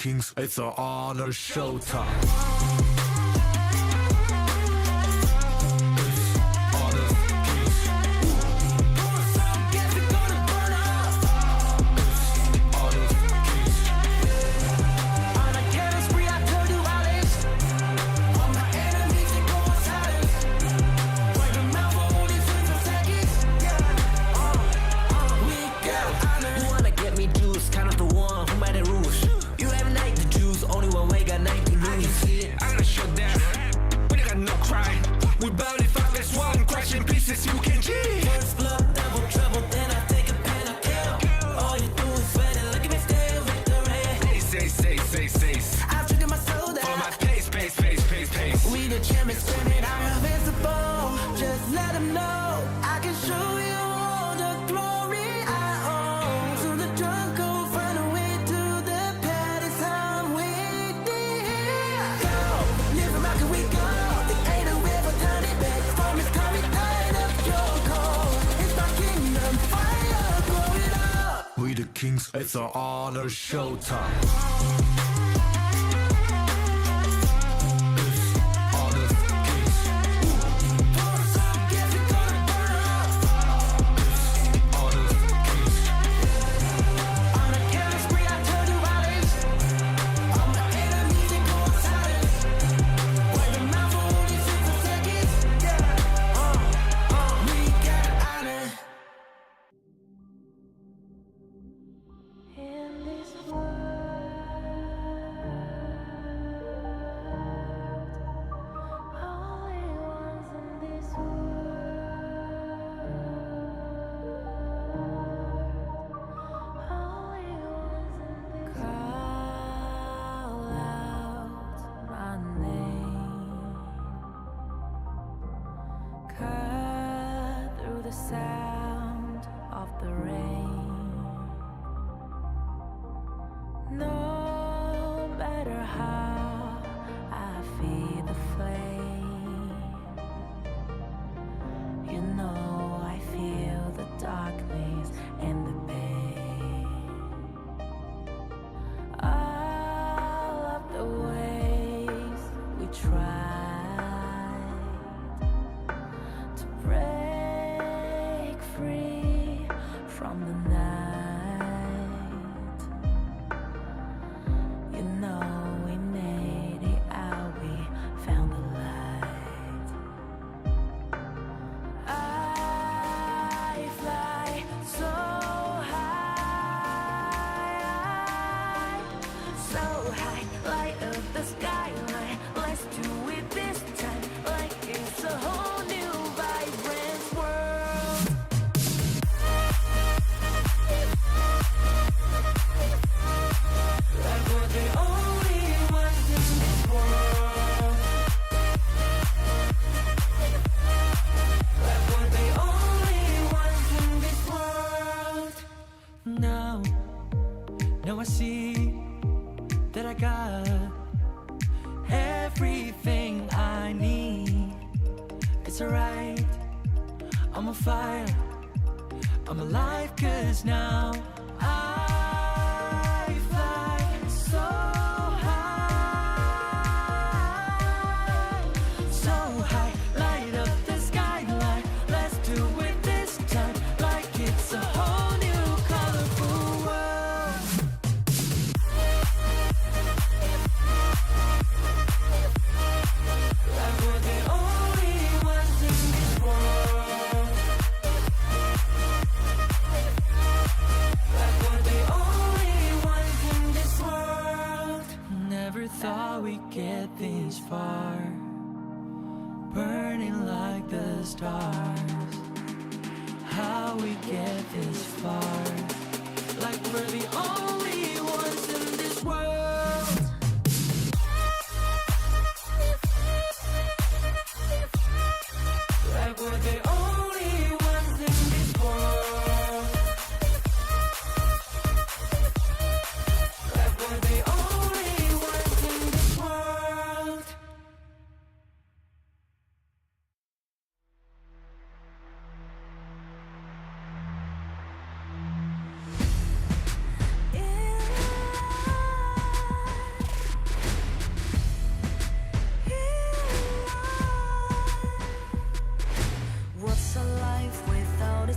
kings, it's an honor showtime. Kings, it's an honor showtime. Sound of the rain. No matter how I feel the flame, you know I feel the darkness and the pain. All of the ways we tried to break free from the night, you know we made it out, we found the light. I fly so high, light up the skyline. Let's do it this time, like it's a whole new vibrant world. Like we're the only ones in this world. Like we're the only ones in this world. Now I see that I got everything I need. It's alright, I'm on fire, I'm alive, 'cause now I fly so high, light up the skyline. Let's do it this time, like it's a whole new colorful world. Like we're the only ones in this world. Like we're the only ones in this world. Never thought we'd get this far, burning like the stars. How we get this far, like we're the only ones in this world. Like we're the only ones in this world. Like we're the only ones in this world.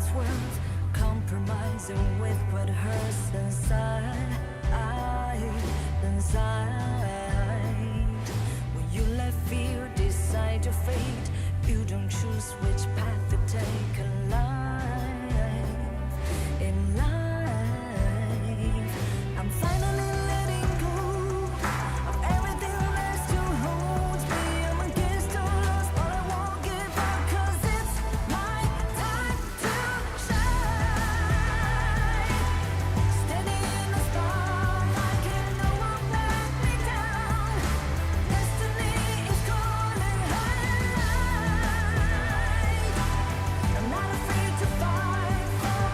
this world, compromising with what hurts inside. When you let fear decide your fate, you don't choose which path to take in life. I'm finally letting go of everything that still holds me. I'm against all odds, but I won't give up, 'cause it's my time to shine. Standing in the spotlight, and no one let me down. Destiny is calling high. I'm not afraid to fight for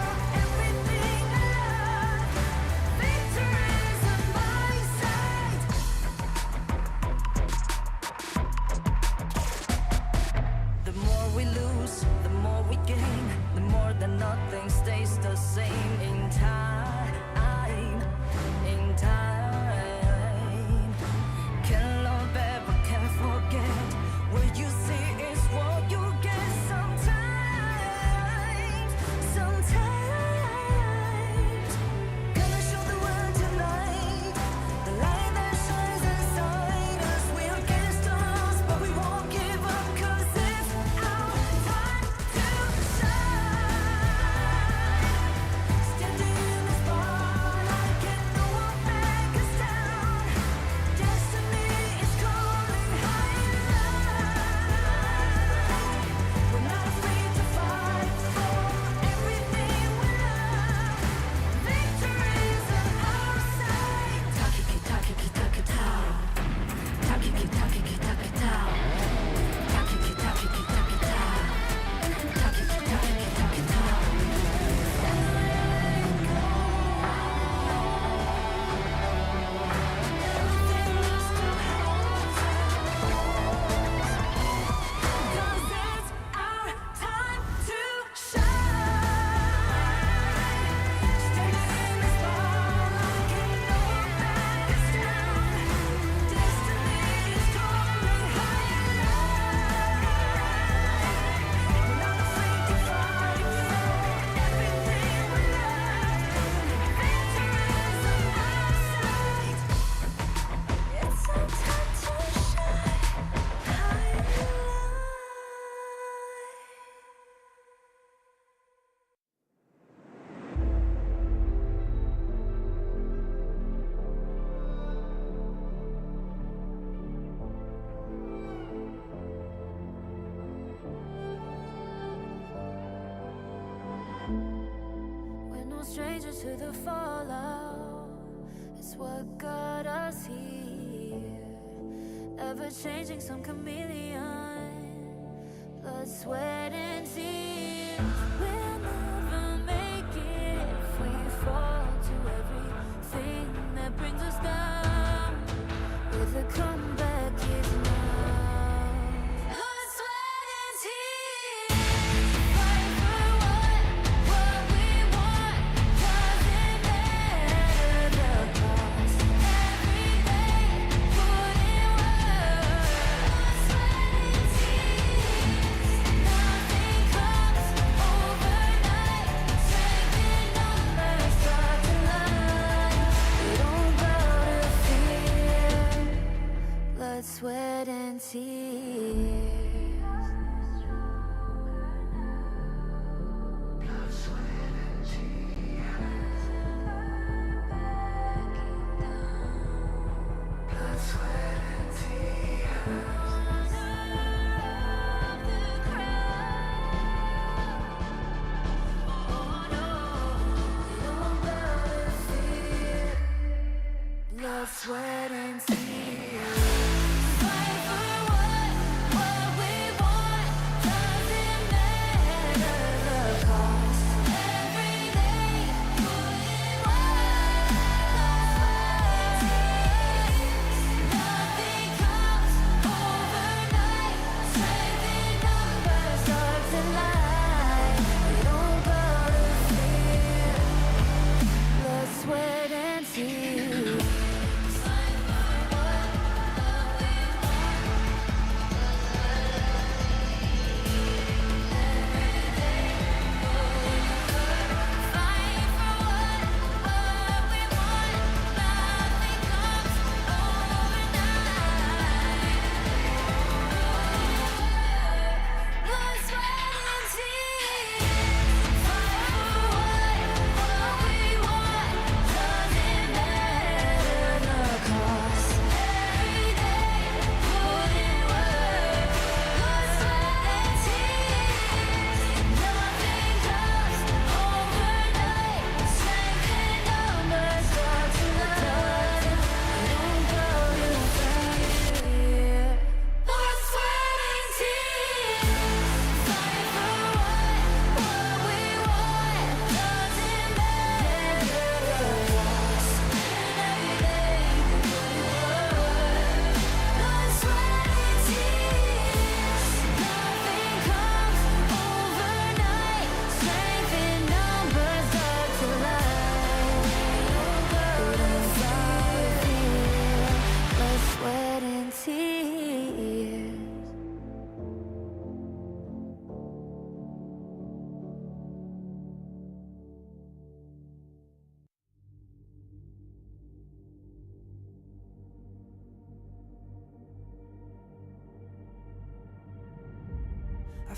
everything I love. Victory is on my side. The more we lose, the more we gain. The more that nothing stays the same in time. Can't love ever, can't forget. What you see is what you get sometimes. Gonna show the world tonight the light that shines inside us. We're against the odds, but we won't give up, 'cause it's our time to shine. Standing in the spotlight, can no one back us down. Destiny is calling high. We're not afraid to fight for everything we love. Victory is on our side. Takiki-takiki-takitao. Takiki-takiki-takitao. Takiki-takiki-takitao. Takiki-takiki-takitao. Everything is still holds us. 'Cause it's our time to shine. Standing in the spotlight, can no one back us down. Destiny is calling higher. We're not afraid to fight for everything we love. Victory is on our side. It's our time to shine. We're no strangers to the fallout. It's what got us here. Ever changing, some chameleon. Blood, sweat, and tears. We'll never make it if we fall to everything that brings us down. With a comeback is now. Blood, sweat, and tears. Fight for what we want. Doesn't matter the cost. Every day, put in work. Blood, sweat, and tears. Nothing comes overnight. Strength in numbers, start to line. We don't bow to fear. Blood, sweat, and tears. Blood, sweat, and tears. Fight for what we want. Doesn't matter the cost. Every day, put in work. Nothing comes overnight. Strength in numbers, stars in light. We don't bow to fear. Blood, sweat, and tears.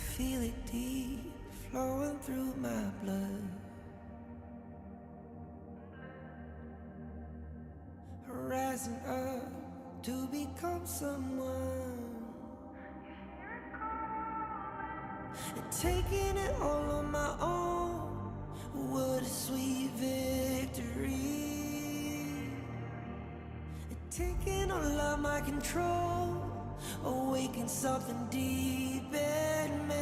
feel it deep flowing through my blood. Rising up to become someone, and taking it all on my own. What a sweet victory. And taking all of my control, awaken something deep in me.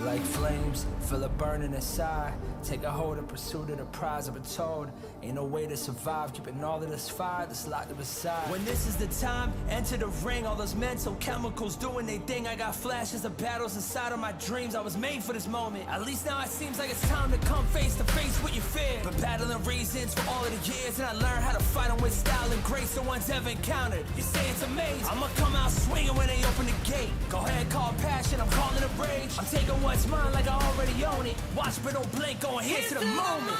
Like flames, feel it burning inside. Take a hold in pursuit of the prize. I've been told, ain't no way to survive, keeping all of this fire that's locked up inside. When this is the time, enter the ring. All those mental chemicals doing their thing. I got flashes of battles inside of my dreams. I was made for this moment. At least now it seems like it's time to come face to face with your fear. Been battling reasons for all of the years, and I learned how to fight them with style and grace. No one's ever encountered. You say it's amazing. I'ma come out swinging when they open the gate. Go ahead, call passion, I'm calling it rage. I'm taking what's mine like I already own it. Watch but don't blink, going here to the moment.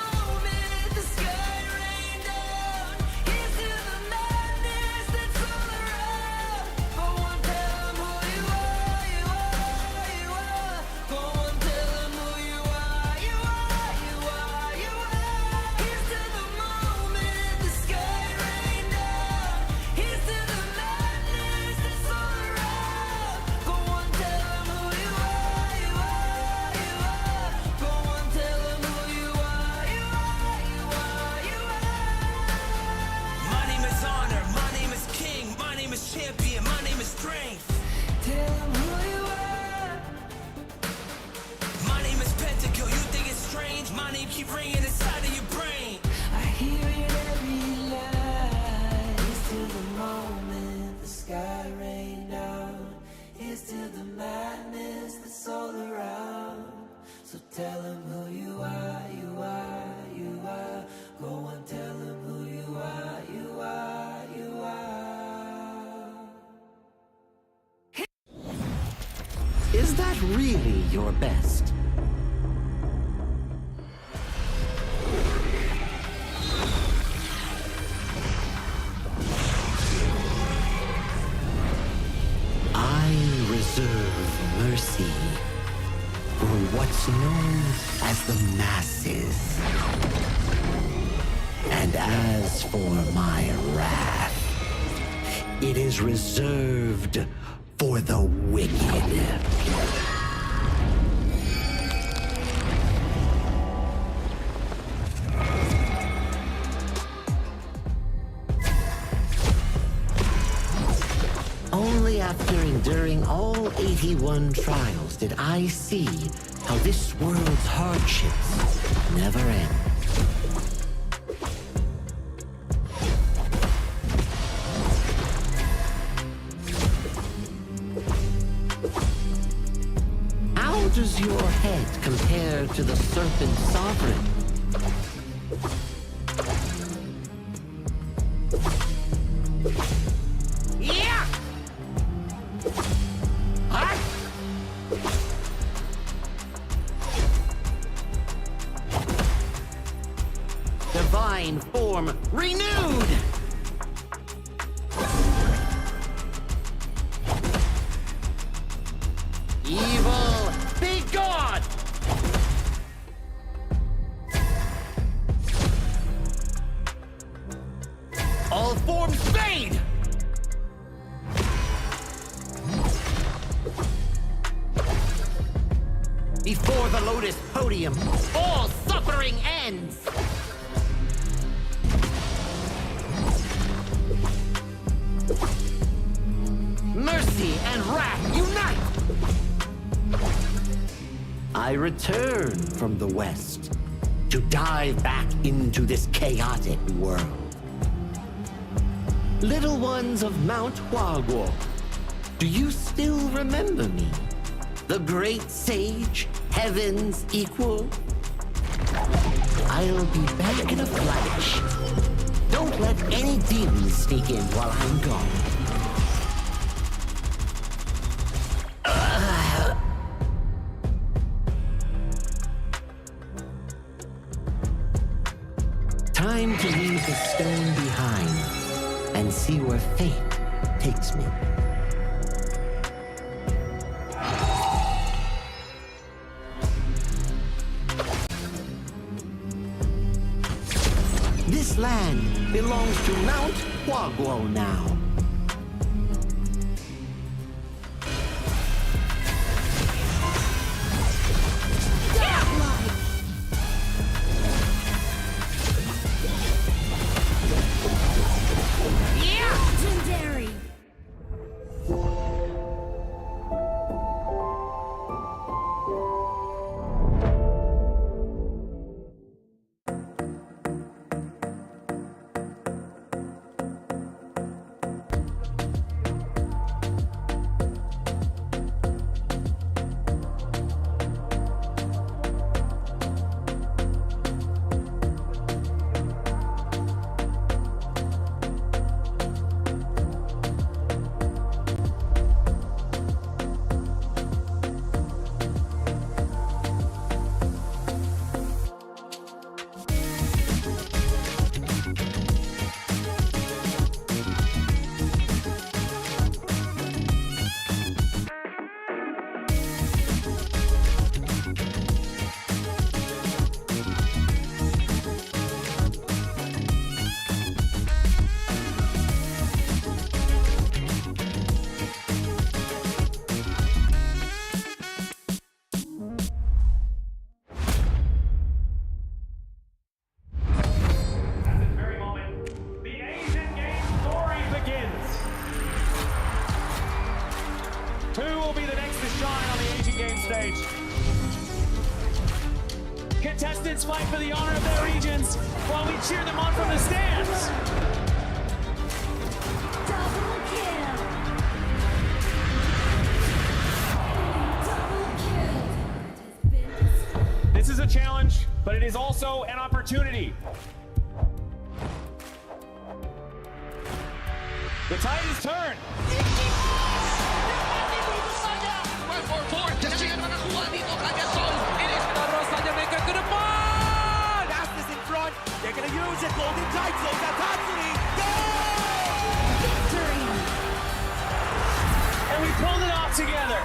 The sky rain down. Here's to the madness that's all around. Go on, tell 'em who you are, you are, you are. Go on, tell 'em who you are, you are, you are, you are. Here's to the moment, the sky rain down. Here's to the madness that's all around. Go on, tell 'em who you are, you are, you are. Go on, tell 'em who you are, you are, you are, you are. My name is honor, my name is king, my name is champion, my name is strength. Tell 'em who you are. My name is Pentakill, you think it's strange? My name keep ringing inside of your brain. I hear it every night. Here's to the moment the sky rain down. Here's to the madness that's all around. So tell 'em who you are, you are, you are. Go on, tell 'em who you are, you are, you are. Is that really your best? I reserve mercy for what's known as the masses. And as for my wrath, it is reserved for the wicked. Only after enduring all 81 trials did I see how this world's hardships never end. How does your head compare to the serpent sovereign? Yeah! Huh? Divine form renewed! Evil, be gone! All forms fade! Before the Lotus Podium, all suffering ends! Mercy and wrath unite! I return from the West to dive back into this chaotic world. Little ones of Mount Huaguo, do you still remember me? The great sage, heaven's equal? I'll be back in a flash. Don't let any demons sneak in while I'm gone. Time to leave the stone behind and see where fate takes me. This land belongs to Mount Wagwo now. Legendary! Who will be the next to shine on the Asian Games stage? Contestants fight for the honor of their regions while we cheer them on from the stands. Double kill! Double kill! This is a challenge, but it is also an opportunity. The tide is turned. Astas in front. They're going to use it. Golden Tides goes out Tatsumi. Victory! And we pulled it off together.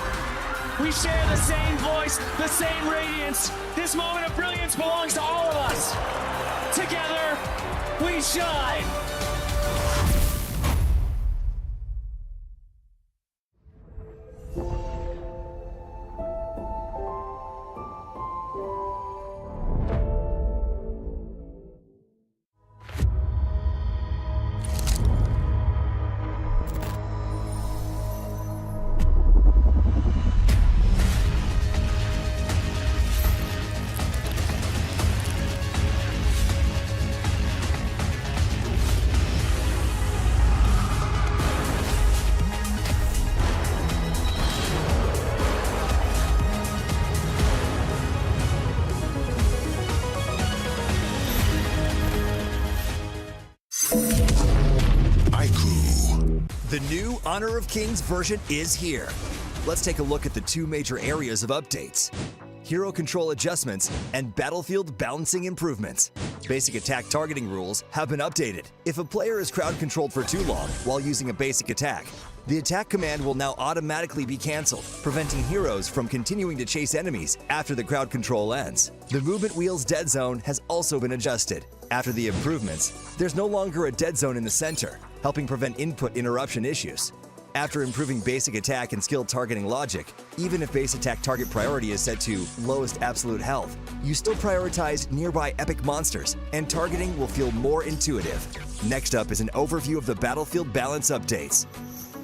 We share the same voice, the same radiance. This moment of brilliance belongs to all of us. Together, we shine. The new Honor of Kings version is here. Let's take a look at the two major areas of updates: hero control adjustments and battlefield balancing improvements. Basic attack targeting rules have been updated. If a player is crowd controlled for too long while using a basic attack, the attack command will now automatically be cancelled, preventing heroes from continuing to chase enemies after the crowd control ends. The movement wheel's dead zone has also been adjusted. After the improvements, there's no longer a dead zone in the center, helping prevent input interruption issues. After improving basic attack and skill targeting logic, even if base attack target priority is set to lowest absolute health, you still prioritize nearby epic monsters, and targeting will feel more intuitive. Next up is an overview of the battlefield balance updates.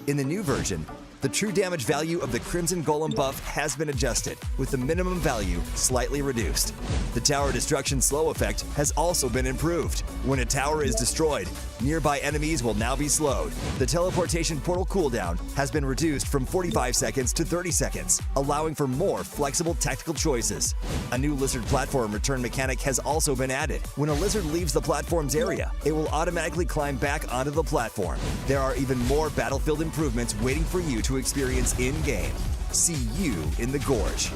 In the new version, the true damage value of the Crimson Golem buff has been adjusted, with the minimum value slightly reduced. The tower destruction slow effect has also been improved. When a tower is destroyed, nearby enemies will now be slowed. The teleportation portal cooldown has been reduced from 45 seconds to 30 seconds, allowing for more flexible tactical choices. A new lizard platform return mechanic has also been added. When a lizard leaves the platform's area, it will automatically climb back onto the platform. There are even more battlefield improvements waiting for you to experience in-game. See you in the Gorge.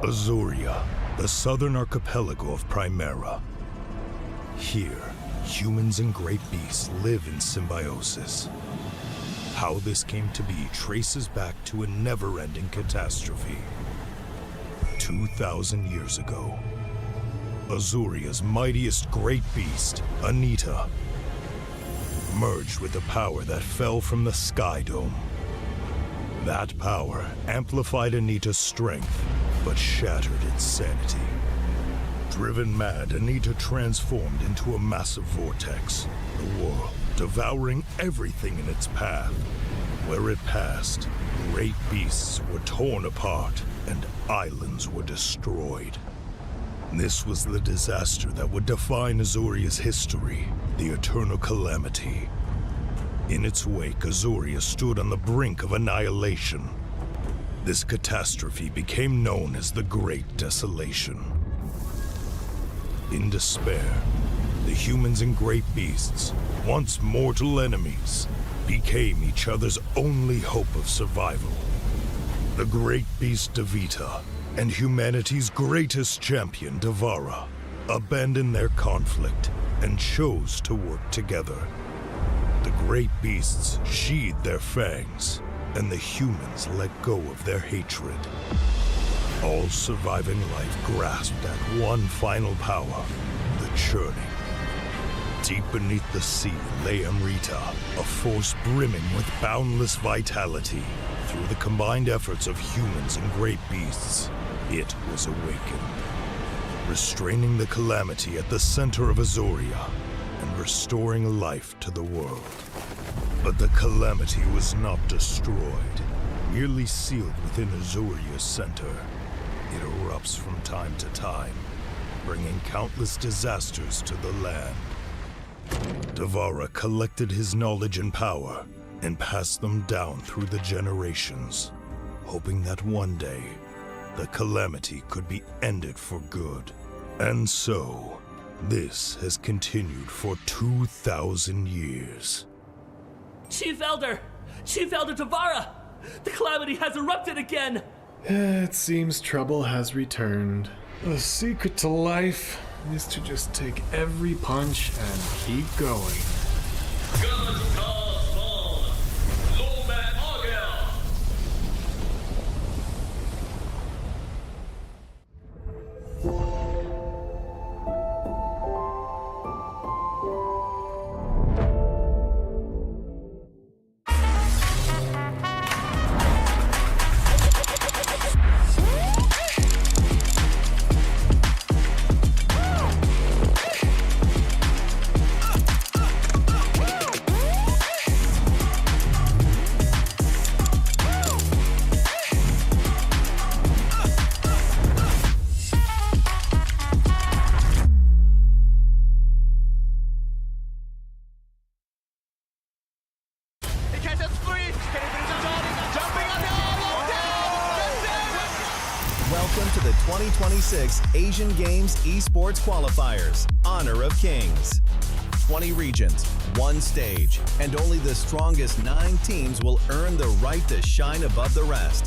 Azuria, the southern archipelago of Primera. Here, humans and great beasts live in symbiosis. How this came to be traces back to a never-ending catastrophe. 2,000 years ago, Azuria's mightiest great beast, Anita, merged with the power that fell from the Sky Dome. That power amplified Anita's strength, but shattered its sanity. Driven mad, Anita transformed into a massive vortex, the world devouring everything in its path. Where it passed, great beasts were torn apart and islands were destroyed. This was the disaster that would define Azuria's history, the Eternal Calamity. In its wake, Azuria stood on the brink of annihilation. This catastrophe became known as the Great Desolation. In despair, the humans and great beasts, once mortal enemies, became each other's only hope of survival. The great beast Devita and humanity's greatest champion Devara abandoned their conflict and chose to work together. The great beasts sheathed their fangs, and the humans let go of their hatred. All surviving life grasped at one final power, the churning. Deep beneath the sea lay Amrita, a force brimming with boundless vitality. Through the combined efforts of humans and great beasts, it was awakened, restraining the calamity at the center of Azuria and restoring life to the world. But the calamity was not destroyed, merely sealed within Azuria's center. It erupts from time to time, bringing countless disasters to the land. Devara collected his knowledge and power and passed them down through the generations, hoping that one day the calamity could be ended for good. And so, this has continued for 2,000 years. Chief Elder Devara! The calamity has erupted again! It seems trouble has returned. The secret to life is to just take every punch and keep going. Welcome to the 2026 Asian Games Esports Qualifiers, Honor of Kings. 20 regions, one stage, and only the strongest 9 teams will earn the right to shine above the rest.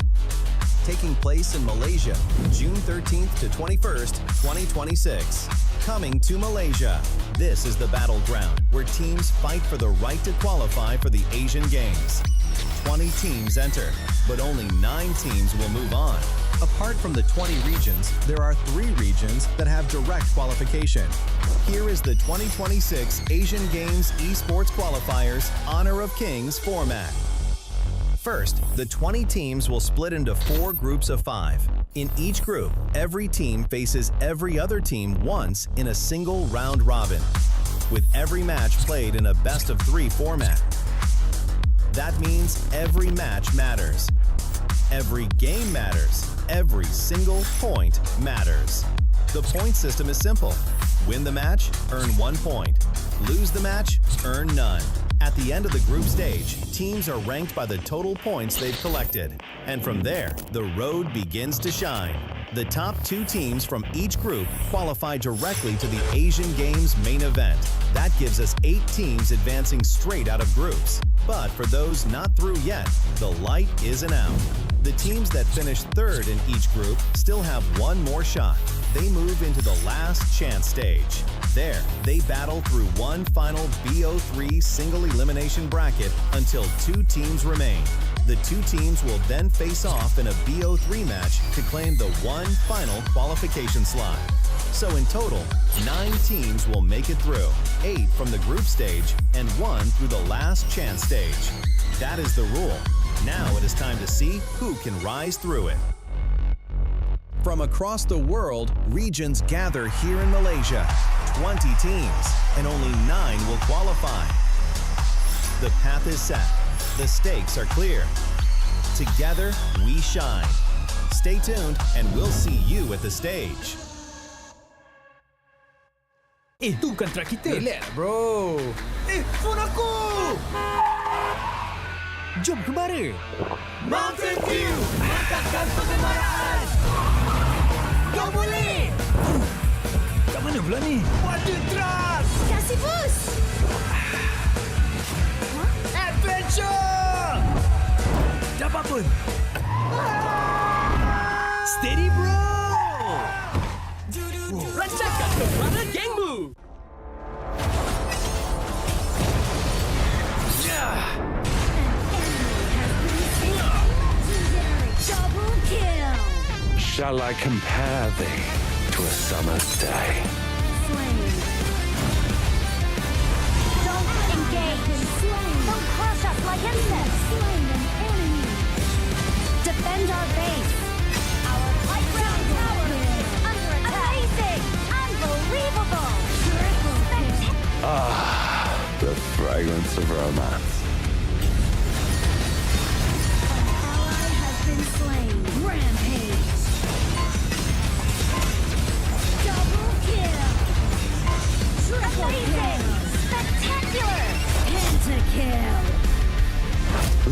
Taking place in Malaysia, June 13th to 21st, 2026. Coming to Malaysia. This is the battleground where teams fight for the right to qualify for the Asian Games. 20 teams enter, but only 9 teams will move on. Apart from the 20 regions, there are 3 regions that have direct qualification. Here is the 2026 Asian Games Esports Qualifiers Honor of Kings format. First, the 20 teams will split into 4 groups of 5. In each group, every team faces every other team once in a single round robin, with every match played in a best-of-3 format. That means every match matters. Every game matters. Every single point matters. The point system is simple. Win the match, earn 1 point. Lose the match, earn none. At the end of the group stage, teams are ranked by the total points they've collected. And from there, the road begins to shine. The top 2 teams from each group qualify directly to the Asian Games main event. That gives us 8 teams advancing straight out of groups. But for those not through yet, the light isn't out. The teams that finish third in each group still have one more shot. They move into the last chance stage. There, they battle through one final BO3 single elimination bracket until 2 teams remain. The 2 teams will then face off in a BO3 match to claim the one final qualification slot. So in total, 9 teams will make it through, 8 from the group stage and 1 through the last chance stage. That is the rule. Now it is time to see who can rise through it. From across the world, regions gather here in Malaysia. 20 teams, and only 9 will qualify. The path is set. The stakes are clear. Together, we shine. Stay tuned, and we'll see you at the stage. Itu bukan track kita. Relax, bro. Phone aku! Jom kemari. Mountain View! Angkatkan kegemaran! Kau boleh! Kat mana pula ni? Water truck! Kasih boost! Adventure! Dapat pun. Steady, bro! Lancarkan kemana gengmu! Double kill! Shall I compare thee to a summer's day? Slain. Don't engage! Slain. Don't crush us like insects! Slain an enemy! Defend our base! Our high ground tower is under attack! Amazing! Unbelievable! Ah, the fragrance of romance. Ally has been slain. Rampage! Double kill! Triple kill! Spectacular! Pentakill!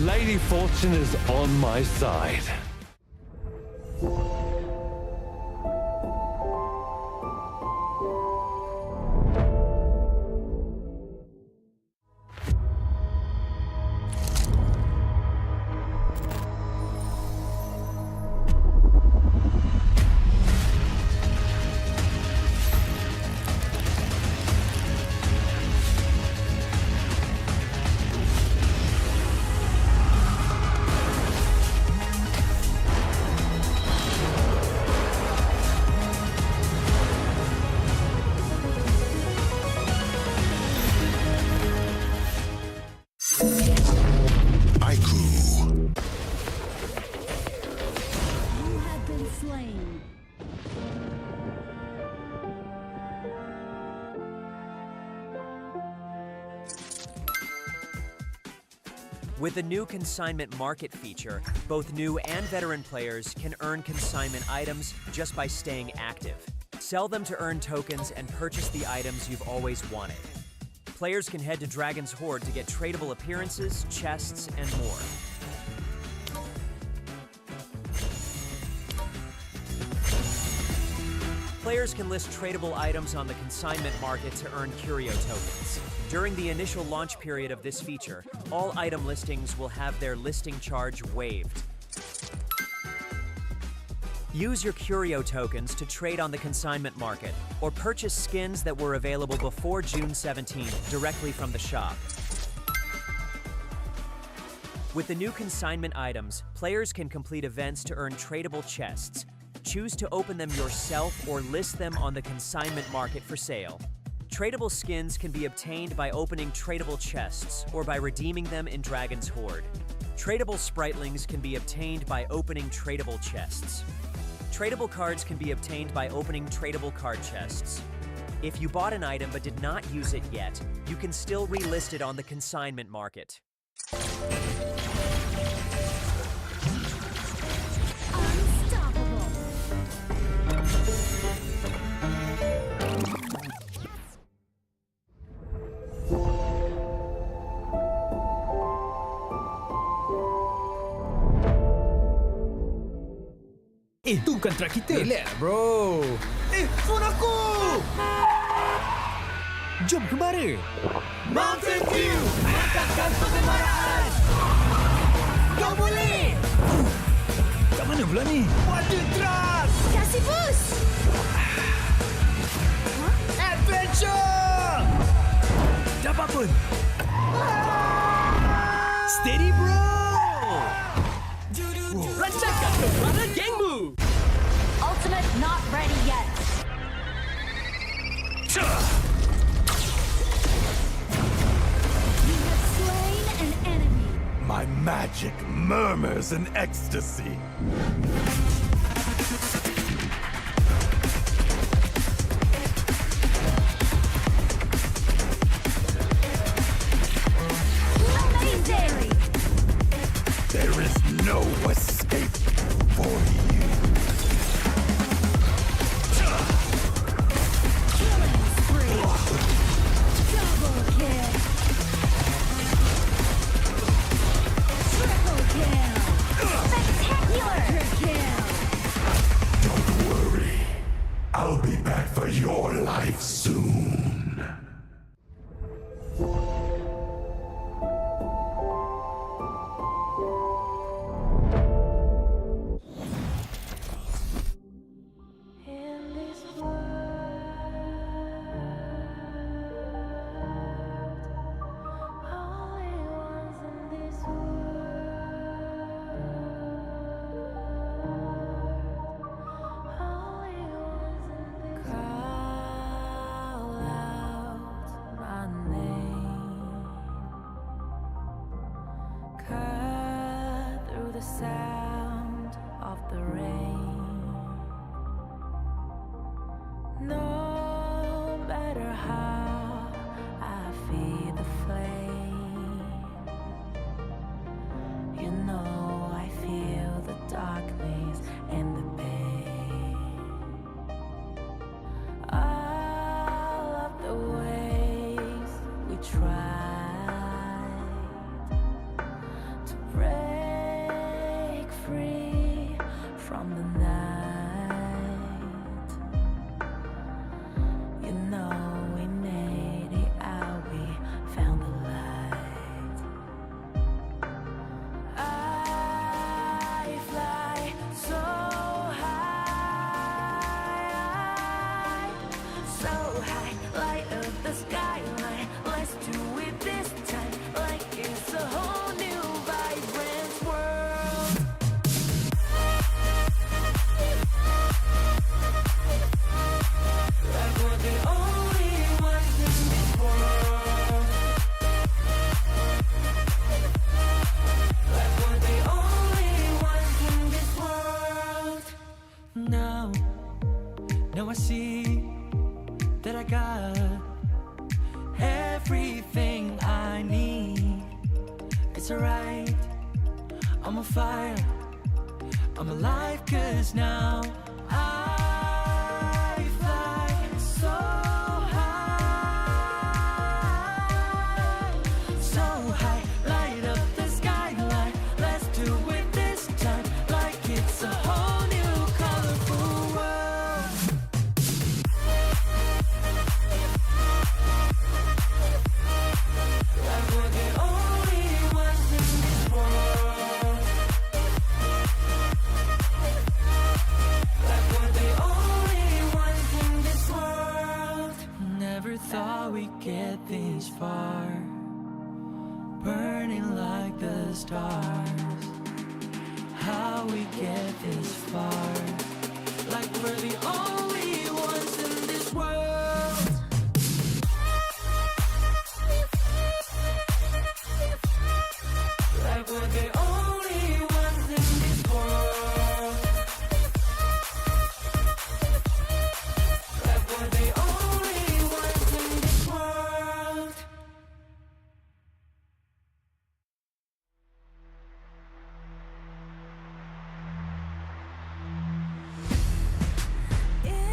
Lady Fortune is on my side. You have been slain. With the new consignment market feature, both new and veteran players can earn consignment items just by staying active. Sell them to earn tokens and purchase the items you've always wanted. Players can head to Dragon's Hoard to get tradable appearances, chests, and more. Players can list tradable items on the consignment market to earn curio tokens. During the initial launch period of this feature, all item listings will have their listing charge waived. Use your curio tokens to trade on the consignment market, or purchase skins that were available before June 17th directly from the shop. With the new consignment items, players can complete events to earn tradable chests. Choose to open them yourself or list them on the consignment market for sale. Tradable skins can be obtained by opening tradable chests or by redeeming them in Dragon's Hoard. Tradable spritelings can be obtained by opening tradable chests. Tradable cards can be obtained by opening tradable card chests. If you bought an item but did not use it yet, you can still relist it on the consignment market. Unstoppable! Itu bukan track kita. Relax, bro. Phone aku! Jom kemari. Mountain View! Angkatkan kegemaran! Kau boleh! mana pula ni? Water truck! Kasih boost! Adventure! Dapat pun. Steady bro! Rancangkan kekuatan gengmu. Ultimate not ready yet. You have slain an enemy. My magic murmurs in ecstasy. Amazing! There is no escape for you. Killing spree. Double kill. Triple kill. Spectacular kill. Don't worry. I'll be back for your life soon. In this world, only ones in this world, only ones in this call out my name, cut through the sound of the rain. No matter how I feed the flame, you know I feel the darkness and the pain. All of the ways we tried to break free from the night. You know we made it out, we found the light. I fly so high, light up the skyline. Let's do it this time, like it's a whole new vibrant world. Like we're the only ones in this world. Like we're the only ones in this world. Now I see that I got everything I need. It's alright, I'm on fire, I'm alive, 'cause now I fly so high, light up the skyline. Let's do it this time, like it's a whole new colorful world. Like we're the only ones in this world. Like we're the only ones in this world. Never thought we'd get this far, burning like the stars. How we get this far, like we're the only ones in this world. Like we're the only ones in this world. Like we're the only ones in this world. In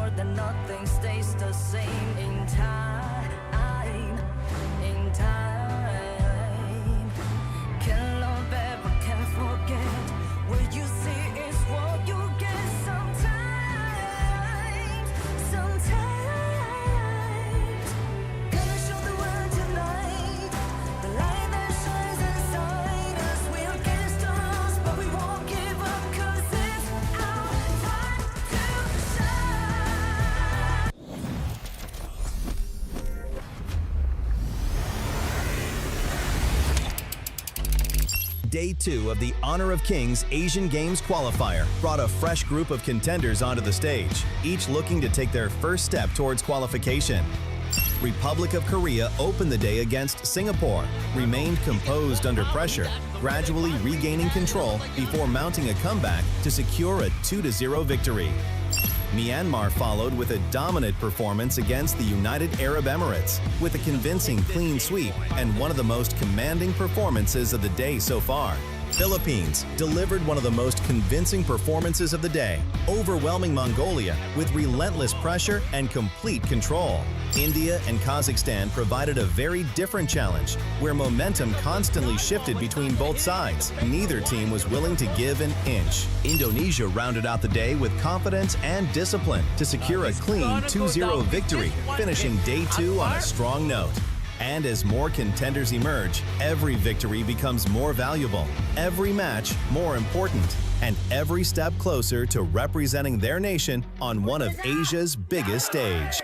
more than nothing stays the same in time. In time, can love ever, can forget. What you see is what you get sometimes. Sometimes, gonna show the world tonight. The light that shines inside us. We'll get lost, but we won't give up, 'cause it's our time to shine. Day 2 of the Honor of Kings Asian Games Qualifier brought a fresh group of contenders onto the stage, each looking to take their first step towards qualification. Republic of Korea opened the day against Singapore, remained composed under pressure, gradually regaining control before mounting a comeback to secure a 2-0 victory. Myanmar followed with a dominant performance against the United Arab Emirates, with a convincing clean sweep and one of the most commanding performances of the day so far. Philippines delivered one of the most convincing performances of the day, overwhelming Mongolia with relentless pressure and complete control. India and Kazakhstan provided a very different challenge, where momentum constantly shifted between both sides. Neither team was willing to give an inch. Indonesia rounded out the day with confidence and discipline to secure a clean 2-0 victory, finishing day 2 on a strong note. And as more contenders emerge, every victory becomes more valuable, every match more important, and every step closer to representing their nation on one of Asia's biggest stage.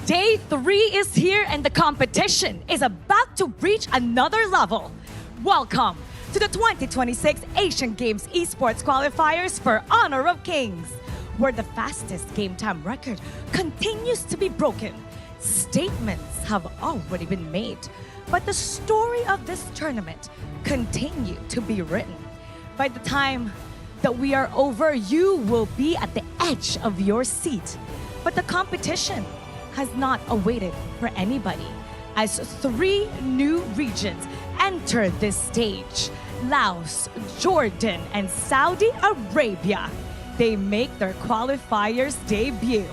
Day 3 is here and the competition is about to reach another level. Welcome to the 2026 Asian Games Esports Qualifiers for Honor of Kings, where the fastest game time record continues to be broken. Statements have already been made, but the story of this tournament continue to be written. By the time that we are over, you will be at the edge of your seat. But the competition has not awaited for anybody, as 3 new regions enter this stage: Laos, Jordan, and Saudi Arabia. They make their qualifiers debut.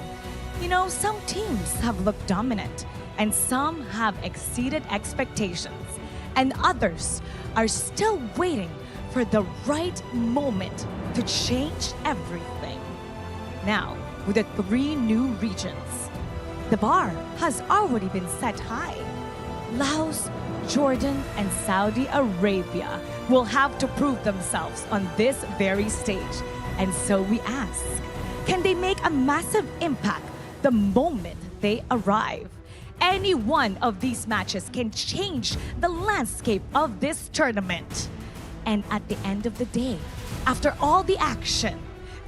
You know, some teams have looked dominant, and some have exceeded expectations, and others are still waiting for the right moment to change everything. Now, with the 3 new regions, the bar has already been set high. Laos, Jordan, and Saudi Arabia will have to prove themselves on this very stage. And so we ask, can they make a massive impact the moment they arrive? Any one of these matches can change the landscape of this tournament. And at the end of the day, after all the action,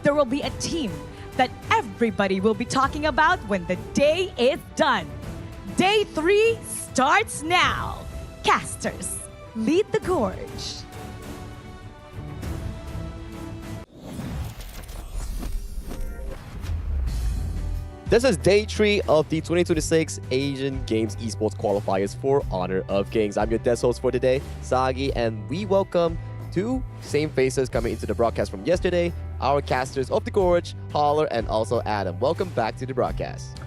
there will be a team that everybody will be talking about when the day is done. Day 3 starts now. Casters, lead the gorge. This is day 3 of the 2026 Asian Games Esports Qualifiers for Honor of Kings. I'm your guest host for today, Sagi, and we welcome 2 same faces coming into the broadcast from yesterday, our casters of the Gorge, Holler, and also Adam. Welcome back to the broadcast.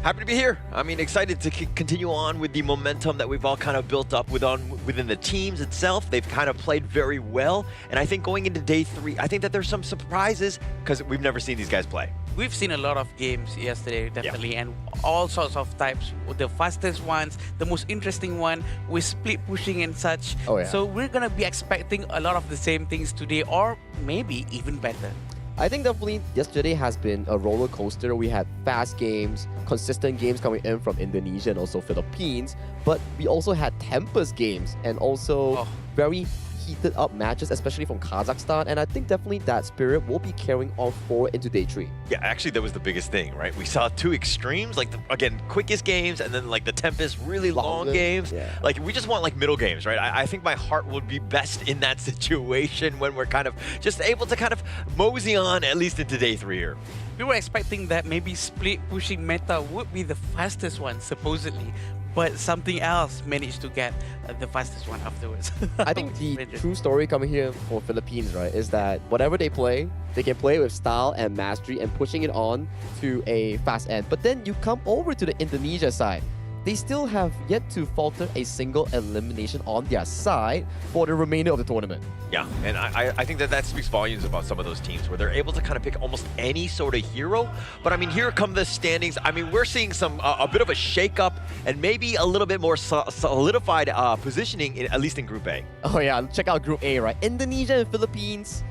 Happy to be here. I mean, excited to continue on with the momentum that we've all kind of built up within the teams itself. They've kind of played very well. And I think going into day 3, I think that there's some surprises because we've never seen these guys play. We've seen a lot of games yesterday, definitely, and all sorts of types. The fastest ones, the most interesting one, with split pushing and such. Oh, yeah. So we're going to be expecting a lot of the same things today, or maybe even better. I think definitely yesterday has been a roller coaster. We had fast games, consistent games coming in from Indonesia and also Philippines, but we also had tempest games and also very heated up matches, especially from Kazakhstan, and I think definitely that spirit will be carrying on forward into day 3. Yeah, actually that was the biggest thing, right? We saw 2 extremes, like again, quickest games, and then like the tempest, really long games. Yeah. Like we just want like middle games, right? I think my heart would be best in that situation when we're kind of just able to kind of mosey on at least into day 3 here. We were expecting that maybe split pushing meta would be the fastest one, supposedly. but something else managed to get the fastest one afterwards. I think the true story coming here for Philippines, right, is that whatever they play, they can play with style and mastery and pushing it on to a fast end. But then you come over to the Indonesia side. They still have yet to falter a single elimination on their side for the remainder of the tournament. Yeah, and I think that speaks volumes about some of those teams where they're able to kind of pick almost any sort of hero. But I mean, here come the standings. I mean, we're seeing a bit of a shakeup and maybe a little bit more solidified positioning, at least in Group A. Oh yeah, check out Group A, right? Indonesia and Philippines,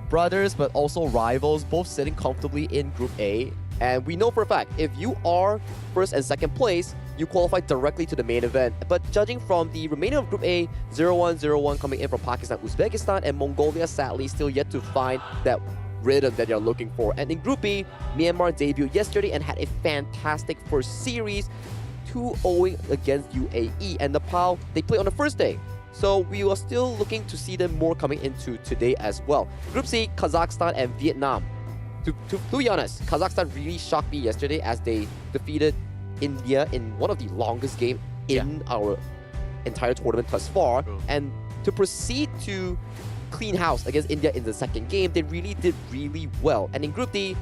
brothers, but also rivals, both sitting comfortably in Group A. And we know for a fact, if you are first and second place, you qualify directly to the main event. But judging from the remainder of Group A, 0-1-0-1 coming in from Pakistan, Uzbekistan, and Mongolia sadly still yet to find that rhythm that you're looking for. And in Group B, Myanmar debuted yesterday and had a fantastic first series, 2-0 against UAE. And Nepal, they played on the first day. So we are still looking to see them more coming into today as well. Group C, Kazakhstan and Vietnam. To be honest, Kazakhstan really shocked me yesterday as they defeated India in one of the longest games in our entire tournament thus far. And to proceed to clean house against India in the second game, they really did really well. And in Group D,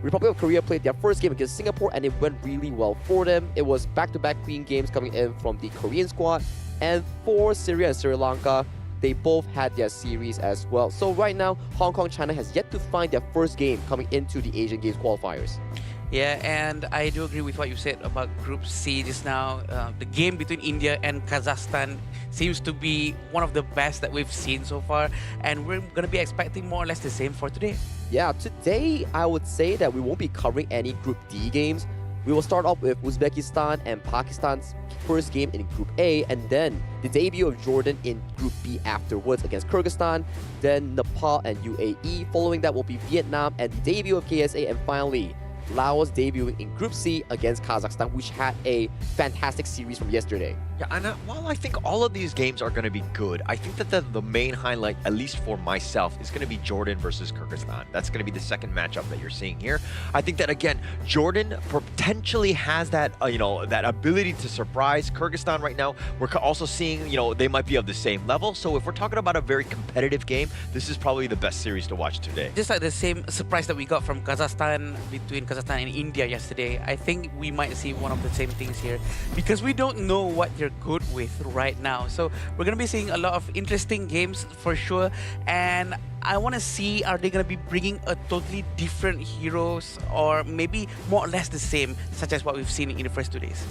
Republic of Korea played their first game against Singapore and it went really well for them. It was back-to-back clean games coming in from the Korean squad. And for Syria and Sri Lanka, they both had their series as well. So right now, Hong Kong, China has yet to find their first game coming into the Asian Games qualifiers. Yeah, and I do agree with what you said about Group C just now. The game between India and Kazakhstan seems to be one of the best that we've seen so far, and we're going to be expecting more or less the same for today. Yeah, today I would say that we won't be covering any Group D games. We will start off with Uzbekistan and Pakistan's first game in Group A, and then the debut of Jordan in Group B afterwards against Kyrgyzstan, then Nepal and UAE. Following that will be Vietnam and the debut of KSA, and finally Laos debuting in Group C against Kazakhstan, which had a fantastic series from yesterday. Yeah, and while I think all of these games are going to be good, I think that the main highlight, at least for myself, is going to be Jordan versus Kyrgyzstan. That's going to be the second matchup that you're seeing here. I think that, again, Jordan potentially has that, that ability to surprise Kyrgyzstan right now. We're also seeing, they might be of the same level. So if we're talking about a very competitive game, this is probably the best series to watch today. Just like the same surprise that we got from Kazakhstan, between Kazakhstan and India yesterday, I think we might see one of the same things here because we don't know what they're good with right now. So we're going to be seeing a lot of interesting games for sure, and I want to see, are they going to be bringing a totally different heroes or maybe more or less the same, such as what we've seen in the first 2 days?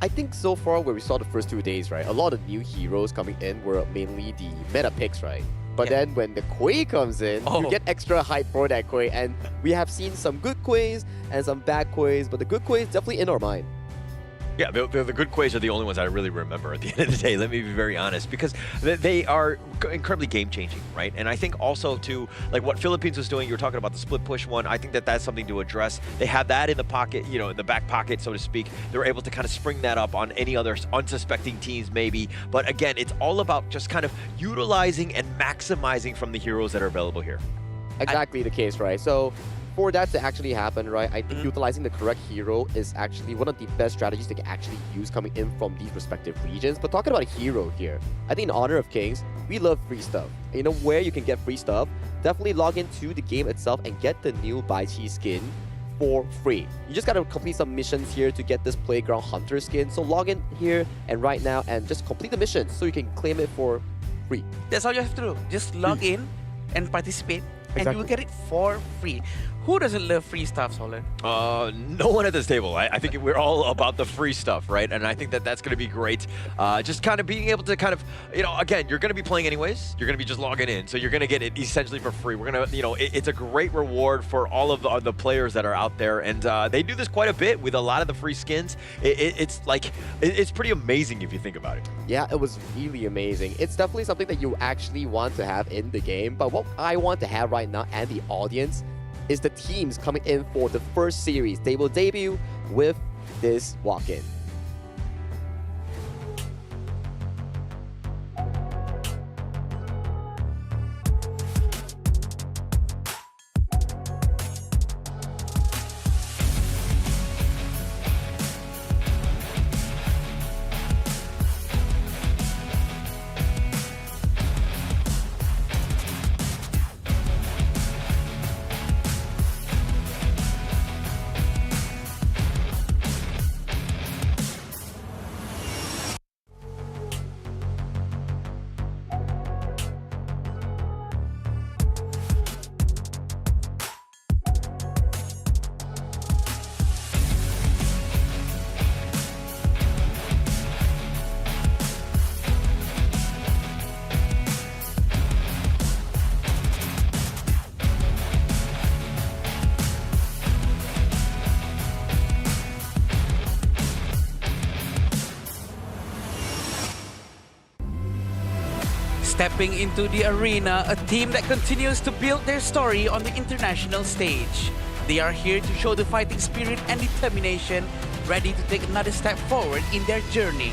I think so far where we saw the first 2 days, right, a lot of new heroes coming in were mainly the meta picks, right? But then when the Quay comes in, you get extra hype for that Quay, and we have seen some good Quays and some bad Quays, but the good Quays definitely in our mind. Yeah, the good Quays are the only ones I really remember at the end of the day, let me be very honest, because they are incredibly game-changing, right? And I think also, too, like what Philippines was doing, you were talking about the split push one, I think that that's something to address. They have that in the pocket, in the back pocket, so to speak. They were able to kind of spring that up on any other unsuspecting teams, maybe. But again, it's all about just kind of utilizing and maximizing from the heroes that are available here. Exactly the case, right? So for that to actually happen, right, I think utilizing the correct hero is actually one of the best strategies they can actually use coming in from these respective regions. But talking about a hero here, I think in Honor of Kings, we love free stuff. You know where you can get free stuff? Definitely log into the game itself and get the new Bai Chi skin for free. You just gotta complete some missions here to get this Playground Hunter skin. So log in here and right now and just complete the missions so you can claim it for free. That's all you have to do. Just log in and participate, and you will get it for free. Who doesn't love free stuff, Solar? No one at this table. I think we're all about the free stuff, right? And I think that that's going to be great. Just kind of being able to kind of, again, you're going to be playing anyways. You're going to be just logging in. So you're going to get it essentially for free. We're going to, it's a great reward for all of the players that are out there. And they do this quite a bit with a lot of the free skins. It's pretty amazing if you think about it. Yeah, it was really amazing. It's definitely something that you actually want to have in the game. But what I want to have right now and the audience is the teams coming in for the first series. They will debut with this walk-in. Stepping into the arena, a team that continues to build their story on the international stage. They are here to show the fighting spirit and determination, ready to take another step forward in their journey.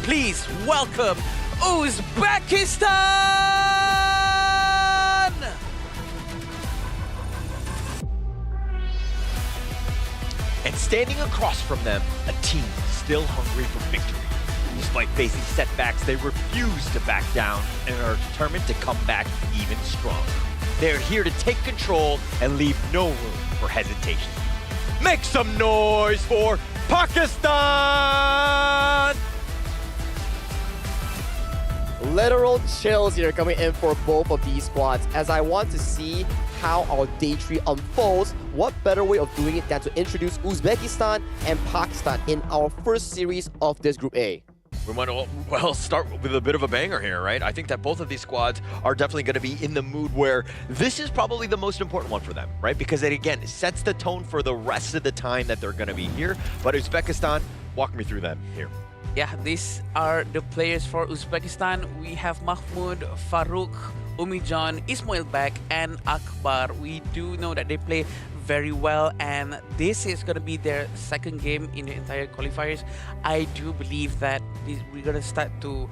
Please welcome Uzbekistan! And standing across from them, a team still hungry for victory. Despite facing setbacks, they refuse to back down and are determined to come back even stronger. They're here to take control and leave no room for hesitation. Make some noise for Pakistan! Literal chills here coming in for both of these squads as I want to see how our day 3 unfolds. What better way of doing it than to introduce Uzbekistan and Pakistan in our first series of this Group A. We might well start with a bit of a banger here, right? I think that both of these squads are definitely going to be in the mood where this is probably the most important one for them, right? Because it, again, sets the tone for the rest of the time that they're going to be here. But Uzbekistan, walk me through them here. Yeah, these are the players for Uzbekistan. We have Mahmoud, Farouk, Umijan, Ismail Bek, and Akbar. We do know that they play very well, and this is going to be their second game in the entire qualifiers. I do believe that we're going to start to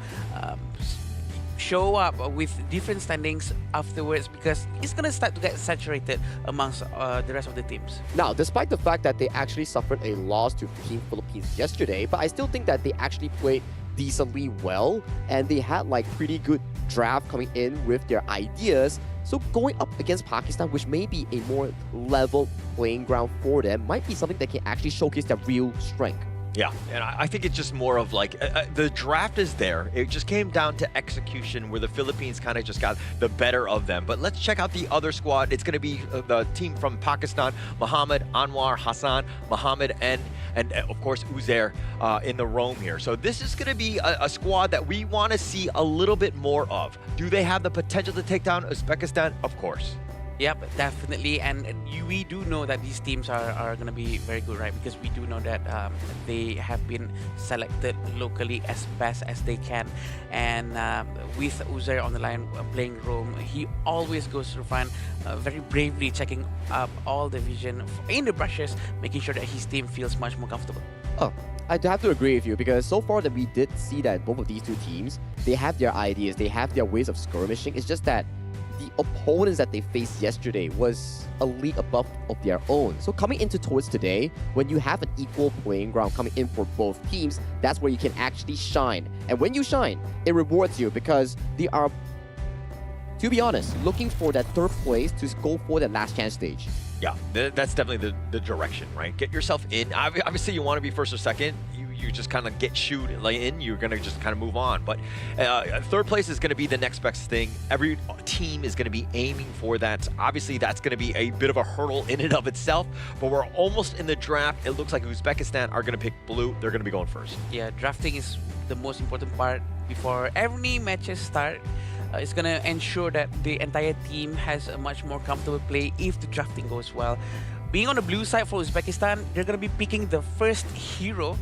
show up with different standings afterwards because it's going to start to get saturated amongst the rest of the teams. Now, despite the fact that they actually suffered a loss to Team Philippines yesterday, but I still think that they actually played decently well, and they had like pretty good draft coming in with their ideas. So going up against Pakistan, which may be a more level playing ground for them, might be something that can actually showcase their real strength. Yeah, and I think it's just more of like, the draft is there. It just came down to execution where the Philippines kind of just got the better of them. But let's check out the other squad. It's going to be the team from Pakistan, Muhammad, Anwar, Hassan, Muhammad, and of course Uzair in the roam here. So this is going to be a squad that we want to see a little bit more of. Do they have the potential to take down Uzbekistan? Of course. Yep, definitely, and we do know that these teams are going to be very good, right? Because we do know that they have been selected locally as best as they can, and with Uzair on the line playing Rome, he always goes through fun, very bravely checking up all the vision in the brushes, making sure that his team feels much more comfortable. Oh, I have to agree with you because so far that we did see that both of these two teams, they have their ideas, they have their ways of skirmishing. It's just that the opponents that they faced yesterday was a league above of their own. So coming into towards today, when you have an equal playing ground coming in for both teams, that's where you can actually shine. And when you shine, it rewards you because they are, to be honest, looking for that third place to go for the last chance stage. Yeah, that's definitely the direction, right? Get yourself in. Obviously, you want to be first or second. You just kind of get shoot in, you're going to just kind of move on. But third place is going to be the next best thing. Every team is going to be aiming for that. Obviously, that's going to be a bit of a hurdle in and of itself, but we're almost in the draft. It looks like Uzbekistan are going to pick blue. They're going to be going first. Yeah, drafting is the most important part before every matches start. It's going to ensure that the entire team has a much more comfortable play if the drafting goes well. Being on the blue side for Uzbekistan, they're going to be picking the first hero.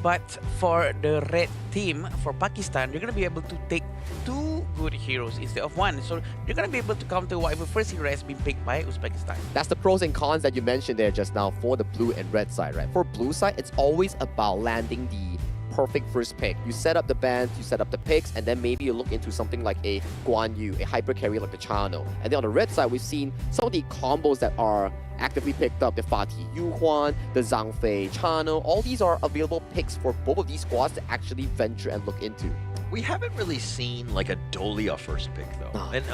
But for the red team, for Pakistan, you're going to be able to take 2 good heroes instead of 1. So you're going to be able to counter whatever first hero has been picked by Uzbekistan. That's the pros and cons that you mentioned there just now for the blue and red side, right? For blue side, it's always about landing the perfect first pick. You set up the bands, you set up the picks, and then maybe you look into something like a Guan Yu, a hyper carry like the Chano. And then on the red side, we've seen some of the combos that are actively picked up, the Fatih Yuhuan, the Zhang Fei Chano. All these are available picks for both of these squads to actually venture and look into. We haven't really seen like a Dolia first pick though. And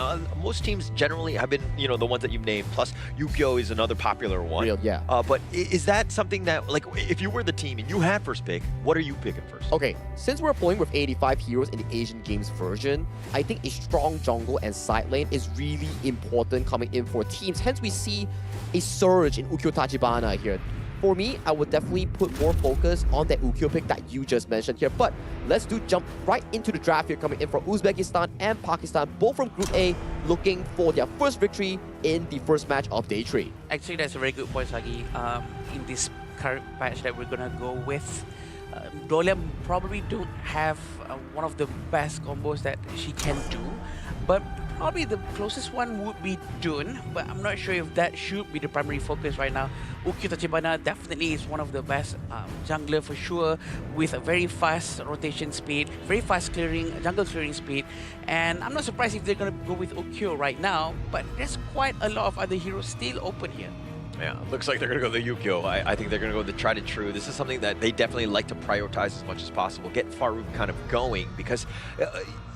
most teams generally have been, the ones that you've named, plus Yukio is another popular one. Real, yeah. But is that something that, like, if you were the team and you had first pick, what are you picking first? Okay, since we're playing with 85 heroes in the Asian Games version, I think a strong jungle and side lane is really important coming in for teams. Hence, we see a surge in Ukyo Tachibana here. For me, I would definitely put more focus on that Ukyo pick that you just mentioned here. But let's jump right into the draft here coming in for Uzbekistan and Pakistan, both from Group A, looking for their first victory in the first match of Day 3. Actually, that's a very good point, Sagi. In this current patch that we're going to go with, Dolia probably don't have one of the best combos that she can do, but probably the closest one would be Dune, but I'm not sure if that should be the primary focus right now. Ukyo Tachibana definitely is one of the best jungler for sure, with a very fast rotation speed, very fast jungle clearing speed, and I'm not surprised if they're going to go with Ukyo right now, but there's quite a lot of other heroes still open here. Yeah, looks like they're going to go the Yukio. I think they're going to go the tried and true. This is something that they definitely like to prioritize as much as possible, get Farouk kind of going, because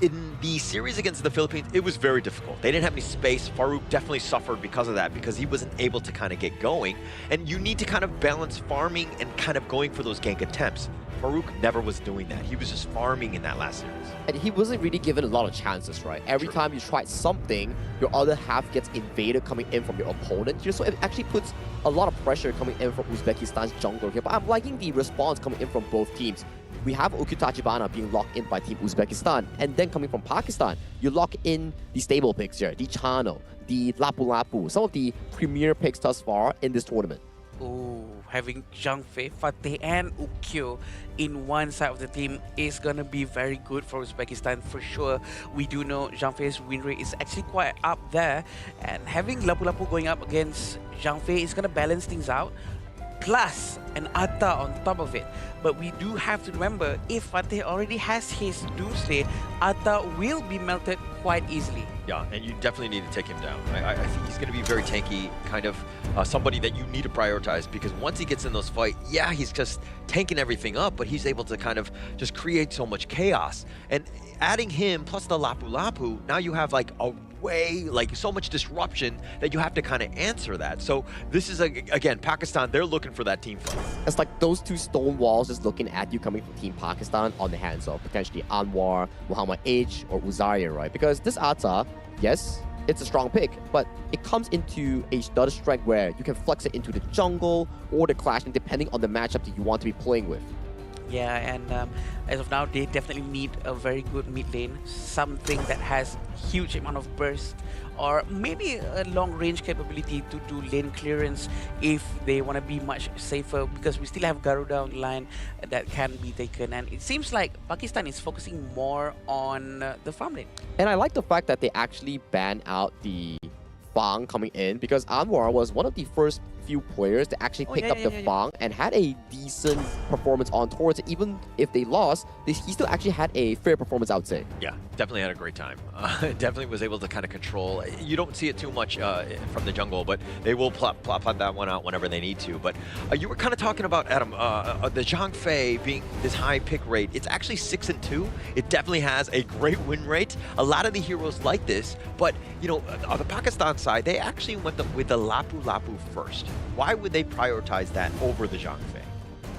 in the series against the Philippines, it was very difficult. They didn't have any space. Farouk definitely suffered because of that, because he wasn't able to kind of get going. And you need to kind of balance farming and kind of going for those gank attempts. Farouk never was doing that. He was just farming in that last series. And he wasn't really given a lot of chances, right? Every time you tried something, your other half gets invaded coming in from your opponent here. So it actually puts a lot of pressure coming in from Uzbekistan's jungler here. But I'm liking the response coming in from both teams. We have Ukyo Tachibana being locked in by Team Uzbekistan. And then coming from Pakistan, you lock in the stable picks here, the Chano, the Lapu Lapu, some of the premier picks thus far in this tournament. Oh, having Zhang Fei, Fateh and Ukyo in one side of the team is going to be very good for Uzbekistan for sure. We do know Zhang Fei's win rate is actually quite up there, and having Lapu Lapu going up against Zhang Fei is going to balance things out, plus an Atta on top of it. But we do have to remember, if Fateh already has his Doomsday, Atta will be melted quite easily. Yeah, and you definitely need to take him down. I think he's going to be very tanky, kind of somebody that you need to prioritize, because once he gets in those fights, yeah, he's just tanking everything up, but he's able to kind of just create so much chaos. And adding him plus the Lapu Lapu, now you have like a way, like so much disruption that you have to kind of answer that. So this is, again, Pakistan, they're looking for that team fight. It's like those two stone walls just looking at you coming from Team Pakistan on the hands of potentially Anwar, Muhammad H, or Uzaria, right? Because this Atta, yes, it's a strong pick, but it comes into another strength where you can flex it into the jungle or the clash, and depending on the matchup that you want to be playing with. Yeah, and as of now, they definitely need a very good mid lane, something that has huge amount of burst, or maybe a long range capability to do lane clearance if they want to be much safer, because we still have Garuda on the line that can be taken, and it seems like Pakistan is focusing more on the farm lane. And I like the fact that they actually banned out the Fang coming in, because Anwar was one of the first few players to actually pick up the Fang and had a decent performance on towards it. Even if they lost, he still actually had a fair performance, I would say. Yeah, definitely had a great time. Definitely was able to kind of control. You don't see it too much from the jungle, but they will plot that one out whenever they need to. But you were kind of talking about, Adam, the Zhang Fei being this high pick rate. It's actually 6-2. It definitely has a great win rate. A lot of the heroes like this, but you know, on the Pakistan side, they actually went with the Lapu Lapu first. Why would they prioritize that over the Zhang Fei?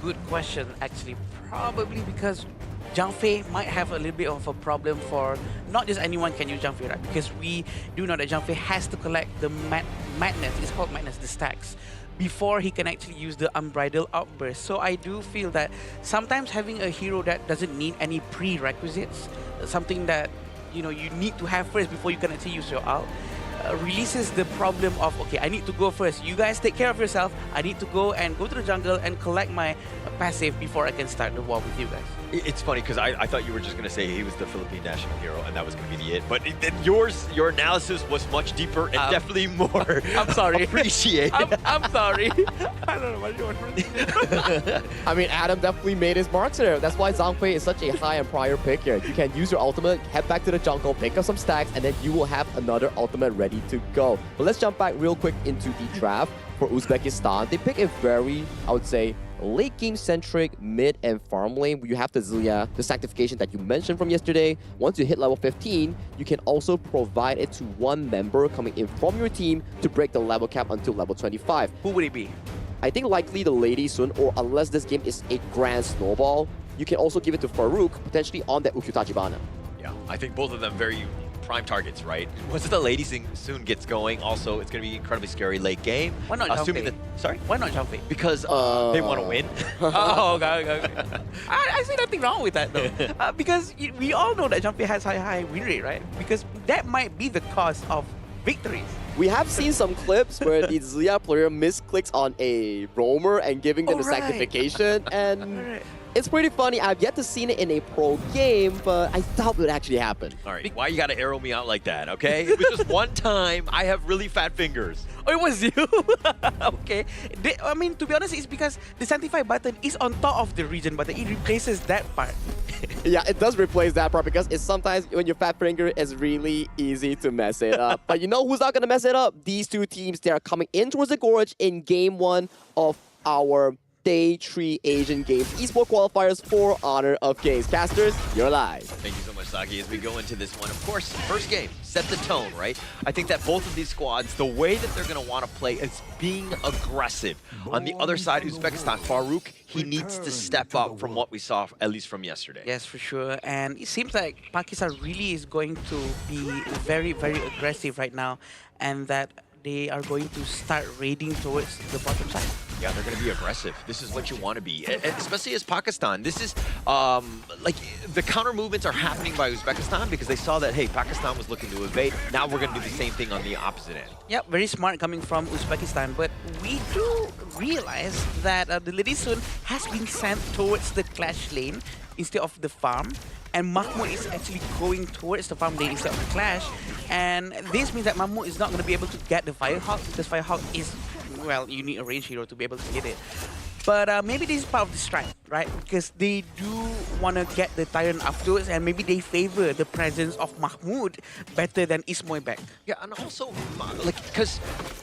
Good question, actually. Probably because Zhang Fei might have a little bit of a problem for not just anyone can use Zhang Fei, right? Because we do know that Zhang Fei has to collect the madness, it's called madness, the stacks, before he can actually use the unbridled outburst. So I do feel that sometimes having a hero that doesn't need any prerequisites, something that you need to have first before you can actually use your ult, releases the problem of, okay, I need to go first. You guys take care of yourself. I need to go to the jungle and collect my passive before I can start the war with you guys. It's funny because I thought you were just going to say he was the Philippine national hero and that was going to be it. But your analysis was much deeper and definitely more I'm sorry. appreciated. I'm sorry. I don't know what you want from me. I mean, Adam definitely made his marks there. That's why Zhang Fei is such a high and prior pick here. You can use your ultimate, head back to the jungle, pick up some stacks, and then you will have another ultimate ready to go. But let's jump back real quick into the draft for Uzbekistan. They pick a very, I would say, late game centric mid and farm lane where you have the Zillia, the sanctification that you mentioned from yesterday. Once you hit level 15, you can also provide it to one member coming in from your team to break the level cap until level 25. Who would it be? I think likely the Lady Sun, or unless this game is a grand snowball, you can also give it to Farouk, potentially on that Ukyo Tachibana. Yeah, I think both of them very prime targets, right? Once the Lady Soon gets going, also, it's going to be incredibly scary late game. Why not Zhang Fei? Sorry? Why not Zhang Fei? Because they want to win. Oh, okay. I see nothing wrong with that, though. Because we all know that Zhang Fei has high win rate, right? Because that might be the cause of victories. We have seen some clips where the Zillia player misclicks on a roamer and giving them the sanctification, and It's pretty funny. I've yet to see it in a pro game, but I doubt it would actually happen. All right, why you gotta arrow me out like that, okay? It was just one time. I have really fat fingers. Oh, it was you? Okay. I mean, to be honest, it's because the Sanctify button is on top of the region button. It replaces that part. Yeah, it does replace that part because it's sometimes when your fat finger is really easy to mess it up. But you know who's not going to mess it up? These two teams, they are coming in towards the gorge in game 1 of our Day 3 Asian Games Esports Qualifiers for Honor of Kings. Casters, you're live. Thank you so much, Saki. As we go into this one, of course, first game, set the tone, right? I think that both of these squads, the way that they're going to want to play is being aggressive. On the other side, Uzbekistan, Farouk, he needs to step up from what we saw, at least from yesterday. Yes, for sure. And it seems like Pakistan really is going to be very, very aggressive right now, and that they are going to start raiding towards the bottom side. Yeah, they're going to be aggressive. This is what you want to be, especially as Pakistan. This is, like, the counter movements are happening by Uzbekistan because they saw that, hey, Pakistan was looking to evade. Now we're going to do the same thing on the opposite end. Yep, very smart coming from Uzbekistan. But we do realize that the Lady Sun has been sent towards the clash lane instead of the farm. And Mahmoud is actually going towards the farm lane instead of the clash. And this means that Mahmoud is not going to be able to get the Firehawk because Firehawk is, well, you need a range hero to be able to hit it. But maybe this is part of the strat, right? Because they do want to get the Tyrant afterwards, and maybe they favor the presence of Mahmoud better than Ismoy back. Yeah, and also, like, because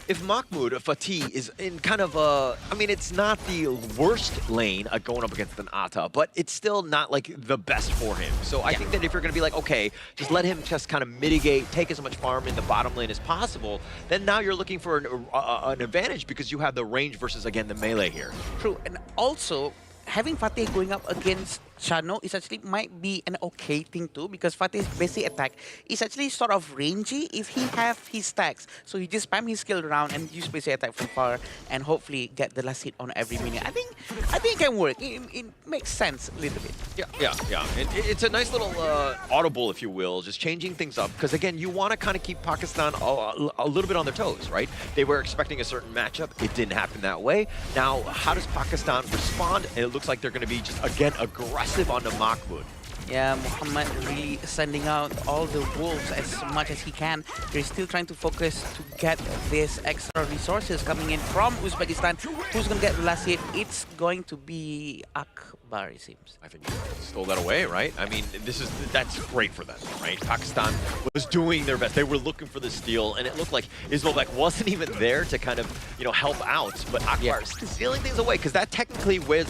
if Mahmoud, Fatih, is in kind of a, I mean, it's not the worst lane going up against an Ata, but it's still not, like, the best for him. So I think that if you're going to be like, okay, just let him just kind of mitigate, take as much farm in the bottom lane as possible, then now you're looking for an advantage because you have the range versus, again, the melee here. True, and also, having Fatih going up against Shano is actually might be an okay thing too, because Fatih's basic attack is actually sort of rangy if he have his stacks. So he just spam his skill around and use basic attack from far and hopefully get the last hit on every minute. I think it can work. It makes sense a little bit. Yeah. It's a nice little audible, if you will, just changing things up. Because again, you want to kind of keep Pakistan a little bit on their toes, right? They were expecting a certain matchup. It didn't happen that way. Now, how does Pakistan respond? And it looks like they're going to be just, again, aggressive on the Mahmoud. Yeah, Muhammad really sending out all the wolves as much as he can. They're still trying to focus to get this extra resources coming in from Uzbekistan. Who's going to get the last hit? It's going to be Akbar, it seems. I think you stole that away, right? I mean, that's great for them, right? Pakistan was doing their best. They were looking for the steal, and it looked like Ismailbek wasn't even there to kind of, help out. But Akbar is stealing things away because that technically was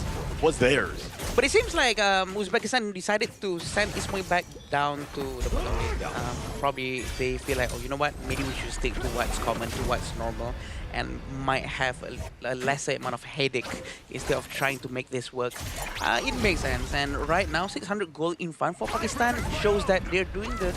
theirs. But it seems like Uzbekistan decided to send Ismoy back down to the bottom lane. Probably they feel like, oh, you know what? Maybe we should stick to what's common, to what's normal, and might have a lesser amount of headache instead of trying to make this work. It makes sense. And right now, 600 gold in fun for Pakistan shows that they're doing the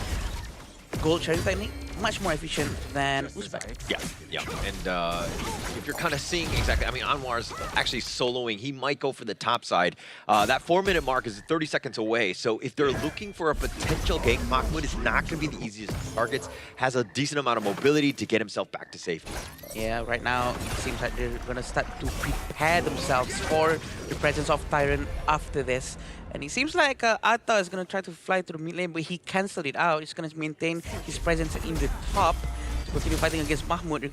gold sharing technique much more efficient than Uzbek. Yeah. And if you're kind of seeing exactly, I mean, Anwar's actually soloing. He might go for the top side. That 4-minute mark is 30 seconds away. So if they're looking for a potential gank, Mahmoud is not going to be the easiest of targets. Has a decent amount of mobility to get himself back to safety. Yeah, right now it seems like they're going to start to prepare themselves for the presence of Tyrant after this. And it seems like Atta is going to try to fly to the mid lane, but he cancelled it out. He's going to maintain his presence in the top to continue fighting against Mahmoud.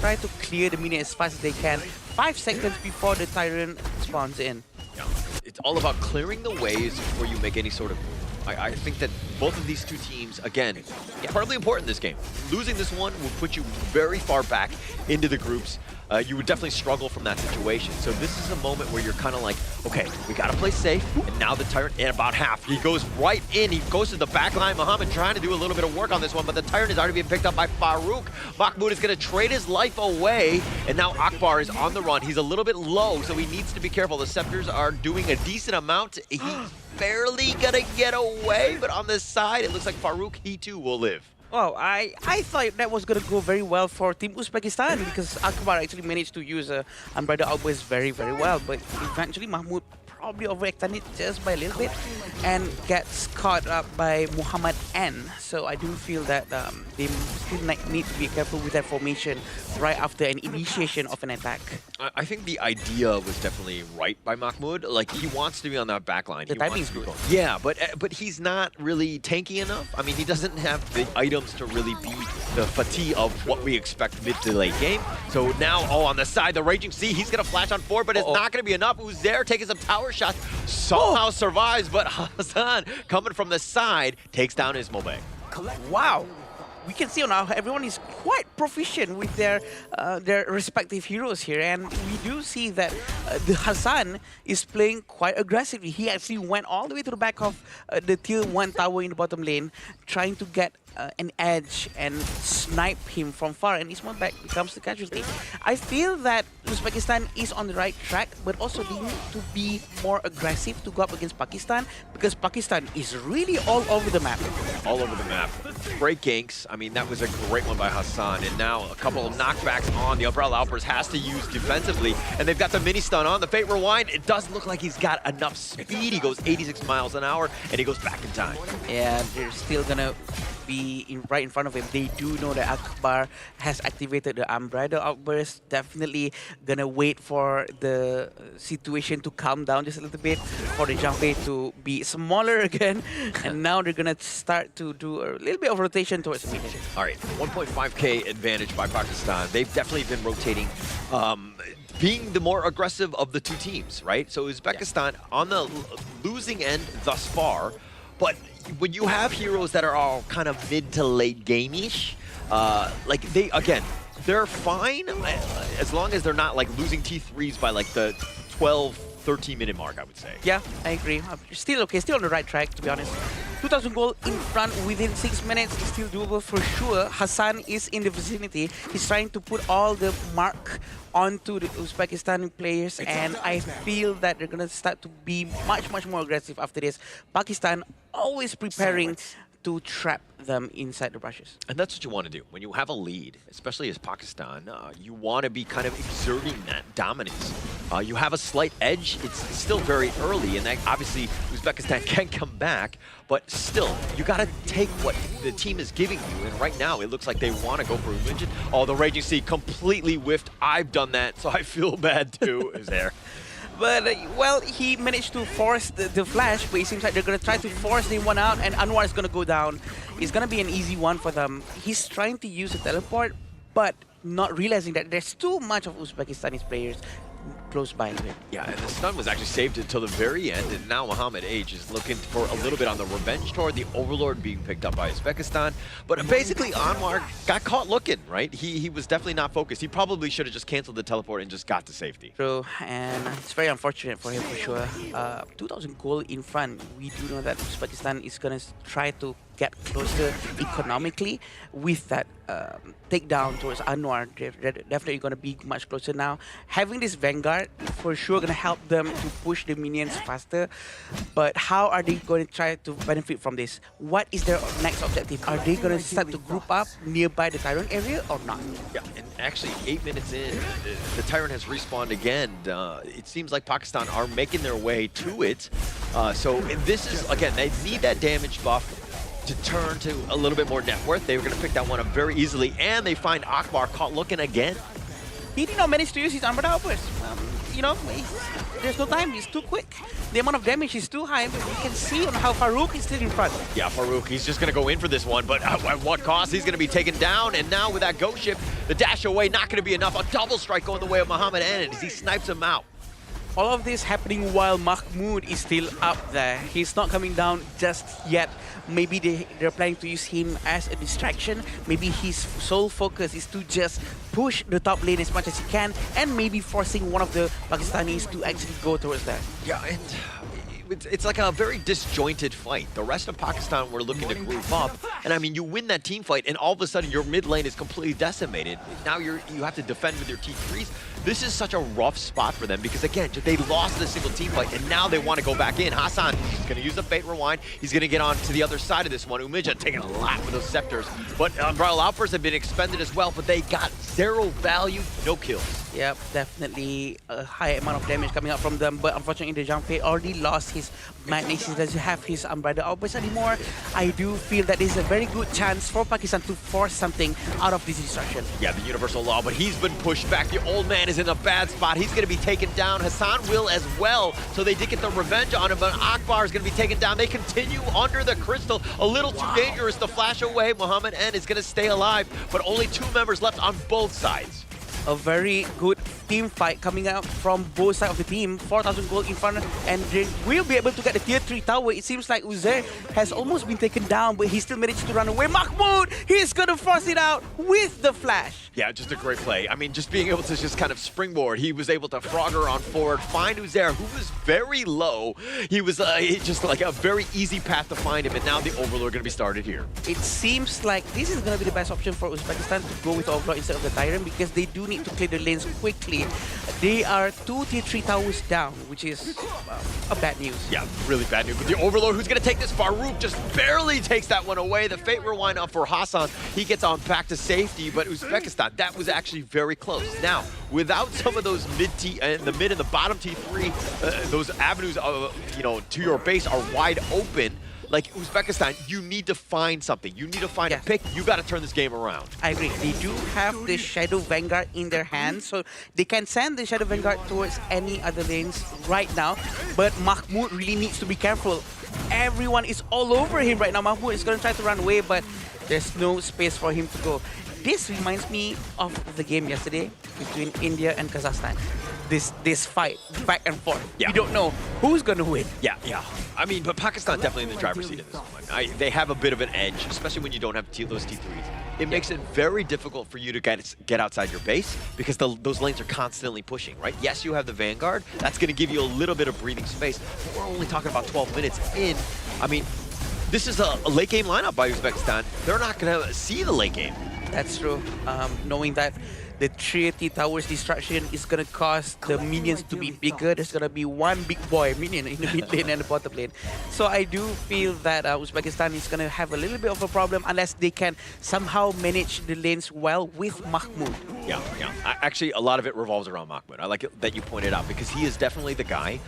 Try to clear the minion as fast as they can, 5 seconds before the Tyrant spawns in. Yeah. It's all about clearing the ways before you make any sort of move. I think that both of these two teams, again, incredibly important in this game. Losing this one will put you very far back into the groups. You would definitely struggle from that situation. So this is a moment where you're kind of like, okay, we got to play safe. And now the Tyrant, in about half, he goes right in. He goes to the back line. Muhammad trying to do a little bit of work on this one, but the Tyrant is already being picked up by Farouk. Mahmoud is going to trade his life away. And now Akbar is on the run. He's a little bit low, so he needs to be careful. The Scepters are doing a decent amount. He's barely going to get away, but on the side, it looks like Farouk, he too will live. Wow, I thought that was going to go very well for Team Uzbekistan because Akbar actually managed to use Unbridled Outburst very, very well. But eventually Mahmoud probably overextended just by a little bit and gets caught up by Muhammad N. So I do feel that they still need to be careful with that formation right after an initiation of an attack. I think the idea was definitely right by Mahmoud. Like, he wants to be on that back line. The timing's good. Yeah, but he's not really tanky enough. I mean, he doesn't have the items to really be the fatigue of what we expect mid to late game. So now, on the side, the Raging Sea, he's going to flash on forward, but it's not going to be enough. Who's there taking some tower shots, somehow survives, but Hassan, coming from the side, takes down his Mobang. Wow. We can see now everyone is quite proficient with their respective heroes here, and we do see that the Hassan is playing quite aggressively. He actually went all the way to the back of the tier 1 tower in the bottom lane, trying to get an edge and snipe him from far, and Ismail becomes the casualty. I feel that Uzbekistan is on the right track, but also they need to be more aggressive to go up against Pakistan, because Pakistan is really all over the map. All over the map. Great ganks. I mean, that was a great one by Hassan, and now a couple of knockbacks on the Umbrella Outburst has to use defensively, and they've got the mini stun on the Fate Rewind. It does look like he's got enough speed. He goes 86 miles an hour, and he goes back in time. Yeah, they're still gonna be right in front of him. They do know that Akbar has activated the Umbrella Outburst. Definitely gonna wait for the situation to calm down just a little bit, for the Junpei to be smaller again, and now they're gonna start to do a little bit of rotation towards the mid. All right, 1.5k advantage by Pakistan. They've definitely been rotating, being the more aggressive of the two teams, right? So Uzbekistan on the losing end thus far, but when you have heroes that are all kind of mid to late game-ish, like they're fine as long as they're not like losing T3s by like the 12-13-minute mark, I would say. Yeah, I agree. Still okay, still on the right track, to be honest. 2,000 gold in front within 6 minutes is still doable for sure. Hassan is in the vicinity. He's trying to put all the mark onto the Uzbekistani players, and I feel that they're going to start to be much more aggressive after this. Pakistan always preparing to trap them inside the brushes. And that's what you want to do. When you have a lead, especially as Pakistan, you want to be kind of exerting that dominance. You have a slight edge. It's still very early, and that obviously Uzbekistan can come back, but still, you got to take what the team is giving you, and right now it looks like they want to go for Religion. Oh, the Raging Sea completely whiffed. I've done that, so I feel bad too, is there. But, well, he managed to force the flash, but it seems like they're going to try to force the one out, and Anwar is going to go down. It's going to be an easy one for them. He's trying to use a teleport, but not realizing that there's too much of Uzbekistan's players close by him. Yeah, and the stun was actually saved until the very end, and now Muhammad H is looking for a little bit on the revenge tour, the Overlord being picked up by Uzbekistan. But basically, Anwar got caught looking, right? He was definitely not focused. He probably should have just canceled the teleport and just got to safety. True, and it's very unfortunate for him for sure. 2,000 gold in front. We do know that Uzbekistan is going to try to get closer economically with that takedown towards Anwar. They're definitely going to be much closer now. Having this Vanguard for sure going to help them to push the minions faster, but how are they going to try to benefit from this? What is their next objective? Are they going to start to group up nearby the Tyrant area or not? Yeah, and actually 8 minutes in, the Tyrant has respawned again. It seems like Pakistan are making their way to it. So this is, again, they need that damage buff to turn to a little bit more net worth. They were going to pick that one up very easily, and they find Akbar caught looking again. He did not manage to use his Umbrella Outburst. You know, there's no time, he's too quick. The amount of damage is too high, but you can see on how Farouk is still in front. Yeah, Farouk, he's just going to go in for this one, but at what cost? He's going to be taken down, and now with that ghost ship, the dash away not going to be enough. A double strike going the way of Muhammad N as he snipes him out. All of this happening while Mahmoud is still up there. He's not coming down just yet. Maybe they're planning to use him as a distraction. Maybe his sole focus is to just push the top lane as much as he can, and maybe forcing one of the Pakistanis to actually go towards that. Yeah, and it's like a very disjointed fight. The rest of Pakistan were looking to group up, And I mean, you win that team fight, and all of a sudden your mid lane is completely decimated. Now you have to defend with your T3s. This is such a rough spot for them because, again, they lost the single team fight, and now they want to go back in. Hassan, he's going to use the Fate Rewind. He's going to get on to the other side of this one. Umija taking a lot with those scepters. But Umbrella Outbursts have been expended as well, but they got 0 value, no kills. Yep, definitely a high amount of damage coming out from them, but unfortunately the Jump Fate already lost his Madness. He doesn't have his Umbrella Outburst anymore. I do feel that is a very good chance for Pakistan to force something out of this destruction. Yeah, the Universal Law, but he's been pushed back. The old man is in a bad spot. He's going to be taken down. Hassan will as well, so they did get the revenge on him, but Akbar is going to be taken down. They continue under the crystal. A little too dangerous to flash away. Muhammad N is going to stay alive, but only 2 members left on both sides. A very good team fight coming out from both sides of the team. 4,000 gold in front, and they will be able to get the tier 3 tower. It seems like Uzair has almost been taken down, but he still managed to run away. Mahmoud, he's going to force it out with the flash. Yeah, just a great play. I mean, just being able to just kind of springboard. He was able to Frogger on forward, find Uzair, who was very low. He was just like a very easy path to find him, and now the Overlord going to be started here. It seems like this is going to be the best option for Uzbekistan to go with Overlord instead of the Tyrant, because they do need to clear the lanes quickly. They are 2 tier 3 towers down, which is a bad news. Yeah, really bad news. But the Overlord, who's going to take this? Farouk just barely takes that one away. The Fate Rewind up for Hassan. He gets on back to safety, but Uzbekistan, that was actually very close. Now, without some of those mid and the bottom T3, those avenues, to your base are wide open. Like Uzbekistan, you need to find something. You need to find a pick. You got to turn this game around. I agree. They do have the Shadow Vanguard in their hands, so they can send the Shadow Vanguard towards any other lanes right now. But Mahmoud really needs to be careful. Everyone is all over him right now. Mahmoud is going to try to run away, but there's no space for him to go. This reminds me of the game yesterday between India and Kazakhstan. This fight, back and forth. Yeah. You don't know who's going to win. Yeah. I mean, but Pakistan definitely in the driver's seat in this one. They have a bit of an edge, especially when you don't have those T3s. It makes it very difficult for you to get outside your base because those lanes are constantly pushing, right? Yes, you have the Vanguard. That's going to give you a little bit of breathing space. But we're only talking about 12 minutes in. I mean, this is a late game lineup by Uzbekistan. They're not going to see the late game. That's true. Knowing that the 380 towers destruction is going to cause the minions to be bigger. There's going to be one big boy minion in the mid lane and the bottom lane. So I do feel that Uzbekistan is going to have a little bit of a problem unless they can somehow manage the lanes well with Mahmoud. Yeah. Actually, a lot of it revolves around Mahmoud. I like it that you pointed out because he is definitely the guy.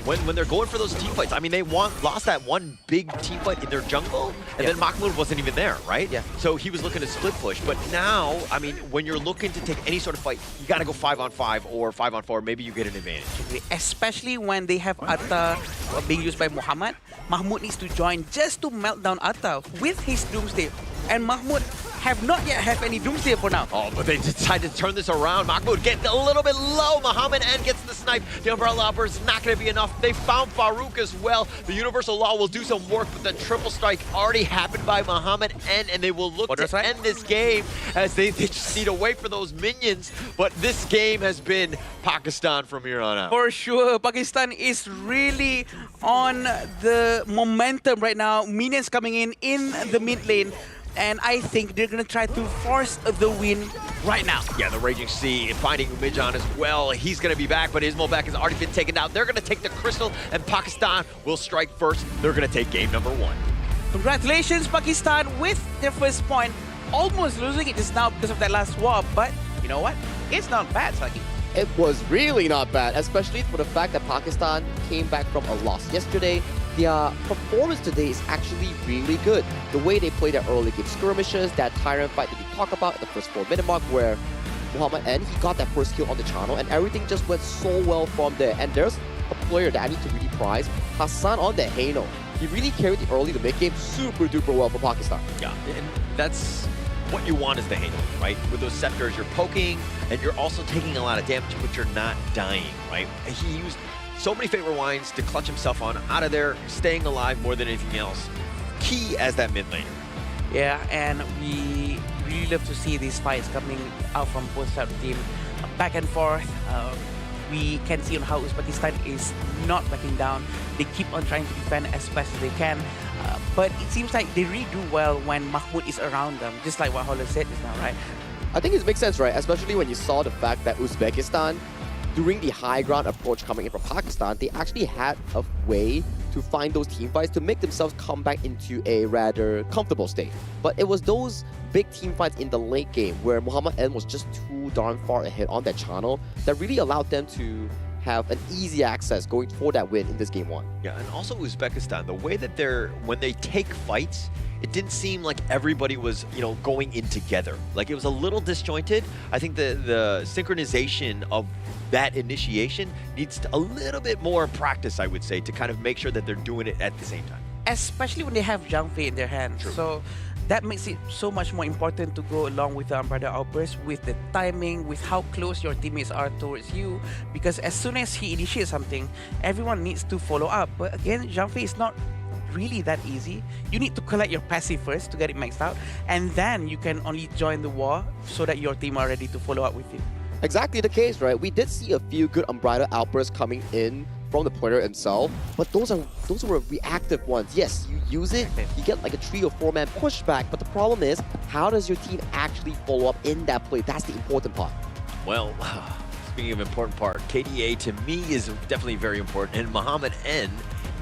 When they're going for those team fights, I mean, they lost that one big team fight in their jungle, and then Mahmoud wasn't even there, right? Yeah. So he was looking to split push. But now, I mean, when you're looking to take any sort of fight, you got to go 5-on-5 or 5-on-4. Maybe you get an advantage. Especially when they have Atta being used by Muhammad. Mahmoud needs to join just to melt down Atta with his Doomsday. And Mahmoud have not yet have any Doomsday for now. Oh, but they decided to turn this around. Mahmoud gets a little bit low. Muhammad N gets the snipe. The Umbrella Outburst is not going to be enough. They found Farouk as well. The Universal Law will do some work, but the triple strike already happened by Muhammad N, and they will look to end this game as they just need to wait for those minions. But this game has been Pakistan from here on out. For sure, Pakistan is really on the momentum right now. Minions coming in the mid lane. And I think they're going to try to force the win right now. Yeah, the Raging Sea finding Umijan as well. He's going to be back, but Ismobek has already been taken out. They're going to take the Crystal, and Pakistan will strike first. They're going to take game number 1. Congratulations, Pakistan, with their first point. Almost losing it just now because of that last swap, but you know what? It's not bad, Saki. It was really not bad, especially for the fact that Pakistan came back from a loss yesterday. Their performance today is actually really good. The way they play their early game skirmishes, that Tyrant fight that you talk about at the first 4-minute mark where Muhammad N, he got that first kill on the channel and everything just went so well from there. And there's a player that I need to really prize, Hassan on the Hano. He really carried the early to mid game super duper well for Pakistan. Yeah, and that's what you want is the Halo, right? With those scepters, you're poking and you're also taking a lot of damage, but you're not dying, right? He used so many Fate Rewinds to clutch himself on out of there, staying alive more than anything else. Key as that mid laner. Yeah, and we really love to see these fights coming out from both sides of the team. Back and forth. We can see on how Uzbekistan is not backing down. They keep on trying to defend as best as they can. But it seems like they really do well when Mahmoud is around them, just like what Holland said just now, right? I think it makes sense, right? Especially when you saw the fact that Uzbekistan, during the high ground approach coming in from Pakistan, they actually had a way to find those team fights to make themselves come back into a rather comfortable state. But it was those big team fights in the late game where Muhammad N was just too darn far ahead on that channel that really allowed them to have an easy access going for that win in this game 1. Yeah, and also Uzbekistan, the way that when they take fights, it didn't seem like everybody was, going in together. Like it was a little disjointed. I think the synchronization of that initiation needs a little bit more practice, I would say, to kind of make sure that they're doing it at the same time. Especially when they have Zhang Fei in their hands. True. So that makes it so much more important to go along with the Umbrella Outburst, with the timing, with how close your teammates are towards you. Because as soon as he initiates something, everyone needs to follow up. But again, Zhang Fei is not really that easy. You need to collect your passive first to get it maxed out, and then you can only join the war so that your team are ready to follow up with you. Exactly the case, right? We did see a few good Umbrella outbursts coming in from the player himself, but those were reactive ones. Yes, you use it, you get like a 3 or 4 man pushback, but the problem is, how does your team actually follow up in that play? That's the important part. Well, speaking of important part, KDA to me is definitely very important, and Muhammad N,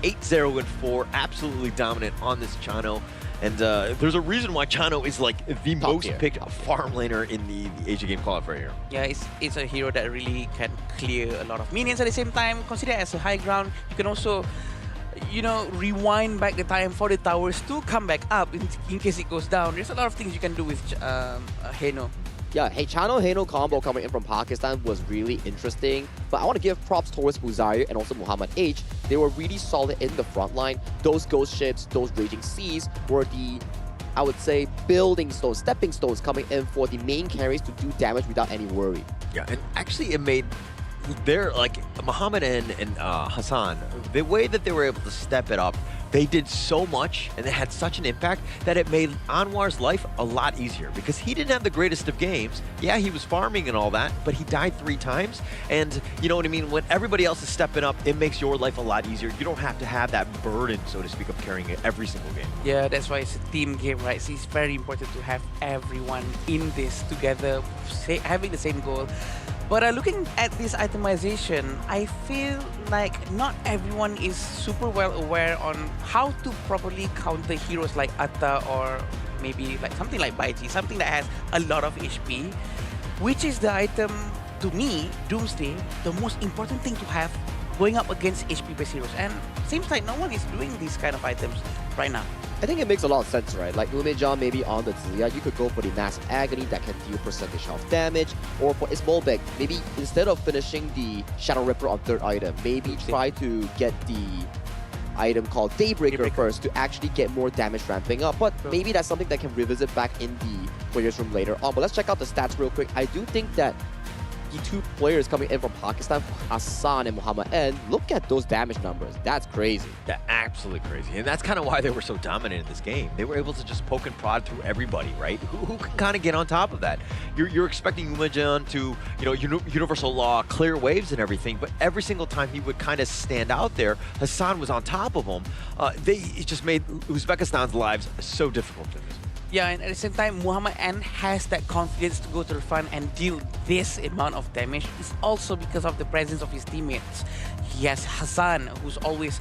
8-0-4, absolutely dominant on this Chano. And there's a reason why Chano is like the most picked farm laner in the Asia Game Qualifier here. Yeah, it's a hero that really can clear a lot of minions at the same time. Consider it as a high ground. You can also, rewind back the time for the towers to come back up in case it goes down. There's a lot of things you can do with Heno. Yeah, hey, Chano-Heno combo coming in from Pakistan was really interesting, but I want to give props towards Uzair and also Muhammad H. They were really solid in the front line. Those ghost ships, those raging seas were the, I would say, building stones, stepping stones coming in for the main carries to do damage without any worry. Yeah, and actually it made Muhammad and Hassan, the way that they were able to step it up, they did so much and they had such an impact that it made Anwar's life a lot easier because he didn't have the greatest of games. Yeah, he was farming and all that, but he died 3 times. And you know what I mean? When everybody else is stepping up, it makes your life a lot easier. You don't have to have that burden, so to speak, of carrying it every single game. Yeah, that's why it's a team game, right? So it's very important to have everyone in this together, having the same goal. But looking at this itemization, I feel like not everyone is super well aware on how to properly counter heroes like Atta or maybe like something like Baiji, something that has a lot of HP, which is the item, to me, Doomsday, the most important thing to have going up against HP-based heroes. And seems like no one is doing these kind of items right now. I think it makes a lot of sense, right? Like Umejan maybe on the Ziya, you could go for the Massive Agony that can deal percentage of damage, or for Ismolbek, maybe instead of finishing the Shadow Ripper on 3rd item, maybe try to get the item called Daybreaker first to actually get more damage ramping up. But maybe that's something that can revisit back in the players room later on. But let's check out the stats real quick. I do think that the 2 players coming in from Pakistan, Hassan and Muhammad N, look at those damage numbers. That's crazy. Yeah, absolutely crazy. And that's kind of why they were so dominant in this game. They were able to just poke and prod through everybody, right? Who can kind of get on top of that? You're expecting Umejan to, Universal Law, clear waves and everything, but every single time he would kind of stand out there, Hassan was on top of him. It just made Uzbekistan's lives so difficult in this. Yeah, and at the same time, Muhammad N has that confidence to go to the front and deal this amount of damage. It's also because of the presence of his teammates. He has Hassan, who's always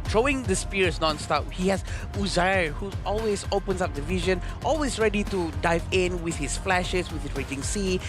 throwing the spears non-stop. He has Uzair, who always opens up the vision, always ready to dive in with his flashes, with his Raging Sea.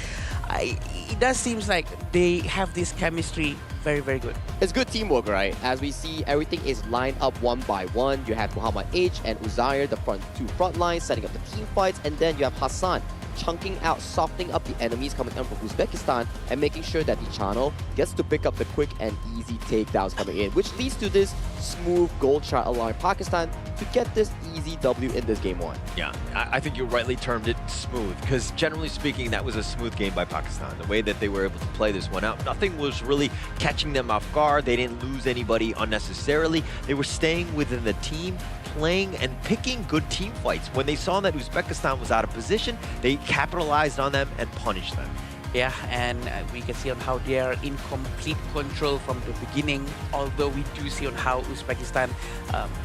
It does seem like they have this chemistry very, very good. It's good teamwork, right? As we see, everything is lined up one by one. You have Muhammad H and Uzair, the two front lines, setting up the team fights, and then you have Hassan chunking out, softening up the enemies coming in from Uzbekistan and making sure that the channel gets to pick up the quick and easy takedowns coming in, which leads to this smooth gold chart allowing Pakistan to get this easy W in this game 1. Yeah, I think you rightly termed it smooth, because generally speaking, that was a smooth game by Pakistan. The way that they were able to play this one out, nothing was really catching them off guard. They didn't lose anybody unnecessarily. They were staying within the team, playing and picking good team fights. When they saw that Uzbekistan was out of position, they capitalized on them and punished them. Yeah, and we can see on how they are in complete control from the beginning, although we do see on how Uzbekistan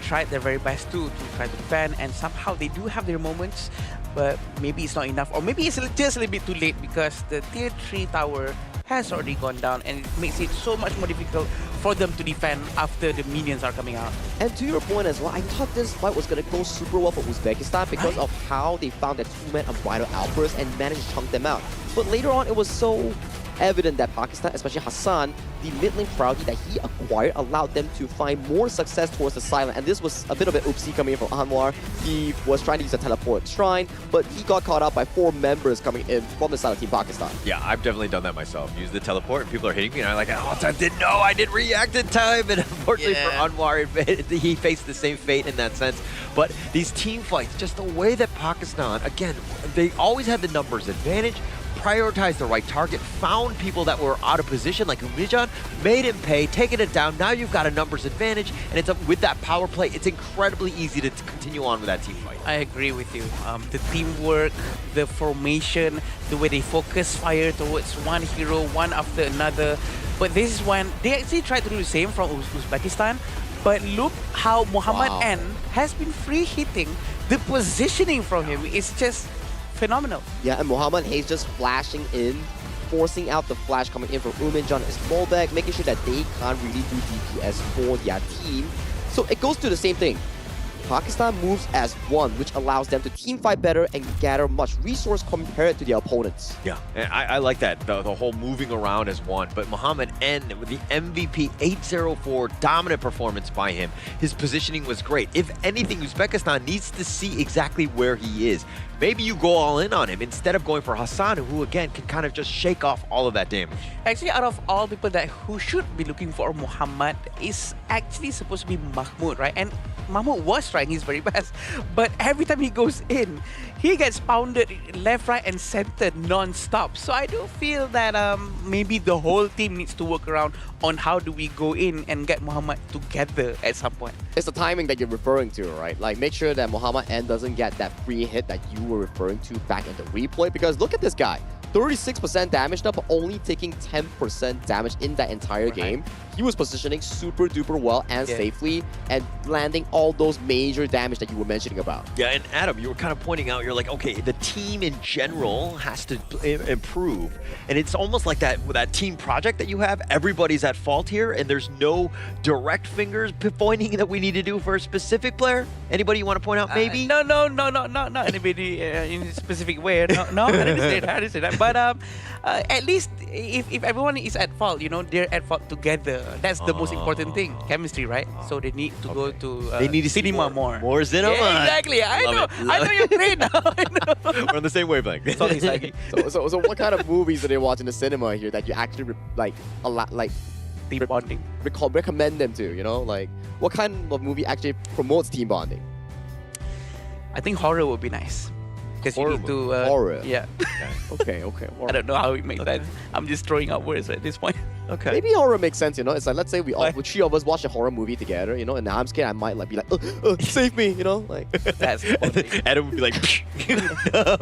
tried their very best to try to defend, and somehow they do have their moments, but maybe it's not enough, or maybe it's just a little bit too late because the tier 3 tower has already gone down, and it makes it so much more difficult for them to defend after the minions are coming out. And to your point as well, I thought this fight was going to go super well for Uzbekistan because of how they found that two-man unbridled outburst and managed to chunk them out. But later on, it was so evident that Pakistan, especially Hassan, the mid lane priority that he acquired allowed them to find more success towards the side lane. And this was a bit of an oopsie coming in from Anwar. He was trying to use a teleport shrine, but he got caught up by 4 members coming in from the side of Team Pakistan. Yeah, I've definitely done that myself. Use the teleport and people are hitting me and I'm like, oh, I didn't know, I didn't react in time. And unfortunately for Anwar, he faced the same fate in that sense. But these team fights, just the way that Pakistan, again, they always had the numbers advantage, prioritized the right target, found people that were out of position like Umijan, made him pay, taking it down. Now you've got a numbers advantage, and it's with that power play, it's incredibly easy to continue on with that team fight. I agree with you. The teamwork, the formation, the way they focus fire towards one hero, one after another. But this is when they actually tried to do the same from Uzbekistan. But look how Muhammad N has been free hitting. The positioning from him is just phenomenal. Yeah, and Muhammad Hayes just flashing in, forcing out the flash coming in from Uminjan and Smallback, making sure that they can't really do DPS for their team. So it goes to the same thing. Pakistan moves as one, which allows them to team fight better and gather much resource compared to their opponents. Yeah, and I like that, the whole moving around as one. But Muhammad N with the MVP 804 dominant performance by him. His positioning was great. If anything, Uzbekistan needs to see exactly where he is. Maybe you go all in on him instead of going for Hassan, who again can kind of just shake off all of that damage. Actually, out of all people that who should be looking for Muhammad is actually supposed to be Mahmoud, right? And Mahmoud was trying his very best, but every time he goes in, he gets pounded left, right, and center non-stop. So I do feel that maybe the whole team needs to work around on how do we go in and get Muhammad together at some point. It's the timing that you're referring to, right? Like, make sure that Muhammad N doesn't get that free hit that you were referring to back in the replay, because look at this guy. 36% damage now, but only taking 10% damage in that entire game. He was positioning super duper well and safely and landing all those major damage that you were mentioning about. Yeah, and Adam, you were kind of pointing out, you're like, okay, the team in general has to improve. And it's almost like that with that team project that you have, everybody's at fault here and there's no direct fingers pointing that we need to do for a specific player. Anybody you want to point out maybe? No, not anybody in a specific way. No, I didn't say that. But at least if everyone is at fault, you know, they're at fault together. That's the most important thing, chemistry, right? So they need to go to they need to see cinema more. More cinema. Yeah, exactly. I know you're great now. I know. We're on the same wavelength. So what kind of movies do they watch in the cinema here that you actually team bonding? Recommend them to, you know? Like, what kind of movie actually promotes team bonding? I think horror would be nice. Because you need to... horror? Yeah. Okay. I don't know how it makes sense. I'm just throwing out words at this point. Okay. Maybe horror makes sense, you know? It's like, let's say we all, 3 of us watch a horror movie together, you know? And now I'm scared I might like be like, save me, you know? Like, that's Adam would be like, no.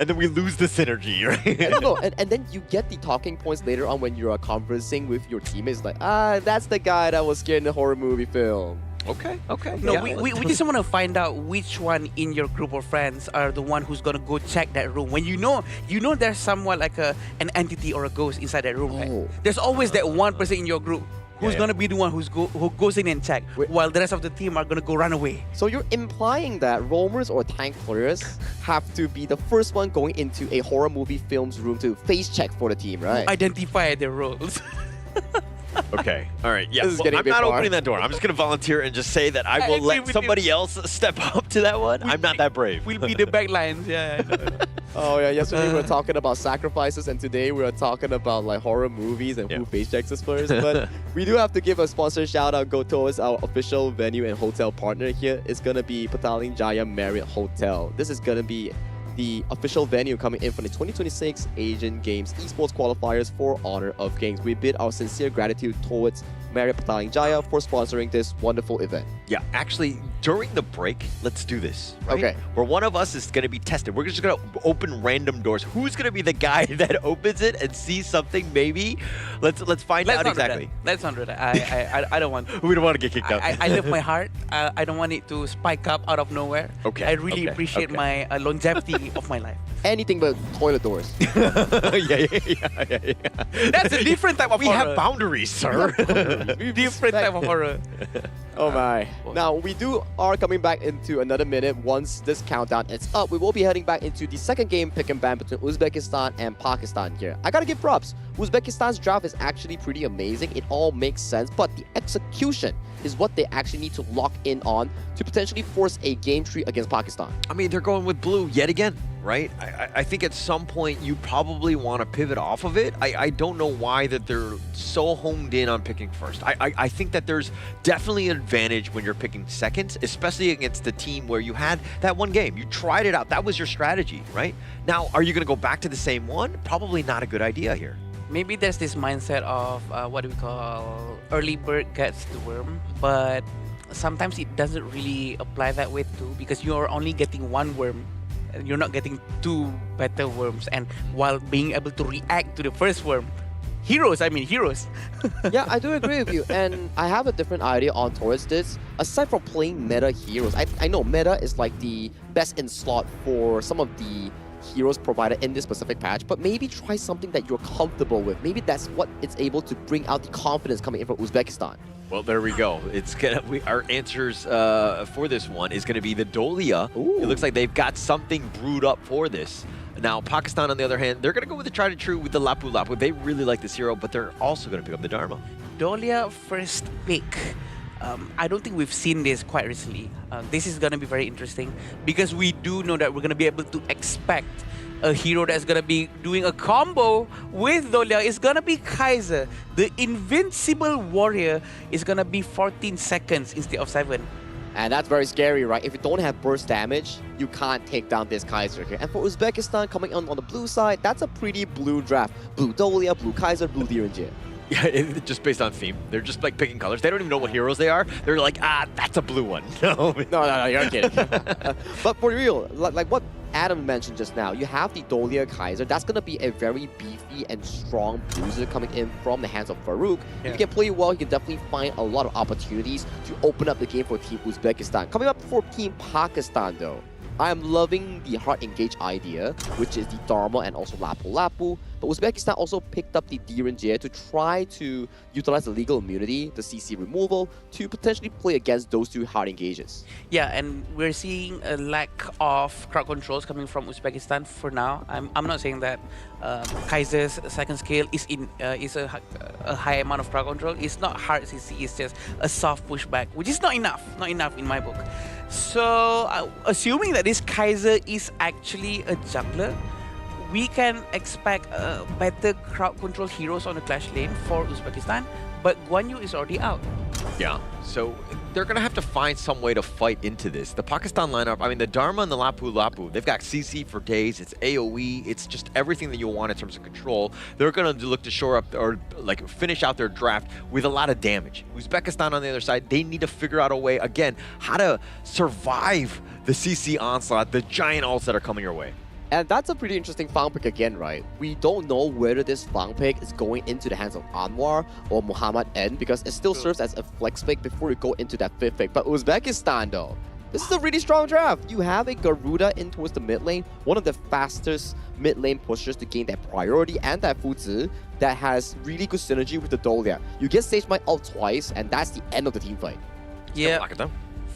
And then we lose the synergy, right? No. And then you get the talking points later on when you're conversing with your teammates, like, that's the guy that was scared in the horror movie film. Okay. No, yeah. we just want to find out which one in your group of friends are the one who's gonna go check that room. When you know there's someone like an entity or a ghost inside that room, right? There's always that one person in your group who's gonna be the one who goes in and check, while the rest of the team are gonna go run away. So you're implying that roamers or tank players have to be the first one going into a horror movie film's room to face check for the team, right? Identify their roles. Okay. All right. Yeah. This is getting I'm a bit not far. opening that door. I'm just going to volunteer and just say that I will let somebody else step up to that one. I'm not that brave. We'll be the backlines. Yeah. Oh yeah. Yesterday we were talking about sacrifices, and today we are talking about like horror movies and who face checks us first. But we do have to give a sponsor shout out. Go towards our official venue and hotel partner here. It's gonna be Petaling Jaya Marriott Hotel. This is gonna be the official venue coming in for the 2026 Asian Games Esports Qualifiers for Honor of Kings. We bid our sincere gratitude towards Marriott Patalinjaya for sponsoring this wonderful event. Yeah, actually, during the break, let's do this. Right? Okay. Where one of us is going to be tested. We're just going to open random doors. Who's going to be the guy that opens it and sees something? Maybe. Let's find out exactly. Let's not do that. I don't want. We don't want to get kicked out. I love my heart. I don't want it to spike up out of nowhere. Okay. I really appreciate my longevity of my life. Anything but toilet doors. yeah. That's a different type of We horror. have boundaries, sir. Different type of horror. Oh my. Now, we are coming back into another minute. Once this countdown is up, we will be heading back into the second game pick and ban between Uzbekistan and Pakistan here. I gotta give props. Uzbekistan's draft is actually pretty amazing. It all makes sense, but the execution is what they actually need to lock in on to potentially force a game tree against Pakistan. I mean, they're going with blue yet again, right? I think at some point you probably want to pivot off of it. I don't know why that they're so honed in on picking first. I think that there's definitely an advantage when you're picking second, especially against a team where you had that one game. You tried it out. That was your strategy, right? Now, are you going to go back to the same one? Probably not a good idea here. Maybe there's this mindset of what do we call early bird gets the worm, but sometimes it doesn't really apply that way too, because you're only getting one worm. You're not getting two better worms, and while being able to react to the first worm, heroes. Yeah, I do agree with you, and I have a different idea on towards this. Aside from playing meta heroes, I know meta is like the best in slot for some of the heroes provided in this specific patch, but maybe try something that you're comfortable with. Maybe that's what it's able to bring out the confidence coming in from Uzbekistan. Well, there we go. It's gonna. Our answers for this one is gonna be the Dolia. Ooh. It looks like they've got something brewed up for this. Now, Pakistan, on the other hand, they're gonna go with the tried and true with the Lapu Lapu. They really like this hero, but they're also gonna pick up the Dharma. Dolia first pick. I don't think we've seen this quite recently. This is going to be very interesting because we do know that we're going to be able to expect a hero that's going to be doing a combo with Dolia. It's going to be Kaiser. The invincible warrior is going to be 14 seconds instead of 7. And that's very scary, right? If you don't have burst damage, you can't take down this Kaiser here. And for Uzbekistan coming on the blue side, that's a pretty blue draft. Blue Dolia, blue Kaiser, blue Direnjir. Yeah, just based on theme. They're just like picking colors. They don't even know what heroes they are. They're like, that's a blue one. No, you're kidding. But for real, like what Adam mentioned just now, you have the Dolia Kaiser. That's going to be a very beefy and strong bruiser coming in from the hands of Farouk. Yeah. If you can play well, you can definitely find a lot of opportunities to open up the game for Team Uzbekistan. Coming up for Team Pakistan, though, I am loving the hard engage idea, which is the Dharma and also Lapu Lapu. But Uzbekistan also picked up the Direnjir to try to utilize the legal immunity, the CC removal, to potentially play against those two hard engages. Yeah, and we're seeing a lack of crowd controls coming from Uzbekistan for now. I'm not saying that Kaiser's second scale is a high amount of crowd control. It's not hard CC, it's just a soft pushback, which is not enough in my book. So, assuming that this Kaiser is actually a juggler, we can expect better crowd control heroes on the clash lane for Uzbekistan, but Guan Yu is already out. Yeah, so they're going to have to find some way to fight into this. The Pakistan lineup, I mean, the Dharma and the Lapu Lapu, they've got CC for days, it's AoE, it's just everything that you want in terms of control. They're going to look to shore up or like finish out their draft with a lot of damage. Uzbekistan on the other side, they need to figure out a way, again, how to survive the CC onslaught, the giant ults that are coming your way. And that's a pretty interesting farm pick again, right? We don't know whether this farm pick is going into the hands of Anwar or Muhammad N because it still serves as a flex pick before we go into that fifth pick. But Uzbekistan though, this is a really strong draft. You have a Garuda in towards the mid lane, one of the fastest mid lane pushers to gain that priority and that Fuzi that has really good synergy with the Dolia. You get Sage Might ult twice and that's the end of the team fight. Yeah.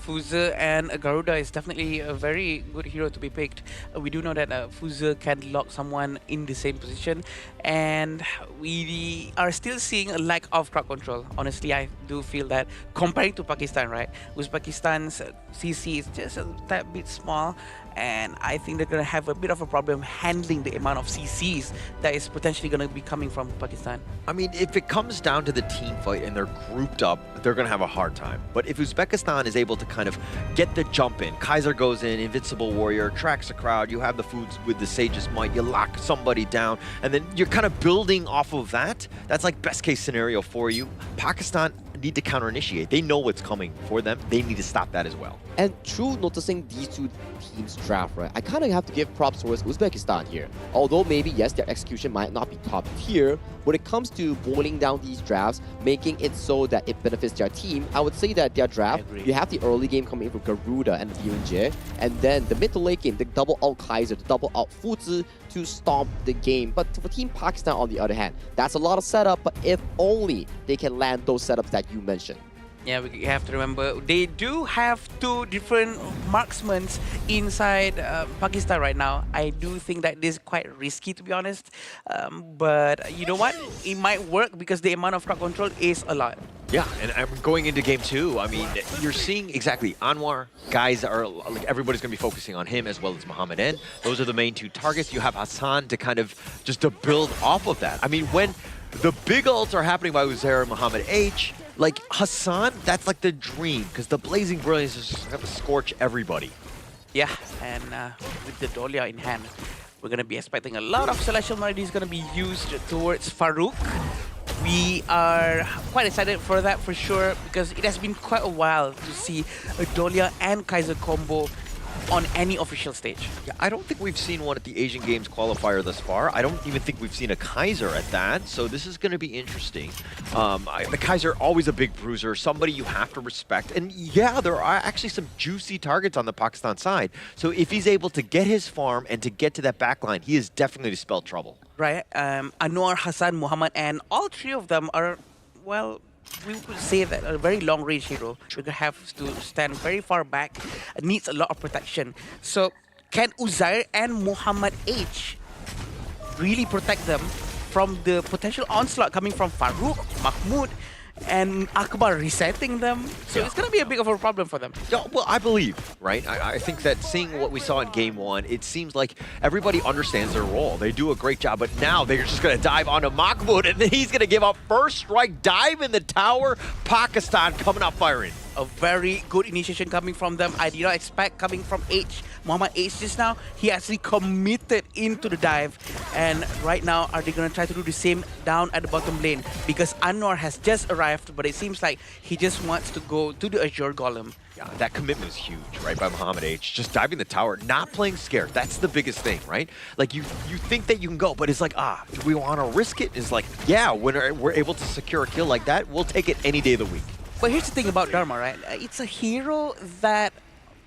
Fuzi and Garuda is definitely a very good hero to be picked. We do know that Fuzi can lock someone in the same position, and we are still seeing a lack of crowd control. Honestly, I do feel that comparing to Pakistan, right? Uzbekistan's CC is just a tad bit small, and I think they're going to have a bit of a problem handling the amount of CCs that is potentially going to be coming from Pakistan. I mean, if it comes down to the team fight and they're grouped up, they're going to have a hard time. But if Uzbekistan is able to kind of get the jump in, Kaiser goes in, Invincible Warrior, tracks a crowd, you have the foods with the Sage's Might, you lock somebody down, and then you're kind of building off of that. That's like best case scenario for you. Pakistan need to counter-initiate. They know what's coming for them. They need to stop that as well. And through noticing these two teams draft, right, I kind of have to give props towards Uzbekistan here. Although maybe, yes, their execution might not be top tier, when it comes to boiling down these drafts, making it so that it benefits their team, I would say that their draft, you have the early game coming in from Garuda and Yunjie, and then the mid to late game, the double out Kaiser, the double out Fuzi to stomp the game. But for Team Pakistan, on the other hand, that's a lot of setup, but if only they can land those setups that you mentioned. Yeah, we have to remember they do have two different marksmen inside Pakistan right now. I do think that this is quite risky, to be honest. But you know what? It might work because the amount of crowd control is a lot. Yeah, and going into game 2, I mean, you're seeing exactly Anwar, guys are like everybody's going to be focusing on him as well as Mohammed N. Those are the main two targets. You have Hassan to kind of just to build off of that. I mean, when the big ults are happening by Uzair and Mohammed H, like Hassan, that's like the dream because the Blazing Brilliance is just going to scorch everybody. Yeah, and with the Dolia in hand, we're going to be expecting a lot of Celestial Melody is going to be used towards Farouk. We are quite excited for that for sure because it has been quite a while to see a Dolia and Kaiser combo on any official stage. Yeah, I don't think we've seen one at the Asian Games qualifier thus far. I don't even think we've seen a Kaiser at that, so this is going to be interesting. The Kaiser, always a big bruiser, somebody you have to respect. And yeah, there are actually some juicy targets on the Pakistan side. So if he's able to get his farm and to get to that backline, he is definitely to spell trouble. Right, Anwar, Hassan, Muhammad, and all three of them are, well, we could say that a very long-range hero. We're gonna have to stand very far back. Needs a lot of protection. So, can Uzair and Muhammad H really protect them from the potential onslaught coming from Farouk, Mahmoud, and Akbar resetting them? So it's gonna be a big of a problem for them. Yeah, well, I believe, right? I think that seeing what we saw in game 1, it seems like everybody understands their role. They do a great job, but now they're just gonna dive onto Mahmoud, and then he's gonna give up first strike, dive in the tower. Pakistan coming out firing. A very good initiation coming from them. I did not expect coming from H. Muhammad H just now. He actually committed into the dive. And right now, are they going to try to do the same down at the bottom lane? Because Anwar has just arrived, but it seems like he just wants to go to the Azure Golem. Yeah, that commitment was huge, right, by Mohammed H. Just diving the tower, not playing scared. That's the biggest thing, right? Like, you think that you can go, but it's like, do we want to risk it? It's like, yeah, when we're able to secure a kill like that, we'll take it any day of the week. But here's the thing about Dharma, right? It's a hero that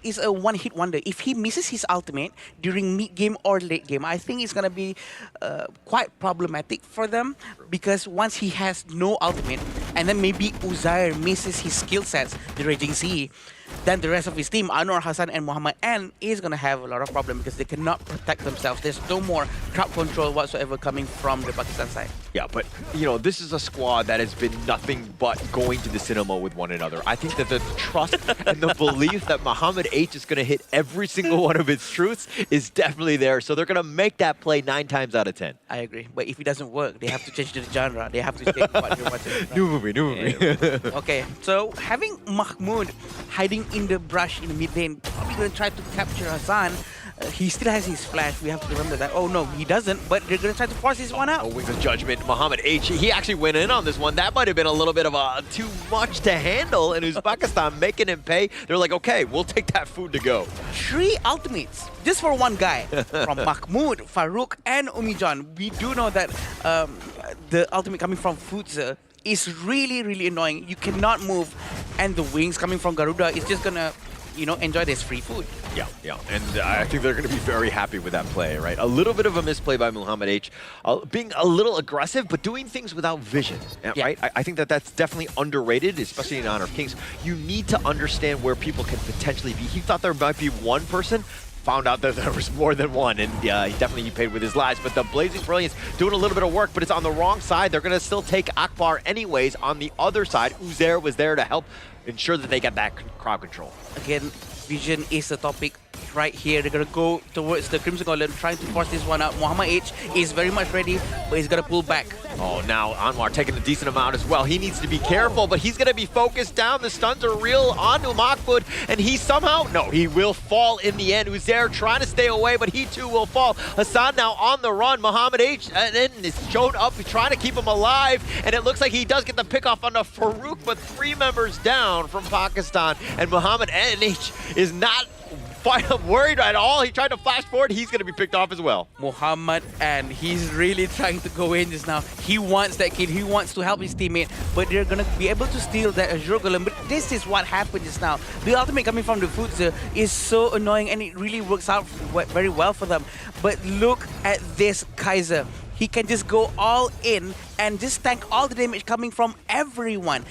is a one-hit wonder. If he misses his ultimate during mid-game or late game, I think it's going to be quite problematic for them because once he has no ultimate and then maybe Uzair misses his skill sets, the Raging Sea, then the rest of his team, Anwar, Hassan, and Muhammad N, is going to have a lot of problem because they cannot protect themselves. There's no more crowd control whatsoever coming from the Pakistan side. Yeah, but, you know, this is a squad that has been nothing but going to the cinema with one another. I think that the trust and the belief that Muhammad H is going to hit every single one of its truths is definitely there. So they're going to make that play 9 times out of 10. I agree. But if it doesn't work, they have to change the genre. They have to take what you're watching. New movie. Okay, so having Mahmoud hiding in the brush in the mid lane, probably going to try to capture Hassan. He still has his flash. We have to remember that. Oh no, he doesn't, but they're going to try to force this one out. Oh, Wings of Judgment, Muhammad H. He actually went in on this one. That might have been a little bit of too much to handle, and Uzbekistan making him pay. They're like, okay, we'll take that food to go. 3 ultimates, just for one guy, from Mahmoud, Farouk, and Umijan. We do know that the ultimate coming from Fuzi is really, really annoying. You cannot move, and the wings coming from Garuda is just going to, you know, enjoy this free food. Yeah, and I think they're going to be very happy with that play, right? A little bit of a misplay by Muhammad H, being a little aggressive, but doing things without vision, right? I think that that's definitely underrated, especially in Honor of Kings. You need to understand where people can potentially be. He thought there might be one person, found out that there was more than one, and he paid with his lives. But the Blazing Brilliance doing a little bit of work, but it's on the wrong side. They're going to still take Akbar anyways. On the other side, Uzair was there to help ensure that they get that crowd control. Again, vision is a topic right here. They're going to go towards the Crimson Golem, trying to force this one out. Muhammad H is very much ready, but he's going to pull back. Oh, now Anwar taking a decent amount as well. He needs to be careful, but he's going to be focused down. The stuns are real onto Mahmoud, and he somehow, no, he will fall in the end. Uzair trying to stay away, but he too will fall. Hassan now on the run. Muhammad H is shown up, trying to keep him alive, and it looks like he does get the pick off on the Farouk, but 3 members down from Pakistan, and Muhammad H is not worried at all. He tried to flash forward. He's going to be picked off as well. Muhammad, and he's really trying to go in just now. He wants that kid. He wants to help his teammate, but they're going to be able to steal that Azure Golem. But this is what happened just now. The ultimate coming from the Futsu is so annoying, and it really works out very well for them. But look at this Kaiser. He can just go all in and just tank all the damage coming from everyone.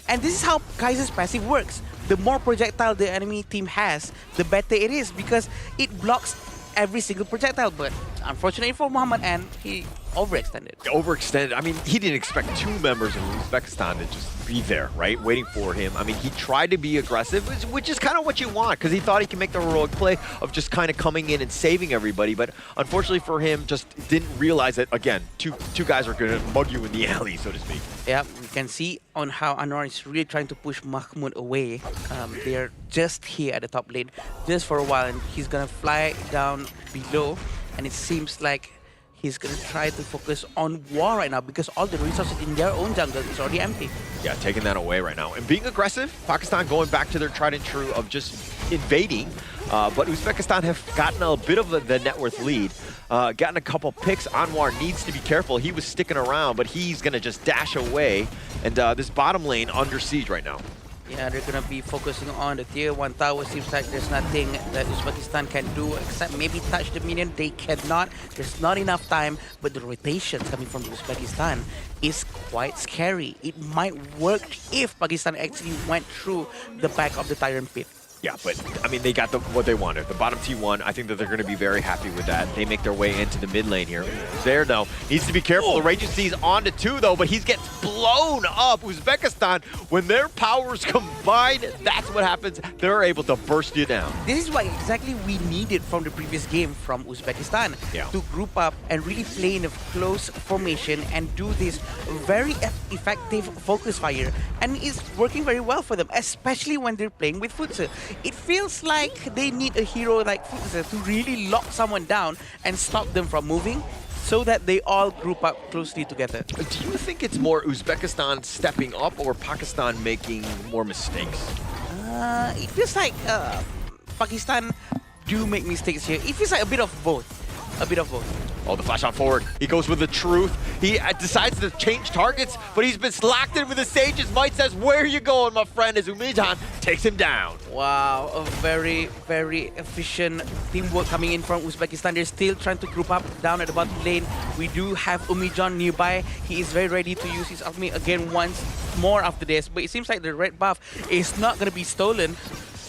And this is how Kaiser's passive works. The more projectile the enemy team has, the better it is, because it blocks every single projectile. But unfortunately for Muhammad, and he overextended. Overextended. I mean, he didn't expect 2 members of Uzbekistan to just be there, right? Waiting for him. I mean, he tried to be aggressive, which is kind of what you want, because he thought he could make the heroic play of just kind of coming in and saving everybody. But unfortunately for him, just didn't realize that, again, two guys are going to mug you in the alley, so to speak. Yeah, we can see on how Anwar is really trying to push Mahmoud away. They're just here at the top lane, just for a while, and he's going to fly down below, and it seems like he's going to try to focus on war right now, because all the resources in their own jungle is already empty. Yeah, taking that away right now. And being aggressive, Pakistan going back to their tried and true of just invading. But Uzbekistan have gotten a bit of the net worth lead, gotten a couple picks. Anwar needs to be careful. He was sticking around, but he's going to just dash away. And this bottom lane under siege right now. Yeah, they're going to be focusing on the tier 1 tower. Seems like there's nothing that Uzbekistan can do except maybe touch the minion. They cannot. There's not enough time. But the rotations coming from Uzbekistan is quite scary. It might work if Pakistan actually went through the back of the Tyrant Pit. Yeah, but I mean, they got what they wanted. The bottom T1, I think that they're going to be very happy with that. They make their way into the mid lane here. There, though, needs to be careful. The Raging Sea's on to 2, though, but he gets blown up. Uzbekistan, when their powers combine, that's what happens. They're able to burst you down. This is what exactly we needed from the previous game from Uzbekistan. Yeah. To group up and really play in a close formation and do this very effective focus fire. And it's working very well for them, especially when they're playing with Futsu. It feels like they need a hero like Futsu to really lock someone down and stop them from moving, so that they all group up closely together. Do you think it's more Uzbekistan stepping up or Pakistan making more mistakes? It feels like Pakistan do make mistakes here. It feels like a bit of both. A bit of both. Oh, the flash on forward. He goes with the truth. He decides to change targets, but he's been slacked in with the Sage's Might. Says, where are you going, my friend? As Umijan takes him down. Wow, a very, very efficient teamwork coming in from Uzbekistan. They're still trying to group up down at the bottom lane. We do have Umijan nearby. He is very ready to use his ultimate again once more after this. But it seems like the red buff is not going to be stolen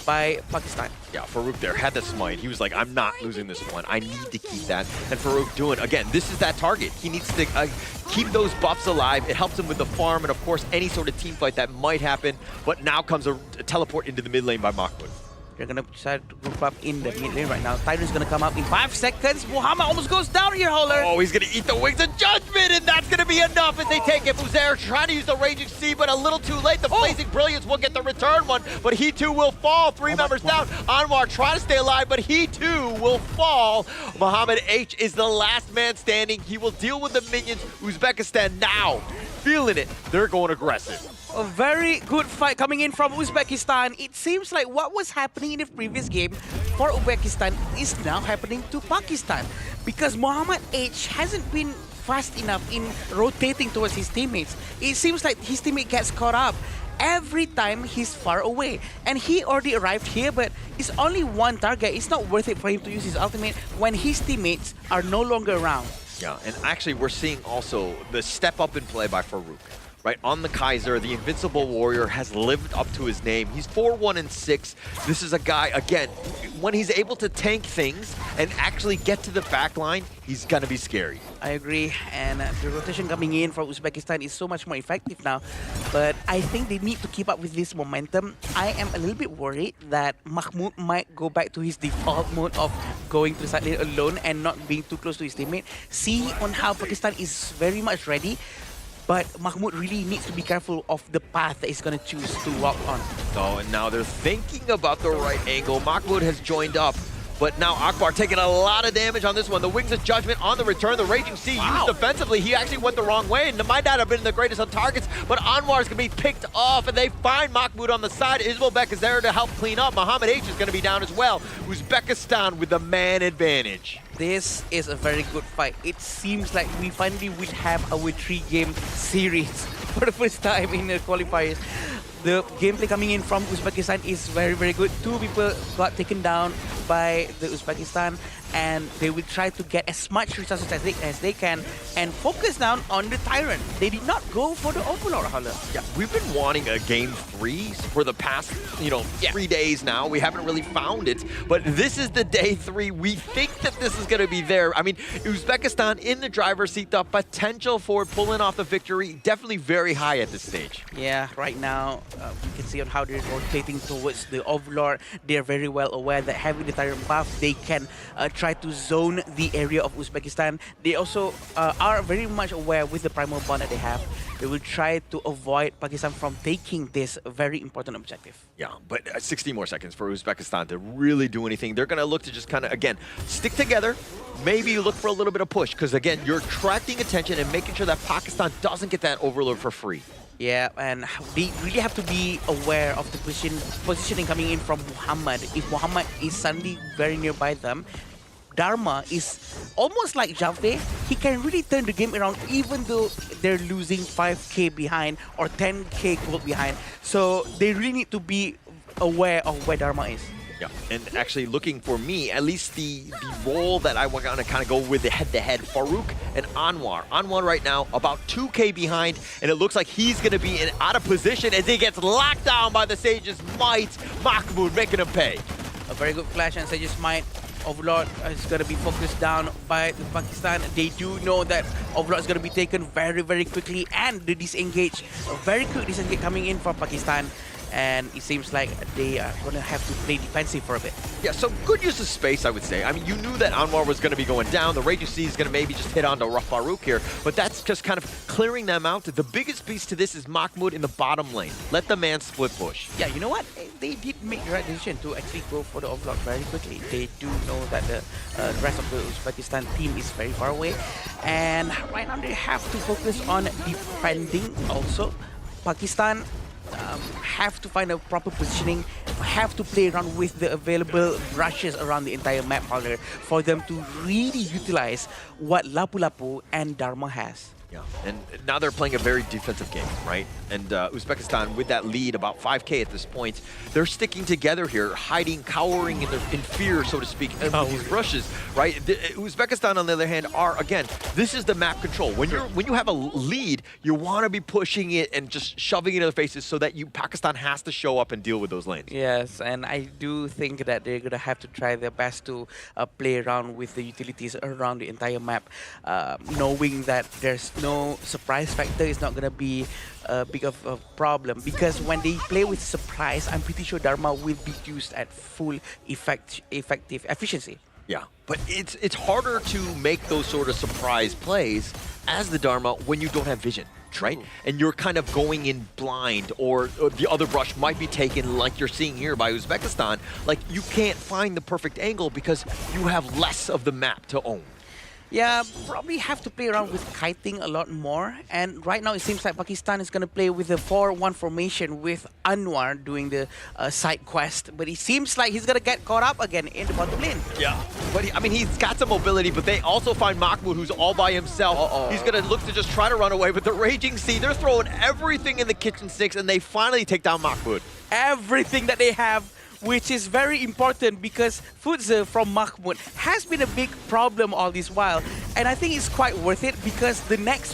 by Pakistan. Yeah, Farouk there had the smite. He was like, I'm not losing this one. I need to keep that. And Farouk doing, again, this is that target. He needs to keep those buffs alive. It helps him with the farm and, of course, any sort of team fight that might happen. But now comes a teleport into the mid lane by Mahmoud. They're going to decide to group up in the mid lane right now. Tyrant's going to come up in 5 seconds. Muhammad almost goes down here, Howler. Oh, he's going to eat the Wings of Judgment, and that's going to be enough as they take it. Uzair trying to use the Raging Sea, but a little too late. The Blazing Brilliance will get the return one, but he too will fall. 3 members down. Anwar trying to stay alive, but he too will fall. Muhammad H is the last man standing. He will deal with the minions. Uzbekistan now feeling it. They're going aggressive. A very good fight coming in from Uzbekistan. It seems like what was happening in the previous game for Uzbekistan is now happening to Pakistan, because Muhammad H hasn't been fast enough in rotating towards his teammates. It seems like his teammate gets caught up every time he's far away. And he already arrived here, but it's only one target. It's not worth it for him to use his ultimate when his teammates are no longer around. Yeah, and actually we're seeing also the step up in play by Farouk. right? On the Kaiser, the Invincible Warrior has lived up to his name. He's 4-1-6. This is a guy, again, when he's able to tank things and actually get to the back line, he's gonna be scary. I agree, and the rotation coming in from Uzbekistan is so much more effective now. But I think they need to keep up with this momentum. I am a little bit worried that Mahmoud might go back to his default mode of going to the side lane alone and not being too close to his teammate. See on how Pakistan is very much ready, but Mahmoud really needs to be careful of the path that he's going to choose to walk on. Oh, and now they're thinking about the right angle. Mahmoud has joined up, but now Akbar taking a lot of damage on this one. The Wings of Judgment on the return. The Raging Sea used defensively. He actually went the wrong way, and might not have been the greatest on targets, but Anwar's going to be picked off, and they find Mahmoud on the side. Ismailbek is there to help clean up. Muhammad H is going to be down as well. Uzbekistan with the man advantage. This is a very good fight. It seems like we finally will have our 3-game series for the first time in the qualifiers. The gameplay coming in from Uzbekistan is very, very good. 2 people got taken down by the Uzbekistan, and they will try to get as much resources as they can and focus down on the Tyrant. They did not go for the Overlord, Hala. Yeah, we've been wanting a game 3 for the past, 3 days now. We haven't really found it, but this is the day 3. We think that this is going to be there. I mean, Uzbekistan in the driver's seat, the potential for pulling off the victory definitely very high at this stage. Yeah, right now, you can see on how they're rotating towards the Overlord. They're very well aware that having the Tyrant buff, they can try to zone the area of Uzbekistan. They also are very much aware with the primal bond that they have. They will try to avoid Pakistan from taking this very important objective. Yeah, but 60 more seconds for Uzbekistan to really do anything. They're going to look to just kind of, again, stick together. Maybe look for a little bit of push, because, again, you're attracting attention and making sure that Pakistan doesn't get that Overload for free. Yeah, and they really have to be aware of the positioning coming in from Muhammad. If Muhammad is suddenly very nearby them, Dharma is almost like Javde. He can really turn the game around even though they're losing 5k behind or 10k gold behind. So they really need to be aware of where Dharma is. Yeah, and actually looking for me, at least the role that I want to kind of go with the head-to-head, Farouk and Anwar. Anwar right now about 2k behind, and it looks like he's going to be out of position as he gets locked down by the Sage's Might. Mahmoud making him pay. A very good flash, and Sage's Might. Overlord is going to be focused down by the Pakistan. They do know that Overlord is going to be taken very, very quickly, and the disengage, a very quick disengage coming in from Pakistan. And it seems like they are going to have to play defensive for a bit. Yeah, so good use of space, I would say. I mean, you knew that Anwar was going to be going down. The Raging Sea is going to maybe just hit onto Farouk here, but that's just kind of clearing them out. The biggest piece to this is Mahmoud in the bottom lane. Let the man split push. Yeah, you know what? They did make the right decision to actually go for the Overlord very quickly. They do know that the rest of the Uzbekistan team is very far away. And right now they have to focus on defending also. Pakistan have to find a proper positioning, have to play around with the available brushes around the entire map for them to really utilize what Lapu Lapu and Dharma has. Yeah, and now they're playing a very defensive game, right? And Uzbekistan, with that lead, about 5k at this point, they're sticking together here, hiding, cowering in fear, so to speak, with these brushes, right? Uzbekistan, on the other hand, are, again, this is the map control. When you have a lead, you want to be pushing it and just shoving it in their faces so that Pakistan has to show up and deal with those lanes. Yes, and I do think that they're going to have to try their best to play around with the utilities around the entire map, knowing that there's no surprise factor is not going to be big of a problem, because when they play with surprise, I'm pretty sure Dharma will be used at full effective efficiency. Yeah, but it's harder to make those sort of surprise plays as the Dharma when you don't have vision, right? And you're kind of going in blind, or the other brush might be taken like you're seeing here by Uzbekistan. Like, you can't find the perfect angle because you have less of the map to own. Yeah, probably have to play around with kiting a lot more. And right now it seems like Pakistan is going to play with a 4-1 formation with Anwar doing the side quest. But it seems like he's going to get caught up again in the bottom lane. Yeah, but he's got some mobility, but they also find Mahmoud, who's all by himself. He's going to look to just try to run away, but the Raging Sea, they're throwing everything in the kitchen sinks, and they finally take down Mahmoud. Everything that they have, which is very important because Futze from Mahmoud has been a big problem all this while. And I think it's quite worth it because the next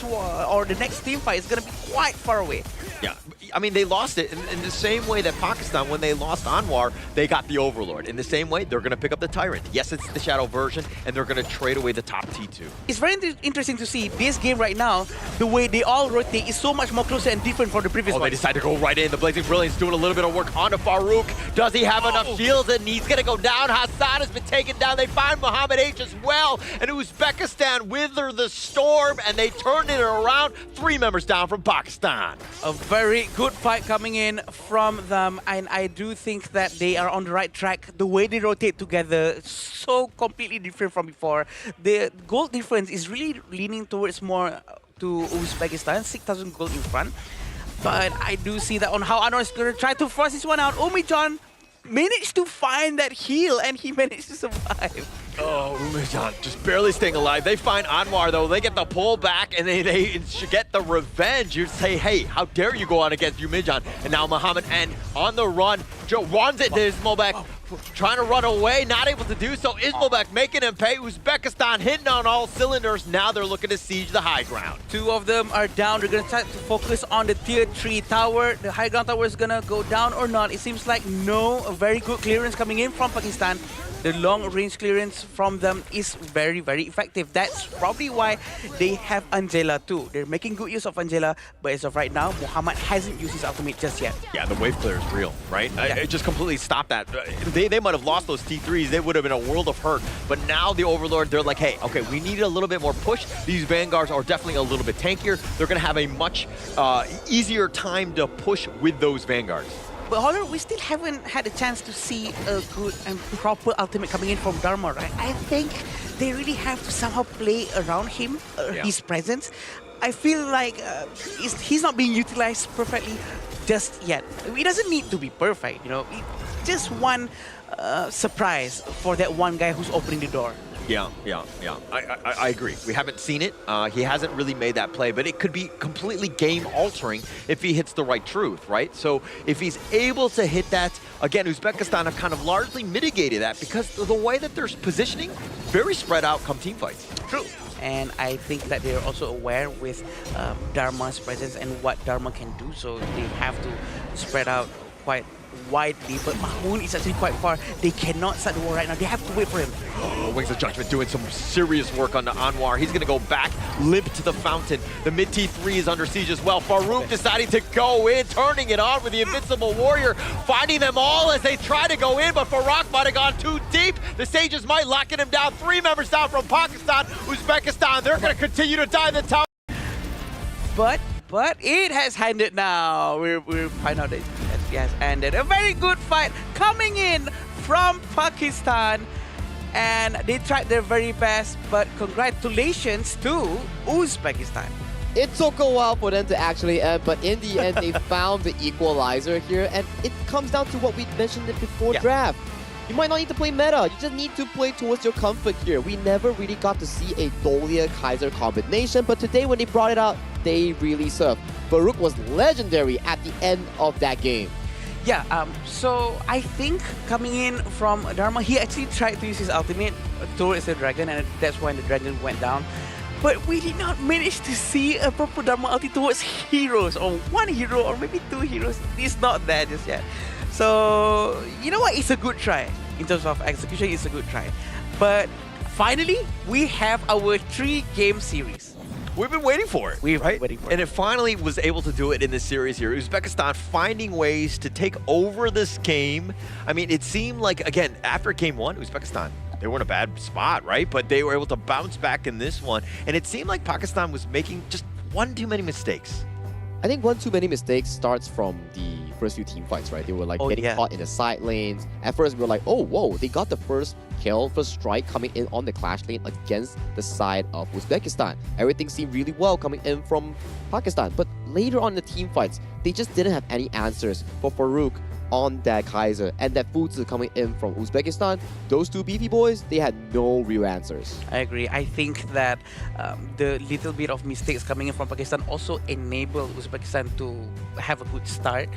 team fight is going to be quite far away. Yeah, I mean, they lost it in the same way that Pakistan, when they lost Anwar, they got the Overlord. In the same way, they're going to pick up the Tyrant. Yes, it's the Shadow version, and they're going to trade away the top T2. It's very interesting to see this game right now, the way they all rotate is so much more closer and different from the previous one. They decide to go right in. The Blazing Brilliance doing a little bit of work onto Farouk. Does he have enough shields? And he's going to go down. Hassan has been taken down. They find Muhammad H as well. And Uzbekistan wither the storm, and they turned it around. 3 members down from Pakistan. A very good fight coming in from them, and I do think that they are on the right track. The way they rotate together, so completely different from before. The gold difference is really leaning towards more to Uzbekistan, 6,000 gold in front. But I do see that on how Anwar is going to try to force this one out. Umijan managed to find that heal, and he managed to survive. Oh, Umijan just barely staying alive. They find Anwar, though. They get the pull back, and they get the revenge. You'd say, hey, how dare you go on against Umijan? And now Muhammad, and on the run, Joe runs it to Ismobek. Trying to run away, not able to do so. Ismobek making him pay. Uzbekistan hitting on all cylinders. Now they're looking to siege the high ground. 2 of them are down. They're going to try to focus on the tier 3 tower. The high ground tower is going to go down or not. It seems like no. A very good clearance coming in from Pakistan. The long range clearance from them is very, very effective. That's probably why they have Angela too. They're making good use of Angela, but as of right now, Muhammad hasn't used his ultimate just yet. Yeah, the wave clear is real, right? Yeah. It just completely stopped that. They might have lost those T3s. They would have been a world of hurt. But now the Overlord, they're like, hey, okay, we need a little bit more push. These Vanguards are definitely a little bit tankier. They're going to have a much easier time to push with those Vanguards. But however, we still haven't had a chance to see a good and proper ultimate coming in from Dharma, right? I think they really have to somehow play around him, his presence. I feel like he's not being utilized perfectly just yet. It doesn't need to be perfect, you know. Just one surprise for that one guy who's opening the door. Yeah. I agree. We haven't seen it. He hasn't really made that play, but it could be completely game-altering if he hits the right truth, right? So if he's able to hit that, again, Uzbekistan have kind of largely mitigated that because of the way that they're positioning, very spread out come team fights. True. And I think that they're also aware with Dharma's presence and what Dharma can do, so they have to spread out quite widely, but Mahmoud is actually quite far. They cannot start the war right now. They have to wait for him. Wings of Judgment doing some serious work on the Anwar. He's going to go back, limp to the fountain. The mid T3 is under siege as well. Farouk deciding to go in, turning it on with the Invincible Warrior, finding them all as they try to go in, but Farouk might have gone too deep. The Sages might locking him down. 3 members down from Pakistan. Uzbekistan, they're going to continue to die in the tower. But it has ended now. We'll find out that it has ended. A very good fight coming in from Pakistan. And they tried their very best, but congratulations to Uzbekistan. It took a while for them to actually end, but in the end, they found the equalizer here. And it comes down to what we mentioned before draft. You might not need to play meta, you just need to play towards your comfort here. We never really got to see a Dolia-Kaiser combination, but today when they brought it out, they really served. Farouk was legendary at the end of that game. Yeah, so I think coming in from Dharma, he actually tried to use his ultimate towards the dragon, and that's when the dragon went down. But we did not manage to see a proper Dharma ulti towards heroes, or one hero, or maybe 2 heroes. It's not there just yet. So, you know what? It's a good try. In terms of execution, it's a good try. But finally, we have our 3-game series. We've been waiting for it. We've been waiting for it. And it finally was able to do it in this series here. Uzbekistan finding ways to take over this game. I mean, it seemed like, again, after game 1, Uzbekistan, they were in a bad spot, right? But they were able to bounce back in this one. And it seemed like Pakistan was making just one too many mistakes. I think one too many mistakes starts from the first few team fights, right? They were like getting caught in the side lanes. At first, we were like, oh, whoa, they got the first kill, first strike coming in on the clash lane against the side of Uzbekistan. Everything seemed really well coming in from Pakistan. But later on in the team fights, they just didn't have any answers for Farouk on that Kaiser and that Fuzi coming in from Uzbekistan, those two beefy boys, they had no real answers. I agree. I think that the little bit of mistakes coming in from Pakistan also enabled Uzbekistan to have a good start,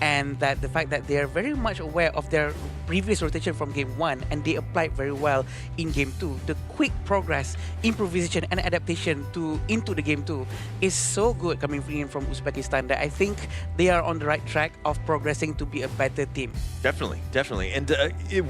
and that the fact that they are very much aware of their previous rotation from game 1 and they applied very well in game 2. The quick progress, improvisation and adaptation into the game 2 is so good coming in from Uzbekistan that I think they are on the right track of progressing to be a better team. Definitely, definitely. And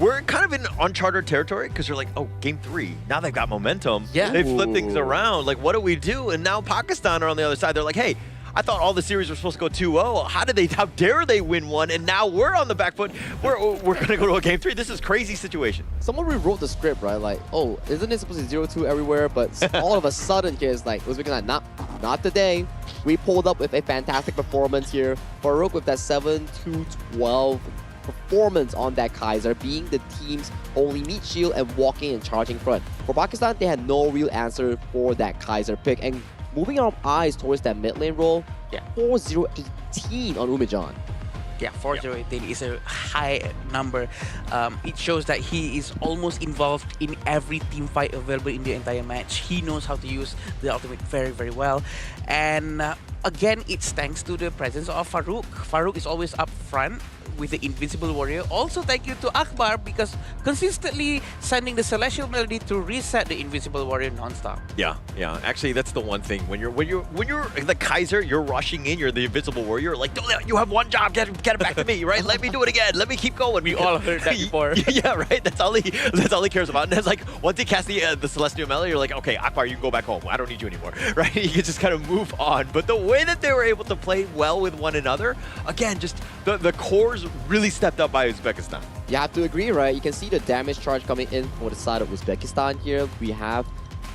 we're kind of in uncharted territory because you're like, oh, game 3, now they've got momentum. Yeah. They flip things around. Like, what do we do? And now Pakistan are on the other side. They're like, hey, I thought all the series were supposed to go 2-0. How dare they win one? And now we're on the back foot. We're going to go to a game 3. This is crazy situation. Someone rewrote the script, right? Like, oh, isn't it supposed to be 0-2 everywhere? But all of a sudden here, it's like, Uzbekistan, not today. We pulled up with a fantastic performance here. Farouk with that 7-2-12 performance on that Kaiser, being the team's only meat shield and walking and charging front. For Pakistan, they had no real answer for that Kaiser pick. And moving our eyes towards that mid lane role, 4-0-18 on Umejan. Yeah, 4-0-18 is a high number. It shows that he is almost involved in every team fight available in the entire match. He knows how to use the ultimate very, very well. And again, it's thanks to the presence of Farouk. Farouk is always up front with the Invincible Warrior. Also thank you to Akbar because consistently sending the Celestial Melody to reset the Invincible Warrior non-stop. Yeah, yeah. Actually, that's the one thing. When you're the Kaiser, you're rushing in. You're the Invincible Warrior. Like, you have one job. Get it back to me, right? Let me do it again. Let me keep going. We all heard that before. Yeah, right. That's all he cares about. And it's like once he casts the Celestial Melody, you're like, okay, Akbar, you can go back home. I don't need you anymore, right? You can just kind of move on. But the way that they were able to play well with one another, again, just the cores really stepped up by Uzbekistan. You have to agree, right? You can see the damage charge coming in for the side of Uzbekistan here. We have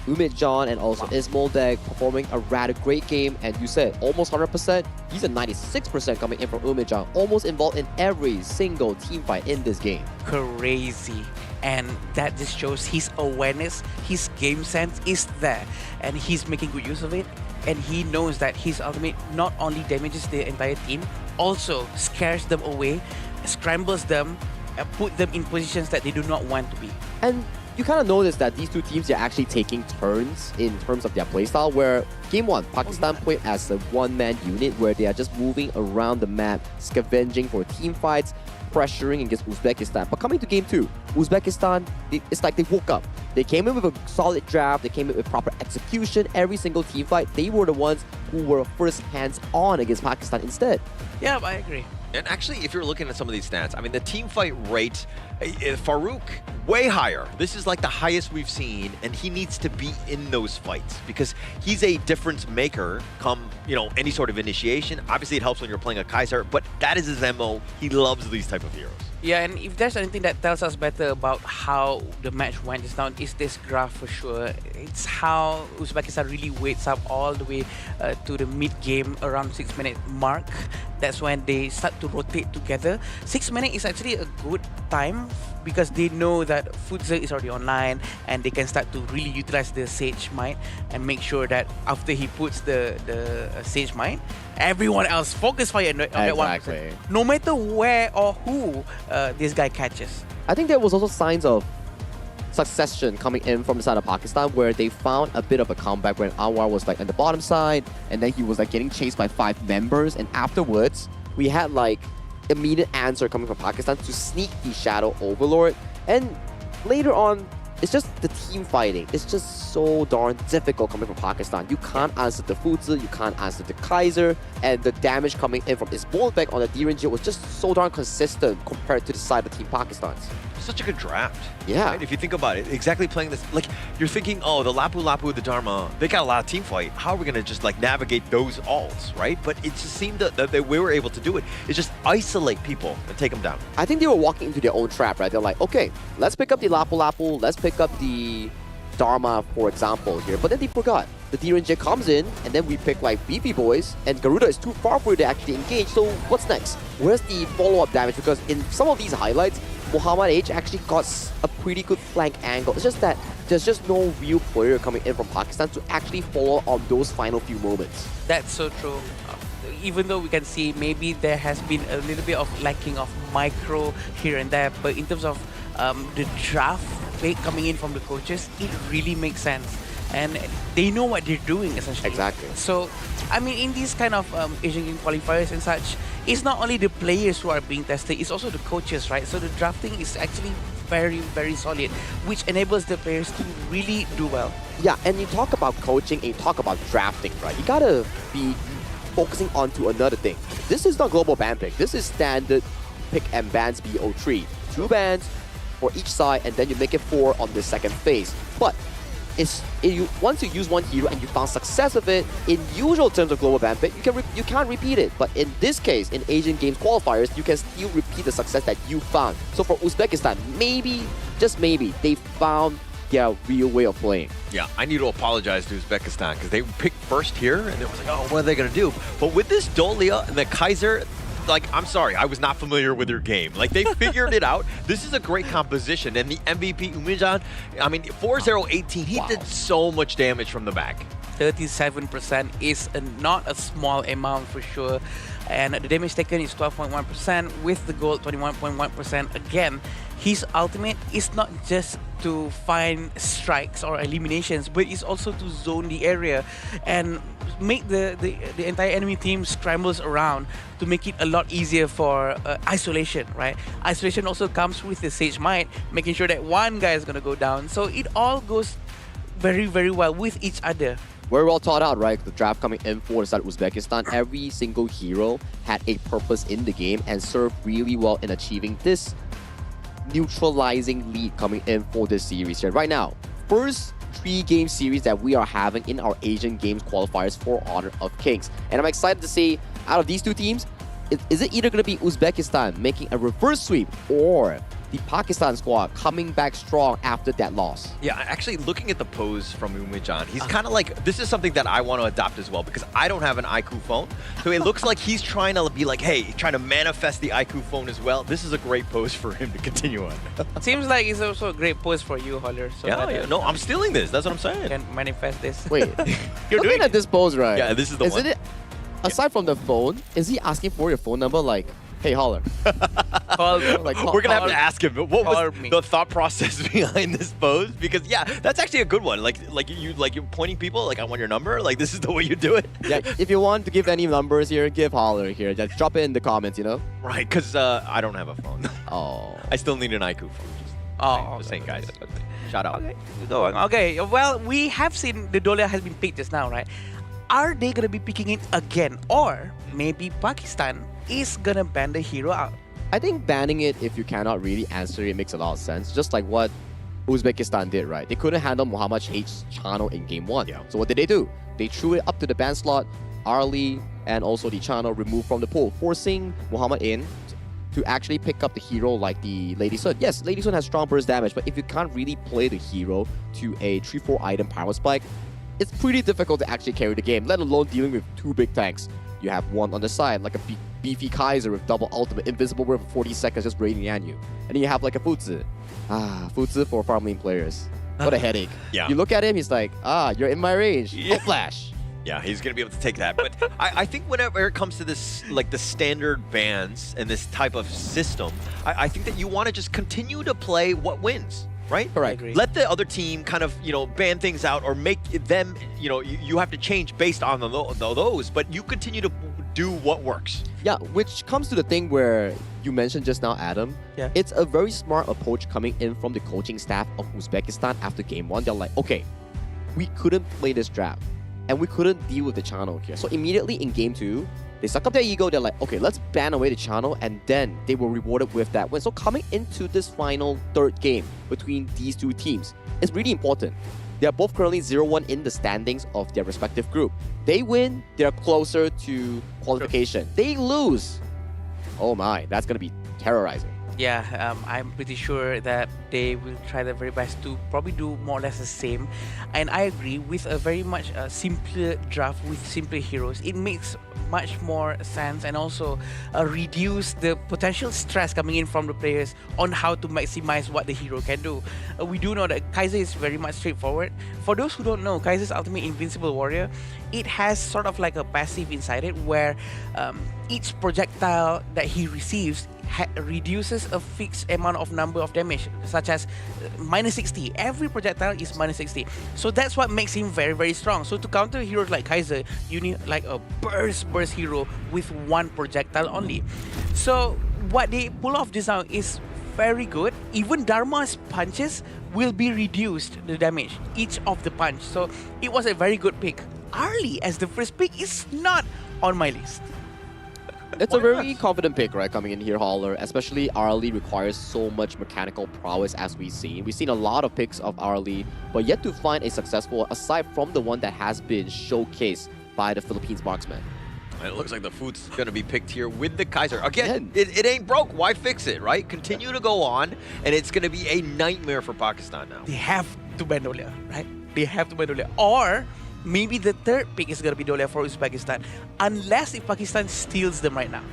Umejan and also Ismoldek performing a rather great game. And you said almost 100%. He's a 96% coming in from Umejan. Almost involved in every single team fight in this game. Crazy. And that just shows his awareness, his game sense is there. And he's making good use of it. And he knows that his ultimate not only damages the entire team, also scares them away, scrambles them, and put them in positions that they do not want to be. And you kind of notice that these two teams are actually taking turns in terms of their playstyle, where Game 1, Pakistan played as a one-man unit where they are just moving around the map, scavenging for team fights, pressuring against Uzbekistan. But coming to Game 2, Uzbekistan, it's like they woke up. They came in with a solid draft, they came in with proper execution, every single team fight. They were the ones who were first hands-on against Pakistan instead. Yeah, I agree. And actually, if you're looking at some of these stats, I mean, the team fight rate, Farouk, way higher. This is like the highest we've seen, and he needs to be in those fights because he's a difference maker come, any sort of initiation. Obviously, it helps when you're playing a Kaiser, but that is his MO. He loves these type of heroes. Yeah, and if there's anything that tells us better about how the match went just now, is this graph for sure. It's how Uzbekistan really waits up all the way to the mid-game around 6-minute mark. That's when they start to rotate together. 6 minutes is actually a good time because they know that Fuzi is already online and they can start to really utilize the Sage Might and make sure that after he puts the Sage Might, everyone else focus fire on that 1%. No matter where or who this guy catches. I think there was also signs of succession coming in from the side of Pakistan where they found a bit of a comeback when Anwar was like on the bottom side and then he was like getting chased by 5 members, and afterwards we had like immediate answer coming from Pakistan to sneak the Shadow Overlord, and later on it's just the team fighting. It's just so darn difficult coming from Pakistan. You can't answer the Fuzi, you can't answer the Kaiser, and the damage coming in from Ismoldek on the D-Ranger was just so darn consistent compared to the side of Team Pakistan's. Such a good draft. Yeah. Right? If you think about it, exactly playing this, like you're thinking, oh, the Lapu Lapu, the Dharma, they got a lot of team fight. How are we going to just like navigate those ults, right? But it just seemed that we were able to do it. It's just isolate people and take them down. I think they were walking into their own trap, right? They're like, okay, let's pick up the Lapu Lapu, let's pick up the Dharma, for example, here. But then they forgot. The D-Ranger comes in, and then we pick like beefy boys, and Garuda is too far for you to actually engage, so what's next? Where's the follow-up damage? Because in some of these highlights, Muhammad H actually got a pretty good flank angle. It's just that there's just no real player coming in from Pakistan to actually follow on those final few moments. That's so true. Even though we can see maybe there has been a little bit of lacking of micro here and there, but in terms of the draft pick coming in from the coaches, it really makes sense. And they know what they're doing, essentially. Exactly. So, I mean, in these kind of Asian Game qualifiers and such, it's not only the players who are being tested, it's also the coaches, right? So the drafting is actually very, very solid, which enables the players to really do well. Yeah, and you talk about coaching and you talk about drafting, right? You gotta be focusing on to another thing. This is not global ban pick. This is standard pick and bans BO3. 2 bans for each side, and then you make it 4 on the second phase. But once you use one hero and you found success of it, in usual terms of global ban pick, you can't repeat it. But in this case, in Asian Games qualifiers, you can still repeat the success that you found. So for Uzbekistan, maybe, just maybe, they found their real way of playing. Yeah, I need to apologize to Uzbekistan because they picked first here and it was like, oh, what are they going to do? But with this Dolia and the Kaiser, like, I'm sorry, I was not familiar with their game. Like, they figured it out. This is a great composition. And the MVP, Umijan, I mean, 4-0-18, he did so much damage from the back. 37% is not a small amount for sure. And the damage taken is 12.1%, with the gold 21.1%. Again, his ultimate is not just to find strikes or eliminations, but it's also to zone the area and make the entire enemy team scrambles around to make it a lot easier for isolation, right? Isolation also comes with the Sage Might, making sure that one guy is going to go down. So it all goes very, very well with each other. Very well thought out, right? The draft coming in for the side of Uzbekistan, every single hero had a purpose in the game and served really well in achieving this neutralizing lead coming in for this series here. Right now, first 3-game series that we are having in our Asian Games qualifiers for Honor of Kings. And I'm excited to see, out of these 2 teams, is it either going to be Uzbekistan making a reverse sweep or the Pakistan squad coming back strong after that loss? Yeah, actually looking at the pose from Umijan, he's kind of like, this is something that I want to adopt as well because I don't have an IQ phone. So it looks like he's trying to be like, hey, trying to manifest the IQ phone as well. This is a great pose for him to continue on. Seems like it's also a great pose for you, Holler. So yeah, no, I'm stealing this. That's what I'm saying. Can manifest this. Wait, you're looking at this pose, right? Yeah, this is the one. Isn't it, aside from the phone, is he asking for your phone number like, hey, Holler? We're going to have to ask him, what was the thought process behind this pose? Because, yeah, that's actually a good one. Like you're pointing people, like, I want your number. Like, this is the way you do it. Yeah, if you want to give any numbers here, give Holler here. Just drop it in the comments, you know? Right, because I don't have a phone. Oh. I still need an IQ phone. Just saying, guys. Shout out. Okay, well, we have seen the Dolia has been picked just now, right? Are they going to be picking it again? Or maybe Pakistan is going to ban the hero out? I think banning it, if you cannot really answer it, makes a lot of sense. Just like what Uzbekistan did, right? They couldn't handle Muhammad Shahid's channel in game 1. Yeah. So what did they do? They threw it up to the ban slot. Arlie and also the channel removed from the pool, forcing Muhammad in to actually pick up the hero like the Lady Sun. Yes, Lady Sun has strong burst damage, but if you can't really play the hero to a 3-4 item power spike, it's pretty difficult to actually carry the game, let alone dealing with 2 big tanks. You have one on the side, like a beefy Kaiser with double ultimate, invisible for 40 seconds just raining at you. And then you have like a Futsu. Futsu for farm lane players. What a headache. Yeah. You look at him, he's like, you're in my range. Yeah. Flash. Yeah, he's going to be able to take that. But I think whenever it comes to this, like the standard bans and this type of system, I think that you want to just continue to play what wins. Right? Correct. Let the other team kind of, ban things out or make them, you have to change based on those, but you continue to do what works. Yeah, which comes to the thing where you mentioned just now, Adam. Yeah. It's a very smart approach coming in from the coaching staff of Uzbekistan after game 1. They're like, okay, we couldn't play this draft and we couldn't deal with the channel here. So immediately in game 2, they suck up their ego. They're like, okay, let's ban away the channel, and then they were rewarded with that win. So coming into this final 3rd game between these 2 teams is really important. They are both currently 0-1 in the standings of their respective group. They win, they're closer to qualification. They lose. Oh my, that's going to be terrorizing. Yeah, I'm pretty sure that they will try their very best to probably do more or less the same. And I agree, with a very much simpler draft with simpler heroes, it makes much more sense and also reduce the potential stress coming in from the players on how to maximize what the hero can do. We do know that Kaiser is very much straightforward. For those who don't know, Kaiser's ultimate Invincible Warrior, it has sort of like a passive inside it where each projectile that he receives reduces a fixed amount of number of damage, such as minus 60. Every projectile is minus 60. So that's what makes him very, very strong. So to counter heroes like Kaiser, you need like a burst hero with one projectile only. So what they pull off just now is very good. Even Dharma's punches will be reduced, the damage, each of the punch. So it was a very good pick. Arlie as the first pick is not on my list. It's a very confident pick, right, coming in here, Hauler. Especially Arlie requires so much mechanical prowess as we've seen. We've seen a lot of picks of Arlie, but yet to find a successful, aside from the one that has been showcased by the Philippines marksman. It looks like the food's going to be picked here with the Kaiser. Again, it ain't broke. Why fix it, right? Continue to go on, and it's going to be a nightmare for Pakistan now. They have to ban Dolia, right? They have to ban Dolia. Or maybe the third pick is going to be Dolia for Uzbekistan, unless if Pakistan steals them right now.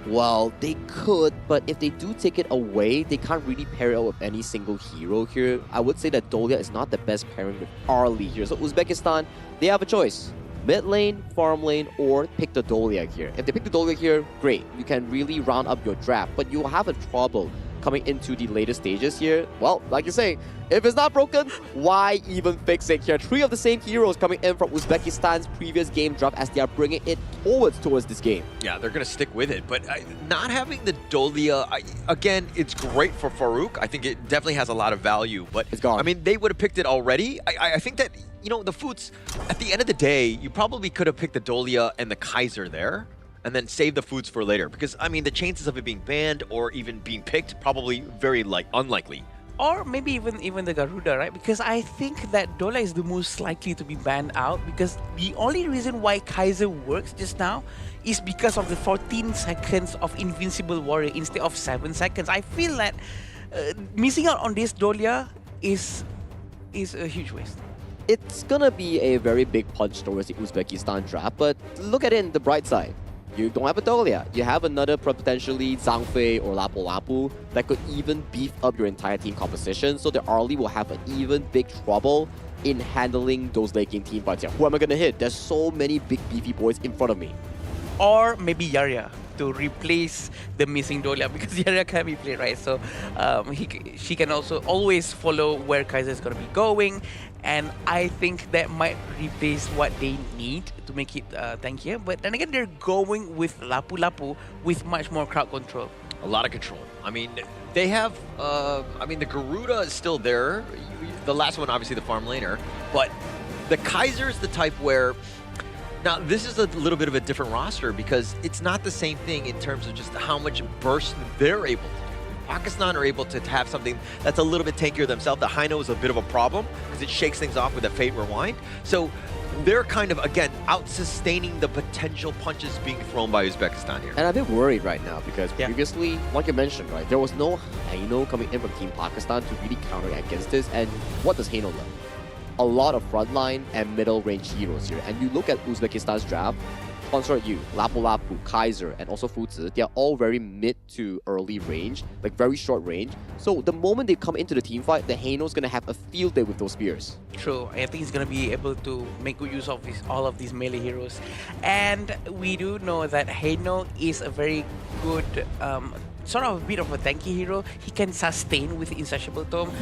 Well, they could, but if they do take it away, they can't really pair it up with any single hero here. I would say that Dolia is not the best pairing with Arlie here. So Uzbekistan, they have a choice. Mid lane, farm lane, or pick the Dolia here. If they pick the Dolia here, great. You can really round up your draft, but you'll have a trouble coming into the later stages here. Well, like you say, if it's not broken, why even fix it here? 3 of the same heroes coming in from Uzbekistan's previous game draft as they are bringing it towards this game. Yeah, they're going to stick with it, but not having the Dolia, again, it's great for Farouk. I think it definitely has a lot of value, but it's gone. I mean, they would have picked it already. I think that, you know, the Foots, at the end of the day, you probably could have picked the Dolia and the Kaiser there, and then save the Foods for later. Because, I mean, the chances of it being banned or even being picked, probably very unlikely. Or maybe even the Garuda, right? Because I think that Dolia is the most likely to be banned out, because the only reason why Kaiser works just now is because of the 14 seconds of Invincible Warrior instead of 7 seconds. I feel that missing out on this Dolia is a huge waste. It's gonna be a very big punch towards the Uzbekistan draft, but look at it in the bright side. You don't have a Dolia. You have another potentially Zhang Fei or Lapu Lapu that could even beef up your entire team composition, so the Arlie will have an even big trouble in handling those late game team fights here. Who am I gonna hit? There's so many big beefy boys in front of me. Or maybe Yarya to replace the missing Dolia, because Yarya can be played, right? So she can also always follow where Kaiser is going to be going, and I think that might replace what they need to make it tankier. But then again, they're going with Lapu Lapu with much more crowd control. A lot of control. I mean, they have, I mean, the Garuda is still there. The last one, obviously, the farm laner. But the Kaiser is the type where, now, this is a little bit of a different roster because it's not the same thing in terms of just how much burst they're able to do. Pakistan are able to have something that's a little bit tankier themselves. The Hino is a bit of a problem because it shakes things off with a Fate Rewind. So they're kind of, again, out-sustaining the potential punches being thrown by Uzbekistan here. And I'm a bit worried right now because previously, like you mentioned, right, there was no Hino coming in from Team Pakistan to really counter against this. And what does Hino look? A lot of frontline and middle range heroes here. And you look at Uzbekistan's draft, Consort Yu, Lapu Lapu, Kaiser, and also Fuzi, they're all very mid to early range, like very short range. So the moment they come into the team fight, the Hano's gonna have a field day with those spears. True, I think he's gonna be able to make good use of all of these melee heroes. And we do know that Hano is a very good sort of a bit of a tanky hero. He can sustain with Insatiable Tome,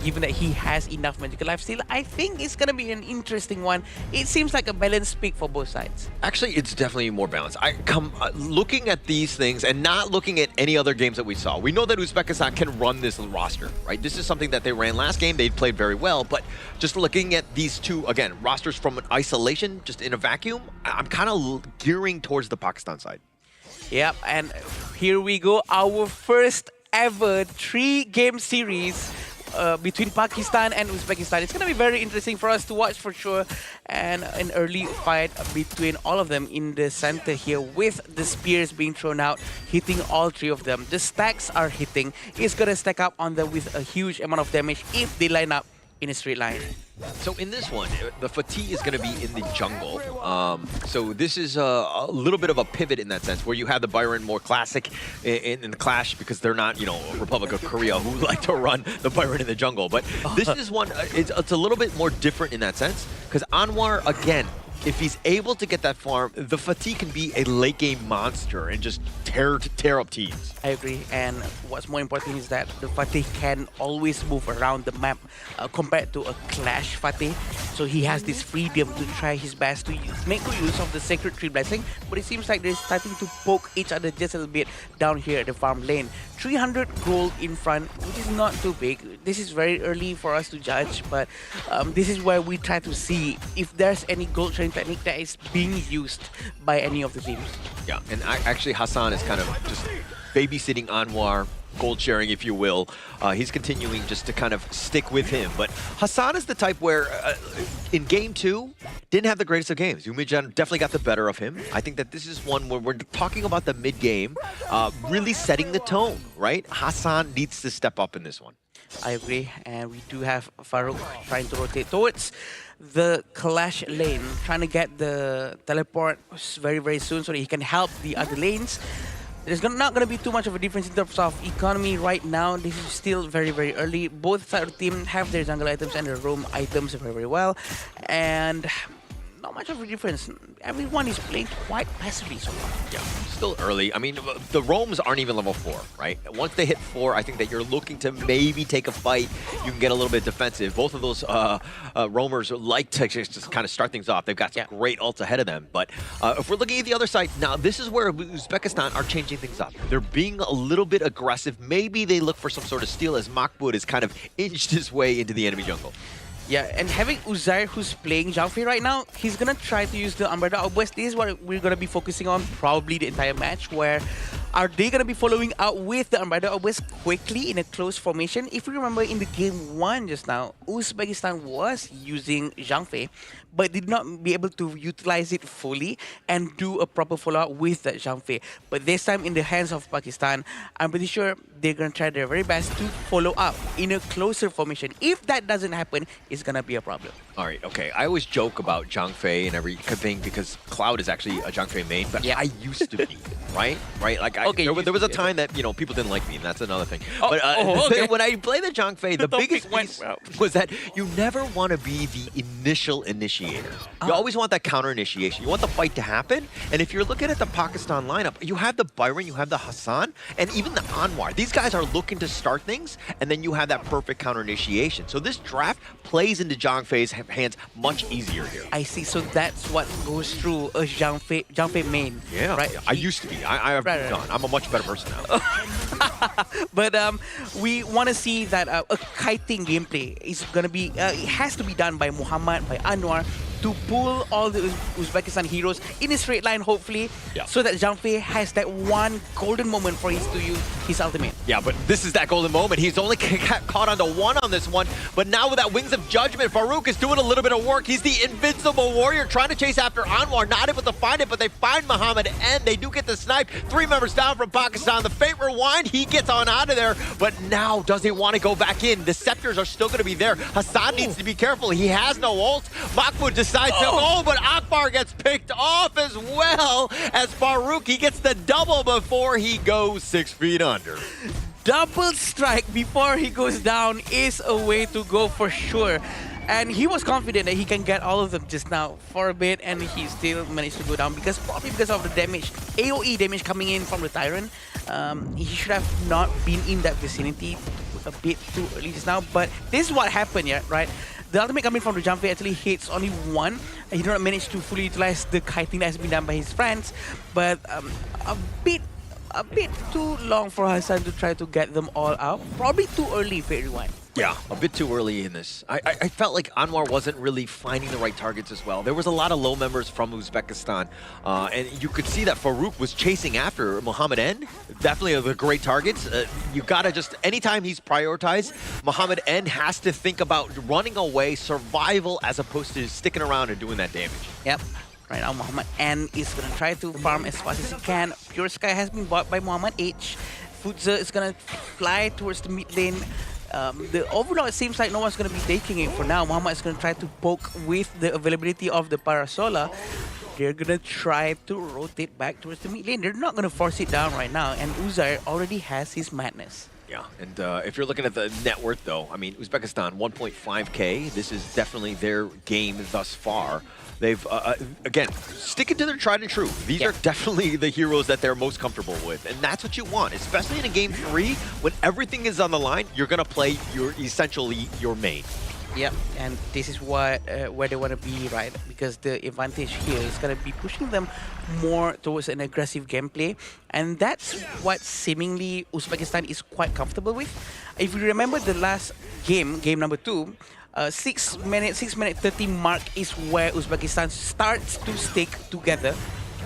given that he has enough magical life steal. I think it's gonna be an interesting one. It seems like a balanced pick for both sides. Actually, it's definitely more balanced. Looking at these things and not looking at any other games that we saw, we know that Uzbekistan can run this roster, right? This is something that they ran last game. They played very well, but just looking at these two, again, rosters from an isolation, just in a vacuum, I'm kind of gearing towards the Pakistan side. Yep, and here we go, our first ever 3-game series between Pakistan and Uzbekistan. It's going to be very interesting for us to watch for sure, and an early fight between all of them in the center here with the spears being thrown out, hitting all 3 of them. The stacks are hitting. It's going to stack up on them with a huge amount of damage if they line up in a straight line. So in this one, the Fatih is going to be in the jungle. So this is a little bit of a pivot in that sense, where you have the Byron more classic in the Clash, because they're not, you know, Republic of Korea who like to run the Byron in the jungle. But this is one, it's a little bit more different in that sense, because Anwar, again, if he's able to get that farm, the Fatih can be a late game monster and just tear up teams. I agree, and what's more important is that the Fatih can always move around the map compared to a Clash Fatih. So he has this freedom to try his best to make good use of the Sacred Tree Blessing, but it seems like they're starting to poke each other just a little bit down here at the farm lane. 300 gold in front, which is not too big. This is very early for us to judge, but this is where we try to see if there's any gold trading technique that is being used by any of the teams. Yeah, and actually Hassan is kind of just babysitting Anwar, gold sharing, if you will. He's continuing just to kind of stick with him. But Hassan is the type where, in game 2, didn't have the greatest of games. Umijan definitely got the better of him. I think that this is one where we're talking about the mid-game, really setting the tone, right? Hassan needs to step up in this one. I agree, and we do have Farouk trying to rotate towards the Clash lane, trying to get the teleport very, very soon so that he can help the other lanes. There's not going to be too much of a difference in terms of economy right now. This is still very, very early. Both sides of the team have their jungle items and their roam items very, very well. And not much of a difference. Everyone is playing quite passively so far. Yeah, still early. I mean, the roams aren't even level 4, right? Once they hit 4, I think that you're looking to maybe take a fight. You can get a little bit defensive. Both of those roamers like to just kind of start things off. They've got some great ults ahead of them. But if we're looking at the other side, now this is where Uzbekistan are changing things up. They're being a little bit aggressive. Maybe they look for some sort of steal as Mahmoud has kind of inched his way into the enemy jungle. Yeah, and having Uzair who's playing Zhao Fei right now, he's gonna try to use the Umbrella of West. This is what we're gonna be focusing on probably the entire match, where are they gonna be following out with the Umbrella of West quickly in a close formation? If you remember in the game 1 just now, Uzbekistan was using Zhang Fei, but did not be able to utilize it fully and do a proper follow-up with that Zhang Fei. But this time in the hands of Pakistan, I'm pretty sure they're gonna try their very best to follow up in a closer formation. If that doesn't happen, it's gonna be a problem. All right, okay. I always joke about Zhang Fei and everything because Cloud is actually a Zhang Fei main, but I used to be, right? Like there was a time that people didn't like me, and that's another thing. But okay. when I play the Zhang Fei, the biggest piece was that you never want to be the initial initiator. You always want that counter initiation. You want the fight to happen. And if you're looking at the Pakistan lineup, you have the Byron, you have the Hassan, and even the Anwar. These guys are looking to start things, and then you have that perfect counter initiation. So this draft plays into Zhang Fei's hands much easier here. I see. So that's what goes through a Zhang Fei main. Yeah, right. I used to be. I've moved on. I'm a much better person now. But we want to see that a kiting gameplay is gonna be. It has to be done by Muhammad, by Anwar, to pull all the Uzbekistan heroes in a straight line, hopefully, so that Zhang Fei has that one golden moment for to use his ultimate. Yeah, but this is that golden moment. He's only caught onto one on this one, but now with that Wings of Judgment, Farouk is doing a little bit of work. He's the invincible warrior trying to chase after Anwar, not able to find it, but they find Muhammad, and they do get the snipe. 3 members down from Pakistan. The Fate Rewind, he gets on out of there, but now does he want to go back in? The scepters are still going to be there. Hassan needs to be careful. He has no ult. Mahmoud decides to go, but Akbar gets picked off as well as Farouk. He gets the double before he goes 6 feet under. Double strike before he goes down is a way to go for sure. And he was confident that he can get all of them just now for a bit, and he still managed to go down probably because of the damage, AoE damage coming in from the Tyrant. He should have not been in that vicinity a bit too early just now, but this is what happened, right? The ultimate coming from the Zhang Fei actually hits only one. He did not manage to fully utilize the kiting that has been done by his friends, but a bit too long for Hassan to try to get them all out. Probably too early for everyone. Yeah, a bit too early in this. I felt like Anwar wasn't really finding the right targets as well. There was a lot of low members from Uzbekistan, and you could see that Farouk was chasing after Muhammad N. Definitely the great targets. You gotta just, anytime he's prioritized, Muhammad N has to think about running away, survival, as opposed to sticking around and doing that damage. Yep. Right now, Muhammad N is going to try to farm as fast as he can. Pure Sky has been bought by Muhammad H. Futza is going to fly towards the mid lane. The overall, it seems like no one's going to be taking it for now. Muhammad is going to try to poke with the availability of the Parasola. They're going to try to rotate back towards the mid lane. They're not going to force it down right now. And Uzair already has his madness. Yeah, and if you're looking at the net worth, though, I mean, Uzbekistan, 1.5K. This is definitely their game thus far. They've, again, sticking to their tried and true. These are definitely the heroes that they're most comfortable with, and that's what you want, especially in a game 3, when everything is on the line, you're going to play essentially your main. Yep, and this is what where they want to be, right? Because the advantage here is going to be pushing them more towards an aggressive gameplay, and that's what seemingly Uzbekistan is quite comfortable with. If you remember the last game, game number 2, 6 minute 30 mark is where Uzbekistan starts to stick together.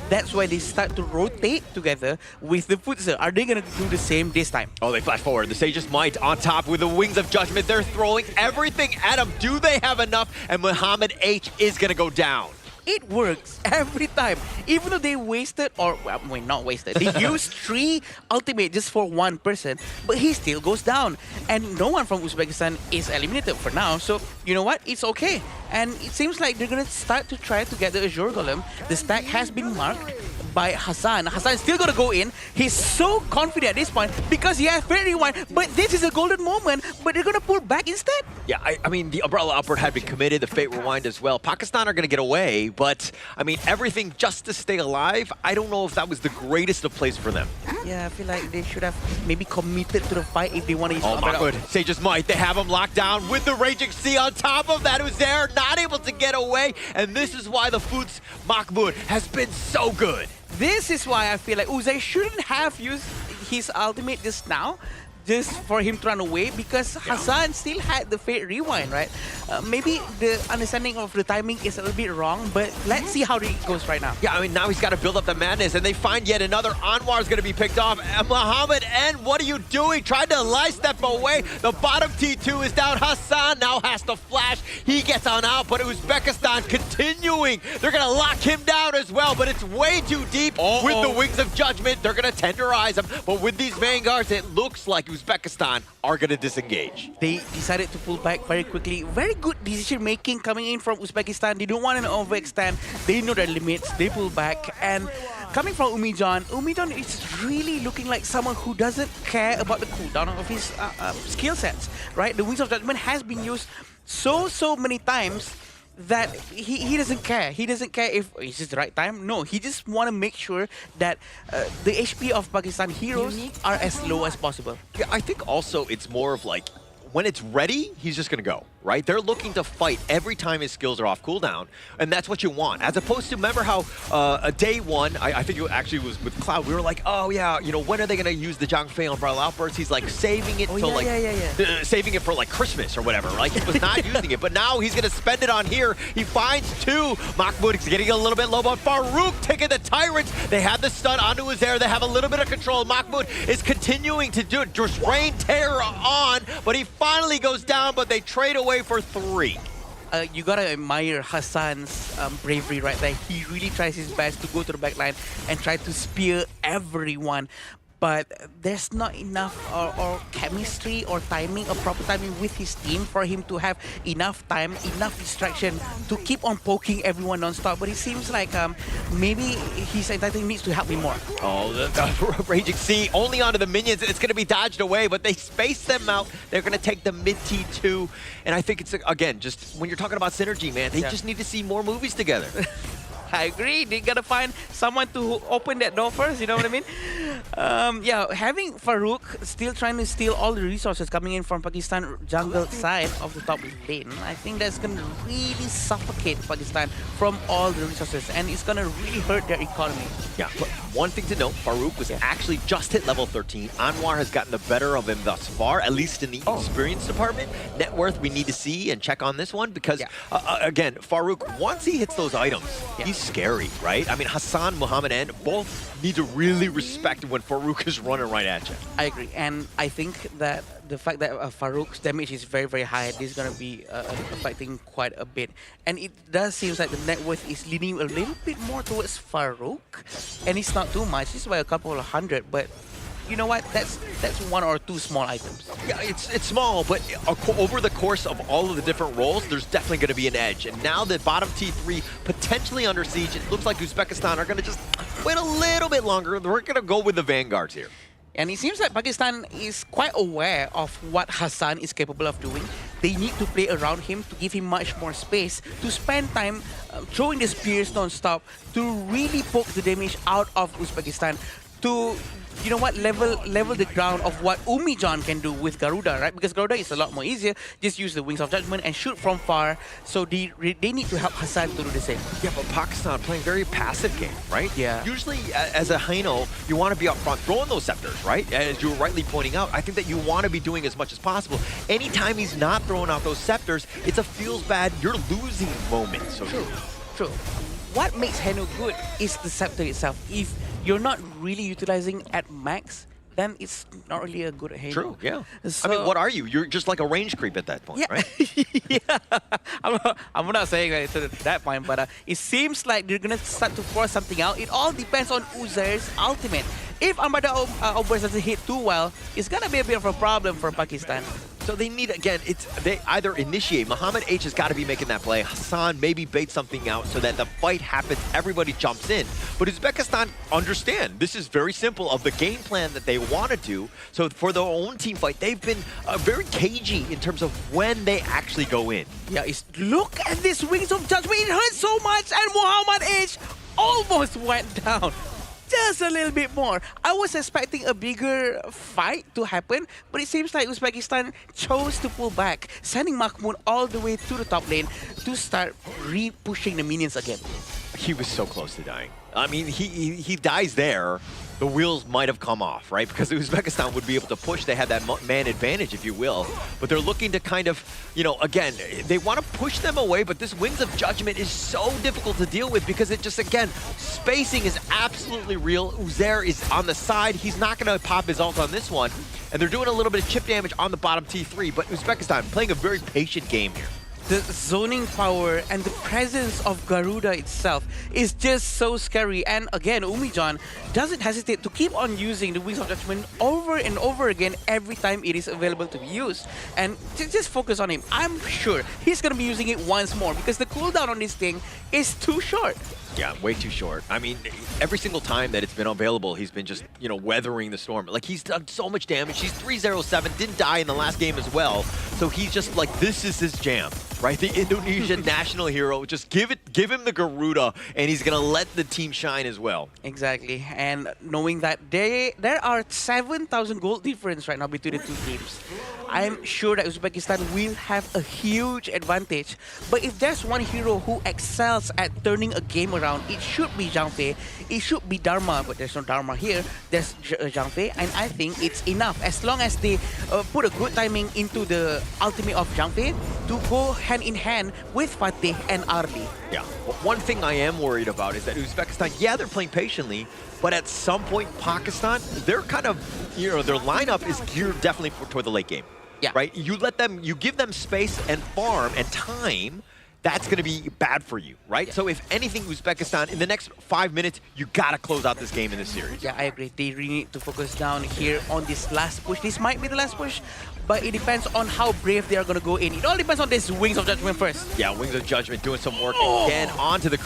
That's why they start to rotate together with the Futser. Are they going to do the same this time? Oh, they flash forward. The Sage's Might on top with the Wings of Judgment. They're throwing everything at them. Do they have enough? And Muhammad H is going to go down. It works every time. Even though they wasted, or well, not wasted, they used 3 ultimate just for one person, but he still goes down. And no one from Uzbekistan is eliminated for now, so you know what? It's okay. And it seems like they're going to start to try to get the Azure Golem. The stack has been marked by Hassan. Hassan is still going to go in. He's so confident at this point because he has Fairy Rewind, but this is a golden moment, but they're going to pull back instead. Yeah, I mean, the Umbrella Upward had been committed, the Fate Rewind as well. Pakistan are going to get away, but, I mean, everything just to stay alive, I don't know if that was the greatest of plays for them. Yeah, I feel like they should have maybe committed to the fight if they want to use Umbrella. Sage's Might, they have him locked down with the Raging Sea on top of that, who's there, not able to get away, and this is why the Futs Mahmoud has been so good. This is why I feel like Uzay shouldn't have used his ultimate just now, just for him to run away, because Hassan still had the Fate Rewind, right? Maybe the understanding of the timing is a little bit wrong, but let's see how it goes right now. Yeah, I mean, now he's got to build up the madness, and they find yet another. Anwar is going to be picked off. And Muhammad N, what are you doing? Tried to light step away. The bottom T2 is down. Hassan now has to flash. He gets on out, but Uzbekistan continuing. They're going to lock him down as well, but it's way too deep with the Wings of Judgment. They're going to tenderize him, but with these Vanguards, it looks like Uzbekistan are going to disengage. They decided to pull back very quickly. Very good decision making coming in from Uzbekistan. They don't want to overextend. They know their limits. They pull back. And coming from Umijan is really looking like someone who doesn't care about the cooldown of his skill sets, right? The Wings of Judgment has been used so many times that he doesn't care. He doesn't care if it's just the right time. No, he just want to make sure that the HP of Pakistan heroes are as low as possible. Yeah, I think also it's more of like, when it's ready, he's just going to go, right? They're looking to fight every time his skills are off cooldown, and that's what you want. As opposed to, remember how day 1, I think it actually was with Cloud, we were like, oh yeah, you know, when are they going to use the Zhang Fei Umbrella Outburst? He's like saving it saving it for like Christmas or whatever. Like he was not using it, but now he's going to spend it on here. He finds 2. Mahmoud is getting a little bit low, but Farouk taking the Tyrants. They have the stun onto his air. They have a little bit of control. Mahmoud is continuing to do it. Just rain terror on, but he finally goes down, but they trade away for 3. You gotta admire Hassan's bravery right there. He really tries his best to go to the backline and try to spear everyone. But there's not enough or chemistry or timing or proper timing with his team for him to have enough time, enough distraction to keep on poking everyone non-stop. But it seems like maybe his entire needs to help him more. Oh, the Raging Sea only onto the minions. It's going to be dodged away, but they space them out. They're going to take the mid T2. And I think it's, again, just when you're talking about synergy, man, they just need to see more movies together. I agree. They gotta find someone to open that door first, you know what I mean? Yeah, having Farouk still trying to steal all the resources coming in from Pakistan jungle side of the top lane, I think that's gonna really suffocate Pakistan from all the resources, and it's gonna really hurt their economy. Yeah, but one thing to note, Farouk was actually just hit level 13. Anwar has gotten the better of him thus far, at least in the experience department. Net worth, we need to see and check on this one because, again, Farouk, once he hits those items, he's scary, right? I mean, Hassan, Muhammad N, both need to really respect when Farouk is running right at you. I agree, and I think that the fact that Farouk's damage is very high, this is going to be affecting quite a bit. And it does seem like the net worth is leaning a little bit more towards Farouk, and it's not too much. It's by a couple of hundred, but you know what? That's 1 or 2 small items. Yeah, it's small, but over the course of all of the different roles, there's definitely going to be an edge. And now the bottom T3 potentially under siege, it looks like Uzbekistan are going to just wait a little bit longer. We're going to go with the Vanguards here. And it seems like Pakistan is quite aware of what Hassan is capable of doing. They need to play around him to give him much more space, to spend time throwing the spears non-stop, to really poke the damage out of Uzbekistan, to, you know what, level the ground of what Umijan can do with Garuda, right? Because Garuda is a lot more easier. Just use the Wings of Judgment and shoot from far. So they need to help Hassan to do the same. Yeah, but Pakistan playing very passive game, right? Yeah. Usually, as a Haino, you want to be up front throwing those scepters, right? As you were rightly pointing out, I think that you want to be doing as much as possible. Anytime he's not throwing out those scepters, it's a feels bad, you're losing moment. So True. What makes Haino good is the scepter itself. If you're not really utilizing at max, then it's not really a good Haino. True, yeah. So, I mean, what are you? You're just like a range creep at that point, yeah. right? Yeah. I'm not saying that to that point, but it seems like they're going to start to force something out. It all depends on Uzair's ultimate. If Armada Obers doesn't hit too well, it's going to be a bit of a problem for Pakistan. So they need, again, they either initiate. Muhammad H has got to be making that play. Hassan maybe bait something out so that the fight happens, everybody jumps in. But Uzbekistan understand, this is very simple of the game plan that they want to do. So for their own team fight, they've been very cagey in terms of when they actually go in. Yeah, look at this Wings of Judgment. It hurts so much, and Muhammad H almost went down. Just a little bit more. I was expecting a bigger fight to happen, but it seems like Uzbekistan chose to pull back, sending Mahmoud all the way to the top lane to start re-pushing the minions again. He was so close to dying. I mean, he dies there. The wheels might have come off, right? Because Uzbekistan would be able to push. They had that man advantage, if you will. But they're looking to kind of, you know, again, they want to push them away, but this Wings of Judgment is so difficult to deal with because it just, again, spacing is absolutely real. Uzair is on the side. He's not going to pop his ult on this one. And they're doing a little bit of chip damage on the bottom T3, but Uzbekistan playing a very patient game here. The zoning power and the presence of Garuda itself is just so scary. And again, Umijan doesn't hesitate to keep on using the Wings of Judgment over and over again every time it is available to be used. And just focus on him. I'm sure he's going to be using it once more because the cooldown on this thing is too short. Yeah, way too short. I mean, every single time that it's been available, he's been just, you know, weathering the storm. Like, he's done so much damage. He's 307, didn't die in the last game as well. So he's just like, this is his jam, right? The Indonesian national hero. Just give him the Garuda, and he's going to let the team shine as well. Exactly. And knowing that there are 7,000 gold difference right now between the two teams, I'm sure that Uzbekistan will have a huge advantage. But if there's one hero who excels at turning a game around, it should be Zhang Fei. It should be Dharma, but there's no Dharma here. There's Zhang Fei, and I think it's enough. As long as they put a good timing into the ultimate of Zhang Fei to go hand in hand with Fateh and Ardi. Yeah. Well, one thing I am worried about is that Uzbekistan, yeah, they're playing patiently, but at some point, Pakistan, they're kind of, you know, their lineup is geared definitely toward the late game. Yeah. Right? You give them space and farm and time, that's going to be bad for you, right? Yeah. So if anything, Uzbekistan, in the next 5 minutes, you got to close out this game in this series. Yeah, I agree. They really need to focus down here on this last push. This might be the last push, but it depends on how brave they are going to go in. It all depends on this Wings of Judgment first. Yeah, Wings of Judgment doing some work again onto the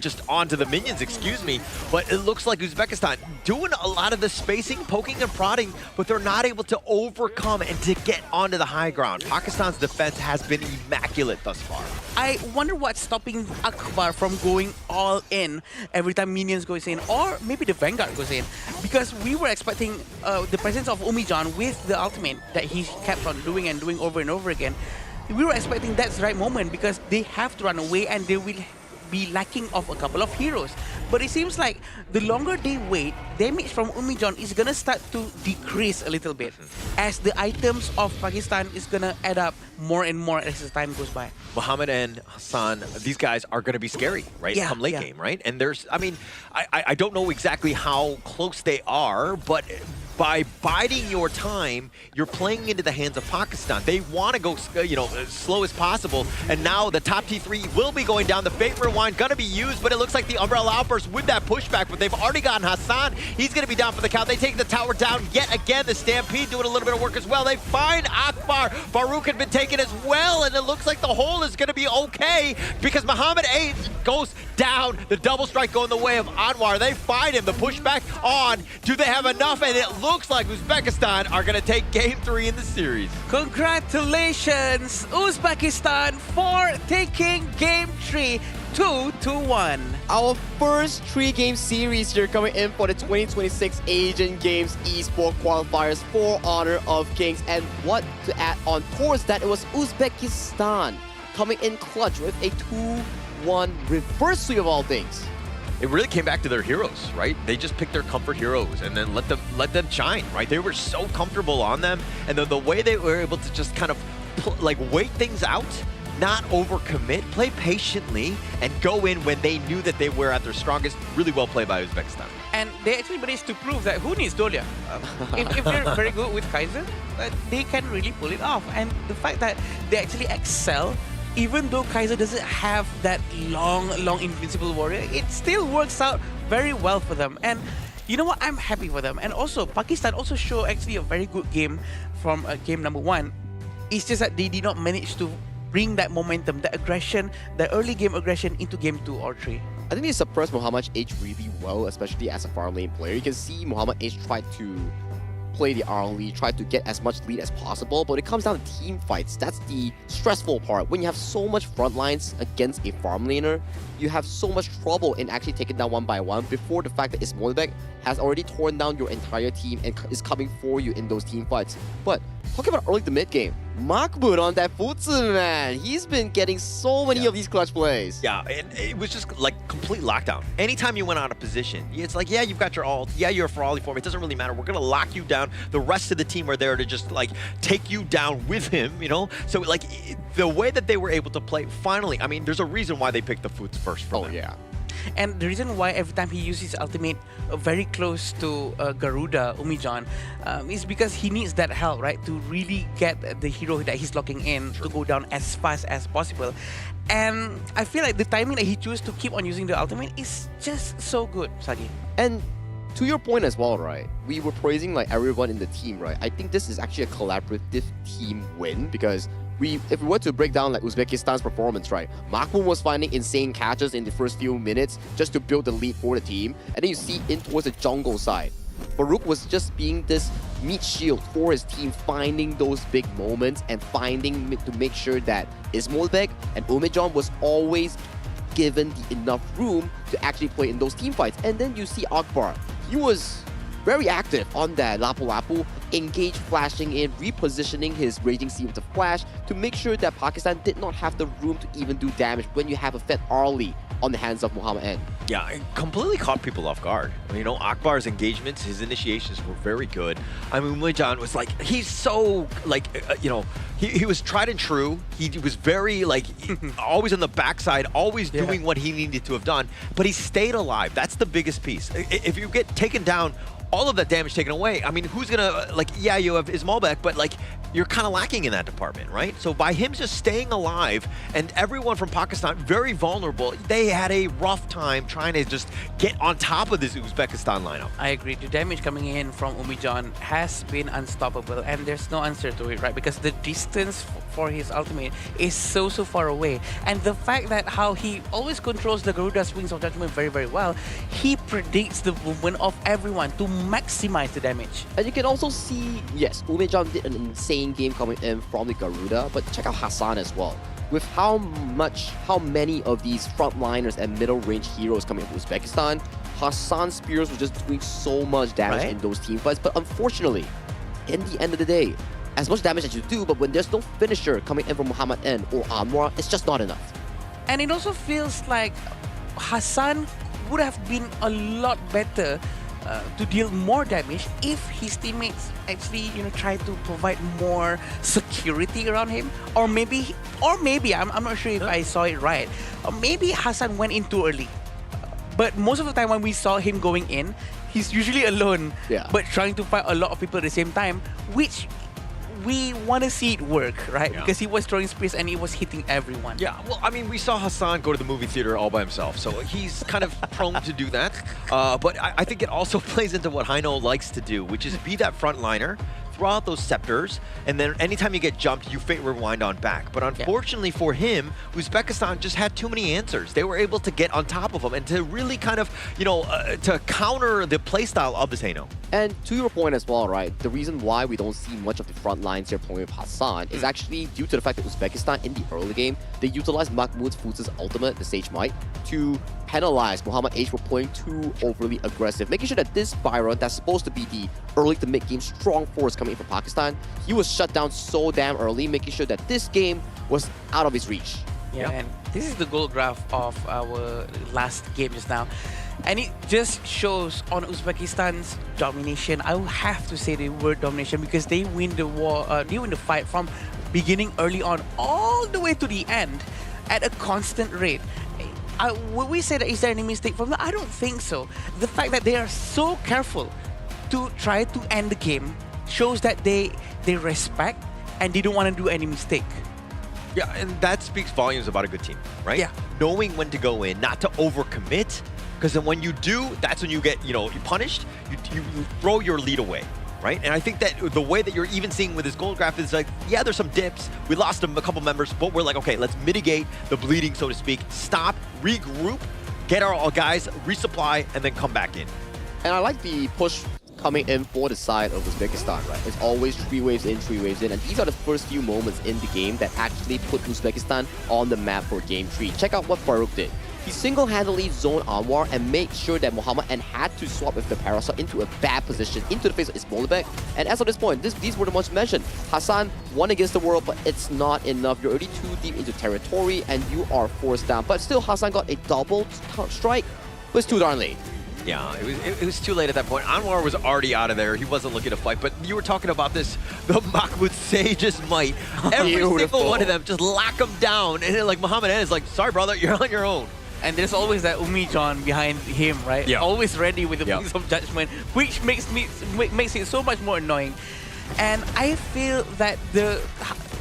just onto the minions, excuse me. But it looks like Uzbekistan doing a lot of the spacing, poking and prodding, but they're not able to overcome and to get onto the high ground. Pakistan's defense has been immaculate thus far. I wonder what's stopping Akbar from going all in every time minions goes in, or maybe the Vanguard goes in, because we were expecting the presence of Umijan with the ultimate that he kept on doing and doing over and over again. We were expecting that's the right moment because they have to run away and they will be lacking of a couple of heroes. But it seems like the longer they wait, damage from Umijan is gonna start to decrease a little bit as the items of Pakistan is gonna add up more and more as the time goes by. Muhammad and Hassan, these guys are going to be scary, right? Yeah, come late game, right? And there's, I mean, I don't know exactly how close they are, but by biding your time, you're playing into the hands of Pakistan. They want to go, you know, as slow as possible. And now the top T3 will be going down. The Fate Rewind going to be used, but it looks like the Umbrella Outburst with that pushback. But they've already gotten Hassan. He's going to be down for the count. They take the tower down yet again. The Stampede doing a little bit of work as well. They find Akbar. Farouk had been taken as well, and it looks like the hole is going to be okay because Muhammad A goes down. The double strike going the way of Anwar. They find him. The pushback on. Do they have enough? And it looks like Uzbekistan are going to take game 3 in the series. Congratulations, Uzbekistan, for taking game 3, 2-1. Our first 3-game series here coming in for the 2026 Asian Games Esports Qualifiers for Honor of Kings. And what to add on towards that, it was Uzbekistan coming in clutch with a 2-1 reverse sweep of all things. It really came back to their heroes, right? They just picked their comfort heroes and then let them shine, right? They were so comfortable on them, and then the way they were able to just kind of wait things out, not overcommit, play patiently, and go in when they knew that they were at their strongest. Really well played by Uzbekistan. And they actually managed to prove that who needs Dolia? If they're very good with Kaiser, they can really pull it off. And the fact that they actually excel, even though Kaiser doesn't have that long invincible warrior, it still works out very well for them. And you know what? I'm happy for them. And also, Pakistan also show actually a very good game from game number 1. It's just that they did not manage to bring that momentum, the aggression, the early game aggression into game 2 or 3. I think they suppressed Muhammad H really well, especially as a farm lane player. You can see Muhammad H tried to play the early, try to get as much lead as possible, but it comes down to team fights. That's the stressful part. When you have so much front lines against a farm laner, you have so much trouble in actually taking down one by one before the fact that Ismoilbek has already torn down your entire team and is coming for you in those team fights. But talking about early to mid game, Mahmoud on that Futsu, man. He's been getting so many of these clutch plays. Yeah, and it was just like complete lockdown. Anytime you went out of position, it's like, yeah, you've got your ult, yeah, you're a Ferali form, it doesn't really matter. We're going to lock you down. The rest of the team are there to just like take you down with him, you know? So like the way that they were able to play, finally, I mean, there's a reason why they picked the Futs first for them. Yeah. And the reason why every time he uses his ultimate very close to Garuda, Umijan, is because he needs that help, right? To really get the hero that he's locking in to go down as fast as possible. And I feel like the timing that he chose to keep on using the ultimate is just so good, Sagi. And to your point as well, right? We were praising like everyone in the team, right? I think this is actually a collaborative team win because if we were to break down like Uzbekistan's performance, right? Mahmoud was finding insane catches in the first few minutes just to build the lead for the team. And then you see in towards the jungle side, Farouk was just being this meat shield for his team, finding those big moments and finding to make sure that Ismoilbek and Umijan was always given enough room to actually play in those team fights. And then you see Akbar. He was very active on that Lapu Lapu, engage flashing in, repositioning his Raging Sea with the flash to make sure that Pakistan did not have the room to even do damage when you have a Fed early on the hands of Muhammad N. Yeah, it completely caught people off guard. You know, Akbar's engagements, his initiations were very good. I mean, Umijan was like, he's so, like, you know, he was tried and true. He was very, like, always on the backside, always doing what he needed to have done, but he stayed alive. That's the biggest piece. If you get taken down, all of that damage taken away, I mean, who's gonna, like, yeah, you have Ismailbek, but like, you're kind of lacking in that department, right? So by him just staying alive and everyone from Pakistan very vulnerable, they had a rough time trying to just get on top of this Uzbekistan lineup. I agree. The damage coming in from Umijan has been unstoppable, and there's no answer to it, right? Because the distance for his ultimate is so far away. And the fact that how he always controls the Garuda's Wings of Judgment very, very well, he predicts the movement of everyone to maximize the damage. And you can also see, yes, Umijan did an insane game coming in from the Garuda, but check out Hassan as well. With how many of these frontliners and middle range heroes coming from Uzbekistan, Hassan's spears were just doing so much damage in those team fights. But unfortunately, in the end of the day, as much damage as you do, but when there's no finisher coming in from Muhammad N or Anwar, it's just not enough. And it also feels like Hassan would have been a lot better to deal more damage if his teammates actually, you know, try to provide more security around him, or maybe I'm not sure if I saw it right, or maybe Hassan went in too early. But most of the time when we saw him going in, he's usually alone, but trying to fight a lot of people at the same time, which we want to see it work, right? Yeah. Because he was throwing spears and he was hitting everyone. Yeah, well, I mean, we saw Hassan go to the movie theater all by himself, so he's kind of prone to do that. But I think it also plays into what Heino likes to do, which is be that frontliner, throw out those scepters, and then anytime you get jumped, you fate rewind on back. But unfortunately for him, Uzbekistan just had too many answers. They were able to get on top of him and to really kind of, to counter the playstyle of the Zeno. And to your point as well, right, the reason why we don't see much of the front lines here playing with Hassan is actually due to the fact that Uzbekistan in the early game, they utilized Mahmoud Futz's ultimate, the Sage Might, to penalize Muhammad H for playing too overly aggressive, making sure that this Byron, that's supposed to be the early to mid-game strong force coming in from Pakistan, he was shut down so damn early, making sure that this game was out of his reach. Yeah, and this is the goal graph of our last game just now. And it just shows on Uzbekistan's domination. I will have to say the word domination because they win the war, they win the fight from beginning early on all the way to the end at a constant rate. Would we say that is there any mistake from that? I don't think so. The fact that they are so careful to try to end the game shows that they respect and they don't want to do any mistake. Yeah, and that speaks volumes about a good team, right? Yeah. Knowing when to go in, not to overcommit, because then when you do, that's when you get, you punished, you throw your lead away, right? And I think that the way that you're even seeing with this goal graph is like, yeah, there's some dips. We lost a couple members, but we're like, okay, let's mitigate the bleeding, so to speak. Stop, regroup, get our guys, resupply, and then come back in. And I like the push coming in for the side of Uzbekistan, right? It's always 3 waves in, 3 waves in, and these are the first few moments in the game that actually put Uzbekistan on the map for Game 3. Check out what Farouk did. He single-handedly zoned Anwar and made sure that Muhammad N had to swap with the Parasol into a bad position, into the face of Ismolibek. And as of this point, these were the ones mentioned. Hassan won against the world, but it's not enough. You're already too deep into territory and you are forced down. But still, Hassan got a double strike, but it's too darn late. Yeah, it was too late at that point. Anwar was already out of there. He wasn't looking to fight. But you were talking about this, the Mahmoud Sage's might. Every single one of them just lock him down. And then, like, Muhammad N is like, sorry, brother, you're on your own. And there's always that Umi John behind him, right? Yeah. Always ready with the wings of judgment, which makes it so much more annoying. And I feel that the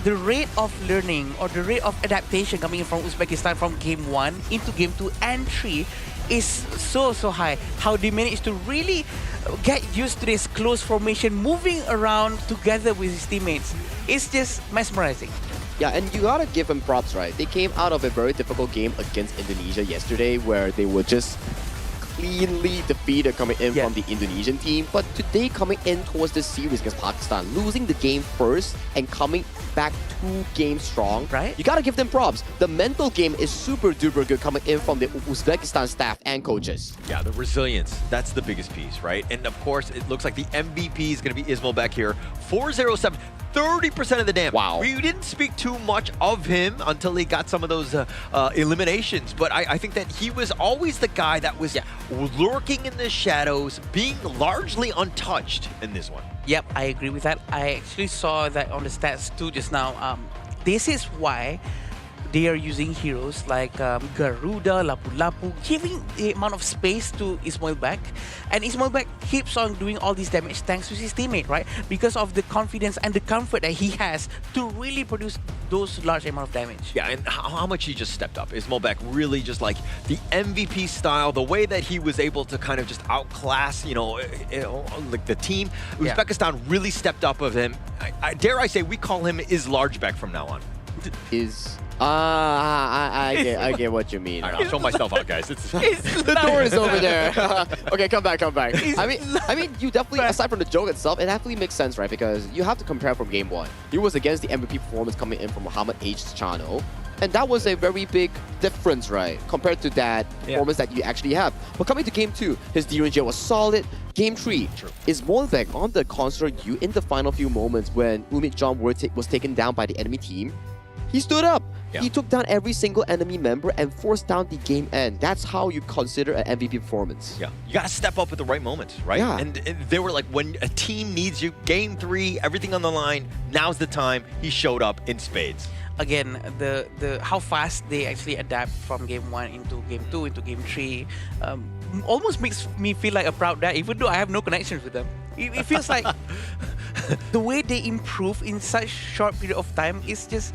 rate of learning or the rate of adaptation coming in from Uzbekistan from Game 1 into Game 2 and 3 is so high. How they managed to really get used to this close formation, moving around together with his teammates. It's just mesmerizing. Yeah, and you gotta give them props, right? They came out of a very difficult game against Indonesia yesterday where they were just cleanly defeated coming in from the Indonesian team. But today, coming in towards this series against Pakistan, losing the game first and coming back 2 games strong, right? You gotta give them props. The mental game is super duper good coming in from the Uzbekistan staff and coaches. Yeah, the resilience, that's the biggest piece, right? And of course, it looks like the MVP is going to be Ismolibek here. 407. 30% of the damage. Wow. We didn't speak too much of him until he got some of those eliminations, but I think that he was always the guy that was lurking in the shadows, being largely untouched in this one. Yep, I agree with that. I actually saw that on the stats too just now. This is why they are using heroes like Garuda, Lapu-Lapu, giving the amount of space to Ismolibek. And Ismolibek keeps on doing all this damage thanks to his teammate, right? Because of the confidence and the comfort that he has to really produce those large amount of damage. Yeah, and how much he just stepped up. Ismolibek really just like the MVP style, the way that he was able to kind of just outclass, like the team. Uzbekistan really stepped up of him. Dare I say, we call him Islargebek from now on. I get what you mean. All right, I'll show myself out, guys. The door is over there. Okay, come back. I mean, you definitely, aside from the joke itself, it definitely makes sense, right? Because you have to compare from Game 1. He was against the MVP performance coming in from Muhammad H's channel. And that was a very big difference, right? Compared to that performance that you actually have. But coming to Game 2, his DRNG was solid. Game 3, Ismolibek on the console U in the final few moments when Umit John was taken down by the enemy team. He stood up. Yeah. He took down every single enemy member and forced down the game end. That's how you consider an MVP performance. Yeah, you got to step up at the right moments, right? Yeah. And they were like, when a team needs you, Game 3, everything on the line, now's the time. He showed up in spades. Again, the how fast they actually adapt from Game 1 into Game 2 into Game 3 almost makes me feel like a proud dad, even though I have no connections with them. It feels like the way they improve in such short period of time is just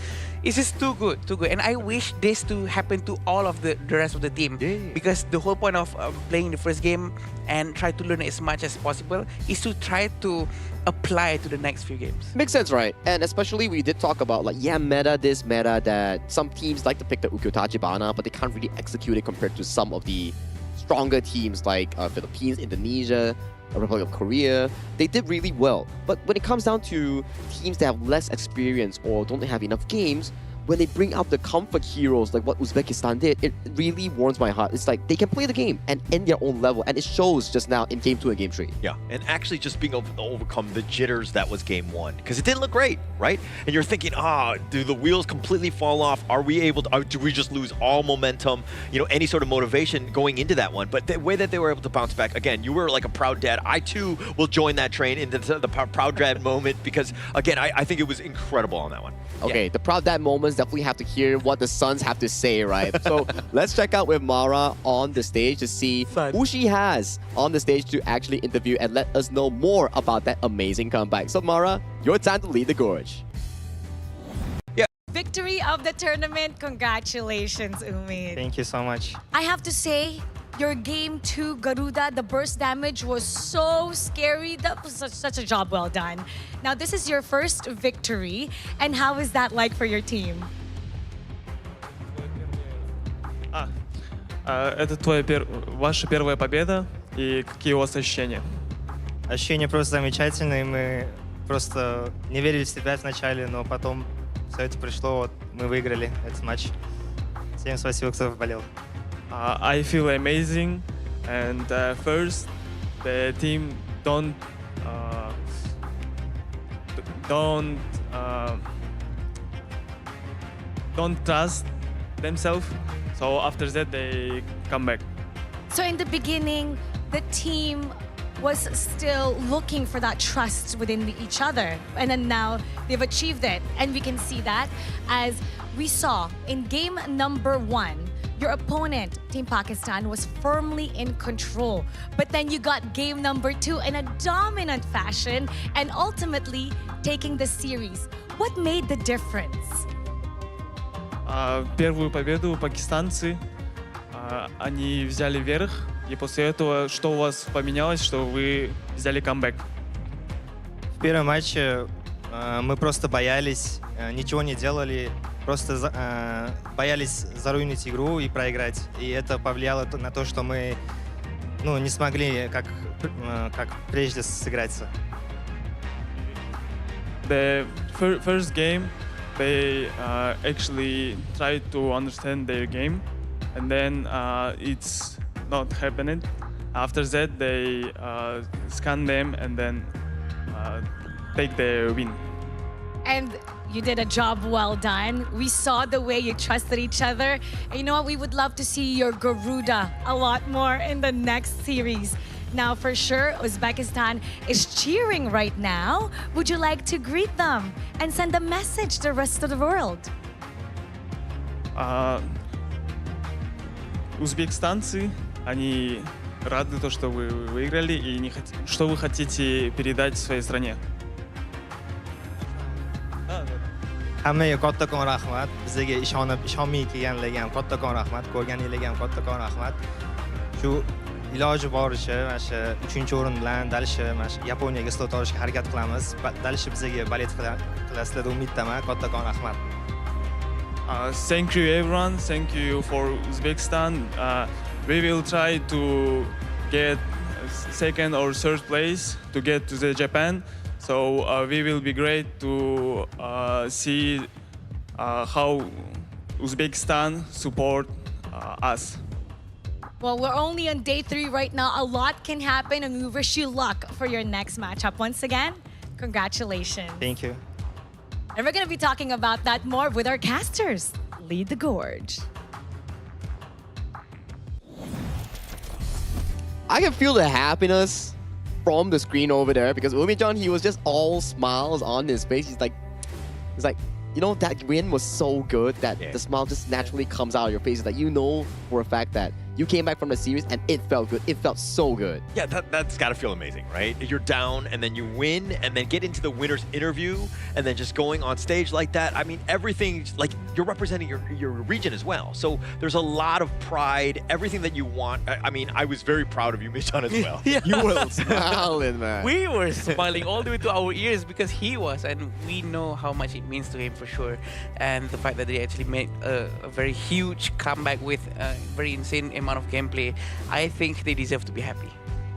too good, and I wish this to happen to all of the rest of the team, because the whole point of playing the first game and try to learn as much as possible is to try to apply it to the next few games. Makes sense, right? And especially we did talk about like, meta this, meta that. Some teams like to pick the Ukyo Tachibana, but they can't really execute it compared to some of the stronger teams like Philippines, Indonesia, Republic of Korea. They did really well. But when it comes down to teams that have less experience or don't have enough games, when they bring out the comfort heroes like what Uzbekistan did, it really warms my heart. It's like they can play the game and end their own level, and it shows just now in Game 2 and Game 3. Yeah, and actually just being able to overcome the jitters that was Game 1, because it didn't look great, right? And you're thinking, do the wheels completely fall off? Are we able to, do we just lose all momentum, any sort of motivation going into that one? But the way that they were able to bounce back, again, you were like a proud dad. I too will join that train into the proud dad moment, because again, I think it was incredible on that one. Okay, the proud dad moments definitely have to hear what the sons have to say, right? So let's check out with Mara on the stage to see who she has on the stage to actually interview and let us know more about that amazing comeback. So Mara, your time to lead the gorge. Victory of the tournament. Congratulations, Umid. Thank you so much. I have to say, your Game 2 Garuda, the burst damage was so scary. That was such a job well done. Now, this is your first victory. And how is that like for your team? Это ваша первая победа, и какие у вас ощущения? Ощущения просто замечательные. Мы просто не верили в себя вначале, но потом все это пришло, вот мы выиграли этот матч. Всем спасибо, кто болел. I feel amazing, and first the team don't trust themselves. So after that, they come back. So in the beginning, the team was still looking for that trust within each other. And then now they've achieved it. And we can see that as we saw in game number 1, your opponent, Team Pakistan, was firmly in control. But then you got game number 2 in a dominant fashion and ultimately taking the series. What made the difference? Первую победу пакистанцы, они взяли верх, и после этого что у вас поменялось, что вы взяли камбэк? В первом матче мы просто боялись, ничего не делали, просто боялись заруинить игру и проиграть. И это повлияло на то, что мы не смогли как прежде сыграться. The first game, they actually tried to understand their game, and then it's not happening. After that, they scan them and then take the win. And you did a job well done. We saw the way you trusted each other. And you know what? We would love to see your Garuda a lot more in the next series. Now, for sure, Uzbekistan is cheering right now. Would you like to greet them and send a message to the rest of the world? Узбекистанцы, они рады то, что вы выиграли, и что вы хотите передать своей стране? Hammaga kattakon rahmat. Bizga ishonmay kelganlarga ham kattakon rahmat. Ko'rganinglarga ham kattakon rahmat. Shu iloji boricha mana shu 3-o'rin bilan dalishi mana shu Yaponiyaga slot olishga harakat qilamiz. Dalishi bizga balet qilasizlar deb umiddaman. Kattakon rahmat. Thank you everyone. Thank you for Uzbekistan. We will try to get second or third place to get to the Japan. So we will be great to see how Uzbekistan support us. Well, we're only on day 3 right now. A lot can happen, and we wish you luck for your next matchup. Once again, congratulations. Thank you. And we're going to be talking about that more with our casters. Lead the gorge. I can feel the happiness from the screen over there, because Umijan, he was just all smiles on his face. He's like, that win was so good that the smile just naturally comes out of your face. It's like, for a fact that you came back from the series and it felt good. It felt so good. Yeah, that's got to feel amazing, right? You're down and then you win and then get into the winner's interview and then just going on stage like that. I mean, everything, like you're representing your region as well. So there's a lot of pride, everything that you want. I mean, I was very proud of you, Michan, as well. You were smiling, man. We were smiling all the way to our ears because he was, and we know how much it means to him for sure. And the fact that they actually made a very huge comeback with a very insane amount of gameplay, I think they deserve to be happy.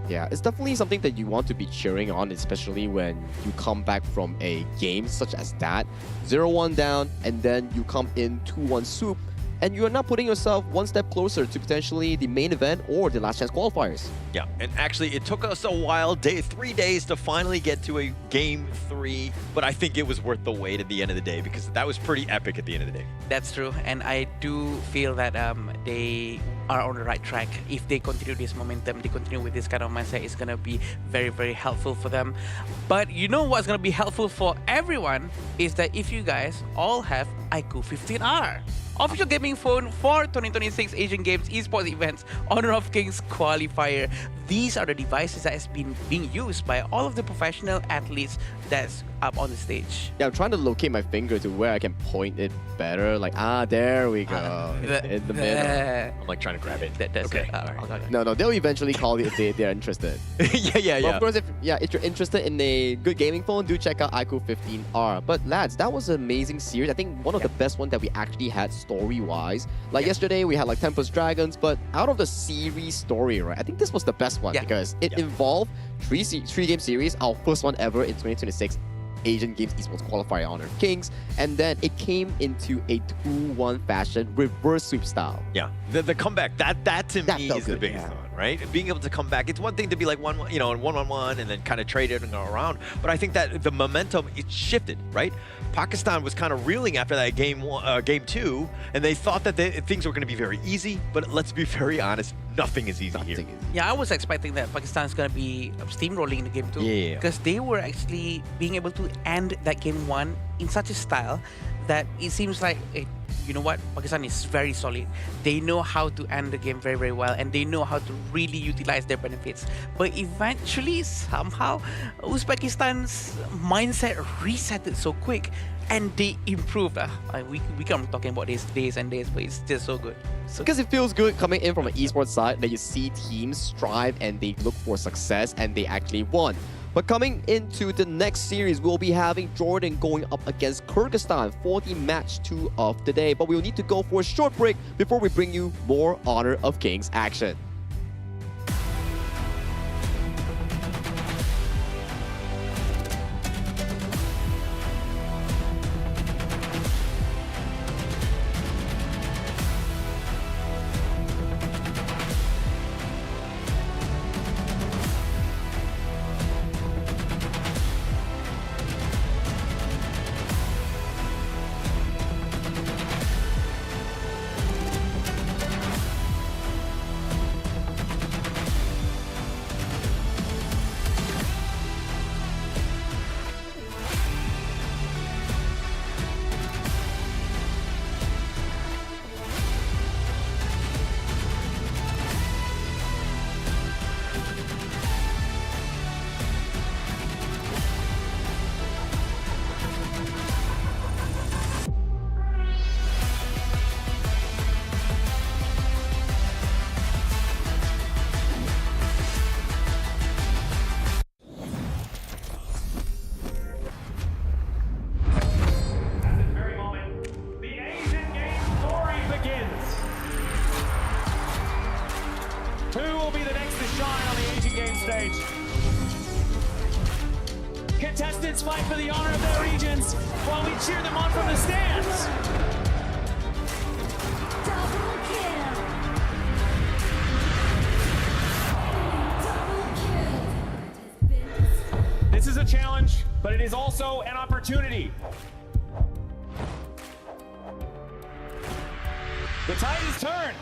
Yeah, it's definitely something that you want to be cheering on, especially when you come back from a game such as that. 0-1 down, and then you come in 2-1 swoop, and you are now putting yourself one step closer to potentially the main event or the last chance qualifiers. Yeah, and actually it took us a while, 3 days to finally get to a game 3, but I think it was worth the wait at the end of the day because that was pretty epic at the end of the day. That's true, and I do feel that they are on the right track. If they continue this momentum, they continue with this kind of mindset, it's gonna be very, very helpful for them. But you know what's gonna be helpful for everyone is that if you guys all have iQOO 15R. Official gaming phone for 2026 Asian Games Esports Events Honor of Kings Qualifier. These are the devices that has been being used by all of the professional athletes that's up on the stage. Yeah, I'm trying to locate my finger to where I can point it better. Like, there we go. In the middle. I'm like trying to grab it. That's okay. No, they'll eventually call it if they're interested. yeah. Well, of course, if you're interested in a good gaming phone, do check out iQOO 15R. But lads, that was an amazing series. I think one of the best ones that we actually had story-wise. Like yesterday, we had like Tempest Dragons, but out of the series story, right? I think this was the best one because it involved three game series, our first one ever in 2026 Asian Games Esports Qualifier Honor of Kings, and then it came into a 2-1 fashion, reverse sweep style. Yeah, the comeback, that to me is the biggest one, right? Being able to come back, it's one thing to be like 1-1-1 and then kind of trade it and go around, but I think that the momentum, it shifted, right? Pakistan was kind of reeling after that game 2, and they thought that things were going to be very easy, but let's be very honest, nothing is easy here. Yeah, I was expecting that Pakistan's going to be steamrolling in the game 2. Yeah. Because they were actually being able to end that game 1 in such a style that it seems like, you know what, Pakistan is very solid. They know how to end the game very, very well, and they know how to really utilize their benefits. But eventually, somehow, Uzbekistan's mindset resetted so quick, and they improved. We come talking about this days and days, but it's just so good. Because it feels good coming in from an esports side that you see teams strive and they look for success and they actually won. But coming into the next series, we'll be having Jordan going up against Kyrgyzstan for the match 2 of the day. But we'll need to go for a short break before we bring you more Honor of Kings action. Contestants fight for the honor of their regions while we cheer them on from the stands. This is a challenge, but it is also an opportunity. The tide is turned.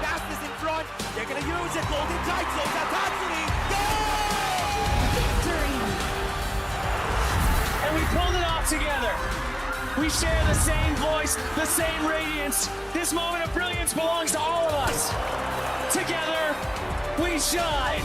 Fastest in front. They're going to use it. Golden tight zones. Tatsuri. And we Together, we share the same voice, the same radiance. This moment of brilliance belongs to all of us. Together, we shine.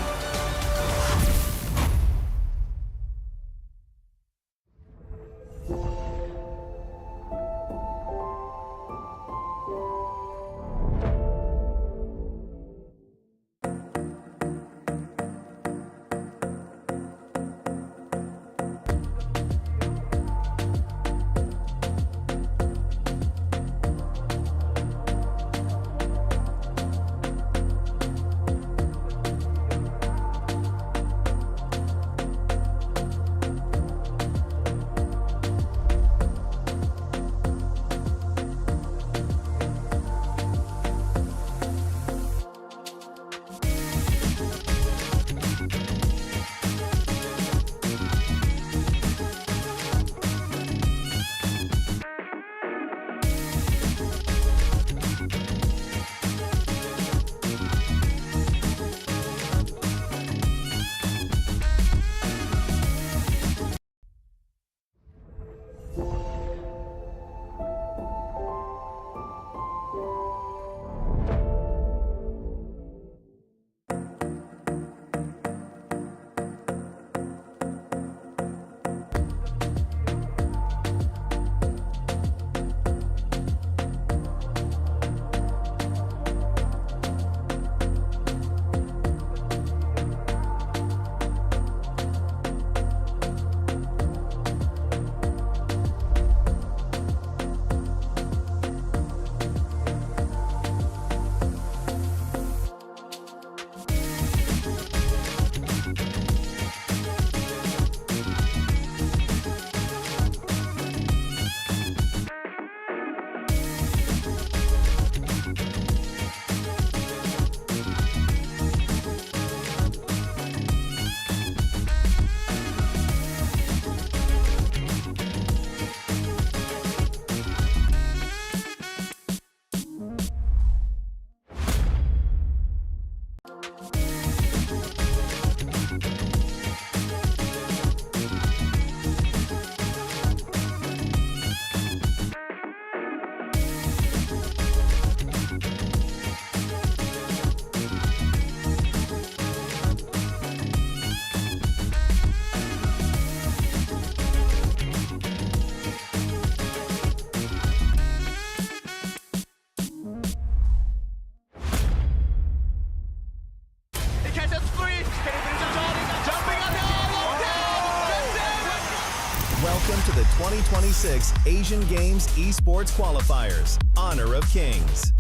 Welcome to the 2026 Asian Games Esports Qualifiers, Honor of Kings.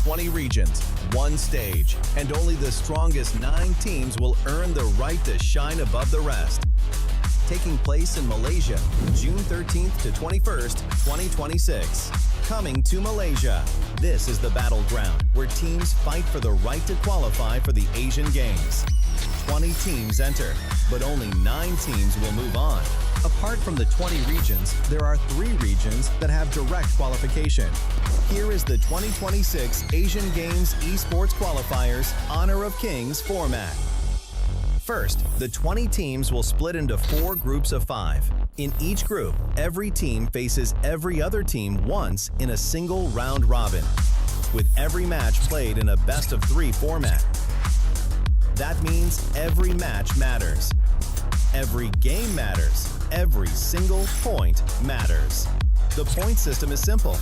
20 regions, one stage, and only the strongest 9 teams will earn the right to shine above the rest. Taking place in Malaysia, June 13th to 21st, 2026. Coming to Malaysia, this is the battleground where teams fight for the right to qualify for the Asian Games. 20 teams enter, but only 9 teams will move on. Apart from the 20 regions, there are 3 regions that have direct qualification. Here is the 2026 Asian Games Esports Qualifiers Honor of Kings format. First, the 20 teams will split into 4 groups of 5. In each group, every team faces every other team once in a single round robin, with every match played in a best-of-3 format. That means every match matters. Every game matters. Every single point matters. The point system is simple.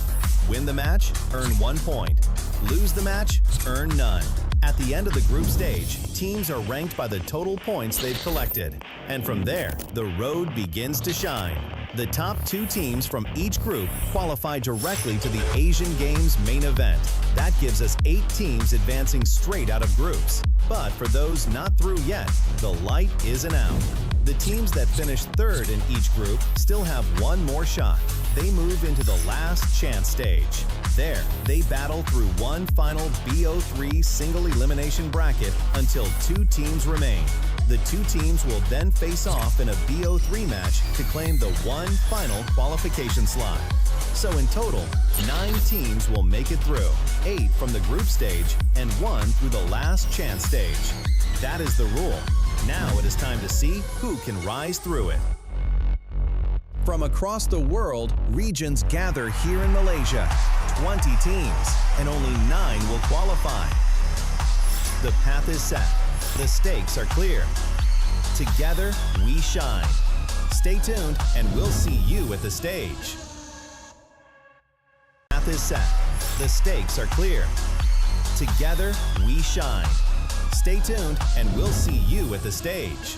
Win the match, earn 1 point. Lose the match, earn none. At the end of the group stage, teams are ranked by the total points they've collected. And from there, the road begins to shine. The top 2 teams from each group qualify directly to the Asian Games main event. That gives us 8 teams advancing straight out of groups. But for those not through yet, the light isn't out. The teams that finish 3rd in each group still have 1 more shot. They move into the last chance stage. There, they battle through one final BO3 single elimination bracket until 2 teams remain. The 2 teams will then face off in a BO3 match to claim the one final qualification slot. So in total, 9 teams will make it through, 8 from the group stage and 1 through the last chance stage. That is the rule. Now it is time to see who can rise through it. From across the world, regions gather here in Malaysia. 20 teams, and only 9 will qualify. The path is set. The stakes are clear. Together, we shine. Stay tuned, and we'll see you at the stage. The path is set. The stakes are clear. Together, we shine. Stay tuned, and we'll see you at the stage.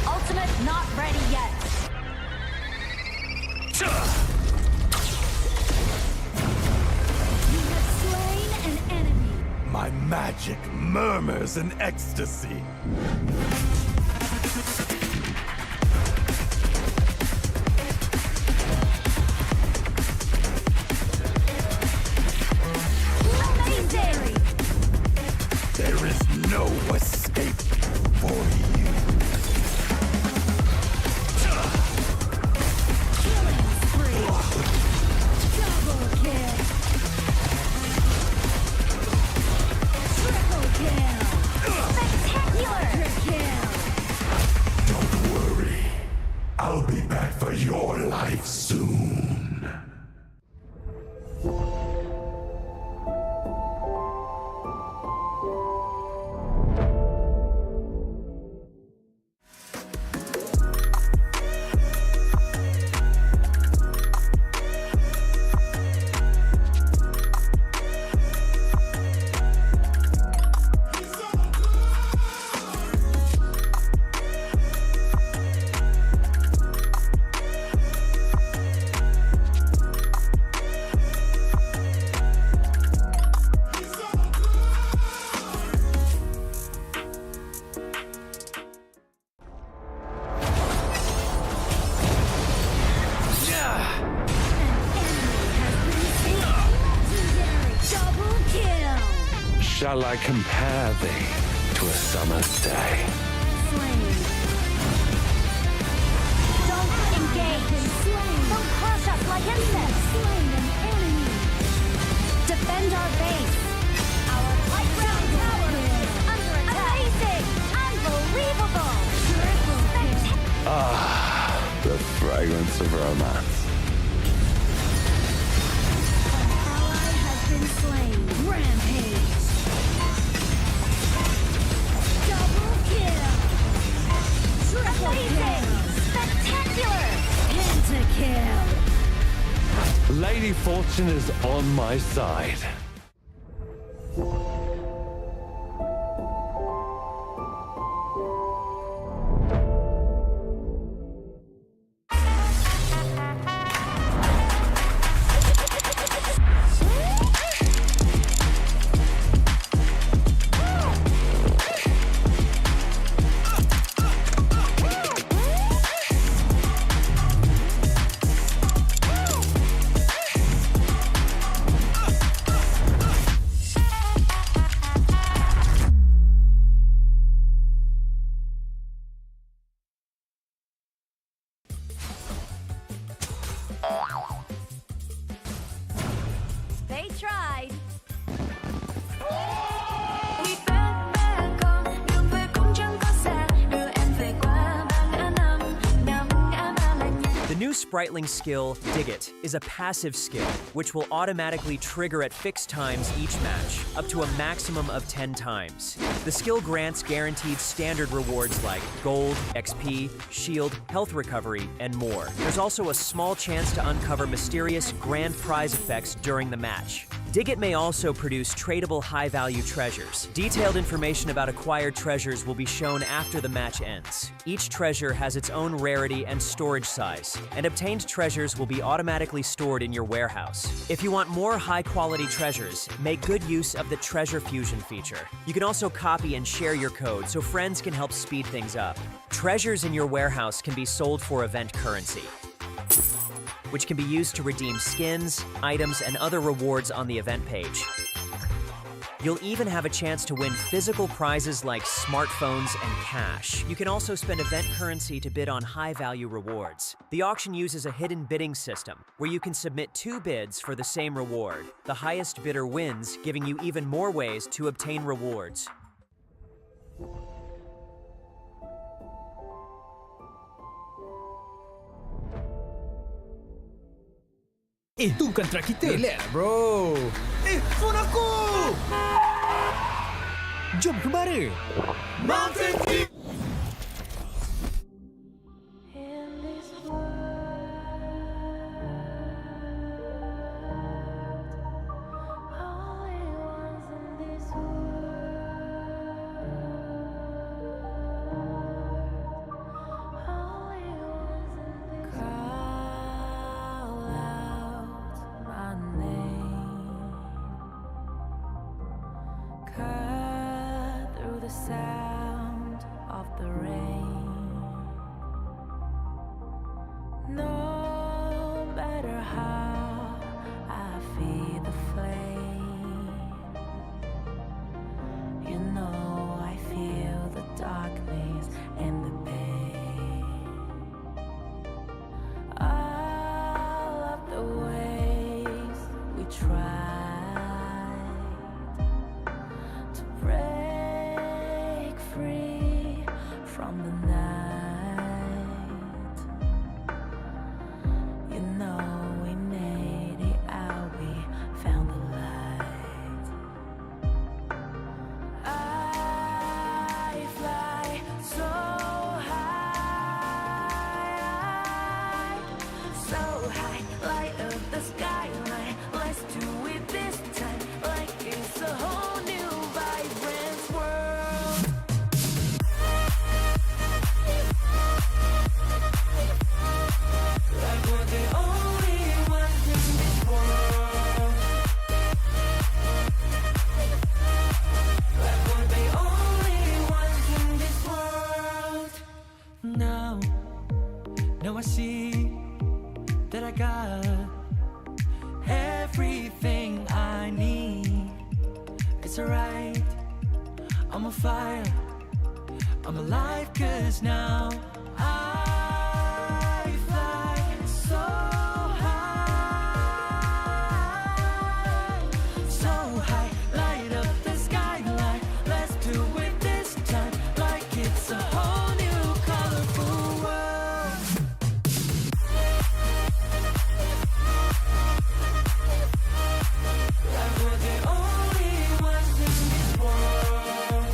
Ultimate not ready yet. You have slain an enemy. My magic murmurs in ecstasy. Amazing! There is no escape for you. Killing spree. Double kill. Triple kill. Spectacular! Kill. Don't worry. I'll be back for your life soon. Shall I compare thee to a summer's day? Don't engage. Don't crush us like insects. Slain an enemy. Defend our base. Our high ground tower is under attack. Amazing! Unbelievable! Ah, the fragrance of romance. Ally has been slain. Rampage. Double kill. Triple kill. Spectacular. Pentakill. Lady Fortune is on my side. They tried. The new Spritling skill, Dig It, is a passive skill, which will automatically trigger at fixed times each match, up to a maximum of 10 times. The skill grants guaranteed standard rewards like gold, XP, shield, health recovery, and more. There's also a small chance to uncover mysterious grand prize effects during the match. Dig may also produce tradable high-value treasures. Detailed information about acquired treasures will be shown after the match ends. Each treasure has its own rarity and storage size, and obtained treasures will be automatically stored in your warehouse. If you want more high-quality treasures, make good use of the Treasure Fusion feature. You can also copy and share your code so friends can help speed things up. Treasures in your warehouse can be sold for event currency, which can be used to redeem skins, items, and other rewards on the event page. You'll even have a chance to win physical prizes like smartphones and cash. You can also spend event currency to bid on high-value rewards. The auction uses a hidden bidding system, where you can submit 2 bids for the same reward. The highest bidder wins, giving you even more ways to obtain rewards. Itu bukan track kita. Relax, bro. Phone aku! Jom kembara. Mountain Dew! Sound of the rain. No matter how I feed the flame, you know I feel the darkness and the pain. All of the ways we tried to break free from the night, you know we made it out, we found the light. I fly so high, light up the skyline. Let's do it this time, like it's a whole new vibrant world. Like we're the only ones in this world. Like we're the only ones in this world. Now I see that I got everything I need. It's alright, I'm on fire, I'm alive, 'cause now I fly so high, light up the skyline. Let's do it this time, like it's a whole new colorful world. Like we're the only ones in this world.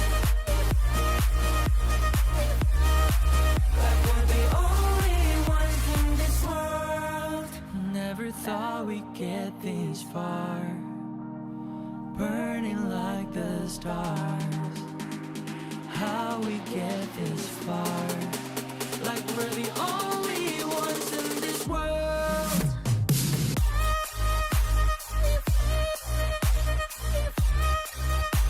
Like we're the only ones in this world. Never thought we'd get this far, burning like the stars. How we get this far, like we're the only ones in this world.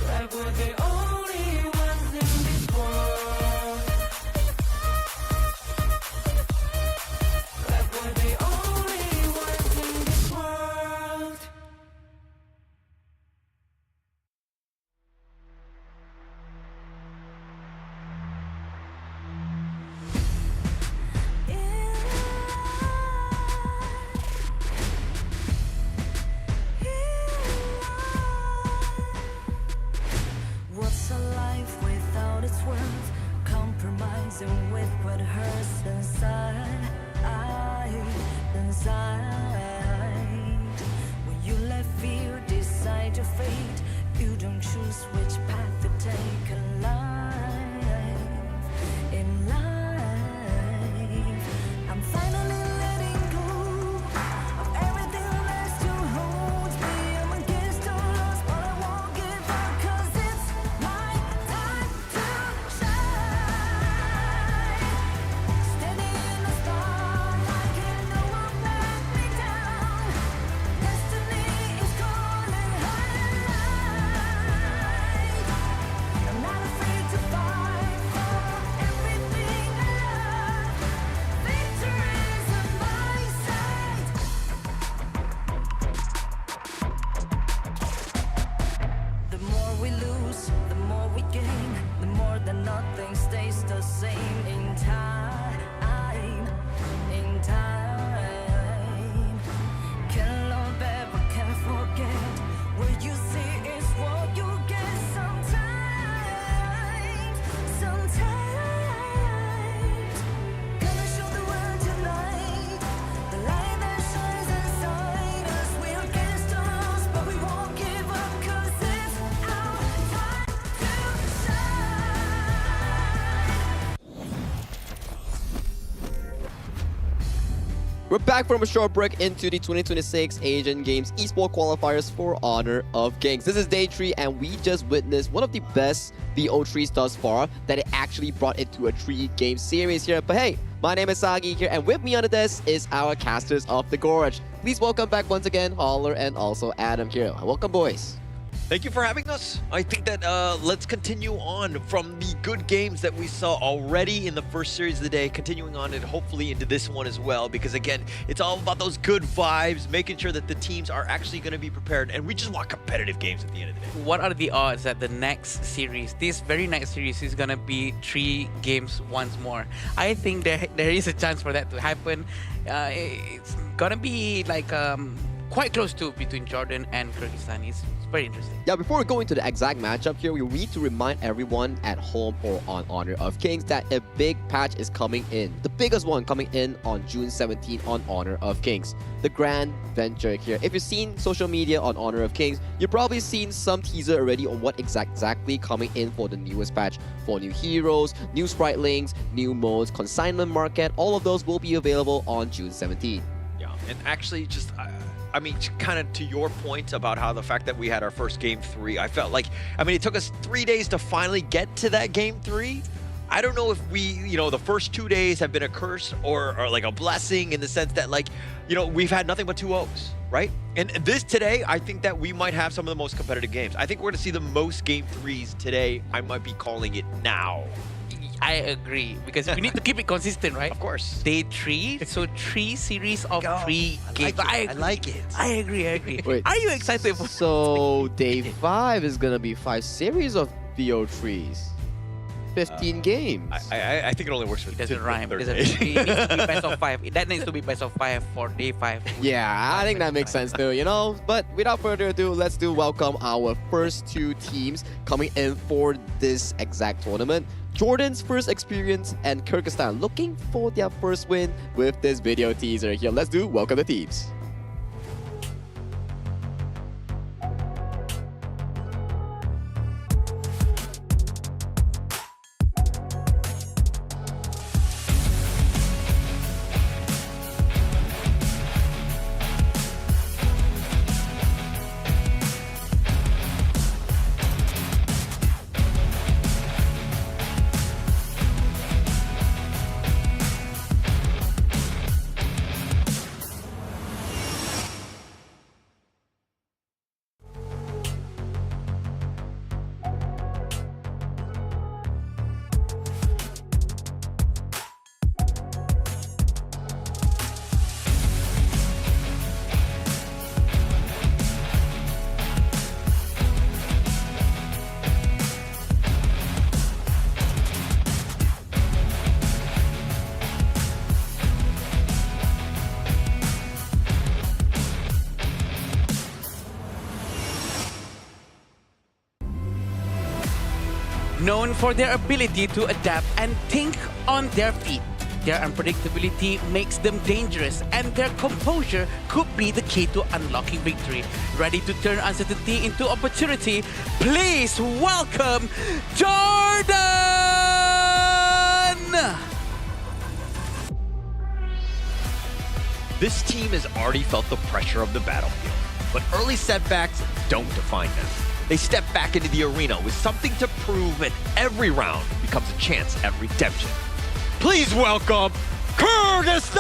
Like we're the only ones in this world. Like we're the only ones in this world. What's a life without its worth? Compromising with what hurts inside. When you let fear decide your fate, you don't choose which path to take in life. In life, I'm finally letting go of everything that still holds me. I'm against gain, the more that nothing stays the same in time. In time, can't love ever, can't forget. What you see is what you get. Sometimes, gonna show the world tonight. The light that shines inside us. We're against the odds, but we won't give up, 'cause it's our time to We're back from a short break into the 2026 Asian Games Esports Qualifiers for Honor of Kings. This is day 3, and we just witnessed one of the best VO3s thus far that it actually brought it to a 3-game series here. But hey, my name is Sagi here, and with me on the desk is our casters of the Gorge. Please welcome back once again Holler and also Adam here. Welcome, boys. Thank you for having us. I think that let's continue on from the good games that we saw already in the first series of the day, continuing on and hopefully into this one as well, because again, it's all about those good vibes, making sure that the teams are actually going to be prepared, and we just want competitive games at the end of the day. What are the odds that the next series, this very next series, is gonna be 3 games once more? I think there is a chance for that to happen. It's gonna be like quite close to between Jordan and Kyrgyzstan. It's very interesting. Yeah, before we go into the exact matchup here, we need to remind everyone at home or on Honor of Kings that a big patch is coming in. The biggest one coming in on June 17 on Honor of Kings. The Grand Venture here. If you've seen social media on Honor of Kings, you've probably seen some teaser already on what exactly coming in for the newest patch. For new heroes, new sprite links, new modes, consignment market, all of those will be available on June 17. Yeah, and actually just... I mean, kind of to your point about how the fact that we had our first game 3, I felt like, I mean, it took us 3 days to finally get to that game 3. I don't know if we, you know, the first 2 days have been a curse or like a blessing in the sense that, like, you know, we've had nothing but 2-0s, right? And this today, I think that we might have some of the most competitive games. I think we're going to see the most game 3s today. I might be calling it now. I agree, because we need to keep it consistent, right? Of course. Day 3, so 3 series of 3 games. I like it. I agree. Wait, are you excited for So day 5 is gonna be 5 series of VO3s. 15 games. I think it only works for it doesn't rhyme. It needs to be best of 5. That needs to be best of 5 for day 5. Yeah, I think that makes sense too, you know? But without further ado, let's welcome our first 2 teams coming in for this exact tournament. Jordan's first experience and Kyrgyzstan looking for their first win with this video teaser here. Let's welcome the teams. Known for their ability to adapt and think on their feet, their unpredictability makes them dangerous, and their composure could be the key to unlocking victory. Ready to turn uncertainty into opportunity, please welcome Jordan! This team has already felt the pressure of the battlefield, but early setbacks don't define them. They step back into the arena with something to prove, and every round becomes a chance at redemption. Please welcome Kyrgyzstan!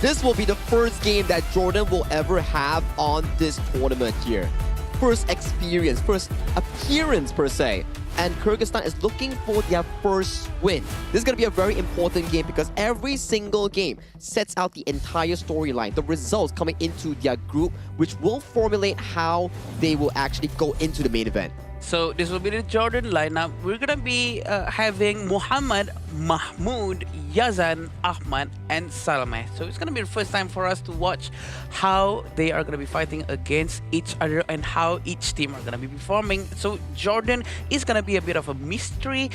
This will be the first game that Jordan will ever have on this tournament here. First experience, first appearance per se and Kyrgyzstan is looking for their first win. This is going to be a very important game because every single game sets out the entire storyline, the results coming into their group, which will formulate how they will actually go into the main event. So this will be the Jordan lineup. We're gonna be having Muhammad, Mahmoud, Yazan, Ahmad, and Salmeh. So it's gonna be the first time for us to watch how they are gonna be fighting against each other and how each team are gonna be performing. So Jordan is gonna be a bit of a mystery.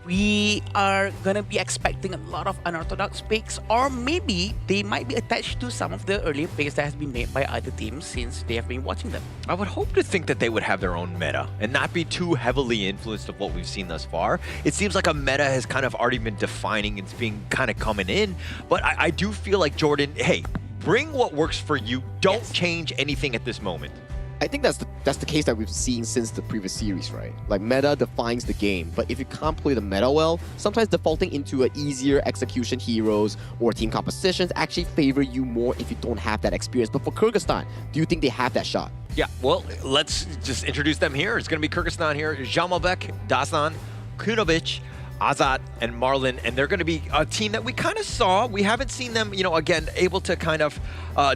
We are gonna be expecting a lot of unorthodox picks, or maybe they might be attached to some of the earlier picks that has been made by other teams since they have been watching them. I would hope to think that they would have their own meta and not be too heavily influenced of what we've seen thus far. It seems like a meta has kind of already been defining, it's being kind of coming in, but I do feel like Jordan, hey, bring what works for you. Don't change anything at this moment. I think that's the case that we've seen since the previous series, right? Like, meta defines the game, but if you can't play the meta well, sometimes defaulting into an easier execution heroes or team compositions actually favor you more if you don't have that experience. But for Kyrgyzstan, do you think they have that shot? Yeah, well, let's just introduce them here. It's going to be Kyrgyzstan here. Jamalbek, Dastan, Kunovic, Azat, and Marlon, and they're going to be a team that we kind of saw. We haven't seen them, you know, again, able to kind of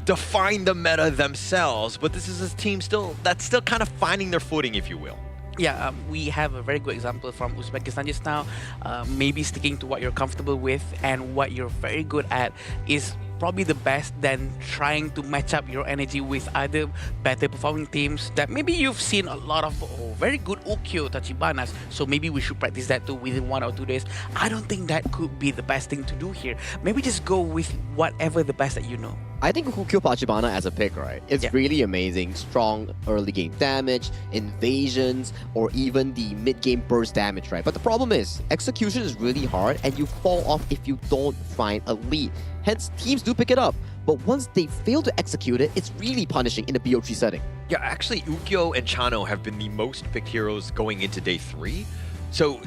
define the meta themselves, but this is a team that's still kind of finding their footing, if you will. Yeah, we have a very good example from Uzbekistan just now. Maybe sticking to what you're comfortable with and what you're very good at is probably the best than trying to match up your energy with other better performing teams that maybe you've seen a lot of very good Ukyo Tachibanas, so maybe we should practice that too within 1 or 2 days. I don't think that could be the best thing to do here. Maybe just go with whatever the best that you know. I think Ukyo Tachibana as a pick, right? It's really amazing. Strong early game damage, invasions, or even the mid-game burst damage, right? But the problem is, execution is really hard and you fall off if you don't find a lead. Hence, teams do pick it up, but once they fail to execute it, it's really punishing in a BO3 setting. Yeah, actually, Ukyo and Chano have been the most picked heroes going into day 3. So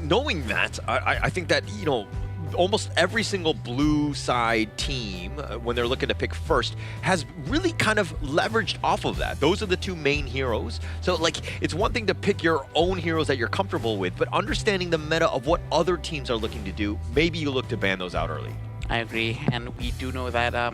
knowing that, I think that, you know, almost every single blue side team, when they're looking to pick first, has really kind of leveraged off of that. Those are the two main heroes. So, like, it's one thing to pick your own heroes that you're comfortable with, but understanding the meta of what other teams are looking to do, maybe you look to ban those out early. I agree, and we do know that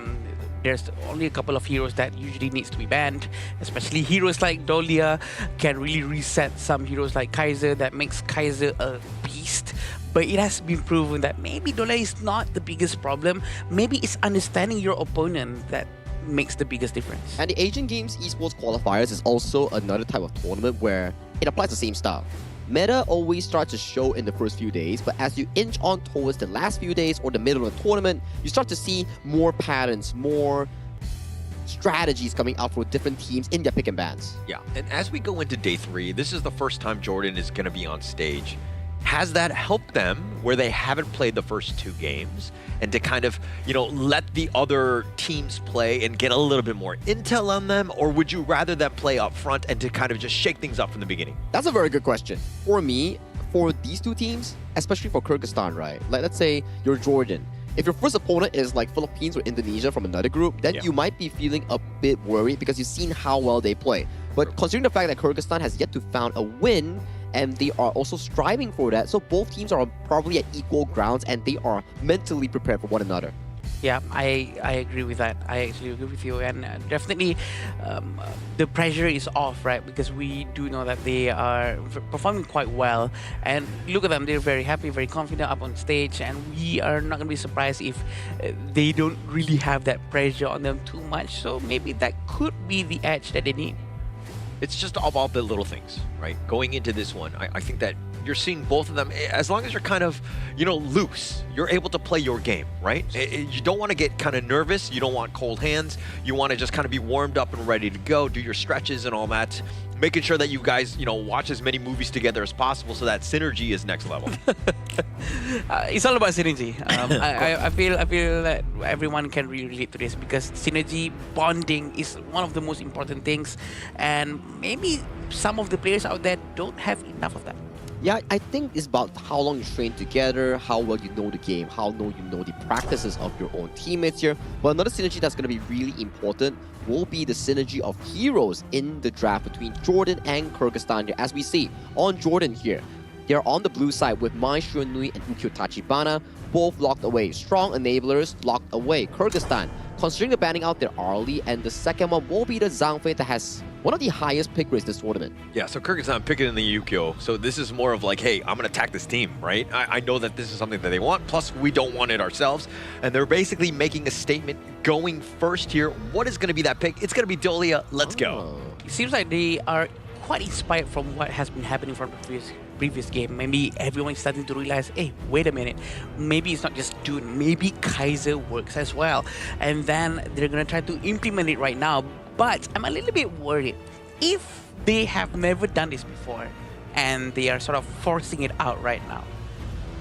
there's only a couple of heroes that usually needs to be banned, especially heroes like Dolia can really reset some heroes like Kaiser that makes Kaiser a beast. But it has been proven that maybe Dolia is not the biggest problem. Maybe it's understanding your opponent that makes the biggest difference. And the Asian Games Esports Qualifiers is also another type of tournament where it applies the same style. Meta always starts to show in the first few days, but as you inch on towards the last few days or the middle of the tournament, you start to see more patterns, more strategies coming out for different teams in their pick and bans. Yeah, and as we go into day 3, this is the first time Jordan is going to be on stage. Has that helped them where they haven't played the first 2 games and to kind of, you know, let the other teams play and get a little bit more intel on them? Or would you rather them play up front and to kind of just shake things up from the beginning? That's a very good question. For me, for these 2 teams, especially for Kyrgyzstan, right? Like, let's say you're Jordan. If your first opponent is like Philippines or Indonesia from another group, then you might be feeling a bit worried because you've seen how well they play. But considering the fact that Kyrgyzstan has yet to found a win, and they are also striving for that, so both teams are probably at equal grounds and they are mentally prepared for one another. Yeah, I agree with that. I actually agree with you, and definitely the pressure is off, right? Because we do know that they are performing quite well, and look at them, they're very happy, very confident up on stage, and we are not going to be surprised if they don't really have that pressure on them too much, so maybe that could be the edge that they need. It's just about the little things, right? Going into this one, I think that you're seeing both of them, as long as you're kind of, you know, loose, you're able to play your game, right? You don't want to get kind of nervous. You don't want cold hands. You want to just kind of be warmed up and ready to go, do your stretches and all that. Making sure that you guys, you know, watch as many movies together as possible so that synergy is next level. It's all about synergy. I feel that everyone can really relate to this because synergy, bonding is one of the most important things, and maybe some of the players out there don't have enough of that. Yeah, I think it's about how long you train together, how well you know the game, how well you know the practices of your own teammates here. But another synergy that's going to be really important will be the synergy of heroes in the draft between Jordan and Kyrgyzstan here. As we see on Jordan here, They're on the blue side with Mai Shunui and Ukyo Tachibana, both locked away. Strong enablers locked away. Kyrgyzstan, considering the banning out there early, and the second one will be the Zhang Fei that has one of the highest pick rates this tournament. Yeah, so Kyrgyzstan picking in the Yukio. So this is more of like, hey, I'm going to attack this team, right? I know that this is something that they want, plus we don't want it ourselves. And they're basically making a statement going first here. What is going to be that pick? It's going to be Dolia. Let's go. It seems like they are quite inspired from what has been happening from the previous game. Maybe everyone is starting to realize, hey, wait a minute, maybe it's not just Dune, maybe Kaiser works as well. And then they're going to try to implement it right now. But I'm a little bit worried. If they have never done this before and they are sort of forcing it out right now,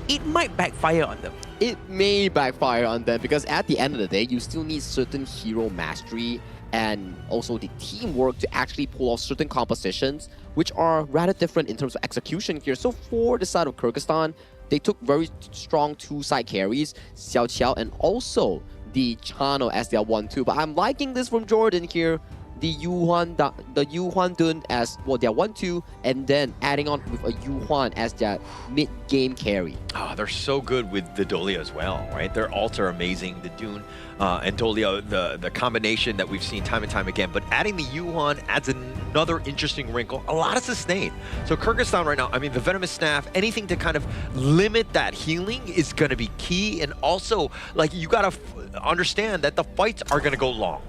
it might backfire on them. It may backfire on them because at the end of the day, you still need certain hero mastery and also the teamwork to actually pull off certain compositions, which are rather different in terms of execution here. So for the side of Kyrgyzstan, they took very strong two-side carries, Xiao Qiao and also the Chano as their 1-2. But I'm liking this from Jordan here. The Yuhuan Dun as well, their 1-2, and then adding on with a Yuhuan as their mid-game carry. Oh, they're so good with the Dolia as well, right? Their ults are amazing, the Dune and Dolia, the combination that we've seen time and time again. But adding the Yuhuan adds another interesting wrinkle, a lot of sustain. So Kyrgyzstan right now, I mean, the Venomous Staff, anything to kind of limit that healing is going to be key. And also, like, you got to understand that the fights are going to go long.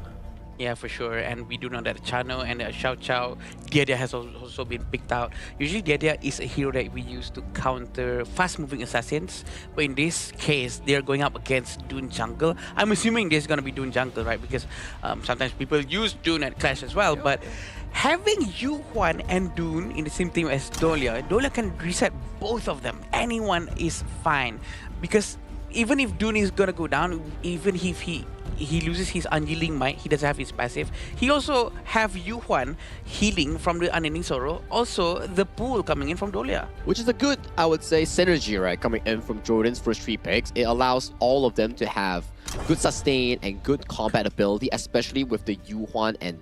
Yeah, for sure. And we do know that Chano and Xiao Qiao, Diadia has also been picked out. Usually Diadia is a hero that we use to counter fast-moving assassins. But in this case, they're going up against Dune Jungle. I'm assuming this is going to be Dune Jungle, right? Because sometimes people use Dune at Clash as well. But having Yuhuan and Dune in the same team as Dolia, Dolia can reset both of them. Anyone is fine. Because even if Dune is going to go down, even if he loses his unyielding might, he doesn't have his passive. He also have Yuhuan healing from the Unending Sorrow. Also, the pool coming in from Dolia. Which is a good, I would say, synergy, right? Coming in from Jordan's first 3 picks. It allows all of them to have good sustain and good combat ability, especially with the Yuhuan and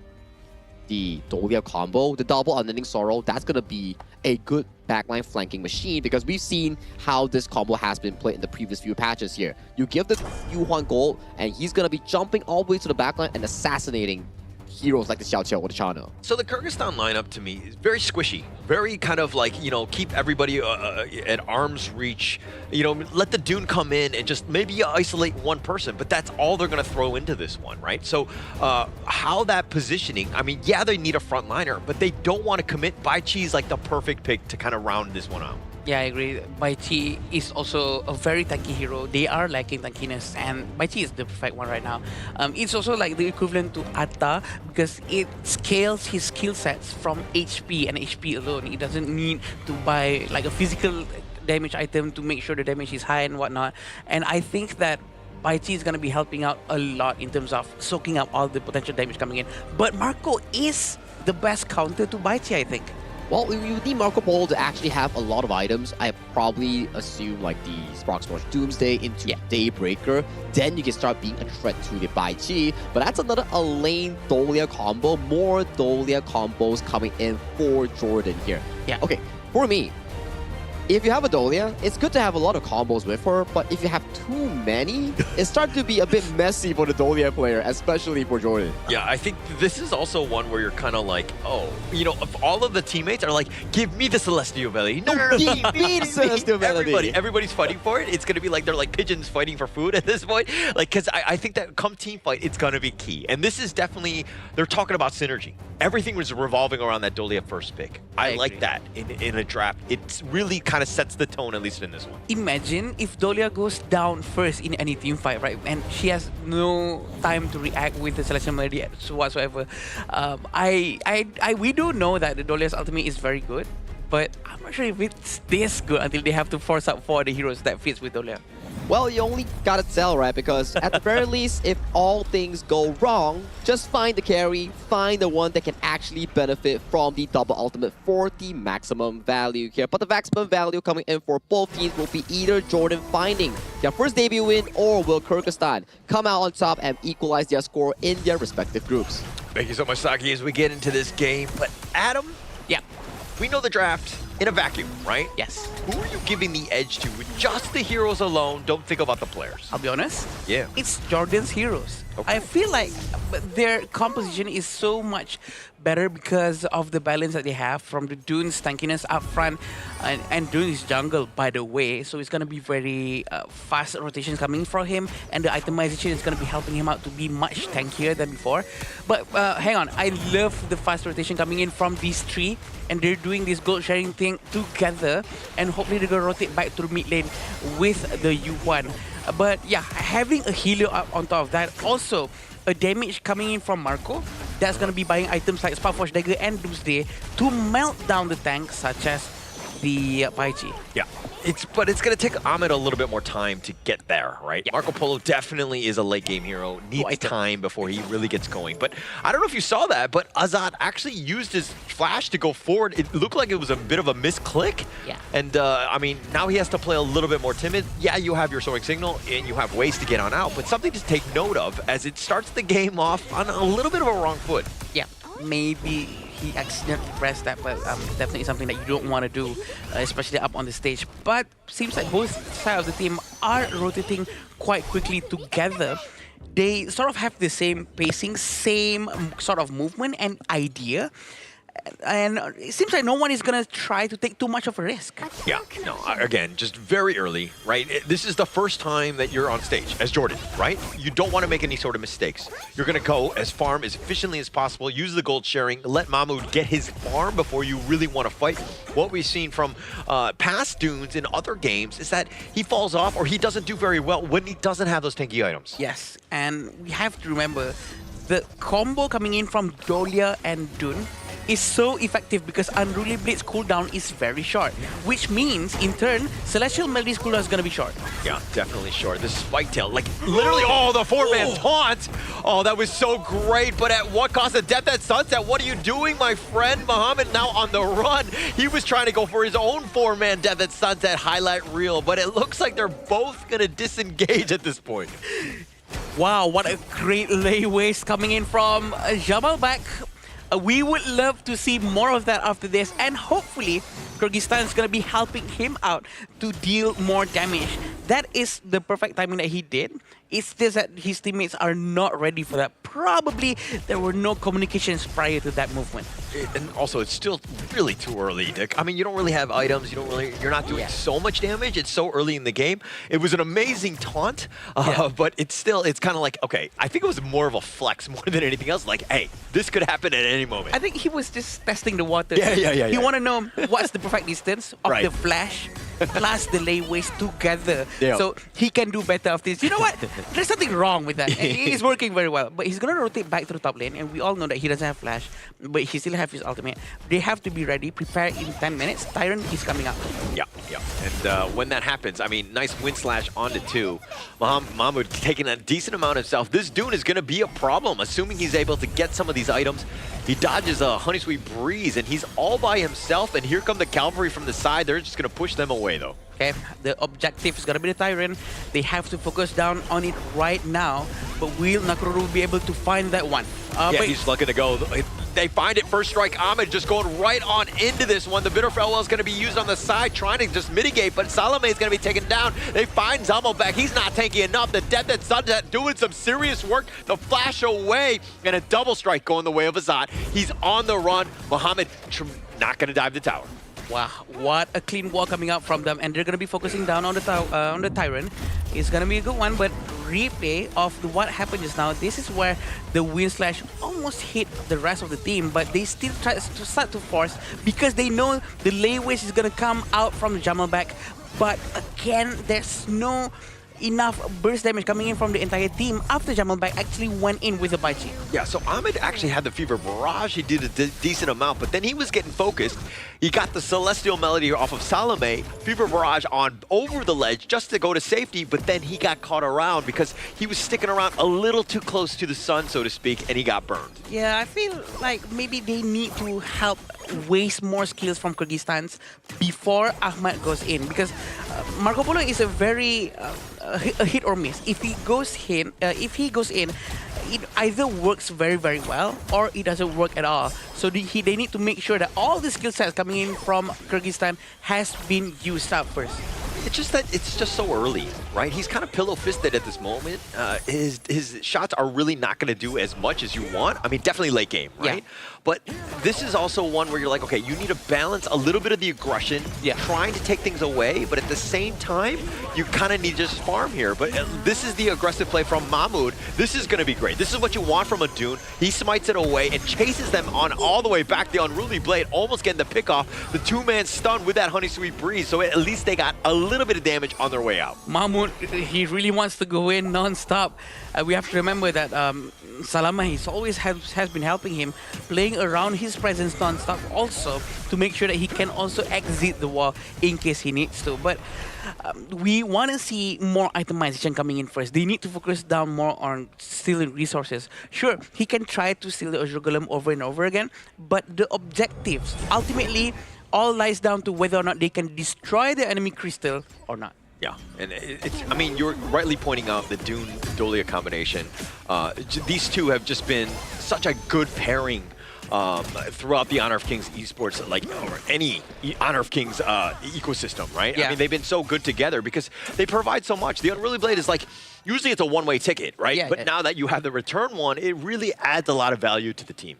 the Dolia combo. The double Unending Sorrow, that's going to be a good backline flanking machine because we've seen how this combo has been played in the previous few patches here. You give the Yuhuan gold and he's going to be jumping all the way to the backline and assassinating heroes like the Xiao Qiao or the Chano. So the Kyrgyzstan lineup to me is very squishy, very kind of like, you know, keep everybody at arm's reach. You know, let the Dune come in and just maybe isolate one person, but that's all they're going to throw into this one, right? So how that positioning, I mean, yeah, they need a frontliner, but they don't want to commit. Bai Chi is like the perfect pick to kind of round this one out. Yeah, I agree. Bai Chi is also a very tanky hero. They are lacking tankiness, and Bai Chi is the perfect one right now. It's also like the equivalent to Atta because it scales his skill sets from HP and HP alone. He doesn't need to buy like a physical damage item to make sure the damage is high and whatnot. And I think that Bai Chi is going to be helping out a lot in terms of soaking up all the potential damage coming in. But Marco is the best counter to Bai Chi, I think. Well, you need Marco Polo to actually have a lot of items. I probably assume like the Sproxforge Doomsday into Daybreaker. Then you can start being a threat to the Bai Chi. But that's another Elaine Dolia combo. More Dolia combos coming in for Jordan here. Yeah. Okay, for me, if you have a Dolia, it's good to have a lot of combos with her, but if you have too many, it starts to be a bit messy for the Dolia player, especially for Jordan. Yeah, I think this is also one where you're kind of like, oh, you know, if all of the teammates are like, give me the Celestial Melody. No, give me the Celestial Melody. Everybody's fighting for it. It's going to be like they're like pigeons fighting for food at this point. Like, because I think that come team fight, it's going to be key. And this is definitely, they're talking about synergy. Everything was revolving around that Dolia first pick. I like that in a draft. It's really kind of sets the tone, at least in this one. Imagine if Dolia goes down first in any team fight, right? And she has no time to react with the Celestial Melody whatsoever. We do know that the Dolia's ultimate is very good, but I'm not sure if it's this good until they have to force out for the heroes that fits with Dolia. Well, you only gotta tell, right? Because at the very least, if all things go wrong, just find the carry, find the one that can actually benefit from the double ultimate for the maximum value here. But the maximum value coming in for both teams will be either Jordan finding their first debut win or will Kyrgyzstan come out on top and equalize their score in their respective groups. Thank you so much, Saki, as we get into this game. But Adam, yeah, we know the draft. in a vacuum, right? Yes. Who are you giving the edge to with just the heroes alone? Don't think about the players. I'll be honest. Yeah. It's Jordan's heroes. Okay. I feel like their composition is so much better because of the balance that they have from the Dune's tankiness up front and Dune's jungle, by the way. So it's going to be very fast rotations coming from him, and the itemization is going to be helping him out to be much tankier than before. But hang on, I love the fast rotation coming in from these three, and they're doing this gold sharing thing together, and hopefully they're going to rotate back to the mid lane with the U1. But yeah, having a healer up on top of that, also a damage coming in from Marco, that's going to be buying items like Sparkforge Dagger and Doomsday to melt down the tank, such as the Paichi. Yeah, but it's going to take Ahmed a little bit more time to get there, right? Yeah. Marco Polo definitely is a late game hero, needs time before he really gets going. But I don't know if you saw that, but Azad actually used his flash to go forward. It looked like it was a bit of a misclick. Yeah. And I mean, now he has to play a little bit more timid. Yeah, you have your soaring signal and you have ways to get on out, but something to take note of as it starts the game off on a little bit of a wrong foot. Yeah, maybe he accidentally pressed that, but definitely something that you don't want to do, especially up on the stage. But seems like both sides of the team are rotating quite quickly together. They sort of have the same pacing, same sort of movement and idea. And it seems like no one is going to try to take too much of a risk. Yeah, no, again, just very early, right? This is the first time that you're on stage as Jordan, right? You don't want to make any sort of mistakes. You're going to go as farm as efficiently as possible, use the gold sharing, let Mahmoud get his farm before you really want to fight. What we've seen from past Dunes in other games is that he falls off or he doesn't do very well when he doesn't have those tanky items. Yes, and we have to remember the combo coming in from Dolia and Dune is so effective because Unruly Blade's cooldown is very short, which means, in turn, Celestial Melody's cooldown is going to be short. Yeah, definitely short. The Spike Tail, like, literally, oh, the four-man taunt! Oh, that was so great, but at what cost? of Death at Sunset, what are you doing, my friend? Muhammad now on the run. He was trying to go for his own four-man Death at Sunset highlight reel, but it looks like they're both going to disengage at this point. Wow, what a great layways coming in from Jamal back. We would love to see more of that after this, and hopefully Kyrgyzstan is going to be helping him out to deal more damage. That is the perfect timing that he did. It's just that his teammates are not ready for that. Probably there were no communications prior to that movement. And also, it's still really too early, Dick. I mean, you don't really have items. You're not doing so much damage. It's so early in the game. It was an amazing taunt, but it's kind of like, okay, I think it was more of a flex more than anything else. Like, hey, this could happen at any moment. I think he was just testing the water. Yeah. He want to know what's the perfect distance of the flash plus the layways together. Yeah. So he can do better of this. You know what? There's nothing wrong with that. It's working very well. But he's going to rotate back to the top lane, and we all know that he doesn't have flash, but he still has his ultimate. They have to be ready, prepare in 10 minutes. Tyrant is coming up. Yeah. And when that happens, I mean, nice wind slash onto 2. Mahmoud taking a decent amount of self. This Dune is going to be a problem, assuming he's able to get some of these items. He dodges a Honey Sweet Breeze, and he's all by himself, and here come the cavalry from the side. They're just going to push them away, though. Okay, the objective is going to be the Tyrant. They have to focus down on it right now, but will Nakoruru be able to find that one? He's looking to go. They find it. First strike. Ahmed just going right on into this one. The Bitter Farewell is going to be used on the side, trying to just mitigate, but Salome is going to be taken down. They find Zamo back. He's not tanky enough. The Death at Sunset doing some serious work. The flash away, and a double strike going the way of Azad. He's on the run. Muhammad not going to dive the tower. Wow, what a clean wall coming out from them, and they're going to be focusing down on the Tyrant. It's going to be a good one, but replay of what happened just now, this is where the wind slash almost hit the rest of the team, but they still try to start to force because they know the layways is going to come out from the Jamal back. But again, there's no enough burst damage coming in from the entire team after Jamalback actually went in with the Baichi. Yeah, so Ahmed actually had the Fever Barrage. He did a decent amount, but then he was getting focused. He got the Celestial Melody off of Salome, Fever Barrage on over the ledge just to go to safety, but then he got caught around because he was sticking around a little too close to the sun, so to speak, and he got burned. Yeah, I feel like maybe they need to help waste more skills from Kyrgyzstan's before Ahmed goes in, because Marco Polo is a very a hit or miss. If he goes in, it either works very, very well or it doesn't work at all. So they need to make sure that all the skill sets coming in from Kyrgyzstan has been used up first. It's just that it's just so early, right? He's kind of pillow-fisted at this moment. His shots are really not going to do as much as you want. I mean, definitely late game, right? Yeah. But this is also one where you're like, okay, you need to balance a little bit of the aggression, trying to take things away, but at the same time, you kind of need to just farm here. But this is the aggressive play from Mahmoud. This is going to be great. This is what you want from a Dune. He smites it away and chases them on all the way back. The Unruly Blade almost getting the pick off. The two-man stun with that Honey Sweet Breeze, so at least they got a little bit of damage on their way out. Mahmoud, he really wants to go in non-stop. We have to remember that Salama has been helping him, playing around his presence non-stop also to make sure that he can also exit the wall in case he needs to. But we want to see more itemization coming in first. They need to focus down more on stealing resources. Sure, he can try to steal the Azure Golem over and over again, but the objectives ultimately all lies down to whether or not they can destroy the enemy crystal or not. Yeah, and I mean, you're rightly pointing out the Dune-Dolia combination. These two have just been such a good pairing throughout the Honor of Kings esports, or any Honor of Kings ecosystem, right? Yeah. I mean, they've been so good together because they provide so much. The Unruly Blade is usually it's a one-way ticket, right? Yeah, but now that you have the return one, it really adds a lot of value to the team.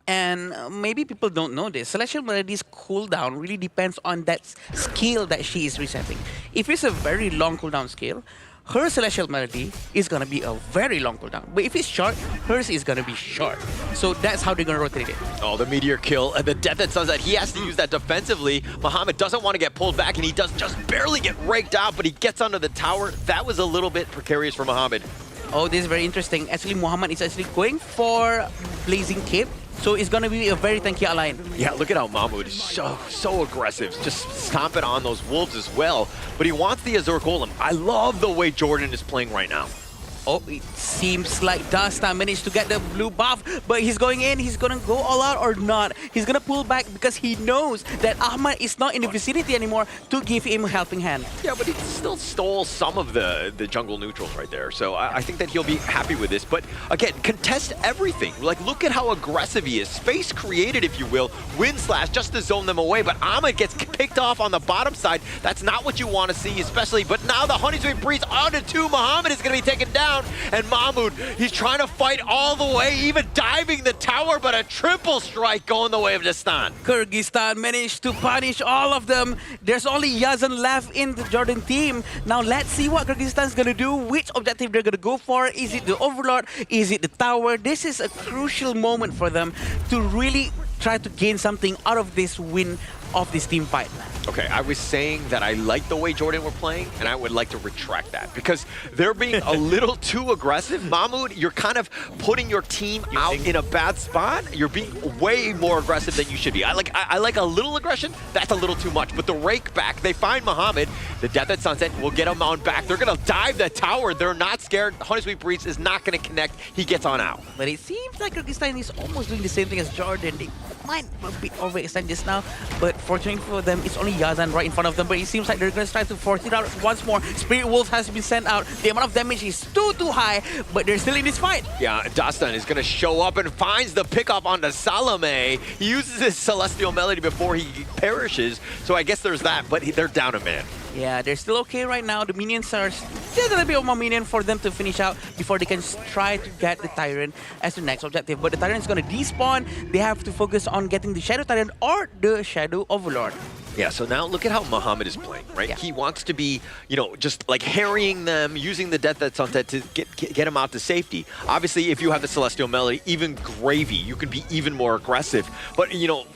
And maybe people don't know this. Celestial Melody's cooldown really depends on that skill that she is resetting. If it's a very long cooldown skill, her Celestial Melody is going to be a very long cooldown. But if it's short, hers is going to be short. So that's how they're going to rotate it. Oh, the Meteor kill and the Death that Sunset. He has to use that defensively. Muhammad doesn't want to get pulled back, and he does just barely get raked out, but he gets under the tower. That was a little bit precarious for Muhammad. Oh, this is very interesting. Actually, Muhammad is actually going for Blazing Cape. So it's going to be a very tanky line. Yeah, look at how Mahmoud is so aggressive, just stomping on those wolves as well. But he wants the Azure Golem. I love the way Jordan is playing right now. Oh, it seems like Dasta managed to get the blue buff, but he's going in. He's going to go all out or not. He's going to pull back because he knows that Ahmad is not in the vicinity anymore to give him a helping hand. Yeah, but he still stole some of the jungle neutrals right there. So I think that he'll be happy with this. But again, contest everything. Look at how aggressive he is. Space created, if you will. Wind slash just to zone them away. But Ahmad gets picked off on the bottom side. That's not what you want to see, especially. But now the Honey Sweet Breeze onto two. Muhammad is going to be taken down. And Mahmoud, he's trying to fight all the way, even diving the tower, but a triple strike going the way of Dastan. Kyrgyzstan managed to punish all of them. There's only Yazan left in the Jordan team. Now let's see what Kyrgyzstan's going to do, which objective they're going to go for. Is it the Overlord? Is it the tower? This is a crucial moment for them to really try to gain something out of this win of this team fight. Okay, I was saying that I like the way Jordan were playing, and I would like to retract that because they're being a little too aggressive. Mahmoud, you're kind of putting your team out in a bad spot. You're being way more aggressive than you should be. I like a little aggression. That's a little too much. But the rake back, they find Muhammad. The Death at Sunset will get him on back. They're going to dive the tower. They're not scared. Honey Sweet Breeze is not going to connect. He gets on out. But it seems like Kyrgyzstan is almost doing the same thing as Jordan. They might a bit overextend just now, but fortunately for them, it's only Yazan right in front of them, but it seems like they're going to try to force it out once more. Spirit Wolf has been sent out. The amount of damage is too high, but they're still in this fight. Yeah, Dastan is going to show up and finds the pickup onto Salome. He uses his Celestial Melody before he perishes, so I guess there's that, but they're down a man. Yeah, they're still okay right now. The minions are still a little bit more minion for them to finish out before they can try to get the Tyrant as the next objective. But the Tyrant is going to despawn. They have to focus on getting the Shadow Tyrant or the Shadow Overlord. Yeah, so now look at how Muhammad is playing, right? Yeah. He wants to be, just like harrying them, using the Death at Sunset to get him out to safety. Obviously, if you have the Celestial Melody, even gravy, you can be even more aggressive. But,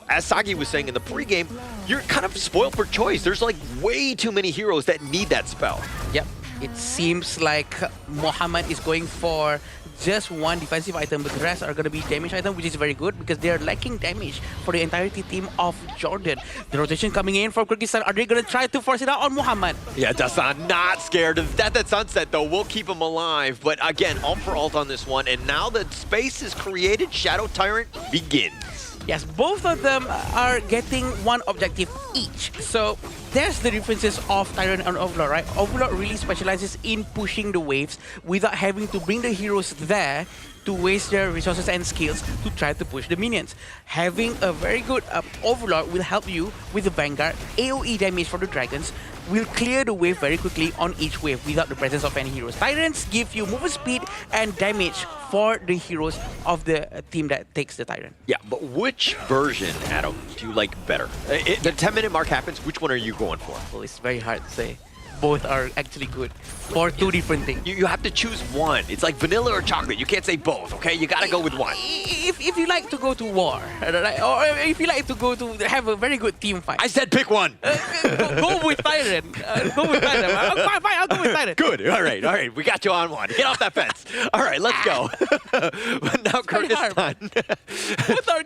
as Sagi was saying in the pregame, you're kind of spoiled for choice. There's like way too many heroes that need that spell. Yep. It seems like Muhammad is going for just one defensive item, but the rest are going to be damage item, which is very good because they are lacking damage for the entirety team of Jordan. The rotation coming in from Kyrgyzstan. Are they going to try to force it out on Muhammad? Yeah, Dastan not scared. The Death at Sunset, though, will keep him alive. But again, ult for ult on this one. And now that space is created, Shadow Tyrant begins. Yes, both of them are getting one objective each. So there's the differences of Tyrant and Overlord, right? Overlord really specializes in pushing the waves without having to bring the heroes there to waste their resources and skills to try to push the minions. Having a very good Overlord will help you with the Vanguard. AoE damage for the dragons will clear the wave very quickly on each wave without the presence of any heroes. Tyrants give you movement speed and damage for the heroes of the team that takes the Tyrant. Yeah, but which version, Adam, do you like better? The 10-minute mark happens, which one are you going for? Well, it's very hard to say. Both are actually good for two different things. You have to choose one. It's like vanilla or chocolate. You can't say both, okay? You gotta go with one. If you like to go to war, or if you like to go to have a very good team fight. I said pick one. Go with Tyrant. Go with Tyrant. Fine, I'll go with Tyrant. Good. All right. We got you on one. Get off that fence. All right, let's go. But now Kyrgyzstan.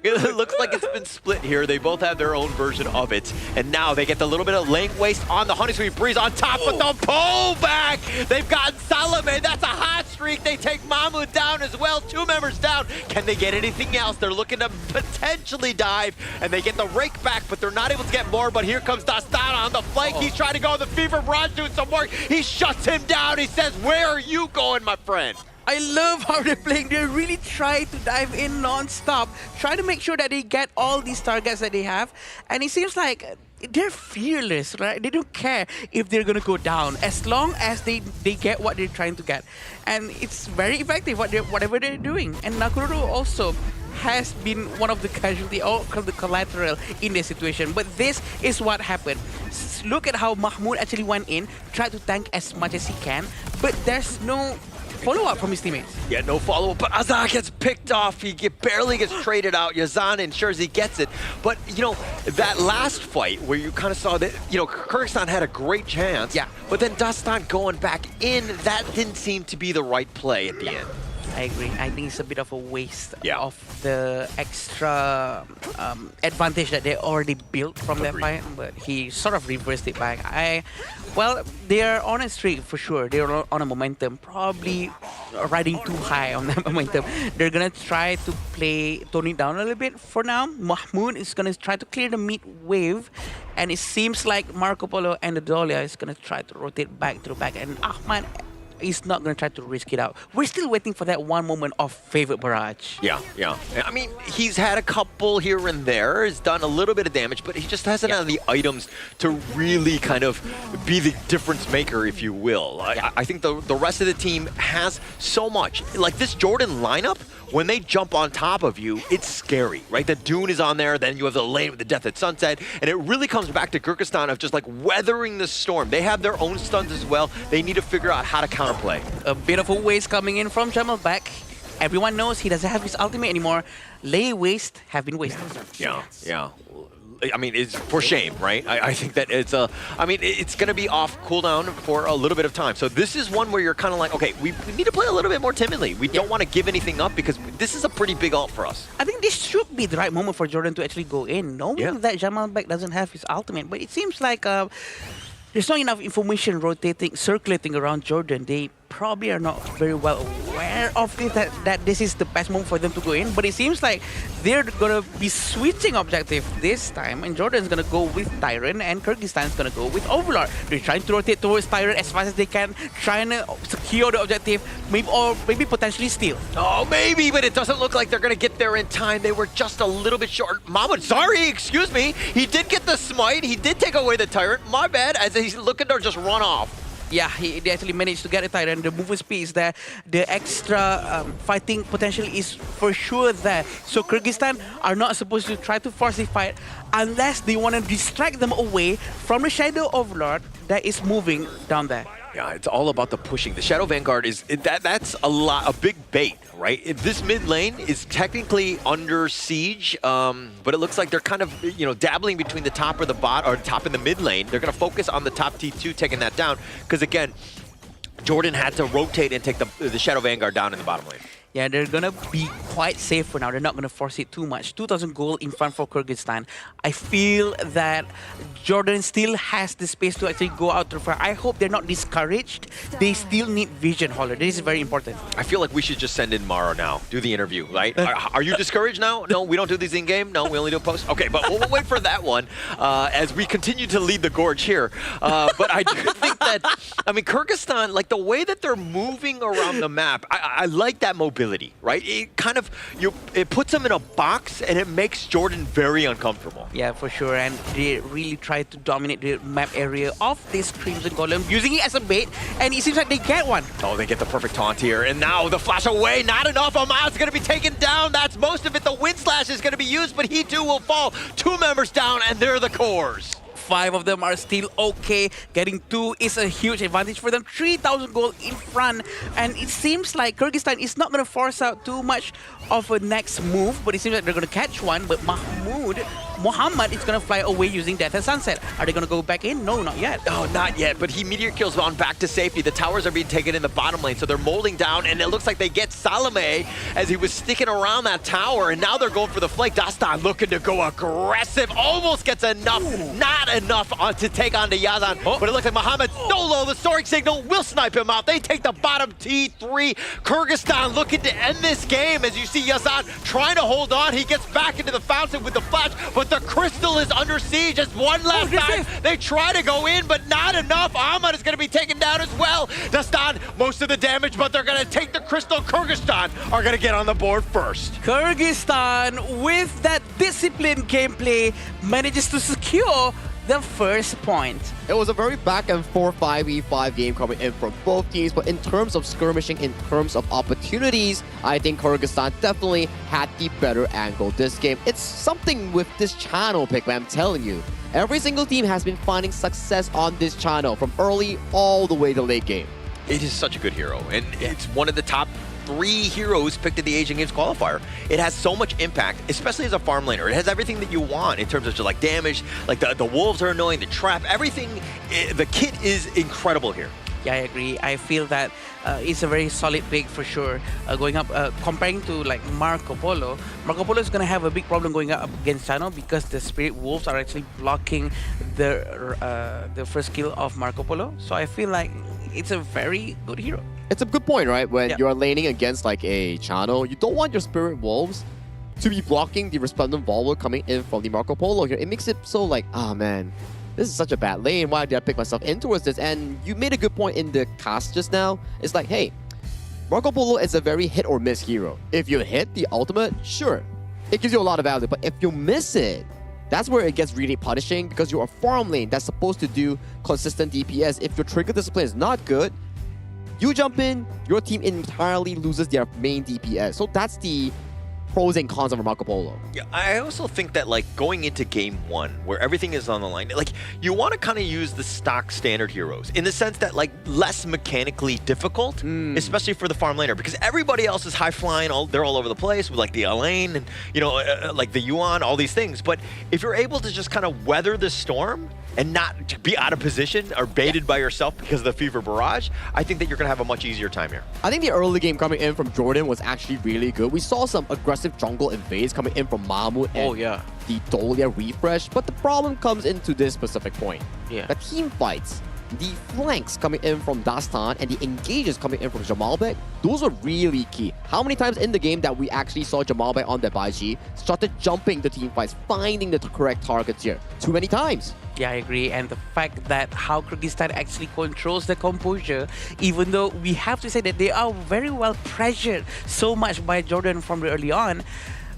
It looks like it's been split here. They both have their own version of it. And now they get the little bit of lane waste on the Honey Sweet Breeze on top, but the pullback. They've got Salome. That's a hot streak. They take Mahmoud down as well. 2 members down. Can they get anything else? They're looking to potentially dive, and they get the rake back, but they're not able to get more. But here comes Dastan on the flank. He's trying to go on the Fever Barrage, doing some work. He shuts him down. He says, where are you going, my friend? I love how they're playing. They really try to dive in non-stop, try to make sure that they get all these targets that they have. And it seems like they're fearless, right? They don't care if they're gonna go down as long as they get what they're trying to get. And it's very effective whatever they're doing. And Nakururu also has been one of the casualty or the collateral in this situation. But this is what happened. Look at how Mahmoud actually went in, tried to tank as much as he can, but there's no follow-up from his teammates. Yeah, no follow-up, but Azan gets picked off. He barely gets traded out. Yazan ensures he gets it. But, you know, that last fight where you kind of saw that, you know, Kyrgyzstan had a great chance. Yeah. But then Dastan going back in, that didn't seem to be the right play at the end. I agree. I think it's a bit of a waste of the extra advantage that they already built from that fight, but he sort of reversed it back. Well, they're on a streak for sure. They're on a momentum, probably riding too high on that momentum. They're gonna try to tone it down a little bit for now. Mahmoud is gonna try to clear the mid wave, and it seems like Marco Polo and the Dolia is gonna try to rotate back to the back, and Ahmad is not going to try to risk it out. We're still waiting for that one moment of favorite barrage. Yeah. I mean, he's had a couple here and there. He's done a little bit of damage, but he just hasn't had the items to really kind of be the difference maker, if you will. I think the rest of the team has so much. Like this Jordan lineup, when they jump on top of you, it's scary, right? The Dune is on there, then you have the lane with the Death at Sunset, and it really comes back to Kyrgyzstan of just like weathering the storm. They have their own stuns as well. They need to figure out how to counterplay. A bit of a waste coming in from Jamalback. Everyone knows he doesn't have his ultimate anymore. Lay waste have been wasted. Yeah. I mean, it's for shame, right? I think that it's it's going to be off cooldown for a little bit of time. So this is one where you're kind of like, okay, we need to play a little bit more timidly. We don't want to give anything up because this is a pretty big ult for us. I think this should be the right moment for Jordan to actually go in, knowing that Jamalback doesn't have his ultimate. But it seems like there's not enough information circulating around Jordan. They probably are not very well aware of this, that this is the best moment for them to go in. But it seems like they're going to be switching objective this time, and Jordan's going to go with Tyrant, and Kyrgyzstan's going to go with Overlord. They're trying to rotate towards Tyrant as fast as they can, trying to secure the objective, maybe potentially steal. Oh, maybe, but it doesn't look like they're going to get there in time. They were just a little bit short. Mahmoud, sorry, excuse me. He did get the smite. He did take away the Tyrant. My bad, as he's looking to just run off. Yeah, they actually managed to get a Tyrant. The movement speed is there. The extra fighting potential is for sure there. So Kyrgyzstan are not supposed to try to force the fight unless they want to distract them away from the Shadow Overlord that is moving down there. Yeah, it's all about the pushing. The Shadow Vanguard that's a big bait, right? This mid lane is technically under siege, but it looks like they're kind of dabbling between the top or the bot or top and the mid lane. They're going to focus on the top T2, taking that down because again, Jordan had to rotate and take the Shadow Vanguard down in the bottom lane. Yeah, they're gonna be quite safe for now. They're not gonna force it too much. 2,000 gold in front for Kyrgyzstan. I feel that Jordan still has the space to actually go out to the front. I hope they're not discouraged. They still need vision, Holler. This is very important. I feel like we should just send in Mara now, do the interview, right? Are you discouraged now? No, we don't do these in-game? No, we only do post? Okay, but we'll wait for that one as we continue to lead the gorge here. But I do think that, I mean, Kyrgyzstan, like the way that they're moving around the map, I like that mobility, right? It kind of, it puts them in a box and it makes Jordan very uncomfortable. Yeah, for sure. And they really try to dominate the map area of this Crimson Golem, using it as a bait, and it seems like they get one. Oh, they get the perfect taunt here, and now the flash away, not enough. Ahmad's going to be taken down. That's most of it. The wind slash is going to be used, but he too will fall. 2 members down, and they're the cores. 5 of them are still okay. Getting 2 is a huge advantage for them. 3,000 gold in front. And it seems like Kyrgyzstan is not going to force out too much of a next move, but it seems like they're going to catch one. But Muhammad is going to fly away using Death and Sunset. Are they going to go back in? No, not yet. Oh, not yet, but he meteor kills on back to safety. The towers are being taken in the bottom lane, so they're molding down, and it looks like they get Salome as he was sticking around that tower, and now they're going for the flank. Dastan looking to go aggressive, almost gets enough, not enough to take on the Yazan, but it looks like Muhammad solo, the soaring signal will snipe him out. They take the bottom T3. Kyrgyzstan looking to end this game as you see Yazan trying to hold on. He gets back into the fountain with the flash, but the crystal is under siege. Just one last time. They try to go in, but not enough. Ahmad is going to be taken down as well. Dastan, most of the damage, but they're going to take the crystal. Kyrgyzstan are going to get on the board first. Kyrgyzstan, with that disciplined gameplay, manages to secure the first point. It was a very back and forth 5v5 game coming in from both teams, but in terms of skirmishing, in terms of opportunities, I think Kyrgyzstan definitely had the better angle this game. It's something with this channel pick, man, I'm telling you. Every single team has been finding success on this channel from early all the way to late game. It is such a good hero, and it's one of the top 3 heroes picked at the Asian Games qualifier. It has so much impact, especially as a farm laner. It has everything that you want in terms of just like damage, like the wolves are annoying, the trap, everything. The kit is incredible here. Yeah, I agree. I feel that it's a very solid pick for sure. Going up, comparing to like Marco Polo is going to have a big problem going up against Chano because the Spirit Wolves are actually blocking the first kill of Marco Polo. So I feel like it's a very good hero. It's a good point, right? When you're laning against like a Chano, you don't want your Spirit Wolves to be blocking the Resplendent Volvo coming in from the Marco Polo here. It makes it so like, ah man, this is such a bad lane. Why did I pick myself in towards this? And you made a good point in the cast just now. It's like, hey, Marco Polo is a very hit or miss hero. If you hit the ultimate, sure, it gives you a lot of value. But if you miss it, that's where it gets really punishing because you're a farm lane that's supposed to do consistent DPS. If your trigger discipline is not good, you jump in, your team entirely loses their main DPS. So that's the pros and cons of a Marco Polo. Yeah, I also think that like going into game 1 where everything is on the line, like you want to kind of use the stock standard heroes in the sense that like less mechanically difficult, especially for the farm laner, because everybody else is high flying, they're all over the place with like the Elaine and you know like the Yuan, all these things. But if you're able to just kind of weather the storm and not be out of position or baited by yourself because of the Fever Barrage, I think that you're going to have a much easier time here. I think the early game coming in from Jordan was actually really good. We saw some aggressive jungle invades coming in from Mahmoud and the Dolia refresh, but the problem comes into this specific point. The team fights, the flanks coming in from Dastan and the engages coming in from Jamalbek, those were really key. How many times in the game that we actually saw Jamalbek on that Baiji started jumping the team fights, finding the correct targets here? Too many times. Yeah, I agree. And the fact that how Kyrgyzstan actually controls the composure, even though we have to say that they are very well pressured so much by Jordan from the early on,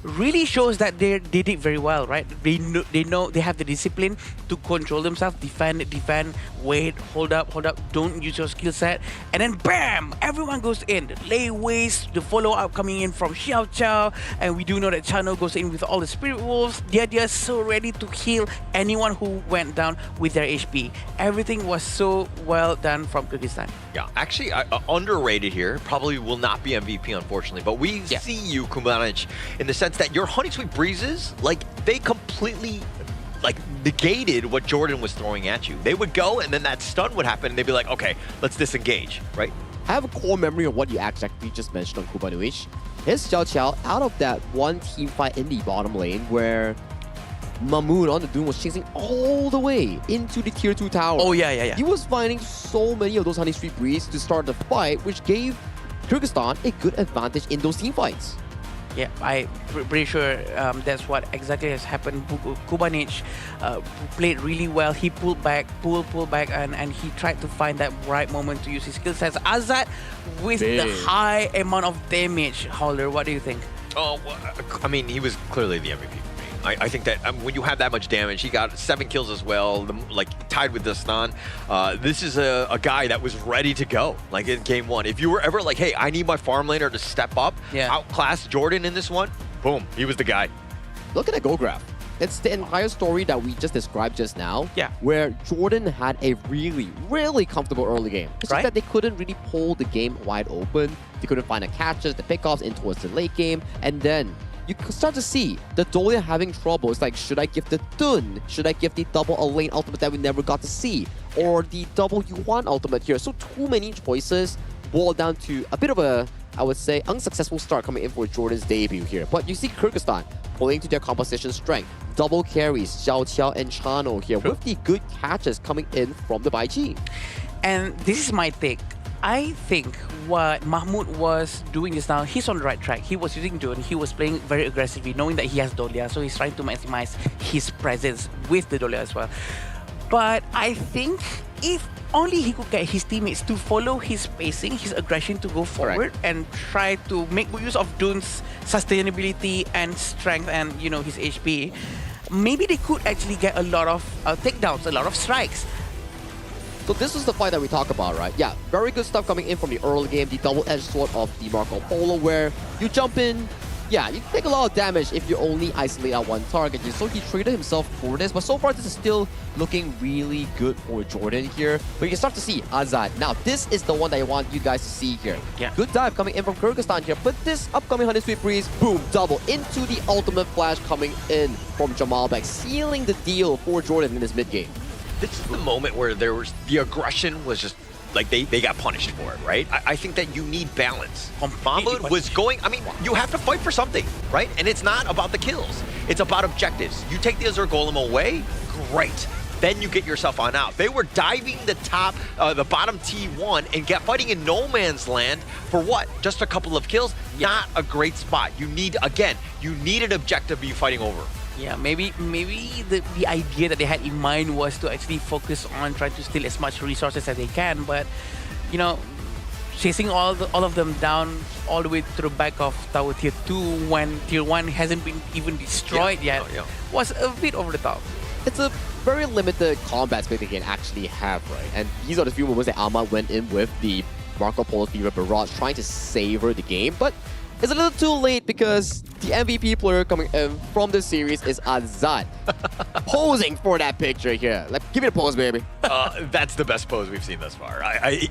really shows that they did it very well, right? They know they have the discipline to control themselves, defend, wait, hold up, don't use your skill set, and then bam, everyone goes in. The layways, the follow-up coming in from Xiao Chao, and we do know that Chano goes in with all the Spirit Wolves. They're just so ready to heal anyone who went down with their HP. Everything was so well done from Kyrgyzstan. Yeah, actually, underrated here. Probably will not be MVP, unfortunately, but we see you, Kumanich, in the sense that your Honey Sweet Breezes, like, they completely like negated what Jordan was throwing at you. They would go and then that stun would happen and they'd be like, okay, let's disengage, right? I have a core memory of what you exactly just mentioned on Kubanuich. His Xiao Qiao out of that one team fight in the bottom lane where Mamoon on the Doom was chasing all the way into the tier 2 tower. Oh, yeah. He was finding so many of those Honey Street Breeze to start the fight, which gave Kyrgyzstan a good advantage in those team fights. Yeah, I'm pretty sure that's what exactly has happened. Kubanich played really well. He pulled back, and he tried to find that right moment to use his skill sets. Azad with the high amount of damage. Holder, what do you think? Oh, I mean, he was clearly the MVP. I think that when you have that much damage, he got 7 kills as well, like tied with Dastan. This is a guy that was ready to go, like in game 1. If you were ever like, hey, I need my farm laner to step up, outclass Jordan in this one, boom, he was the guy. Look at that goal graph. It's the entire story that we just described just now, where Jordan had a really, really comfortable early game. It's just that they couldn't really pull the game wide open. They couldn't find the catches, the pickoffs in towards the late game, and then you start to see the Dolia having trouble. It's like, should I give the Dun? Should I give the double a lane ultimate that we never got to see? Or the double Yuan ultimate here? So too many choices boiled down to a bit of a, I would say, unsuccessful start coming in for Jordan's debut here. But you see Kyrgyzstan pulling to their composition strength. Double carries, Xiao Qiao and Chano here with the good catches coming in from the Bai Chi. And this is my take. I think what Mahmoud was doing just now, he's on the right track. He was using June, he was playing very aggressively, knowing that he has Dolia, so he's trying to maximize his presence with the Dolia as well. But I think if only he could get his teammates to follow his pacing, his aggression to go forward and try to make good use of Dune's sustainability and strength and, you know, his HP, maybe they could actually get a lot of takedowns, a lot of strikes. So this was the fight that we talk about, right? Yeah, very good stuff coming in from the early game, the double-edged sword of the Marco Polo, where you jump in, yeah, you take a lot of damage if you only isolate out one target. So he traded himself for this, but so far this is still looking really good for Jordan here. But you can start to see Azad. Now, this is the one that I want you guys to see here. Yeah. Good dive coming in from Kyrgyzstan here, but this upcoming 100 Sweet Breeze, boom, double into the ultimate flash coming in from Jamalbek, sealing the deal for Jordan in this mid-game. This is the moment where there was the aggression was just like they got punished for it, right? I think that you need balance. Mahmoud was going, I mean, you have to fight for something, right? And it's not about the kills. It's about objectives. You take the Azure Golem away, great. Then you get yourself on out. They were diving the bottom T1 and fighting in no man's land for what? Just a couple of kills? Not a great spot. You need, again, you need an objective to be fighting over. Yeah, maybe the idea that they had in mind was to actually focus on trying to steal as much resources as they can, but you know, chasing all of them down all the way to the back of Tower Tier 2 when Tier 1 hasn't been even destroyed yet was a bit over the top. It's a very limited combat space they can actually have, right? And these are the few moments that Ahmad went in with the Marco Polo Fever Barrage trying to savor the game, but it's a little too late because the MVP player coming in from this series is Azad. Posing for that picture here. Like, give me the pose, baby. That's the best pose we've seen thus far.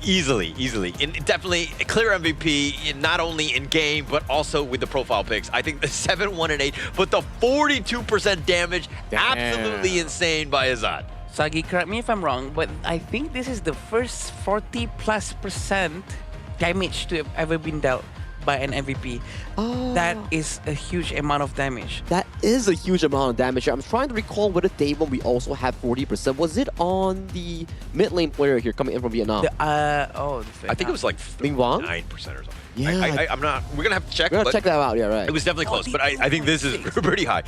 Easily. And definitely a clear MVP, not only in game, but also with the profile picks. I think the 7, 1, and 8, but the 42% damage, absolutely insane by Azad. Sagi, correct me if I'm wrong, but I think this is the first 40+% damage to have ever been dealt by an MVP. That is a huge amount of damage. That is a huge amount of damage. I'm trying to recall whether day one we also had 40%. Was it on the mid lane player here coming in from Vietnam? I think it was like 9% or something. Yeah, I'm not. We're gonna have to check. We're gonna check that out. Yeah, right. It was definitely close, but I think this is pretty high.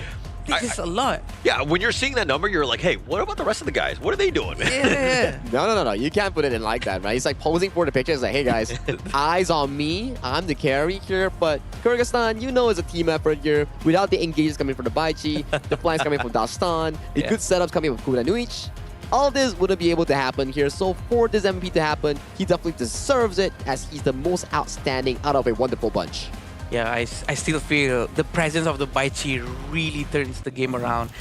This is a lot. Yeah, when you're seeing that number, you're like, hey, what about the rest of the guys? What are they doing, man? Yeah. No. You can't put it in like that, right? He's like posing for the picture. It's like, hey, guys, eyes on me. I'm the carry here. But Kyrgyzstan, you know, it's a team effort here. Without the engages coming from the Baichi, the flanks coming from Dastan, the good setups coming from Kudanuich, all of this wouldn't be able to happen here. So for this MVP to happen, he definitely deserves it as he's the most outstanding out of a wonderful bunch. Yeah, I still feel the presence of the Baichi really turns the game around.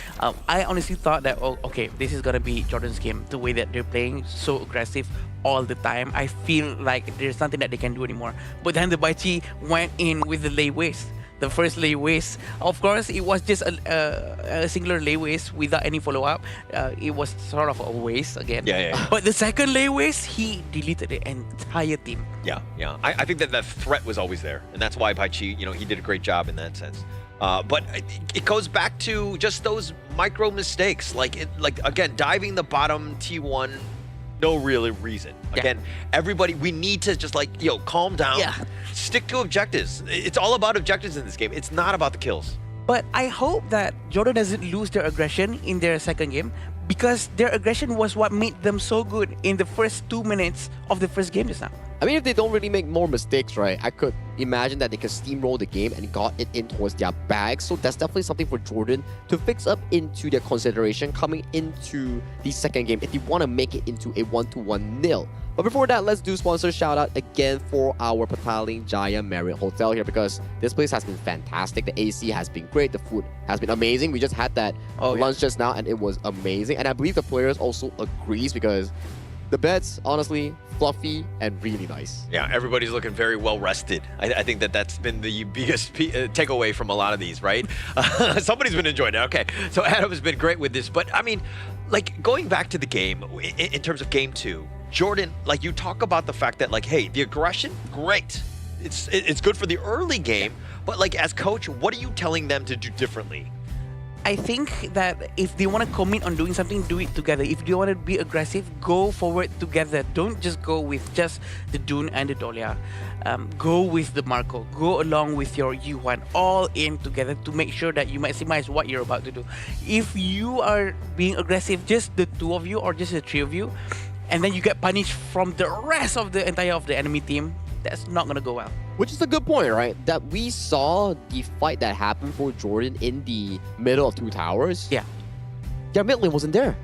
I honestly thought that, oh, okay, this is going to be Jordan's game. The way that they're playing, so aggressive all the time. I feel like there's nothing that they can do anymore. But then the Baichi went in with the lay waste. the first lay waste. Of course, it was just a singular lay waste without any follow-up. It was sort of a waste again. Yeah. But the second lay waste, he deleted the entire team. Yeah. I think that threat was always there, and that's why Paichi, he did a great job in that sense. But it goes back to just those micro mistakes, like again, diving the bottom T1, no real reason. Again, everybody, we need to just calm down. Yeah. Stick to objectives. It's all about objectives in this game. It's not about the kills. But I hope that Jordan doesn't lose their aggression in their second game, because their aggression was what made them so good in the first 2 minutes of the first game just now. I mean, if they don't really make more mistakes, right, I could imagine that they could steamroll the game and got it in towards their bag. So that's definitely something for Jordan to fix up into their consideration coming into the second game if you want to make it into a 1-1 nil. But before that, let's do sponsor shout out again for our Pataling Jaya Marriott Hotel here, because this place has been fantastic. The AC has been great. The food has been amazing. We just had that lunch just now and it was amazing. And I believe the players also agrees, because the beds, honestly, fluffy and really nice. Yeah, everybody's looking very well rested. I think that's been the biggest takeaway from a lot of these, right? Somebody's been enjoying it. Okay, so Adam has been great with this. But I mean, going back to the game, in terms of game 2, Jordan, you talk about the fact that, hey, the aggression, great. It's good for the early game, but as coach, what are you telling them to do differently? I think that if they want to commit on doing something, do it together. If they want to be aggressive, go forward together. Don't just go with just the Dune and the Dolia. Go with the Marco. Go along with your Yuan, all in together to make sure that you maximize what you're about to do. If you are being aggressive, just the two of you or just the three of you, and then you get punished from the rest of the entire of the enemy team, that's not going to go well. Which is a good point, right? That we saw the fight that happened for Jordan in the middle of two towers. Yeah. Their mid lane wasn't there.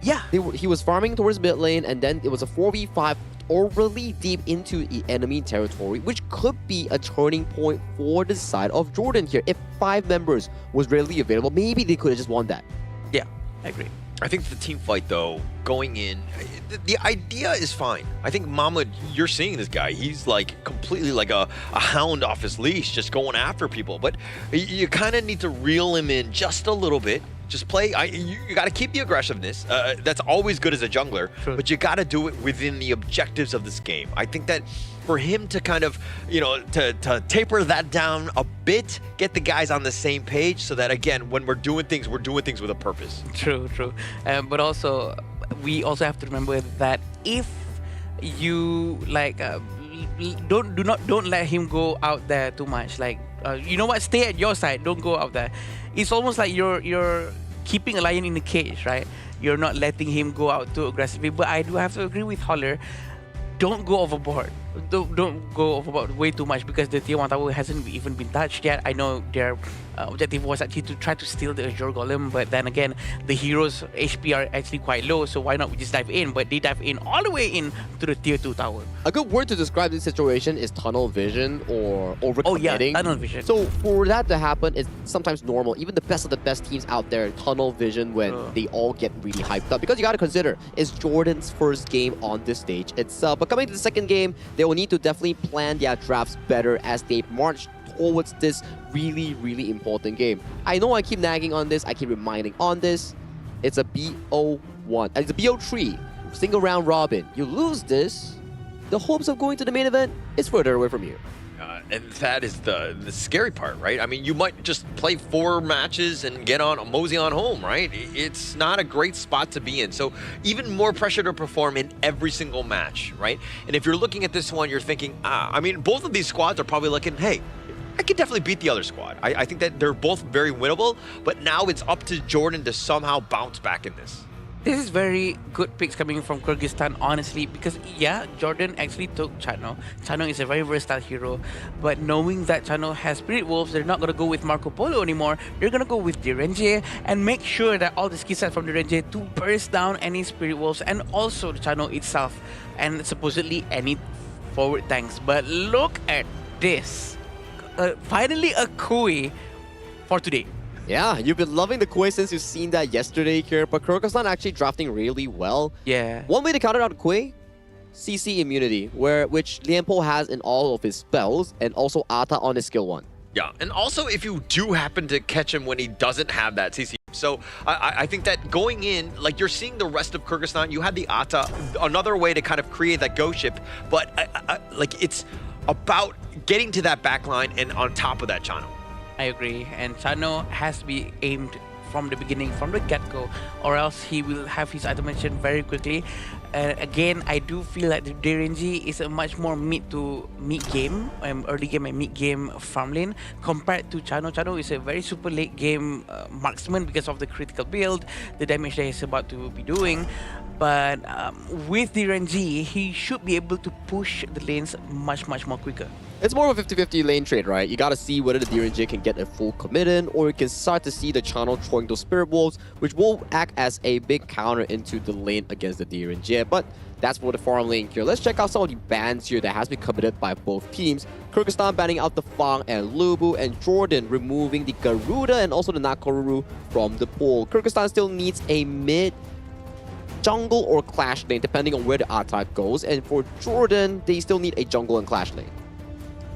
Yeah. He was farming towards mid lane, and then it was a 4v5 overly deep into the enemy territory, which could be a turning point for the side of Jordan here. If 5 members was readily available, maybe they could have just won that. Yeah, I agree. I think the team fight, though, going in, the idea is fine. I think Mahmoud, you're seeing this guy. He's completely like a hound off his leash, just going after people. But you kind of need to reel him in just a little bit. Just play. You got to keep the aggressiveness. That's always good as a jungler. True. But you got to do it within the objectives of this game. I think that for him to kind of, to taper that down a bit, get the guys on the same page, so that again, when we're doing things with a purpose. True. But also, we also have to remember that if you don't let him go out there too much. You know what? Stay at your side. Don't go out there. It's almost like you're keeping a lion in a cage, right? You're not letting him go out too aggressively. But I do have to agree with Holler. Don't go overboard. Don't go overboard way too much, because the tier 1 tower hasn't even been touched yet. I know their objective was actually to try to steal the Azure Golem, but then again, the heroes' HP are actually quite low, so why not we just dive in? But they dive in all the way in to the tier 2 tower. A good word to describe this situation is tunnel vision or overcommitting. Oh yeah, tunnel vision. So for that to happen, it's sometimes normal. Even the best of the best teams out there, tunnel vision when they all get really hyped up. Because you got to consider, it's Jordan's first game on this stage itself. But coming to the second game, they will need to definitely plan their drafts better as they march towards this really, really important game. I know I keep nagging on this, I keep reminding on this. It's a BO1, it's a BO3, single round robin. You lose this, the hopes of going to the main event is further away from you. And that is the scary part, right? I mean, you might just play 4 matches and get on mosey on home, right? It's not a great spot to be in. So even more pressure to perform in every single match, right? And if you're looking at this one, you're thinking, I mean, both of these squads are probably looking, hey, I could definitely beat the other squad. I think that they're both very winnable, but now it's up to Jordan to somehow bounce back in this. This is very good picks coming from Kyrgyzstan, honestly, because yeah, Jordan actually took Chano. Chano is a very versatile hero, but knowing that Chano has Spirit Wolves, they're not going to go with Marco Polo anymore. They're going to go with Direnje and make sure that all the skill sets from Direnje to burst down any Spirit Wolves and also the Chano itself and supposedly any forward tanks. But look at this. Finally a Kui for today. Yeah, you've been loving the Kui since you've seen that yesterday here, but Kyrgyzstan actually drafting really well. Yeah. One way to counter out Kui, CC immunity, which Lianpo has in all of his spells, and also Ata on his skill 1. Yeah, and also if you do happen to catch him when he doesn't have that CC. So I think that going in, like you're seeing the rest of Kyrgyzstan, you had the Ata, another way to kind of create that go ship, but like it's about getting to that back line and on top of that Chano. I agree, and Chano has to be aimed from the beginning, from the get-go, or else he will have his automation very quickly. Again, I do feel like the DRNG is a much more mid to mid game, early game and mid game farm lane compared to Chano. Chano is a very super late game marksman because of the critical build, the damage that he's about to be doing. But with DRNG, he should be able to push the lanes much more quicker. It's more of a 50-50 lane trade, right? You gotta see whether the DRNG can get a full commit in, or you can start to see the Channel throwing those Spirit Wolves, which will act as a big counter into the lane against the DRNG. But that's for the farm lane here. Let's check out some of the bans here that has been committed by both teams. Kyrgyzstan banning out the Fang and Lubu, and Jordan removing the Garuda and also the Nakoruru from the pool. Kyrgyzstan still needs a mid jungle or clash lane, depending on where the attack goes. And for Jordan, they still need a jungle and clash lane.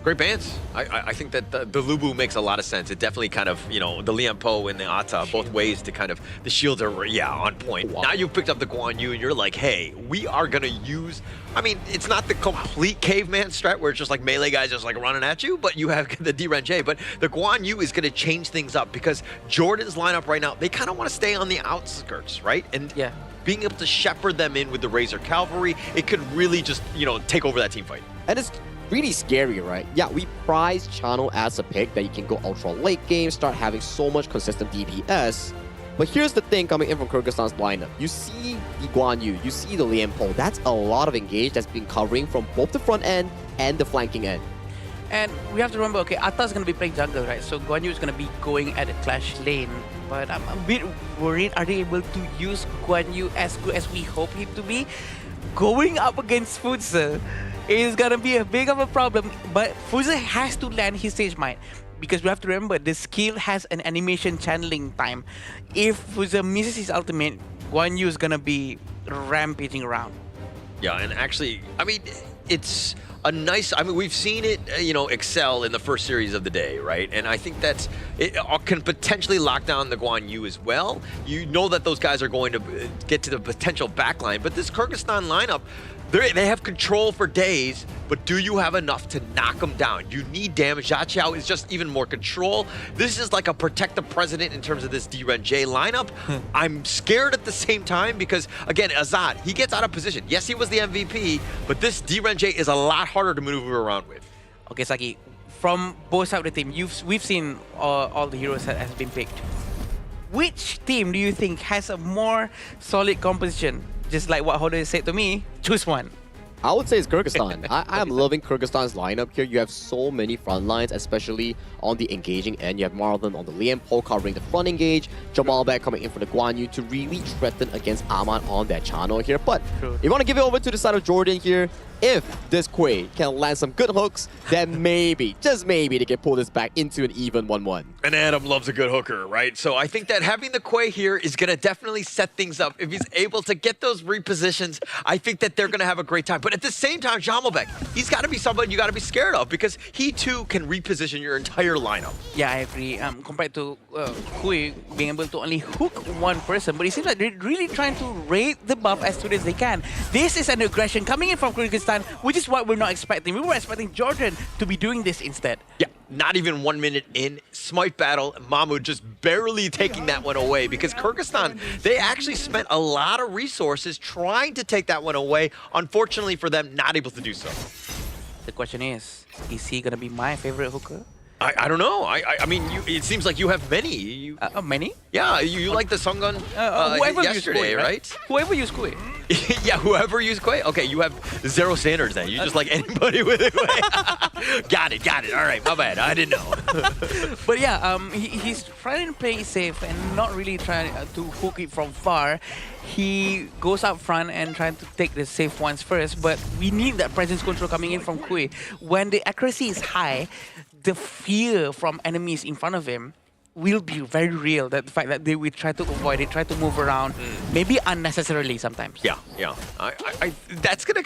Great bans. I think that the Lubu makes a lot of sense. It definitely kind of, you know, the Lian Po and the Ata, both ways to kind of, the shields are, yeah, on point. Wow. Now you've picked up the Guan Yu and you're like, hey, we are going to use, I mean, it's not the complete caveman strat where it's just like melee guys just like running at you, but you have the DRNG. But the Guan Yu is going to change things up because Jordan's lineup right now, they kind of want to stay on the outskirts, right? And yeah, being able to shepherd them in with the Razor Cavalry, it could really just, you know, take over that team fight. And it's really scary, right? Yeah, we prize Channel as a pick that you can go ultra late game, start having so much consistent DPS. But here's the thing coming in from Kyrgyzstan's lineup. You see the Guan Yu, you see the Lian Po. That's a lot of engage that's been covering from both the front end and the flanking end. And we have to remember, okay, Atta's going to be playing jungle, right? So Guan Yu is going to be going at the clash lane. But I'm a bit worried, are they able to use Guan Yu as good as we hope him to be? Going up against Futsal is going to be a big of a problem. But Futsal has to land his Sage Might. Because we have to remember, the skill has an animation channeling time. If Futsal misses his ultimate, Guan Yu is going to be rampaging around. Yeah, and actually, I mean, it's a nice, I mean, we've seen it, you know, excel in the first series of the day, right? And I think that it can potentially lock down the Guan Yu as well. You know that those guys are going to get to the potential backline, but this Kyrgyzstan lineup, they have control for days, but do you have enough to knock them down? You need damage. Zhaqiao is just even more control. This is like a protect the president in terms of this DRNG lineup. I'm scared at the same time because, again, Azad, he gets out of position. Yes, he was the MVP, but this DRNG is a lot harder to maneuver around with. Okay, Saki, from both sides of the team, we've seen all the heroes that has been picked. Which team do you think has a more solid composition? Just like what Hodor said to me, choose one. I would say it's Kyrgyzstan. I am loving Kyrgyzstan's lineup here. You have so many front lines, especially on the engaging end. You have Marlon on the Lian Po covering the front engage, Jamal back coming in for the Guan Yu to really threaten against Aman on that channel here. But you want to give it over to the side of Jordan here. If this Quay can land some good hooks, then maybe, just maybe, they can pull this back into an even 1-1. And Adam loves a good hooker, right? So I think that having the Quay here is going to definitely set things up. If he's able to get those repositions, I think that they're going to have a great time. But at the same time, Jamalbek, he's got to be somebody you got to be scared of because he too can reposition your entire lineup. Yeah, I agree. Compared to Quay being able to only hook one person, but it seems like they're really trying to raid the buff as soon as they can. This is an aggression coming in from Kyrgyzstan, which is what we're not expecting. We were expecting Jordan to be doing this instead. Yeah, not even 1 minute in. Smite battle, Mahmoud just barely taking that one away because Kyrgyzstan, they actually spent a lot of resources trying to take that one away. Unfortunately for them, not able to do so. The question is he going to be my favorite hooker? I don't know. I mean, it seems like you have many. Many? Yeah, you like the Sungun yesterday, right? Whoever used Quay. Yeah, whoever used Quay. Okay, you have zero standards then. You just like anybody with a Quay. Got it. All right, my bad. I didn't know. But yeah, he's trying to play safe and not really trying to hook it from far. He goes up front and trying to take the safe ones first, but we need that presence control coming in from Quay. When the accuracy is high, the fear from enemies in front of him will be very real. That the fact that they will try to avoid it, try to move around, maybe unnecessarily sometimes. Yeah, yeah. That's gonna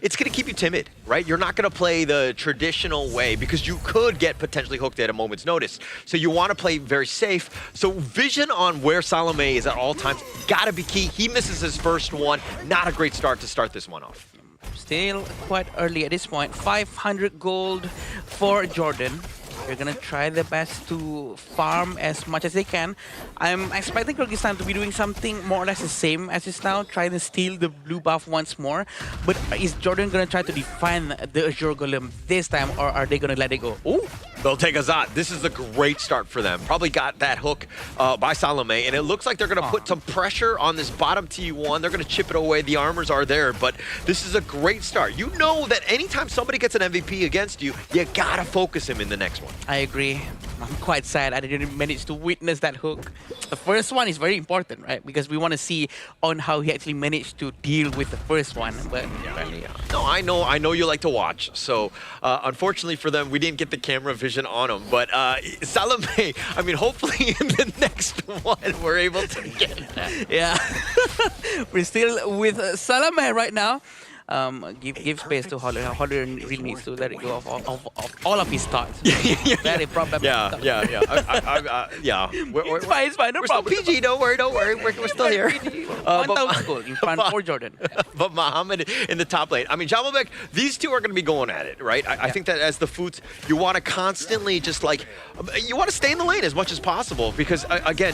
it's gonna keep you timid, right? You're not gonna play the traditional way because you could get potentially hooked at a moment's notice. So you want to play very safe. So vision on where Salome is at all times gotta be key. He misses his first one. Not a great start to start this one off. Still quite early at this point. 500 gold for Jordan. They're gonna try their best to farm as much as they can. I'm expecting Kyrgyzstan to be doing something more or less the same as is now, trying to steal the blue buff once more. But is Jordan gonna try to defend the Azure Golem this time, or are they gonna let it go? Ooh, they'll take Azat. This is a great start for them. Probably got that hook by Salome, and it looks like they're gonna put some pressure on this bottom T1. They're gonna chip it away. The armors are there, but this is a great start. You know that anytime somebody gets an MVP against you, you gotta focus him in the next one. I agree. I'm quite sad I didn't manage to witness that hook. The first one is very important, right? Because we want to see on how he actually managed to deal with the first one. But yeah. No, I know you like to watch. So unfortunately for them, we didn't get the camera vision on him. But Salome, I mean, hopefully in the next one we're able to get that. Yeah, we're still with Salome right now. Give space to Holler. Holler really needs to let it go of all of his thoughts. Very problem. Yeah. It's fine. No we're problem. Still PG. Don't worry. We're still here. 1,000 gold in front for Jordan. But Mohammed in the top lane. I mean, Jamalbek, these two are going to be going at it, right? I think that as the Foots, you want to constantly just you want to stay in the lane as much as possible because, again,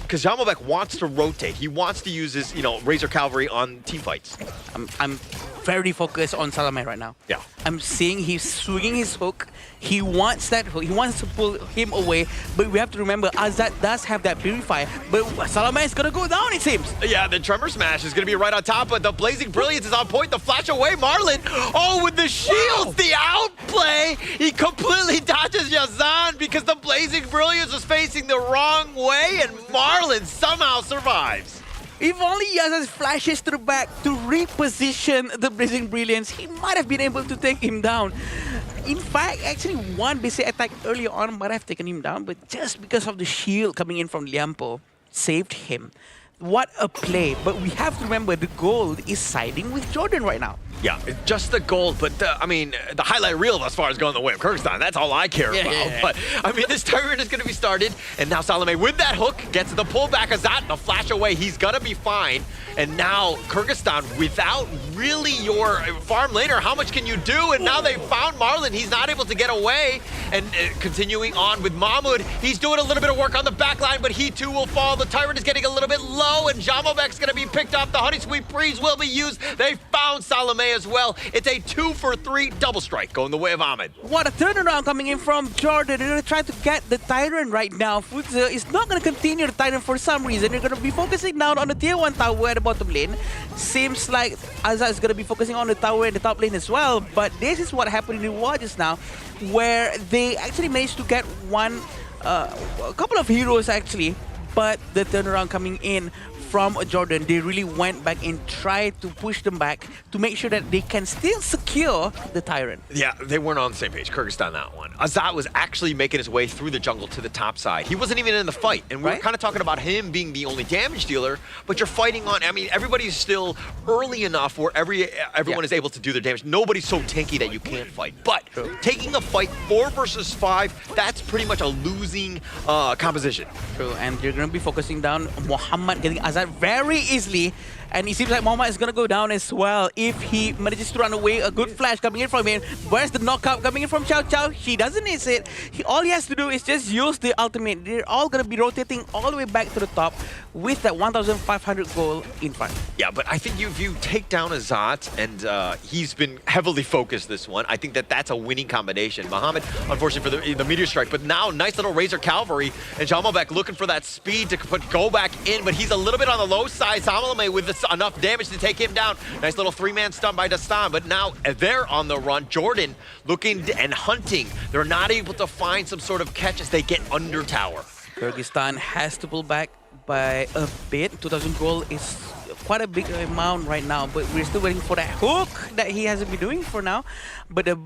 because Jamalbek wants to rotate. He wants to use his, Razor Cavalry on team fights. I'm very focused on Salome right now. Yeah. I'm seeing he's swinging his hook. He wants that hook. He wants to pull him away. But we have to remember, Azat does have that Purify. But Salome is going to go down, it seems. Yeah, the Tremor Smash is going to be right on top. But the Blazing Brilliance is on point. The flash away, Marlon. Oh, with the shields, the outplay. He completely dodges Yazan because the Blazing Brilliance was facing the wrong way. And Marlon somehow survives. If only Yazan flashes to the back to reposition the Blazing Brilliance, he might have been able to take him down. In fact, actually one basic attack earlier on might have taken him down, but just because of the shield coming in from Liampo, saved him. What a play. But we have to remember the gold is siding with Jordan right now. Yeah, just the gold, but the highlight reel as far as going the way of Kyrgyzstan, that's all I care about. Yeah. But, I mean, this Tyrant is going to be started, and now Salome with that hook gets the pullback Azat, the flash away. He's going to be fine. And now Kyrgyzstan, without really your farm laner, how much can you do? And now they found Marlon. He's not able to get away. And continuing on with Mahmoud, he's doing a little bit of work on the back line, but he too will fall. The Tyrant is getting a little bit low, and Jamalbek's going to be picked up. The Honey Sweet Freeze will be used. They found Salome as well. It's a 2-for-3 double strike going the way of Ahmed. What a turnaround coming in from Jordan. They're going to try to get the Tyrant right now. Futsa is not going to continue the Tyrant for some reason. They're going to be focusing down on the tier 1 tower at the bottom lane. Seems like Azat is going to be focusing on the tower in the top lane as well. But this is what happened in the war just now, where they actually managed to get a couple of heroes actually, but the turnaround coming in from Jordan, they really went back and tried to push them back to make sure that they can still secure the Tyrant. Yeah, they weren't on the same page. Kyrgyzstan, that one. Azat was actually making his way through the jungle to the top side. He wasn't even in the fight. And we're kind of talking about him being the only damage dealer, but you're fighting on, I mean, everybody's still early enough where everyone is able to do their damage. Nobody's so tanky that you can't fight. But taking a fight 4 versus 5, that's pretty much a losing composition. True, and you're going to be focusing down Muhammad getting Azat very easily, and it seems like Muhammad is going to go down as well if he manages to run away. A good flash coming in from him. Where's the knockout coming in from Chow Chow? He doesn't miss it. All he has to do is just use the ultimate. They're all going to be rotating all the way back to the top with that 1,500 gold in front. Yeah, but I think if you take down Azat, and he's been heavily focused this one, I think that's a winning combination. Muhammad, unfortunately for the Meteor Strike, but now nice little Razor Cavalry, and Jamalbek looking for that speed to go back in, but he's a little bit on the low side. Salome with enough damage to take him down. Nice little 3-man stun by Dastan, but now they're on the run. Jordan looking and hunting. They're not able to find some sort of catch as they get under tower. Kyrgyzstan has to pull back by a bit. 2,000 gold is quite a big amount right now, but we're still waiting for that hook that he hasn't been doing for now. But the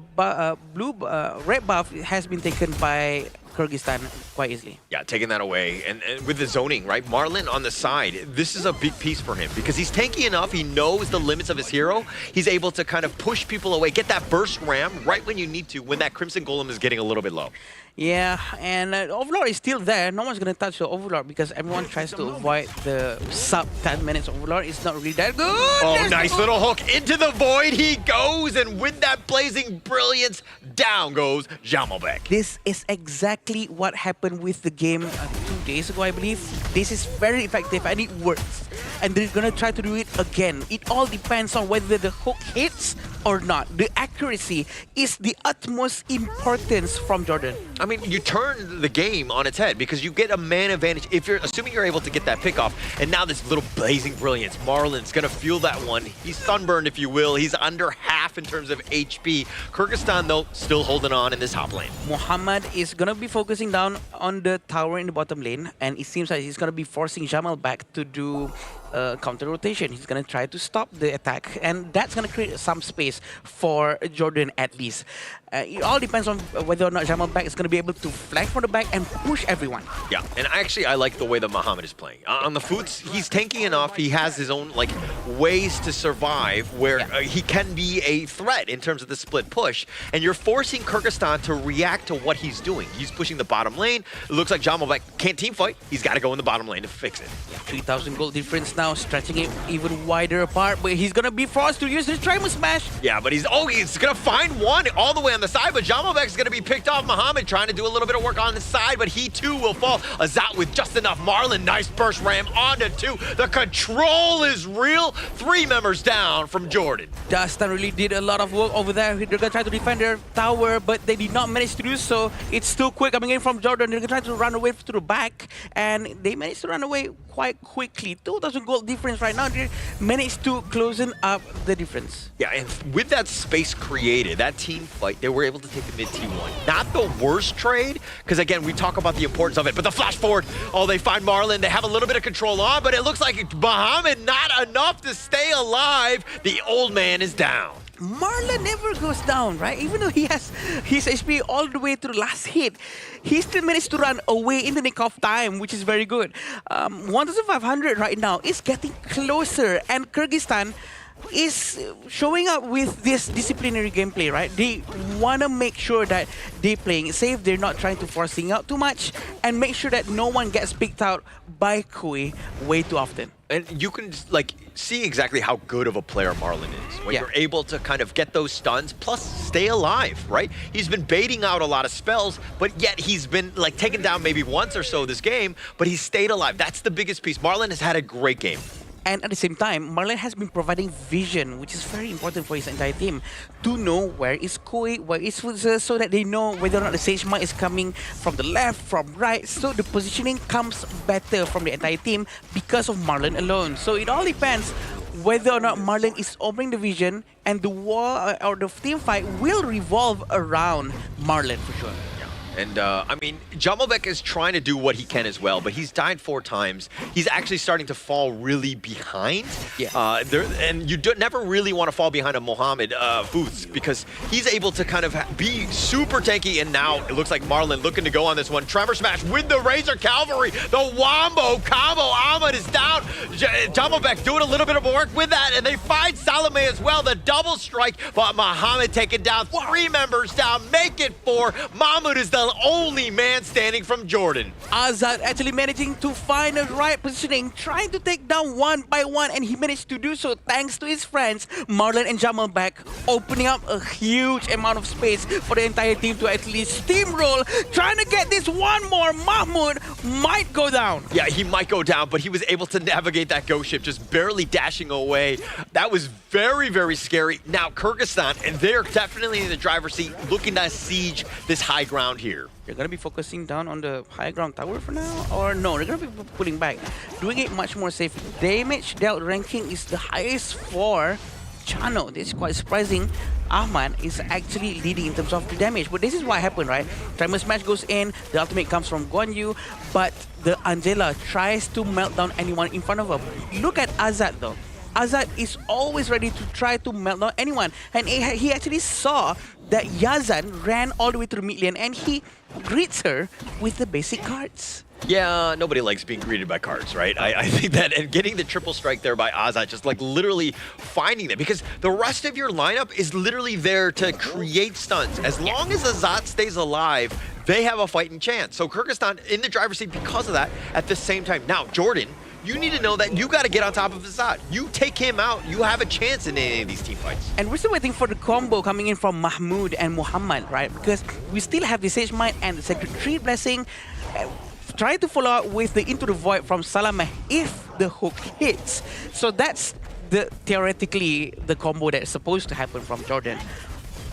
red buff has been taken by Kyrgyzstan quite easily. Yeah, taking that away. And with the zoning, right? Marlon on the side, this is a big piece for him because he's tanky enough. He knows the limits of his hero. He's able to kind of push people away, get that burst ram right when you need to, when that Crimson Golem is getting a little bit low. Yeah, and Overlord is still there. No one's going to touch the Overlord because everyone tries to avoid the sub 10 minutes Overlord. It's not really that good. Oh, There's nice little hook into the void. He goes, and with that blazing brilliance, down goes Jamalbek. This is exactly what happened with the game 2 days ago, I believe. This is very effective and it works. And they're going to try to do it again. It all depends on whether the hook hits or not. The accuracy is the utmost importance from Jordan. I mean, you turn the game on its head because you get a man advantage if you're assuming you're able to get that pick off. And now this little blazing brilliance. Marlon's going to feel that one. He's sunburned, if you will. He's under half in terms of HP. Kyrgyzstan, though, still holding on in this top lane. Muhammad is going to be focusing down on the tower in the bottom lane. And it seems like he's going to be forcing Jamal back to do counter rotation. He's going to try to stop the attack, and that's going to create some space for Jordan at least. It all depends on whether or not Jamal Back is going to be able to flank from the back and push everyone. Yeah, and actually I like the way that Muhammad is playing. On the foods, he's tanky enough. He has his own like ways to survive where he can be a threat in terms of the split push, and you're forcing Kyrgyzstan to react to what he's doing. He's pushing the bottom lane. It looks like Jamal Back can't team fight. He's got to go in the bottom lane to fix it. 3,000 gold difference now, stretching it even wider apart, but he's going to be forced to use his Triumph Smash. Yeah, but he's going to find one all the way on the side, but Jamalbek is going to be picked off. Muhammad trying to do a little bit of work on the side, but he too will fall. Azat with just enough. Marlon, nice burst ram onto 2. The control is real. 3 members down from Jordan. Dustin really did a lot of work over there. They're going to try to defend their tower, but they did not manage to do so. It's still quick coming in from Jordan. They're going to try to run away to the back, and they managed to run away quite quickly. 2,000 gold difference right now. They managed to closing up the difference. Yeah, and with that space created, that team fight, they were able to take the mid T1. Not the worst trade, because again, we talk about the importance of it, but the flash forward, oh, they find Marlon, they have a little bit of control on, but it looks like Muhammad not enough to stay alive. The old man is down. Marlon never goes down, right? Even though he has his HP all the way to the last hit, he still managed to run away in the nick of time, which is very good. 1,500 right now is getting closer, and Kyrgyzstan is showing up with this disciplinary gameplay, right? They want to make sure that they're playing it safe, they're not trying to forcing out too much, and make sure that no one gets picked out by Kui way too often. And you can like see exactly how good of a player Marlon is when you're able to kind of get those stuns plus stay alive, right? He's been baiting out a lot of spells, but yet he's been like taken down maybe once or so this game, but he's stayed alive. That's the biggest piece. Marlon has had a great game. And at the same time, Marlon has been providing vision, which is very important for his entire team, to know where is Koi, where is Fuza, so that they know whether or not the Sage Mine is coming from the left, from right. So the positioning comes better from the entire team because of Marlon alone. So it all depends whether or not Marlon is opening the vision, and the war or the team fight will revolve around Marlon for sure. And I mean, Jamalbek is trying to do what he can as well, but he's died 4 times. He's actually starting to fall really behind. Yeah. And you never really want to fall behind a Mohamed Foods because he's able to kind of be super tanky. And now it looks like Marlon looking to go on this one. Tremor Smash with the Razor Cavalry. The Wombo combo. Ahmed is down. Jamalbek doing a little bit of work with that. And they find Salome as well. The double strike. But Mohamed taken down. 3 members down. Make it 4. Mahmoud is the only man standing from Jordan. Azad actually managing to find the right positioning, trying to take down one by one, and he managed to do so thanks to his friends, Marlon and Jamalbek, opening up a huge amount of space for the entire team to at least steamroll, trying to get this one more. Mahmoud might go down. Yeah, he might go down, but he was able to navigate that ghost ship, just barely dashing away. That was very, very scary. Now, Kyrgyzstan, and they're definitely in the driver's seat, looking to siege this high ground here. They're going to be focusing down on the high ground tower for now, or no, they're going to be pulling back, doing it much more safe. Damage dealt ranking is the highest for Chano. This is quite surprising. Ahmad is actually leading in terms of the damage, but this is what happened, right? Tremor Smash goes in, the ultimate comes from Guan Yu, but the Angela tries to melt down anyone in front of her. Look at Azad though. Azad is always ready to try to melt down anyone. And he actually saw that Yazan ran all the way to the mid lane and he greets her with the basic cards. Yeah, nobody likes being greeted by cards, right? I think that, and getting the triple strike there by Azad, just like literally finding them, because the rest of your lineup is literally there to create stuns. As long as Azad stays alive, they have a fighting chance. So Kyrgyzstan in the driver's seat because of that at the same time. Now, Jordan, you need to know that you got to get on top of Azad. You take him out, you have a chance in any of these team fights. And we're still waiting for the combo coming in from Mahmoud and Muhammad, right? Because we still have the Sage Might and the Sacred Tree Blessing. Try to follow up with the Into the Void from Salameh if the hook hits. So that's theoretically the combo that's supposed to happen from Jordan.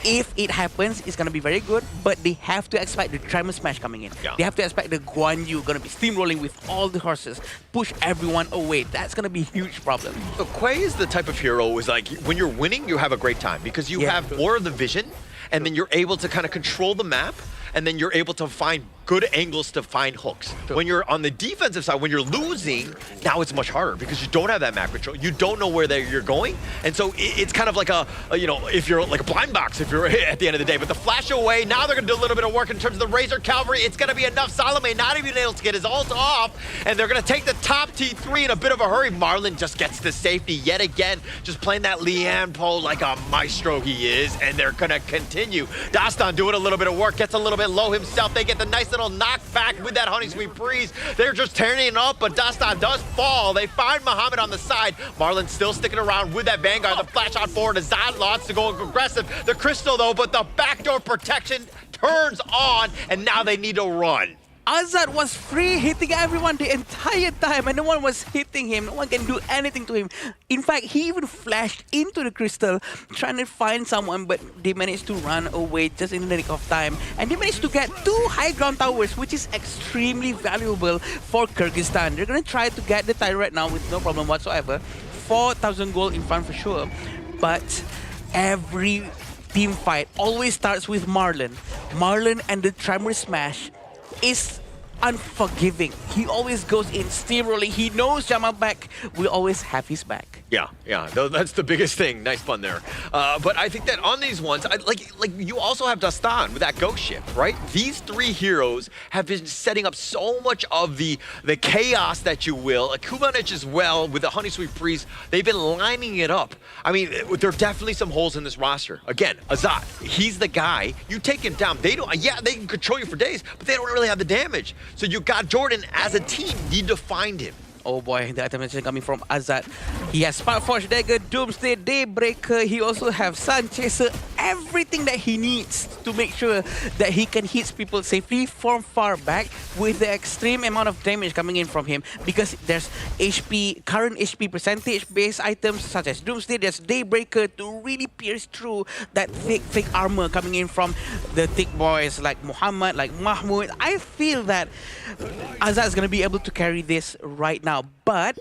If it happens, it's going to be very good, but they have to expect the Tremor Smash coming in. Yeah. They have to expect the Guan Yu going to be steamrolling with all the horses, push everyone away. That's going to be a huge problem. So Quay is the type of hero who's like, when you're winning, you have a great time because you have more of the vision, and then you're able to kind of control the map, and then you're able to find good angles to find hooks. When you're on the defensive side, when you're losing, now it's much harder because you don't have that map control. You don't know where you're going. And so it's kind of like if you're like a blind box, if you're at the end of the day. But the flash away, now they're going to do a little bit of work in terms of the Razor Cavalry. It's going to be enough. Salome not even able to get his ult off. And they're going to take the top T3 in a bit of a hurry. Marlon just gets the safety yet again. Just playing that Lian pole like a maestro he is. And they're going to continue. Dastan doing a little bit of work, gets a little bit low himself. They get the nice little knockback with that Honey Sweet Breeze. They're just tearing it up, but Dastan does fall. They find Muhammad on the side. Marlon still sticking around with that Vanguard. The flash out forward. Azad wants to go aggressive. The Crystal though, but the backdoor protection turns on, and now they need to run. Azad was free hitting everyone the entire time and no one was hitting him. No one can do anything to him. In fact, he even flashed into the crystal trying to find someone, but they managed to run away just in the nick of time. And they managed to get 2 high ground towers, which is extremely valuable for Kyrgyzstan. They're going to try to get the tile right now with no problem whatsoever. 4,000 gold in front for sure. But every team fight always starts with Marlon. Marlon and the Tremor Smash is unforgiving. He always goes in steamrolling. He knows Jamal back will always have his back. Yeah, that's the biggest thing. Nice pun there. But I think that on these ones, like you also have Dastan with that ghost ship, right? These 3 heroes have been setting up so much of the chaos that you will. Kubanich as well with the Honey Sweet Breeze. They've been lining it up. I mean, there are definitely some holes in this roster. Again, Azad, he's the guy. You take him down. They can control you for days, but they don't really have the damage. So you got Jordan as a team need to find him. Oh boy, the item coming from Azad. He has Sparkforge Dagger, Doomsday, Daybreaker. He also has Sun Chaser. Everything that he needs to make sure that he can hit people safely from far back with the extreme amount of damage coming in from him. Because there's current HP percentage based items such as Doomsday, there's Daybreaker to really pierce through that thick armor coming in from the thick boys like Muhammad, like Mahmoud. I feel that Azad is going to be able to carry this right now. But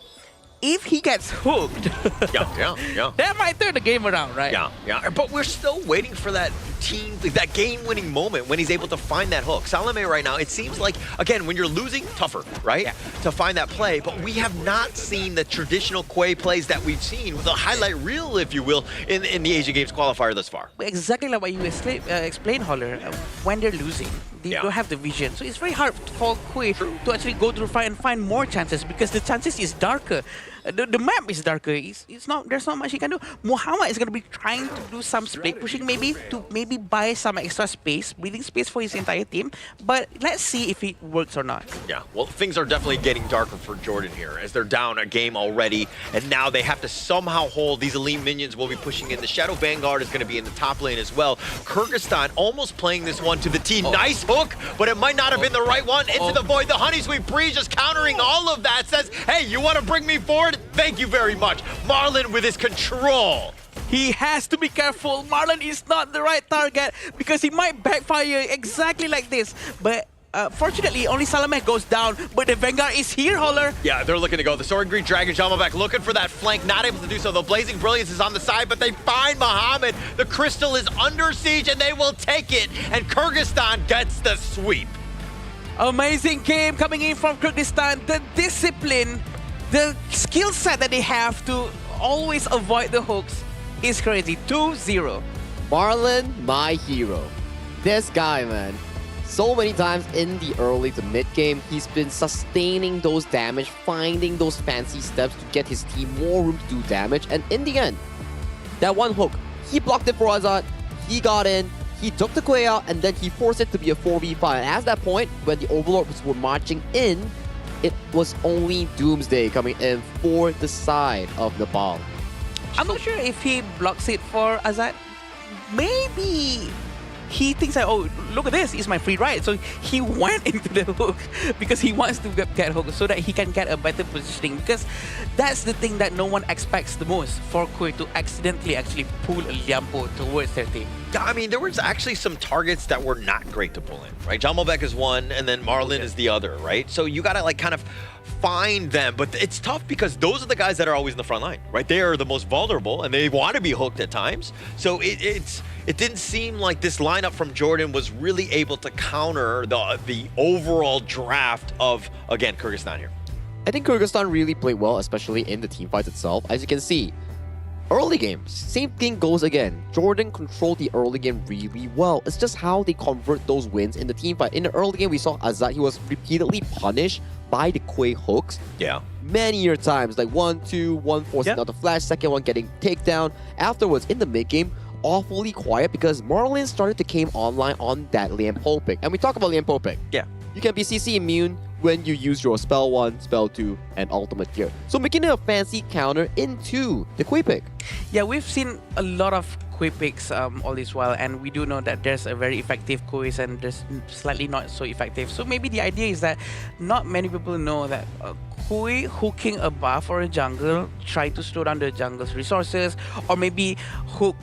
if he gets hooked, that might turn the game around, right? Yeah. But we're still waiting for that that game-winning moment when he's able to find that hook. Salome right now, it seems like, again, when you're losing, tougher, right? To find that play. But we have not seen the traditional Quay plays that we've seen with a highlight reel, if you will, in the Asian Games qualifier thus far. Exactly like what you explained, Holler. When they're losing, they don't have the vision. So it's very hard for Quay to actually go to the fight and find more chances because the chances is darker. The map is darker. There's not much he can do. Muhammad is going to be trying to do some split pushing maybe buy some extra space, breathing space for his entire team. But let's see if it works or not. Yeah, well, things are definitely getting darker for Jordan here as they're down a game already. And now they have to somehow hold. These elite minions will be pushing in. The Shadow Vanguard is going to be in the top lane as well. Kyrgyzstan almost playing this one to the T. Nice hook, but it might not have been the right one. Into the void. The Honey Sweet Breeze just countering all of that. Says, hey, you want to bring me forward? Thank you very much. Marlon with his control. He has to be careful. Marlon is not the right target because he might backfire exactly like this. But fortunately, only Salameh goes down, but the Vanguard is here, Holler. Yeah, they're looking to go. The Sword Green Dragon Jamalback looking for that flank, not able to do so. The Blazing Brilliance is on the side, but they find Muhammad. The Crystal is under siege, and they will take it. And Kyrgyzstan gets the sweep. Amazing game coming in from Kyrgyzstan. The discipline, the skill set that they have to always avoid the hooks is crazy. 2-0. Marlon, my hero. This guy, man. So many times in the early to mid game, he's been sustaining those damage, finding those fancy steps to get his team more room to do damage. And in the end, that one hook, he blocked it for Azad, he got in, he took the Quay out, and then he forced it to be a 4v5. And at that point, when the Overlords were marching in, it was only Doomsday coming in for the side of Nepal. I'm not sure if he blocks it for Azad. Maybe he thinks that, oh, look at this, it's my free ride. So he went into the hook because he wants to get hook so that he can get a better positioning. Because that's the thing that no one expects the most, for Koi to accidentally actually pull a Liampo towards their team. Yeah, I mean, there was actually some targets that were not great to pull in, right? Jamalbek is one, and then Marlon is the other, right? So you gotta like kind of find them, but it's tough because those are the guys that are always in the front line, right? They are the most vulnerable, and they want to be hooked at times. So it didn't seem like this lineup from Jordan was really able to counter the overall draft of, again, Kyrgyzstan here. I think Kyrgyzstan really played well, especially in the team fight itself. As you can see, early game, same thing goes again. Jordan controlled the early game really well. It's just how they convert those wins in the team fight. In the early game, we saw Azad, he was repeatedly punished by the Quay hooks. Yeah. Many times, like 1-2, one forcing out the flash, second one getting takedown. Afterwards, in the mid game, awfully quiet because Marlon started to came online on that Liam Poe pick. And we talk about Liam Poe pick. Yeah. You can be CC immune when you use your spell 1, spell 2, and ultimate gear. So making it a fancy counter into the Quay pick. Yeah, we've seen a lot of Quay picks all this while, and we do know that there's a very effective Quays and there's slightly not so effective. So maybe the idea is that not many people know that Quay hooking a buff or a jungle, try to slow down the jungle's resources, or maybe hook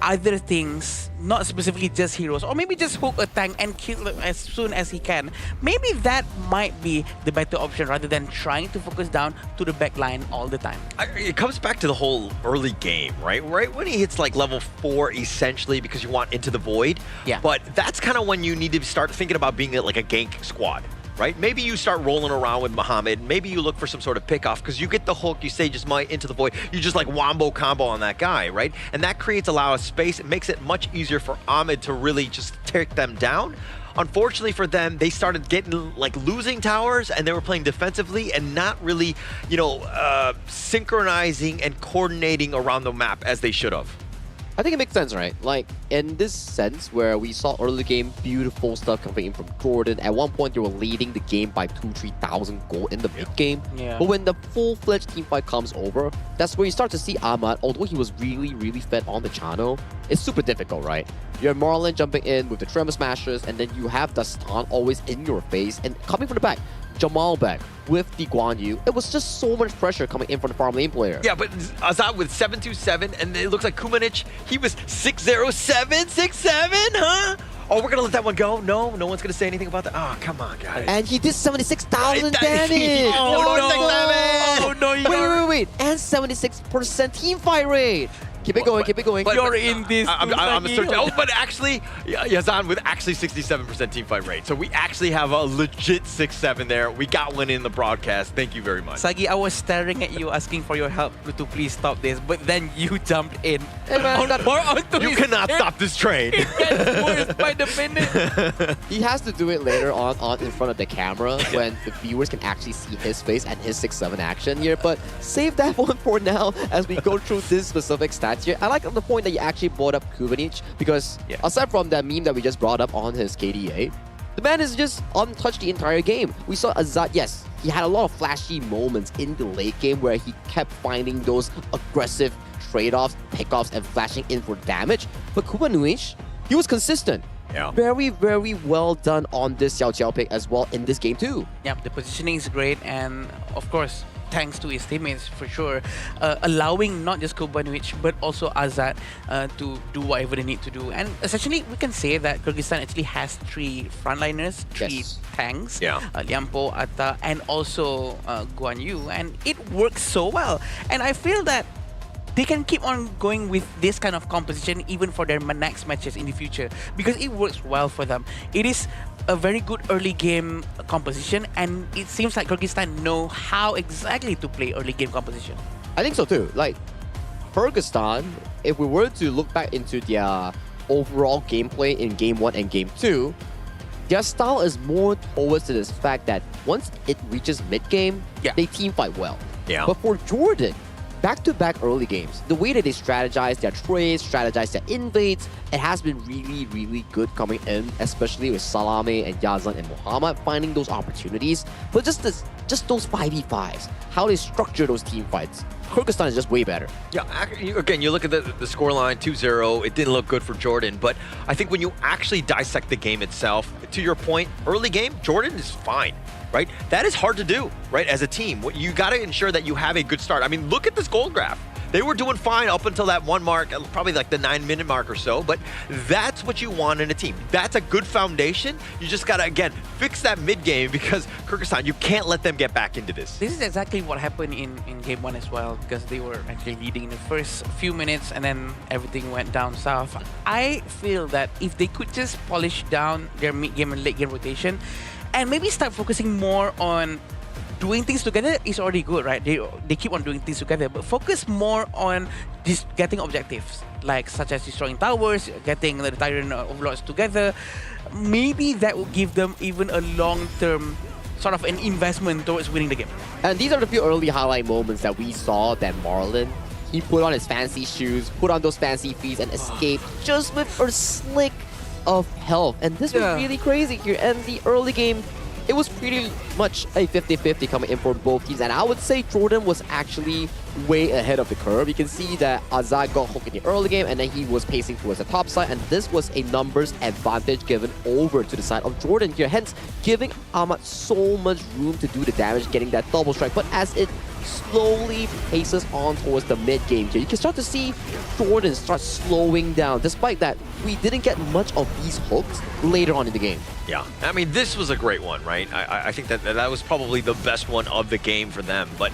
other things, not specifically just heroes, or maybe just hook a tank and kill them as soon as he can. Maybe that might be the better option rather than trying to focus down to the back line all the time. It comes back to the whole early game, right? Right when he hits like level 4, essentially, because you want Into the Void. Yeah. But that's kind of when you need to start thinking about being like a gank squad. Right? Maybe you start rolling around with Muhammad. Maybe you look for some sort of pickoff because you get the hook, you say just might Into the Void. You just like wombo combo on that guy, right? And that creates a lot of space. It makes it much easier for Ahmed to really just take them down. Unfortunately for them, they started getting like losing towers and they were playing defensively and not really, you know, synchronizing and coordinating around the map as they should have. I think it makes sense, right? Like, in this sense, where we saw early game, beautiful stuff coming in from Jordan. At one point, they were leading the game by 2,000-3,000 gold in the mid game. Yeah. But when the full-fledged team fight comes over, that's where you start to see Ahmad, although he was really fed on the channel, it's super difficult, right? You have Marlon jumping in with the Tremor Smashers, and then you have Dastan always in your face, and coming from the back, Jamalbek with the Guan Yu. It was just so much pressure coming in from the farm lane player. Yeah, but Azad with 727, and it looks like Kumanic, he was 607, 67, huh? Oh, we're gonna let that one go? No one's gonna say anything about that? Oh, come on, guys. And he did 76,000 damage! Oh, no, Wait. And 76% team fight rate! Keep it going. But You're in this. I'm searching. Oh, but actually, Yazan with actually 67% team fight rate. So we actually have a legit 6-7 there. We got one in the broadcast. Thank you very much. Sagi, I was staring at you asking for your help to please stop this, but then you jumped in. Hey man, you cannot stop this train. It gets worse by the minute. He has to do it later on in front of the camera when the viewers can actually see his face and his 6-7 action here. But save that one for now as we go through this specific stats here. I like the point that you actually brought up Kubanic because aside from that meme that we just brought up on his KDA, the man is just untouched the entire game. We saw Azad, yes, he had a lot of flashy moments in the late game where he kept finding those aggressive trade-offs, pickoffs, and flashing in for damage. But Kubanic, he was consistent. Yeah. Very well done on this Xiao Qiao pick as well in this game too. Yeah, the positioning is great, and of course, thanks to his teammates for sure, allowing not just Kubanic but also Azad to do whatever they need to do. And essentially, we can say that Kyrgyzstan actually has 3 frontliners, 3 tanks, Liampo, Atta, and also Guan Yu, and it works so well. And I feel that they can keep on going with this kind of composition even for their next matches in the future because it works well for them. It is a very good early game composition, and it seems like Kyrgyzstan know how exactly to play early game composition. I think so too. Like, Kyrgyzstan, if we were to look back into their overall gameplay in Game 1 and Game 2, their style is more towards to this fact that once it reaches mid-game, they team fight well. Yeah. But for Jordan, back-to-back early games, the way that they strategize their trades, strategize their invades, it has been really, really good coming in, especially with Salame and Yazan and Muhammad finding those opportunities. But just those 5v5s, how they structure those team fights, Kyrgyzstan is just way better. Yeah, again, you look at the scoreline, 2-0, it didn't look good for Jordan, but I think when you actually dissect the game itself, to your point, early game, Jordan is fine, right? That is hard to do, right, as a team. You got to ensure that you have a good start. I mean, look at this goal graph. They were doing fine up until that one mark, probably like the 9-minute mark or so, but that's what you want in a team. That's a good foundation. You just got to, again, fix that mid-game because Kyrgyzstan, you can't let them get back into this. This is exactly what happened in Game 1 as well, because they were actually leading in the first few minutes and then everything went down south. I feel that if they could just polish down their mid-game and late-game rotation and maybe start focusing more on doing things together is already good, right? They keep on doing things together, but focus more on just getting objectives, like such as destroying towers, getting the Tyrant Overlords together. Maybe that will give them even a long-term sort of an investment towards winning the game. And these are the few early highlight moments that we saw that Marlon, he put on his fancy shoes, put on those fancy feet and escaped just with a slick of health. And this was really crazy here. And the early game, it was pretty much a 50-50 coming in for both teams. And I would say Jordan was actually way ahead of the curve. You can see that Azad got hooked in the early game and then he was pacing towards the top side. And this was a numbers advantage given over to the side of Jordan here. Hence, giving Ahmad so much room to do the damage, getting that double strike. But as it slowly paces on towards the mid-game here, you can start to see Jordan start slowing down. Despite that, we didn't get much of these hooks later on in the game. Yeah, I mean, this was a great one, right? I think that was probably the best one of the game for them. But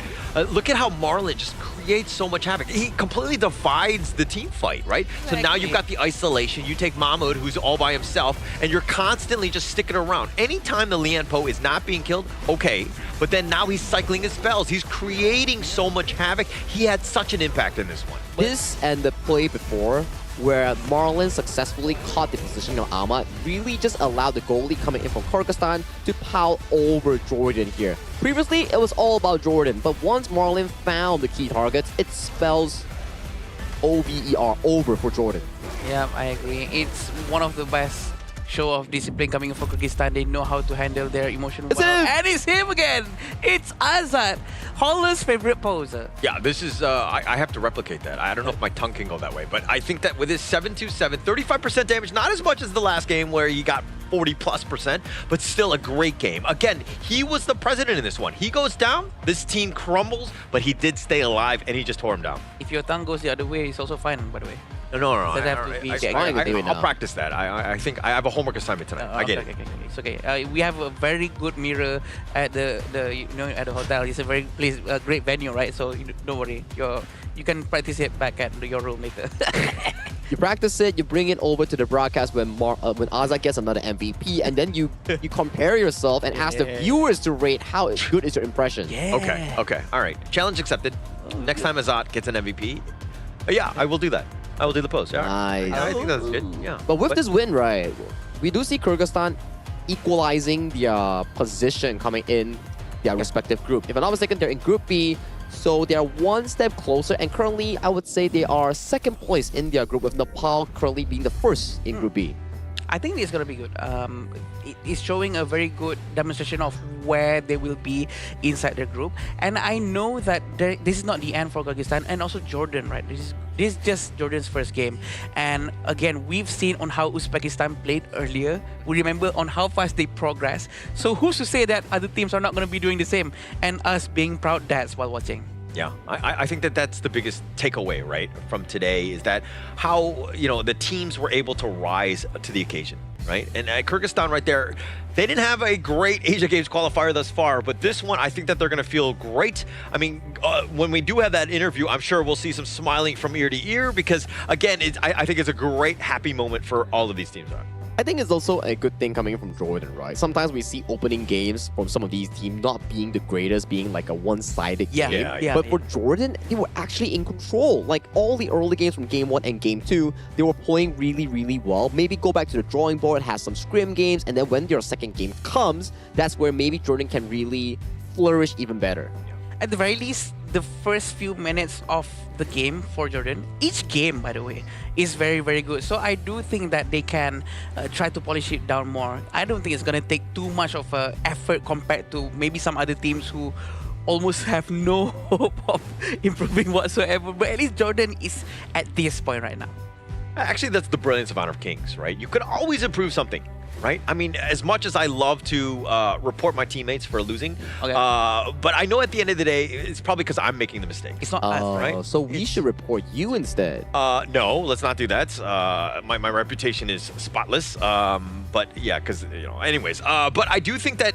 look at how Marlon just creates so much havoc. He completely divides the team fight, right? So now you've got the isolation. You take Mahmoud, who's all by himself, and you're constantly just sticking around. Anytime the Lian Po is not being killed, okay. But then now he's cycling his spells. He's creating so much havoc. He had such an impact in this one. This and the play before, where Marlon successfully caught the position of Ahmad, really just allowed the goalie coming in from Kyrgyzstan to pile over Jordan here. Previously, it was all about Jordan, but once Marlon found the key targets, it spells OVER, over for Jordan. Yeah, I agree. It's one of the best show of discipline coming in for Kyrgyzstan. They know how to handle their emotion well. And it's him again! It's Azad, Holler's favorite poser. Yeah, this is, I have to replicate that. I don't know if my tongue can go that way, but I think that with his 727, 35% damage, not as much as the last game where he got 40+%, but still a great game. Again, he was the president in this one. He goes down, this team crumbles, but he did stay alive and he just tore him down. If your tongue goes the other way, it's also fine, by the way. No. I'll practice that. I think I have a homework assignment tonight. I get it. Okay. It's okay. We have a very good mirror at the at the hotel. It's a very great venue, right? So don't worry. You can practice it back at your room later. You practice it, you bring it over to the broadcast when Azad gets another MVP, and then you compare yourself and ask the viewers to rate how good is your impression. Okay. All right. Challenge accepted. Next time Azad gets an MVP, yeah, I will do that. I will do the post. Yeah. Nice. I think that's good. Yeah. But with this win, right, we do see Kyrgyzstan equalizing their position coming in their respective group. If I'm not mistaken, they're in Group B, so they're one step closer. And currently, I would say they are second place in their group, with Nepal currently being the first in Group B. I think it's going to be good. It's showing a very good demonstration of where they will be inside their group. And I know that this is not the end for Kyrgyzstan and also Jordan, right? This is just Jordan's first game. And again, we've seen on how Uzbekistan played earlier. We remember on how fast they progress. So who's to say that other teams are not going to be doing the same and us being proud dads while watching? Yeah, I think that's the biggest takeaway, right, from today, is that how, the teams were able to rise to the occasion. right? And Kyrgyzstan right there, they didn't have a great Asia Games qualifier thus far, but this one, I think that they're going to feel great. I mean, when we do have that interview, I'm sure we'll see some smiling from ear to ear because, again, I think it's a great, happy moment for all of these teams. I think it's also a good thing coming from Jordan, right? Sometimes we see opening games from some of these teams not being the greatest, being like a one-sided game. But for Jordan, they were actually in control. Like all the early games from Game 1 and Game 2, they were playing really, really well. Maybe go back to the drawing board, have some scrim games, and then when your second game comes, that's where maybe Jordan can really flourish even better. At the very least, the first few minutes of the game for Jordan, each game, by the way, is very, very good. So I do think that they can try to polish it down more. I don't think it's going to take too much of effort compared to maybe some other teams who almost have no hope of improving whatsoever. But at least Jordan is at this point right now. Actually, that's the brilliance of Honor of Kings, right? You could always improve something. Right? I mean, as much as I love to report my teammates for losing, but I know at the end of the day, it's probably because I'm making the mistake. It's not us, right? So we should report you instead. No, let's not do that. My reputation is spotless. But yeah, because, anyways. But I do think that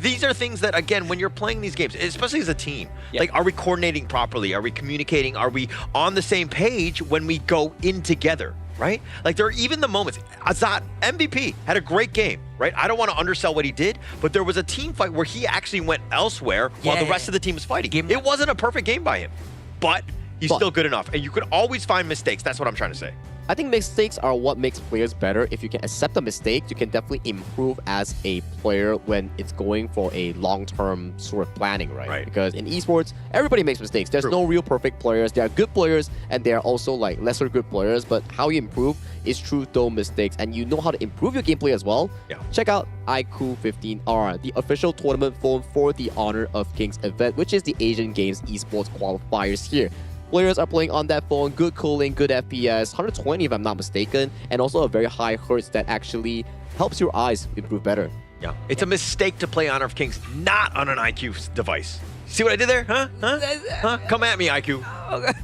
these are things that, again, when you're playing these games, especially as a team, like, are we coordinating properly? Are we communicating? Are we on the same page when we go in together? Right? Like, there are even the moments. Azat, MVP, had a great game, right? I don't want to undersell what he did, but there was a team fight where he actually went elsewhere while the rest of the team was fighting. It wasn't a perfect game by him, but he's still good enough. And you could always find mistakes. That's what I'm trying to say. I think mistakes are what makes players better. If you can accept a mistake, you can definitely improve as a player when it's going for a long-term sort of planning, right? Because in esports, everybody makes mistakes. There's no real perfect players. There are good players, and there are also like lesser good players. But how you improve is through those mistakes, and you know how to improve your gameplay as well. Check out IQ15R, the official tournament phone for the Honor of Kings event, which is the Asian Games Esports Qualifiers here. Players are playing on that phone, good cooling, good FPS, 120 if I'm not mistaken, and also a very high hertz that actually helps your eyes improve better. Yeah, it's a mistake to play Honor of Kings not on an IQ device. See what I did there? Huh? Come at me, IQ.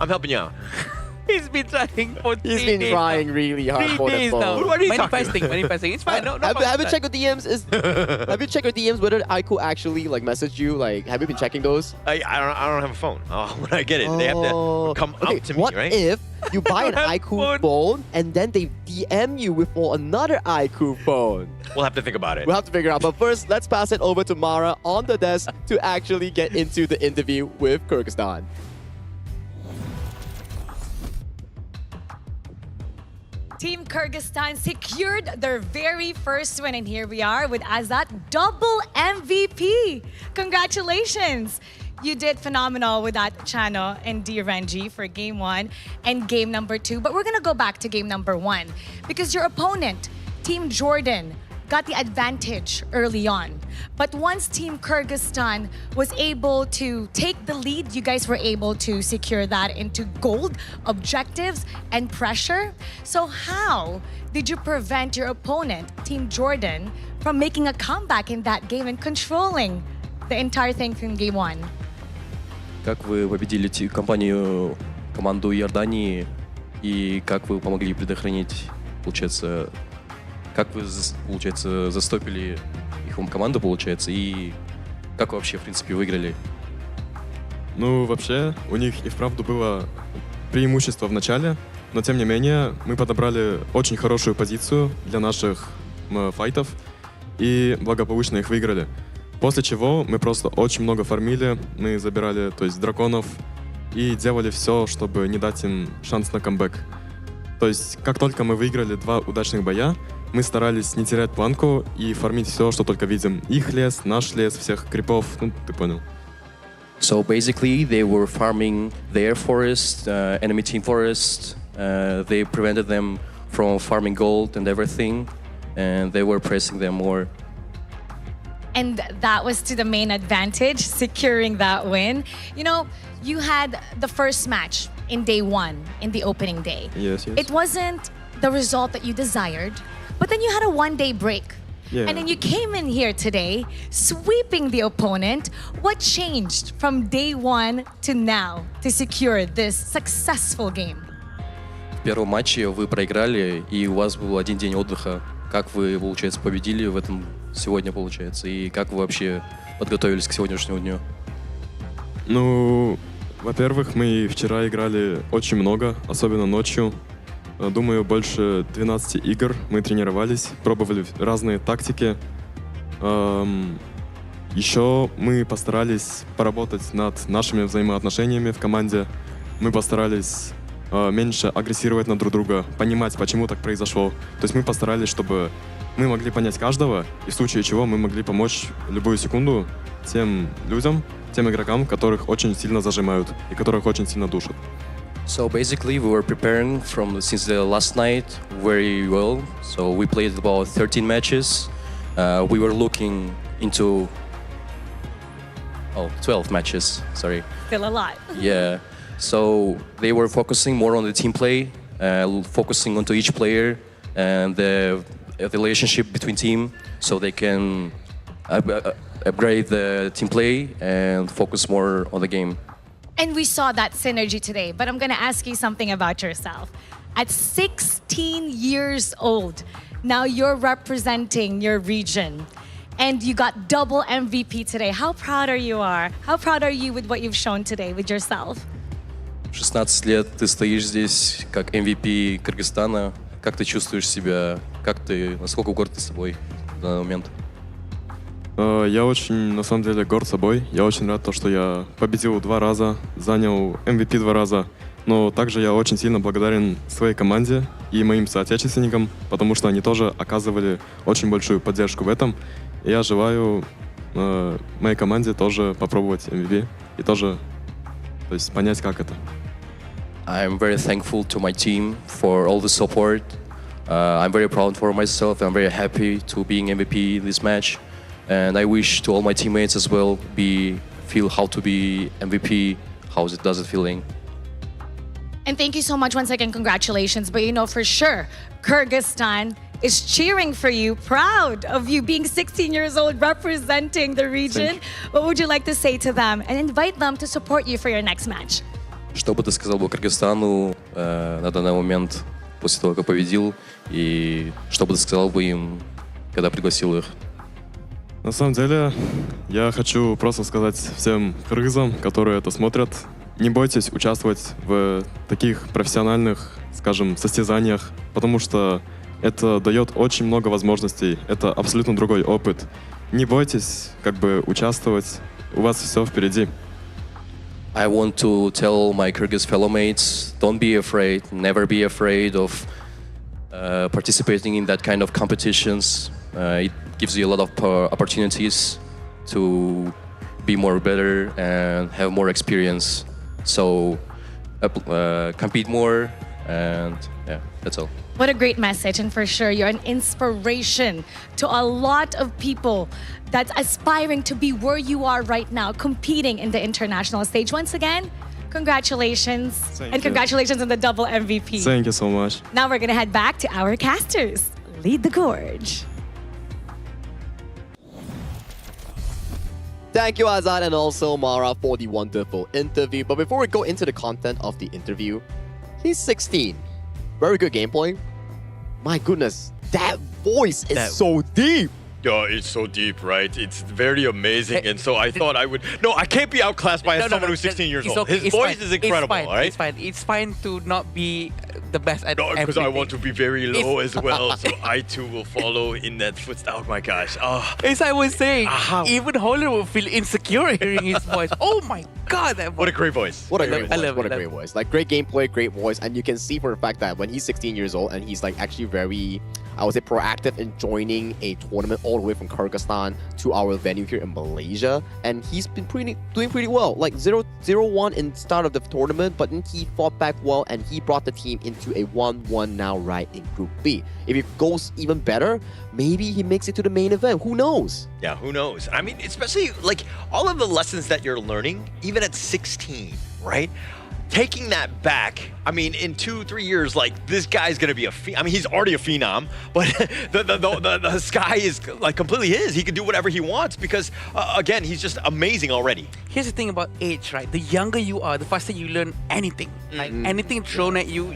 I'm helping you out. He's been trying for 3 days. He's been trying really hard for the phone. What are you talking Manifesting. It's fine. Have you checked your DMs? Have you checked your DMs whether Aiko actually like messaged you? Like, have you been checking those? I don't have a phone. When I get it, they have to come up to me, right? What if you buy an Aiku phone and then they DM you with another Aiku phone? We'll have to think about it. We'll have to figure out. But first, let's pass it over to Mara on the desk to actually get into the interview with Kyrgyzstan. Team Kyrgyzstan secured their very first win, and here we are with Azat, double MVP. Congratulations! You did phenomenal with that Chano and DRNG for Game 1 and Game number 2. But we're gonna go back to Game number 1 because your opponent, Team Jordan, got the advantage early on. But once Team Kyrgyzstan was able to take the lead, you guys were able to secure that into gold, objectives, and pressure. So how did you prevent your opponent, Team Jordan, from making a comeback in that game and controlling the entire thing from Game 1? Как вы победили команду Иордании, и как вы помогли предохранить, получается, как вы, получается, застопили их команду, получается, и как вы вообще, в принципе, выиграли? Ну, вообще, у них и вправду было преимущество в начале, но тем не менее мы подобрали очень хорошую позицию для наших файтов и благополучно их выиграли. После чего мы просто очень много фармили, мы забирали, то есть, драконов и делали все, чтобы не дать им шанс на камбэк. То есть, как только мы выиграли 2 удачных боя, мы старались не терять планку и фармить все, что только видим. Их лес, наш лес, всех крипов, ну, ты понял. So basically, they were farming their forest, enemy team forest. They prevented them from farming gold and everything, and they were pressing them more. And that was to the main advantage, securing that win. You know, you had the first match in day 1, in the opening day. Yes. It wasn't the result that you desired, but then you had a 1-day break. Yeah. And then you came in here today, sweeping the opponent. What changed from day 1 to now to secure this successful game? В первом матче вы проиграли, и у вас был 1 день отдыха как вы, получается, победили в этом сегодня, получается, и как вы вообще подготовились к сегодняшнему дню? Ну, во-первых, мы вчера играли очень много, особенно ночью. Думаю, больше 12 игр мы тренировались, пробовали разные тактики. Еще мы постарались поработать над нашими взаимоотношениями в команде. Мы постарались меньше агрессировать на друг друга, понимать, почему так произошло. То есть мы постарались, чтобы мы могли понять каждого, и в случае чего мы могли помочь любую секунду тем людям, тем игрокам, которых очень сильно зажимают и которых очень сильно душат. So basically, we were preparing since the last night very well. So we played about 13 matches. We were looking into 12 matches. Sorry. Still a lot. Yeah. So they were focusing more on the team play, focusing onto each player and the relationship between team, so they can upgrade the team play and focus more on the game. And we saw that synergy today, but I'm going to ask you something about yourself. At 16 years old, now you're representing your region and you got double MVP today. How proud are you? How proud are you with what you've shown today with yourself? 16 лет ты стоишь здесь как MVP Кыргызстана. Как ты чувствуешь себя? Насколько горд ты собой в данный момент? Я очень, на самом деле, горд собой. Я очень рад, что я победил 2 раза, занял MVP 2 раза. Но также я очень сильно благодарен своей команде и моим соотечественникам, потому что они тоже оказывали очень большую поддержку в этом. И я желаю моей команде тоже попробовать MVP и тоже, то есть, понять, как это. I'm very thankful to my team for all the support. I'm very proud for myself. I'm very happy to being MVP this match. And I wish to all my teammates as well feel how to be MVP, does it feeling. And thank you so much once again, congratulations. But you know for sure, Kyrgyzstan is cheering for you, proud of you being 16 years old, representing the region. What would you like to say to them and invite them to support you for your next match? Что бы ты сказал бы Кыргызстану на данный момент после того, как победил, и что бы ты сказал бы им, когда пригласил их? На самом деле, я хочу просто сказать всем кыргызам, которые это смотрят, не бойтесь участвовать в таких профессиональных, скажем, состязаниях, потому что это дает очень много возможностей, это абсолютно другой опыт. Не бойтесь, участвовать, у вас все впереди. I want to tell my Kyrgyz fellow mates, don't be afraid, never be afraid of participating in that kind of competitions. It gives you a lot of opportunities to be more better and have more experience. So compete more, and yeah, that's all. What a great message, and for sure you're an inspiration to a lot of people that's aspiring to be where you are right now, competing in the international stage. Once again, congratulations. Thank and you. Congratulations on the double MVP. Thank you so much. Now we're gonna head back to our casters. Lead the gorge. Thank you, Azad, and also Mara for the wonderful interview. But before we go into the content of the interview, he's 16. Very good gameplay. My goodness, that voice is so deep. Yeah, it's so deep, right? It's very amazing, and so I thought I would... No, I can't be outclassed by someone who's 16 years old. Okay, His voice is incredible, it's fine, right? It's fine. It's fine to not be the best at No, because I want to be very low as well, so It's- I too will follow in that footstep. Oh my gosh. As I was saying, even Holder will feel insecure hearing his voice. Oh my god, that voice. What a great voice. What a I great love- voice. I love What it, a I great love it. voice. Like, great gameplay, great voice. And you can see for the fact that when he's 16 years old and he's actually very, I would say, proactive in joining a tournament all the way from Kyrgyzstan to our venue here in Malaysia. And he's been doing pretty well. Like 0-1 in start of the tournament, but then he fought back well and he brought the team into a 1-1 now right in Group B. If it goes even better, maybe he makes it to the main event. Who knows? Yeah, who knows? I mean, especially like all of the lessons that you're learning, even at 16, right? Taking that back, I mean, in 2-3 years, like this guy's gonna be I mean, he's already a phenom, but the sky is like completely his. He can do whatever he wants because, again, he's just amazing already. Here's the thing about age, right? The younger you are, the faster you learn anything. Like anything thrown at you,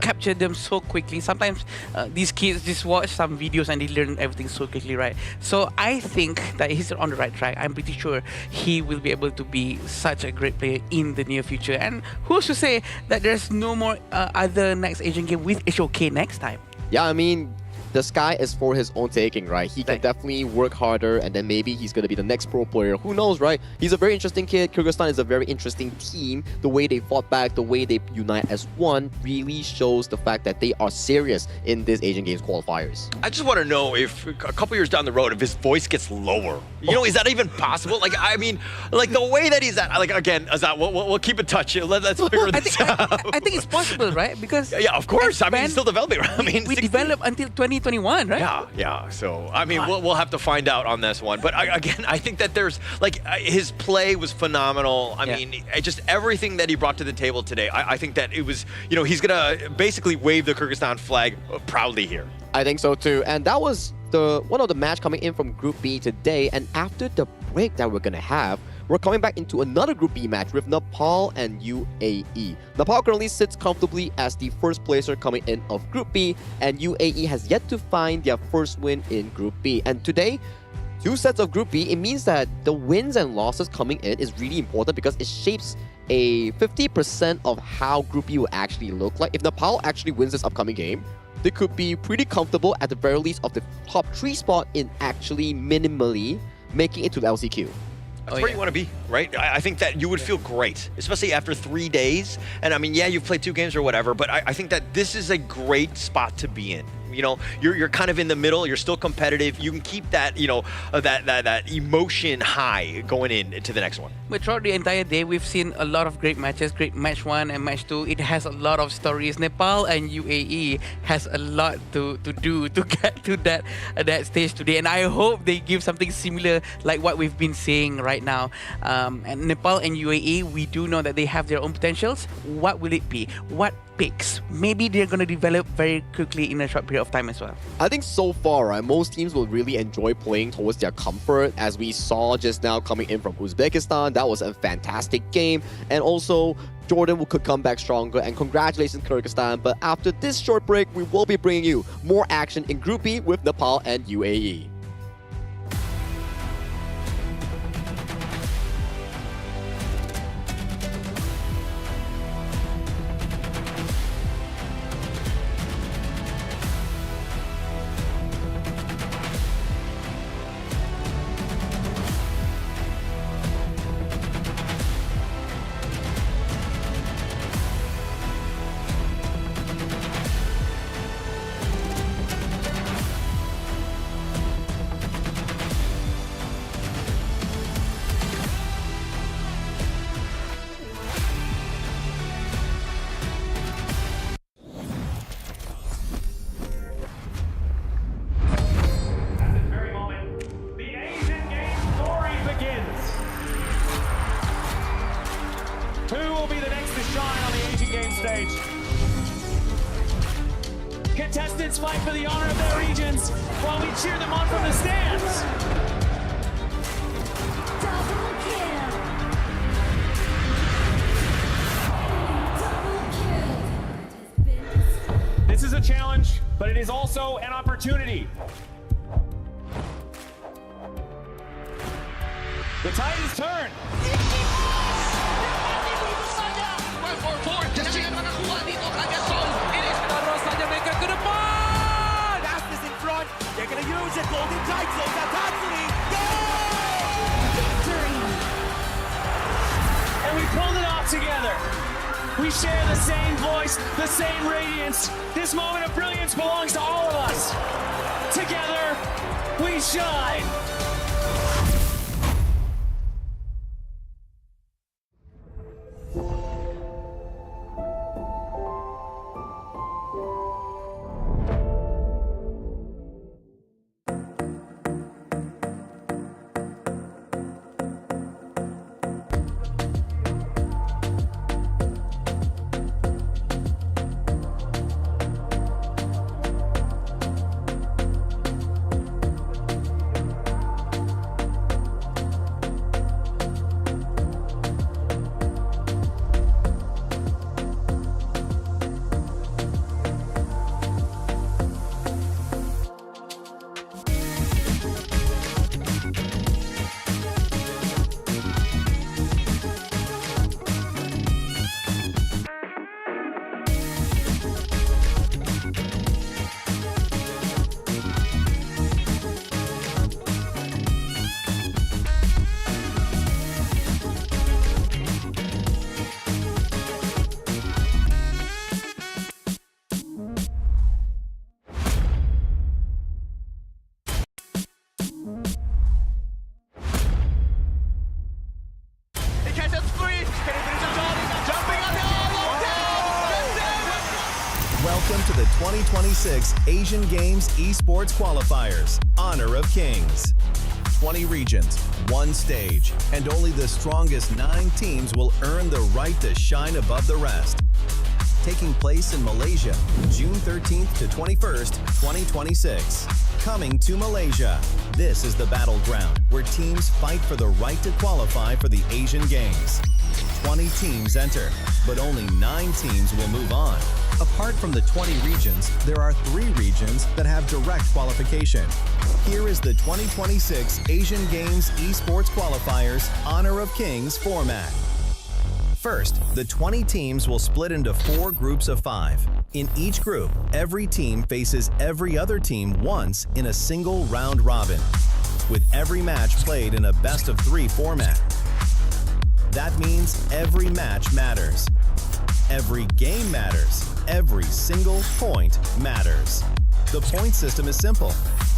capture them so quickly. Sometimes these kids just watch some videos and they learn everything so quickly, right? So I think that he's on the right track. I'm pretty sure he will be able to be such a great player in the near future. And who's to say that there's no more other next Asian game with HOK next time? Yeah, I mean, the sky is for his own taking, right? He can definitely work harder, and then maybe he's going to be the next pro player. Who knows, right? He's a very interesting kid. Kyrgyzstan is a very interesting team. The way they fought back, the way they unite as one really shows the fact that they are serious in this Asian Games qualifiers. I just want to know if a couple years down the road, if his voice gets lower. You know, is that even possible? Like, I mean, like the way that he's at, like, again, Azat, we'll keep in touch. Let's figure this out. I think it's possible, right? Because yeah, of course. I mean, he's still developing. I mean, we develop until 2021, right? Yeah. So, I mean, we'll have to find out on this one. But again, I think that there's, like, his play was phenomenal. I mean, just everything that he brought to the table today, I think that it was, you know, he's going to basically wave the Kyrgyzstan flag proudly here. I think so too. And that was one of the match coming in from Group B today. And after the break that we're going to have, we're coming back into another Group B match with Nepal and UAE. Nepal currently sits comfortably as the first placer coming in of Group B, and UAE has yet to find their first win in Group B. And today, 2 sets of Group B, it means that the wins and losses coming in is really important because it shapes a 50% of how Group B will actually look like. If Nepal actually wins this upcoming game, they could be pretty comfortable at the very least of the top 3 spot in actually minimally making it to the LCQ. That's where you want to be, right? I think that you would feel great, especially after 3 days. And I mean, yeah, you've played 2 games or whatever, but I think that this is a great spot to be in. You know, you're kind of in the middle. You're still competitive. You can keep that, you know, that emotion high going into the next one. But throughout the entire day, we've seen a lot of great matches. Great match 1 and match 2. It has a lot of stories. Nepal and UAE has a lot to do to get to that stage today. And I hope they give something similar like what we've been seeing right now. And Nepal and UAE, we do know that they have their own potentials. What will it be? What picks? Maybe they're going to develop very quickly in a short period of time as well. I think so far, right, most teams will really enjoy playing towards their comfort, as we saw just now coming in from Uzbekistan. That was a fantastic game. And also, Jordan could come back stronger. And congratulations, Kyrgyzstan. But after this short break, we will be bringing you more action in Group B with Nepal and UAE. Contestants fight for the honor of their regions while we cheer them on from the stands. This is a challenge, but it is also an opportunity. The tide is turned. Astas in front. They're going to use it. Golden tight zones. Tatsuri. Victory! And we pulled it off together. We share the same voice, the same radiance. This moment of brilliance belongs to all of us. Together, we shine. Welcome to the 2026 Asian Games Esports Qualifiers, Honor of Kings. 20 regions, one stage, and only the strongest 9 teams will earn the right to shine above the rest. Taking place in Malaysia, June 13th to 21st, 2026. Coming to Malaysia. This is the battleground where teams fight for the right to qualify for the Asian Games. 20 teams enter, but only 9 teams will move on. Apart from the 20 regions, there are 3 regions that have direct qualification. Here is the 2026 Asian Games Esports Qualifiers Honor of Kings format. First, the 20 teams will split into 4 groups of 5. In each group, every team faces every other team once in a single round robin, with every match played in a best-of-3 format. That means every match matters. Every game matters. Every single point matters. The point system is simple.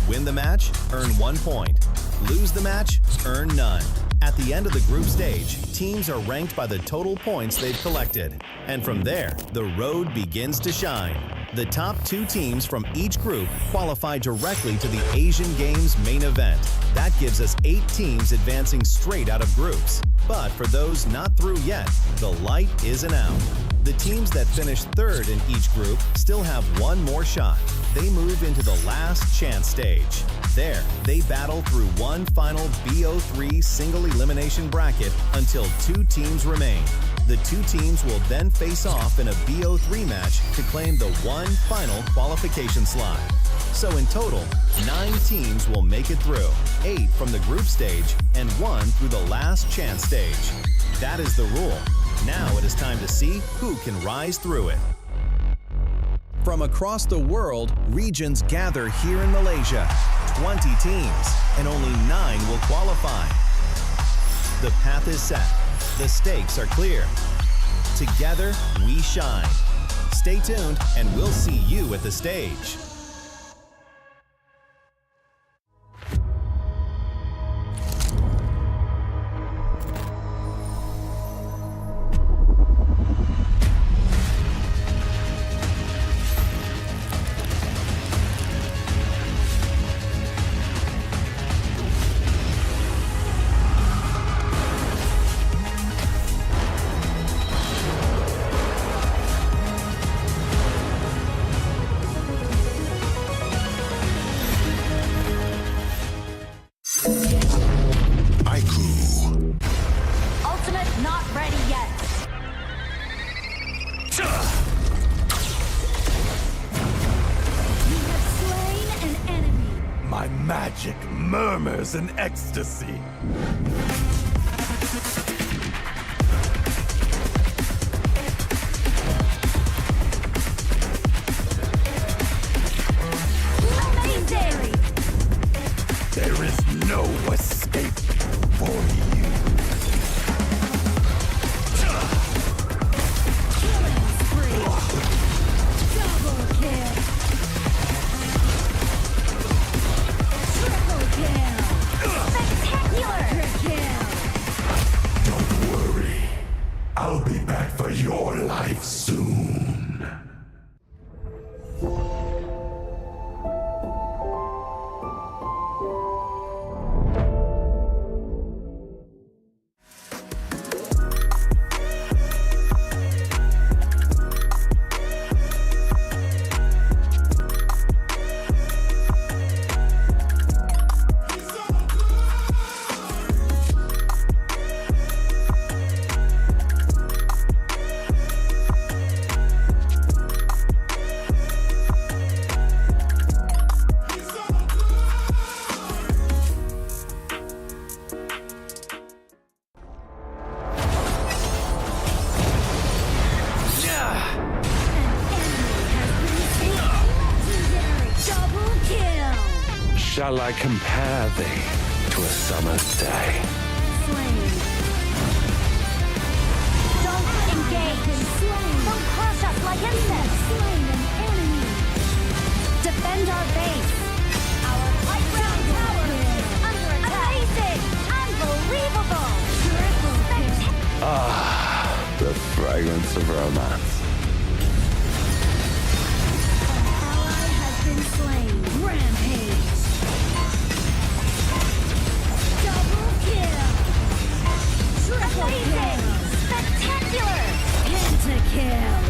Win the match, earn 1 point. Lose the match, earn none. At the end of the group stage, teams are ranked by the total points they've collected. And from there, the road begins to shine. The top 2 teams from each group qualify directly to the Asian Games main event. That gives us 8 teams advancing straight out of groups. But for those not through yet, the light isn't out. The teams that finish 3rd in each group still have 1 more shot. They move into the last chance stage. There, they battle through one final BO3 single elimination bracket until 2 teams remain. The 2 teams will then face off in a BO3 match to claim the one final qualification slot. So in total, 9 teams will make it through, 8 from the group stage and 1 through the last chance stage. That is the rule. Now it is time to see who can rise through it. From across the world, regions gather here in Malaysia. 20 teams, and only 9 will qualify. The path is set. The stakes are clear. Together, we shine. Stay tuned, and we'll see you at the stage. Ultimate not ready yet. You have slain an enemy. My magic murmurs in ecstasy. Amazing! There is no escape for you. Killing spree. Double kill. Triple kill. Spectacular kill. Don't worry. I'll be back for your life soon. Shall I compare thee to a summer's day? Don't engage. Don't crush us like insects. Slain an enemy. Defend our base. Our high ground tower is under attack. Amazing! Unbelievable! Triple kill. Ah, the fragrance of romance. been slain. Rampage. Double kill. Triple kill. Spectacular. Pentakill.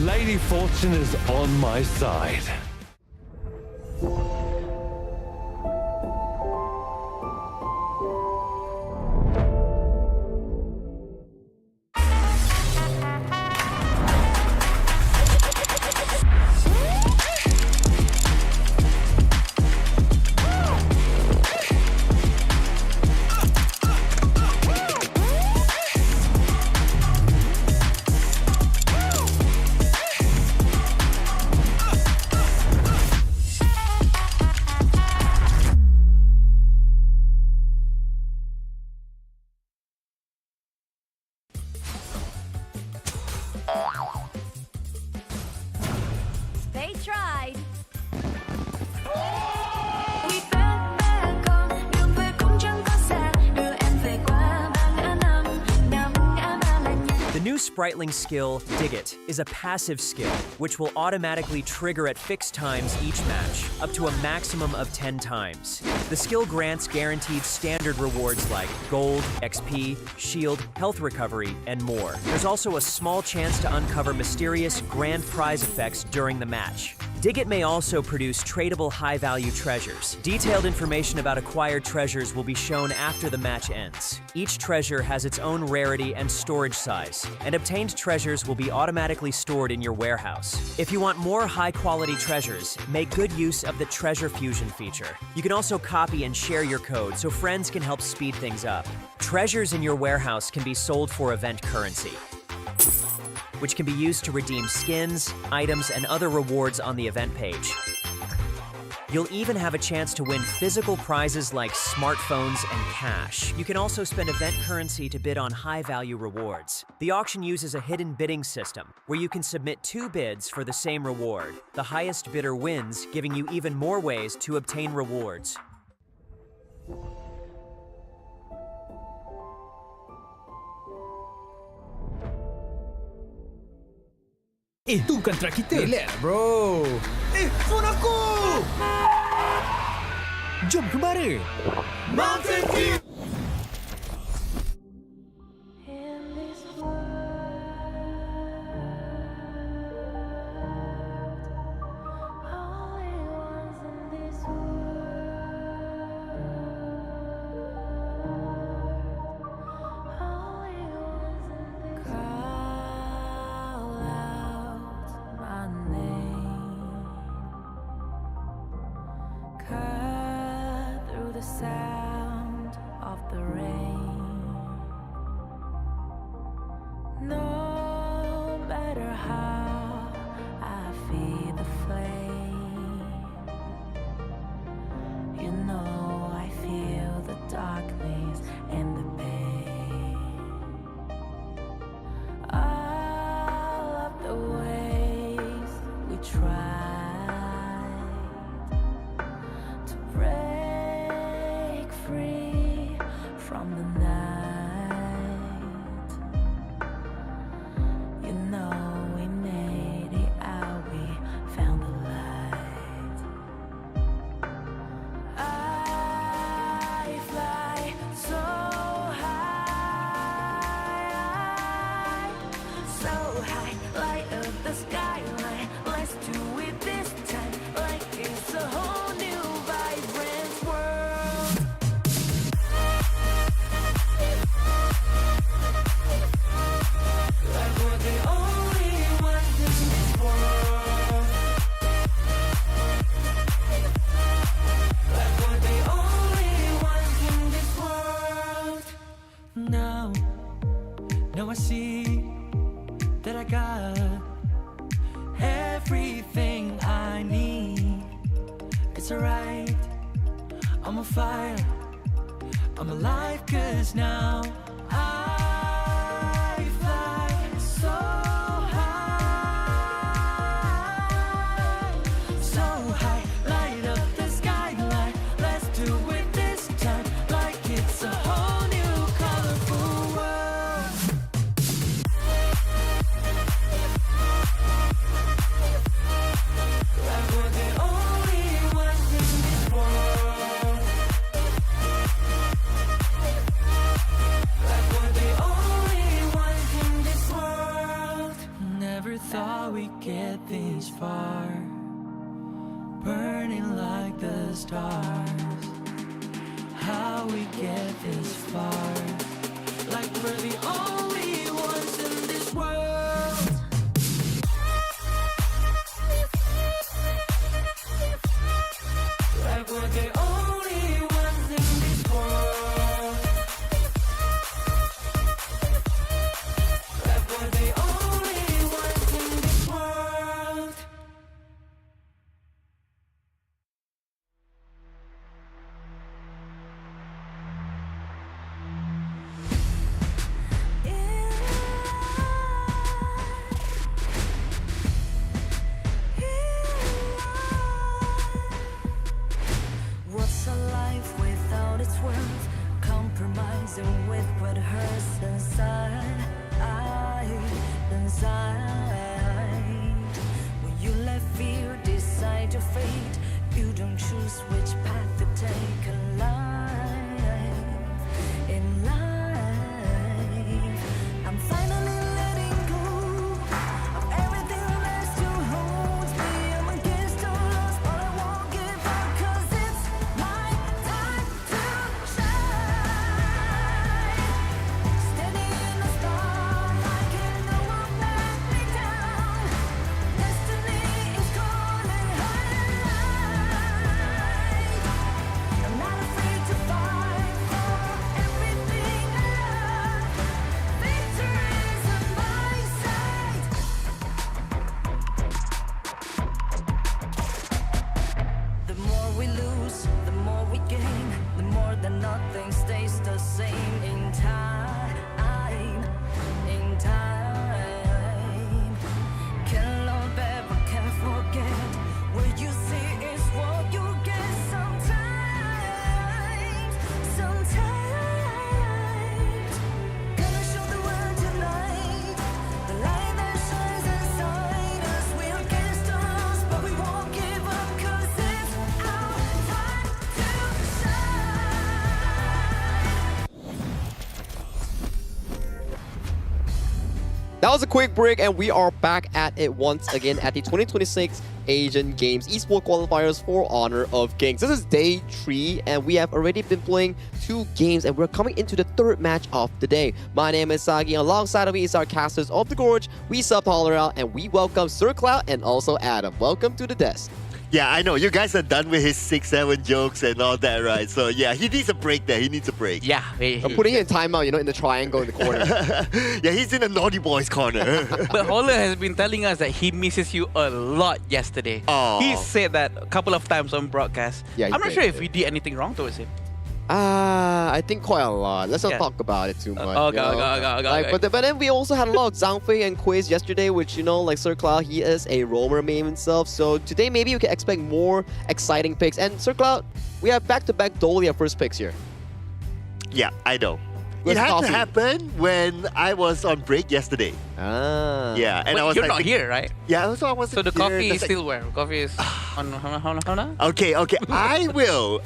Lady Fortune is on my side. They tried. The new Spritling skill, Dig It, is a passive skill, which will automatically trigger at fixed times each match, up to a maximum of 10 times. The skill grants guaranteed standard rewards like gold, XP, shield, health recovery, and more. There's also a small chance to uncover mysterious grand prize effects during the match. Dig It may also produce tradable high-value treasures. Detailed information about acquired treasures will be shown after the match ends. Each treasure has its own rarity and storage size, and obtained treasures will be automatically stored in your warehouse. If you want more high-quality treasures, make good use of the Treasure Fusion feature. You can also copy and share your code so friends can help speed things up. Treasures in your warehouse can be sold for event currency, which can be used to redeem skins, items, and other rewards on the event page. You'll even have a chance to win physical prizes like smartphones and cash. You can also spend event currency to bid on high-value rewards. The auction uses a hidden bidding system, where you can submit 2 bids for the same reward. The highest bidder wins, giving you even more ways to obtain rewards. Itu kontra kita. Relax bro. Phone aku. Jom kembali. Mountain Dew. Sound of the rain. No matter how I feed the flame, you know I feel the darkness and the pain. All of the ways we tried to break free from the night. You know we made it out, we found the light. I fly so high, light up the skyline. Let's do it this time, like it's a whole new vibrant world. Like we're the only ones in this world. Like we're the only ones in this world. Now I see that I got everything I need. It's alright, I'm on fire, I'm alive, 'cause now I fly so high, light up the skyline. Let's do it this time, like it's a whole new colorful world. Like we're thought we'd get this far, burning like the stars. How we get this far, like we're the only ones in this world. Like we're the only ones in this world. Like we're the only ones in this world. What's a life without its worth? Compromising with what hurts inside. When you let fear decide your fate, you don't choose which path to take in life. In life, I'm finally letting go of everything that still holds me. I'm against all odds, but I won't give up, 'cause it's my time to shine. Standing in the spotlight, can no one let me down. Destiny is calling high. I'm not afraid to fight for everything I love. Victory is on my side. The more we lose, the more we gain. The more that nothing stays the same in time. In time. Can't love ever, can't forget. What you see is what you get sometimes. Sometimes. Gonna show the world tonight. The light that shines inside us. We're against the odds, but we won't give up, 'cause it's our time to That was a quick break, and we are back at it once again at the 2026 Asian Games Esports Qualifiers for Honor of Kings. This is day 3, and we have already been playing 2 games, and we're coming into the 3rd match of the day. My name is Sagi, and alongside of me is our casters of the Gorge. We sub Holler out, and we welcome Sir Cloud and also Adam. Welcome to the desk. Yeah, I know. You guys are done with his 6-7 jokes and all that, right? So yeah, he needs a break there. He needs a break. Yeah. I'm putting it in timeout, in the triangle in the corner. Yeah, he's in the naughty boys corner. But Holler has been telling us that he misses you a lot yesterday. Aw. He said that a couple of times on broadcast. Yeah, he I'm not did, sure if we did anything wrong towards him. I think quite a lot. Let's not talk about it too much. Okay. But then we also had a lot of Zhangfei and quiz yesterday, which, like Sir Cloud, he is a roamer main himself. So today maybe we can expect more exciting picks. And Sir Cloud, we have back-to-back Dolia first picks here. Yeah, I know. Where's It had coffee? to happen when I was on break yesterday. Yeah, and But I was you're like, not here, right? Yeah, so I wasn't So the here. coffee is That's still where? Coffee is on. Okay. I will.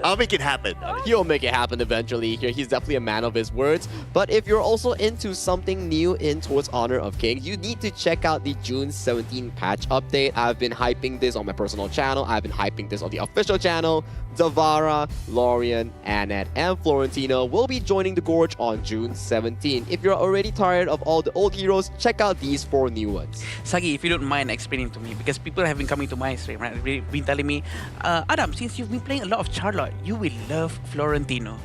I'll make it happen. He'll make it happen eventually here. He's definitely a man of his words. But if you're also into something new in towards Honor of Kings, you need to check out the June 17 patch update. I've been hyping this on my personal channel. I've been hyping this on the official channel. Zavara, Lorian, Annette, and Florentino will be joining the Gorge on June 17. If you're already tired of all the old heroes, check out these 4 new ones. Sagi, if you don't mind explaining to me, because people have been coming to my stream, right? They've been telling me, Adam, since you've been playing a lot of Charlotte, you will love Florentino.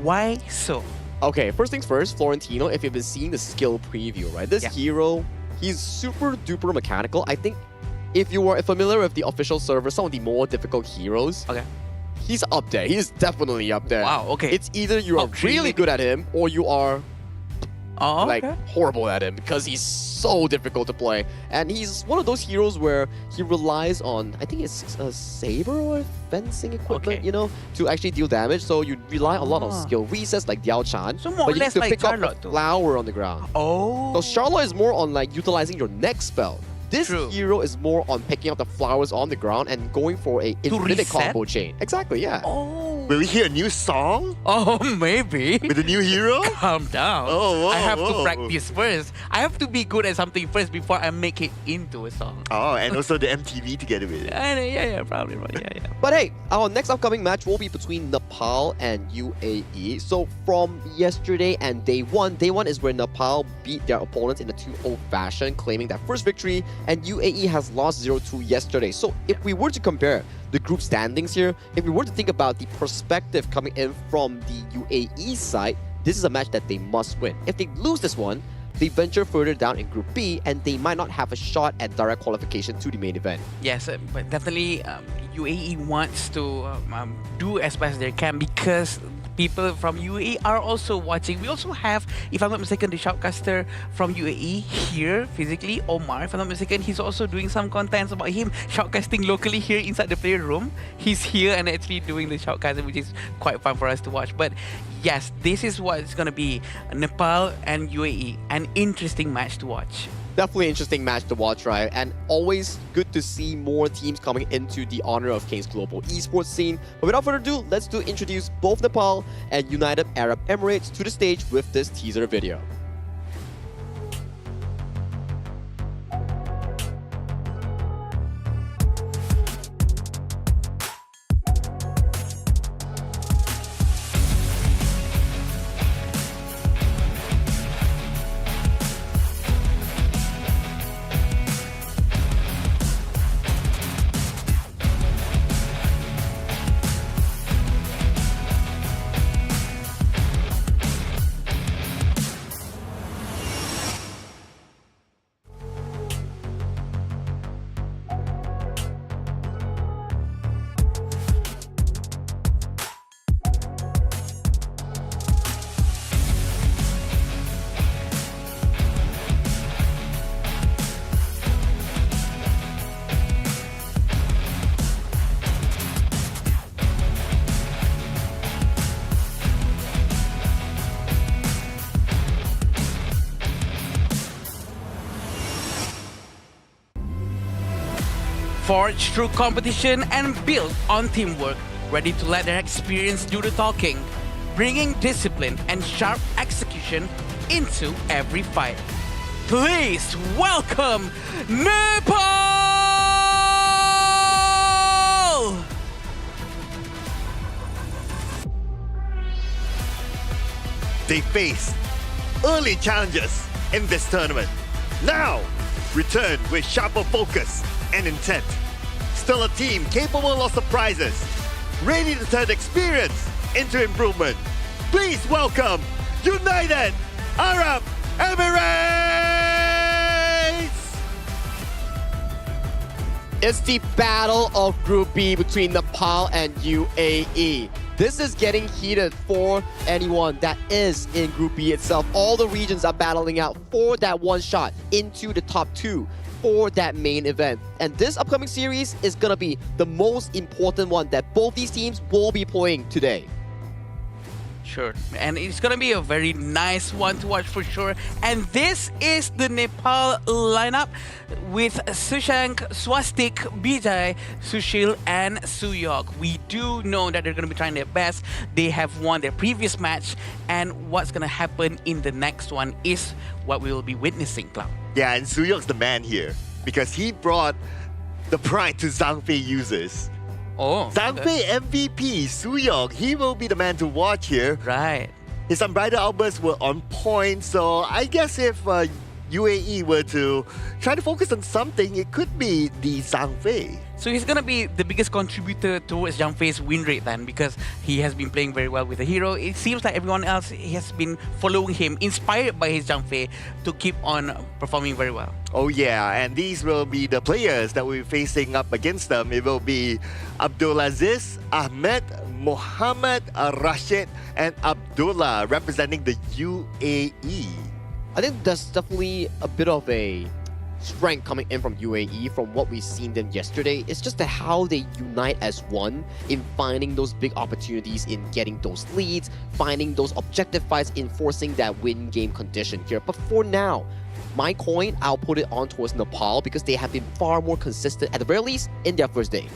Why so? Okay, first things first, Florentino, if you've been seeing the skill preview, right? This hero, he's super duper mechanical. I think if you are familiar with the official server, some of the more difficult heroes, he's up there. He's definitely up there. Wow, okay. It's either you are really good at him or you are horrible at him, because he's so difficult to play. And he's one of those heroes where he relies on, I think it's a saber or fencing equipment, to actually deal damage. So you rely a lot on skill resets like Diao Chan, So more or but you less need to like pick up Charlotte the flower on the ground. Oh. So Charlotte is more on utilizing your next spell. This hero is more on picking up the flowers on the ground and going for a infinite reset? combo chain. Exactly, yeah. Oh. Will we hear a new song? Oh, maybe. With a new hero? Calm down. Oh, whoa, I have whoa. to practice first. I have to be good at something first before I make it into a song. Oh, and also the MTV together with it. Yeah, probably right. Yeah. But hey, our next upcoming match will be between Nepal and UAE. So from yesterday and day one is where Nepal beat their opponents in a 2-0 fashion, claiming that first victory, and UAE has lost 0-2 yesterday. So if we were to compare the group standings here, if we were to think about the perspective coming in from the UAE side, this is a match that they must win. If they lose this one, they venture further down in Group B and they might not have a shot at direct qualification to the main event. Yes, but definitely UAE wants to do as best they can because people from UAE are also watching. We also have, if I'm not mistaken, the shoutcaster from UAE here physically, Omar. If I'm not mistaken, he's also doing some contents about him shoutcasting locally here inside the player room. He's here and actually doing the shoutcasting, which is quite fun for us to watch. But yes, this is what it's going to be. Nepal and UAE, an interesting match to watch. Definitely interesting match to watch, right? And always good to see more teams coming into the Honor of Kings global esports scene. But without further ado, let's introduce both Nepal and United Arab Emirates to the stage with this teaser video. Forged through competition and built on teamwork, ready to let their experience do the talking, bringing discipline and sharp execution into every fight. Please welcome Nepal! They face early challenges in this tournament. Now, return with sharper focus and intent. Still a team capable of surprises, ready to turn experience into improvement. Please welcome United Arab Emirates! It's the battle of Group B between Nepal and UAE. This is getting heated for anyone that is in Group B itself. All the regions are battling out for that one shot into the top two for that main event. And this upcoming series is going to be the most important one that both these teams will be playing today. Sure, and it's gonna be a very nice one to watch for sure. And this is the Nepal lineup with Sushank, Swastik, Bijay, Sushil, and Suyok. We do know that they're gonna be trying their best. They have won their previous match, and what's gonna happen in the next one is what we will be witnessing, Cloud. Yeah, and Suyok's the man here because he brought the pride to Zhangfei users. Oh, Zhangfei MVP, Suyok, he will be the man to watch here. Right. His unbridled outbursts were on point, so I guess if UAE were to try to focus on something, it could be the Zhangfei. So he's gonna be the biggest contributor towards Zhangfei's win rate then, because he has been playing very well with the hero. It seems like everyone else has been following him, inspired by his Zhangfei to keep on performing very well. Oh yeah, and these will be the players that we're facing up against them. It will be Abdulaziz, Ahmed, Mohammed, Rashid, and Abdullah representing the UAE. I think there's definitely a bit of a strength coming in from UAE from what we've seen them yesterday. It's just that how they unite as one in finding those big opportunities in getting those leads, finding those objective fights, enforcing that win game condition here. But for now, my coin, I'll put it on towards Nepal because they have been far more consistent, at the very least, in their first day.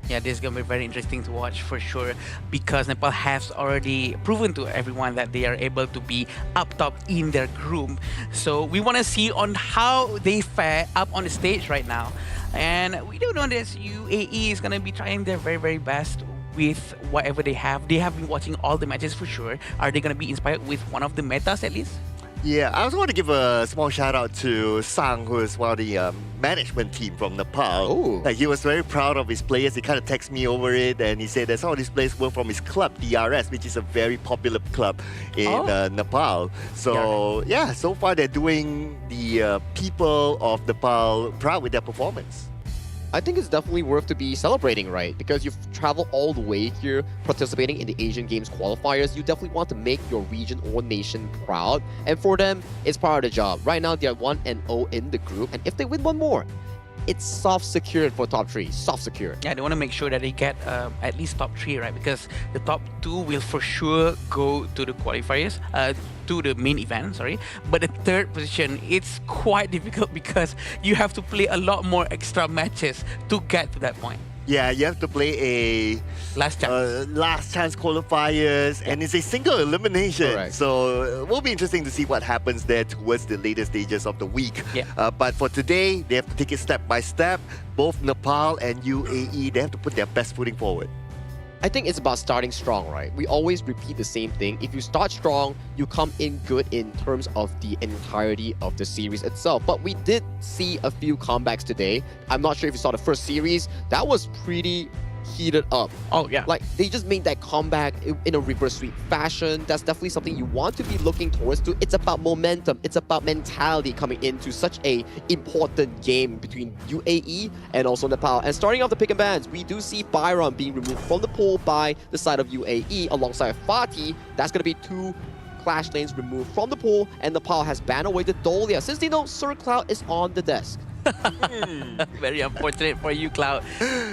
Yeah, this is going to be very interesting to watch for sure, because Nepal has already proven to everyone that they are able to be up top in their group. So we want to see on how they fare up on the stage right now. And we do know that UAE is going to be trying their very, very best with whatever they have. They have been watching all the matches for sure. Are they going to be inspired with one of the metas at least? Yeah, I also want to give a small shout out to Sang, who is one of the management team from Nepal. Oh. Like, he was very proud of his players. He kind of texted me over it, and he said that some of these players were from his club, DRS, which is a very popular club in Nepal. So yeah, so far they're doing the people of Nepal proud with their performance. I think it's definitely worth to be celebrating, right? Because you've traveled all the way here, participating in the Asian Games qualifiers. You definitely want to make your region or nation proud. And for them, it's part of the job. Right now, they're 1-0 in the group. And if they win one more, it's soft secured for top 3. Soft secure. Yeah, they want to make sure that they get at least top 3, right? Because the top 2 will for sure go to the qualifiers, to the main event, sorry. But the third position, it's quite difficult because you have to play a lot more extra matches to get to that point. Yeah, you have to play a last chance qualifiers, and it's a single elimination. Correct. So it will be interesting to see what happens there towards the later stages of the week. Yeah. But for today, they have to take it step by step. Both Nepal and UAE, they have to put their best footing forward. I think it's about starting strong, right? We always repeat the same thing. If you start strong, you come in good in terms of the entirety of the series itself. But we did see a few comebacks today. I'm not sure if you saw the first series. That was pretty heated up. Oh, yeah. Like, they just made that comeback in a reverse sweep fashion. That's definitely something you want to be looking towards to. It's about momentum. It's about mentality coming into such a important game between UAE and also Nepal. And starting off the pick and bans, we do see Byron being removed from the pool by the side of UAE alongside Fatih. That's going to be 2 clash lanes removed from the pool, and Nepal has banned away the Dolia since they know Sir Cloud is on the desk. Very unfortunate for you, Cloud.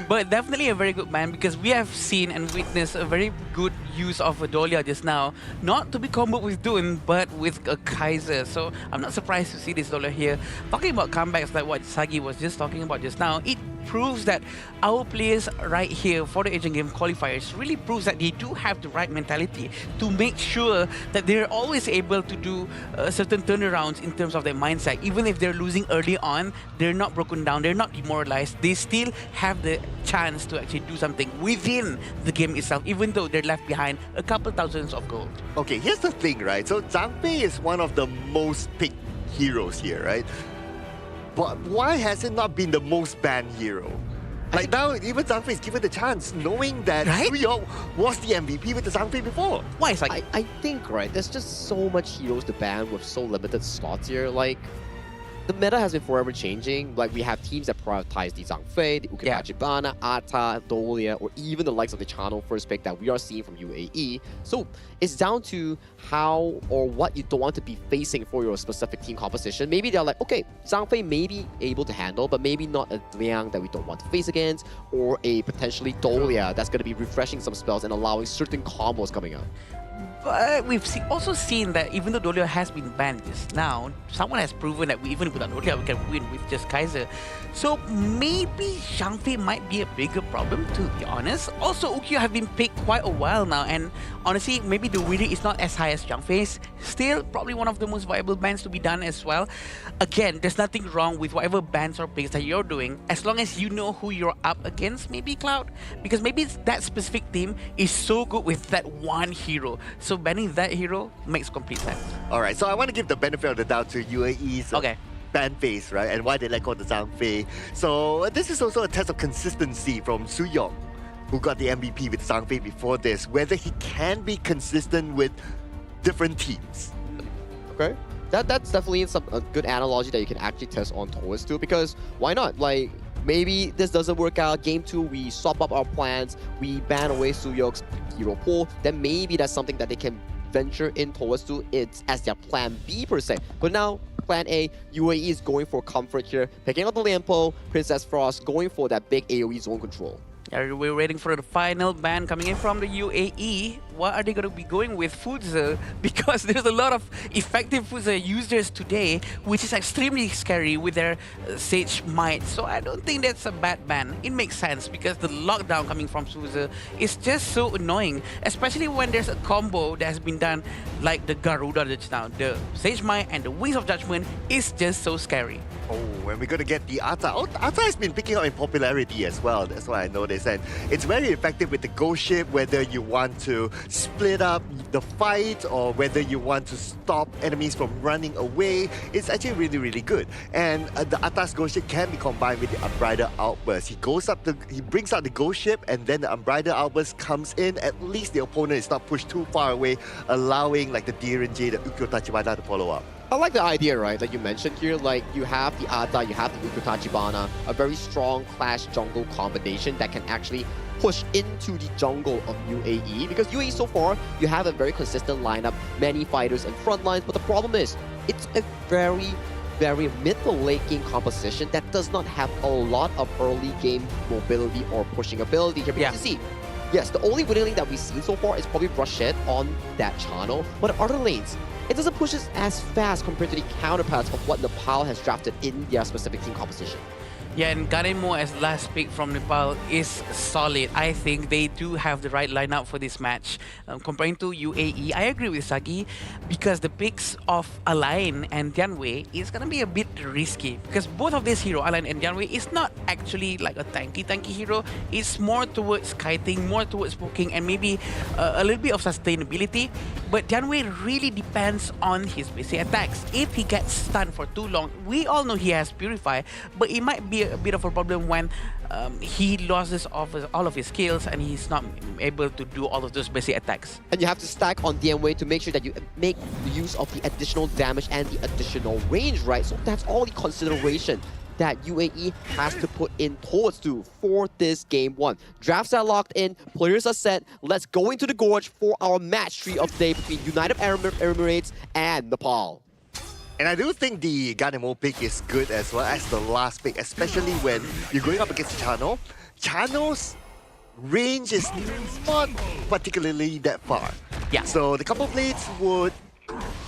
But definitely a very good man, because we have seen and witnessed a very good use of Adolia just now. Not to be comboed with Dune, but with a Kaiser. So I'm not surprised to see this Adolia here. Talking about comebacks like what Sagi was just talking about just now, it proves that our players right here for the Asian Game qualifiers really proves that they do have the right mentality to make sure that they're always able to do certain turnarounds in terms of their mindset. Even if they're losing early on, they're not broken down, they're not demoralized. They still have the chance to actually do something within the game itself, even though they're left behind a couple thousands of gold. Okay, here's the thing, right? So Zhang Fei is one of the most picked heroes here, right? But why has it not been the most banned hero? Like now, even Zhang Fei is given the chance, knowing that Suyok was the MVP with the Zhang Fei before. Why? It's like I think, right, there's just so much heroes to ban with so limited slots here. Like, the meta has been forever changing. Like, we have teams that prioritize the Zhang Fei, the Ukibajibana, Ata, Dolia, or even the likes of the Channel first pick that we are seeing from UAE. So it's down to how or what you don't want to be facing for your specific team composition. Maybe they're like, okay, Zhang Fei may be able to handle, but maybe not a Liang that we don't want to face against, or a potentially Dolia that's going to be refreshing some spells and allowing certain combos coming out. But we've also seen that even though Dolia has been banned just now, someone has proven that even without Dolia, we can win with just Kaiser. So maybe Zhang Fei might be a bigger problem, to be honest. Also, Ukyo have been picked quite a while now, and honestly, maybe the winner is not as high as Zhang Fei's. Still, probably one of the most viable bans to be done as well. Again, there's nothing wrong with whatever bans or picks that you're doing, as long as you know who you're up against, maybe Cloud. Because maybe that specific team is so good with that one hero. So banning that hero makes complete sense. Alright, so I want to give the benefit of the doubt to UAE's ban phase, right? And why they let go of the Zhang Fei. So this is also a test of consistency from Suyok, who got the MVP with Zhang Fei before this, whether he can be consistent with different teams. Okay. That's definitely a good analogy that you can actually test on towards too, because why not? Like, maybe this doesn't work out. Game 2, we swap up our plans, we ban away Suyok's hero pool, then maybe that's something that they can venture in towards to it as their plan B per se. But now, plan A, UAE is going for comfort here, picking up the Liampo, Princess Frost, going for that big AoE zone control. Yeah, we're waiting for the final ban coming in from the UAE. what are they going to be going with Fuzi? Because there's a lot of effective Fuzi users today, which is extremely scary with their Sage Might. So I don't think that's a bad ban. It makes sense because the lockdown coming from Fuzi is just so annoying, especially when there's a combo that has been done like the Garuda just now. The Sage Might and the Wings of Judgment is just so scary. Oh, and we're going to get the Ata. Oh, Ata has been picking up in popularity as well. That's what I noticed. And it's very effective with the ghost ship, whether you want to split up the fight or whether you want to stop enemies from running away. It's actually really, really good. And the Ata's ghost ship can be combined with the Unbridled Outburst. He brings out the ghost ship, and then the Unbridled Outburst comes in. At least the opponent is not pushed too far away, allowing like the Direnji, the Ukyo Tachibana to follow up. I like the idea, right, that you mentioned here. Like, you have the Ata, you have the Ukyo Tachibana, a very strong Clash jungle combination that can actually push into the jungle of UAE. Because UAE so far, you have a very consistent lineup, many fighters and front lines, but the problem is, it's a very mid to late game composition that does not have a lot of early game mobility or pushing ability here. Because you see, yes, the only winning lane that we've seen so far is probably Brushet on that channel, but in other lanes, it doesn't push us as fast compared to the counterparts of what Nepal has drafted in their specific team composition. Yeah, and Garemo as last pick from Nepal is solid. I think they do have the right lineup for this match. Comparing to UAE, I agree with Sagi because the picks of Align and Dianwei is going to be a bit risky because both of these heroes, Align and Dianwei, is not actually like a tanky hero. It's more towards kiting, more towards poking, and maybe a little bit of sustainability. But Dianwei really depends on his basic attacks. If he gets stunned for too long, we all know he has Purify, but it might be a bit of a problem when he loses all of his skills and he's not able to do all of those basic attacks. And you have to stack on DMWay to make sure that you make use of the additional damage and the additional range, right? So that's all the consideration that UAE has to put in towards for this game one. Drafts are locked in, players are set. Let's go into the Gorge for our match 3 of the day between United Arab Emirates and Nepal. And I do think the Garemo pick is good as well as the last pick, especially when you're going up against Chano. Chano's range is not particularly that far. Yeah. So the couple blades would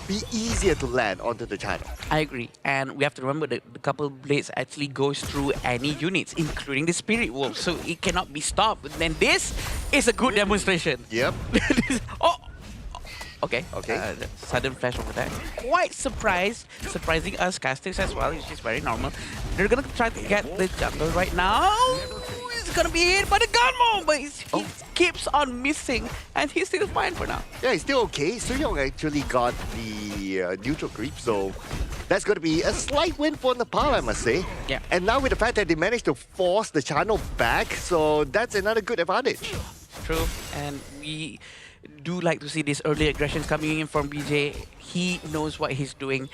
be easier to land onto the Chano. I agree. And we have to remember that the couple blades actually goes through any units, including the Spirit Wolf. So it cannot be stopped. And this is a good demonstration. Yep. Okay. Sudden flash over there. Quite surprising us casters as well, which is very normal. They're gonna try to get the jungle right now. It's gonna be hit by the Gunmo, but he keeps on missing, and he's still fine for now. Yeah, he's still okay. Suyong actually got the neutral creep, so that's going to be a slight win for Nepal, I must say. Yeah. And now with the fact that they managed to force the channel back, so that's another good advantage. True, and we do like to see these early aggressions coming in from BJ. He knows what he's doing.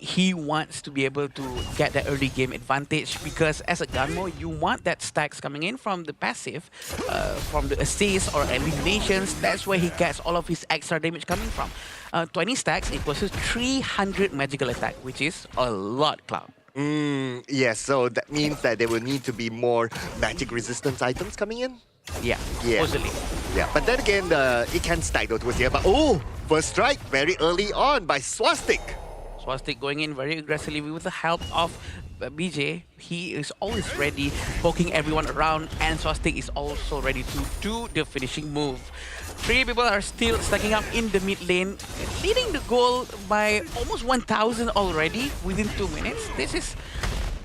He wants to be able to get that early game advantage because as a Gunmo, you want that stacks coming in from the passive, from the assists or eliminations. That's where he gets all of his extra damage coming from. 20 stacks equals to 300 magical attack, which is a lot, Cloud. Yes, so that means that there will need to be more magic resistance items coming in? Yeah, supposedly. Yeah, but then again, it can stack though towards here. But first strike very early on by Swastik. Swastik going in very aggressively with the help of BJ. He is always ready, poking everyone around, and Swastik is also ready to do the finishing move. 3 people are still stacking up in the mid lane, leading the goal by almost 1,000 already within 2 minutes. This is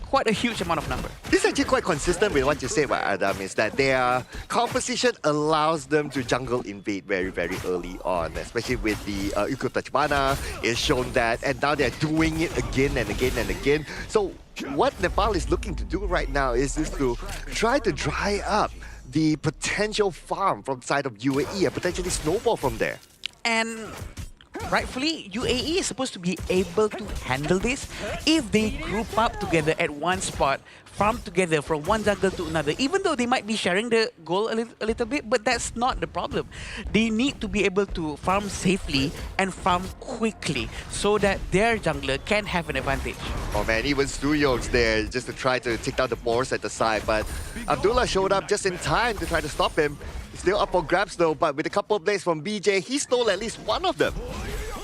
quite a huge amount of number. This is actually quite consistent with what you say about Adam, is that their composition allows them to jungle invade very, very early on, especially with the Ukyo Tachibana. It's shown that, and now they're doing it again and again and again. So what Nepal is looking to do right now is to try to dry up the potential farm from the side of UAE and potentially snowball from there. And rightfully, UAE is supposed to be able to handle this if they group up together at one spot, farm together from one jungle to another, even though they might be sharing the goal a little bit, but that's not the problem. They need to be able to farm safely and farm quickly so that their jungler can have an advantage. Oh man, even Suyong's there just to try to take down the boars at the side, but Abdullah showed up just in time to try to stop him. Still up for grabs though, but with a couple of plays from BJ, he stole at least one of them.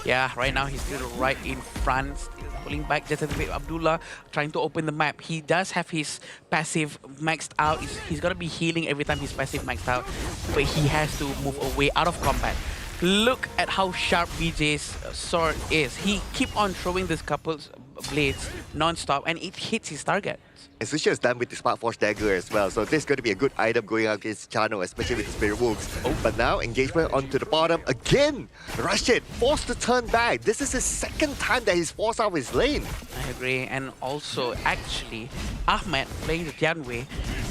Yeah, right now he's still right in front, still pulling back just a little bit. Abdullah trying to open the map. He does have his passive maxed out. He's gonna be healing every time his passive maxed out, but he has to move away out of combat. Look at how sharp BJ's sword is. He keep on throwing this couple's blades non-stop and it hits his target. And Sushi is done with the Spark Force Dagger as well, so this is going to be a good item going out against Chano, especially with the Spirit Wolves. But now, engagement onto the bottom again. Rashid forced to turn back. This is his second time that he's forced out of his lane. I agree, and also, actually, Ahmed playing the Tianwei,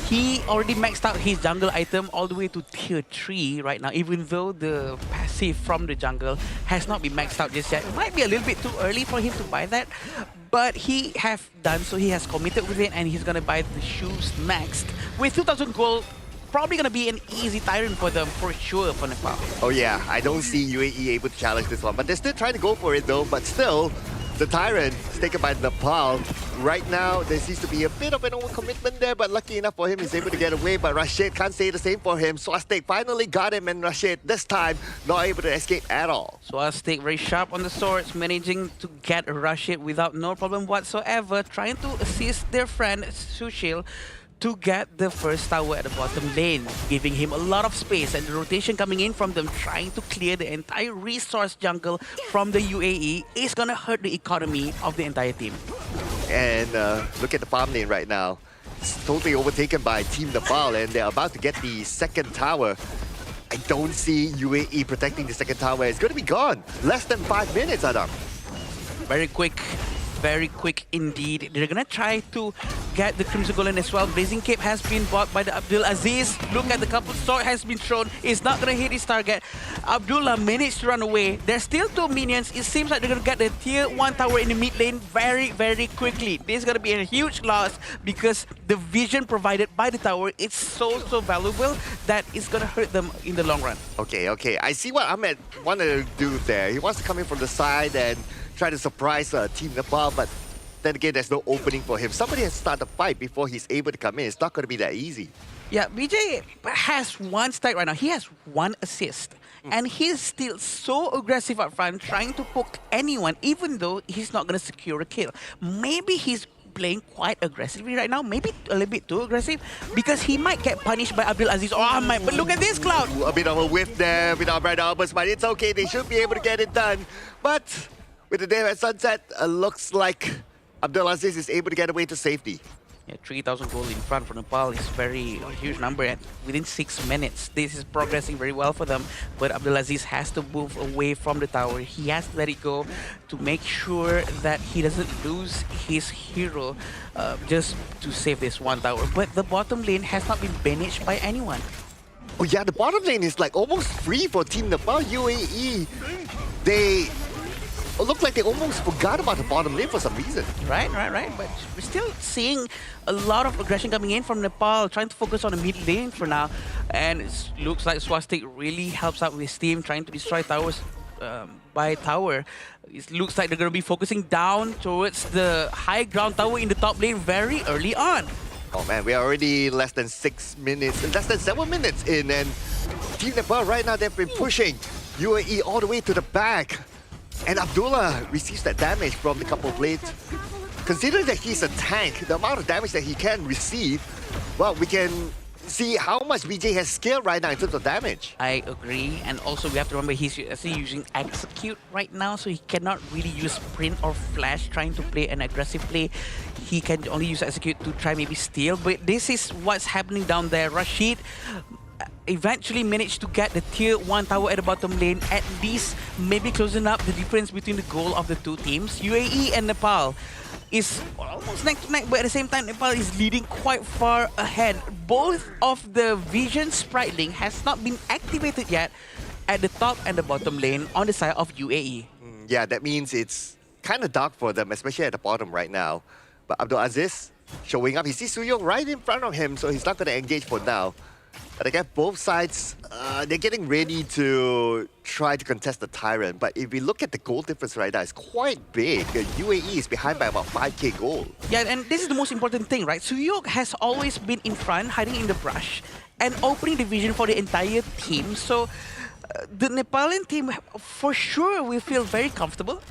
he already maxed out his jungle item all the way to tier 3 right now, even though the passive from the jungle has not been maxed out just yet. It might be a little bit too early for him to buy that, but he have done so. He has committed with it, and he's gonna buy the shoes next. With 2,000 gold, probably gonna be an easy tyrant for them for sure for Nepal. Oh yeah, I don't see UAE able to challenge this one, but they're still trying to go for it though, but still, the Tyrant is taken by Nepal. Right now, there seems to be a bit of an overcommitment there, but lucky enough for him, he's able to get away, but Rashid can't say the same for him. Swastik finally got him, and Rashid, this time, not able to escape at all. Swastik very sharp on the swords, managing to get Rashid without no problem whatsoever, trying to assist their friend Sushil to get the first tower at the bottom lane, giving him a lot of space, and the rotation coming in from them trying to clear the entire resource jungle from the UAE is gonna hurt the economy of the entire team. And look at the farm lane right now. It's totally overtaken by Team Nepal, and they're about to get the second tower. I don't see UAE protecting the second tower. It's going to be gone. Less than 5 minutes, Adam. Very quick indeed. They're gonna try to get the Crimson Golem as well. Blazing Cape has been bought by the Abdul Aziz. Look at the couple sword has been thrown. It's not gonna hit his target. Abdullah managed to run away. There's still 2 minions. It seems like they're gonna get the tier 1 tower in the mid lane very quickly. This is gonna be a huge loss because the vision provided by the tower is so valuable that it's gonna hurt them in the long run. Okay. I see what Ahmed wanted to do there. He wants to come in from the side and try to surprise Team Nepal, but then again, there's no opening for him. Somebody has to start the fight before he's able to come in. It's not going to be that easy. Yeah, BJ has 1 stack right now. He has 1 assist. And he's still so aggressive up front, trying to poke anyone, even though he's not going to secure a kill. Maybe he's playing quite aggressively right now, maybe a little bit too aggressive, because he might get punished by Abdul Aziz or Ahmed. But look at this, Cloud! A bit of a whiff there with our Bright Albers, but it's okay. They should be able to get it done. But with the day at sunset, looks like Abdul Aziz is able to get away to safety. Yeah, 3,000 gold in front for Nepal is a huge number, and within 6 minutes, this is progressing very well for them. But Abdulaziz has to move away from the tower. He has to let it go to make sure that he doesn't lose his hero just to save this 1 tower. But the bottom lane has not been managed by anyone. Oh yeah, the bottom lane is like almost free for Team Nepal. UAE, they look like they almost forgot about the bottom lane for some reason. Right. But we're still seeing a lot of aggression coming in from Nepal, trying to focus on the mid lane for now. And it looks like Swastik really helps out with his team, trying to destroy towers by tower. It looks like they're going to be focusing down towards the high ground tower in the top lane very early on. Oh man, we are already less than 7 minutes in, and Team Nepal right now, they've been pushing UAE all the way to the back. And Abdullah receives that damage from the couple blades. Considering that he's a tank, the amount of damage that he can receive, well, we can see how much BJ has scaled right now in terms of damage. I agree, and also we have to remember he's actually using Execute right now, so he cannot really use Sprint or Flash trying to play an aggressive play. He can only use Execute to try maybe steal, but this is what's happening down there. Rashid eventually managed to get the tier 1 tower at the bottom lane, at least maybe closing up the difference between the goal of the 2 teams. UAE and Nepal is almost neck to neck, but at the same time Nepal is leading quite far ahead. Both of the Vision Sprite Link has not been activated yet at the top and the bottom lane on the side of UAE. Yeah, that means it's kind of dark for them, especially at the bottom right now. But Abdul Aziz showing up. He sees Suyong right in front of him, so he's not going to engage for now. But again, both sides, they're getting ready to try to contest the Tyrant. But if we look at the gold difference right now, it's quite big. The UAE is behind by about 5k gold. Yeah, and this is the most important thing, right? Suyong has always been in front, hiding in the brush. an opening division for the entire team. So the Nepalian team for sure will feel very comfortable.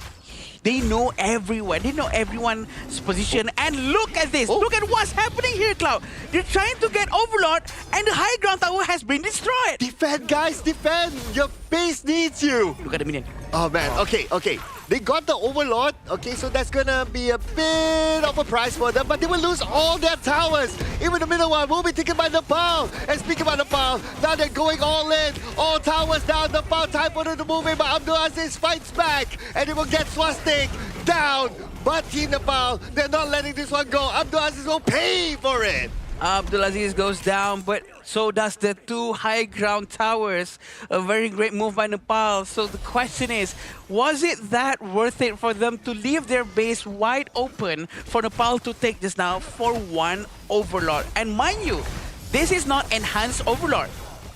They know everyone. They know everyone's position. And look at this. Look at what's happening here, Cloud. They're trying to get Overlord, and the high ground tower has been destroyed. Defend, guys, defend. Your base needs you. Look at the minion. Oh, man. Okay. They got the Overlord. Okay, so that's gonna be a bit of a prize for them, but they will lose all their towers. Even the middle one will be taken by Nepal. And speaking about Nepal, now they're going all in. All towers down. Nepal, time for them to move in, but Abdul Aziz fights back. And they will get Swastik down. But Team Nepal, they're not letting this one go. Abdul Aziz will pay for it. Abdulaziz goes down, but so does the two high ground towers. A very great move by Nepal. So the question is, was it that worth it for them to leave their base wide open for Nepal to take just now for one Overlord? And mind you, this is not enhanced Overlord.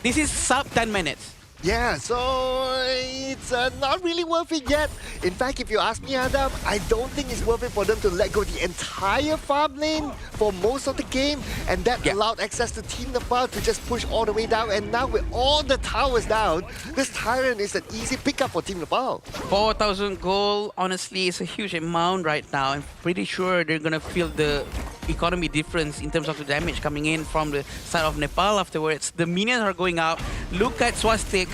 This is sub 10 minutes. Yeah, so it's not really worth it yet. In fact, if you ask me, Adam, I don't think it's worth it for them to let go the entire farm lane for most of the game, and that allowed access to Team Nepal to just push all the way down. And now with all the towers down, this Tyrant is an easy pickup for Team Nepal. 4,000 gold, honestly, is a huge amount right now. I'm pretty sure they're gonna feel the economy difference in terms of the damage coming in from the side of Nepal afterwards. The minions are going out. Look at Swastik.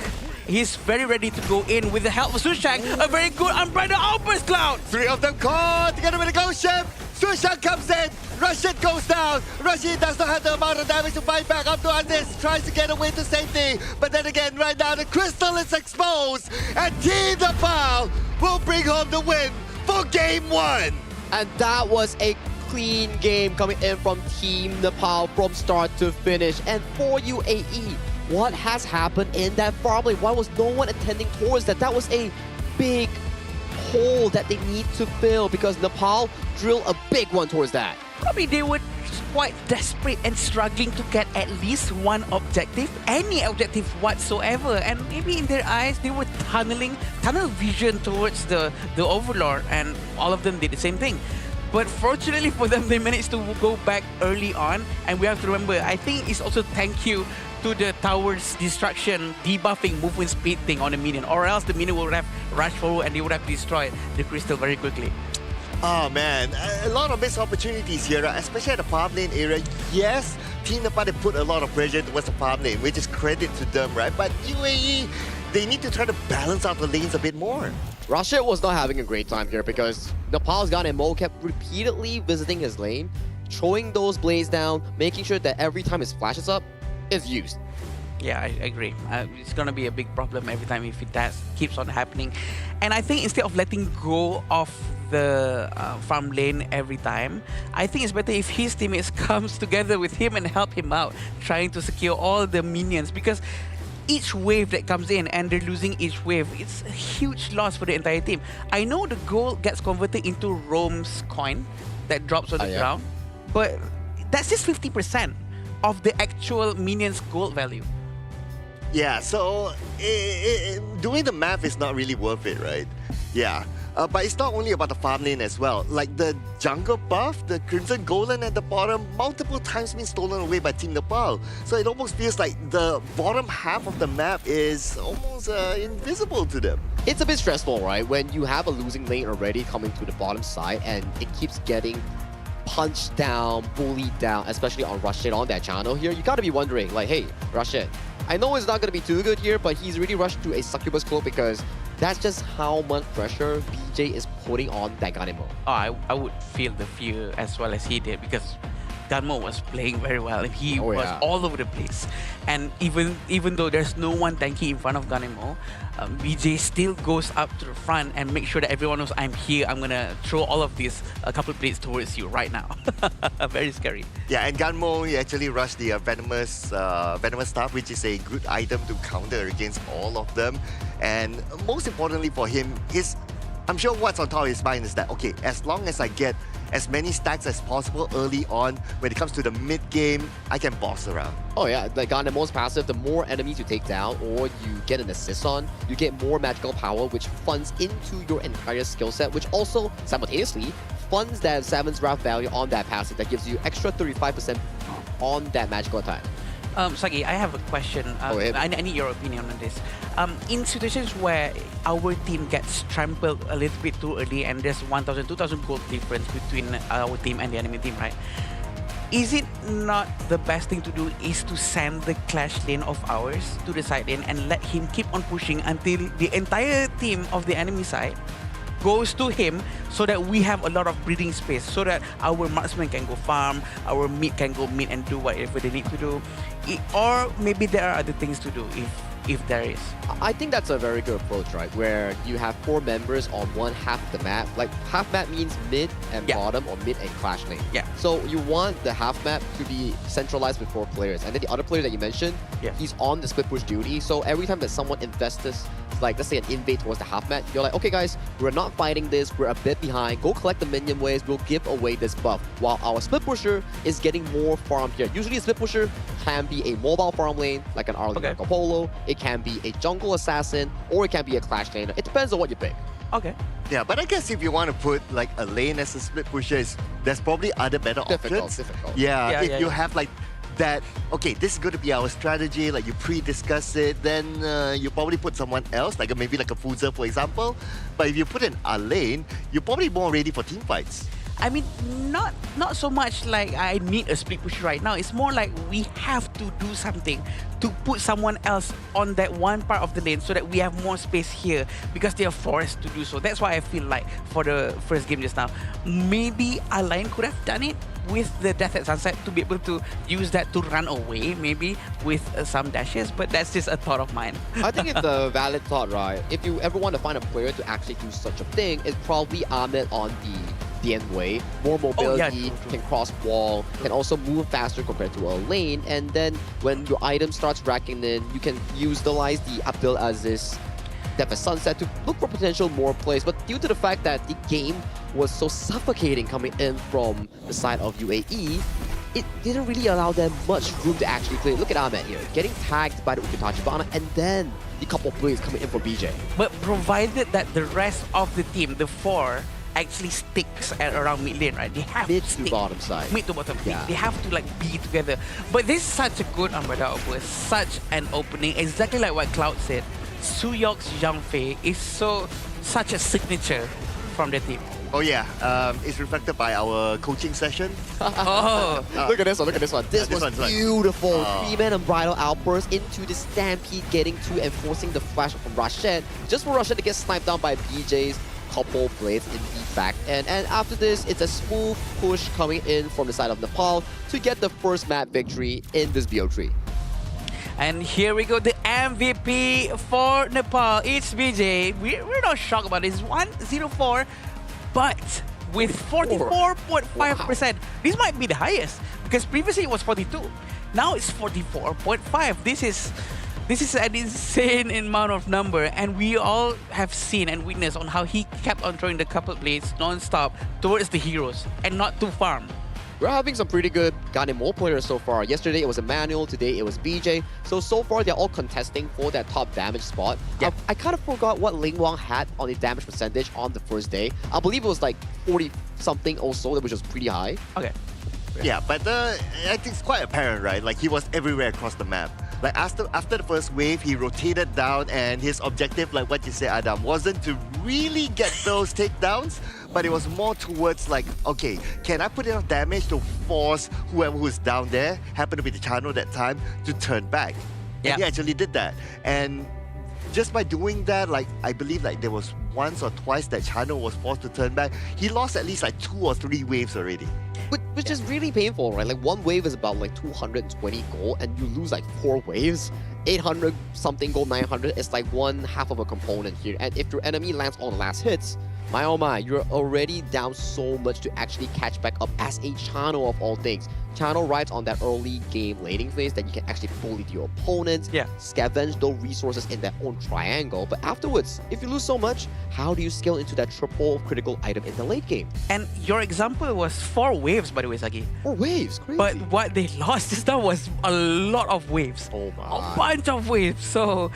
He's very ready to go in with the help of Sushang. A very good unbridled outburst, Cloud. 3 of them caught together with the ghost ship. Sushang comes in. Rashid goes down. Rashid does not have the amount of damage to fight back. Abdul Aziz tries to get away to safety. But then again, right now, the crystal is exposed. And Team Nepal will bring home the win for Game 1. And that was a clean game coming in from Team Nepal from start to finish. And for UAE, what has happened in that farm lane? Why was no one attending towards that? That was a big hole that they need to fill because Nepal drilled a big one towards that. Probably they were quite desperate and struggling to get at least one objective, any objective whatsoever. And maybe in their eyes, they were tunnel vision towards the Overlord, and all of them did the same thing. But fortunately for them, they managed to go back early on. And we have to remember, I think it's also thank you to the tower's destruction, debuffing movement speed thing on the minion. Or else the minion would have rushed forward and they would have destroyed the crystal very quickly. Oh man, a lot of missed opportunities here, especially at the farm lane area. Yes, Team Nepal, they put a lot of pressure towards the farm lane, which is credit to them, right? But UAE, they need to try to balance out the lanes a bit more. Rashid was not having a great time here because Nepal's Gan and Mo kept repeatedly visiting his lane, throwing those blades down, making sure that every time his flash is up, it's used. Yeah, I agree. It's going to be a big problem every time if that keeps on happening. And I think instead of letting go of the farm lane every time, I think it's better if his teammates comes together with him and help him out, trying to secure all the minions, because each wave that comes in and they're losing each wave, it's a huge loss for the entire team. I know the gold gets converted into Rome's coin that drops on the ground, but that's just 50% of the actual minions' gold value. Yeah, so doing the math is not really worth it, right? Yeah. But it's not only about the farm lane as well. Like the jungle buff, the Crimson Golem at the bottom, multiple times been stolen away by Team Nepal. So it almost feels like the bottom half of the map is almost invisible to them. It's a bit stressful, right? When you have a losing lane already coming to the bottom side and it keeps getting punched down, bullied down, especially on Rashid on that channel here, you gotta be wondering, like, hey, Rashid, I know it's not gonna be too good here, but he's really rushed to a Succubus Cloak because that's just how much pressure BJ is putting on that Ganemo. Oh, I would feel the fear as well as he did, because Ganemo was playing very well and he was all over the place. And even though there's no one tanky in front of Ganemo, BJ still goes up to the front and make sure that everyone knows, I'm here, I'm gonna throw all of these a couple of blades towards you right now. Very scary. Yeah, and Ganmo, he actually rushed the venomous staff, which is a good item to counter against all of them. And most importantly for him is, I'm sure what's on top of his mind is that, okay, as long as I get as many stacks as possible early on, when it comes to the mid-game, I can boss around. Oh yeah, like Ganemo's passive, the more enemies you take down or you get an assist on, you get more magical power, which funds into your entire skill set, which also simultaneously funds that 7's Wrath value on that passive that gives you extra 35% on that magical attack. Sagi, I have a question. I need your opinion on this. In situations where our team gets trampled a little bit too early and there's 1,000, 2,000 gold difference between our team and the enemy team, right? Is it not the best thing to do is to send the clash lane of ours to the side lane and let him keep on pushing until the entire team of the enemy side goes to him, so that we have a lot of breathing space, so that our marksman can go farm, our mid can go mid and do whatever they need to do. Or maybe there are other things to do if there is. I think that's a very good approach, right? Where you have 4 members on one half of the map. Like half map means mid and bottom, or mid and clash lane. Yeah. So you want the half map to be centralized with 4 players. And then the other player that you mentioned, he's on the split push duty. So every time that someone invests this, like let's say an invade towards the half map, you're like, okay guys, we're not fighting this, we're a bit behind, go collect the minion waves, we'll give away this buff. While our split pusher is getting more farm here. Usually a split pusher can be a mobile farm lane, like an Arlene Marco Polo, it can be a jungle assassin, or it can be a clash laner. It depends on what you pick. Okay. Yeah, but I guess if you want to put like a lane as a split pusher, there's probably other better options. Difficult. Yeah, if you have like that, okay, this is going to be our strategy, like you pre-discuss it, then you probably put someone else, like maybe like a Fuzer, for example. But if you put in a lane, you're probably more ready for team fights. I mean, not so much like I need a split push right now. It's more like we have to do something to put someone else on that one part of the lane so that we have more space here, because they are forced to do so. That's why I feel like for the first game just now, maybe Align could have done it with the Death at Sunset to be able to use that to run away, maybe with some dashes, but that's just a thought of mine. I think it's a valid thought, right? If you ever want to find a player to actually do such a thing, it's probably Ahmed on the end way. More mobility, can cross wall, can also move faster compared to a lane, and then when your item starts racking in, you can utilize the Abdul Aziz Death at Sunset to look for potential more plays. But due to the fact that the game was so suffocating coming in from the side of UAE, it didn't really allow them much room to actually play. Look at Ahmed here, getting tagged by the Ukitachi Bana, and then the couple of plays coming in for BJ. But provided that the rest of the team, the 4, actually sticks at around mid lane, right? They have mid to stick. to bottom side. Mid to bottom. They have to like be together. But this is such a good umbrella over such an opening. Exactly like what Cloud said. Suyok's Zhangfei is such a signature from the team. Oh yeah, it's reflected by our coaching session. Look at this one, look at this one. This was beautiful. 3-man unbridled outburst into the Stampede, getting to and forcing the flash from Rashid. Just for Rashid to get sniped down by BJ's couple blades in the back end. And after this, it's a smooth push coming in from the side of Nepal to get the first map victory in this BO3. And here we go, the MVP for Nepal. It's BJ. We're not shocked about this. 104, but with 44.5%. This might be the highest, because previously it was 42. Now it's 44.5. This is an insane amount of number, and we all have seen and witnessed on how he kept on throwing the couple blades non-stop towards the heroes and not to farm. We're having some pretty good Ganemo players so far. Yesterday it was Emmanuel, today it was BJ. So far they're all contesting for that top damage spot. Yeah. I kind of forgot what Ling Wang had on the damage percentage on the first day. I believe it was like 40 something also, which was pretty high. Okay. Yeah, but I think it's quite apparent, right? Like he was everywhere across the map. Like after the first wave, he rotated down, and his objective, like what you said, Adam, wasn't to really get those takedowns, but it was more towards like, okay, can I put enough damage to force whoever who's down there, happened to be the Chano that time, to turn back? And he actually did that. And just by doing that, like I believe like there was once or twice that Chano was forced to turn back. He lost at least like 2 or 3 waves already. Which is really painful, right? Like one wave is about like 220 gold, and you lose like 4 waves. 800 something gold, 900 is like one half of a component here. And if your enemy lands on the last hits, my oh my, you're already down so much to actually catch back up as a Chano of all things. Chano rides on that early game laning phase that you can actually bully your opponents, scavenge those resources in their own triangle. But afterwards, if you lose so much, how do you scale into that triple critical item in the late game? And your example was 4 waves, by the way, Sagi. 4 waves, crazy. But what they lost just now was a lot of waves. Oh my. A bunch of waves. So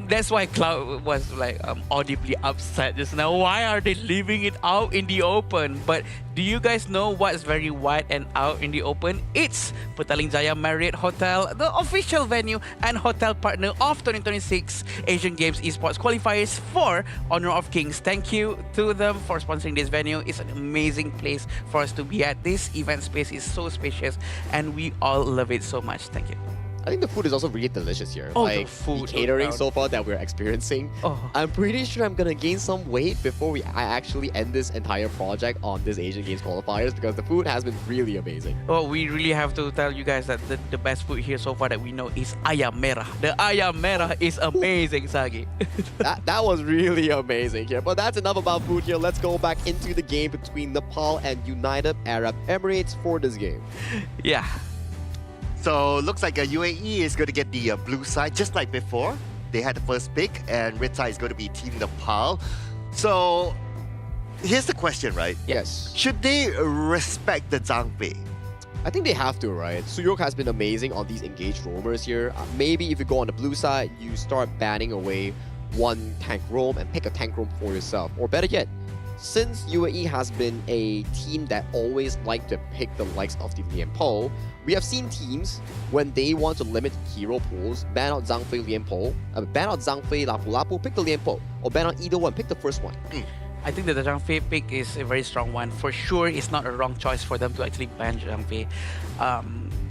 that's why Cloud was like audibly upset just now. Why are they leaving it out in the open? But Do you guys know what's very wide and out in the open? It's Petaling Jaya Marriott Hotel, the official venue and hotel partner of 2026 Asian Games Esports Qualifiers for Honor of Kings. Thank you to them for sponsoring this venue. It's an amazing place for us to be at. This event space is so spacious and we all love it so much. Thank you. I think the food is also really delicious here. Oh, like the food catering so far that we're experiencing. Oh. I'm pretty sure I'm gonna gain some weight before I actually end this entire project on this Asian Games qualifiers because the food has been really amazing. Oh, we really have to tell you guys that the best food here so far that we know is ayam merah. The ayam merah is amazing, Sagi. that was really amazing here. But that's enough about food here. Let's go back into the game between Nepal and United Arab Emirates for this game. Yeah. So looks like UAE is going to get the blue side just like before. They had the first pick and red side is going to be Team Nepal. So here's the question, right? Yes. Should they respect the Zhang Fei? I think they have to, right? Suyok has been amazing on these engaged roamers here. Maybe if you go on the blue side, you start banning away one tank roam and pick a tank roam for yourself. Or better yet, since UAE has been a team that always like to pick the likes of the Lian Po, we have seen teams, when they want to limit hero pools, ban out Zhang Fei Lian Po, ban out Zhang Fei Lapu Lapu, pick the Lian Po, or ban out either one, pick the first one. I think that the Zhang Fei pick is a very strong one. For sure, it's not a wrong choice for them to actually ban Zhang Fei.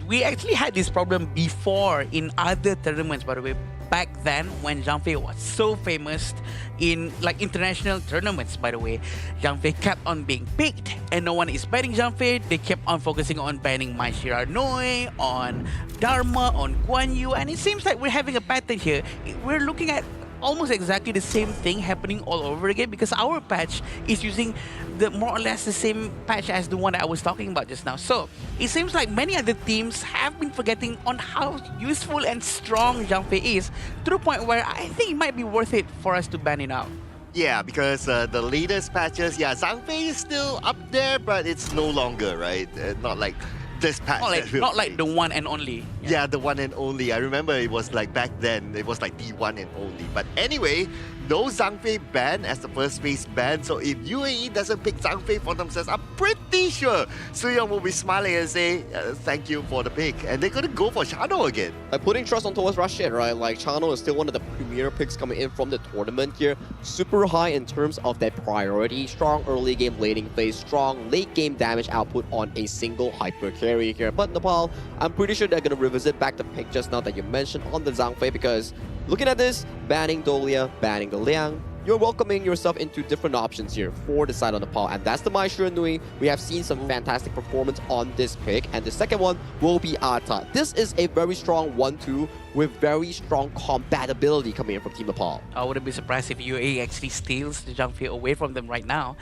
We actually had this problem before in other tournaments, by the way. Back then, when Zhang Fei was so famous in like international tournaments, by the way, Zhang Fei kept on being picked and no one is banning Zhang Fei. They kept on focusing on banning Mai Shiranui, on Dharma, on Guan Yu, and it seems like we're having a pattern here. We're looking at almost exactly the same thing happening all over again because our patch is using the more or less the same patch as the one that I was talking about just now. So it seems like many other teams have been forgetting on how useful and strong Zhang Fei is to the point where I think it might be worth it for us to ban it out. Yeah, because the latest patches, Zhang Fei is still up there, but it's no longer, right? Not like this patch. Not like the one and only. Yeah, the one and only. I remember it was like back then, it was like the one and only. But anyway, no Zhang Fei ban as the first phase ban. So if UAE doesn't pick Zhang Fei for themselves, I'm pretty sure Suyong will be smiling and say, thank you for the pick. And they're going to go for Chano again. Like putting trust on towards Rashid, right? Like Chano is still one of the premier picks coming in from the tournament here. Super high in terms of that priority. Strong early game laning phase, strong late game damage output on a single hyper carry here. But Nepal, I'm pretty sure they're going to revisit back the pick just now that you mentioned on the Zhang Fei because looking at this, banning Dolia, banning the Liang, you're welcoming yourself into different options here for the side of Nepal. And that's the Mai Shiranui. We have seen some fantastic performance on this pick. And the second one will be Ata. This is a very strong 1-2 with very strong compatibility coming in from Team Nepal. I wouldn't be surprised if UAE actually steals the Zhang Fei away from them right now.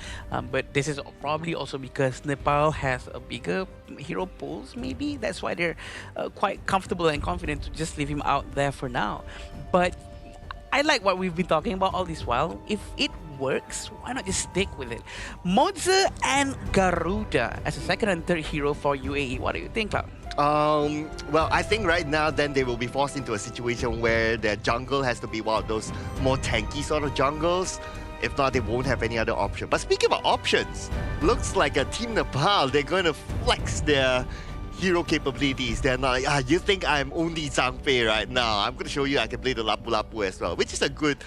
But this is probably also because Nepal has a bigger hero pools, maybe. That's why they're quite comfortable and confident to just leave him out there for now. But I like what we've been talking about all this while. If it works, why not just stick with it? Moza and Garuda as a second and third hero for UAE. What do you think, Cloud? Well, I think right now then they will be forced into a situation where their jungle has to be one of those more tanky sort of jungles. If not, they won't have any other option. But speaking of options, looks like a Team Nepal, they're going to flex their hero capabilities. They're not like, you think I'm only Zhang Fei right now. I'm going to show you I can play the Lapu Lapu as well, which is a good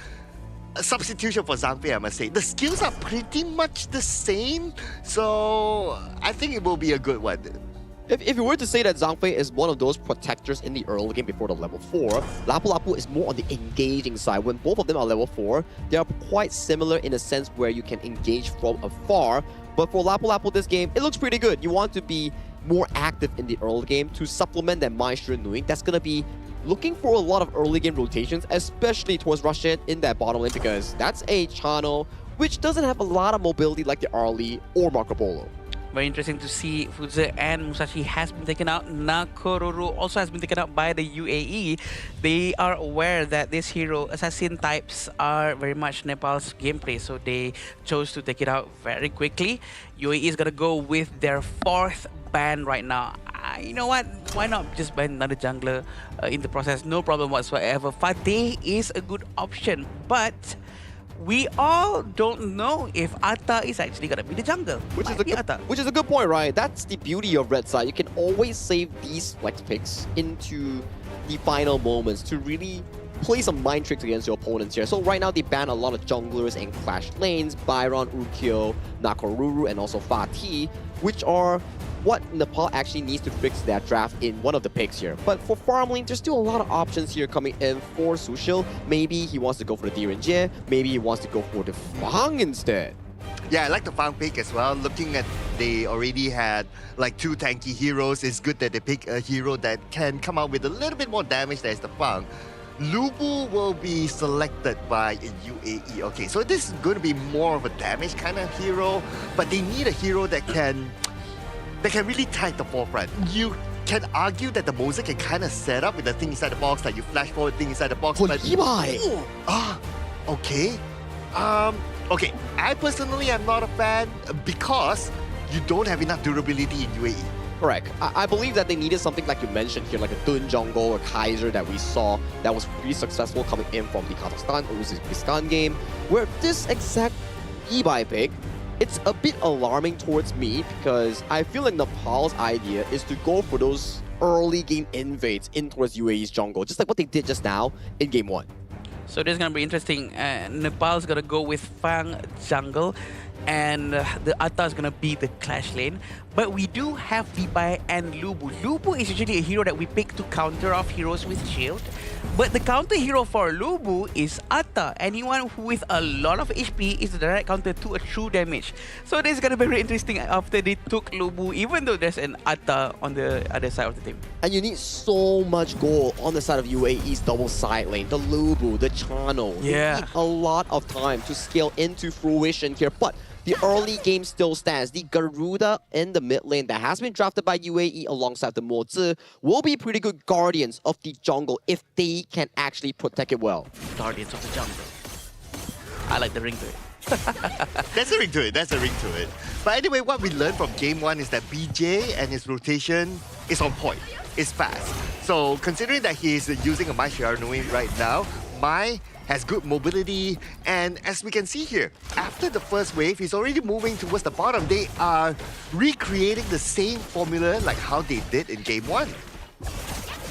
substitution for Zhang Fei, I must say. The skills are pretty much the same, so I think it will be a good one. If you were to say that Zhang Fei is one of those protectors in the early game before the level 4, Lapu Lapu is more on the engaging side. When both of them are level 4, they are quite similar in a sense where you can engage from afar. But for Lapu Lapu this game, it looks pretty good. You want to be more active in the early game to supplement that Mai Shiranui. That's going to be looking for a lot of early game rotations, especially towards Rashid in that bottom lane because that's a channel which doesn't have a lot of mobility like the Arlie or Marco Polo. Very interesting to see Fuze and Musashi has been taken out. Nakoruru also has been taken out by the UAE. They are aware that this hero assassin types are very much Nepal's gameplay, so they chose to take it out very quickly. UAE is gonna go with their fourth ban right now. You know what? Why not just ban another jungler in the process? No problem whatsoever. Fateh is a good option, but we all don't know if Atta is actually gonna be the jungle. Which is a good point, right? That's the beauty of Red Side. You can always save these flex picks into the final moments to really play some mind tricks against your opponents here. So right now they ban a lot of junglers and clash lanes, Byron, Ukyo, Nakoruru, and also Fatih, which are what Nepal actually needs to fix their draft in one of the picks here. But for farm lane, there's still a lot of options here coming in for Sushil. Maybe he wants to go for the Direnjie, maybe he wants to go for the Fang instead. Yeah, I like the Fang pick as well. Looking at they already had like 2 tanky heroes, it's good that they pick a hero that can come out with a little bit more damage. There's the Fang. Lubu will be selected by UAE. Okay, so this is going to be more of a damage kind of hero, but they need a hero that can really tag the forefront. You can argue that the Moses can kind of set up with the thing inside the box, like you flash forward thing inside the box. For but Levi! Okay. Okay, I personally am not a fan because you don't have enough durability in UAE. Correct. I believe that they needed something like you mentioned here, like a Dun Jungle or Kaiser that we saw that was pretty successful coming in from the Kazakhstan or Uzbekistan game, where this exact Levi pick, it's a bit alarming towards me because I feel like Nepal's idea is to go for those early game invades in towards UAE's jungle, just like what they did just now in game 1. So this is gonna be interesting. Nepal's gonna go with Fang jungle, and the Atta is gonna be the clash lane. But we do have Levi and Lubu. Lubu is usually a hero that we pick to counter off heroes with shield. But the counter hero for Lubu is Atta. Anyone who with a lot of HP is the direct counter to a true damage. So this is gonna be very interesting after they took Lubu, even though there's an Atta on the other side of the team. And you need so much gold on the side of UAE's double side lane. The Lubu, the Chano. Yeah. They need a lot of time to scale into fruition here. But the early game still stands. The Garuda in the mid lane that has been drafted by UAE alongside the Mozi will be pretty good guardians of the jungle if they can actually protect it well. Guardians of the jungle. I like the ring to it. That's a ring to it. That's a ring to it. But anyway, what we learned from game 1 is that BJ and his rotation is on point. It's fast. So considering that he is using a Mai Shiranui right now, Mai has good mobility, and as we can see here, after the first wave, he's already moving towards the bottom. They are recreating the same formula like how they did in game 1.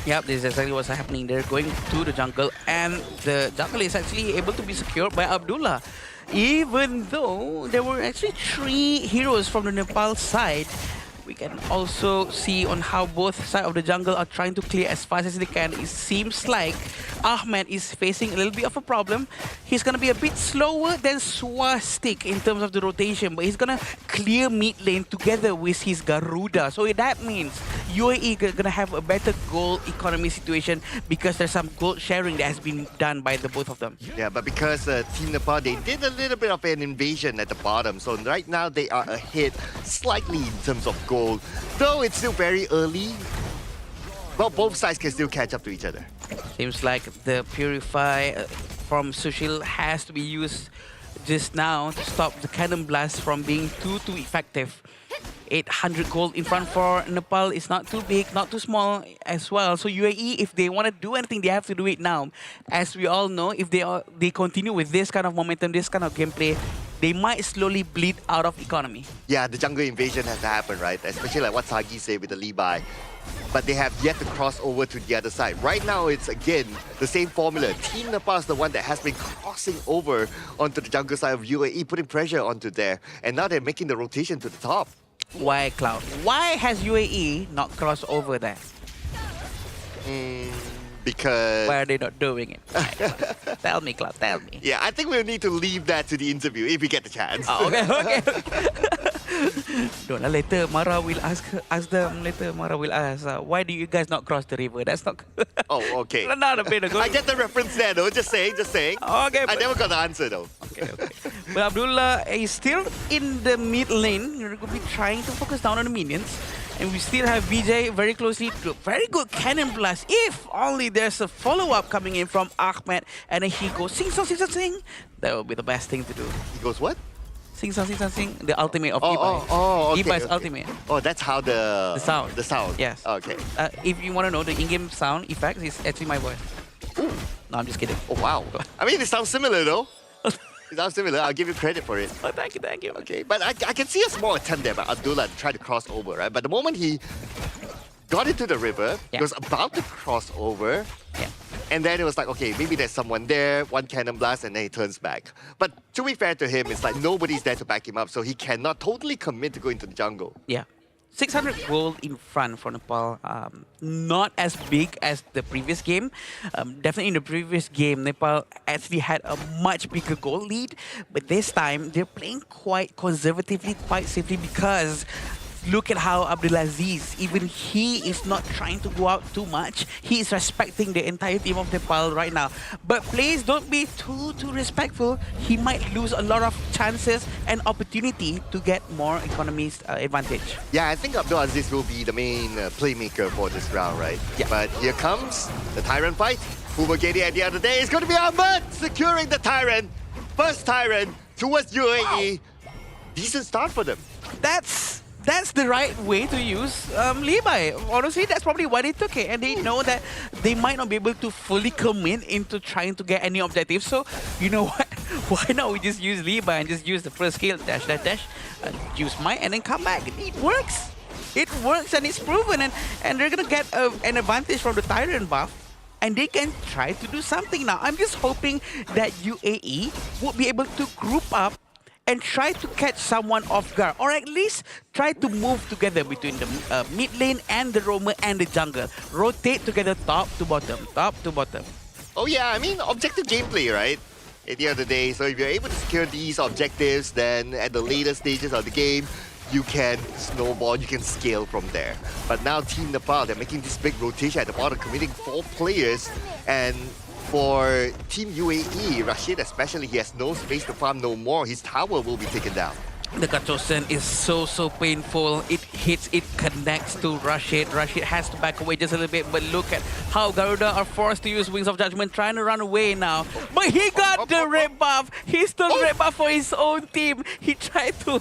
Yep, this is exactly what's happening. They're going to the jungle, and the jungle is actually able to be secured by Abdullah. Even though there were actually 3 heroes from the Nepal side, we can also see on how both sides of the jungle are trying to clear as fast as they can. It seems like Ahmed is facing a little bit of a problem. He's going to be a bit slower than Swastik in terms of the rotation, but he's going to clear mid lane together with his Garuda. So that means UAE going to have a better gold economy situation because there's some gold sharing that has been done by the both of them. Yeah, but because Team Nepal, they did a little bit of an invasion at the bottom. So right now they are ahead slightly in terms of gold. Though it's still very early, but both sides can still catch up to each other. Seems like the Purify from Sushil has to be used just now to stop the Cannon Blast from being too effective. 800 gold in front for Nepal is not too big, not too small as well. So UAE, if they want to do anything, they have to do it now. As we all know, if they continue with this kind of momentum, this kind of gameplay, they might slowly bleed out of economy. Yeah, the jungle invasion has to happen, right? Especially like what Sagi said with the Levi. But they have yet to cross over to the other side. Right now, it's again the same formula. Team Nepal is the one that has been crossing over onto the jungle side of UAE, putting pressure onto there. And now they're making the rotation to the top. Why, Cloud? Why has UAE not crossed over there? Because... Why are they not doing it? Tell me, Cloud, tell me. Yeah, I think we'll need to leave that to the interview if we get the chance. Oh, okay. Don't later Mara will ask them. Later Mara will ask, why do you guys not cross the river? That's not. Oh, okay. Not a bit ago. I get the reference there, though. Just saying. Okay. I never got the answer, though. Okay. But Abdullah is still in the mid lane. We're going to be trying to focus down on the minions. And we still have VJ very closely to very good cannon blast. If only there's a follow-up coming in from Ahmed and then he goes sing song, sing song, sing. That would be the best thing to do. He goes what? Sing song, sing song, sing. The ultimate of okay, Ibai's okay. ultimate. Oh, that's how the sound. The sound. Yes. Okay. If you want to know the in-game sound effects, it's actually my voice. Ooh. No, I'm just kidding. Oh, wow. I mean, it sounds similar, though. It sounds similar. I'll give you credit for it. Oh, thank you, thank you. Okay, but I can see a small attempt there by Abdullah to try to cross over, right? But the moment he got into the river, he was about to cross over, and then it was like, okay, maybe there's someone there, one cannon blast, and then he turns back. But to be fair to him, it's like nobody's there to back him up, so he cannot totally commit to go into the jungle. Yeah. 600 gold in front for Nepal. Not as big as the previous game. Definitely in the previous game, Nepal actually had a much bigger goal lead. But this time, they're playing quite conservatively, quite safely because look at how Abdulaziz, even he is not trying to go out too much. He is respecting the entire team of Nepal right now. But please don't be too respectful. He might lose a lot of chances and opportunity to get more economy's advantage. Yeah, I think Abdulaziz will be the main playmaker for this round, right? Yeah. But here comes the Tyrant fight. Who will get it at the end of the day? It's going to be Ahmed securing the Tyrant. First Tyrant towards UAE. Decent start for them. That's the right way to use Levi. Honestly, that's probably why they took it. And they know that they might not be able to fully commit into trying to get any objectives. So, you know what? Why not we just use Levi and just use the first skill, dash, use might, and then come back. It works. It works and it's proven. And they're going to get an advantage from the Tyrant buff. And they can try to do something now. I'm just hoping that UAE would be able to group up and try to catch someone off guard, or at least try to move together between the mid lane and the roamer and the jungle. Rotate together top to bottom. Oh yeah, I mean, objective gameplay, right? At the end of the day, so if you're able to secure these objectives, then at the later stages of the game, you can snowball, you can scale from there. But now Team Nepal, they're making this big rotation at the bottom, committing 4 players, and for Team UAE, Rashid especially, he has no space to farm no more. His tower will be taken down. The Katosen is so painful. It hits, it connects to Rashid. Rashid has to back away just a little bit, but look at how Garuda are forced to use Wings of Judgment, trying to run away now. But he got the red buff. He stole red buff for his own team. He tried to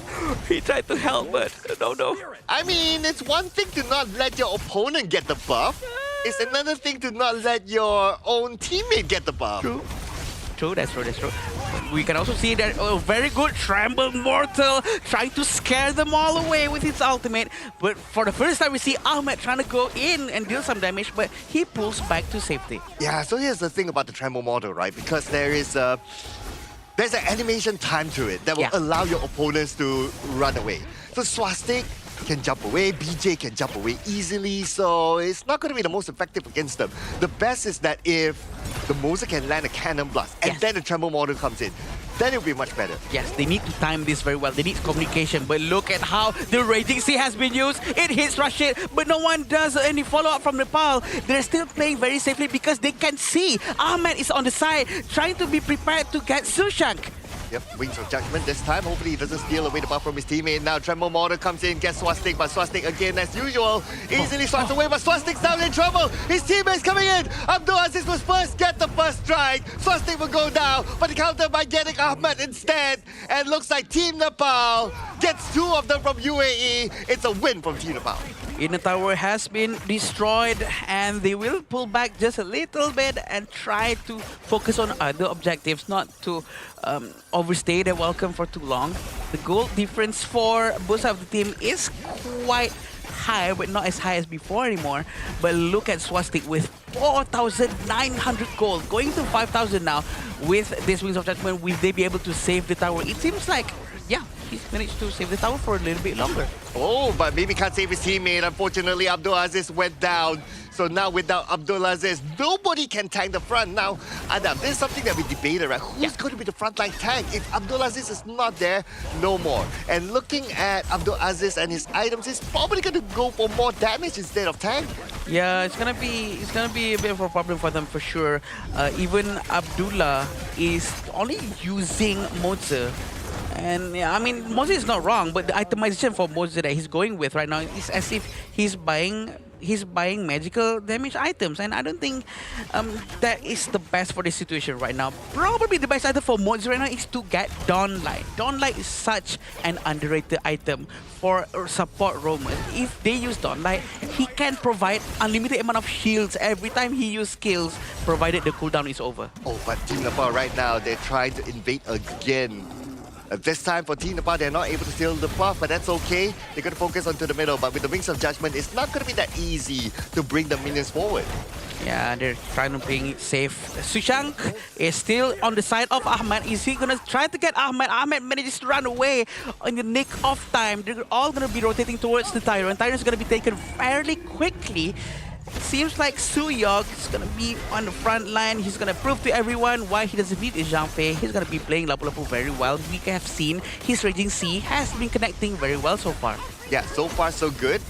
help, but no. I mean, it's one thing to not let your opponent get the buff. It's another thing to not let your own teammate get the buff. True, that's true. We can also see that very good Tremble Mortal trying to scare them all away with his ultimate. But for the first time, we see Ahmed trying to go in and deal some damage, but he pulls back to safety. Yeah, so here's the thing about the Tremble Mortal, right? Because there's an animation time to it that will allow your opponents to run away. So Swastik can jump away, BJ can jump away easily, so it's not going to be the most effective against them. The best is that if the Moser can land a cannon blast and then the Tremble Mortar comes in, then it'll be much better. Yes, they need to time this very well. They need communication, but look at how the Raging Sea has been used. It hits Rashid, but no one does any follow-up from Nepal. They're still playing very safely because they can see Ahmed is on the side, trying to be prepared to get Sushank. Yep, Wings of Judgment this time. Hopefully he doesn't steal away the buff from his teammate. Now Tremble Mortar comes in, gets Swastik, but Swastik again as usual easily swats away, but Swastik's down in trouble. His teammate's coming in. Abdulaziz was first, get the first strike. Swastik will go down, but countered by getting Ahmed instead. And looks like Team Nepal gets 2 of them from UAE. It's a win from Team Nepal. Inner tower has been destroyed and they will pull back just a little bit and try to focus on other objectives, not to overstay their welcome for too long. The goal difference for both of the team is quite high, but not as high as before anymore. But look at Swastik with 4,900 gold, going to 5,000 now. With this Wings of Judgment, will they be able to save the tower? It seems like, yeah, he's managed to save the tower for a little bit longer. Oh, but maybe can't save his teammate. Unfortunately, Abdulaziz went down. So now without Abdulaziz, nobody can tank the front. Now, Adam, this is something that we debated, right? Who's going to be the frontline tank? If Abdulaziz is not there, no more. And looking at Abdulaziz and his items, he's probably going to go for more damage instead of tank. Yeah, it's gonna be a bit of a problem for them for sure. Even Abdullah is only using Mozer. And yeah, I mean, Mozer is not wrong, but the itemization for Mozer that he's going with right now is as if he's buying magical damage items, and I don't think that is the best for this situation right now. Probably the best item for Mods right now is to get Dawnlight. Dawnlight is such an underrated item for support roamers. If they use Dawnlight, he can provide unlimited amount of shields every time he uses skills, provided the cooldown is over. Oh, but Team Nepal right now, they're trying to invade again. This time for Team Nepal, they're not able to steal the buff, but that's okay. They're going to focus onto the middle, but with the Wings of Judgment, it's not going to be that easy to bring the minions forward. Yeah, they're trying to play it safe. Sushank is still on the side of Ahmed. Is he going to try to get Ahmed? Ahmed manages to run away in the nick of time. They're all going to be rotating towards the Tyrant. Tyrant's going to be taken fairly quickly. Seems like Suyog is going to be on the front line. He's going to prove to everyone why he doesn't need Zhangfei. He's going to be playing Lapu Lapu very well. We have seen his Raging Sea has been connecting very well so far. Yeah, so far so good.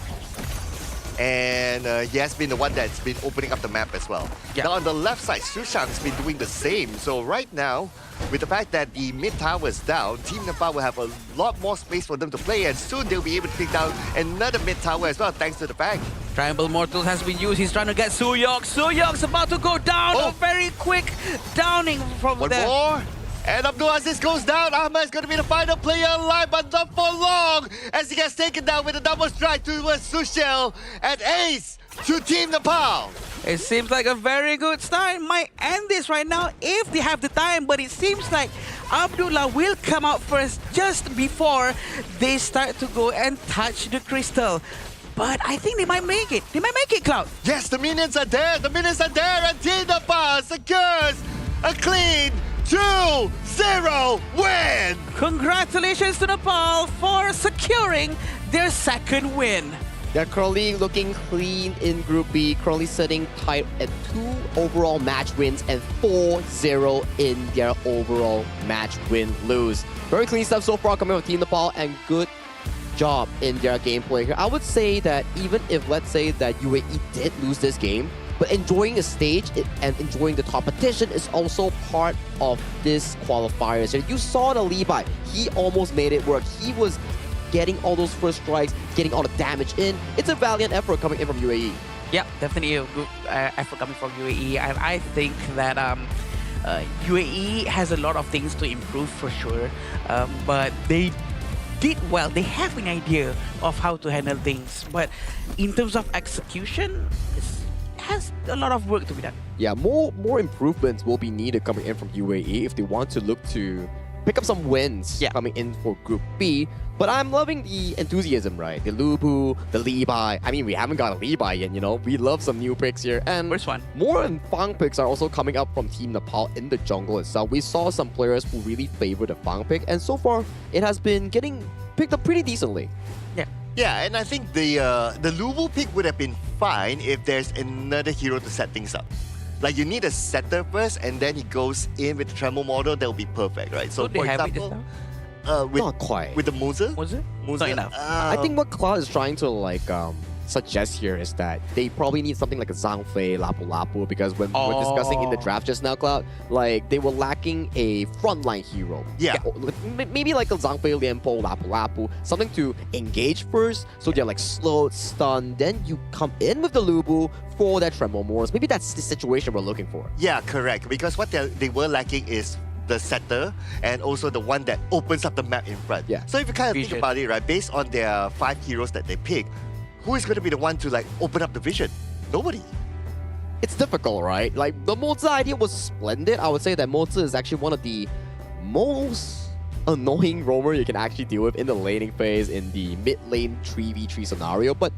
And he has been the one that's been opening up the map as well. Yeah. Now on the left side, Sushank's been doing the same. So right now, with the fact that the mid tower is down, Team Nepal will have a lot more space for them to play, and soon they'll be able to take down another mid tower as well, thanks to the fact. Triangle Mortal has been used. He's trying to get Suyog. Suyog's about to go down. A very quick downing from One there. more. And Abdul Aziz goes down. Ahmed is going to be the final player alive, but not for long, as he gets taken down with a double strike towards Sushil and Ace to Team Nepal. It seems like a very good start. Might end this right now if they have the time, but it seems like Abdullah will come out first just before they start to go and touch the crystal. But I think they might make it. They might make it, Cloud. Yes, the minions are there. The minions are there, and Team Nepal secures a clean 2-0 win. Congratulations to Nepal for securing their second win. They're currently looking clean in Group B, currently sitting tight at 2 overall match wins and 4-0 in their overall match win-lose. Very clean stuff so far coming from Team Nepal, and good job in their gameplay here. I would say that even if, let's say, that UAE did lose this game, but enjoying the stage and enjoying the competition is also part of this qualifiers. You saw the Levi, he almost made it work. He was getting all those first strikes, getting all the damage in. It's a valiant effort coming in from UAE. Yeah, definitely a good effort coming from UAE, and I think that UAE has a lot of things to improve for sure, but they did well. They have an idea of how to handle things, but in terms of execution, it has a lot of work to be done. Yeah, more improvements will be needed coming in from UAE if they want to look to pick up some wins coming in for Group B. But I'm loving the enthusiasm, right? The Lubu, the Levi. I mean, we haven't got a Levi yet, you know? We love some new picks here. And first one. More and Fang picks are also coming up from Team Nepal in the jungle itself. We saw some players who really favor the Fang pick, and so far, it has been getting picked up pretty decently. Yeah, and I think the Lubu pick would have been fine if there's another hero to set things up. Like, you need a setter first, and then he goes in with the Tremor model, that would be perfect, right? So, they for have example, it just now? Not quite. With the Moza? Not enough. I think what Cloud is trying to suggest here is that they probably need something like a Zhangfei, Lapu Lapu, because when we were discussing in the draft just now, Cloud, like they were lacking a frontline hero. Yeah. Maybe like a Zhangfei, Lianpo, Lapu Lapu, something to engage first, so they're like slowed, stunned, then you come in with the Lubu for that Tremor Morse. Maybe that's the situation we're looking for. Yeah, correct. Because what they were lacking is the setter and also the one that opens up the map in front. Yeah. So if you kind of think about it, right, based on their 5 heroes that they pick, who is going to be the one to like open up the vision? Nobody. It's difficult, right? Like the Moza idea was splendid. I would say that Moza is actually one of the most annoying roamer you can actually deal with in the laning phase in the mid lane 3v3 scenario. But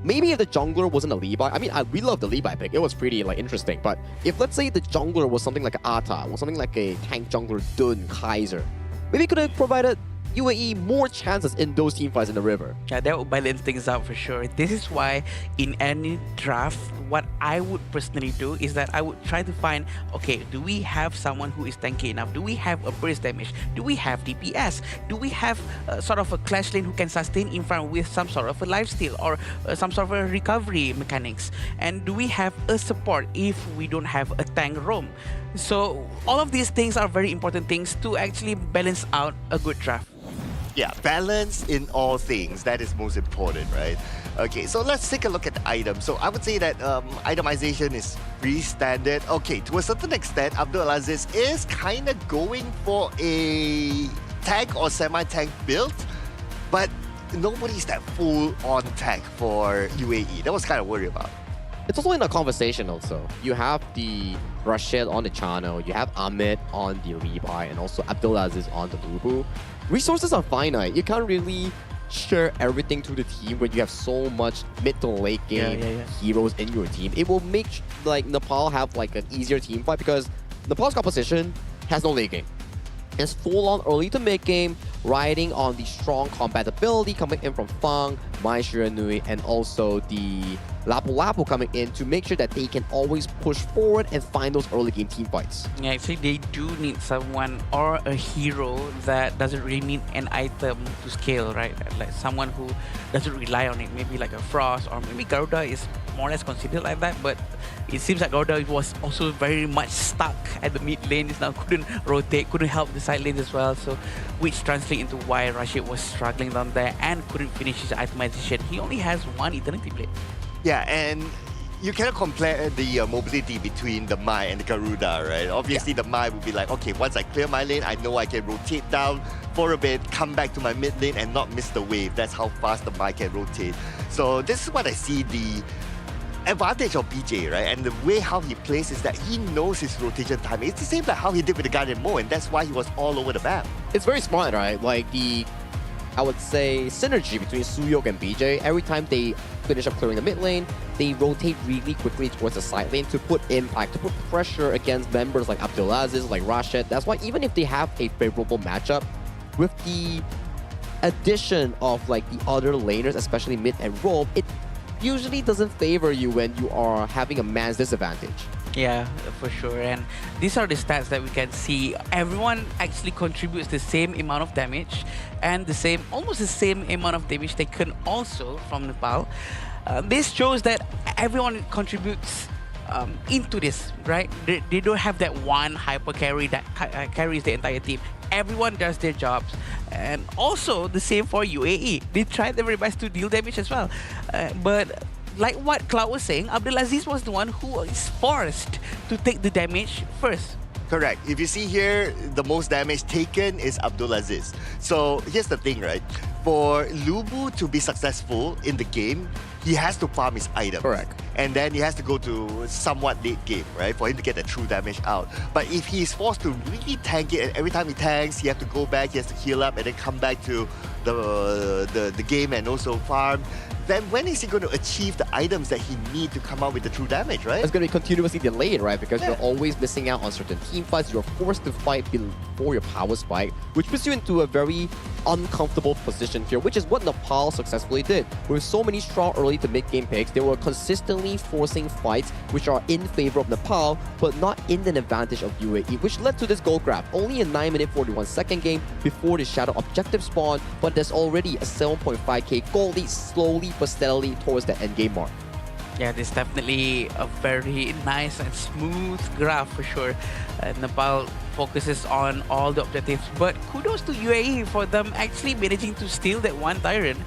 maybe if the jungler wasn't a Levi, I mean, we love the Levi pick. It was pretty like interesting. But if let's say the jungler was something like an Ata or something like a tank jungler Dun, Kaiser, maybe it could have provided UAE more chances in those teamfights in the river. Yeah, that would balance things out for sure. This is why in any draft, what I would personally do is that I would try to find, okay, do we have someone who is tanky enough? Do we have a burst damage? Do we have DPS? Do we have sort of a clash lane who can sustain in front with some sort of a lifesteal or some sort of a recovery mechanics? And do we have a support if we don't have a tank roam? So all of these things are very important things to actually balance out a good draft. Yeah, balance in all things. That is most important, right? Okay, so let's take a look at the items. So I would say that itemization is pretty standard. Okay, to a certain extent, Abdulaziz is kind of going for a tank or semi-tank build, but nobody's that full-on tank for UAE. That was kind of worried about. It's also in the conversation also. You have the Rashid on the Chano, you have Ahmed on the Levi, and also Abdulaziz on the Lubu. Resources are finite. You can't really share everything to the team when you have so much mid to late game heroes in your team. It will make like Nepal have like an easier team fight because Nepal's composition has no late game. It's full on early to mid game, riding on the strong compatibility coming in from Fang, Mai Shiranui, and also the Lapu Lapu coming in to make sure that they can always push forward and find those early game team fights. Yeah, actually they do need someone or a hero that doesn't really need an item to scale, right? Like someone who doesn't rely on it, maybe like a Frost, or maybe Garuda is more or less considered like that, but it seems like Garuda was also very much stuck at the mid lane. Now couldn't rotate, couldn't help the side lanes as well, so which translates into why Rashid was struggling down there and couldn't finish his itemization. He only has one Eternity Blade. Yeah, and you cannot compare the mobility between the Mai and the Garuda, right? Obviously, the Mai would be like, okay, once I clear my lane, I know I can rotate down for a bit, come back to my mid lane and not miss the wave. That's how fast the Mai can rotate. So this is what I see the advantage of BJ, right? And the way how he plays is that he knows his rotation timing. It's the same like how he did with the Guardian Mo, and that's why he was all over the map. It's very smart, right? Like I would say, synergy between Suyok and BJ. Every time they finish up clearing the mid lane, they rotate really quickly towards the side lane to put impact, to put pressure against members like Abdulaziz, like Rashid. That's why even if they have a favorable matchup, with the addition of like the other laners, especially mid and roam, it usually doesn't favor you when you are having a man's disadvantage. Yeah, for sure. And these are the stats that we can see. Everyone actually contributes the same amount of damage and almost the same amount of damage taken also from Nepal. This shows that everyone contributes into this, right? They don't have that one hyper carry that carries the entire team. Everyone does their jobs. And also the same for UAE. They tried their very best to deal damage as well. But like what Cloud was saying, Abdulaziz was the one who is forced to take the damage first. Correct. If you see here, the most damage taken is Abdulaziz. So here's the thing, right? For Lubu to be successful in the game, he has to farm his items. Correct. And then he has to go to somewhat late game, right? For him to get the true damage out. But if he's forced to really tank it, and every time he tanks, he has to go back, he has to heal up, and then come back to the game and also farm, then when is he going to achieve the items that he needs to come out with the true damage, right? It's going to be continuously delayed, right? Because you're always missing out on certain team fights. You're forced to fight before your power spike, which puts you into a very uncomfortable position here, which is what Nepal successfully did. With so many strong early to mid-game picks, they were consistently forcing fights which are in favor of Nepal, but not in the advantage of UAE, which led to this gold grab. Only a 9-minute 41-second game before the Shadow objective spawn, but there's already a 7.5k gold lead slowly but steadily towards the endgame mark. Yeah, this is definitely a very nice and smooth graph for sure. Nepal focuses on all the objectives, but kudos to UAE for them actually managing to steal that one Tyrant.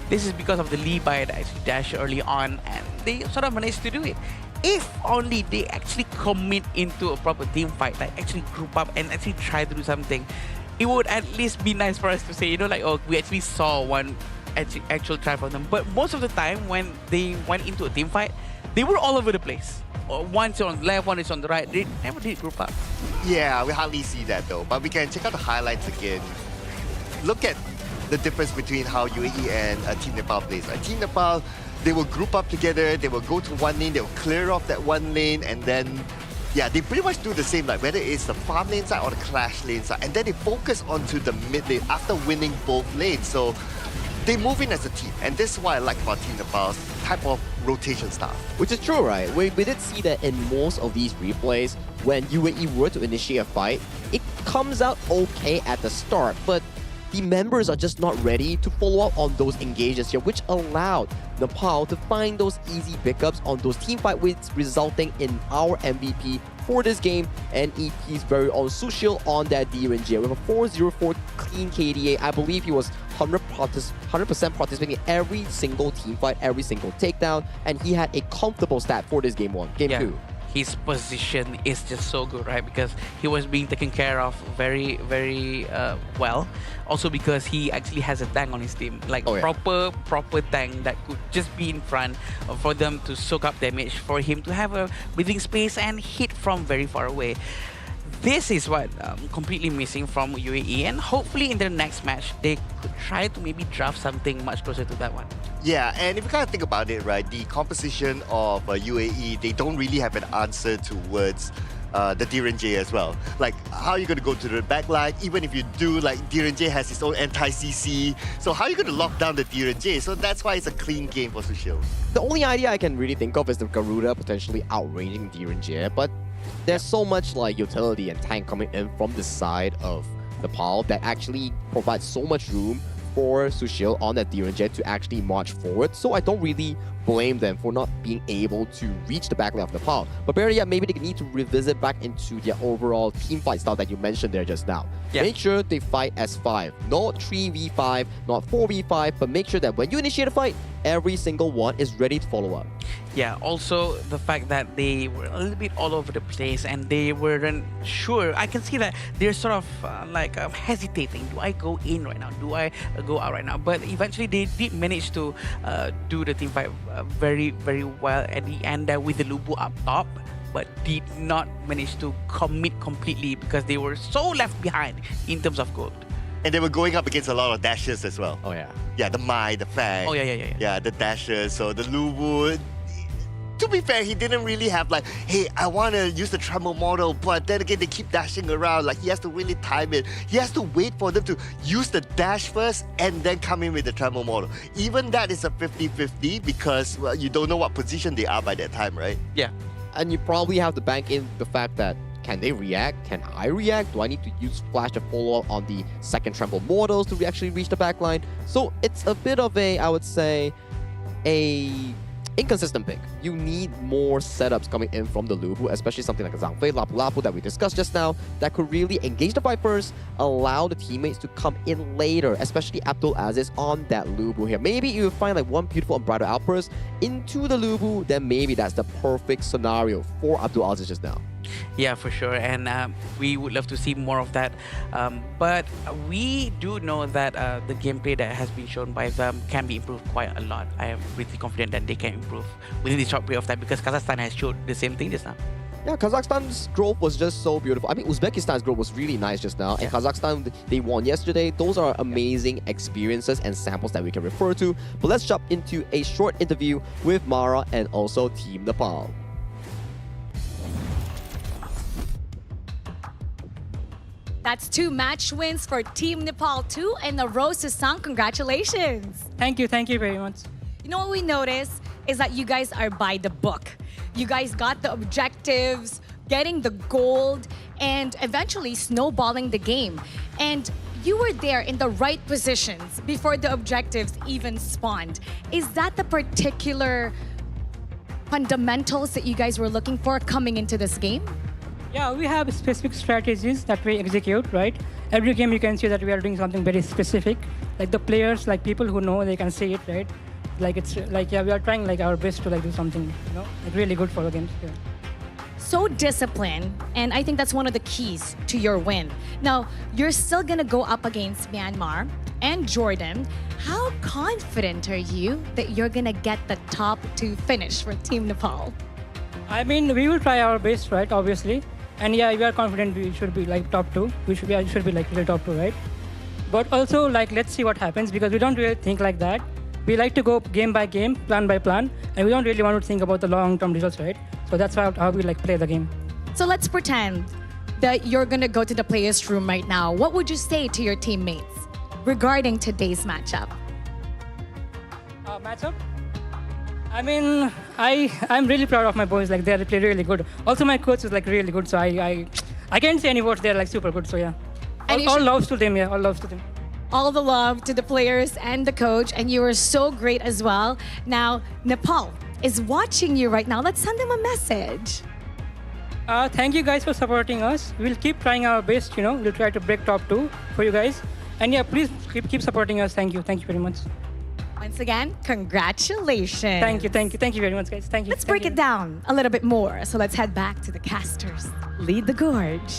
This is because of the Levi that actually dashed early on, and they sort of managed to do it. If only they actually commit into a proper team fight, like actually group up and actually try to do something, it would at least be nice for us to say, you know, like, oh, we actually saw one actual try from them. But most of the time when they went into a team fight, they were all over the place. One is on the left, one is on the right. They never did group up. Yeah, we hardly see that though. But we can check out the highlights again. Look at the difference between how UAE and Team Nepal plays. Right? Team Nepal, they will group up together, they will go to one lane, they will clear off that one lane, and then yeah, they pretty much do the same, like whether it's the farm lane side or the clash lane side, and then they focus onto the mid lane after winning both lanes. So they move in as a team, and this is what I like about Team Nepal's type of rotation style. Which is true, right? We did see that in most of these replays, when UAE were to initiate a fight, it comes out okay at the start, but the members are just not ready to follow up on those engages here, which allowed Nepal to find those easy pickups on those teamfight wins, resulting in our MVP for this game and EP's very own Sushil on that DRNG with a 404 clean KDA. I believe he was 100% participating in every single teamfight, every single takedown, and he had a comfortable stat for this game 2. His position is just so good, right? Because he was being taken care of very, very well. Also because he actually has a tank on his team, like proper tank that could just be in front for them to soak up damage, for him to have a breathing space and hit from very far away. This is what completely missing from UAE, and hopefully in their next match they could try to maybe draft something much closer to that one. Yeah, and if you kind of think about it, right, the composition of UAE, they don't really have an answer towards the DRNJ as well. Like, how are you going to go to the backline? Even if you do, like, DRNJ has its own anti-CC. So how are you going to lock down the DRNJ? So that's why it's a clean game for Sushil. The only idea I can really think of is the Garuda potentially outranging DRNJ, but there's so much like utility and tank coming in from the side of Nepal that actually provides so much room for Sushil on that DRNJ to actually march forward. So I don't really blame them for not being able to reach the backline of Nepal. But better yet, maybe they need to revisit back into their overall team fight style that you mentioned there just now. Yeah. Make sure they fight as 5, not 3v5, not 4v5, but make sure that when you initiate a fight, every single one is ready to follow up. Yeah, also the fact that they were a little bit all over the place and they weren't sure. I can see that they're sort of hesitating. Do I go in right now? Do I go out right now? But eventually they did manage to do the team fight very, very well at the end with the Lubu up top, but did not manage to commit completely because they were so left behind in terms of gold. And they were going up against a lot of dashers as well. Oh yeah. Yeah, the Mai, the Fang. Oh yeah. Yeah, the dashers. So the Lubu. To be fair, he didn't really have like, hey, I want to use the tremble model, but then again, they keep dashing around. Like, he has to really time it. He has to wait for them to use the dash first and then come in with the tremble model. Even that is a 50-50 because, well, you don't know what position they are by that time, right? Yeah. And you probably have to bank in the fact that, can they react? Can I react? Do I need to use Flash to follow up on the second tremble models to actually reach the backline? So it's a bit of a, I would say, inconsistent pick. You need more setups coming in from the Lubu, especially something like a Zhangfei, Lapu Lapu that we discussed just now, that could really engage the fight first, allow the teammates to come in later, especially Abdul Aziz on that Lubu here. Maybe you find like one beautiful Unbridled Outburst into the Lubu, then maybe that's the perfect scenario for Abdul Aziz just now. Yeah, for sure, and we would love to see more of that. But we do know that the gameplay that has been shown by them can be improved quite a lot. I am pretty confident that they can improve within the short period of time because Kazakhstan has showed the same thing just now. Yeah, Kazakhstan's growth was just so beautiful. I mean, Uzbekistan's growth was really nice just now. And Kazakhstan, they won yesterday. Those are amazing experiences and samples that we can refer to. But let's jump into a short interview with Mara and also Team Nepal. That's 2 match wins for Team Nepal 2 and the Rose to Sang. Congratulations. Thank you very much. You know what we noticed is that you guys are by the book. You guys got the objectives, getting the gold, and eventually snowballing the game. And you were there in the right positions before the objectives even spawned. Is that the particular fundamentals that you guys were looking for coming into this game? Yeah, we have specific strategies that we execute, right? Every game you can see that we are doing something very specific. Like the players, like people who know, they can see it, right? Like it's like, yeah, we are trying like our best to like do something, you know, like really good for the games. Yeah. So disciplined, and I think that's one of the keys to your win. Now, you're still gonna go up against Myanmar and Jordan. How confident are you that you're gonna get the top 2 finish for Team Nepal? I mean, we will try our best, right? Obviously. And yeah, we are confident we should be like top 2. We should be like the top 2, right? But also like, let's see what happens because we don't really think like that. We like to go game by game, plan by plan, and we don't really want to think about the long-term results, right? So that's how we like play the game. So let's pretend that you're gonna go to the players' room right now. What would you say to your teammates regarding today's matchup? Matchup? I mean, I'm really proud of my boys. Like they're really good. Also, my coach is like really good. So I can't say any words. They're like super good. So yeah, all loves to them. Yeah, all loves to them. all the love to the players and the coach, and you were so great as well. Now, Nepal is watching you right now. Let's send them a message. Thank you guys for supporting us. We'll keep trying our best, we'll try to break top 2 for you guys. And yeah, please keep supporting us. Thank you very much. Once again, congratulations. Thank you very much, guys. Thank you. Let's break it down a little bit more. So let's head back to the casters. Lead the gorge.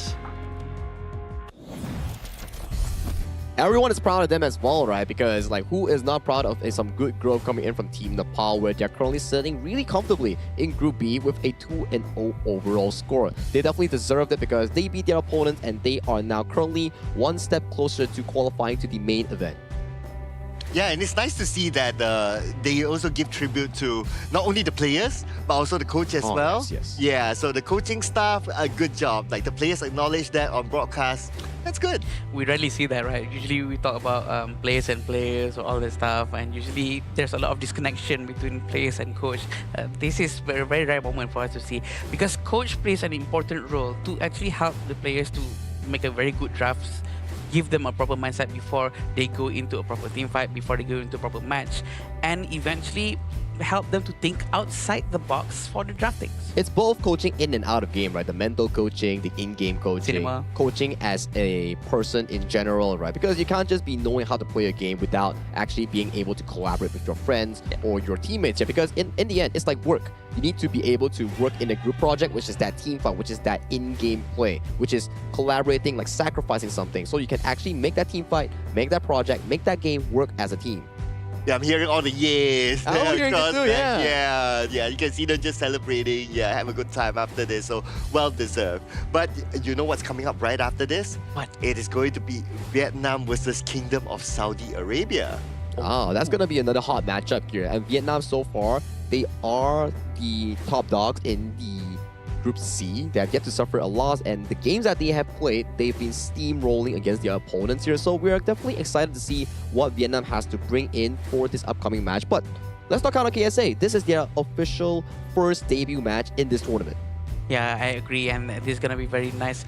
Everyone is proud of them as well, right? Because who is not proud of some good growth coming in from Team Nepal, where they're currently sitting really comfortably in Group B with a 2-0 overall score. They definitely deserved it because they beat their opponents and they are now currently one step closer to qualifying to the main event. Yeah, and it's nice to see that they also give tribute to not only the players, but also the coach as well. Yes. Yeah, so the coaching staff, a good job. The players acknowledge that on broadcast. That's good. We rarely see that, right? Usually we talk about players and players or all that stuff, and usually there's a lot of disconnection between players and coach. This is a very, very rare moment for us to see, because coach plays an important role to actually help the players to make a very good drafts, give them a proper mindset before they go into a proper team fight, before they go into a proper match, and eventually help them to think outside the box for the draftings. It's both coaching in and out of game, right? The mental coaching, the in-game coaching, Cinema. Coaching as a person in general, right? Because you can't just be knowing how to play a game without actually being able to collaborate with your friends or your teammates. Yeah? Because in the end, it's like work. You need to be able to work in a group project, which is that team fight, which is that in-game play, which is collaborating, sacrificing something, so you can actually make that team fight, make that project, make that game work as a team. Yeah, I'm hearing all the yes. Oh, you're hearing it too, yeah. Yeah, you can see them just celebrating. Yeah, have a good time after this. So, well deserved. But you know what's coming up right after this? What? It is going to be Vietnam versus Kingdom of Saudi Arabia. Oh, that's going to be another hot matchup here. And Vietnam so far, they are the top dogs in the Group C. They have yet to suffer a loss, and the games that they have played, they've been steamrolling against their opponents here. So we are definitely excited to see what Vietnam has to bring in for this upcoming match. But let's not count on KSA. This is their official first debut match in this tournament. Yeah, I agree, and this is gonna be very nice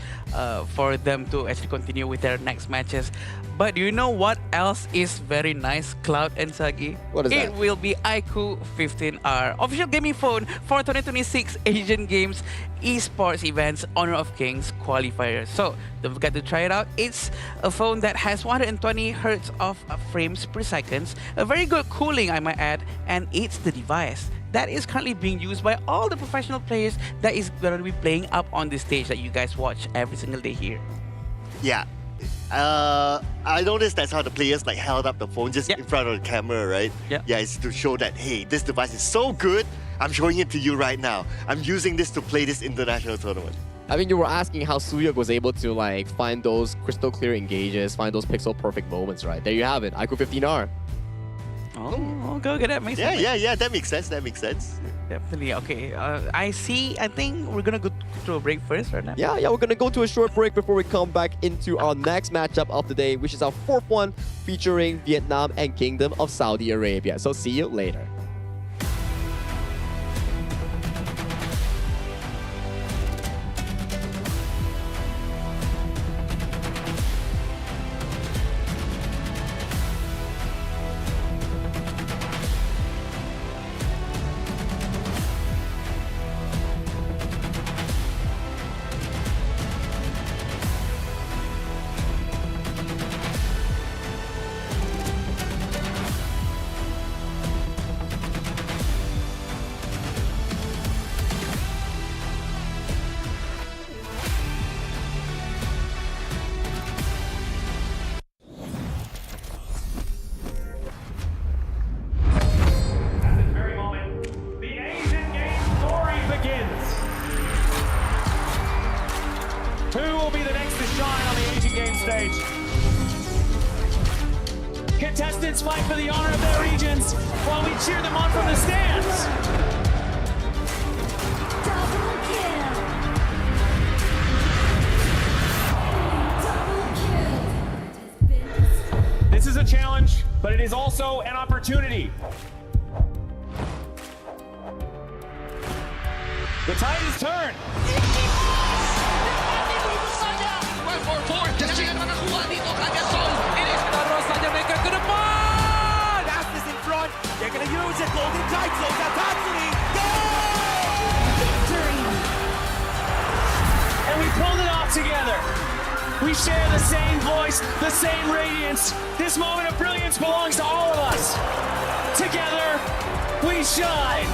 for them to actually continue with their next matches. But do you know what else is very nice, Cloud and Sagi? What is that? It will be iQOO 15R, official gaming phone for 2026 Asian Games Esports Events Honor of Kings Qualifiers. So don't forget to try it out. It's a phone that has 120 Hz of frames per second, a very good cooling, I might add, and it's the device that is currently being used by all the professional players that is going to be playing up on the stage that you guys watch every single day here. Yeah. I noticed that's how the players held up the phone just in front of the camera, right? Yeah, it's to show that, hey, this device is so good, I'm showing it to you right now. I'm using this to play this international tournament. I mean, you were asking how Suyuk was able to find those crystal clear engages, find those pixel perfect moments, right? There you have it, iQOO 15R. Oh, go get that. Makes sense. Yeah, that makes sense. Definitely. Okay, I think we're gonna go to a break first right now. Yeah, we're gonna go to a short break before we come back into our next matchup of the day, which is our fourth one featuring Vietnam and Kingdom of Saudi Arabia. So see you later. Contestants fight for the honor of their regions while we cheer them on from the stands. This is a challenge, but it is also an opportunity. The tide is turned. They're going to use it. Golden tight zone. Tatsuri. And we pulled it off together. We share the same voice, the same radiance. This moment of brilliance belongs to all of us. Together, we shine.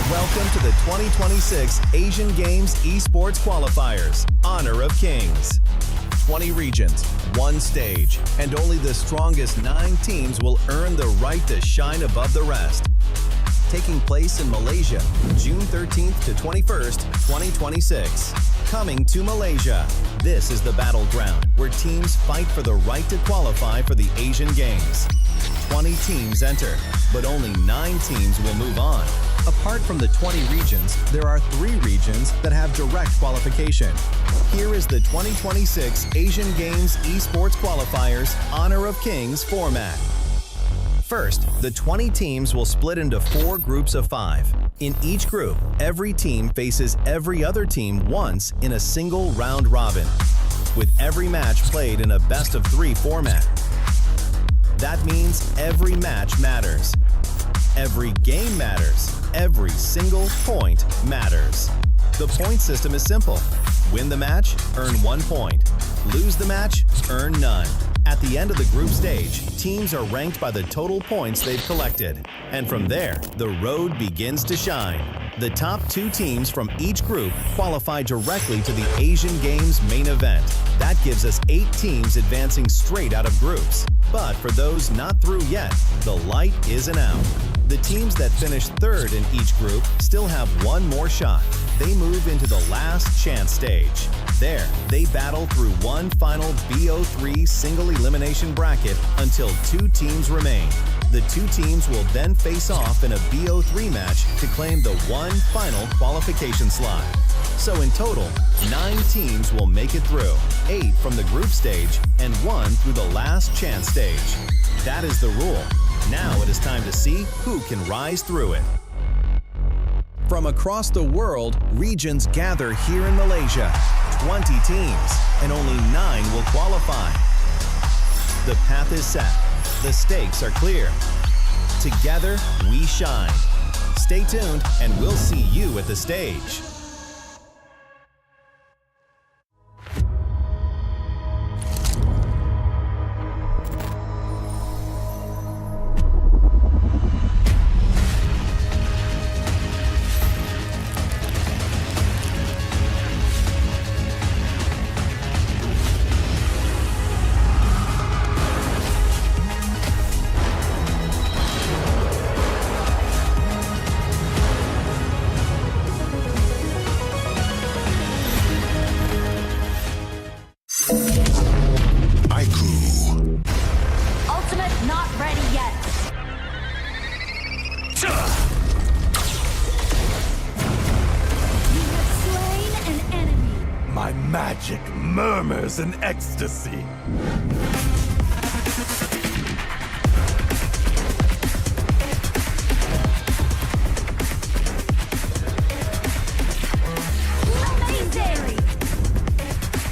Welcome to the 2026 Asian Games Esports Qualifiers, Honor of Kings. 20 regions, one stage, and only the strongest 9 teams will earn the right to shine above the rest. Taking place in Malaysia, June 13th to 21st, 2026. Coming to Malaysia, this is the battleground where teams fight for the right to qualify for the Asian Games. 20 teams enter, but only 9 teams will move on. Apart from the 20 regions, there are 3 regions that have direct qualification. Here is the 2026 Asian Games Esports Qualifiers Honor of Kings format. First, the 20 teams will split into 4 groups of 5. In each group, every team faces every other team once in a single round robin, with every match played in a best-of-3 format. That means every match matters. Every game matters. Every single point matters. The point system is simple. Win the match, earn 1 point. Lose the match, earn none. At the end of the group stage, teams are ranked by the total points they've collected. And from there, the road begins to shine. The top 2 teams from each group qualify directly to the Asian Games main event. That gives us 8 teams advancing straight out of groups. But for those not through yet, the light isn't out. The teams that finish 3rd in each group still have 1 more shot. They move into the last chance stage. There, they battle through one final BO3 single elimination bracket until 2 teams remain. The 2 teams will then face off in a BO3 match to claim the one final qualification slot. So in total, 9 teams will make it through, 8 from the group stage and 1 through the last chance stage. That is the rule. Now it is time to see who can rise through it. From across the world, regions gather here in Malaysia. 20 teams, and only 9 will qualify. The path is set. The stakes are clear. Together, we shine. Stay tuned, and we'll see you at the stage. Ultimate not ready yet. You have slain an enemy. My magic murmurs in ecstasy. Amazing!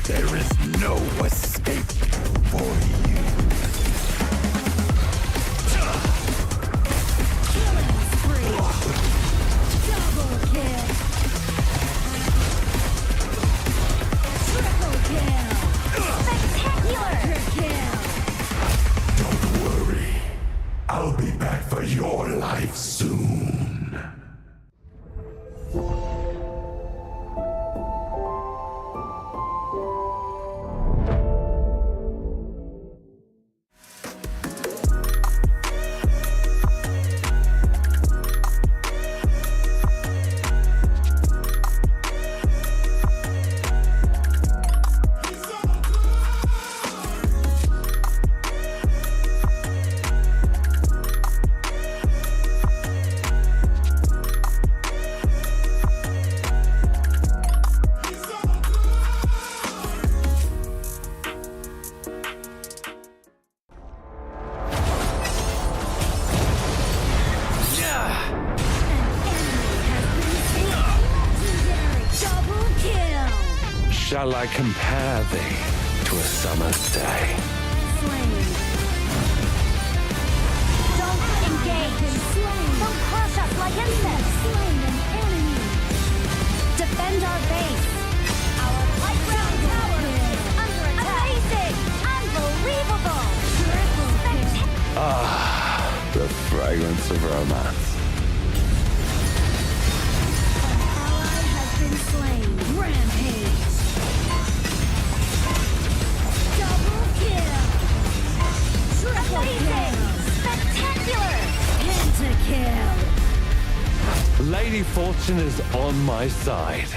There is no escape for you. for your life soon. Shall I compare thee to a summer's day? Don't engage. Don't crush us like insects. Defend our base. Our playground tower is under attack. Amazing! Unbelievable! Ah, the fragrance of romance. Ally has been slain. Rampage. Double kill. Triple kill. Spectacular. Pentakill. Lady Fortune is on my side.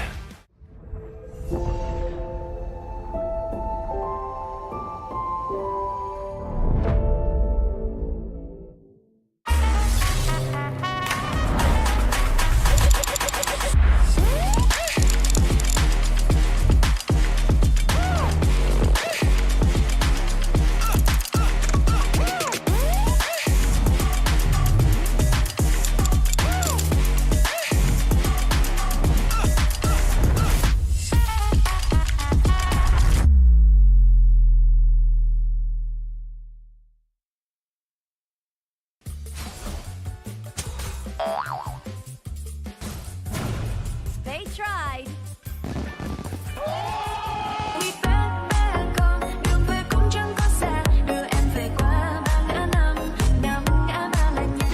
They tried.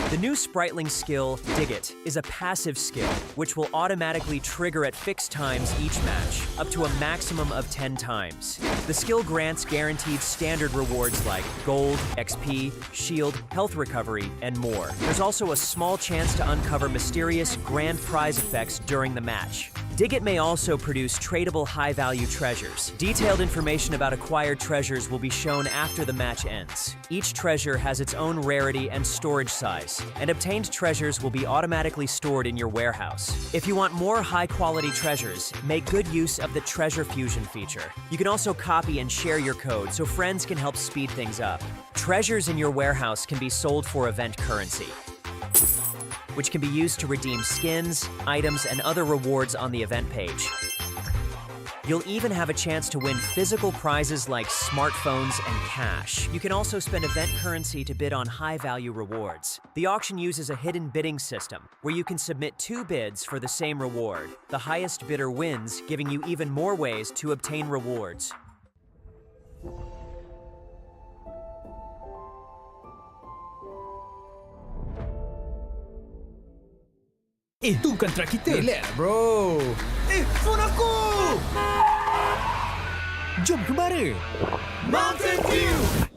The new Spritling skill, Dig It, is a passive skill, which will automatically trigger at fixed times each match, up to a maximum of 10 times. The skill grants guaranteed standard rewards like gold, XP, shield, health recovery, and more. There's also a small chance to uncover mysterious grand prize effects during the match. Dig It may also produce tradable high-value treasures. Detailed information about acquired treasures will be shown after the match ends. Each treasure has its own rarity and storage size, and obtained treasures will be automatically stored in your warehouse. If you want more high-quality treasures, make good use of the Treasure Fusion feature. You can also copy and share your code so friends can help speed things up. Treasures in your warehouse can be sold for event currency, which can be used to redeem skins, items, and other rewards on the event page. You'll even have a chance to win physical prizes like smartphones and cash. You can also spend event currency to bid on high-value rewards. The auction uses a hidden bidding system, where you can submit 2 bids for the same reward. The highest bidder wins, giving you even more ways to obtain rewards. Itu kontrak kita. Relax bro. Phone aku! Jom kembara. Mountain View!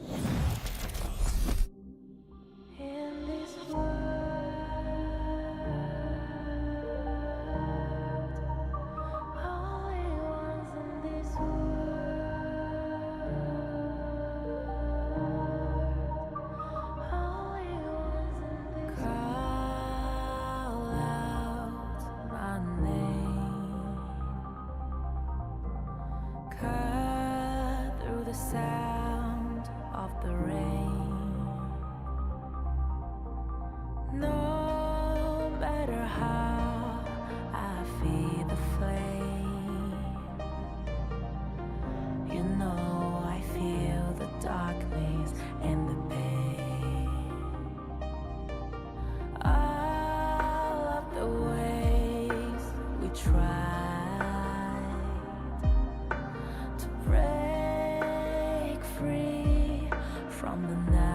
Sound of the rain. No matter how I feed the flame, you know I feel the darkness and the pain. All of the ways we tried to break free from the night.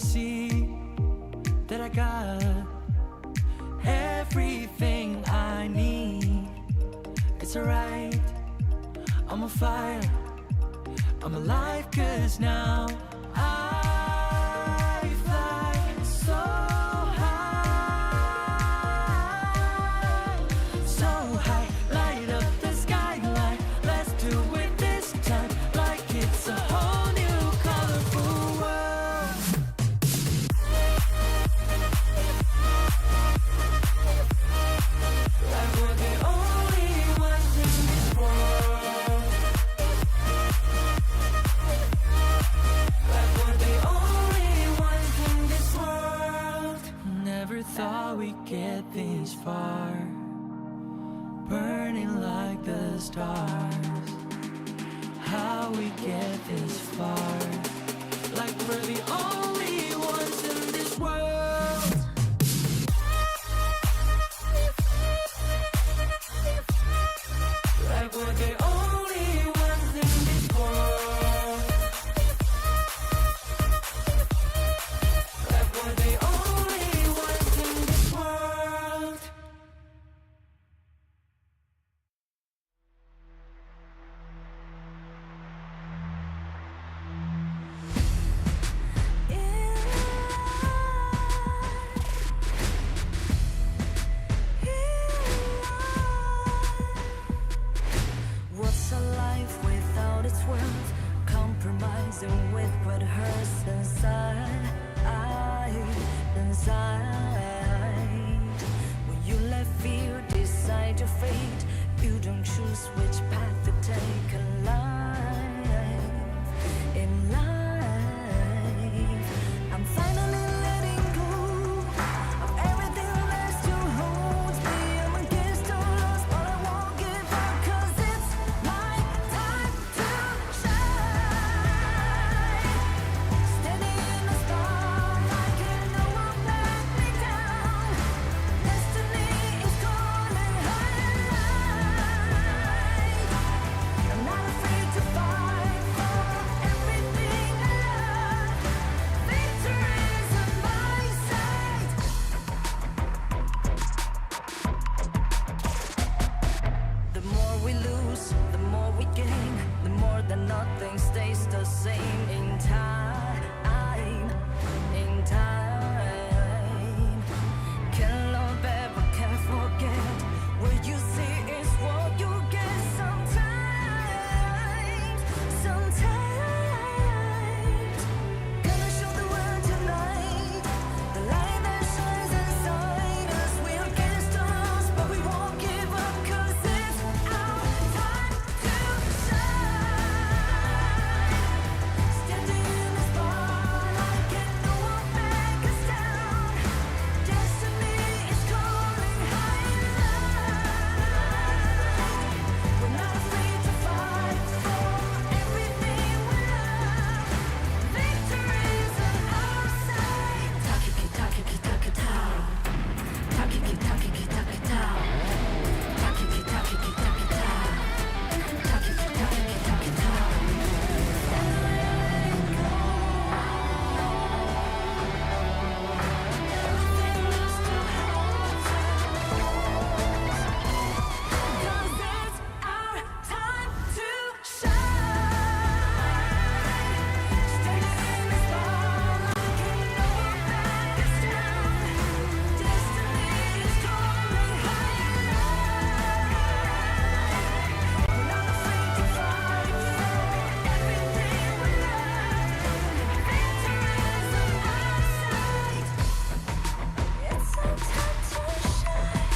see that I got everything I need. It's alright, I'm on fire, I'm alive, 'cause now I fly so high, so high. Light up the skyline, let's do it this time, like it's a whole new colorful world. Like we're the only ones in this world. Like we're the only ones in this world. Never thought we'd get this far, burning like the stars. How we get this far, like we're the only ones in this world. Like we're the only ones in this world. Like we're the only ones in this world. What's a life without its worth? Compromising with what hurts inside, inside. When you let fear decide your fate, you don't choose which path to take in life. In life, I'm finally letting go of everything that still holds me. I'm against all odds, but I won't give up, 'cause it's my time to shine. Standing in the spotlight, and no one let me down. Destiny is calling high. I'm not afraid to fight for everything I love. Victory's on my side. The more we lose, the more we gain, the more that nothing stays the same. In time, in time, can't love ever, can't forget. What you see is what you get. Sometimes, sometimes, gonna show the world tonight, the light that shines inside us. We're against the odds, but we won't give up, 'cause it's our time to shine. Standing in the spotlight, can no one back us down. Destiny is calling high. We're not afraid to fight for everything we love. Victory's on our side. Takiki takiki takitao. Takiki takiki takitao. Takiki takiki takitao. Takiki takiki takitao. Everything else still holds us. 'Cause it's our time to shine. Standing in the spotlight, can no one back us down. Destiny is calling high. We're not afraid to fight for everything we love. Victory's on our side. It's our time to shine.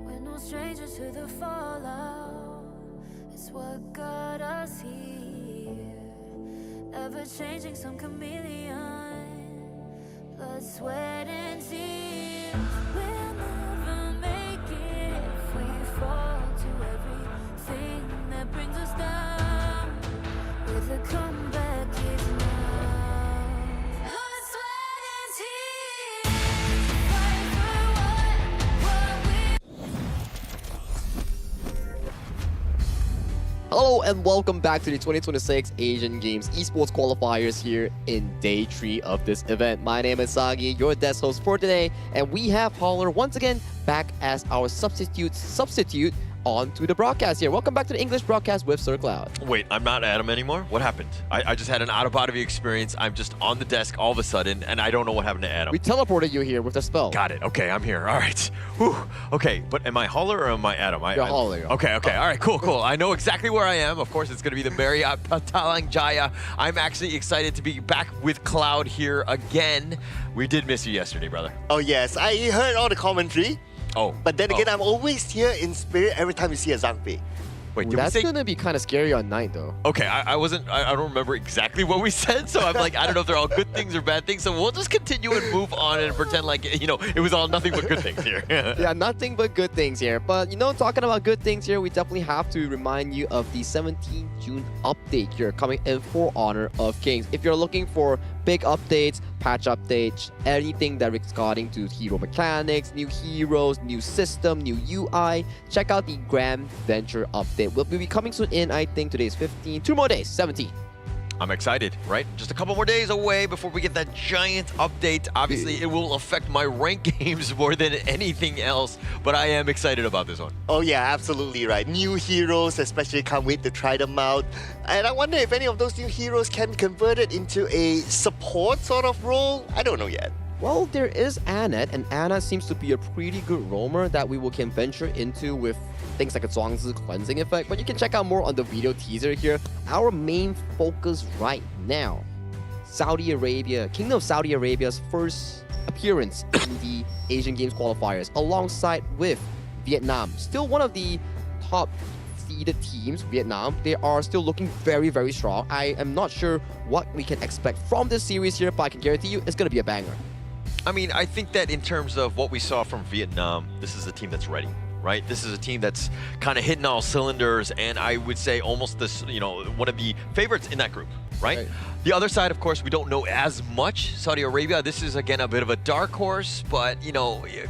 We're no strangers to the fallout. It's what got us here. Ever changing, some chameleon. Blood, sweat, and tears. We'll never make it if we fall to everything Hello and welcome back to the 2026 Asian Games Esports Qualifiers here in day 3 of this event. My name is Sagi, your desk host for today, and we have Holler once again back as our substitute on to the broadcast here. Welcome back to the English broadcast with Sir Cloud. Wait, I'm not Adam anymore? What happened? I just had an out-of-body experience. I'm just on the desk all of a sudden, and I don't know what happened to Adam. We teleported you here with a spell. Got it. Okay, I'm here. All right. Whew. Okay, but am I Holler or am I Adam? You're Holler. Okay. All right, cool. I know exactly where I am. Of course, it's going to be the Marriott Patalang Jaya. I'm actually excited to be back with Cloud here again. We did miss you yesterday, brother. Oh, yes. I heard all the commentary. Oh. But then again, I'm always here in spirit every time you see a Zhangfei. Wait, Ooh, that's gonna be kind of scary on night though. Okay, I don't remember exactly what we said, so I'm like, I don't know if they're all good things or bad things, so we'll just continue and move on and pretend like, it was all nothing but good things here. Yeah, nothing but good things here. But, talking about good things here, we definitely have to remind you of the 17th June update here coming in for Honor of Kings. If you're looking for big updates, patch updates, anything that regarding to hero mechanics, new heroes, new system, new UI, check out the Grand Venture update. Will be coming soon in, I think today is 15, 2 more days, 17. I'm excited, right? Just a couple more days away before we get that giant update. Obviously, it will affect my rank games more than anything else, but I am excited about this one. Oh yeah, absolutely right. New heroes, especially can't wait to try them out. And I wonder if any of those new heroes can be converted into a support sort of role. I don't know yet. Well, there is Annette, and Annette seems to be a pretty good roamer that we can venture into with things like a Zhuangzi cleansing effect, but you can check out more on the video teaser here. Our main focus right now, Saudi Arabia, Kingdom of Saudi Arabia's first appearance in the Asian Games qualifiers, alongside with Vietnam. Still one of the top seeded teams, Vietnam. They are still looking very, very strong. I am not sure what we can expect from this series here, but I can guarantee you it's going to be a banger. I mean, I think that in terms of what we saw from Vietnam, this is a team that's ready, right? This is a team that's kind of hitting all cylinders, and I would say almost this, one of the favorites in that group, right? The other side, of course, we don't know as much. Saudi Arabia, this is again a bit of a dark horse, but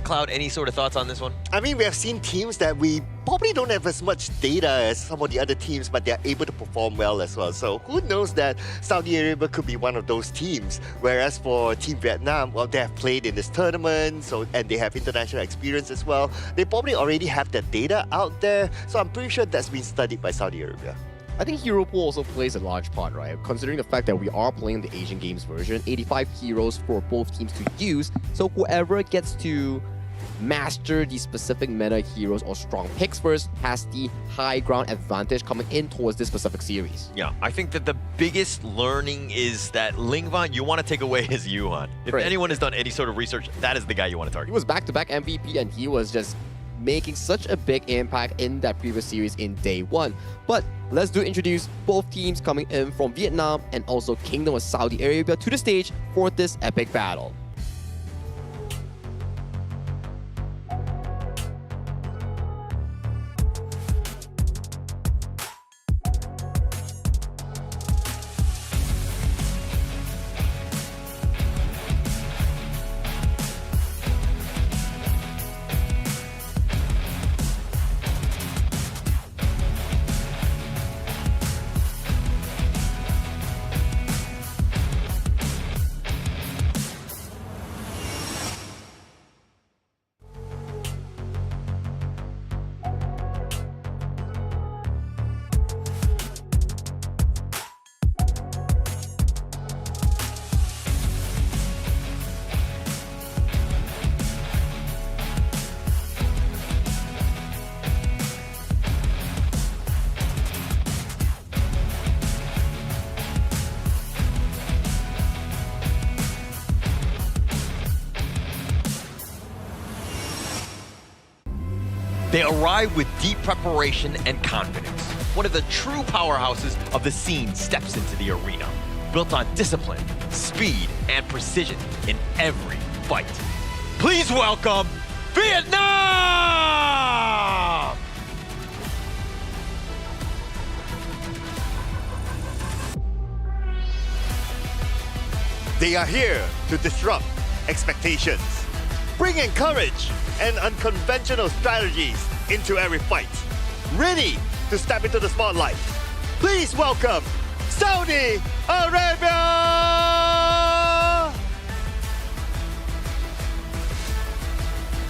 Cloud, any sort of thoughts on this one? I mean, we have seen teams that we probably don't have as much data as some of the other teams, but they're able to perform well as well. So who knows that Saudi Arabia could be one of those teams. Whereas for Team Vietnam, well, they have played in this tournament, and they have international experience as well. They probably already have that data out there. So I'm pretty sure that's been studied by Saudi Arabia. I think hero pool also plays a large part, right? Considering the fact that we are playing the Asian Games version, 85 heroes for both teams to use. So whoever gets to master the specific meta heroes or strong picks first has the high ground advantage coming in towards this specific series. Yeah, I think that the biggest learning is that Lingvan, you want to take away his Yuan. If anyone has done any sort of research, that is the guy you want to target. He was back-to-back MVP, and he was just making such a big impact in that previous series in day 1. But let's introduce both teams coming in from Vietnam and also Kingdom of Saudi Arabia to the stage for this epic battle. They arrive with deep preparation and confidence. One of the true powerhouses of the scene steps into the arena, built on discipline, speed, and precision in every fight. Please welcome Vietnam! They are here to disrupt expectations, bringing courage and unconventional strategies into every fight. Ready to step into the spotlight. Please welcome Saudi Arabia!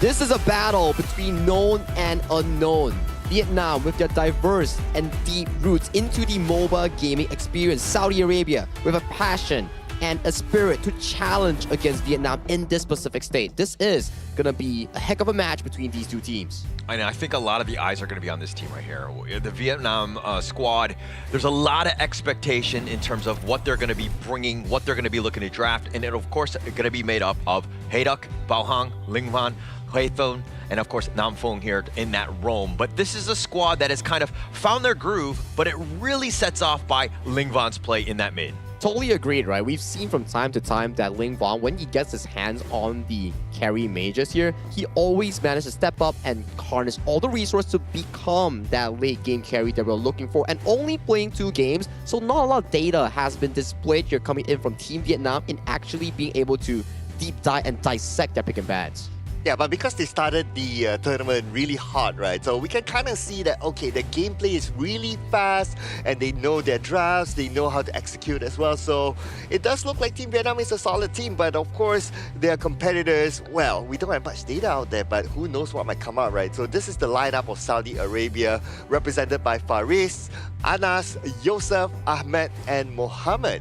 This is a battle between known and unknown. Vietnam, with their diverse and deep roots into the MOBA gaming experience. Saudi Arabia, with a passion and a spirit to challenge against Vietnam in this specific state. This is gonna be a heck of a match between these two teams. I think a lot of the eyes are going to be on this team right here. The Vietnam squad, there's a lot of expectation in terms of what they're going to be bringing, what they're going to be looking to draft, and it, of course, going to be made up of Hayduk, Bao Hang, Linh Van, Huay Thon, and of course Nam Phuong here in that Rome. But this is a squad that has kind of found their groove, but it really sets off by Linh Van's play in that mid. Totally agreed, right? We've seen from time to time that Linh Van, when he gets his hands on the carry mages here, he always manages to step up and harness all the resources to become that late game carry that we're looking for. And only playing 2 games, so not a lot of data has been displayed here coming in from Team Vietnam in actually being able to deep dive and dissect their pick and bans. Yeah, but because they started the tournament really hard, right? So we can kind of see that, okay, the gameplay is really fast and they know their drafts, they know how to execute as well. So it does look like Team Vietnam is a solid team, but of course, their competitors, well, we don't have much data out there, but who knows what might come out, right? So this is the lineup of Saudi Arabia, represented by Faris, Anas, Yosef, Ahmed, and Mohammed.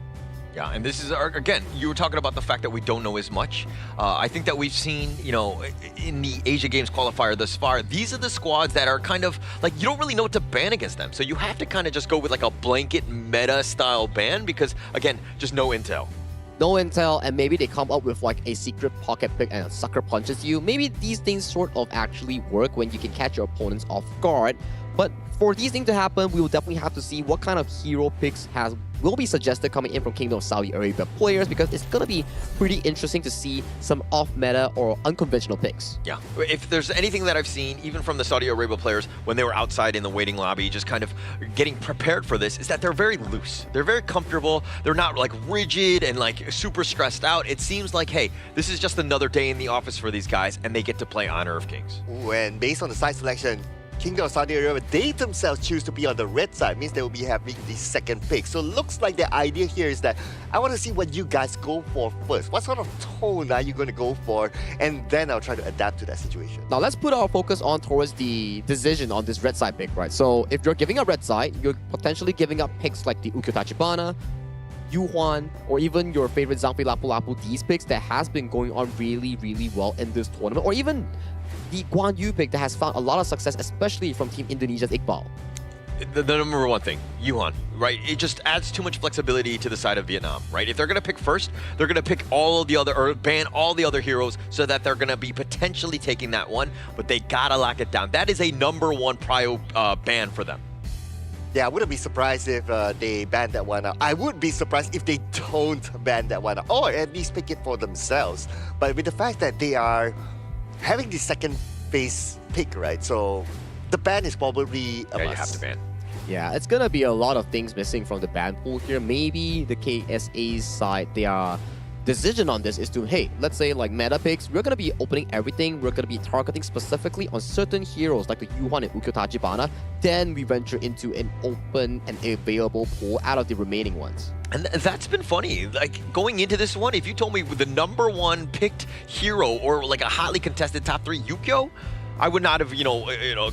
Yeah, and this is, again, you were talking about the fact that we don't know as much. I think that we've seen, you know, in the Asia Games qualifier thus far, these are the squads that are kind of, like, you don't really know what to ban against them. So you have to kind of just go with, like, a blanket meta-style ban because, again, just no intel. No intel, and maybe they come up with, like, a secret pocket pick and a sucker punches you. Maybe these things sort of actually work when you can catch your opponents off guard. But for these things to happen, we will definitely have to see what kind of hero picks will be suggested coming in from Kingdom of Saudi Arabia players, because it's going to be pretty interesting to see some off-meta or unconventional picks. Yeah, if there's anything that I've seen, even from the Saudi Arabia players, when they were outside in the waiting lobby, just kind of getting prepared for this, is that they're very loose. They're very comfortable. They're not like rigid and like super stressed out. It seems like, hey, this is just another day in the office for these guys, and they get to play Honor of Kings. Ooh, and based on the side selection, Kingdom of Saudi Arabia, they themselves choose to be on the red side, means they will be having the second pick. So it looks like the idea here is that I want to see what you guys go for first. What sort of tone are you going to go for? And then I'll try to adapt to that situation. Now let's put our focus on towards the decision on this red side pick, right? So if you're giving up red side, you're potentially giving up picks like the Ukyo Tachibana, Yuhuan, or even your favorite Zhangfei Lapu Lapu, these picks that has been going on really, really well in this tournament, or even the Guan Yu pick that has found a lot of success, especially from Team Indonesia's Iqbal. The number one thing, Yuhuan, right? It just adds too much flexibility to the side of Vietnam, right? If they're going to pick first, they're going to pick all of the other, or ban all the other heroes so that they're going to be potentially taking that one, but they got to lock it down. That is a number one prio ban for them. Yeah, I wouldn't be surprised if they ban that one out. I would be surprised if they don't ban that one out, or at least pick it for themselves. But with the fact that they are having the second phase pick, right? So the ban is probably a must. You have to ban. Yeah, it's gonna be a lot of things missing from the ban pool here. Maybe the KSA's side, their decision on this is to, hey, let's say like meta picks, we're gonna be opening everything. We're gonna be targeting specifically on certain heroes like the Yuhuan and Ukyo Tachibana. Then we venture into an open and available pool out of the remaining ones. And that's been funny. Like, going into this one, if you told me with the number one picked hero or like a hotly contested top 3 Ukyo, I would not have,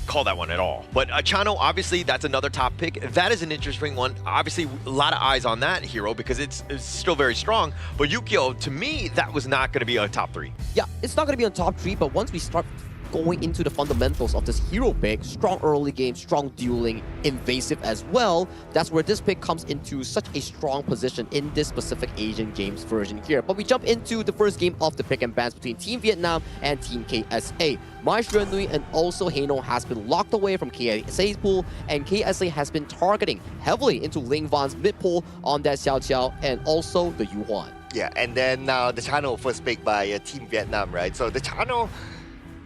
called that one at all. But Chano, obviously, that's another top pick. That is an interesting one. Obviously, a lot of eyes on that hero because it's still very strong. But Ukyo, to me, that was not going to be a top 3. Yeah, it's not going to be on top 3, but once we start going into the fundamentals of this hero pick, strong early game, strong dueling, invasive as well, that's where this pick comes into such a strong position in this specific Asian Games version here. But we jump into the first game of the pick and bans between Team Vietnam and Team KSA. Mai Xuanui and also Haino has been locked away from KSA's pool, and KSA has been targeting heavily into Linh Van's mid pool on that Xiao Qiao and also the Yuhuan. Yeah, and then now the channel first pick by Team Vietnam, right? So the channel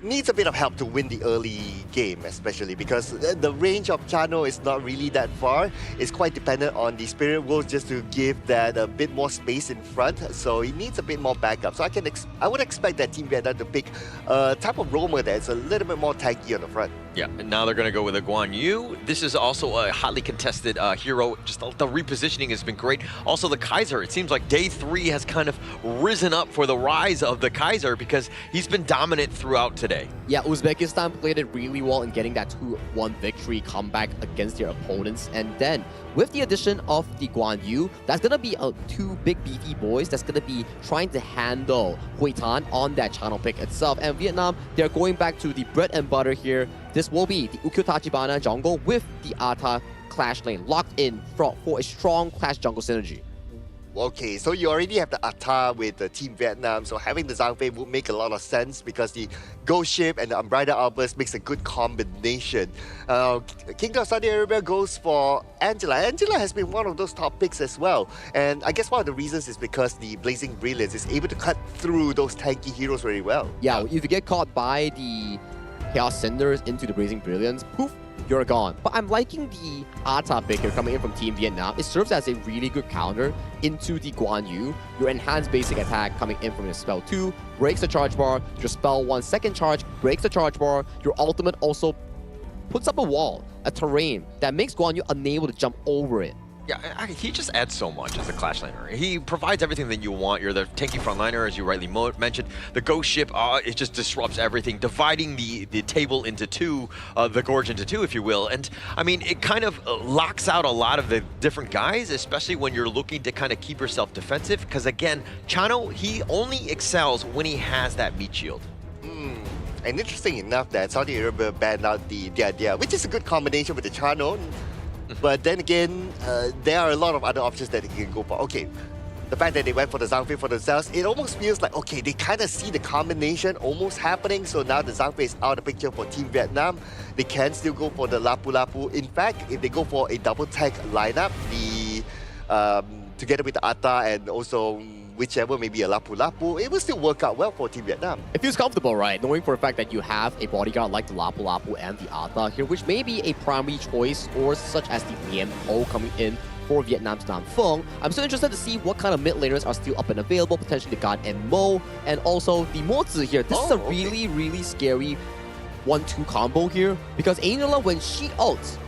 needs a bit of help to win the early game, especially because the range of Chano is not really that far. It's quite dependent on the Spirit Wolves just to give that a bit more space in front. So it needs a bit more backup. So I would expect that Team Vietnam to pick a type of roamer that's a little bit more tanky on the front. Yeah, and now they're going to go with a Guan Yu. This is also a hotly contested hero. Just the repositioning has been great. Also, the Kaiser, it seems like day 3 has kind of risen up for the rise of the Kaiser because he's been dominant throughout today. Yeah, Uzbekistan played it really well in getting that 2-1 victory comeback against their opponents. And then, with the addition of the Guan Yu, that's going to be 2 big beefy boys that's going to be trying to handle Hui Tan on that channel pick itself. And Vietnam, they're going back to the bread and butter here. This will be the Ukyo Tachibana jungle with the Ata Clash lane locked in for a strong Clash jungle synergy. Okay, so you already have the Ata with the Team Vietnam, so having the Zhang Fei would make a lot of sense because the Ghost Ship and the Umbrella Outburst makes a good combination. Kingdom of Saudi Arabia goes for Angela. Angela has been one of those top picks as well, and I guess one of the reasons is because the Blazing Brilliance is able to cut through those tanky heroes very well. Yeah, if you get caught by the Chaos Cinders into the Blazing Brilliance, poof, you're gone. But I'm liking the Ata pick here coming in from Team Vietnam. It serves as a really good counter into the Guan Yu. Your enhanced basic attack coming in from your spell 2 breaks the charge bar. Your spell 1 second charge breaks the charge bar. Your ultimate also puts up a wall, a terrain that makes Guan Yu unable to jump over it. Yeah, he just adds so much as a Clash laner. He provides everything that you want. You're the tanky frontliner, as you rightly mentioned. The Ghost Ship, it just disrupts everything, dividing the table into 2, the Gorge into 2, if you will. And, I mean, it kind of locks out a lot of the different guys, especially when you're looking to kind of keep yourself defensive. Because, again, Chano, he only excels when he has that meat shield. And interesting enough that Saudi Arabia banned out the Dia, which is a good combination with the Chano. But then again, there are a lot of other options that they can go for. Okay, the fact that they went for the Zhang Fei for themselves, it almost feels like, okay, they kind of see the combination almost happening. So now the Zhang Fei is out of the picture for Team Vietnam. They can still go for the Lapu Lapu. In fact, if they go for a double tag lineup, together with the Ata and also whichever, maybe a Lapu Lapu, it will still work out well for Team Vietnam. It feels comfortable, right? Knowing for a fact that you have a bodyguard like the Lapu Lapu and the Ata here, which may be a primary choice, or such as the Lian Po coming in for Vietnam's Nam Feng. I'm still interested to see what kind of mid laners are still up and available, potentially the Gan and Mo, and also the Mo Zi here. This is a really, really scary 1-2 combo here, because Angela, when she ults,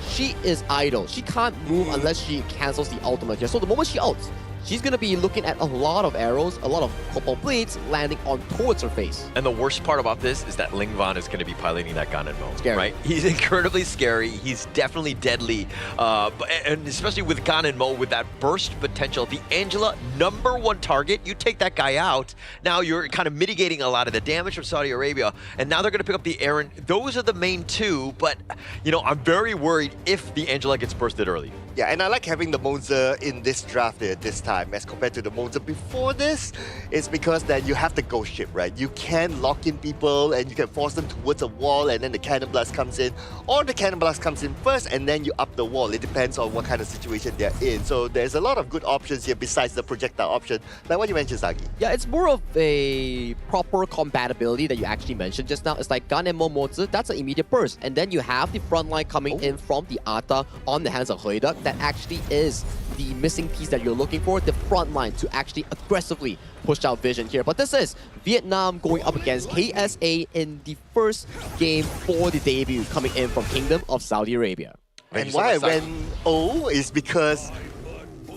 she is idle. She can't move unless she cancels the ultimate here. So the moment she ults, she's going to be looking at a lot of arrows, a lot of copper blades landing on towards her face. And the worst part about this is that Ling Van is going to be piloting that Gan and Mo. Scary. Right? He's incredibly scary. He's definitely deadly. And especially with Gan and Mo, with that burst potential. The Angela, #1 target. You take that guy out. Now you're kind of mitigating a lot of the damage from Saudi Arabia. And now they're going to pick up the Aaron. Those are the main 2. But, you know, I'm very worried if the Angela gets bursted early. Yeah, and I like having the Monza in this draft at this time as compared to the Monza before this. It's because then you have the Ghost Ship, right? You can lock in people and you can force them towards a wall, and then the Cannon Blast comes in, or the Cannon Blast comes in first and then you up the wall. It depends on what kind of situation they're in. So there's a lot of good options here besides the projectile option, like what you mentioned, Zagi. Yeah, it's more of a proper compatibility that you actually mentioned just now. It's like Gan and Mo Mozi, that's an immediate burst. And then you have the front line coming in from the Ata on the hands of Huidak. That actually is the missing piece that you're looking for, the front line to actually aggressively push out Vision here. But this is Vietnam going up against KSA in the first game for the debut, coming in from Kingdom of Saudi Arabia. And why I went O is because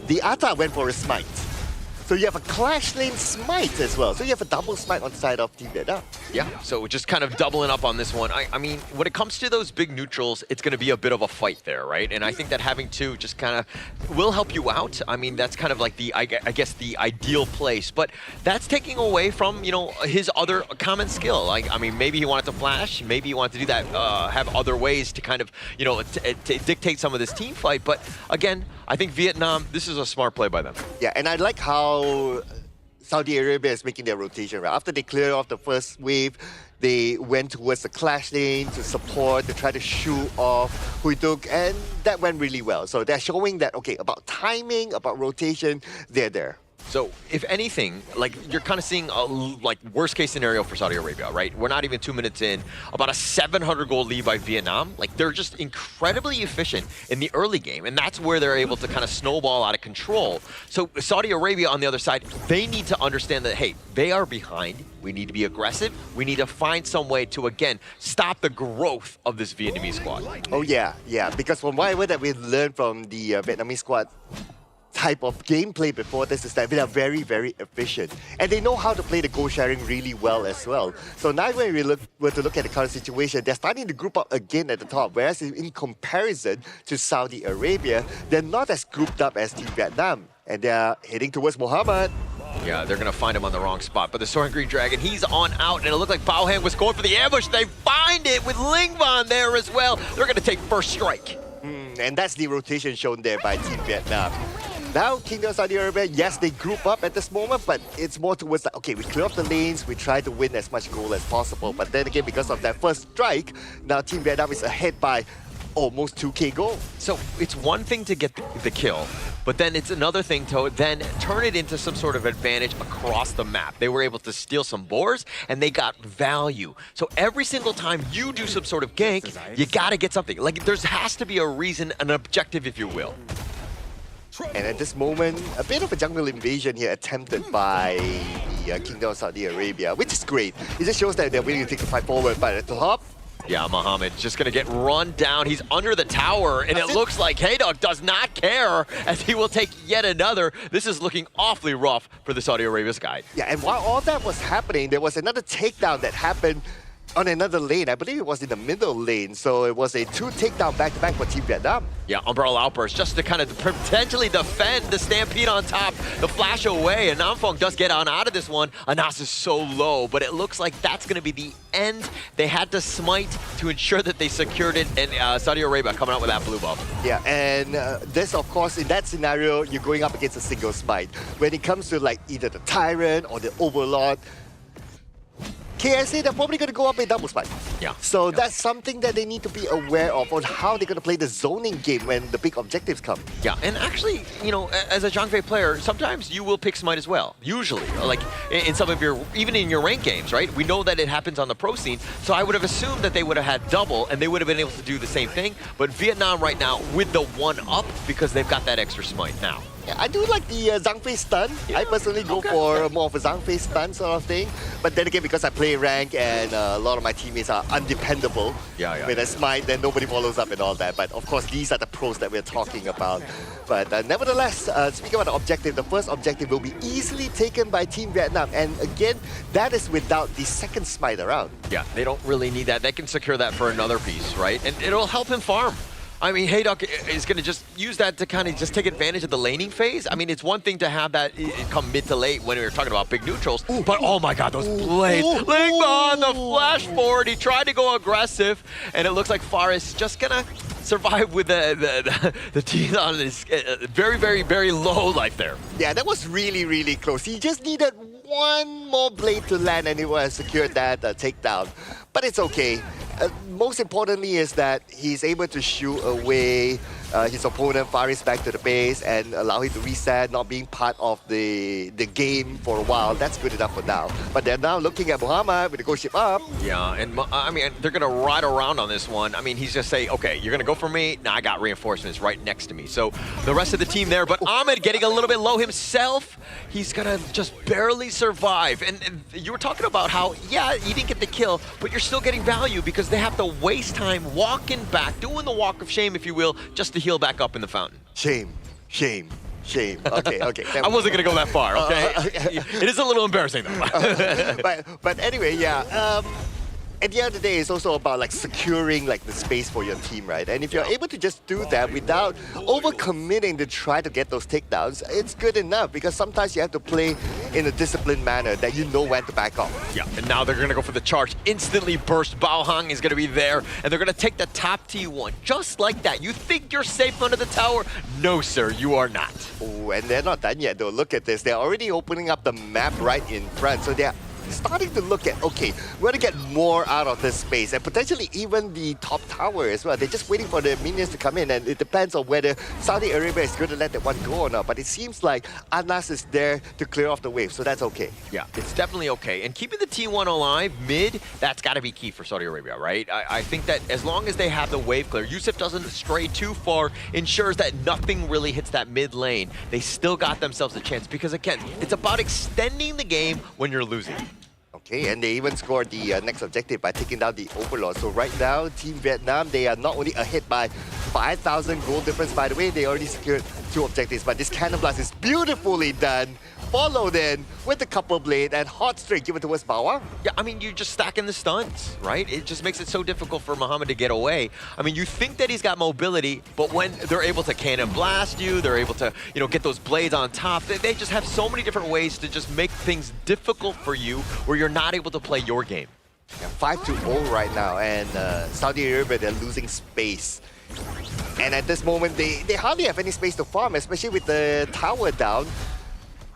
the Ata went for a smite. So you have a Clash lane smite as well. So you have a double smite on the side of Team Vietnam. Yeah, so just kind of doubling up on this one. I mean, when it comes to those big neutrals, it's going to be a bit of a fight there, right? And I think that having 2 just kind of will help you out. I mean, that's kind of like the, I guess, the ideal place. But that's taking away from, you know, his other common skill. Like, I mean, maybe he wanted to flash. Maybe he wanted to do that, have other ways to kind of, you know, dictate some of this team fight. But again, I think Vietnam, this is a smart play by them. Yeah, and I like how Saudi Arabia is making their rotation, right? After they cleared off the first wave, they went towards the Clash lane to support, to try to shoot off Huiduk, and that went really well. So they're showing that, okay, about timing, about rotation, they're there. So if anything, like you're kind of seeing a like worst case scenario for Saudi Arabia, right? We're not even 2 minutes in, about a 700 goal lead by Vietnam. Like they're just incredibly efficient in the early game, and that's where they're able to kind of snowball out of control. So Saudi Arabia on the other side, they need to understand that, hey, they are behind. We need to be aggressive. We need to find some way to, again, stop the growth of this Vietnamese squad. Oh yeah, because from whatever that we've learned from the Vietnamese squad, type of gameplay before this is that they are very, very efficient. And they know how to play the goal sharing really well as well. So now when we were to look at the current situation, they're starting to group up again at the top, whereas in comparison to Saudi Arabia, they're not as grouped up as Team Vietnam. And they're heading towards Mohammed. Yeah, they're going to find him on the wrong spot. But the Soaring Green Dragon, he's on out, and it looked like Bao Han was going for the ambush. They find it with Lingvan there as well. They're going to take first strike. And that's the rotation shown there by Team Vietnam. Now, Kingdom of Saudi Arabia, yes, they group up at this moment, but it's more towards like, okay, we clear up the lanes, we try to win as much goal as possible. But then again, because of that first strike, now Team Vietnam is ahead by almost 2K goal. So it's one thing to get the kill, but then it's another thing to then turn it into some sort of advantage across the map. They were able to steal some boars, and they got value. So every single time you do some sort of gank, you gotta get something. Like there has to be a reason, an objective, if you will. And at this moment, a bit of a jungle invasion here attempted by the Kingdom of Saudi Arabia, which is great. It just shows that they're willing to take the fight forward. But at the top, yeah, Mohammed just going to get run down. He's under the tower, and it looks like Haydog does not care as he will take yet another. This is looking awfully rough for the Saudi Arabia side. Yeah, and while all that was happening, there was another takedown that happened on another lane. I believe it was in the middle lane, so it was a 2 takedown back-to-back for Team Vietnam. Yeah, Umbrella Outburst just to kind of potentially defend the Stampede on top, the flash away, and Namfong does get on out of this one. Anas is so low, but it looks like that's going to be the end. They had to smite to ensure that they secured it, and Saudi Arabia coming out with that blue buff. Yeah, and this, of course, in that scenario, you're going up against a single smite. When it comes to like either the Tyrant or the Overlord, KSA, they're probably going to go up a double spike. Yeah. So that's something that they need to be aware of on how they're going to play the zoning game when the big objectives come. Yeah, and actually, you know, as a Zhangfei player, sometimes you will pick Smite as well. Usually, like in some of your, even in your ranked games, right? We know that it happens on the pro scene, so I would have assumed that they would have had double and they would have been able to do the same thing. But Vietnam right now with the 1-up because they've got that extra Smite now. Yeah, I do like the Zhangfei stun. Yeah. I personally go for more of a Zhangfei stun sort of thing. But then again, because I play rank and a lot of my teammates are undependable with a smite, then nobody follows up and all that. But of course, these are the pros that we're talking about. But nevertheless, speaking about the objective, the first objective will be easily taken by Team Vietnam. And again, that is without the second smite around. Yeah, they don't really need that. They can secure that for another piece, right? And it'll help him farm. I mean, Haydog is going to just use that to kind of just take advantage of the laning phase. I mean, it's one thing to have that come mid to late when we were talking about big neutrals, but oh my god, those blades. Lingvan, the flash forward, he tried to go aggressive, and it looks like Faris just going to survive with the teeth on his very, very, very low life there. Yeah, that was really, really close. He just needed one more blade to land and he would have secured that takedown. But it's okay. Most importantly is that he's able to shoot away his opponent Faris back to the base and allow him to reset, not being part of the game for a while. That's good enough for now. But they're now looking at Muhammad with the ghost ship up. Yeah, and I mean, they're going to ride around on this one. I mean, he's just saying, okay, you're going to go for me? Nah, I got reinforcements right next to me. So the rest of the team there, but Ahmed getting a little bit low himself. He's going to just barely survive. And you were talking about how, yeah, you didn't get the kill, but you're still getting value because they have to waste time walking back, doing the walk of shame, if you will, just to heal back up in the fountain. Shame, shame, shame. Okay, okay. I wasn't going to go that far, okay? It is a little embarrassing, though. but anyway, yeah. At the end of the day, it's also about like securing like the space for your team, right? And if you're able to just do that without overcommitting to try to get those takedowns, it's good enough because sometimes you have to play in a disciplined manner that you know when to back off. Yeah, and now they're going to go for the charge. Instantly burst. Bao Han is going to be there, and they're going to take the top T1 just like that. You think you're safe under the tower? No, sir, you are not. Oh, and they're not done yet, though. Look at this. They're already opening up the map right in front, so they're starting to look at, okay, we're going to get more out of this space and potentially even the top tower as well. They're just waiting for the minions to come in, and it depends on whether Saudi Arabia is going to let that one go or not. But it seems like Anas is there to clear off the wave, so that's okay. Yeah, it's definitely okay. And keeping the T1 alive mid, that's got to be key for Saudi Arabia, right? I think that as long as they have the wave clear, Yusuf doesn't stray too far, ensures that nothing really hits that mid lane. They still got themselves a chance because, again, it's about extending the game when you're losing. Okay, and they even scored the next objective by taking down the Overlord. So right now, Team Vietnam, they are not only ahead by 5,000 gold difference, by the way, they already secured 2 objectives. But this Cannon Blast is beautifully done, followed in with the couple blade and hot straight given towards Bawang. Yeah, I mean, you're just stacking the stunts, right? It just makes it so difficult for Muhammad to get away. I mean, you think that he's got mobility, but when they're able to cannon blast you, they're able to, you know, get those blades on top, they just have so many different ways to just make things difficult for you where you're not able to play your game. Yeah, 5-0 right now, and Saudi Arabia, they're losing space. And at this moment, they hardly have any space to farm, especially with the tower down.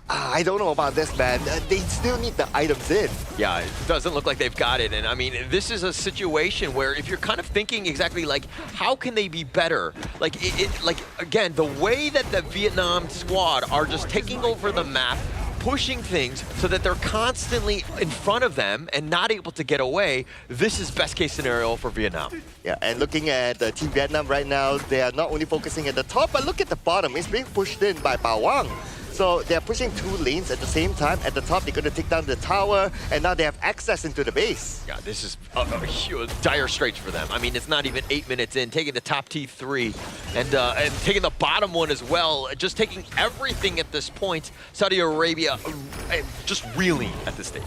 I don't know about this, man. They still need the items in. Yeah, it doesn't look like they've got it. And I mean, this is a situation where if you're kind of thinking exactly like, how can they be better? Like, like again, the way that the Vietnam squad are just taking over the map, pushing things so that they're constantly in front of them and not able to get away, this is best case scenario for Vietnam. Yeah, and looking at Team Vietnam right now, they are not only focusing at the top, but look at the bottom. It's being pushed in by Bawang. So they're pushing 2 lanes at the same time. At the top, they're going to take down the tower, and now they have access into the base. Yeah, this is a huge, dire straits for them. I mean, it's not even 8 minutes in, taking the top T3 and taking the bottom one as well, just taking everything at this point. Saudi Arabia just reeling at this stage.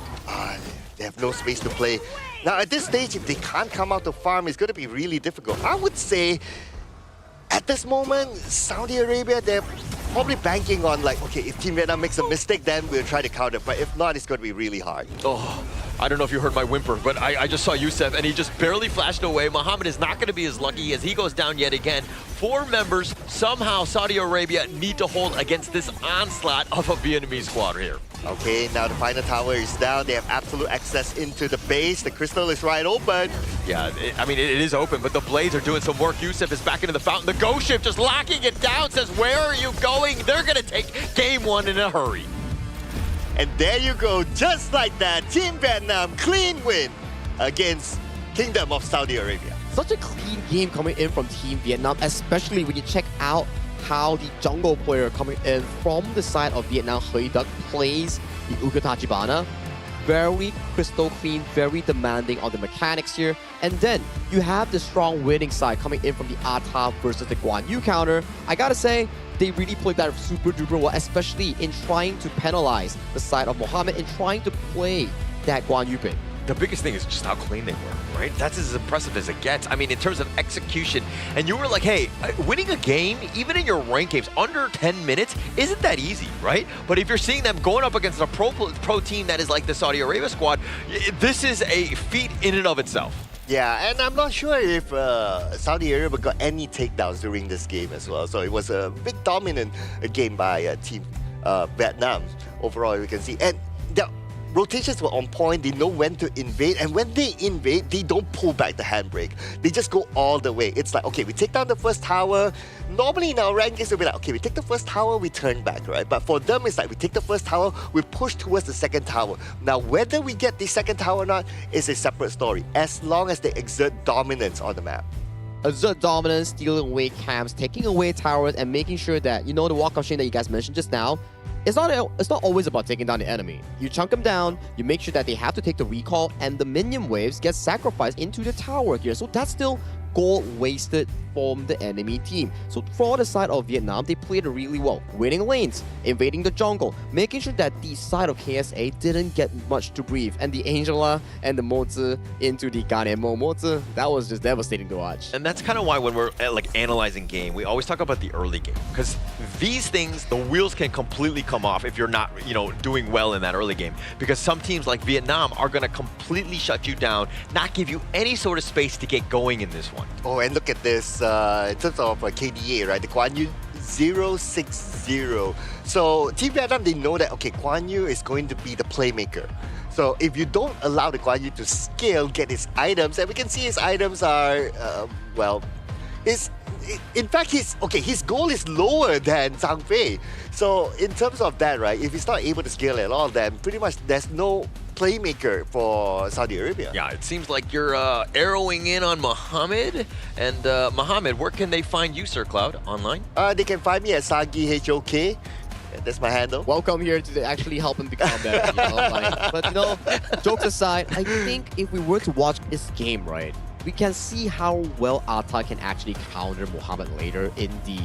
They have no space to play. Now, at this stage, if they can't come out to farm, it's going to be really difficult. I would say, at this moment, Saudi Arabia, they're probably banking on like, okay, if Team Vietnam makes a mistake, then we'll try to counter. But if not, it's going to be really hard. Oh, I don't know if you heard my whimper, but I just saw Yusuf and he just barely flashed away. Muhammad is not going to be as lucky as he goes down yet again. 4 members, somehow Saudi Arabia need to hold against this onslaught of a Vietnamese squad here. Okay, now the final tower is down. They have absolute access into the base. The crystal is wide open. Yeah, I mean, it is open, but the blades are doing some work. Yusuf is back into the fountain. The ghost ship just locking it down, says, where are you going? They're going to take game 1 in a hurry. And there you go, just like that, Team Vietnam, clean win against Kingdom of Saudi Arabia. Such a clean game coming in from Team Vietnam, especially when you check out how the jungle player coming in from the side of Vietnam, Hui Duck, plays the Ukatachibana. Very crystal clean, very demanding on the mechanics here. And then you have the strong winning side coming in from the Ata versus the Guan Yu counter. I gotta say, they really played that super duper well, especially in trying to penalize the side of Mohammed and trying to play that Guan Yu pick. The biggest thing is just how clean they were, right? That's as impressive as it gets. I mean, in terms of execution, and you were like, hey, winning a game, even in your ranked games, under 10 minutes, isn't that easy, right? But if you're seeing them going up against a pro team that is like the Saudi Arabia squad, this is a feat in and of itself. Yeah, and I'm not sure if Saudi Arabia got any takedowns during this game as well. So it was a big dominant game by Team Vietnam overall, you can see. And the rotations were on point. They know when to invade, and when they invade, they don't pull back the handbrake. They just go all the way. It's like, okay, we take down the first tower. Normally in our rankings, we'll be like, okay, we take the first tower, we turn back, right? But for them, it's like we take the first tower, we push towards the second tower. Now, whether we get the second tower or not is a separate story, as long as they exert dominance on the map. Exert dominance, stealing away camps, taking away towers, and making sure that, you know, the walk-off chain that you guys mentioned just now, it's not always about taking down the enemy. You chunk them down, you make sure that they have to take the recall, and the minion waves get sacrificed into the tower here. So that's still gold wasted from the enemy team. So for the side of Vietnam, they played really well, winning lanes, invading the jungle, making sure that the side of KSA didn't get much to breathe. And the Angela and the Mozi into the Ganemo Mozi, that was just devastating to watch. And that's kind of why when we're like analyzing game, we always talk about the early game, because these things, the wheels can completely come off if you're not, you know, doing well in that early game. Because some teams like Vietnam are going to completely shut you down, not give you any sort of space to get going in this one. Oh, and look at this, in terms of KDA, right? The Guan Yu 0-6-0. So Team Vietnam, they know that, okay, Guan Yu is going to be the playmaker. So if you don't allow the Guan Yu to scale, get his items, and we can see his items are, in fact, his goal is lower than Zhang Fei. So in terms of that, right, if he's not able to scale at all, then pretty much there's no playmaker for Saudi Arabia. Yeah, it seems like you're arrowing in on Mohammed. And Mohammed, where can they find you, Sir Cloud, online? They can find me at Sagi HOK. That's my handle. Welcome here to actually help him become better. But jokes aside, I think if we were to watch this game, right, we can see how well Ata can actually counter Mohammed later in the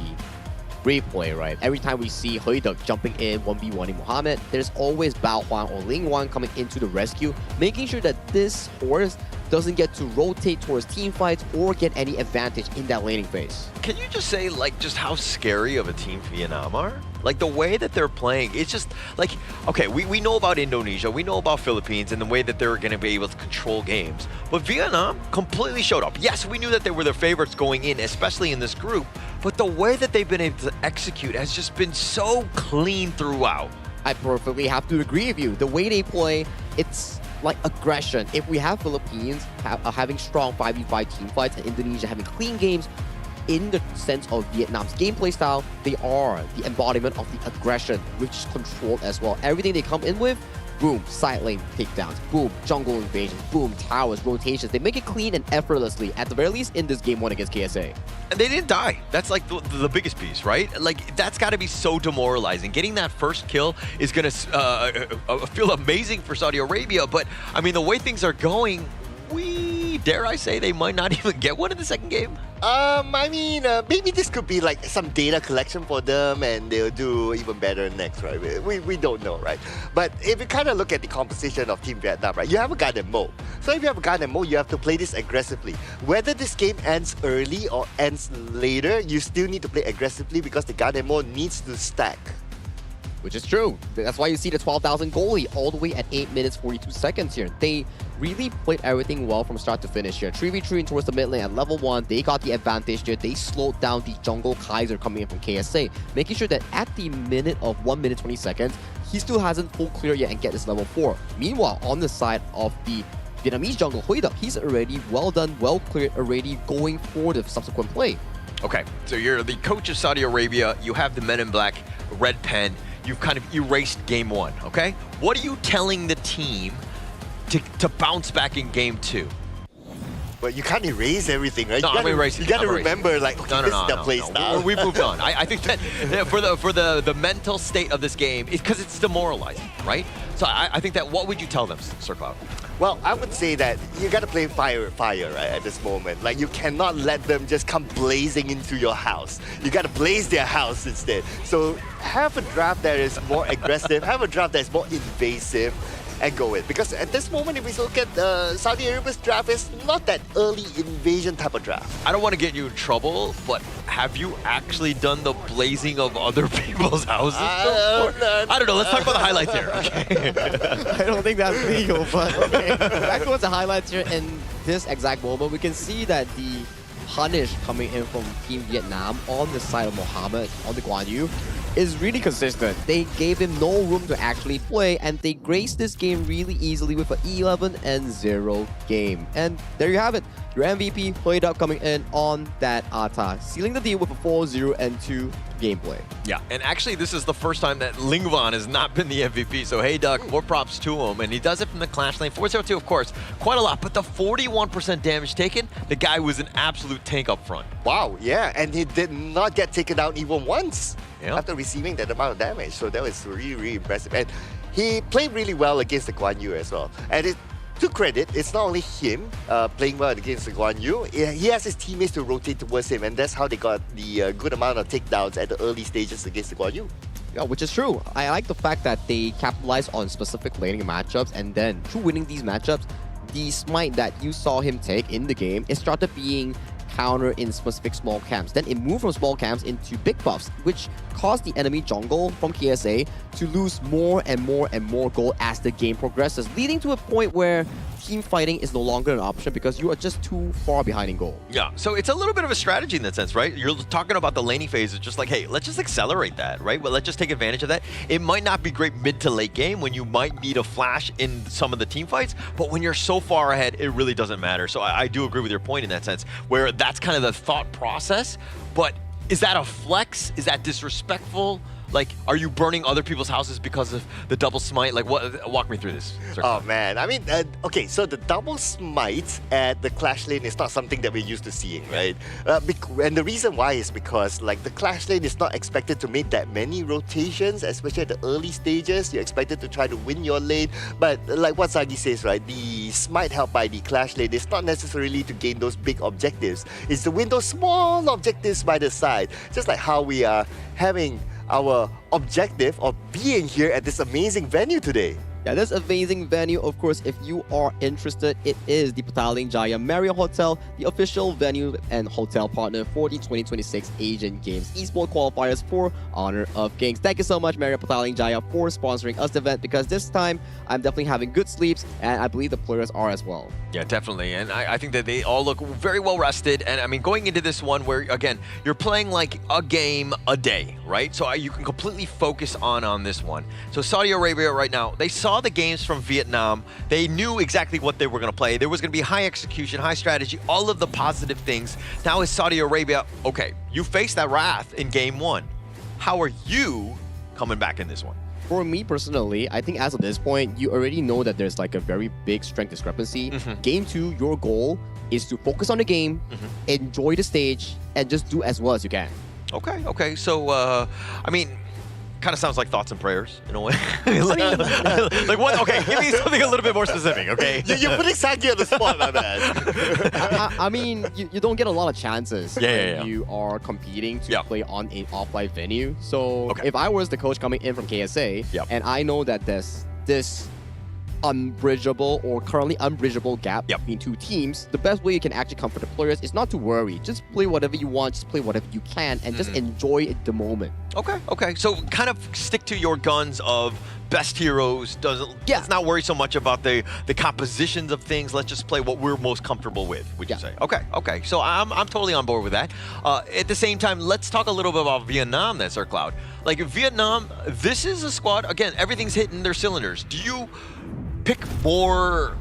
replay, right? Every time we see Heuduk jumping in 1v1ing Mohammed, there's always Bao Huang or Ling Wan coming into the rescue, making sure that this horse doesn't get to rotate towards team fights or get any advantage in that laning phase. Can you just say, like, just how scary of a team Vietnam are? Like, the way that they're playing, it's just, like, okay, we know about Indonesia, we know about Philippines, and the way that they're going to be able to control games. But Vietnam completely showed up. Yes, we knew that they were the favorites going in, especially in this group, but the way that they've been able to execute has just been so clean throughout. I perfectly have to agree with you. The way they play, it's like aggression. If we have Philippines having strong 5v5 team fights and Indonesia having clean games, in the sense of Vietnam's gameplay style, they are the embodiment of the aggression, which is controlled as well. Everything they come in with, boom, side lane takedowns, boom, jungle invasion, boom, towers, rotations. They make it clean and effortlessly, at the very least in this game 1 against KSA. And they didn't die. That's like the biggest piece, right? Like, that's got to be so demoralizing. Getting that first kill is going to feel amazing for Saudi Arabia, but I mean, the way things are going, dare I say, they might not even get one in the second game? I mean, maybe this could be like some data collection for them and they'll do even better next, right? We don't know, right? But if you kind of look at the composition of Team Vietnam, right, you have a Garden mode. So if you have a Garden mode, you have to play this aggressively. Whether this game ends early or ends later, you still need to play aggressively because the Garden mode needs to stack. Which is true. That's why you see the 12,000 goalie all the way at 8 minutes 42 seconds here. They really played everything well from start to finish here. 3v3 towards the mid lane at level 1. They got the advantage here. They slowed down the jungle Kaiser coming in from KSA, making sure that at the minute of 1 minute 20 seconds, he still hasn't full clear yet and get this level 4. Meanwhile, on the side of the Vietnamese jungle, Heuduk, he's already well done, well cleared, already going for the subsequent play. Okay, so you're the coach of Saudi Arabia. You have the Men in Black red pen. You've kind of erased game 1, okay? What are you telling the team to bounce back in game 2? But you can't erase everything, right? No, I'm erasing. You gotta remember, like, okay, this is the play style. We've moved on. I think that for the mental state of this game, it's because it's demoralizing, right? So I think that, what would you tell them, Sir Cloud? Well, I would say that you gotta play fire, right, at this moment. Like, you cannot let them just come blazing into your house. You gotta blaze their house instead. So have a draft that is more aggressive, have a draft that is more invasive, and go in. Because at this moment, if we look at Saudi Arabia's draft, it's not that early invasion type of draft. I don't want to get you in trouble, but have you actually done the blazing of other people's houses? I don't know. Let's talk about the highlights here. Okay. I don't think that's legal, but okay. Back towards the highlights here. In this exact moment, we can see that the punish coming in from Team Vietnam on the side of Mohammed, on the Guan Yu, is really consistent. They gave him no room to actually play, and they graced this game really easily with an 11-0 game. And there you have it. Your MVP played up coming in on that Ata, sealing the deal with a 4-0-2 gameplay. Yeah, and actually this is the first time that Lingvan has not been the MVP, so hey Duck, more props to him, and he does it from the Clash lane. 4-0-2, of course, quite a lot, but the 41% damage taken, the guy was an absolute tank up front. Wow, yeah, and he did not get taken down even once after receiving that amount of damage, so that was really, really impressive. And he played really well against the Guan Yu as well. And to credit, it's not only him playing well against the Guan Yu, he has his teammates to rotate towards him, and that's how they got the good amount of takedowns at the early stages against the Guan Yu. Yeah, which is true. I like the fact that they capitalize on specific laning matchups, and then through winning these matchups, the smite that you saw him take in the game, it started being counter in specific small camps. Then it moved from small camps into big buffs, which caused the enemy jungle from KSA to lose more and more and more gold as the game progresses, leading to a point where team fighting is no longer an option because you are just too far behind in gold. Yeah, so it's a little bit of a strategy in that sense, right? You're talking about the laning phase. It's just like, hey, let's just accelerate that, right? Well, let's just take advantage of that. It might not be great mid to late game when you might need a flash in some of the team fights, but when you're so far ahead, it really doesn't matter. So I do agree with your point in that sense, where that's kind of the thought process, but is that a flex? Is that disrespectful? Like, are you burning other people's houses because of the double smite? Like, what? Walk me through this. Oh man, I mean, okay, so the double smite at the Clash lane is not something that we're used to seeing, right? And the reason why is because, like, the Clash lane is not expected to make that many rotations, especially at the early stages. You're expected to try to win your lane, but like what Sagi says, right? The smite held by the Clash lane is not necessarily to gain those big objectives. It's to win those small objectives by the side. Just like how we are having our objective of being here at this amazing venue today. Yeah, this amazing venue, of course, if you are interested, it is the Petaling Jaya Marriott Hotel, the official venue and hotel partner for the 2026 Asian Games Esports Qualifiers for Honor of Kings. Thank you so much, Marriott Petaling Jaya, for sponsoring us the event, because this time I'm definitely having good sleeps, and I believe the players are as well. Yeah, definitely. And I think that they all look very well rested. And I mean, going into this one where, again, you're playing like a game a day, right? So you can completely focus on this one. So Saudi Arabia right now, they saw the games from Vietnam. They knew exactly what they were going to play. There was going to be high execution, high strategy, all of the positive things. Now is Saudi Arabia, okay, you faced that wrath in game one. How are you coming back in this one? For me personally, I think as of this point, you already know that there's like a very big strength discrepancy. Game 2, your goal is to focus on the game, enjoy the stage, and just do as well as you can. Okay. So, I mean, kind of sounds like thoughts and prayers in a way. Like what? Okay, give me something a little bit more specific, okay? You're putting Sagi on the spot, my man. I mean, you don't get a lot this when you are competing to play on an offline venue. So if I was the coach coming in from KSA, and I know that there's this unbridgeable or currently unbridgeable gap between two teams, the best way you can actually comfort the players is not to worry. Just play whatever you want, just play whatever you can, and just enjoy the moment. Okay. So kind of stick to your guns of best heroes. Let's not worry so much about the compositions of things. Let's just play what we're most comfortable with, would you say? Okay. So I'm totally on board with that. At the same time, let's talk a little bit about Vietnam then, Sir Cloud. Like Vietnam, this is a squad, again, everything's hitting their cylinders. Do you pick more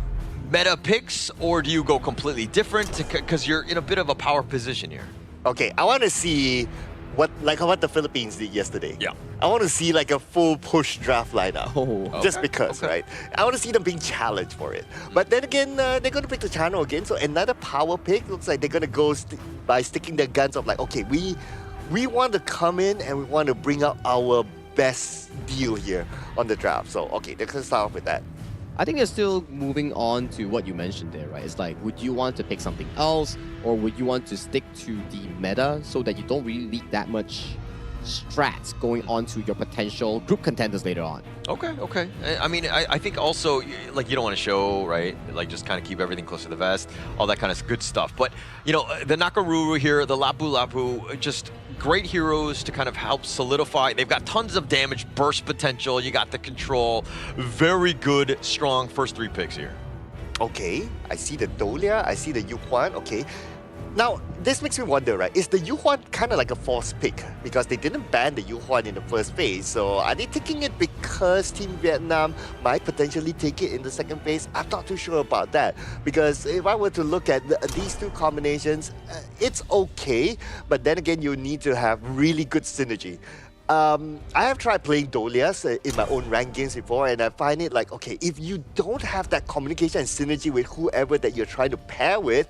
meta picks, or do you go completely different? Because you're in a bit of a power position here. Okay, I want to see what the Philippines did yesterday. I want to see like a full push draft lineup. Just because, right? I want to see them being challenged for it. But then again, they're going to pick the channel again. So another power pick. Looks like they're going to go by sticking their guns of like, okay, we want to come in and we want to bring out our best deal here on the draft. So, okay, they're going to start off with that. I think they're still moving on to what you mentioned there, right? It's like, would you want to pick something else, or would you want to stick to the meta so that you don't really leak that much strats going on to your potential group contenders later on? Okay. I mean, I think also, like, you don't want to show, right? Like, just kind of keep everything close to the vest, all that kind of good stuff. But, you know, the Nakaruru here, the Lapu, just great heroes to kind of help solidify. They've got tons of damage, burst potential. You got the control. Very good, strong first 3 picks here. Okay, I see the Dolia, I see the Yuhuan. Okay. Now, this makes me wonder, right? Is the Yuhuan kind of like a false pick? Because they didn't ban the Yuhuan in the first phase. So are they taking it because Team Vietnam might potentially take it in the second phase? I'm not too sure about that. Because if I were to look at these two combinations, it's okay. But then again, you need to have really good synergy. I have tried playing Dolias in my own ranked games before, and I find it like, okay, if you don't have that communication and synergy with whoever that you're trying to pair with,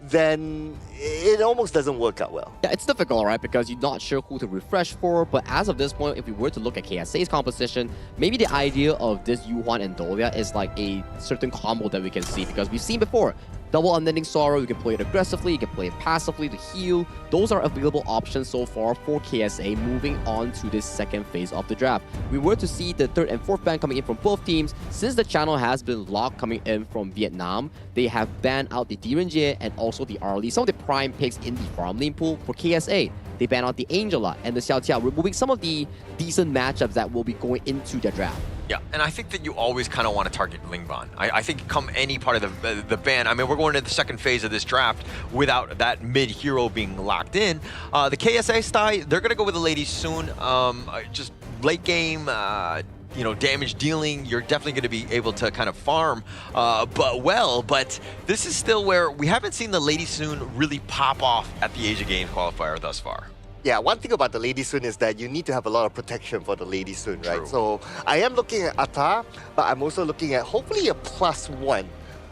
then it almost doesn't work out well. Yeah, it's difficult, right? Because you're not sure who to refresh for. But as of this point, if we were to look at KSA's composition, maybe the idea of this Yuhuan and Dolia is like a certain combo that we can see. Because we've seen before, double Unending Sorrow, you can play it aggressively, you can play it passively to heal. Those are available options so far for KSA moving on to this second phase of the draft. We were to see the 3rd and 4th ban coming in from both teams. Since the channel has been locked coming in from Vietnam, they have banned out the Direnjie and also the Arlie, some of the prime picks in the farm lane pool for KSA. They ban out the Angela and the Xiao Tia, removing some of the decent matchups that will be going into their draft. Yeah, and I think that you always kind of want to target Lingban. I think come any part of the ban, I mean, we're going into the second phase of this draft without that mid-hero being locked in. The KSA style, they're going to go with the ladies soon. Just late game, damage dealing, you're definitely going to be able to kind of farm but this is still where we haven't seen the Lady Soon really pop off at the Asia Games qualifier thus far. Yeah, one thing about the Lady Soon is that you need to have a lot of protection for the Lady Soon, right? True. So I am looking at Ata, but I'm also looking at hopefully a +1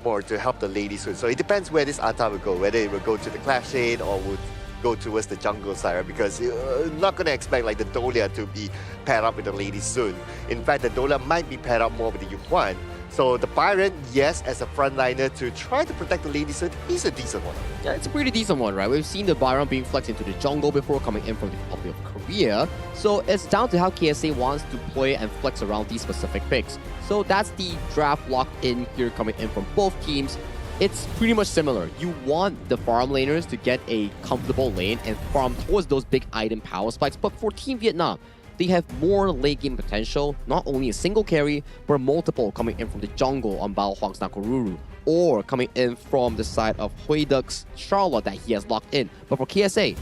more to help the Lady Soon. So it depends where this Ata will go, whether it will go to the Clash Shade or would go towards the jungle side, right? Because you're not going to expect like the Dolia to be paired up with the Lady Soon. In fact, the Dolia might be paired up more with the Yuhuan. So the Byron, yes, as a frontliner to try to protect the Lady Soon, he's a decent one. Yeah, it's a pretty decent one, right? We've seen the Byron being flexed into the jungle before coming in from the Republic of Korea. So it's down to how KSA wants to play and flex around these specific picks. So that's the draft locked in here coming in from both teams. It's pretty much similar. You want the farm laners to get a comfortable lane and farm towards those big item power spikes, but for Team Vietnam, they have more late game potential, not only a single carry, but multiple coming in from the jungle on Bao Huang's Nakoruru, or coming in from the side of Hui Duck's Charlotte that he has locked in. But for KSA,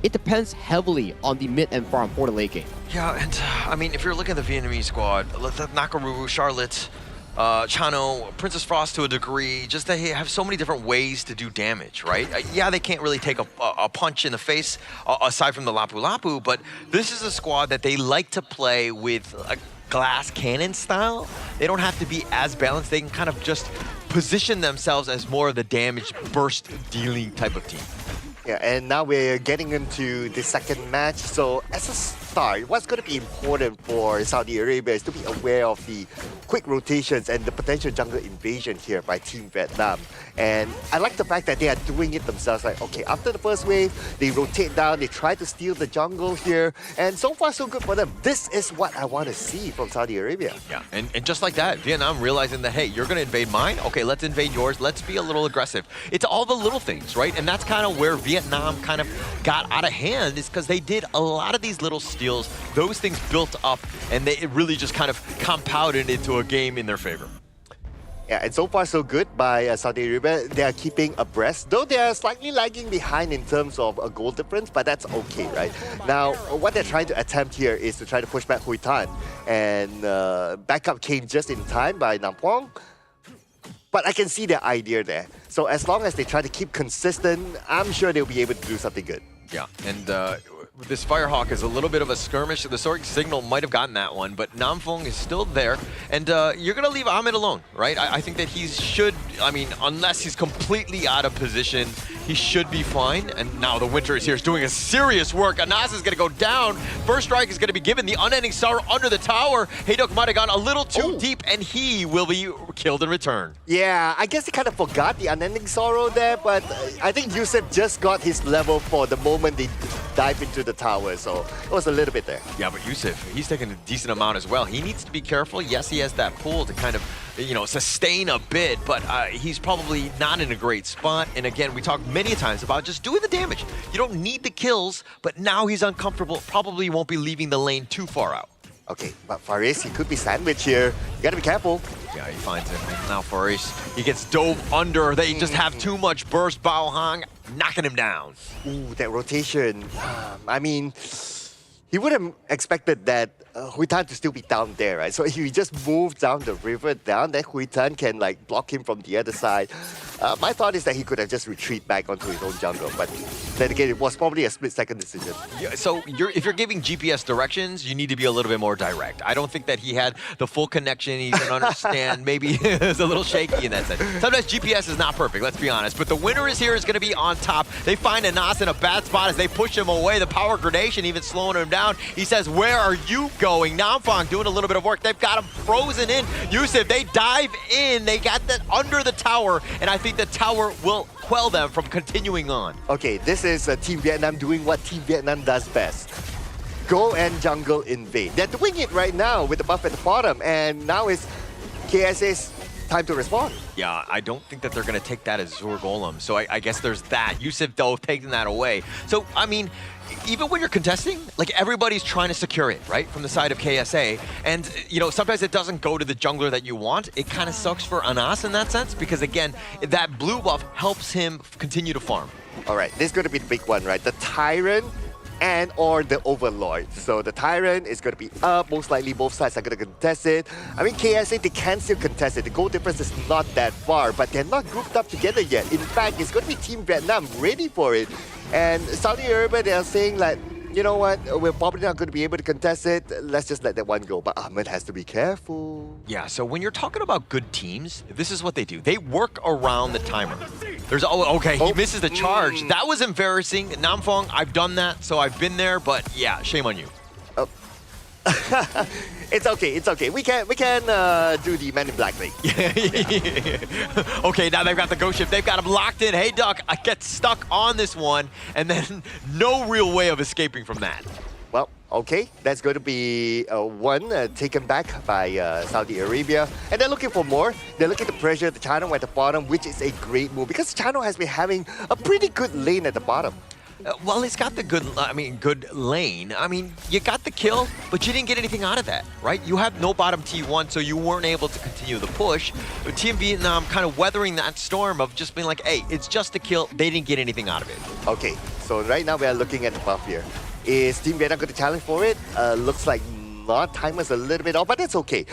it depends heavily on the mid and farm for the late game. Yeah, and I mean, if you're looking at the Vietnamese squad, Nakoruru, Charlotte, Chano, Princess Frost to a degree, just they have so many different ways to do damage, right? Yeah, they can't really take a punch in the face aside from the Lapu Lapu, but this is a squad that they like to play with a glass cannon style. They don't have to be as balanced. They can kind of just position themselves as more of the damage burst dealing type of team. Yeah, and now we're getting into the second match. So as a start, what's going to be important for Saudi Arabia is to be aware of the quick rotations and the potential jungle invasion here by Team Vietnam. And I like the fact that they are doing it themselves. Like, okay, after the first wave, they rotate down, they try to steal the jungle here, and so far so good for them. This is what I want to see from Saudi Arabia. Yeah, and just like that, Vietnam realizing that, hey, you're going to invade mine? Okay, let's invade yours. Let's be a little aggressive. It's all the little things, right? And that's kind of where Vietnam kind of got out of hand, is because they did a lot of these little steals. Those things built up, and it really just kind of compounded into a game in their favor. Yeah, and so far so good by Saudi Arabia. They are keeping abreast, though they are slightly lagging behind in terms of a goal difference, but that's okay, right? Now, what they're trying to attempt here is to try to push back Hui Tan, and backup came just in time by Nam Quang. But I can see their idea there. So as long as they try to keep consistent, I'm sure they'll be able to do something good. Yeah, and this Firehawk is a little bit of a skirmish. The Sork Signal might have gotten that one, but Namfong is still there. And you're going to leave Ahmed alone, right? I think that he should, I mean, unless he's completely out of position, he should be fine. And now the Winter is here, is doing a serious work. Anas is going to go down. First strike is going to be given. The Unending Sorrow under the tower. Hayduk might have gone a little too deep, and he will be killed in return. Yeah, I guess he kind of forgot the Unending Sorrow there, but I think Yusuf just got his level for the moment they dive into the tower, so it was a little bit there. Yeah, but Yusuf, he's taking a decent amount as well. He needs to be careful. Yes, he has that pull to kind of, sustain a bit, but he's probably not in a great spot. And again, we talked many times about just doing the damage. You don't need the kills, but now he's uncomfortable. Probably won't be leaving the lane too far out. Okay, but Faris, he could be sandwiched here. You gotta be careful. Yeah, he finds him. And now Faris, he gets dove under. They just have too much burst. Bao Hang knocking him down. Ooh, that rotation. I mean, he would have expected that Hui Tan to still be down there, right? So if he just moved down the river down, then Hui Tan can block him from the other side. My thought is that he could have just retreated back onto his own jungle, but then again, it was probably a split-second decision. Yeah, so if you're giving GPS directions, you need to be a little bit more direct. I don't think that he had the full connection. He didn't understand. Maybe it was a little shaky in that sense. Sometimes GPS is not perfect, let's be honest. But the winner is here, is going to be on top. They find Anas in a bad spot as they push him away. The power gradation even slowing him down. He says, where are you going? Namfang doing a little bit of work. They've got him frozen in. Yusuf, they dive in. They got that under the tower, and I think the tower will quell them from continuing on. Okay, this is Team Vietnam doing what Team Vietnam does best. Go and jungle invade. They're doing it right now with the buff at the bottom, and now it's KSA's time to respond. Yeah, I don't think that they're going to take that as Zur Golem. So I guess there's that. Yusuf, though, taking that away. So, I mean, even when you're contesting, like everybody's trying to secure it, right? From the side of KSA. And, you know, sometimes it doesn't go to the jungler that you want. It kind of sucks for Anas in that sense because, again, that blue buff helps him continue to farm. All right, this is going to be the big one, right? The Tyrant and or the Overlord. So the Tyrant is going to be up. Most likely both sides are going to contest it. I mean, KSA, they can still contest it. The goal difference is not that far, but they're not grouped up together yet. In fact, it's going to be Team Vietnam ready for it. And Saudi Arabia, they are saying like, you know what, we're probably not going to be able to contest it. Let's just let that one go. But Ahmed has to be careful. Yeah, so when you're talking about good teams, this is what they do. They work around the timer. There's, he misses the charge. That was embarrassing. Namfong, I've done that, so I've been there, but yeah, shame on you. It's okay. We can do the Men in Black thing. Okay, now they've got the Ghost Ship. They've got him locked in. Hey, Duck, I get stuck on this one, and then no real way of escaping from that. Well, okay, that's going to be one taken back by Saudi Arabia. And they're looking for more. They're looking to pressure the Chano at the bottom, which is a great move because Chano has been having a pretty good lane at the bottom. Well, it's got the good lane. I mean, you got the kill, but you didn't get anything out of that, right? You have no bottom T1, so you weren't able to continue the push. But Team Vietnam kind of weathering that storm of just being like, hey, it's just a kill. They didn't get anything out of it. Okay, so right now we are looking at the buff here. Is Team Vietnam going to challenge for it? Looks like not. Timer's a little bit off, but that's okay.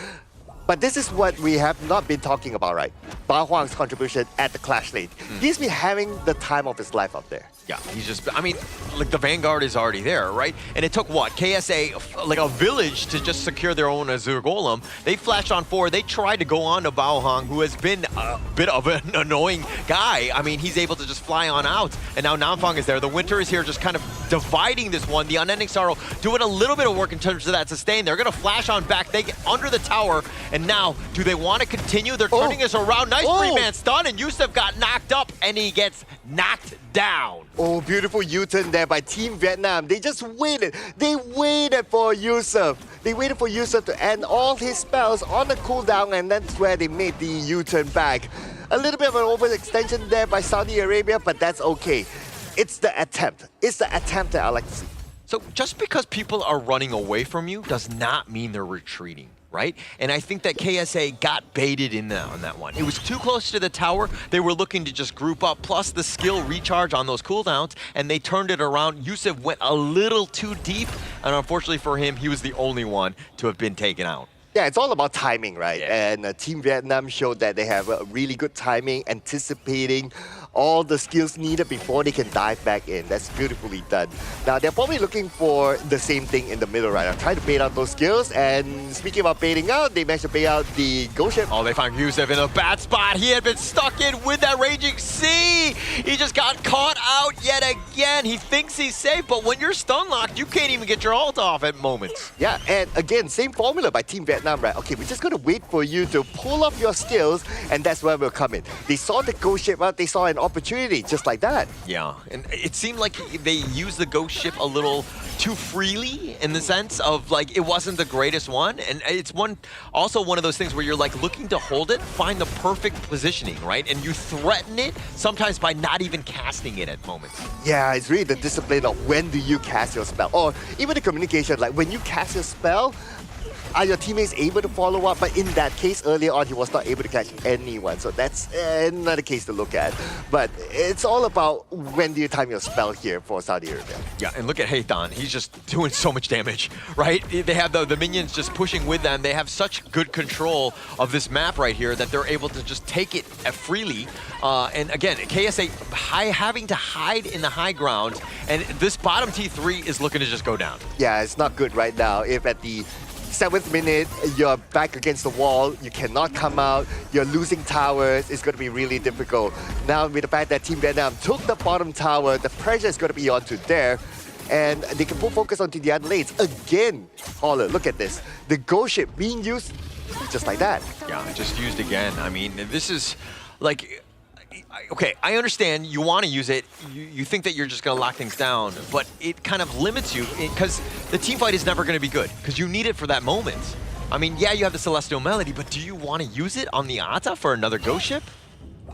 But this is what we have not been talking about, right? Ba Huang's contribution at the Clash lane. He's been having the time of his life up there. Yeah, he's just, I mean, like the Vanguard is already there, right? And it took what? KSA, like a village to just secure their own Azure Golem. They flashed on 4. They tried to go on to Bao Hong, who has been a bit of an annoying guy. I mean, he's able to just fly on out. And now Namfong is there. The Winter is here just kind of dividing this one. The Unending Sorrow doing a little bit of work in terms of that sustain. They're going to flash on back. They get under the tower. And now, do they want to continue? They're turning us around. Nice free-man stun. And Yusuf got knocked up. And he gets knocked down. Oh, beautiful U-turn there by Team Vietnam. They just waited. They waited for Yusuf. They waited for Yusuf to end all his spells on the cooldown, and that's where they made the U-turn back. A little bit of an overextension there by Saudi Arabia, but that's okay. It's the attempt. It's the attempt that I like to see. So just because people are running away from you does not mean they're retreating, right? And I think that KSA got baited in on that one. It was too close to the tower. They were looking to just group up, plus the skill recharge on those cooldowns, and they turned it around. Yusuf went a little too deep, and unfortunately for him, he was the only one to have been taken out. Yeah, it's all about timing, right? Yeah. And Team Vietnam showed that they have a really good timing, anticipating all the skills needed before they can dive back in. That's beautifully done. Now, they're probably looking for the same thing in the middle, right? I'm trying to bait out those skills, and speaking about baiting out, they managed to bait out the Ghost Ship. Oh, they found Yusuf in a bad spot. He had been stuck in with that Raging Sea. He just got caught out yet again. He thinks he's safe, but when you're stun locked, you can't even get your ult off at moments. Yeah, and again, same formula by Team Vietnam, right? Okay, we're just going to wait for you to pull off your skills, and that's where we'll come in. They saw the Ghost Ship out, they saw an opportunity just like that. Yeah, and it seemed like they used the Ghost Ship a little too freely in the sense of like it wasn't the greatest one, and it's also one of those things where you're like looking to hold it, find the perfect positioning, right? And you threaten it sometimes by not even casting it at moments. Yeah, it's really the discipline of when do you cast your spell, or even the communication, like when you cast your spell, are your teammates able to follow up? But in that case, earlier on, he was not able to catch anyone. So that's another case to look at. But it's all about when do you time your spell here for Saudi Arabia. Yeah, and look at Haython. He's just doing so much damage, right? They have the minions just pushing with them. They have such good control of this map right here that they're able to just take it freely. And again, KSA having to hide in the high ground. And this bottom T3 is looking to just go down. Yeah, it's not good right now. If at the 7th minute, you're back against the wall, you cannot come out, you're losing towers, it's going to be really difficult. Now, with the fact that Team Vietnam took the bottom tower, the pressure is going to be onto there, and they can put focus onto the other lanes. Again, Holler, look at this. The Ghost Ship being used just like that. Yeah, just used again. I mean, this is like... Okay, I understand you want to use it, you think that you're just going to lock things down, but it kind of limits you because the team fight is never going to be good because you need it for that moment. I mean, yeah, you have the Celestial Melody, but do you want to use it on the Ata for another ghost ship?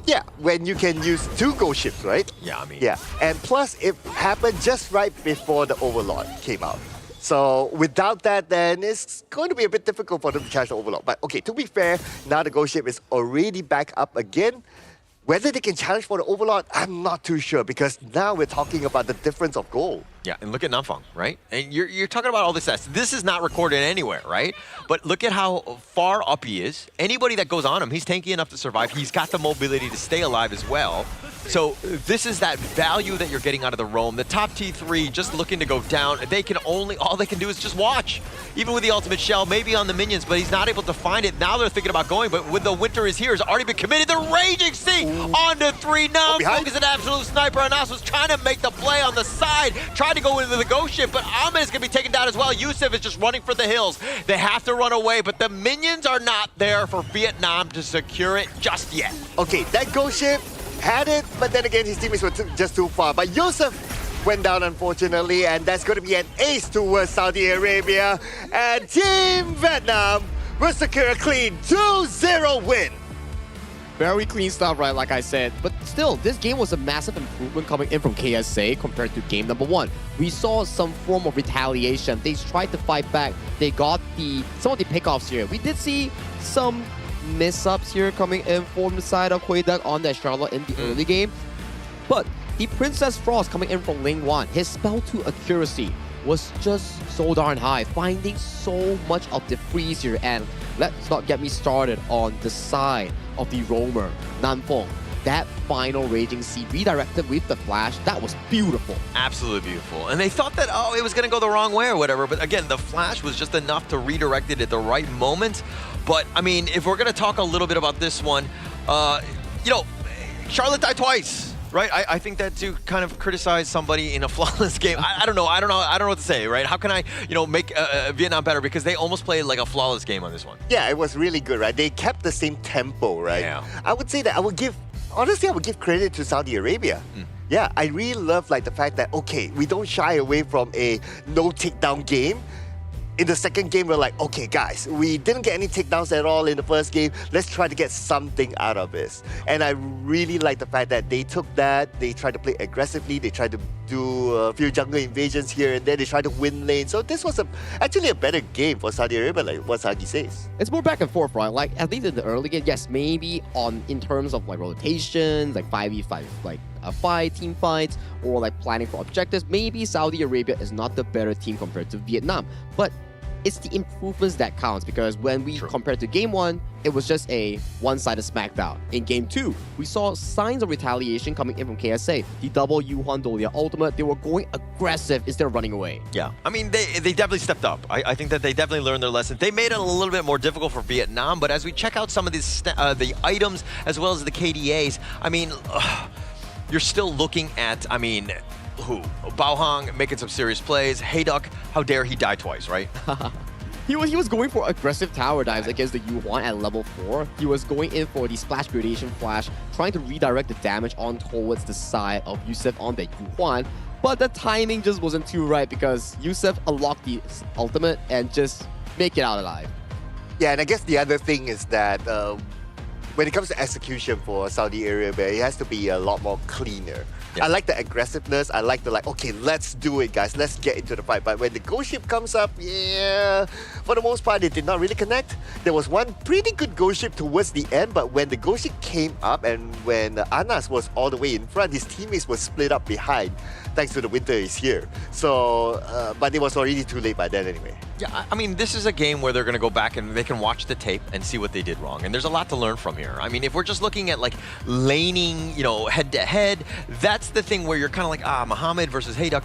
Yeah, when you can use 2 ghost ships, right? Yeah, I mean... Yeah, and plus it happened just right before the Overlord came out. So without that, then it's going to be a bit difficult for them to catch the Overlord. But okay, to be fair, now the ghost ship is already back up again. Whether they can challenge for the Overlord, I'm not too sure, because now we're talking about the difference of goal. Yeah, and look at Namfang, right? And you're talking about all this stats. This is not recorded anywhere, right? But look at how far up he is. Anybody that goes on him, he's tanky enough to survive. He's got the mobility to stay alive as well. So this is that value that you're getting out of the roam. The top T3 just looking to go down. All they can do is just watch. Even with the ultimate shell, maybe on the minions, but he's not able to find it. Now they're thinking about going, but when the winter is here, has already been committed. The Raging Sea on to 3 now. Focus an absolute sniper. Anas was trying to make the play on the side, tried to go into the ghost ship, but Ahmed is going to be taken down as well. Yusuf is just running for the hills. They have to run away, but the minions are not there for Vietnam to secure it just yet. Okay, that ghost ship had it, but then again, his teammates were just too far. But Yusuf went down, unfortunately, and that's going to be an ace towards Saudi Arabia. And Team Vietnam will secure a clean 2-0 win. Very clean stuff, right, like I said. But still, this game was a massive improvement coming in from KSA compared to game number 1. We saw some form of retaliation. They tried to fight back. They got some of the pickoffs here. We did see some miss-ups here coming in from the side of Huidak on that Charlotte in the early game. But the Princess Frost coming in from lane 1, his spell to accuracy was just so darn high, finding so much of the freeze here. And let's not get me started on the side of the roamer, Nanfong. That final Raging Sea redirected with the flash, that was beautiful. Absolutely beautiful. And they thought that, oh, it was going to go the wrong way or whatever. But again, the flash was just enough to redirect it at the right moment. But, I mean, if we're going to talk a little bit about this one, you know, Charlotte died twice. Right, I think that to kind of criticize somebody in a flawless game, I don't know what to say, right? How can I, make Vietnam better, because they almost played like a flawless game on this one. Yeah, it was really good, right? They kept the same tempo, right? Yeah. I would say that I would give credit to Saudi Arabia. Yeah, I really love the fact that, okay, we don't shy away from a no takedown game. In the second game, we're like, okay, guys, we didn't get any takedowns at all in the first game. Let's try to get something out of this. And I really like the fact that they took that, they tried to play aggressively, they tried to do a few jungle invasions here and there, they tried to win lane. So this was actually a better game for Saudi Arabia, like what Sagi says. It's more back and forth, right? Like, at least in the early game, yes, maybe in terms of rotations, 5v5, fight, team fights, or planning for objectives, maybe Saudi Arabia is not the better team compared to Vietnam. But it's the improvements that counts, because when we compared to game 1, it was just a one-sided smackdown. In game 2, we saw signs of retaliation coming in from KSA. The double Yuhan Dolia ultimate, they were going aggressive instead of running away. Yeah, I mean, they definitely stepped up. I think that they definitely learned their lesson. They made it a little bit more difficult for Vietnam, but as we check out some of these the items as well as the KDAs, I mean, you're still looking at, who? Bao Hong making some serious plays. Hayduk, how dare he die twice, right? He was going for aggressive tower dives against the Yuan at level 4. He was going in for the splash gradation flash, trying to redirect the damage on towards the side of Yusuf on the Yuan. But the timing just wasn't too right, because Yusuf unlocked the ultimate and just make it out alive. Yeah, and I guess the other thing is that when it comes to execution for Saudi Arabia, it has to be a lot more cleaner. Yeah. I like the aggressiveness. I like the okay, let's do it, guys. Let's get into the fight. But when the ghost ship comes up, yeah, for the most part, it did not really connect. There was one pretty good ghost ship towards the end, but when the ghost ship came up and when Anas was all the way in front, his teammates were split up behind, thanks to the winter is here. So, but it was already too late by then anyway. Yeah, I mean, this is a game where they're going to go back and they can watch the tape and see what they did wrong. And there's a lot to learn from here. I mean, if we're just looking at laning, head-to-head, that's the thing where you're kind of Muhammad versus Hayduk.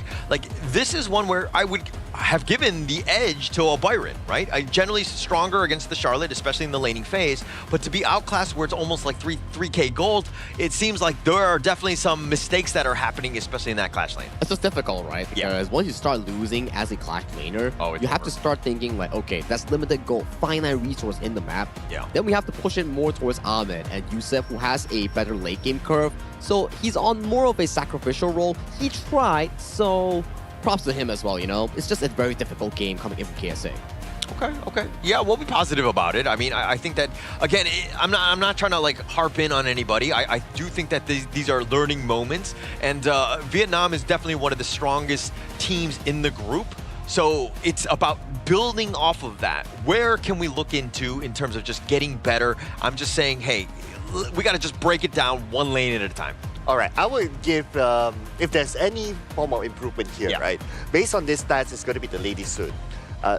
This is one where I would have given the edge to a Byron, right? Generally stronger against the Charlotte, especially in the laning phase. But to be outclassed where it's almost 3K gold, it seems like there are definitely some mistakes that are happening, especially in that clash lane. It's just difficult, right? Because once you start losing as a clash laner, you have to start thinking okay, that's limited gold, finite resource in the map. Yeah. Then we have to push it more towards Ahmed and Yusuf, who has a better late game curve. So he's on more of a sacrificial role. He tried, so props to him as well, It's just a very difficult game coming in from KSA. Okay. Yeah, we'll be positive about it. I mean, I think that, again, I'm not trying to like harp in on anybody. I do think that these are learning moments, and Vietnam is definitely one of the strongest teams in the group. So it's about building off of that. Where can we look into in terms of just getting better? I'm just saying, hey, we got to just break it down one lane at a time. All right, I would give, if there's any form of improvement here, right? Based on this stats, it's going to be the Lady Sun.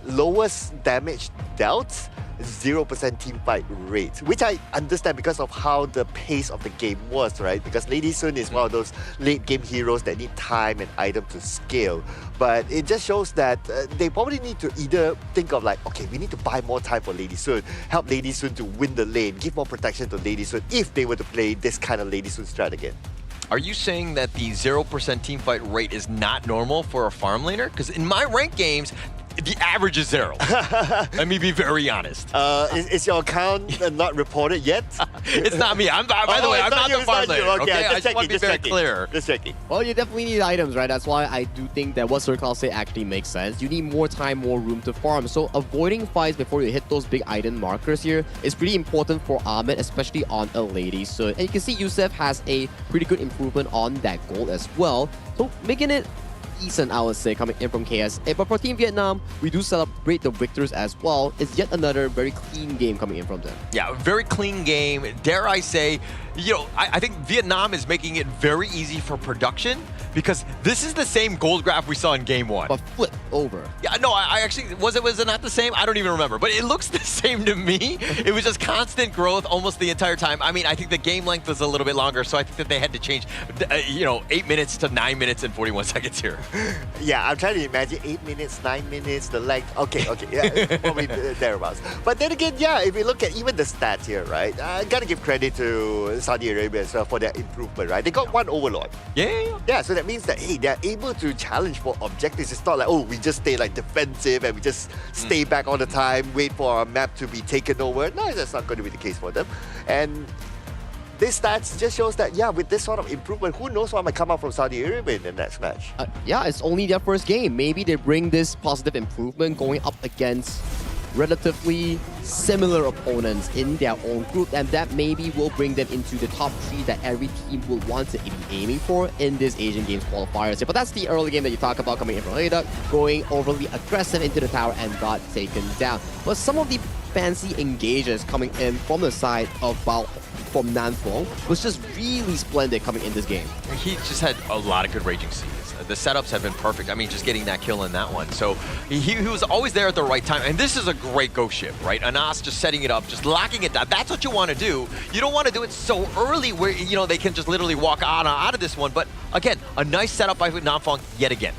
Lowest damage dealt, 0% team fight rate, which I understand because of how the pace of the game was, right? Because Lady Sun is one of those late game heroes that need time and item to scale. But it just shows that they probably need to either think of like, okay, we need to buy more time for Lady Sun, help Lady Sun to win the lane, give more protection to Lady Sun if they were to play this kind of Lady Sun strat again. Are you saying that the 0% teamfight rate is not normal for a farm laner? Because in my ranked games, the average is 0. Let me be very honest. Is your account not reported yet? It's not me. By the way, I'm not the farm laner. Okay, I just want to be very clear. Just checking. Well, you definitely need items, right? That's why I do think that what Sir Carl say actually makes sense. You need more time, more room to farm. So avoiding fights before you hit those big item markers here is pretty important for Ahmed, especially on a Lady Sun. And you can see Youssef has a pretty good improvement on that goal as well. So making it decent, I would say, coming in from KSA. But for Team Vietnam, we do celebrate the victors as well. It's yet another very clean game coming in from them. Yeah, very clean game. Dare I say, you know, I think Vietnam is making it very easy for production because this is the same gold graph we saw in game 1. But flip over. Yeah, no, I actually, was it not the same? I don't even remember, but it looks the same to me. It was just constant growth almost the entire time. I mean, I think the game length was a little bit longer, so I think that they had to change, 8 minutes to 9 minutes and 41 seconds here. Yeah, I'm trying to imagine 8 minutes, 9 minutes, the length. Okay, yeah, probably thereabouts. But then again, yeah, if you look at even the stats here, right, I gotta give credit to Saudi Arabia as well for their improvement, right? They got one overlord. Yeah, so that means that, hey, they're able to challenge for objectives. It's not like, oh, we just stay like defensive and we just stay back all the time, wait for our map to be taken over. No, that's not going to be the case for them. And this stats just shows that, yeah, with this sort of improvement, who knows what might come out from Saudi Arabia in the next match. Yeah, it's only their first game. Maybe they bring this positive improvement going up against relatively similar opponents in their own group, and that maybe will bring them into the top 3 that every team will want to be aiming for in this Asian Games qualifiers. But that's the early game that you talk about coming in from Hayduk, going overly aggressive into the tower and got taken down. But some of the fancy engages coming in from the side of Bao from Nanfong was just really splendid coming in this game. He just had a lot of good Raging Seas. The setups have been perfect. I mean, just getting that kill in that one. So he was always there at the right time. And this is a great go ship, right? Anas just setting it up, just locking it down. That's what you want to do. You don't want to do it so early where, they can just literally walk out of this one. But again, a nice setup by Nanfong yet again.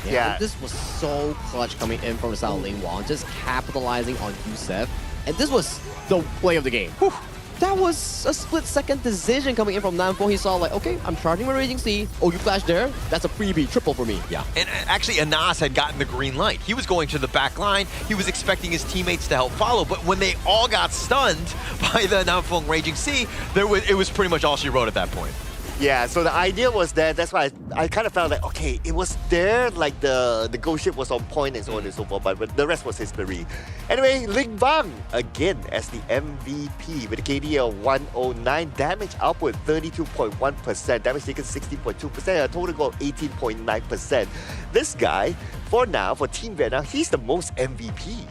Yeah, this was so clutch coming in from the South Lane Wall, just capitalizing on Youssef. And this was the play of the game. Whew. That was a split-second decision coming in from Nanfong. He saw like, okay, I'm charging my Raging Sea. Oh, you flash there? That's a freebie, triple for me. Yeah, and actually Anas had gotten the green light. He was going to the back line. He was expecting his teammates to help follow, but when they all got stunned by the Nanfong Raging Sea, it was pretty much all she wrote at that point. Yeah, so the idea was there. That's why I kind of felt like, okay, it was there, like the ghost ship was on point and so on and so forth, but the rest was history. Anyway, Ling Bang, again, as the MVP with a KD of 109, damage output 32.1%, damage taken 60.2%, a total goal of 18.9%. This guy, for now, for Team Vietnam, he's the most MVP.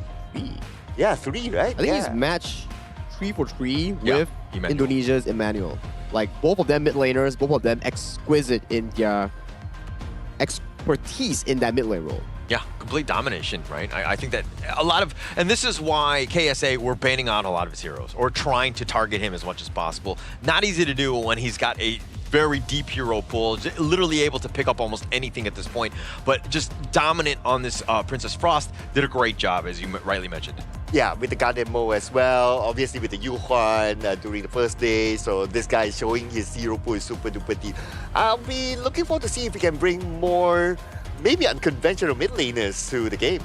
Yeah, 3, right? I think he's match 3 for 3 with Indonesia's Emmanuel. Like, both of them mid laners, both of them exquisite in their expertise in that mid lane role. Yeah, complete domination, right? I think that a lot of, and this is why KSA were banning out a lot of his heroes or trying to target him as much as possible. Not easy to do when he's got a very deep hero pool, literally able to pick up almost anything at this point, but just dominant on this Princess Frost, did a great job, as you rightly mentioned. Yeah, with the Garden Mo as well, obviously with the Yu Huan during the first day, so this guy is showing his hero pool is super duper deep. I'll be looking forward to see if we can bring more, maybe unconventional mid laners to the game.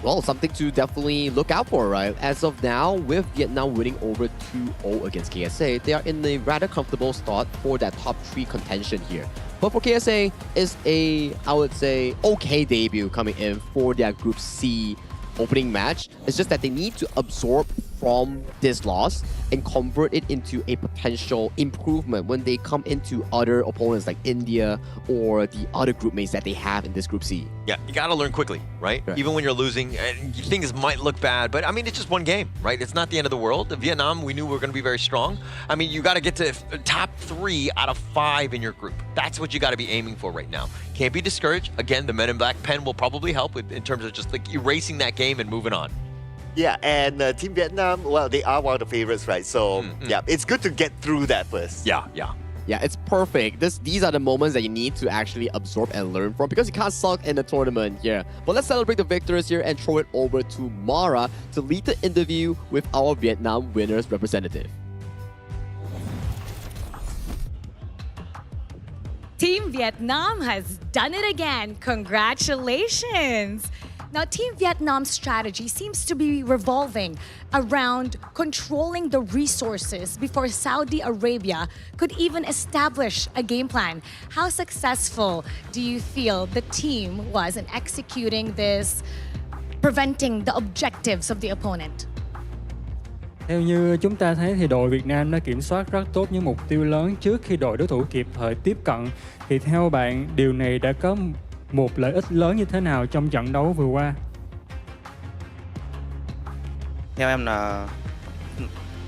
Well, something to definitely look out for, right? As of now, with Vietnam winning over 2-0 against KSA, they are in a rather comfortable spot for that top 3 contention here. But for KSA, it's a, I would say, okay debut coming in for their Group C opening match. It's just that they need to absorb from this loss and convert it into a potential improvement when they come into other opponents like India or the other group mates that they have in this Group C. Yeah, you got to learn quickly, right? Even when you're losing, and things might look bad, but I mean, it's just one game, right? It's not the end of the world. Vietnam, we knew we were going to be very strong. I mean, you got to get to top 3 out of 5 in your group. That's what you got to be aiming for right now. Can't be discouraged. Again, the Men in Black pen will probably help in terms of just like erasing that game and moving on. Yeah, and Team Vietnam, well, they are one of the favorites, right? So, yeah, it's good to get through that first. Yeah. Yeah, it's perfect. These are the moments that you need to actually absorb and learn from because you can't suck in the tournament here. But let's celebrate the victors here and throw it over to Mara to lead the interview with our Vietnam winners representative. Team Vietnam has done it again. Congratulations! Now, Team Vietnam's strategy seems to be revolving around controlling the resources before Saudi Arabia could even establish a game plan. How successful do you feel the team was in executing this, preventing the objectives of the opponent? Theo như chúng ta thấy thì đội Việt Nam đã kiểm soát rất tốt những mục tiêu lớn trước khi đội đối thủ kịp thời tiếp cận. Thì theo bạn, điều này đã có một lợi ích lớn như thế nào trong trận đấu vừa qua? Theo em là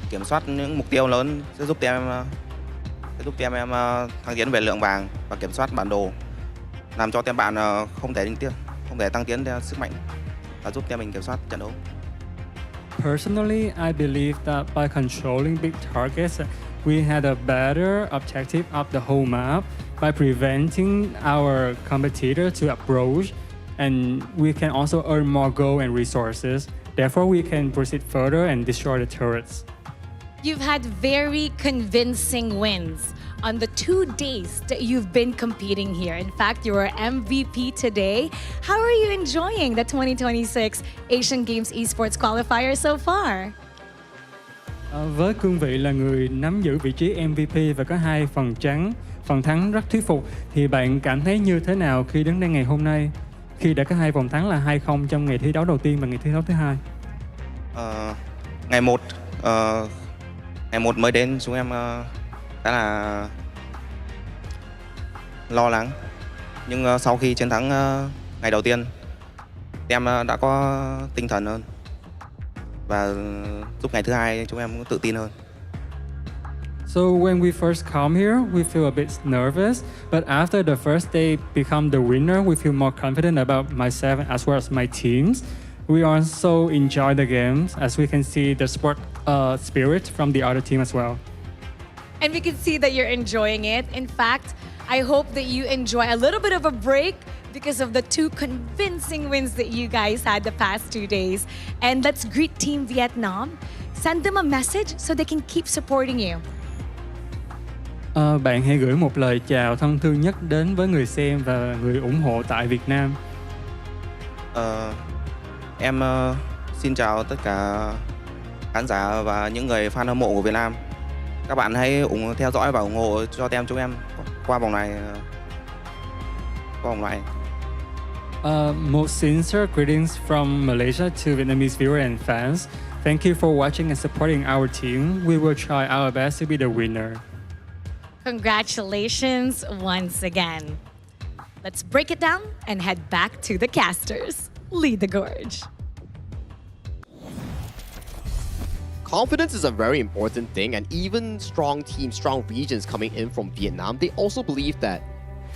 kiểm soát những mục tiêu lớn sẽ giúp team em thăng tiến về lượng vàng và kiểm soát bản đồ, làm cho team bạn không thể tăng tiến theo sức mạnh và giúp team mình kiểm soát trận đấu. Personally, I believe that by controlling big targets, we had a better objective of the whole map by preventing our competitor to approach, and we can also earn more gold and resources. Therefore, we can proceed further and destroy the turrets. You've had very convincing wins on the 2 days that you've been competing here. In fact, you were MVP today. How are you enjoying the 2026 Asian Games Esports Qualifiers so far? Với cương vị là người nắm giữ vị trí MVP và có 2 phần thắng rất thuyết phục, thì bạn cảm thấy như thế nào khi đến đây ngày hôm nay, khi đã có 2 vòng thắng là 2-0 trong ngày thi đấu đầu tiên và ngày thi đấu thứ 2? Ngày 1 mới đến chúng em khá là lo lắng, nhưng sau khi chiến thắng ngày đầu tiên, em đã có tinh thần hơn và giúp ngày thứ 2 chúng em cũng tự tin hơn. So when we first come here, we feel a bit nervous, but after the first day become the winner, we feel more confident about myself as well as my teams. We also enjoy the games as we can see the sport spirit from the other team as well. And we can see that you're enjoying it. In fact, I hope that you enjoy a little bit of a break because of the 2 convincing wins that you guys had the past 2 days. And let's greet Team Vietnam. Send them a message so they can keep supporting you. Bạn hãy gửi một lời chào thân thương nhất đến với người xem và người ủng hộ tại Việt Nam. Em xin chào tất cả khán giả và những người fan hâm mộ của Việt Nam. Các bạn hãy theo dõi và ủng hộ cho team chúng em qua vòng này. Most sincere greetings from Malaysia to Vietnamese viewers and fans. Thank you for watching and supporting our team. We will try our best to be the winner. Congratulations once again. Let's break it down and head back to the casters. Lead the gorge. Confidence is a very important thing, and even strong teams, strong regions coming in from Vietnam, they also believe that,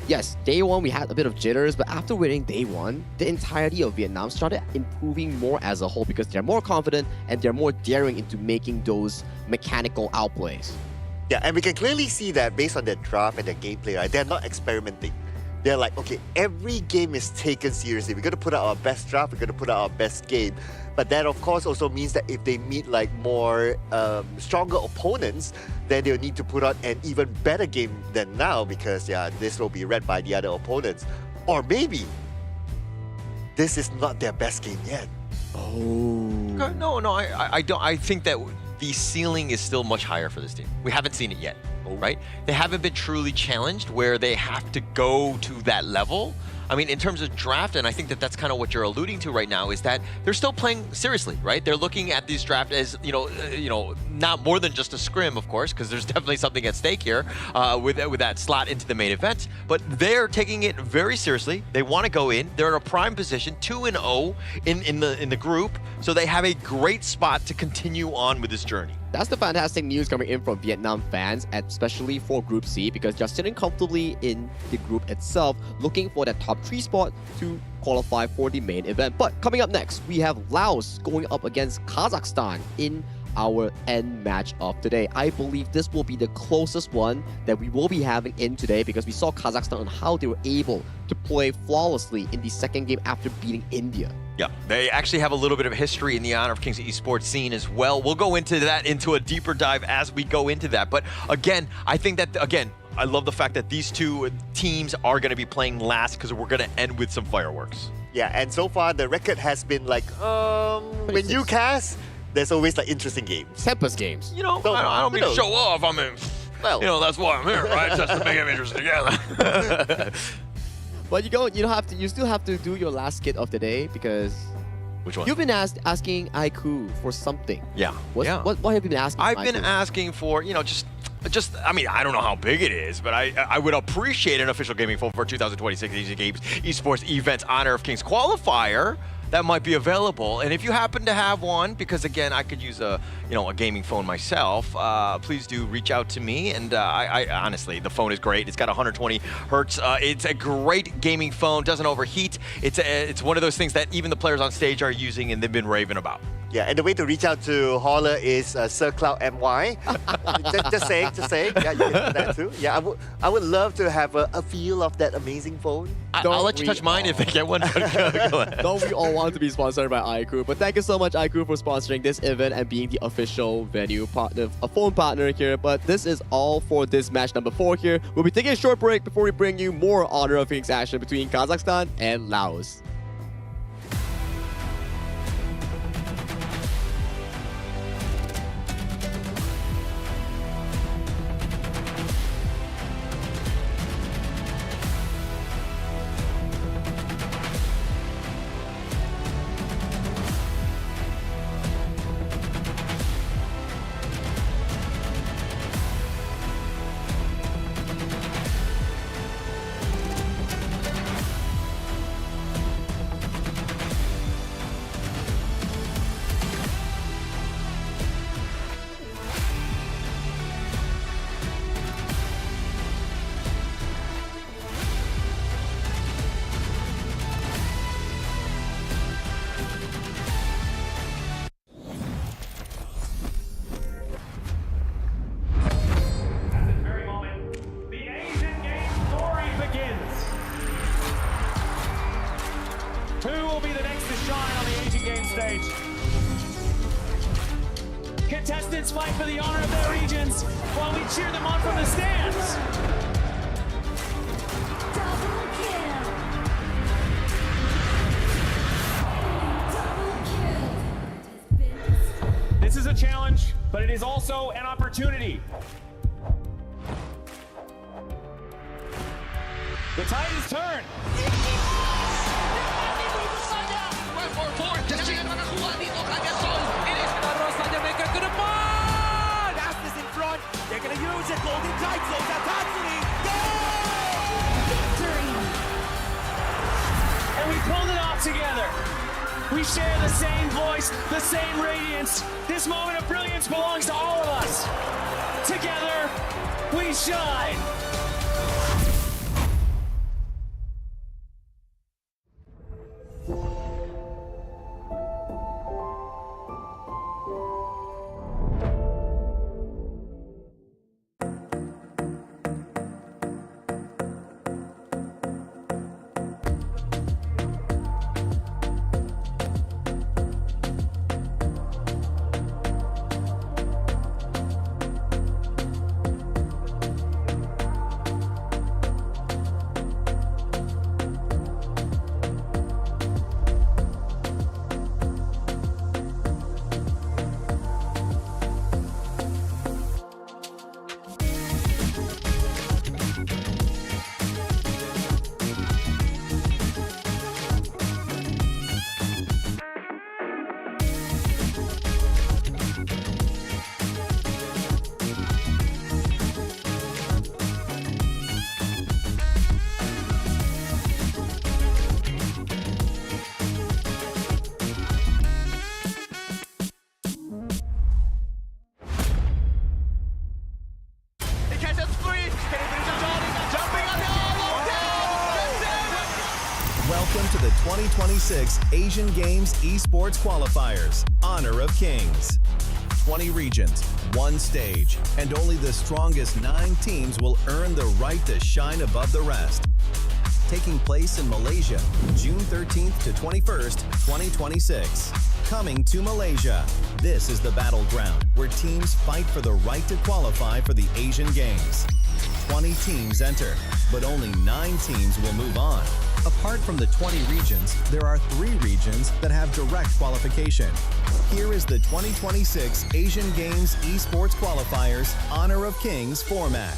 yes, day 1 we had a bit of jitters, but after winning day 1, the entirety of Vietnam started improving more as a whole because they're more confident and they're more daring into making those mechanical outplays. Yeah, and we can clearly see that based on their draft and their gameplay, right? They're not experimenting. They're like, okay, every game is taken seriously. We're going to put out our best draft. We're going to put out our best game. But that, of course, also means that if they meet like more stronger opponents, then they'll need to put out an even better game than now because, yeah, this will be read by the other opponents. Or maybe this is not their best game yet. No, I don't. I think that the ceiling is still much higher for this team. We haven't seen it yet. right? They haven't been truly challenged where they have to go to that level. I mean, in terms of draft, and I think that that's kind of what you're alluding to right now, is that they're still playing seriously, right? They're looking at these draft as, not more than just a scrim, of course, because there's definitely something at stake here with that slot into the main event. But they're taking it very seriously. They want to go in. They're in a prime position, 2-0 in the group, so they have a great spot to continue on with this journey. That's the fantastic news coming in from Vietnam fans, especially for Group C, because they're sitting comfortably in the group itself, looking for that top 3 spot to qualify for the main event. But coming up next, we have Laos going up against Kazakhstan in our end match of today. I believe this will be the closest one that we will be having in today, because we saw Kazakhstan on how they were able to play flawlessly in the second game after beating India. Yeah, they actually have a little bit of history in the Honor of Kings esports scene as well. We'll go into that, into a deeper dive as we go into that. But again, I think that, I love the fact that these two teams are going to be playing last, because we're going to end with some fireworks. Yeah, and so far the record has been like, when you cast, there's always like interesting games. Tempest games. I don't mean to show off. I mean, that's why I'm here, right? Just to make them interesting together. But you still have to do your last skit of the day, because which one? You've been asking Aiku for something. Yeah. What have you been asking? I've been asking for, just I mean, I don't know how big it is, but I would appreciate an official gaming phone for 2026 Asian Games Esports Events Honor of Kings qualifier that might be available. And if you happen to have one, because again, I could use a gaming phone myself, please do reach out to me. And I honestly, the phone is great. It's got 120 hertz. It's a great gaming phone, doesn't overheat. It's one of those things that even the players on stage are using and they've been raving about. Yeah, and the way to reach out to Holler is SirCloudMY. just saying. Yeah, you can do that too. Yeah, I would love to have a feel of that amazing phone. I'll let you touch mine if they get one. Go ahead. Don't we all want to be sponsored by Aiku? But thank you so much, Aiku, for sponsoring this event and being the official venue partner, a phone partner here. But this is all for this match number 4 here. We'll be taking a short break before we bring you more Honor of Kings action between Kazakhstan and Laos. Contestants fight for the honor of their regions while we cheer them on from the stands. This is a challenge, but it is also an opportunity. The tide is turned. Fastest in front. They're going to use it. Golden Tide slows down Tatsumi. And we pulled it off together. We share the same voice, the same radiance. This moment of brilliance belongs to all of us. Together, we shine. 2026 Asian Games Esports Qualifiers, Honor of Kings. 20 regions, one stage, and only the strongest 9 teams will earn the right to shine above the rest. Taking place in Malaysia, June 13th to 21st, 2026. Coming to Malaysia. This is the battleground where teams fight for the right to qualify for the Asian Games. 20 teams enter, but only 9 teams will move on. Apart from the 20 regions, there are 3 regions that have direct qualification. Here is the 2026 Asian Games Esports Qualifiers Honor of Kings format.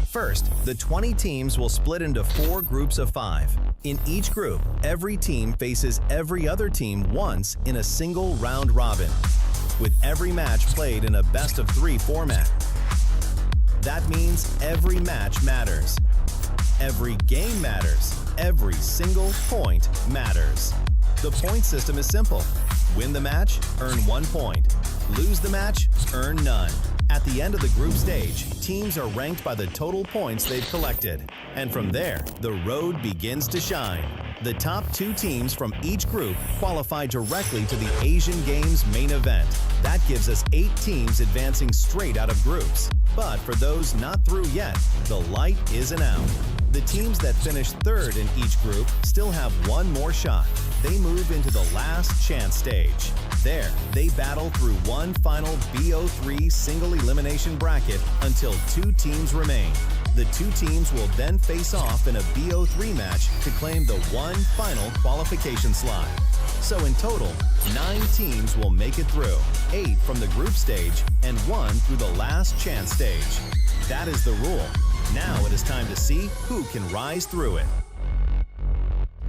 First, the 20 teams will split into 4 groups of 5. In each group, every team faces every other team once in a single round robin, with every match played in a best-of-3 format. That means every match matters. Every game matters. Every single point matters. The point system is simple. Win the match, earn 1 point. Lose the match, earn none. At the end of the group stage, teams are ranked by the total points they've collected. And from there, the road begins to shine. The top 2 teams from each group qualify directly to the Asian Games main event. That gives us 8 teams advancing straight out of groups. But for those not through yet, the light isn't out. The teams that finish 3rd in each group still have 1 more shot. They move into the last chance stage. There, they battle through one final BO3 single elimination bracket until 2 teams remain. The 2 teams will then face off in a BO3 match to claim the one final qualification slot. So in total, 9 teams will make it through, 8 from the group stage and 1 through the last chance stage. That is the rule. Now it is time to see who can rise through it.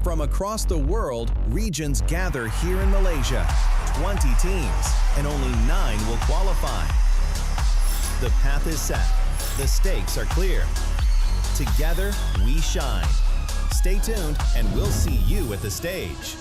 From across the world, regions gather here in Malaysia. 20 teams, and only 9 will qualify. The path is set. The stakes are clear. Together, we shine. Stay tuned, and we'll see you at the stage.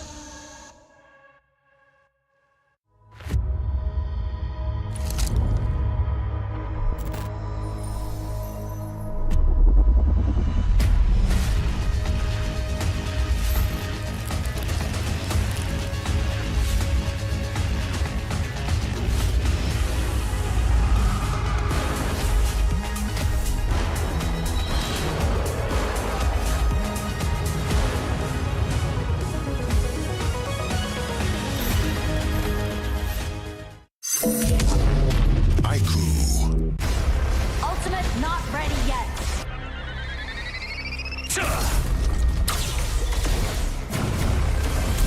Ultimate not ready yet.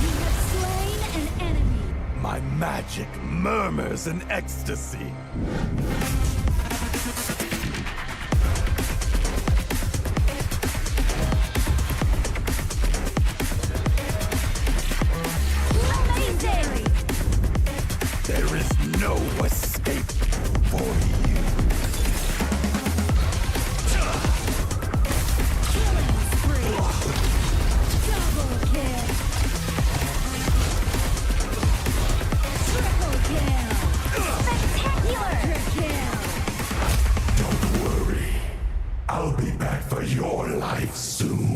You have slain an enemy. My magic murmurs in ecstasy. Amazing! There is no escape for you. Killing spree. Double kill. Triple kill. Spectacular kill. Don't worry. I'll be back for your life soon.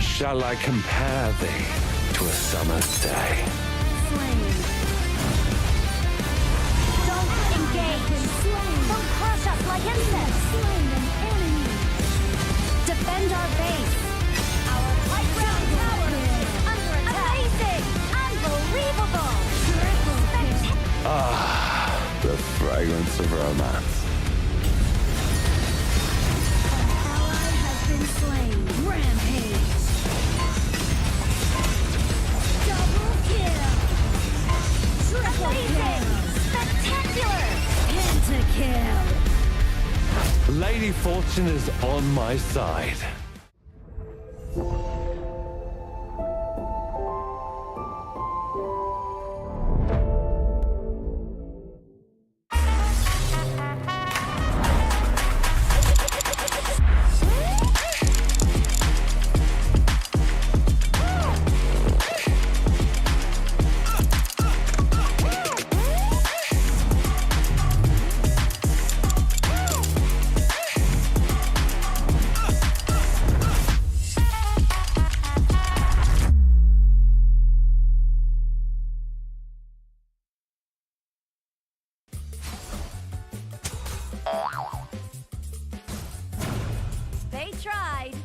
Shall I compare thee to a summer's day? Don't engage. Don't crush us like insects. Defend our base. Our high ground tower is under attack. Amazing! Unbelievable! Ah, the fragrance of romance. Lady Fortune is on my side. They tried.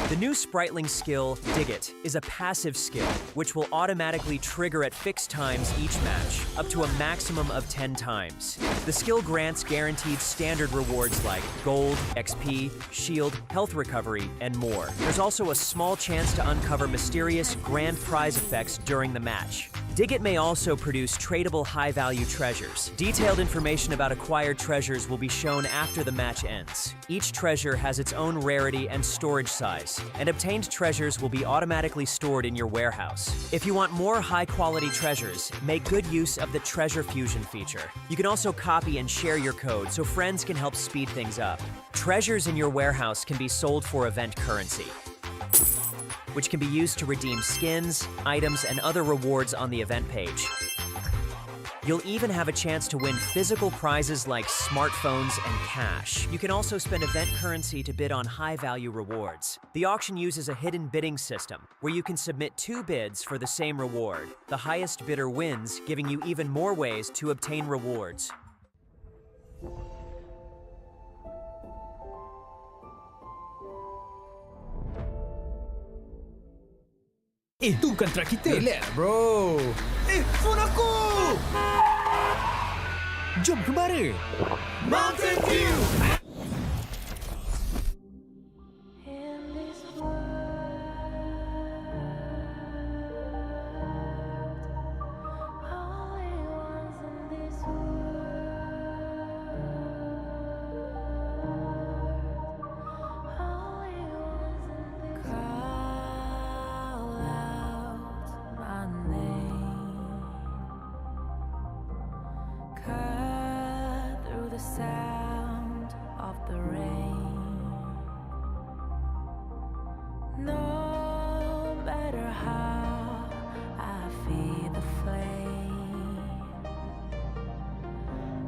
The new Spritling skill, Dig It, is a passive skill which will automatically trigger at fixed times each match, up to a maximum of 10 times. The skill grants guaranteed standard rewards like gold, XP, shield, health recovery, and more. There's also a small chance to uncover mysterious grand prize effects during the match. Dig It may also produce tradable high-value treasures. Detailed information about acquired treasures will be shown after the match ends. Each treasure has its own rarity and storage size, and obtained treasures will be automatically stored in your warehouse. If you want more high-quality treasures, make good use of the Treasure Fusion feature. You can also copy and share your code so friends can help speed things up. Treasures in your warehouse can be sold for event currency, which can be used to redeem skins, items, and other rewards on the event page. You'll even have a chance to win physical prizes like smartphones and cash. You can also spend event currency to bid on high-value rewards. The auction uses a hidden bidding system, where you can submit 2 bids for the same reward. The highest bidder wins, giving you even more ways to obtain rewards. Itu bukan track kita. Relax bro. Phone aku! Jom kembara. Mountain View! Sound of the rain. No matter how I feed the flame,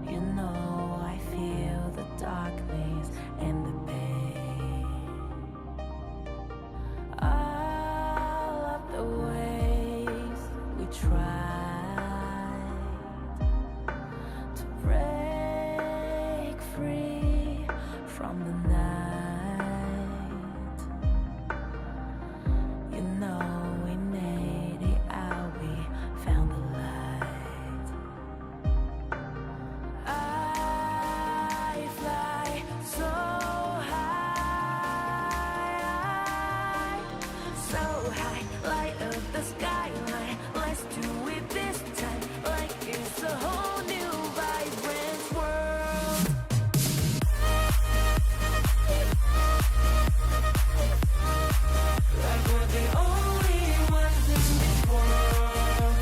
you know I feel the darkness and the pain. All of the ways we tried to break free from the night. You know we made it out, we found the light. I fly so high, light up the skyline. Let's do it this time, like it's a whole new vibrant world. Like we're the only ones in this world.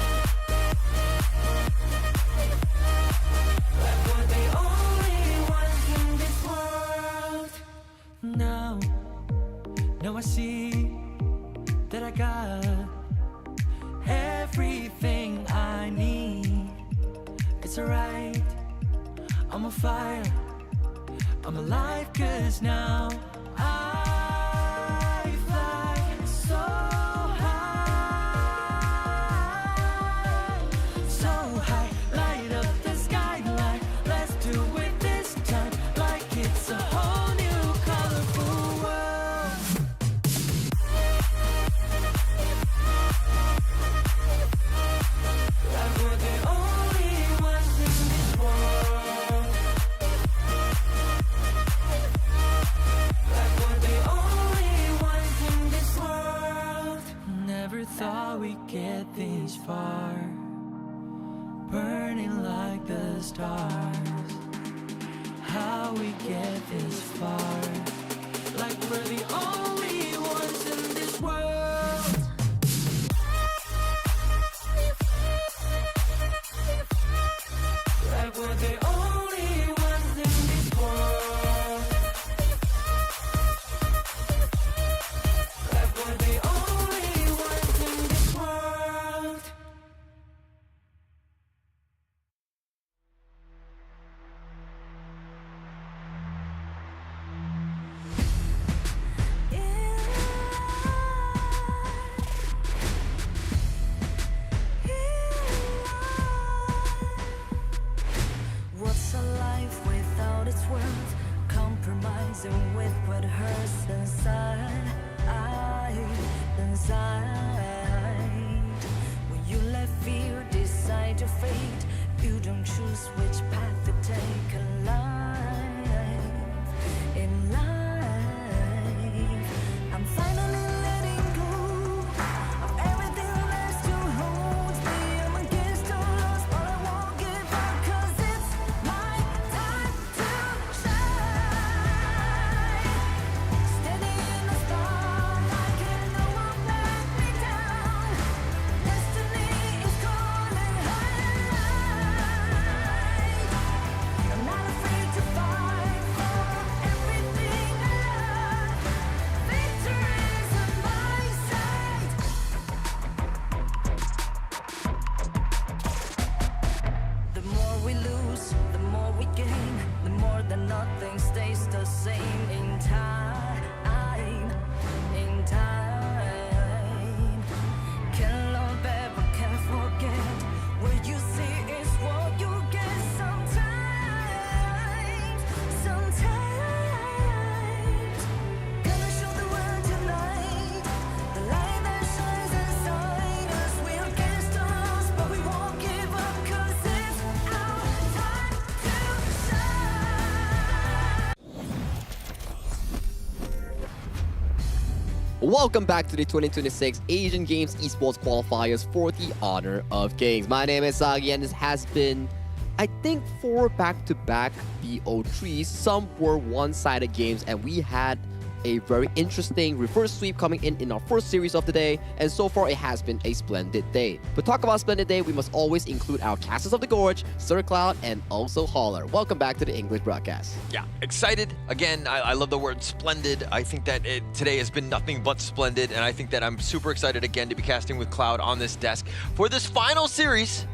Like we're the only ones in this world. Now I see that I got everything I need. It's alright, I'm on fire, I'm alive, 'cause now I fly so high, light up the skyline. Let's do it this time, like it's a whole new colorful world. Like we're the only ones in this world. Like we're the this far, like we're the only ones in this world. Like we're the only ones in this world. Like we're the only ones in this world. What's a life without its worth? Compromising with what hurts inside. When you let fear decide your fate, you don't choose which path to take in life. In life, I'm finally letting go of everything that still holds me. I'm against all odds, but I won't give up, 'cause it's my time to shine. Standing in the spotlight, and no one let me down. Destiny is calling high. I'm not afraid to fight for everything I love. Victory's on my side. The more we lose, the more we gain. The more that nothing stays the same. In time, can't love ever, can't forget. What you see is what you get. Sometimes, gonna show the world tonight. The light that shines inside us. We're against the odds, but we won't give up, 'cause it's our time to shine. Welcome back to the 2026 Asian Games Esports Qualifiers for the Honor of Kings. My name is Sagi, and this has been, I think, 4 back-to-back BO3s. Some were one-sided games, and we had a very interesting reverse sweep coming in our first series of the day, and so far it has been a splendid day. But talk about splendid day, we must always include our casters of the Gorge, Sir Cloud, and also Holler. Welcome back to the English broadcast. Yeah, excited. Again, I love the word splendid. I think that today has been nothing but splendid, and I think that I'm super excited again to be casting with Cloud on this desk for this final series.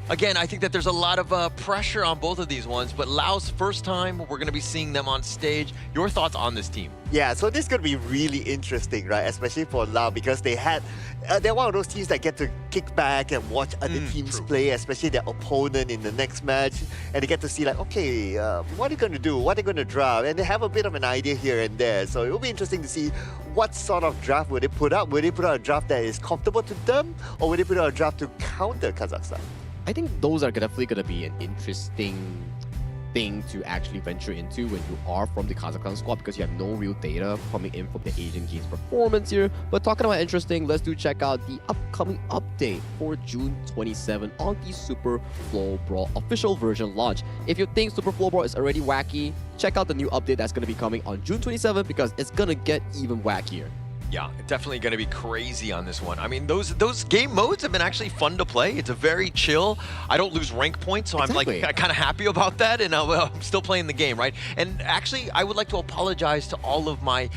Again, I think that there's a lot of pressure on both of these ones, but Lao's first time, we're going to be seeing them on stage. Your thoughts on this team? Yeah, so this is going to be really interesting, right? Especially for Lao, because they're one of those teams that get to kick back and watch other teams play, especially their opponent in the next match, and they get to see like, okay, what are they going to do? What are they going to draft? And they have a bit of an idea here and there. So it will be interesting to see what sort of draft will they put out. Will they put out a draft that is comfortable to them, or will they put out a draft to counter Kazakhstan? I think those are definitely going to be an interesting thing to actually venture into when you are from the Kazakhstan squad, because you have no real data coming in from the Asian Games performance here. But talking about interesting, let's check out the upcoming update for June 27 on the Super Flow Brawl official version launch. If you think Super Flow Brawl is already wacky, check out the new update that's going to be coming on June 27 because it's going to get even wackier. Yeah, definitely going to be crazy on this one. I mean, those game modes have been actually fun to play. It's a very chill. I don't lose rank points, so exactly. I'm like kind of happy about that, and I'm still playing the game, right? And actually, I would like to apologize to all of my,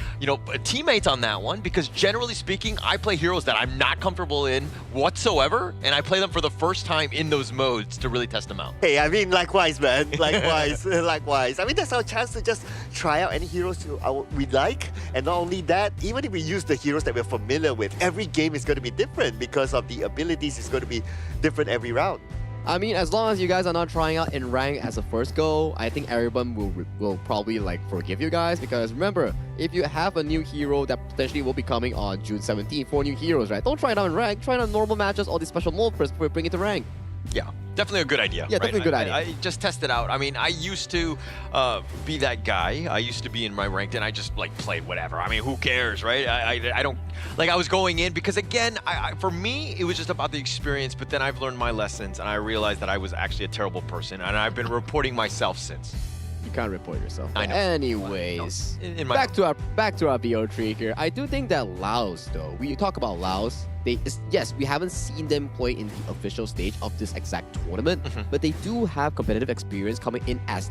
teammates on that one, because generally speaking, I play heroes that I'm not comfortable in whatsoever, and I play them for the first time in those modes to really test them out. Hey, I mean, likewise, man. Likewise, likewise. I mean, that's our chance to just try out any heroes we like, and not only that, even if we use the heroes that we're familiar with, every game is going to be different because of the abilities is going to be different every round. I mean, as long as you guys are not trying out in rank as a first go, I think everyone will probably forgive you guys, because remember, if you have a new hero that potentially will be coming on June 17th, 4 new heroes, right? Don't try it out in rank, try it on normal matches or the special mode first before you bring it to rank. Yeah, definitely a good idea. Yeah, right? definitely a good idea. I just test it out. I mean, I used to be that guy. I used to be in my ranked, and I just played whatever. I mean, who cares, right? I don't I was going in because again, for me, it was just about the experience. But then I've learned my lessons, and I realized that I was actually a terrible person, and I've been reporting myself since. You can't report yourself. I know. Anyways, No, in my back to our BO3 here. I do think that Laos, though, we talk about Laos. Yes, we haven't seen them play in the official stage of this exact tournament, but they do have competitive experience coming in as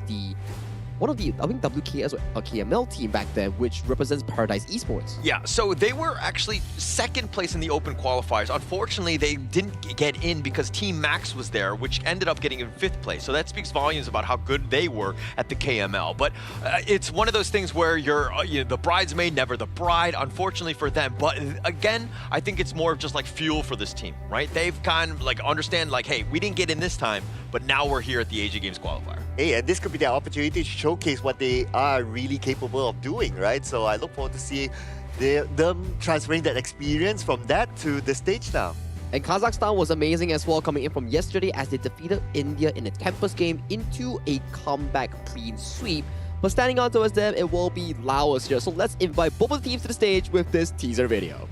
one of the, I think, WKS or KML team back then, which represents Paradise Esports. Yeah, so they were actually second place in the open qualifiers. Unfortunately, they didn't get in because Team Max was there, which ended up getting in 5th place. So that speaks volumes about how good they were at the KML. But it's one of those things where you're the bridesmaid, never the bride, unfortunately for them. But again, I think it's more of just like fuel for this team, right? They've kind of like understand like, hey, we didn't get in this time, but now we're here at the Asia Games qualifier. Hey, and this could be their opportunity to showcase what they are really capable of doing, right? So I look forward to seeing them transferring that experience from that to the stage now. And Kazakhstan was amazing as well, coming in from yesterday as they defeated India in a Tempest game into a comeback clean sweep. But standing on towards them, it will be Laos here. So let's invite both of the teams to the stage with this teaser video.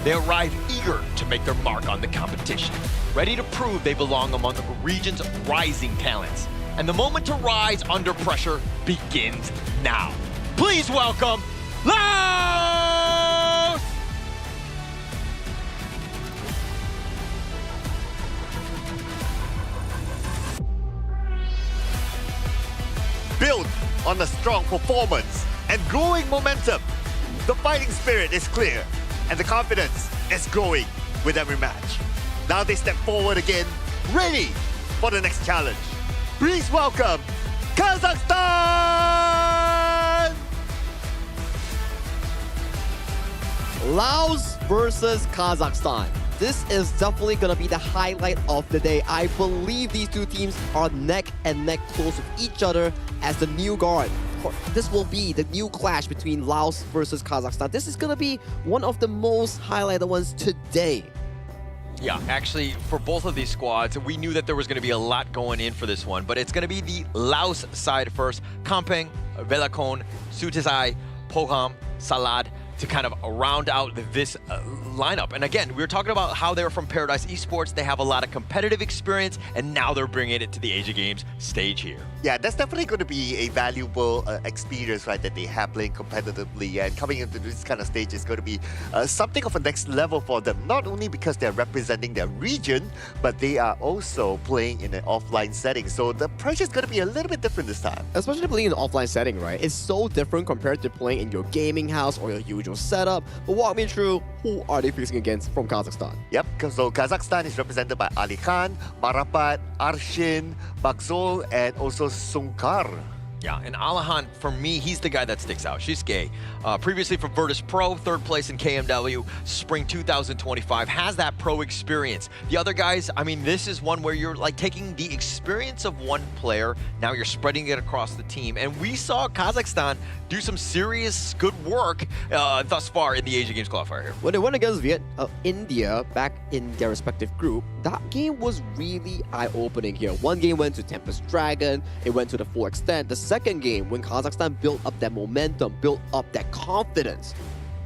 They arrive eager to make their mark on the competition, ready to prove they belong among the region's rising talents. And the moment to rise under pressure begins now. Please welcome Laos! Built on a strong performance and growing momentum, the fighting spirit is clear and the confidence is growing with every match. Now they step forward again, ready for the next challenge. Please welcome Kazakhstan! Laos versus Kazakhstan. This is definitely going to be the highlight of the day. I believe these two teams are neck and neck close with each other as the new guard. This will be the new clash between Laos versus Kazakhstan. This is going to be one of the most highlighted ones today. Yeah, actually, for both of these squads, we knew that there was going to be a lot going in for this one, but it's going to be the Laos side first. Kampeng, Velakon, Sutizai, Poham, Salad, to kind of round out this lineup. And again, we were talking about how they're from Paradise Esports. They have a lot of competitive experience, and now they're bringing it to the Asia Games stage here. Yeah, that's definitely going to be a valuable experience, right, that they have playing competitively, and coming into this kind of stage is going to be something of a next level for them, not only because they're representing their region, but they are also playing in an offline setting. So the pressure is going to be a little bit different this time. Especially playing in an offline setting, right? It's so different compared to playing in your gaming house or your usual setup. But walk me through, who are they facing against from Kazakhstan? Yep, so Kazakhstan is represented by Ali Khan, Marapat, Arshin, Bagzol, and also Sunkar. Yeah, and Alahan, for me, he's the guy that sticks out. She's gay. Previously from Virtus Pro, 3rd place in KMW, Spring 2025, has that pro experience. The other guys, I mean, this is one where you're like taking the experience of one player, now you're spreading it across the team. And we saw Kazakhstan do some serious good work thus far in the Asia Games qualifier here. When they went against India back in their respective group, that game was really eye-opening here. One game went to Tempest Dragon, it went to the full extent. The second game, when Kazakhstan built up that momentum, built up that confidence,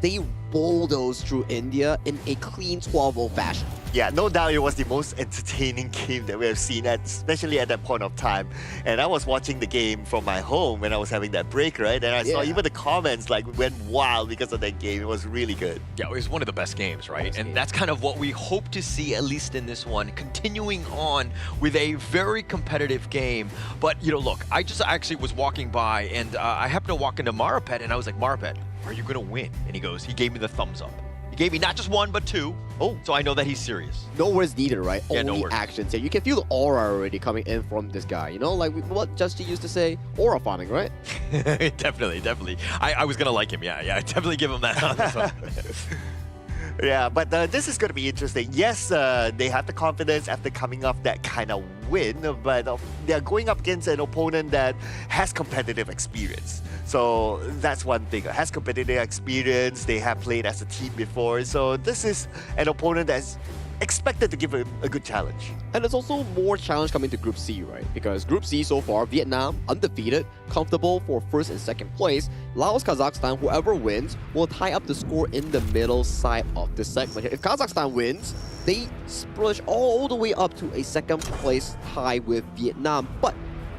they bulldozed through India in a clean 12-0 fashion. Yeah, no doubt it was the most entertaining game that we have seen, especially at that point of time. And I was watching the game from my home when I was having that break, right? And I saw even the comments went wild because of that game. It was really good. Yeah, it was one of the best games, right? And that's kind of what we hope to see, at least in this one, continuing on with a very competitive game. But, look, I just actually was walking by and I happened to walk into Maripet and I was like, Maripet, are you going to win? And he gave me the thumbs up. He gave me not just one, but two. Oh, so I know that he's serious. No words needed, right? Yeah, Only no words. actions here. You can feel the aura already coming in from this guy. Like what Justy used to say, aura farming, right? Definitely. I was gonna like him. Yeah. I definitely give him that on this one. Yeah, but this is going to be interesting. Yes, they have the confidence after coming off that kind of win, but they're going up against an opponent that has competitive experience. So that's one thing. Has competitive experience. They have played as a team before. So this is an opponent that's expected to give a good challenge. And there's also more challenge coming to Group C, right? Because Group C so far, Vietnam, undefeated, comfortable for first and second place. Laos, Kazakhstan, whoever wins, will tie up the score in the middle side of the segment. If Kazakhstan wins, they splurge all the way up to a second place tie with Vietnam. But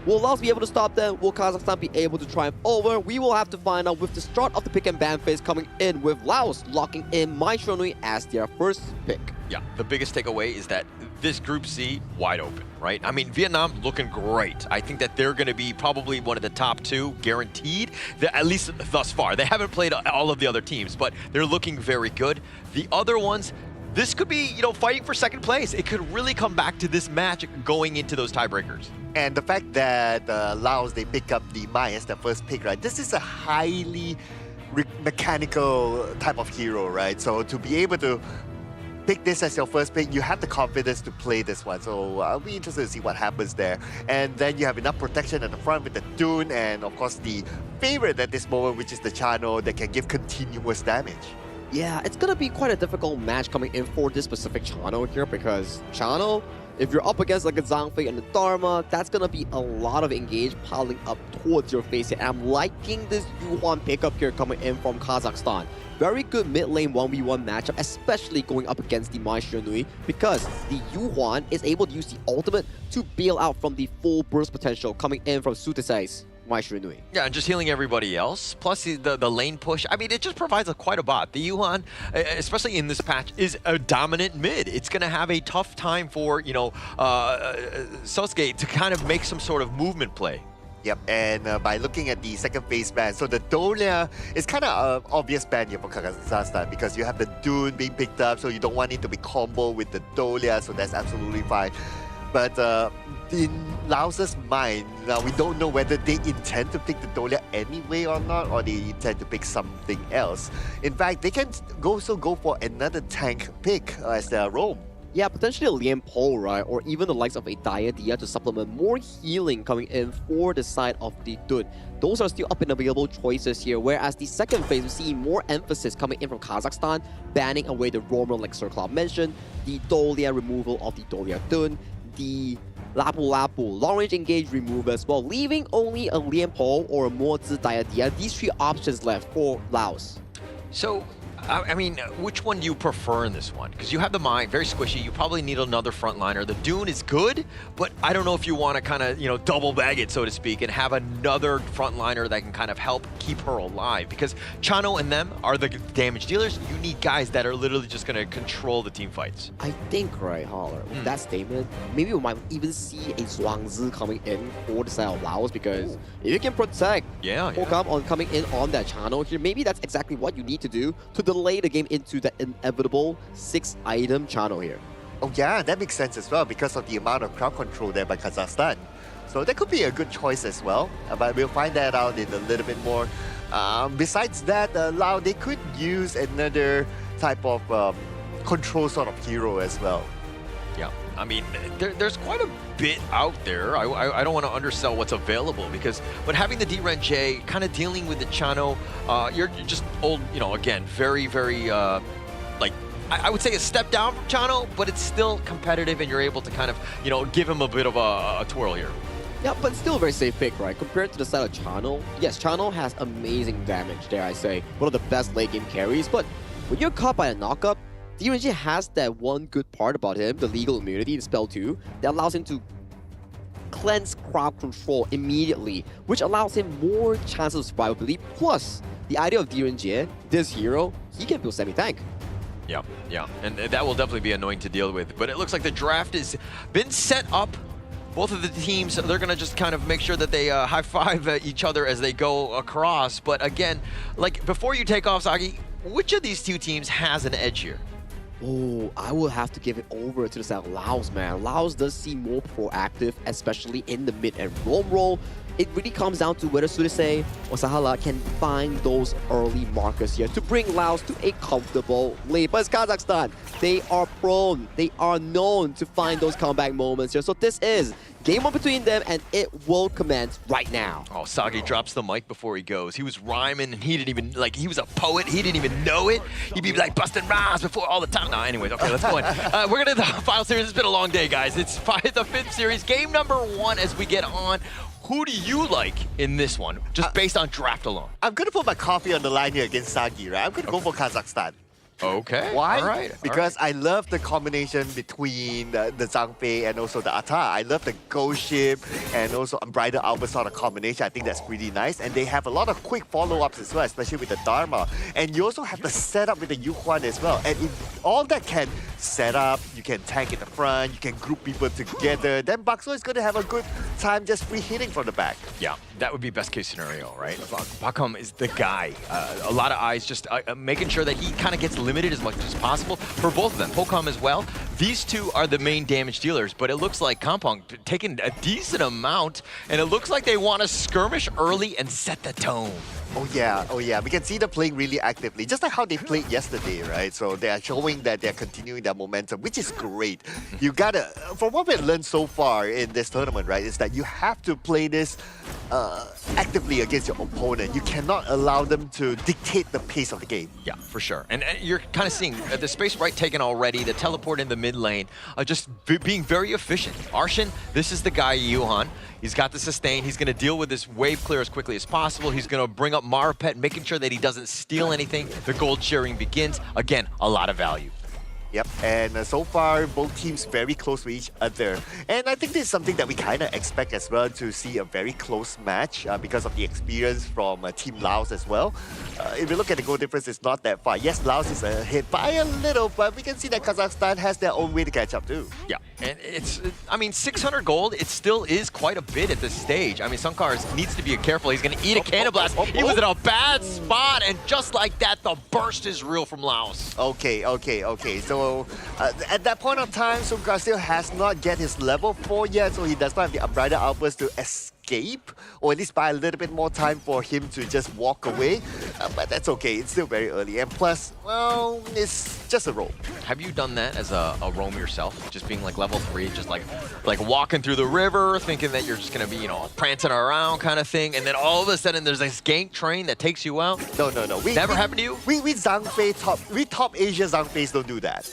will Laos be able to stop them? Will Kazakhstan be able to triumph over? We will have to find out with the start of the pick and ban phase coming in, with Laos locking in Mai Shonui as their first pick. Yeah, the biggest takeaway is that this Group C, wide open, right? I mean, Vietnam looking great. I think that they're going to be probably one of the top two, guaranteed, at least thus far. They haven't played all of the other teams, but they're looking very good. The other ones, this could be, fighting for second place. It could really come back to this match going into those tiebreakers. And the fact that Laos, they pick up the Mai as their first pick, right? This is a highly mechanical type of hero, right? So to be able to pick this as your first pick, you have the confidence to play this one. So I'll be interested to see what happens there. And then you have enough protection at the front with the Dune, and of course the favorite at this moment, which is the Chano, that can give continuous damage. Yeah, it's gonna be quite a difficult match coming in for this specific Chano here, because Chano, if you're up against like a Zhangfei and the Dharma, that's gonna be a lot of engage piling up towards your face here. And I'm liking this Yuhuan pickup here coming in from Kazakhstan. Very good mid lane 1v1 matchup, especially going up against the Mai Shonui, because the Yuhuan is able to use the ultimate to bail out from the full burst potential coming in from Sutesai's Mai Shonui. Yeah, and just healing everybody else, plus the lane push. I mean, it just provides quite a bot. The Yuan, especially in this patch, is a dominant mid. It's going to have a tough time for, Sosuke to kind of make some sort of movement play. Yep, and by looking at the second phase ban, so the Dolia is kind of an obvious ban here for Kazakhstan, because you have the Dune being picked up, so you don't want it to be combo with the Dolia, so that's absolutely fine. But in Laos's mind, now we don't know whether they intend to pick the Dolia anyway or not, or they intend to pick something else. In fact, they can also go for another tank pick as their roam. Yeah, potentially a Lian Po, right? Or even the likes of a Dia to supplement more healing coming in for the side of the Dun. Those are still up and available choices here, whereas the second phase, we see more emphasis coming in from Kazakhstan, banning away the Roamer like Sir Cloud mentioned, the Dolia removal of the Dolia Dun, the Lapu long-range engage remove as well, leaving only a Lian Po or a Mo Zi Dia. These three options left for Laos. So, I mean, which one do you prefer in this one? Because you have the Mai, very squishy. You probably need another frontliner. The Dune is good, but I don't know if you want to kind of, double bag it, so to speak, and have another frontliner that can kind of help keep her alive. Because Chano and them are the damage dealers. You need guys that are literally just going to control the team fights. I think, right, Holler, with that statement, maybe we might even see a Zhuangzi coming in for the side of Laos, because if you can protect Hokam on coming in on that Chano here, maybe that's exactly what you need to do to delay the game into that inevitable 6-item Chano here. Oh yeah, that makes sense as well because of the amount of crowd control there by Kazakhstan. So that could be a good choice as well, but we'll find that out in a little bit more. Besides that, Lao, they could use another type of control sort of hero as well. Yeah, I mean, there's quite a bit out there. I don't want to undersell what's available, because but having the D-Ren J, kind of dealing with the Chano, you're just old, again, very, very, I would say a step down from Chano, but it's still competitive and you're able to kind of, give him a bit of a twirl here. Yeah, but still a very safe pick, right? Compared to the side of Chano, yes, Chano has amazing damage, dare I say. One of the best late game carries, but when you're caught by a knockup, DRNG has that one good part about him, the legal immunity in Spell 2, that allows him to cleanse crowd control immediately, which allows him more chances of survivability. Plus, the idea of DRNG, this hero, he can build semi-tank. Yeah, yeah, and that will definitely be annoying to deal with. But it looks like the draft has been set up. Both of the teams, they're going to just kind of make sure that they high-five each other as they go across. But again, like, before you take off, Sagi, which of these two teams has an edge here? Oh, I will have to give it over to the side of Laos, man. Laos does seem more proactive, especially in the mid and roam role. It really comes down to whether Sudesay or Sahala can find those early markers here to bring Laos to a comfortable lead. But it's Kazakhstan. They are prone. They are known to find those comeback moments here. So this is game one between them, and it will commence right now. Oh, Sagi drops the mic before he goes. He was rhyming, and he didn't even, like, he was a poet. He didn't even know it. He'd be like busting rhymes before all the time. No, anyways, okay, let's go on. We're going to the final series. It's been a long day, guys. It's the fifth series, game number 1 as we get on. Who do you like in this one, just based on draft alone? I'm going to put my coffee on the line here against Sagi, right? I'm going to go for Kazakhstan. Okay. Why? All right. Because I love the combination between the Zhang Fei and also the Ata. I love the Ghost Ship and also Unbridled Alpha sort of combination. I think that's really nice. And they have a lot of quick follow-ups as well, especially with the Dharma. And you also have the setup with the Yuhuan as well. And if all that can set up, you can tank in the front, you can group people together, then Bakso is going to have a good time just free hitting from the back. Yeah, that would be best case scenario, right? Bakhum is the guy. A lot of eyes just making sure that he kind of gets limited as much as possible for both of them. Pocom as well. These two are the main damage dealers, but it looks like Kampong taking a decent amount, and it looks like they want to skirmish early and set the tone. Oh yeah, we can see them playing really actively, just like how they played yesterday, right? So they are showing that they're continuing their momentum, which is great. You gotta, from what we've learned so far in this tournament, right, is that you have to play this actively against your opponent. You cannot allow them to dictate the pace of the game. Yeah, for sure. And you're kind of seeing the space right taken already, the teleport in the mid lane, just being very efficient. Arshin, this is the guy, Yuhan. He's got the sustain. He's going to deal with this wave clear as quickly as possible. He's going to bring up Marpet, making sure that he doesn't steal anything. The gold sharing begins. Again, a lot of value. Yep, and so far, both teams very close to each other. And I think this is something that we kind of expect as well, to see a very close match because of the experience from Team Laos as well. If you look at the goal difference, it's not that far. Yes, Laos is ahead by a little, but we can see that Kazakhstan has their own way to catch up too. Yeah, and I mean, 600 gold, it still is quite a bit at this stage. I mean, Sunkar needs to be careful. He's going to eat a cannon blast. He was in a bad spot, and just like that, the burst is real from Laos. Okay. So at that point of time, Sunkar still has not get his level 4 yet, so he does not have the Unbridled Outburst to escape, or at least buy a little bit more time for him to just walk away. But that's okay, it's still very early. And plus, well, it's just a roam. Have you done that as a roam yourself? Just being like level 3, just like walking through the river, thinking that you're just gonna be, you know, prancing around kind of thing, and then all of a sudden there's this gank train that takes you out? No. Never happened to you? We Zhang Fei top Asia Zhang Feis don't do that.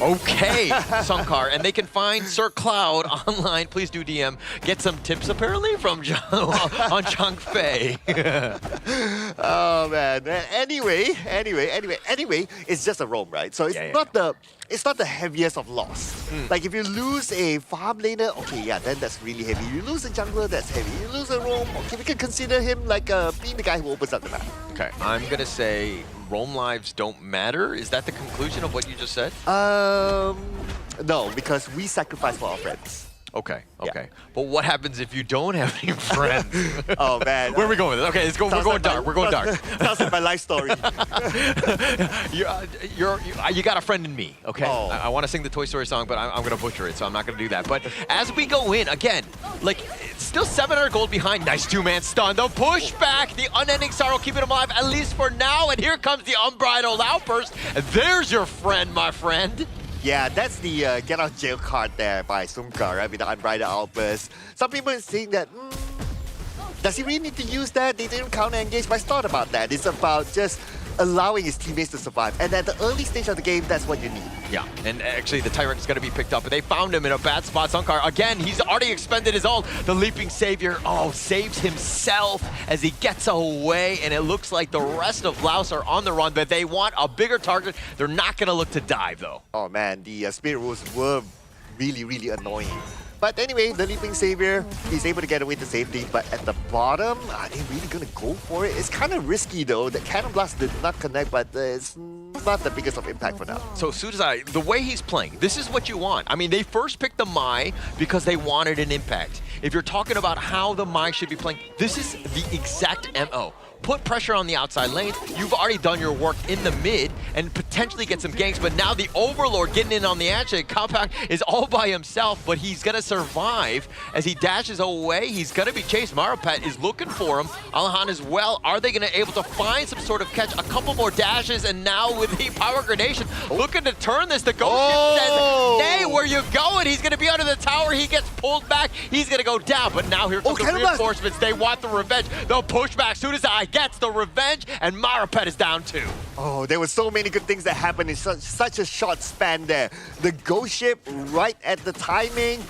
Okay, Sunkar, and they can find Sir Cloud online. Please do DM. Get some tips apparently from on Zhang Fei. Oh man. Anyway, it's just a roam, right? So it's not the heaviest of loss. Like if you lose a farm laner, okay, yeah, then that's really heavy. You lose a jungler, that's heavy. You lose a roam, okay, we can consider him like being the guy who opens up the map. Okay, I'm gonna say roam lives don't matter. Is that the conclusion of what you just said? No, because we sacrifice for our friends. Okay. But what happens if you don't have any friends? Oh man. Where are we going with this? Okay, we're going dark. We're going dark. That's like my life story. You got a friend in me, okay? Oh. I want to sing the Toy Story song, but I'm going to butcher it, so I'm not going to do that. But as we go in, again, like, it's still 700 gold behind. Nice two-man stun. The pushback, the unending sorrow, keeping him alive, at least for now. And here comes the Unbridled Outburst. And there's your friend, my friend. Yeah, that's the get out of jail card there by Sunkar, right? With the Unbridled Outburst. Some people are saying that, does he really need to use that? They didn't counter engage, but it's not about that. It's about just allowing his teammates to survive. And at the early stage of the game, that's what you need. Yeah, and actually the Tyrant is going to be picked up, but they found him in a bad spot. Sunkar, again, he's already expended his ult. The Leaping Savior, saves himself as he gets away, and it looks like the rest of Laos are on the run, but they want a bigger target. They're not going to look to dive, though. Oh man, the Spirit Rules were really, really annoying. But anyway, the Leaping Savior, he's able to get away to safety. But at the bottom, are they really going to go for it? It's kind of risky though. The Cannon Blast did not connect, but it's not the biggest of impact for now. So Sudazai, the way he's playing, this is what you want. I mean, they first picked the Mai because they wanted an impact. If you're talking about how the Mai should be playing, this is the exact MO. Put pressure on the outside lanes. You've already done your work in the mid and potentially get some ganks, but now the Overlord getting in on the action. Compact is all by himself, but he's gonna survive as he dashes away. He's gonna be chased. Marapet is looking for him. Alahan as well. Are they gonna able to find some sort of catch? A couple more dashes, and now with the Power Gradation, looking to turn this. The Ghost Ship says, hey, where you going? He's gonna be under the tower. He gets pulled back. He's gonna go down, but now here comes the reinforcements. They want the revenge. They'll push back. Sudazai gets the revenge, and Marapet is down too. Oh, there were so many good things that happened in such a short span there. The Ghost Ship right at the timing.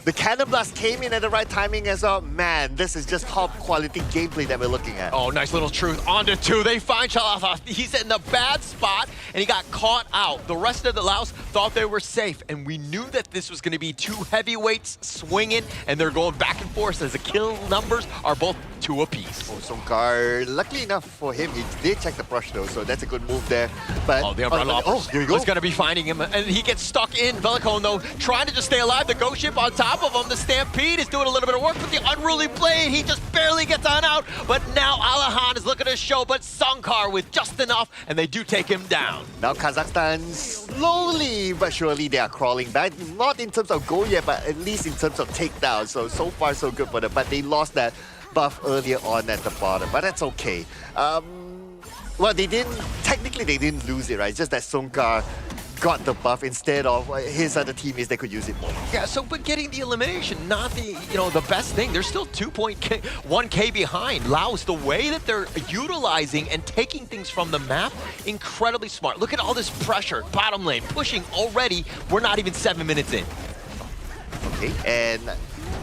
The Cannon Blast came in at the right timing as well. Man, this is just top quality gameplay that we're looking at. Oh, nice little truth. On to two. They find Shalatha. He's in a bad spot, and he got caught out. The rest of the Laos thought they were safe, and we knew that this was going to be two heavyweights swinging, and they're going back and forth as the kill numbers are both 2 apiece. Oh, Sunkar, luckily enough for him, he did check the brush though, so that's a good move there. But the Umbrella here you go. He's going to be finding him, and he gets stuck in. Velicone, though, trying to just stay alive. The Ghost Ship on top of him. The Stampede is doing a little bit of work with the Unruly Blade. He just barely gets on out, but now Alahan is looking to show, but Sunkar with just enough, and they do take him down. Now Kazakhstan, slowly but surely, they are crawling back. Not in terms of goal yet, but at least in terms of takedown. So far, so good for them. But they lost that buff earlier on at the bottom, but that's okay. Well, technically they didn't lose it, right? It's just that Sunkar got the buff instead of his other teammates that could use it more. Yeah, but getting the elimination, not the best thing. They're still 2.1k behind. Laos, the way that they're utilizing and taking things from the map, incredibly smart. Look at all this pressure, bottom lane, pushing already. We're not even 7 minutes in. Okay, and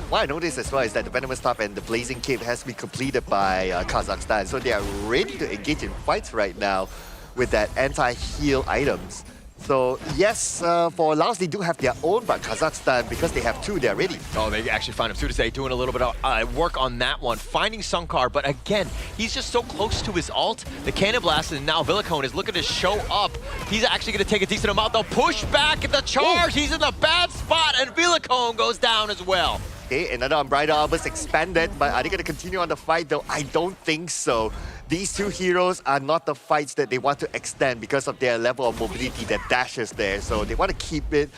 what I noticed as well is that the Venomous Staff and the Blazing Cape has been completed by Kazakhstan, so they are ready to engage in fights right now with that anti-heal items. So yes, for Laos, they do have their own, but Kazakhstan, because they have 2, they're ready. Oh, they actually found him. Sudazai doing a little bit of work on that one, finding Sunkar, but again, he's just so close to his ult. The Cannon Blast, and now Velicone is looking to show up. He's actually going to take a decent amount. They'll push back at the charge. Ooh. He's in the bad spot, and Velicone goes down as well. Okay, another Unbridled Albus expanded, but are they going to continue on the fight though? I don't think so. These 2 heroes are not the fights that they want to extend because of their level of mobility that dashes there. So they want to keep it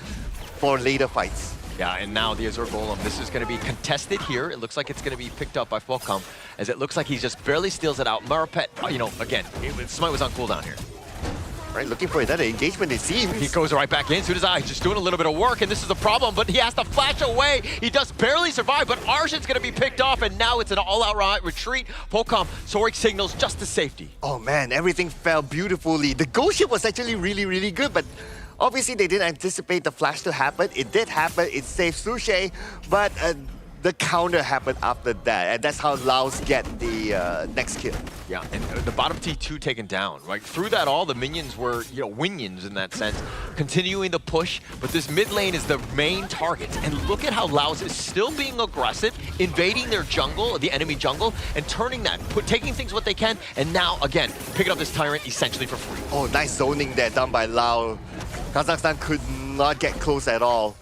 for later fights. Yeah, and now the Azure Golem, this is going to be contested here. It looks like it's going to be picked up by Fulcom, as it looks like he just barely steals it out. Marapet, again, Smite was on cooldown here. Right, looking for another engagement, it seems. He goes right back in. Sudazai just doing a little bit of work, and this is the problem, but he has to flash away. He does barely survive, but Arshan's going to be picked off, and now it's an all-out retreat. Fulcom, Sorik signals just to safety. Oh man, everything fell beautifully. The Ghost Ship was actually really, really good, but obviously they didn't anticipate the flash to happen. It did happen, it saved Sushi, but the counter happened after that, and that's how Laos get the next kill. Yeah, and the bottom T2 taken down, right? Through that all, the minions were, winions in that sense, continuing the push, but this mid lane is the main target. And look at how Laos is still being aggressive, invading their jungle, the enemy jungle, and turning that, taking things what they can, and now, again, picking up this Tyrant essentially for free. Oh, nice zoning there done by Lao. Kazakhstan could not get close at all.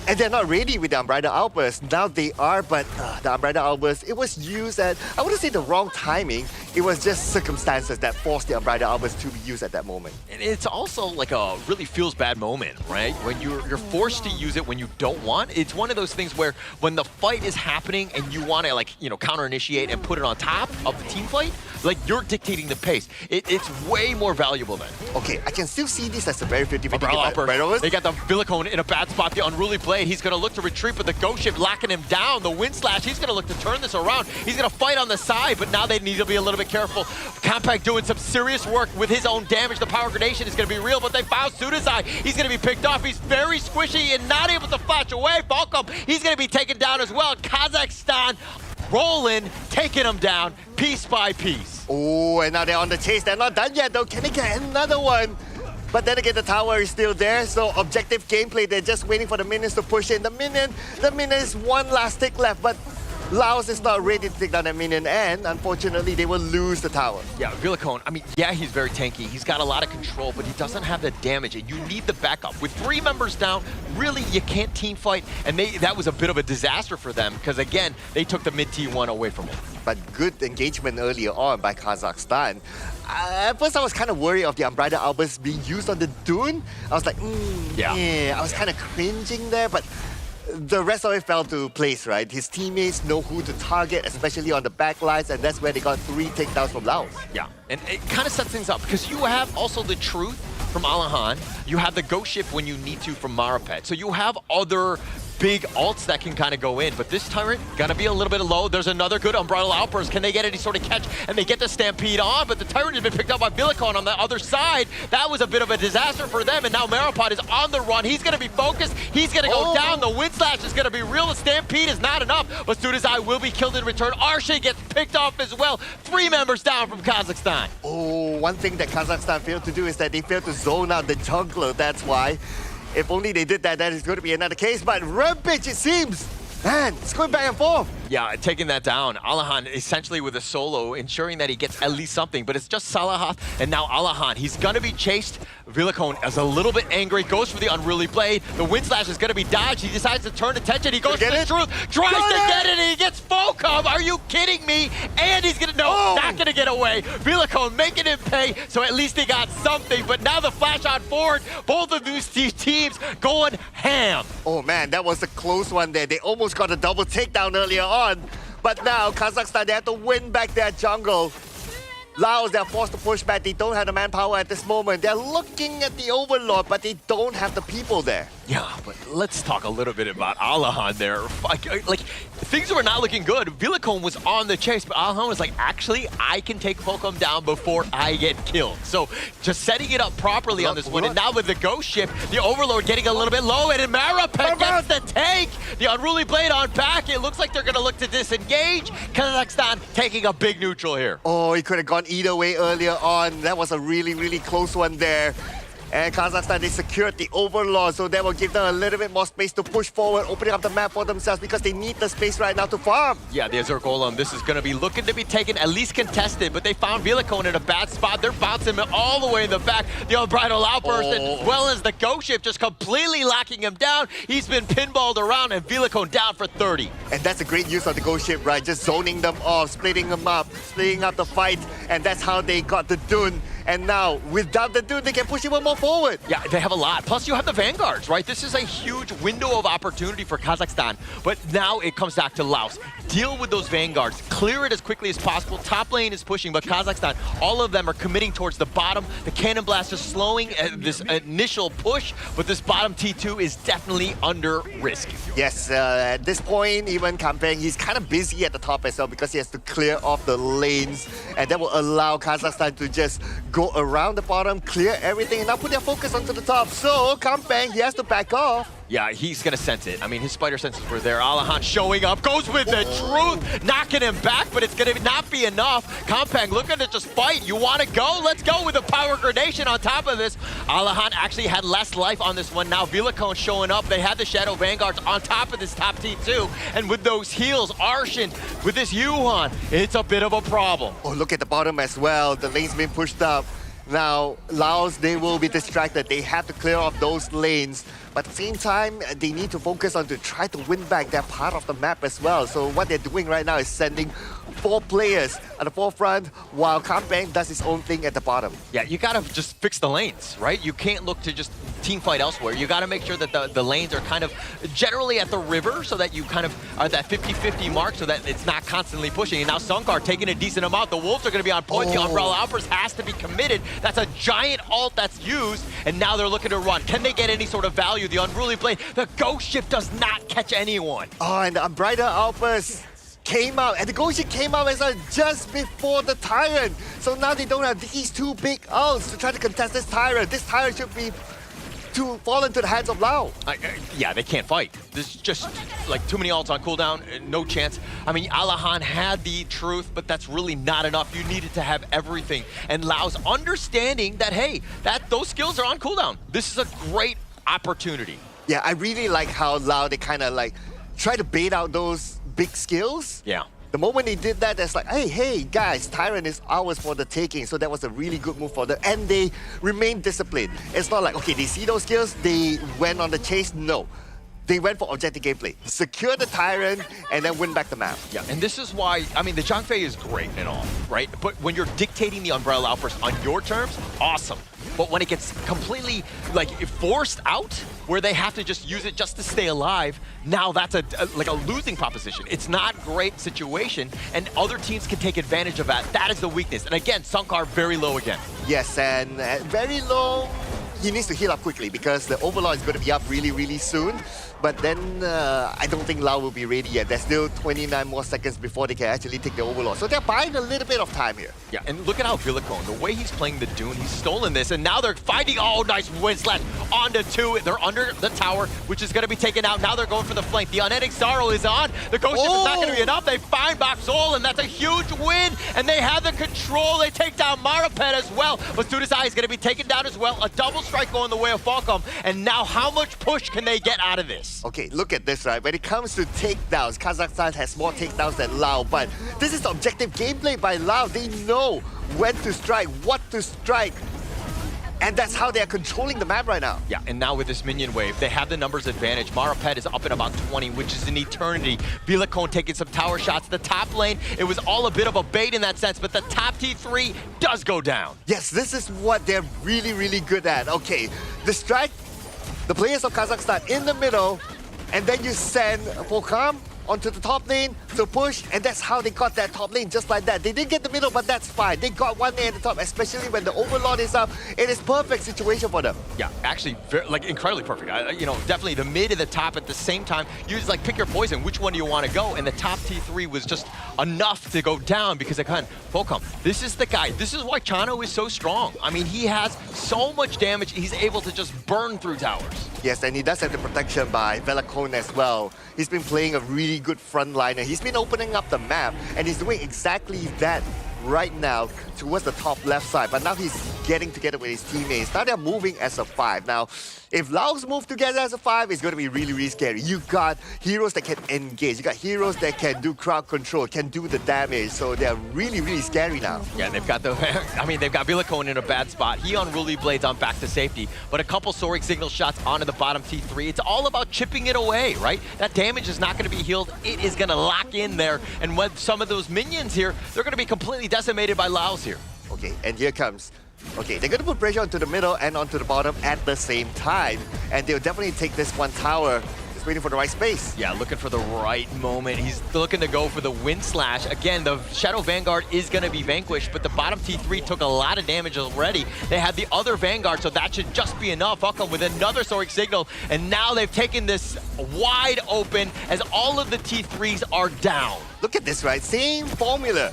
And they're not ready with the Unbridled Outburst. Now they are, but the Unbridled Outburst, it was used at, I wouldn't say the wrong timing, it was just circumstances that forced the Unbridled Outburst to be used at that moment. And it's also like a really feels bad moment, right? When you're forced to use it when you don't want. It's one of those things where when the fight is happening and you want to counter-initiate and put it on top of the team fight, Like, you're dictating the pace. It's way more valuable then. Okay, I can still see this as a very 50-50 Umbrella, they got the Villicone in a bad spot. The Unruly Blade, he's going to look to retreat, but the Ghost Ship locking him down. The Wind Slash, he's going to look to turn this around. He's going to fight on the side, but now they need to be a little bit careful. Compact doing some serious work with his own damage. The Power Gradation is going to be real, but they found Sudazai. He's going to be picked off. He's very squishy and not able to flash away. Falcom, he's going to be taken down as well. Kazakhstan rolling, taking him down piece by piece. Oh, and now they're on the chase. They're not done yet, though. Can they get another one? But then again, the tower is still there, so objective gameplay, they're just waiting for the minions to push in. The minion is one last tick left, but Laos is not ready to take down that minion, and unfortunately, they will lose the tower. Yeah, Villicone, I mean, yeah, he's very tanky. He's got a lot of control, but he doesn't have the damage, and you need the backup. With 3 members down, really, you can't team fight, and that was a bit of a disaster for them, because again, they took the mid T1 away from him. But good engagement earlier on by Kazakhstan. At first, I was kind of worried of the Unbridled Outburst being used on the Dune. I was like, yeah. I was kind of cringing there, but the rest of it fell to place, right? His teammates know who to target, especially on the back lines, and that's where they got 3 takedowns from Laos. Yeah, and it kind of sets things up, because you have also the Truth from Alahan, you have the Ghost Ship when you need to from Maripet, so you have other big ults that can kind of go in, but this turret gonna be a little bit low. There's another good Unbridled Outburst. Can they get any sort of catch? And they get the Stampede on, but the turret has been picked up by Villicone on the other side. That was a bit of a disaster for them, and now Maripet is on the run. He's gonna be focused. He's gonna go down. The Wind Slash is gonna be real. The Stampede is not enough, but Sudazai will be killed in return. Arshay gets picked off as well. 3 members down from Kazakhstan. Oh, one thing that Kazakhstan failed to do is that they failed to zone out the jungler. That's why. If only they did that, that is going to be another case. But Rampage, it seems, man, it's going back and forth. Yeah, taking that down. Alahan essentially with a solo, ensuring that he gets at least something, but it's just Salahath and now Alahan. He's gonna be chased. Villicone is a little bit angry, goes for the Unruly Blade. The Wind Slash is gonna be dodged. He decides to turn attention. He goes for the Truth, tries to get it, and he gets Falcom. Are you kidding me? And he's gonna, not gonna get away. Villicone making him pay, so at least he got something, but now the flash on forward, both of these teams going ham. Oh man, that was a close one there. They almost got a double takedown earlier on. But now, Kazakhstan, they have to win back their jungle. Laos, they're forced to push back. They don't have the manpower at this moment. They're looking at the Overlord, but they don't have the people there. Yeah, but let's talk a little bit about Alahan there. Like, things were not looking good. Villicone was on the chase, but Alahan was like, actually, I can take Falcom down before I get killed. So just setting it up properly on this one. And now with the Ghost Ship, the Overlord getting a little bit low, and Maripet gets the take. The Unruly Blade on back. It looks like they're going to look to disengage. Kazakhstan taking a big neutral here. Oh, he could have gone either way earlier on. That was a really, really close one there. And Kazakhstan, they secured the Overlord, so that will give them a little bit more space to push forward, opening up the map for themselves because they need the space right now to farm. Yeah, the Azure Golem, this is going to be looking to be taken, at least contested, but they found Villicone in a bad spot. They're bouncing him all the way in the back. The Unbridled Outburst, as well as the Ghost Ship, just completely locking him down. He's been pinballed around, and Villicone down for 30. And that's a great use of the Ghost Ship, right? Just zoning them off, splitting them up, splitting up the fight, and that's how they got the Dune. And now, without the Dune, they can push even more forward. Yeah, they have a lot. Plus, you have the Vanguards, right? This is a huge window of opportunity for Kazakhstan. But now it comes back to Laos. Deal with those Vanguards. Clear it as quickly as possible. Top lane is pushing, but Kazakhstan, all of them are committing towards the bottom. The Cannon Blast is slowing this initial push, but this bottom T2 is definitely under risk. Yes, at this point, even Kampeng, he's kind of busy at the top as well because he has to clear off the lanes, and that will allow Kazakhstan to just go around the bottom, clear everything, and now put their focus onto the top. So, Kampeng, he has to back off. Yeah, he's going to sense it. I mean, his spider senses were there. Alahan showing up, goes with the Truth, knocking him back, but it's going to not be enough. Kampeng looking to just fight. You want to go? Let's go with the Power Gradation on top of this. Alahan actually had less life on this one. Now Villicone showing up. They had the Shadow Vanguards on top of this top T2. And with those heals, Arshin, with this Yuan, it's a bit of a problem. Oh, look at the bottom as well. The lane's been pushed up. Now, Laos, they will be distracted. They have to clear off those lanes. But at the same time, they need to focus on to try to win back their part of the map as well. So what they're doing right now is sending 4 players at the forefront while Kampeng does his own thing at the bottom. Yeah, you gotta just fix the lanes, right? You can't look to just team fight elsewhere. You gotta make sure that the lanes are kind of generally at the river so that you kind of are at that 50-50 mark so that it's not constantly pushing. And now Sunkar taking a decent amount. The Wolves are gonna be on point. The Umbrella Alpers has to be committed. That's a giant ult that's used, and now they're looking to run. Can they get any sort of value? The Unruly Blade, the Ghost Ship does not catch anyone. Oh, and the Umbrella Alpers came out, and the Ghost Ship came out as well just before the Tyrant. So now they don't have these 2 big ults to try to contest this Tyrant. This Tyrant should be to fall into the hands of Lau. Yeah, they can't fight. There's just like too many ults on cooldown, no chance. I mean, Alahan had the truth, but that's really not enough. You needed to have everything. And Lau's understanding that, hey, those skills are on cooldown. This is a great opportunity. Yeah, I really like how Lau, they kind of like try to bait out those big skills. Yeah. The moment they did that, it's like, hey, guys, Tyrant is ours for the taking. So that was a really good move for them. And they remained disciplined. It's not like, okay, they see those skills, they went on the chase. No. They went for objective gameplay. Secure the Tyrant and then win back the map. Yeah, and this is why, I mean, the Zhangfei is great and all, right? But when you're dictating the Umbrella Alpers on your terms, awesome. But when it gets completely, like, forced out, where they have to just use it just to stay alive, now that's like a losing proposition. It's not a great situation, and other teams can take advantage of that. That is the weakness. And again, Sunkar very low again. Yes, and very low. He needs to heal up quickly because the Overlord is going to be up really, really soon. But then I don't think Lau will be ready yet. There's still 29 more seconds before they can actually take the Overlord. So they're buying a little bit of time here. Yeah, and look at how Villicone, the way he's playing the Dune, he's stolen this, and now they're fighting. Oh, nice win slash onto 2. They're under the tower, which is going to be taken out. Now they're going for the flank. The Unending Sorrow is on. The Ghost Ship is not going to be enough. They find Boxol, and that's a huge win. And they have the control. They take down Marapet as well. But Sudasai is going to be taken down as well. A double strike going the way of Falcom. And now how much push can they get out of this? Okay, look at this, right? When it comes to takedowns, Kazakhstan has more takedowns than Lau, but this is objective gameplay by Lau. They know when to strike, what to strike, and that's how they're controlling the map right now. Yeah, and now with this minion wave, they have the numbers advantage. Marapet is up in about 20, which is an eternity. Villicone taking some tower shots. The top lane, it was all a bit of a bait in that sense, but the top T3 does go down. Yes, this is what they're really, really good at. Okay, the strike, the players of Kazakhstan in the middle, and then you send Fokam onto the top lane to push, and that's how they got that top lane, just like that. They didn't get the middle, but that's fine. They got one lane at the top, especially when the Overlord is up. It is perfect situation for them. Yeah, actually, like incredibly perfect. You know, definitely the mid and the top at the same time. You just like pick your poison. Which one do you want to go? And the top T3 was just enough to go down because again, Fokam, this is the guy. This is why Chano is so strong. I mean, he has so much damage. He's able to just burn through towers. Yes, and he does have the protection by Velacone as well. He's been playing a really good frontliner. He's been opening up the map, and he's doing exactly that right now towards the top left side. But now he's getting together with his teammates. Now they're moving as a 5. Now, if Laos move together as a 5, it's going to be really, really scary. You got heroes that can engage. You got heroes that can do crowd control, can do the damage. So they're really, really scary now. Yeah, they've got the, I mean, they've got Villicone in a bad spot. He Unruly Blades on back to safety, but a couple soaring signal shots onto the bottom T3. It's all about chipping it away, right? That damage is not going to be healed. It is going to lock in there. And with some of those minions here, they're going to be completely decimated by Laos here. Okay, and here comes. Okay, they're going to put pressure onto the middle and onto the bottom at the same time. And they'll definitely take this one tower. Just waiting for the right space. Yeah, looking for the right moment. He's looking to go for the Wind Slash. Again, the Shadow Vanguard is going to be vanquished, but the bottom T3 took a lot of damage already. They had the other Vanguard, so that should just be enough. Falcon with another soaring signal, and now they've taken this wide open as all of the T3s are down. Look at this, right? Same formula.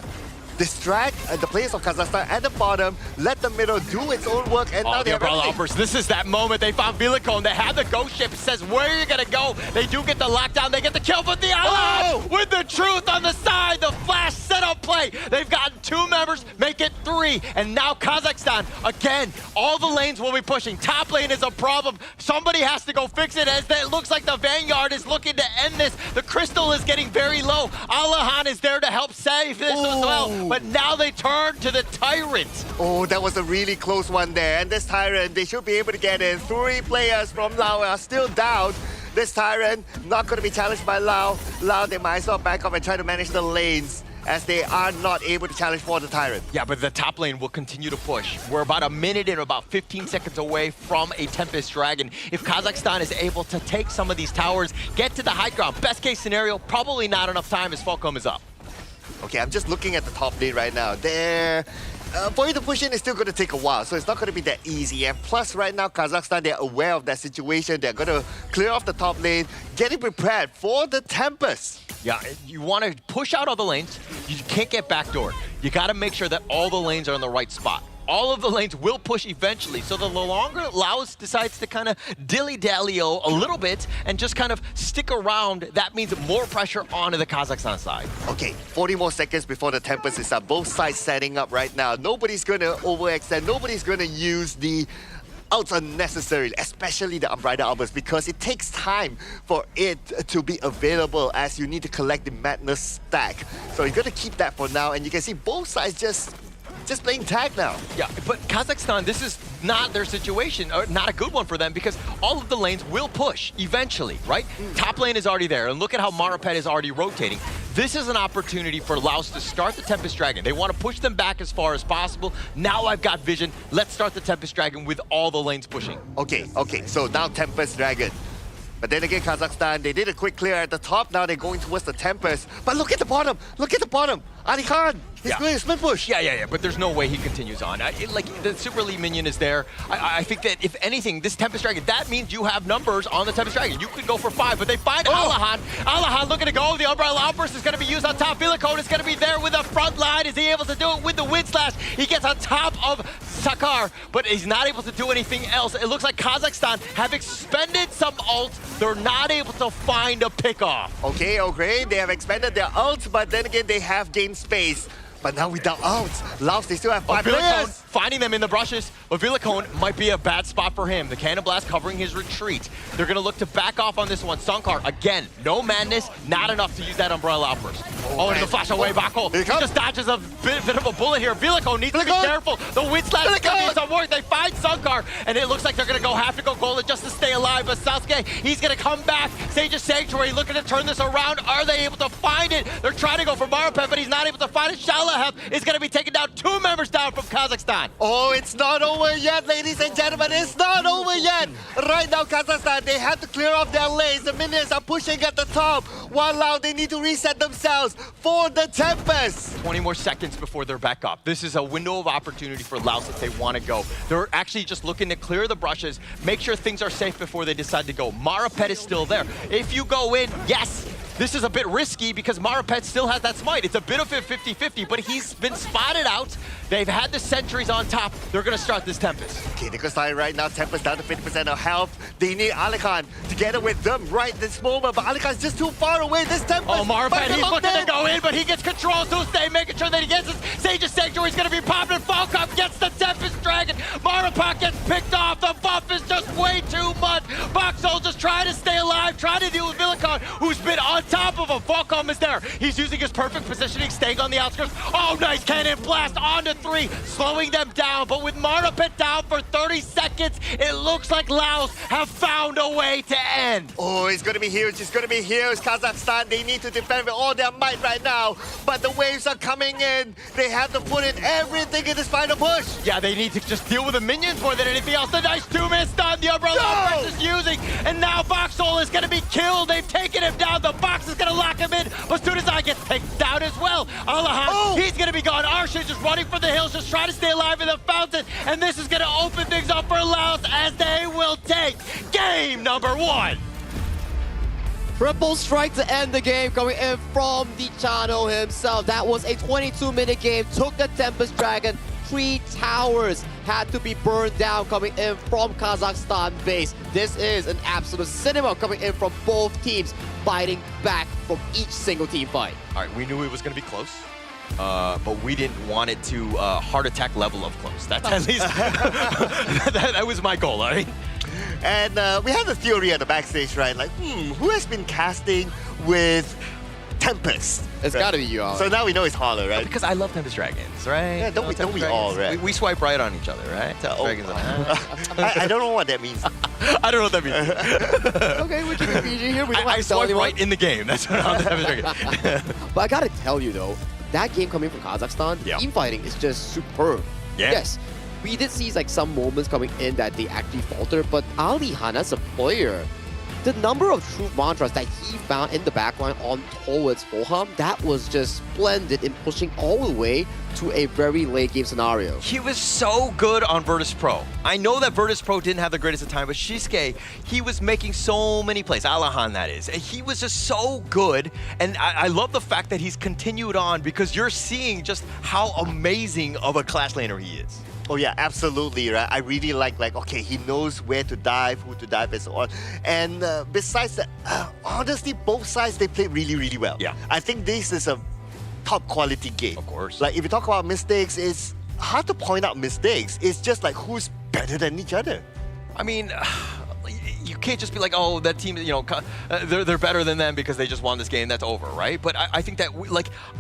Distract the players of Kazakhstan at the bottom, let the middle do its own work, and now the Umbrella Alpers. This is that moment. They found Villicone. They have the ghost ship. It says, where are you going to go? They do get the lockdown. They get the kill, but the Ally with the truth on the side. The flash set setup play. They've gotten 2 members, make it 3. And now Kazakhstan, again, all the lanes will be pushing. Top lane is a problem. Somebody has to go fix it, as it looks like the Vanguard is looking to end this. The Crystal is getting very low. Alahan is there to help save this as well. But now they turn to the Tyrant. Oh, that was a really close one there. And this Tyrant, they should be able to get in. 3 players from Lao are still down. This Tyrant not going to be challenged by Lao. Lao, they might as well back up and try to manage the lanes, as they are not able to challenge for the Tyrant. Yeah, but the top lane will continue to push. We're about a minute and about 15 seconds away from a Tempest Dragon. If Kazakhstan is able to take some of these towers, get to the high ground, best case scenario, probably not enough time as Falcom is up. Okay, I'm just looking at the top lane right now. There, for you to push in is still going to take a while, so it's not going to be that easy. And plus, right now, Kazakhstan, they're aware of that situation. They're going to clear off the top lane, getting prepared for the Tempest. Yeah, you want to push out all the lanes. You can't get backdoored. You got to make sure that all the lanes are in the right spot. All of the lanes will push eventually, so the longer Laos decides to kind of dilly-dally-o a little bit and just kind of stick around, that means more pressure onto the Kazakhstan side. Okay, 40 more seconds before the Tempest is up. Both sides setting up right now. Nobody's going to overextend. Nobody's going to use the outs unnecessarily, especially the Umbrella Albers, because it takes time for it to be available, as you need to collect the Madness stack. So you're going to keep that for now, and you can see both sides just playing tag now. Yeah, but Kazakhstan, this is not their situation, or not a good one for them, because all of the lanes will push eventually, right? Top lane is already there, and look at how Marapet is already rotating. This is an opportunity for Laos to start the Tempest Dragon. They want to push them back as far as possible. Now I've got vision. Let's start the Tempest Dragon with all the lanes pushing. Okay, so now Tempest Dragon. But then again, Kazakhstan, they did a quick clear at the top. Now they're going towards the Tempest. But look at the bottom. Look at the bottom. Ali Khan, he's doing a split push. Yeah. But there's no way he continues on. Like, the Super Elite minion is there. I think that, if anything, this Tempest Dragon, that means you have numbers on the Tempest Dragon. You could go for 5, but they find Alahan. Alahan looking to go. The Umbrella Outburst is going to be used on top. Villicone is going to be there with the front line. Is he able to do it with the Wind Slash? He gets on top of Sakar, but he's not able to do anything else. It looks like Kazakhstan have expended some ult. They're not able to find a pickoff. Okay, they have expanded their ult, but then again, they have gained space. But now without ults, Laos, they still have 5 players. Finding them in the brushes, but Villicone might be a bad spot for him. The Cannon Blast covering his retreat. They're going to look to back off on this one. Sunkar, again, no madness, not enough to use that Umbrella Outburst. And the flash away, Bako. He just dodges a bit of a bullet here. Villicone needs to be careful. The Wind Slash is going to need some work. They find Sunkar, and it looks like they're going to have to go golden just to stay alive. But Sasuke, he's going to come back. Sage's Sanctuary looking to turn this around. Are they able to find it? They're trying to go for Marapet, but he's not able to find it. Shalahev is going to be taking down 2 members down from Kazakhstan. Oh, it's not over yet, ladies and gentlemen. It's not over yet. Right now, Kazakhstan, they have to clear off their lanes. The minions are pushing at the top. While now, they need to reset themselves for the Tempest. 20 more seconds before they're back up. This is a window of opportunity for Laos if they want to go. They're actually just looking to clear the brushes, make sure things are safe before they decide to go. Marapet is still there. If you go in, yes, this is a bit risky because Marapet still has that smite. It's a bit of a 50-50, but he's been spotted out. They've had the sentries on top. They're going to start this Tempest. Okay, they can start right now. Tempest down to 50% of health. They need Alikan together with them right this moment, but Alikan's just too far away. This Tempest. Oh, Marapet, he's looking to go in, but he gets control. Tuesday making sure that he gets his Sage's Sanctuary. He's going to be popping. Falcon gets the Tempest Dragon. Marapet gets picked off. The buff is just way too much. Boxhole just trying to stay alive, trying to deal with Villicone, who's been on top of him. Falcom is there. He's using his perfect positioning, staying on the outskirts. Oh, nice cannon blast onto 3, slowing them down. But with Marapet down for 30 seconds, it looks like Laos have found a way to end. Oh, it's going to be huge. It's going to be huge. Kazakhstan, they need to defend with all their might right now. But the waves are coming in. They have to put in everything in this final push. Yeah, they need to just deal with the minions more than anything else. The nice 2-man stun the Umbrella is using. And now Boxhole is going to be killed. They've taken him down. The box is going to lock him in, but Studazai gets taken down as well. Alahan, he's going to be gone. Arsha just running for the hills, just trying to stay alive in the fountain, and this is going to open things up for Laos as they will take game number 1. Triple strike to end the game coming in from the channel himself. That was a 22-minute game. Took the Tempest Dragon. 3 towers had to be burned down coming in from Kazakhstan base. This is an absolute cinema coming in from both teams, fighting back from each single team fight. All right, we knew it was going to be close. but we didn't want it to heart attack level of close. That's at least that was my goal, all right? And we had a theory at the backstage, right? Like, who has been casting with Tempest? It's gotta be you, Ollie. So now we know it's Holler, right? Because I love Tempest Dragons, right? Yeah, don't we all, right? We swipe right on each other, right? Tempest Dragons. I don't know what that means. I don't know what that means. Okay, we're keeping PG here. We don't I have to tell swipe anyone. right in the game. That's what I'm Tempest Dragon. But I gotta tell you though, that game coming from Kazakhstan, the team fighting is just superb. Yeah. Yes, we did see like some moments coming in that they actually faltered, but Ali Han as a player, the number of truth mantras that he found in the backline on towards Fulham, that was just splendid in pushing all the way to a very late game scenario. He was so good on Virtus Pro. I know that Virtus Pro didn't have the greatest of time, but Shisuke, he was making so many plays. Alahan, that is. And he was just so good. And I love the fact that he's continued on because you're seeing just how amazing of a clash laner he is. Oh yeah, absolutely, right? I really like, okay, he knows where to dive, who to dive, and so on. And besides that, honestly, both sides, they played really, really well. Yeah. I think this is a top quality game. Of course. Like, if you talk about mistakes, it's hard to point out mistakes. It's just like, who's better than each other? I mean, you can't just be like, oh, that team, you know, they're better than them because they just won this game. That's over, right? But I think that,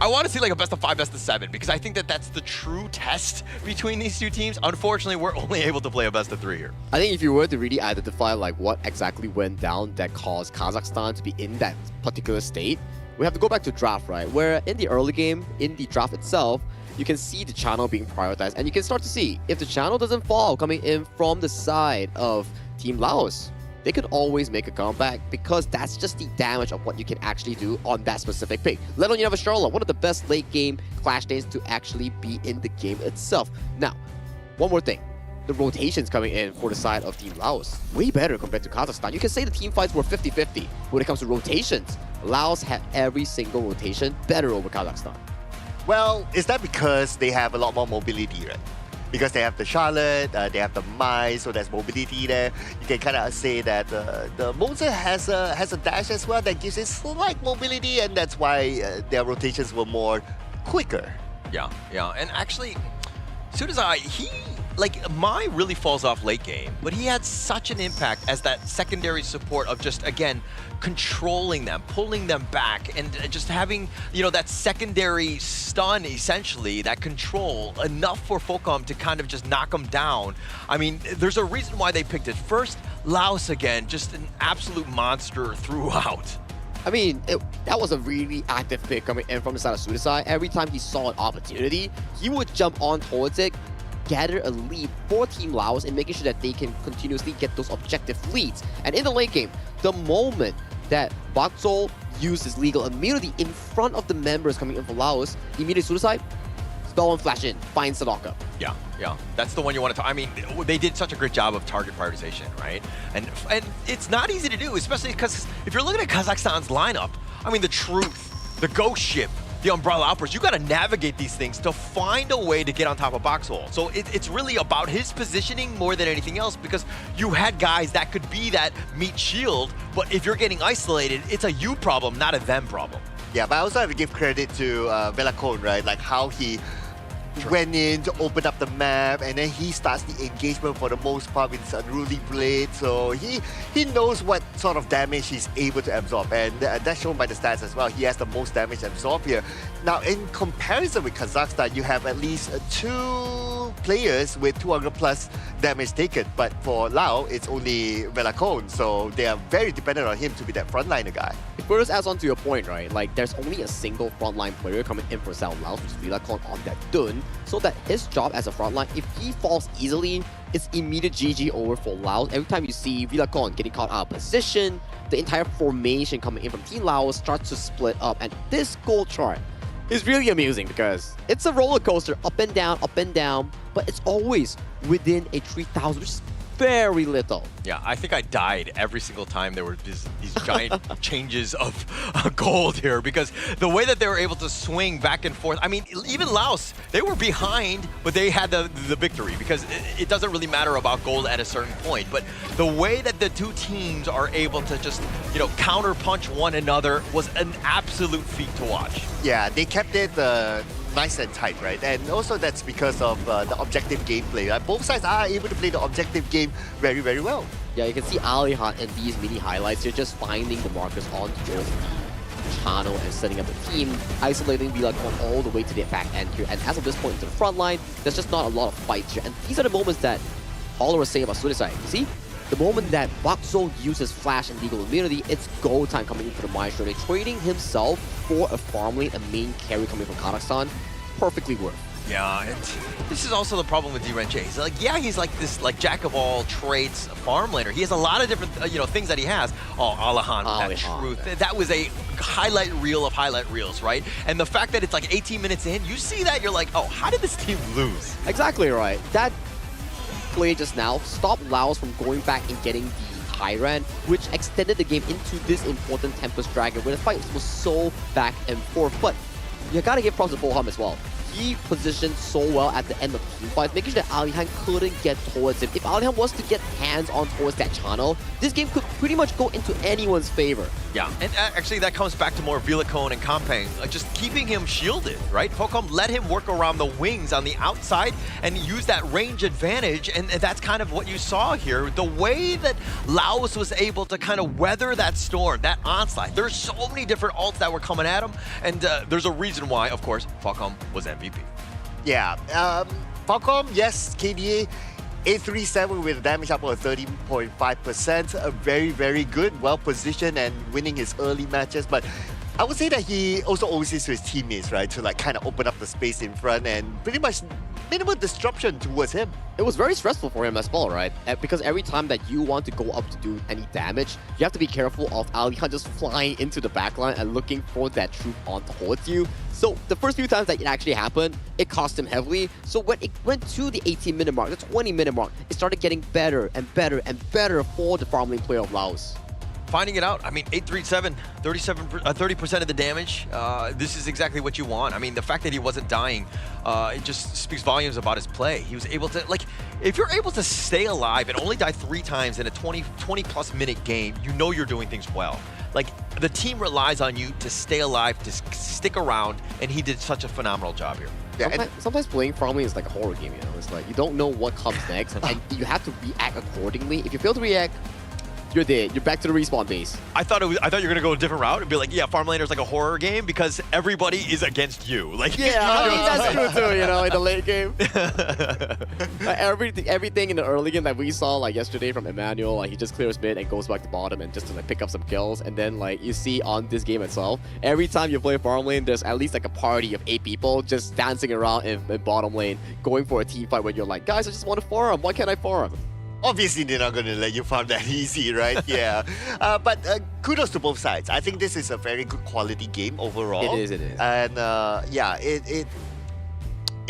I want to see like a best of 5, best of 7 because I think that that's the true test between these two teams. Unfortunately, we're only able to play a best of 3 here. I think if you were to really identify like what exactly went down that caused Kazakhstan to be in that particular state, we have to go back to draft, right? Where in the early game, in the draft itself, you can see the channel being prioritized and you can start to see if the channel doesn't fall coming in from the side of Team Laos, they could always make a comeback because that's just the damage of what you can actually do on that specific pick. Let alone you have a Charlotte, one of the best late game clash lanes to actually be in the game itself. Now, one more thing. The rotations coming in for the side of Team Laos, way better compared to Kazakhstan. You can say the team fights were 50-50. When it comes to rotations, Laos had every single rotation better over Kazakhstan. Well, is that because they have a lot more mobility, right? Because they have the Charlotte, they have the Mai, so there's mobility there. You can kind of say that the Monza has a dash as well that gives it slight mobility, and that's why their rotations were more quicker. Yeah, and actually, Sudazai, Mai really falls off late game, but he had such an impact as that secondary support of just, again, controlling them, pulling them back, and just having, that secondary stun, essentially, that control, enough for Fulham to kind of just knock them down. I mean, there's a reason why they picked it. First, Laos again, just an absolute monster throughout. I mean, that was a really active pick coming in from the side of Sudasai. Every time he saw an opportunity, he would jump on towards it, gather a lead for Team Laos and making sure that they can continuously get those objective leads. And in the late game, the moment that Baksol used his legal immunity in front of the members coming in for Laos, immediately Sudasai, spell and flash in, find Sadaka. Yeah, that's the one you want to. I mean, they did such a great job of target prioritization, right? And it's not easy to do, especially because if you're looking at Kazakhstan's lineup, I mean, the Truth, the Ghost Ship, the Umbrella Outburst, you got to navigate these things to find a way to get on top of Boxhole. So it's really about his positioning more than anything else because you had guys that could be that meat shield, but if you're getting isolated, it's a you problem, not a them problem. Yeah, but I also have to give credit to Velacone, right? Like how he went in to open up the map, and then he starts the engagement for the most part with his Unruly Blade. So he knows what sort of damage he's able to absorb, and that's shown by the stats as well. He has the most damage absorbed here. Now, in comparison with Kazakhstan, you have at least 2 players with 200 plus damage taken, but for Lao, it's only Velacone, so they are very dependent on him to be that frontliner guy. It further adds on to your point, right? Like, there's only a single frontline player coming in for South Laos, which is Velacone on that Dun, so that his job as a frontline, if he falls easily, it's immediate GG over for Laos. Every time you see Velacone getting caught out of position, the entire formation coming in from Team Laos starts to split up, and this goal chart is really amusing because it's a roller coaster, up and down, but it's always within a 3,000, which is very little. Yeah, I think I died every single time there were these giant changes of gold here because the way that they were able to swing back and forth. I mean, even Laos, they were behind, but they had the victory because it doesn't really matter about gold at a certain point. But the way that the two teams are able to just, counter punch one another was an absolute feat to watch. Yeah, they kept it nice and tight, right? And also that's because of the objective gameplay. Both sides are able to play the objective game very, very well. Yeah, you can see Alihan in these mini highlights. You're just finding the markers on both channel and setting up the team, isolating VLACom all the way to the back end here. And as of this point into the front line, there's just not a lot of fights here. And these are the moments that Holler was saying about Suicide. See? The moment that Bakso uses Flash and Legal Immunity, it's go time coming into the Maestro. They're trading himself for a farm lane, a main carry coming from Kazakhstan. Perfectly worth. Yeah, and this is also the problem with D-Renche. He's like, yeah, he's like this jack of all trades farm laner. He has a lot of different things that he has. Oh, Alihan, that truth. That was a highlight reel of highlight reels, right? And the fact that it's like 18 minutes in, you see that, you're like, oh, how did this team lose? Exactly right. That play just now stopped Laos from going back and getting the Tyrant, which extended the game into this important Tempest Dragon, where the fight was so back and forth. But you gotta give props to Boham as well. He positioned so well at the end of the team fight, making sure that Alihan couldn't get towards him. If Alihan was to get hands on towards that channel, this game could pretty much go into anyone's favor. Yeah, and actually that comes back to more Vilacone and Kampang, just keeping him shielded, right? Focom let him work around the wings on the outside and use that range advantage, and that's kind of what you saw here. The way that Laos was able to kind of weather that storm, that onslaught. There's so many different ults that were coming at him, and there's a reason why, of course, Focom was MVP. Yeah, Falcom, yes, KDA, 837 with a damage up of 13.5%. Very, very good, well-positioned and winning his early matches. But I would say that he also owes this to his teammates, right? To like kind of open up the space in front and pretty much minimal disruption towards him. It was very stressful for him as well, right? Because every time that you want to go up to do any damage, you have to be careful of Alihan just flying into the backline and looking for that troop on towards you. So the first few times that it actually happened, it cost him heavily. So when it went to the 18-minute mark, the 20-minute mark, it started getting better and better and better for the farm lane player of Laos. Finding it out, I mean, 837, 30% of the damage. This is exactly what you want. I mean, the fact that he wasn't dying, it just speaks volumes about his play. He was able to, like, if you're able to stay alive and only die 3 times in a 20-plus minute game, you know you're doing things well. Like, the team relies on you to stay alive, to stick around, and he did such a phenomenal job here. Yeah, sometimes playing farm lane is like a horror game, you know? It's like, you don't know what comes next, and you have to react accordingly. If you fail to react, you're dead. You're back to the respawn base. I thought you were gonna go a different route and be like, yeah, Farm Laner's like a horror game because everybody is against you. Like, yeah, I mean, that's true too. You know, in the late game, like everything in the early game that we saw like yesterday from Emmanuel, like he just clears mid and goes back to bottom and just to like pick up some kills. And then like you see on this game itself, every time you play farm lane, there's at least like a party of 8 people just dancing around in bottom lane, going for a team fight. When you're like, guys, I just want to farm. Why can't I farm? Obviously, they're not going to let you farm that easy, right? Yeah. But kudos to both sides. I think this is a very good quality game overall. It is. And yeah, it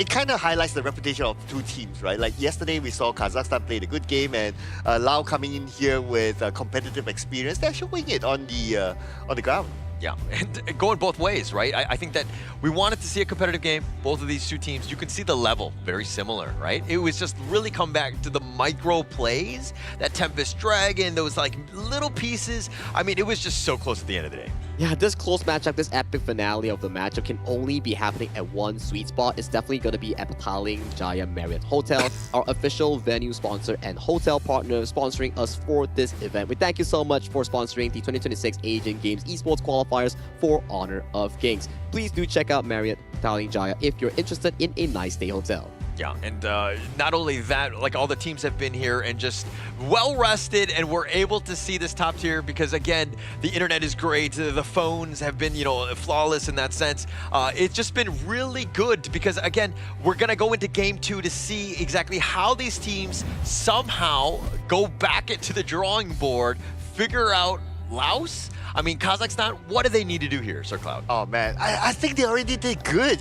kind of highlights the reputation of 2 teams, right? Like yesterday, we saw Kazakhstan played a good game, and Lao coming in here with competitive experience. They're showing it on the ground. Yeah, and going both ways, right? I think that we wanted to see a competitive game. Both of these 2 teams, you can see the level, very similar, right? It was just really come back to the micro plays, that Tempest Dragon, those like little pieces. I mean, it was just so close at the end of the day. Yeah, this close matchup, this epic finale of the matchup can only be happening at one sweet spot. It's definitely going to be at Petaling Jaya Marriott Hotel, our official venue sponsor and hotel partner sponsoring us for this event. We thank you so much for sponsoring the 2026 Asian Games Esports Qualifiers for Honor of Kings. Please do check out Marriott Petaling Jaya if you're interested in a nice stay hotel. Yeah, and not only that, like all the teams have been here and just well-rested, and we're able to see this top tier because, again, the internet is great. The phones have been, flawless in that sense. It's just been really good because, again, we're going to go into Game 2 to see exactly how these teams somehow go back into the drawing board, figure out Laos. I mean, Kazakhstan, what do they need to do here, Sir Cloud? Oh, man, I think they already did good,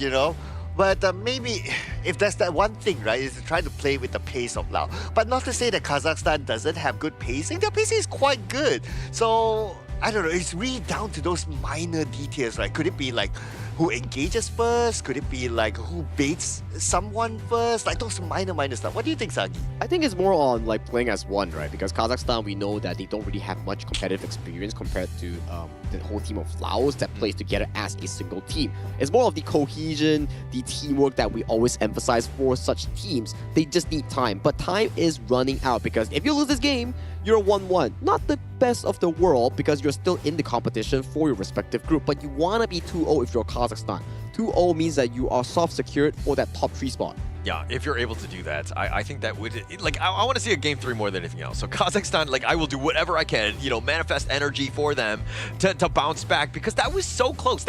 But maybe if that's that one thing, right, is to try to play with the pace of Lao. But not to say that Kazakhstan doesn't have good pacing. Their pacing is quite good. So I don't know, it's really down to those minor details, right? Could it be like who engages first? Could it be like who baits someone first? Like those minor stuff. What do you think, Sagi? I think it's more on like playing as one, right? Because Kazakhstan, we know that they don't really have much competitive experience compared to the whole team of Laos that plays together as a single team. It's more of the cohesion, the teamwork that we always emphasize for such teams. They just need time, but time is running out because if you lose this game, you're 1-1. Not the best of the world because you're still in the competition for your respective group, but you want to be 2-0 if you're Kazakhstan. 2-0 means that you are soft secured for that top 3 spot. Yeah, if you're able to do that, I think that would, like, I want to see a game 3 more than anything else. So Kazakhstan, like, I will do whatever I can, you know, manifest energy for them to bounce back because that was so close.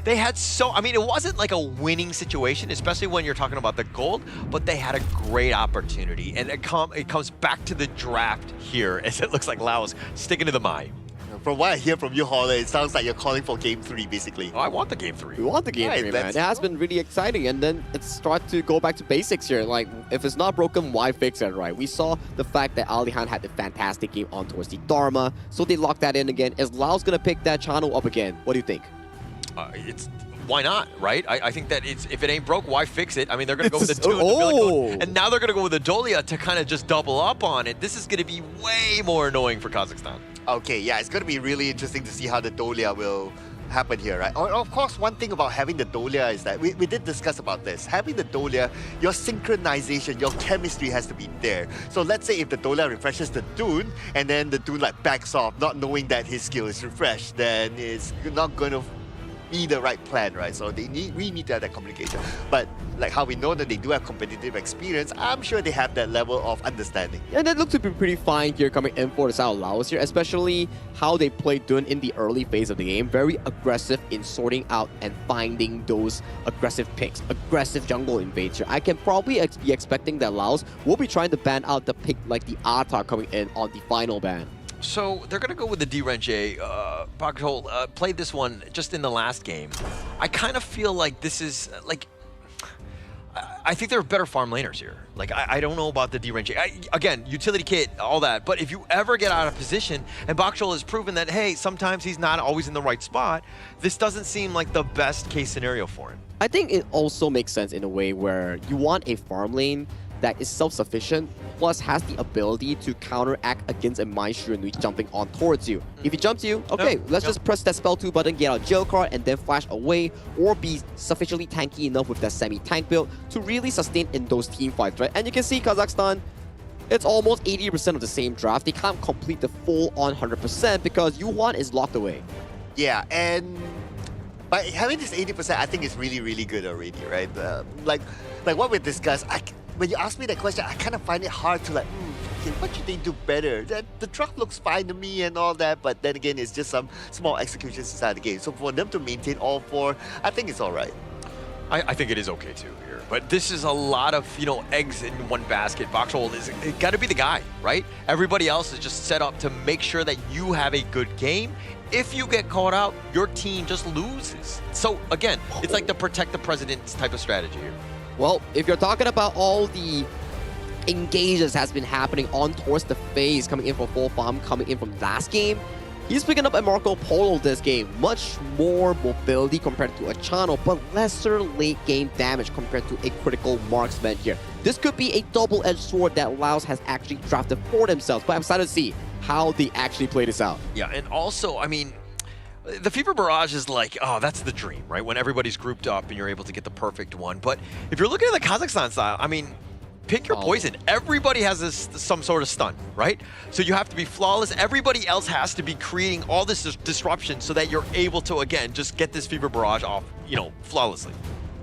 They had so, I mean, it wasn't like a winning situation, especially when you're talking about the gold, but they had a great opportunity. And it comes back to the draft here as it looks like Laos sticking to the Mai. From what I hear from you, Holler, it sounds like you're calling for game 3, basically. Oh, I want the game 3. We want the game 3, man. It has been really exciting, and then it's start to go back to basics here. Like, if it's not broken, why fix it, right? We saw the fact that Alihan had a fantastic game on towards the Dharma, so they locked that in again. Is Laos gonna pick that channel up again? What do you think? Why not, right? I think that if it ain't broke, why fix it? I mean, they're going to go with the 2 and now they're going to go with the Dolia to kind of just double up on it. This is going to be way more annoying for Kazakhstan. Okay, yeah, it's going to be really interesting to see how the Dolia will happen here, right? Of course, one thing about having the Dolia is that we did discuss about this. Having the Dolia, your synchronization, your chemistry has to be there. So let's say if the Dolia refreshes the Dune and then the Dune like backs off, not knowing that his skill is refreshed, then it's not going to be the right plan, right? So we need to have that communication. But like how we know that they do have competitive experience, I'm sure they have that level of understanding. And that looks to be pretty fine here coming in for the South Laos here, especially how they played Dun in the early phase of the game. Very aggressive in sorting out and finding those aggressive picks, aggressive jungle invades here. I can probably be expecting that Laos will be trying to ban out the pick like the Atar coming in on the final ban. So they're going to go with the D-Renche. Bakhol played this one just in the last game. I kind of feel like this is, like, I think there are better farm laners here. Like, I don't know about the D-Renche. Again, utility kit, all that. But if you ever get out of position, and Bakhol has proven that, hey, sometimes he's not always in the right spot, this doesn't seem like the best case scenario for him. I think it also makes sense in a way where you want a farm lane that is self-sufficient, plus has the ability to counteract against a Maestro Nui jumping on towards you. If he jumps you, okay, let's just press that spell 2 button, get out jail card, and then flash away, or be sufficiently tanky enough with that semi-tank build to really sustain in those team fights, right? And you can see Kazakhstan, it's almost 80% of the same draft. They can't complete the full-on 100% because Yuan is locked away. Yeah, and by having this 80%, I think it's really, really good already, right? Like what we discussed, when you ask me that question, I kind of find it hard to like, okay, what should they do better? The draft looks fine to me and all that, but then again, it's just some small executions inside the game. So for them to maintain all 4, I think it's all right. I think it is okay too here. But this is a lot of, you know, eggs in one basket. Bakhol is got to be the guy, right? Everybody else is just set up to make sure that you have a good game. If you get caught out, your team just loses. So again, it's like the protect the president type of strategy here. Well, if you're talking about all the engages has been happening on towards the phase, coming in from full farm, coming in from last game, he's picking up a Marco Polo this game. Much more mobility compared to a Channel, but lesser late game damage compared to a critical marksman here. This could be a double-edged sword that Laos has actually drafted for themselves, but I'm excited to see how they actually play this out. Yeah, and also, I mean, the Fever Barrage is like, oh, that's the dream, right? When everybody's grouped up and you're able to get the perfect one. But if you're looking at the Kazakhstan style, I mean, pick your poison. Everybody has some sort of stun, right? So you have to be flawless. Everybody else has to be creating all this disruption so that you're able to, again, just get this Fever Barrage off, you know, flawlessly.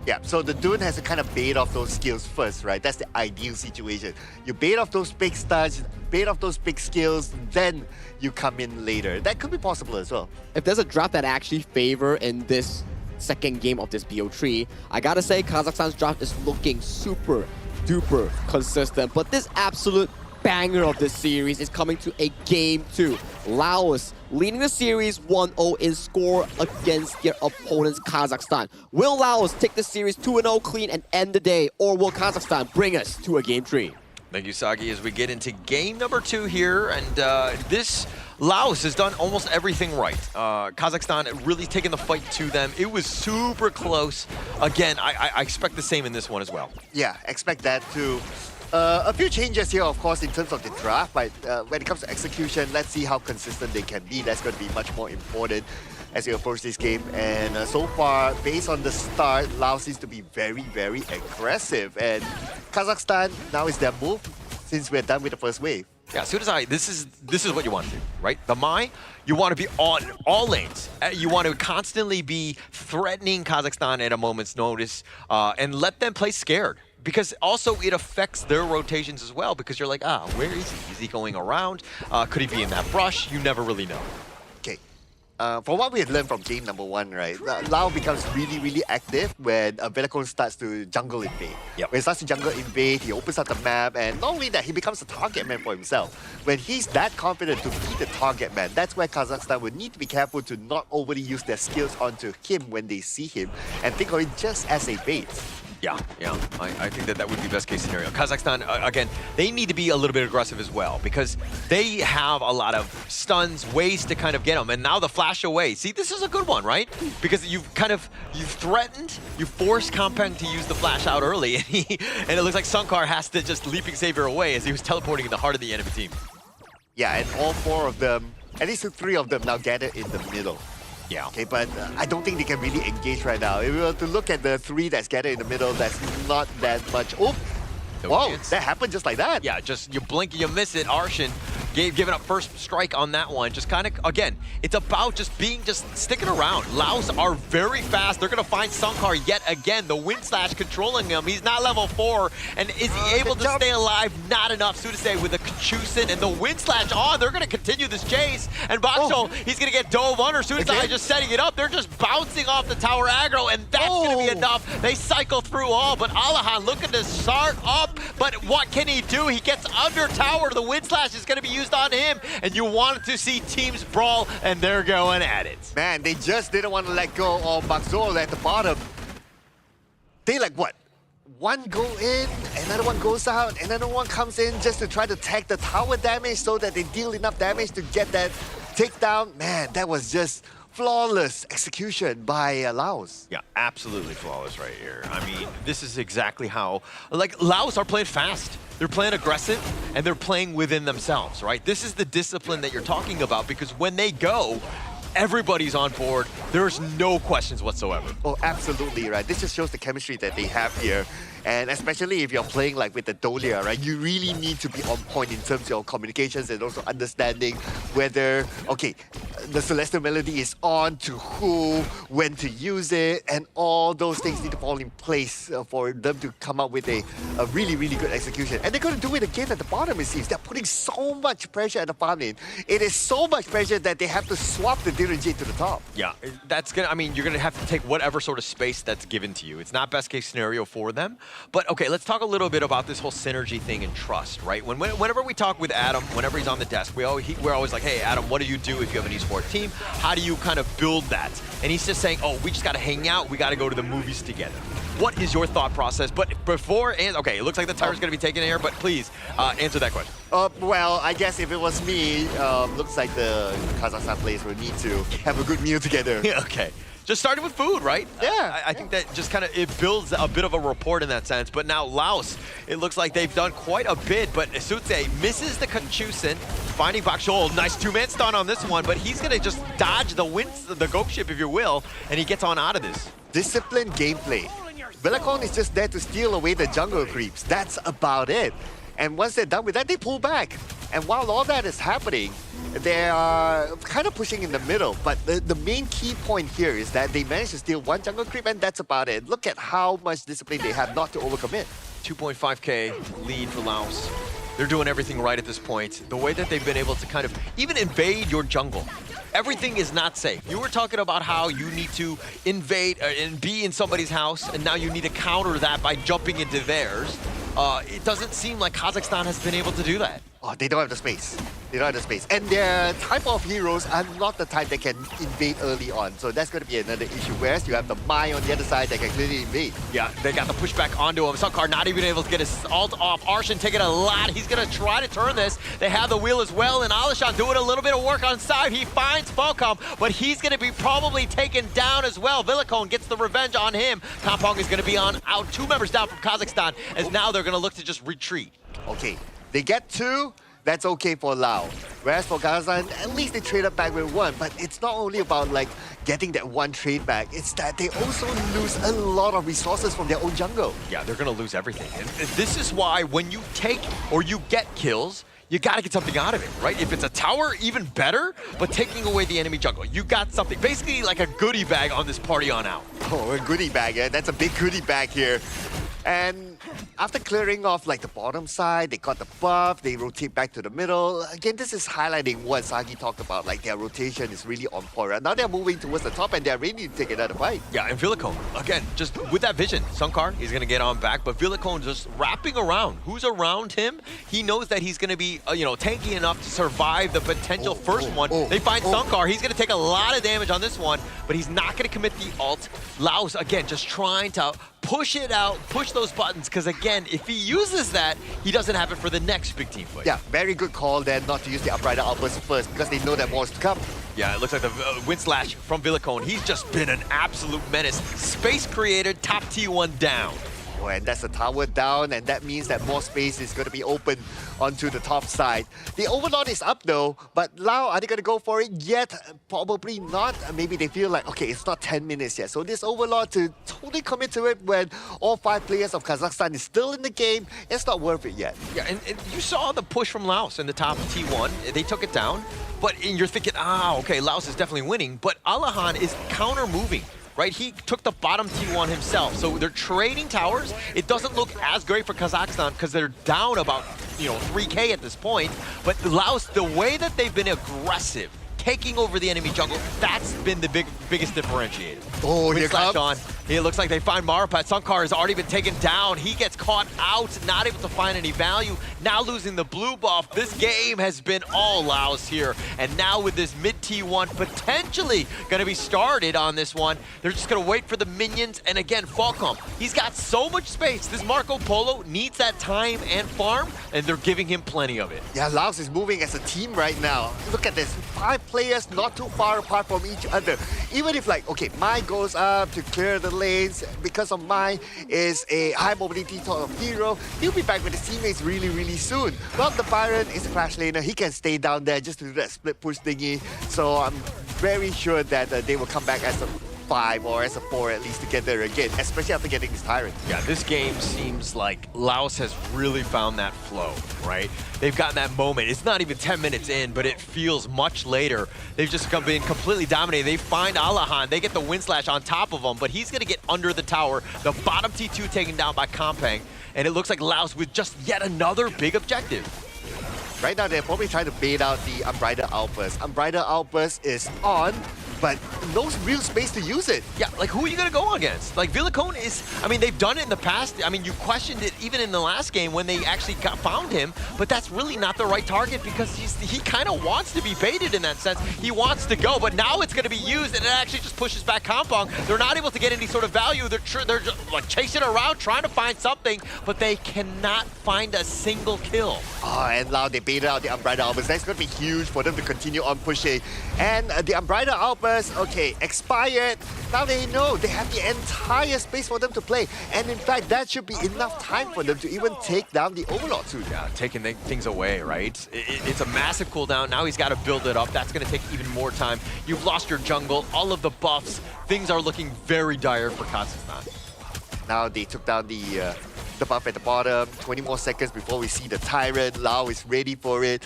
Yeah, so the Dune has to kind of bait off those skills first, right? That's the ideal situation. You bait off those big stuns, bait off those big skills, then you come in later. That could be possible as well. If there's a draft that actually favor in this second game of this BO3, I gotta say Kazakhstan's draft is looking super duper consistent, but this absolute banger of this series is coming to a game 2. Laos leading the series 1-0 in score against their opponents Kazakhstan. Will Laos take the series 2-0 clean and end the day, or will Kazakhstan bring us to a game 3? Thank you, Sagi, as we get into game number 2 here, and this Laos has done almost everything right. Kazakhstan really taken the fight to them. It was super close. Again, I expect the same in this one as well. Yeah, expect that too. A few changes here, of course, in terms of the draft, but when it comes to execution, let's see how consistent they can be. That's going to be much more important as you approach this game. And so far, based on the start, Laos seems to be very, very aggressive. And Kazakhstan, now is their move since we're done with the first wave. Yeah, Sudasai, this is what you want to do, right? The Mai, you want to be on all lanes. You want to constantly be threatening Kazakhstan at a moment's notice and let them play scared. Because also it affects their rotations as well, because you're like, where is he? Is he going around? Could he be in that brush? You never really know. Okay. From what we had learned from game number 1, right, Lao becomes really, really active when Velocon starts to jungle invade. Yep. When he starts to jungle invade, he opens up the map, and not only that, he becomes a target man for himself. When he's that confident to be the target man, that's where Kazakhstan would need to be careful to not overly use their skills onto him when they see him, and think of it just as a bait. Yeah. I think that would be best case scenario. Kazakhstan, again, they need to be a little bit aggressive as well, because they have a lot of stuns, ways to kind of get them, and now the flash away. See, this is a good one, right? Because you've threatened, you forced Kampeng to use the flash out early, and it looks like Sunkar has to just leaping savior away as he was teleporting in the heart of the enemy team. Yeah, and all 4 of them, at least 3 of them now gathered in the middle. Yeah. Okay, but I don't think they can really engage right now. If we were to look at the 3 that's gathered in the middle, that's not that much. Oh, whoa, that happened just like that. Yeah, just you blink and you miss it. Arshan giving up first strike on that one. Just kind of, again, it's about just sticking around. Laos are very fast. They're going to find Sunkar yet again. The wind slash controlling him. He's not level 4. And is he able to stay alive? Not enough. Sudasai with the Kachusen and the wind slash on. They're going to continue this chase. And Bakso, he's going to get dove under. Sudasai just setting it up. They're just bouncing off the tower aggro, and that's going to be enough. They cycle through all, but Alahan looking to start up. But what can he do? He gets under tower. The wind slash is going to be used on him, and you wanted to see teams brawl, and they're going at it. Man, they just didn't want to let go of Bakso at the bottom. They like what? One go in, another one goes out, another one comes in just to try to tag the tower damage so that they deal enough damage to get that takedown. Man, that was just flawless execution by Laos. Yeah, absolutely flawless right here. I mean, this is exactly how, like, Laos are playing fast. They're playing aggressive, and they're playing within themselves, right? This is the discipline that you're talking about, because when they go, everybody's on board. There's no questions whatsoever. Oh, absolutely, right? This just shows the chemistry that they have here. And especially if you're playing like with the Dolia, right? You really need to be on point in terms of your communications and also understanding whether, okay, the Celestial Melody is on to who, when to use it, and all those things need to fall in place for them to come up with a really, really good execution. And they're going to do it again at the bottom, it seems. They're putting so much pressure at the farm lane. It is so much pressure that they have to swap the Dirige to the top. Yeah, that's gonna, I mean, you're gonna have to take whatever sort of space that's given to you. It's not best case scenario for them. But okay, let's talk a little bit about this whole synergy thing and trust, right? Whenever we talk with Adam, whenever he's on the desk, we're always like, hey, Adam, what do you do if you have an esports team? How do you kind of build that? And he's just saying, oh, we just gotta hang out, we gotta go to the movies together. What is your thought process? But before, okay, it looks like the tire's gonna be taken here, but please answer that question. Well, I guess if it was me, looks like the Kazakhstan players will need to have a good meal together. Okay. Just started with food, right? Yeah. I think that just kind of, it builds a bit of a rapport in that sense. But now Laos, it looks like they've done quite a bit, but Sudasai misses the Kachusen, finding Bakshol. Nice 2-man stun on this one, but he's going to just dodge the ghost ship, if you will, and he gets on out of this. Disciplined gameplay. Velocon is just there to steal away the jungle creeps. That's about it. And once they're done with that, they pull back. And while all that is happening, they are kind of pushing in the middle. But the main key point here is that they managed to steal one jungle creep, and that's about it. Look at how much discipline they have not to overcommit. 2.5k lead for Laos. They're doing everything right at this point. The way that they've been able to kind of even invade your jungle. Everything is not safe. You were talking about how you need to invade and be in somebody's house, and now you need to counter that by jumping into theirs. It doesn't seem like Kazakhstan has been able to do that. Oh, they don't have the space. They don't have the space. And their type of heroes are not the type that can invade early on. So that's going to be another issue. Whereas you have the Mai on the other side that can clearly invade. Yeah, they got the pushback onto him. Sunkar not even able to get his ult off. Arshan taking a lot. He's going to try to turn this. They have the wheel as well. And Alishan doing a little bit of work on side. He finds Falcom, but he's going to be probably taken down as well. Villicone gets the revenge on him. Kampong is going to be on out. 2 members down from Kazakhstan, as now they're going to look to just retreat. Okay, they get 2. That's okay for Lao. Whereas for Kazakhstan, at least they traded back with 1. But it's not only about like getting that 1 trade back, it's that they also lose a lot of resources from their own jungle. Yeah, they're going to lose everything. And this is why when you take or you get kills, you got to get something out of it, right? If it's a tower, even better, but taking away the enemy jungle, you got something. Basically like a goodie bag on this party on out. Oh, a goodie bag, yeah? That's a big goodie bag here. And after clearing off like the bottom side, they got the buff, they rotate back to the middle. Again, this is highlighting what Sagi talked about, like their rotation is really on point. Right? Now they're moving towards the top and they're ready to take another fight. Yeah, and Villicone, again, just with that vision, Sunkar, he's going to get on back, but Villicone just wrapping around. Who's around him? He knows that he's going to be, tanky enough to survive the potential first one. They find Sunkar. He's going to take a lot of damage on this one, but he's not going to commit the ult. Laos, again, just trying to push it out, push those buttons, because again, if he uses that, he doesn't have it for the next big team fight. Yeah, very good call then not to use the Uprider outburst first, because they know that more is to come. Yeah, it looks like the wind slash from Villicone. He's just been an absolute menace. Space created, top T1 down. Oh, and that's the tower down, and that means that more space is going to be open onto the top side. The Overlord is up though, but Lao, are they going to go for it yet? Probably not. Maybe they feel like, okay, it's not 10 minutes yet. So this Overlord to totally commit to it when all 5 players of Kazakhstan is still in the game, it's not worth it yet. Yeah, and you saw the push from Laos in the top T1. They took it down, but you're thinking, okay, Laos is definitely winning, but Alahan is counter-moving. Right, he took the bottom T1 himself. So they're trading towers. It doesn't look as great for Kazakhstan because they're down about 3K at this point. But Laos, the way that they've been aggressive, taking over the enemy jungle, that's been the biggest differentiator. Oh, here comes. On. It looks like they find Marapat. Sunkar has already been taken down. He gets caught out, not able to find any value. Now losing the blue buff. This game has been all Laos here. And now with this mid T1 potentially going to be started on this one, they're just going to wait for the minions. And again, Falcom, he's got so much space. This Marco Polo needs that time and farm, and they're giving him plenty of it. Yeah, Laos is moving as a team right now. Look at this. 5 players not too far apart from each other. Even if like, okay, Mai goes up to clear the lanes, because of Mai is a high mobility sort of hero, he'll be back with his teammates really, really soon. Well, the Byron is a Clash laner. He can stay down there just to do that split push thingy. So I'm very sure that they will come back as a 5 or as a 4 at least to get there again, especially after getting this Tyrant. Yeah, this game seems like Laos has really found that flow, right? They've gotten that moment. It's not even 10 minutes in, but it feels much later. They've just been completely dominated. They find Alahan. They get the wind slash on top of him, but he's going to get under the tower. The bottom T2 taken down by Kampang, and it looks like Laos with just yet another big objective. Right now, they're probably trying to bait out the Unbridled Outburst. Unbridled Outburst is on, but no real space to use it. Yeah, like who are you going to go against? Like Villicone is, I mean, they've done it in the past. I mean, you questioned it even in the last game when they actually found him, but that's really not the right target because he kind of wants to be baited in that sense. He wants to go, but now it's going to be used and it actually just pushes back Kampong. They're not able to get any sort of value. They're just, like chasing around, trying to find something, but they cannot find a single kill. Oh, and now they baited out the Unbridled Outburst. That's going to be huge for them to continue on pushing. And the Unbridled Outburst, okay, expired. Now they know they have the entire space for them to play. And in fact, that should be enough time for them to even take down the Overlord too. Yeah, taking things away, right? It's a massive cooldown. Now he's got to build it up. That's going to take even more time. You've lost your jungle, all of the buffs. Things are looking very dire for Kazakhstan. Now they took down the buff at the bottom. 20 more seconds before we see the Tyrant. Lao is ready for it.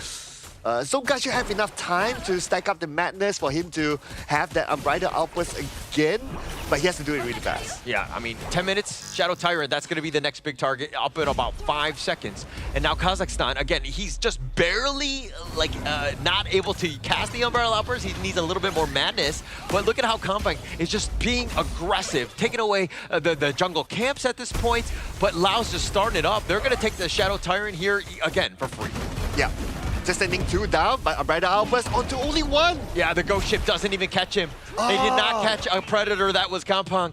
So guys, you have enough time to stack up the madness for him to have that Unbridled Outburst again, but he has to do it really fast. Yeah, I mean, 10 minutes, Shadow Tyrant, that's going to be the next big target, up in about 5 seconds. And now Kazakhstan, again, he's just barely, like, not able to cast the Unbridled Outburst. He needs a little bit more madness, but look at how Kampang is just being aggressive, taking away the jungle camps at this point, but Laos just starting it up. They're going to take the Shadow Tyrant here, again, for free. Yeah. Just sending 2 down, but Umbrella Outburst onto only 1. Yeah, the ghost ship doesn't even catch him. They did not catch a predator. That was Kampang.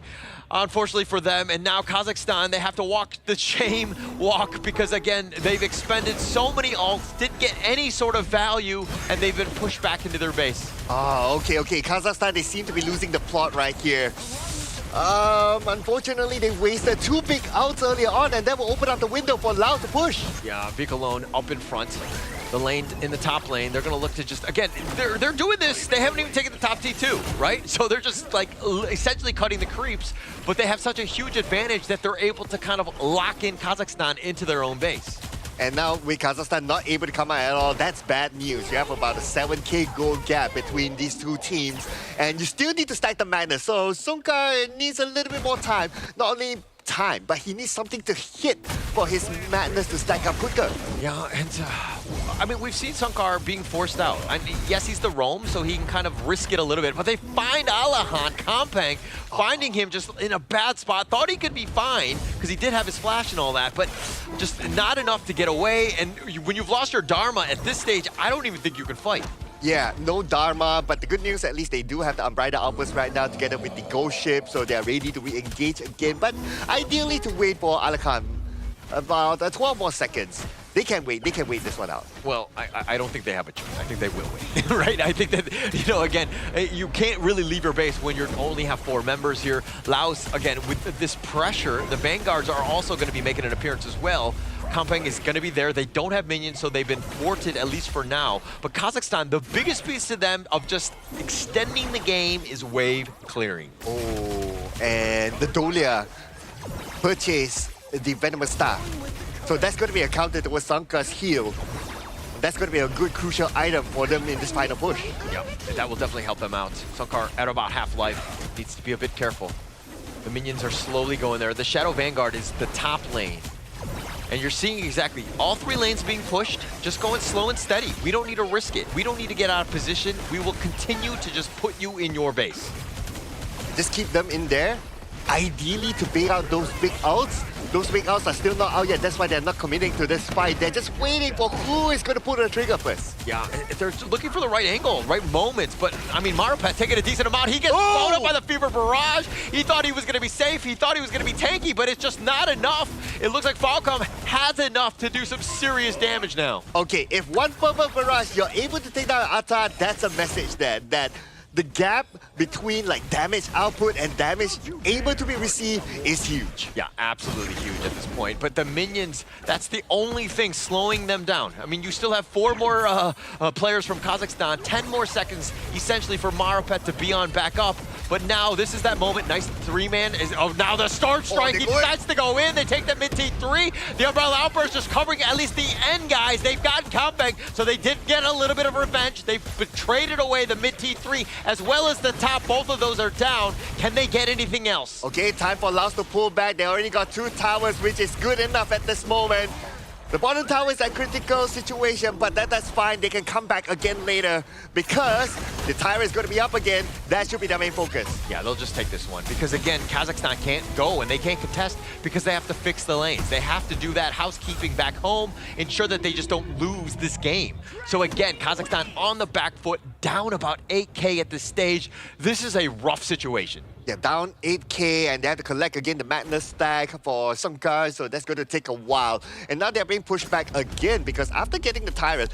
Unfortunately for them, and now Kazakhstan, they have to walk the shame walk because, again, they've expended so many ults, didn't get any sort of value, and they've been pushed back into their base. Oh, okay. Kazakhstan, they seem to be losing the plot right here. Unfortunately, they wasted 2 big outs earlier on, and that will open up the window for Lao to push. Yeah, Vic alone up in front. The lane in the top lane, they're going to look to just, again, they're doing this. They haven't even taken the top T2, right? So they're just like essentially cutting the creeps, but they have such a huge advantage that they're able to kind of lock in Kazakhstan into their own base. And now with Kazakhstan not able to come out at all, that's bad news. You have about a 7k gold gap between these 2 teams, and you still need to stack the madness. So Sunkar needs a little bit more time. Not only time, but he needs something to hit for his madness to stack up quicker. Yeah, and I mean, we've seen Sunkar being forced out. I mean, yes, he's the roam, so he can kind of risk it a little bit, but they find Alahan, Kampang, finding him just in a bad spot. Thought he could be fine, because he did have his flash and all that, but just not enough to get away. And when you've lost your Dharma at this stage, I don't even think you can fight. Yeah, no Dharma, but the good news, at least they do have the Umbrella Outburst right now together with the Ghost Ship, so they are ready to re-engage again. But ideally to wait for Alakan about 12 more seconds. They can wait this one out. Well, I don't think they have a choice. I think they will wait, right? I think that, you know, again, you can't really leave your base when you only have 4 members here. Laos, again, with this pressure, the Vanguards are also going to be making an appearance as well. Kampang is going to be there. They don't have minions, so they've been thwarted, at least for now. But Kazakhstan, the biggest piece to them of just extending the game is wave clearing. Oh, and the Dolia purchased the Venomous Star. So that's going to be a counter towards Sankar's heal. That's going to be a good crucial item for them in this final push. Yeah, and that will definitely help them out. Sankar at about half-life needs to be a bit careful. The minions are slowly going there. The Shadow Vanguard is the top lane. And you're seeing exactly all 3 lanes being pushed, just going slow and steady. We don't need to risk it. We don't need to get out of position. We will continue to just put you in your base. Just keep them in there. Ideally to bait out those big outs. Those big outs are still not out yet. That's why they're not committing to this fight. They're just waiting for who is going to pull the trigger first. Yeah, they're looking for the right angle, right moments. But, I mean, Marupet taking a decent amount. He gets blown up by the Fever Barrage. He thought he was going to be safe. He thought he was going to be tanky, but it's just not enough. It looks like Falcom has enough to do some serious damage now. Okay, if one Fever Barrage, you're able to take down Atta, that's a message there that the gap between like damage output and damage able to be received is huge. Yeah, absolutely huge at this point. But the minions, that's the only thing slowing them down. I mean, you still have 4 more players from Kazakhstan, 10 more seconds essentially for Marupet to be on back up. But now this is that moment. Nice 3-man. Now the Storm Strike, he decides to go in. They take the mid T3. The Umbrella Outburst just covering at least the end guys. They've gotten Kampang, so they did get a little bit of revenge. They've traded away the mid T3 as well as the top. Both of those are down. Can they get anything else? Okay, time for Laos to pull back. They already got 2 towers, which is good enough at this moment. The bottom tower is a critical situation, but that's fine. They can come back again later because the tower is going to be up again. That should be their main focus. Yeah, they'll just take this one because, again, Kazakhstan can't go and they can't contest because they have to fix the lanes. They have to do that housekeeping back home, ensure that they just don't lose this game. So, again, Kazakhstan on the back foot, down about 8K at this stage. This is a rough situation. Yeah, down 8K, and they have to collect again the Madness stack for some guys, so that's going to take a while. And now they're being pushed back again because after getting the Tyrant,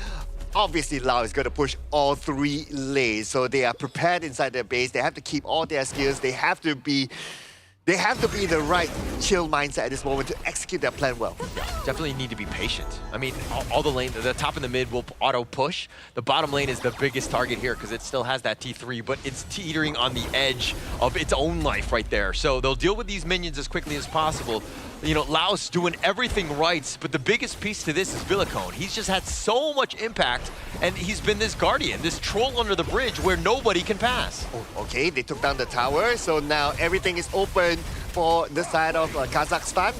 obviously Lao is going to push all 3 lanes, so they are prepared inside their base. They have to keep all their skills. They have to be in the right chill mindset at this moment to execute their plan well. Yeah, definitely need to be patient. I mean, all the lane, the top and the mid will auto push. The bottom lane is the biggest target here because it still has that T3, but it's teetering on the edge of its own life right there. So they'll deal with these minions as quickly as possible. You know, Laos doing everything right, but the biggest piece to this is Villicone. He's just had so much impact, and he's been this guardian, this troll under the bridge where nobody can pass. Oh, okay, they took down the tower, so now everything is open for the side of Kazakhstan.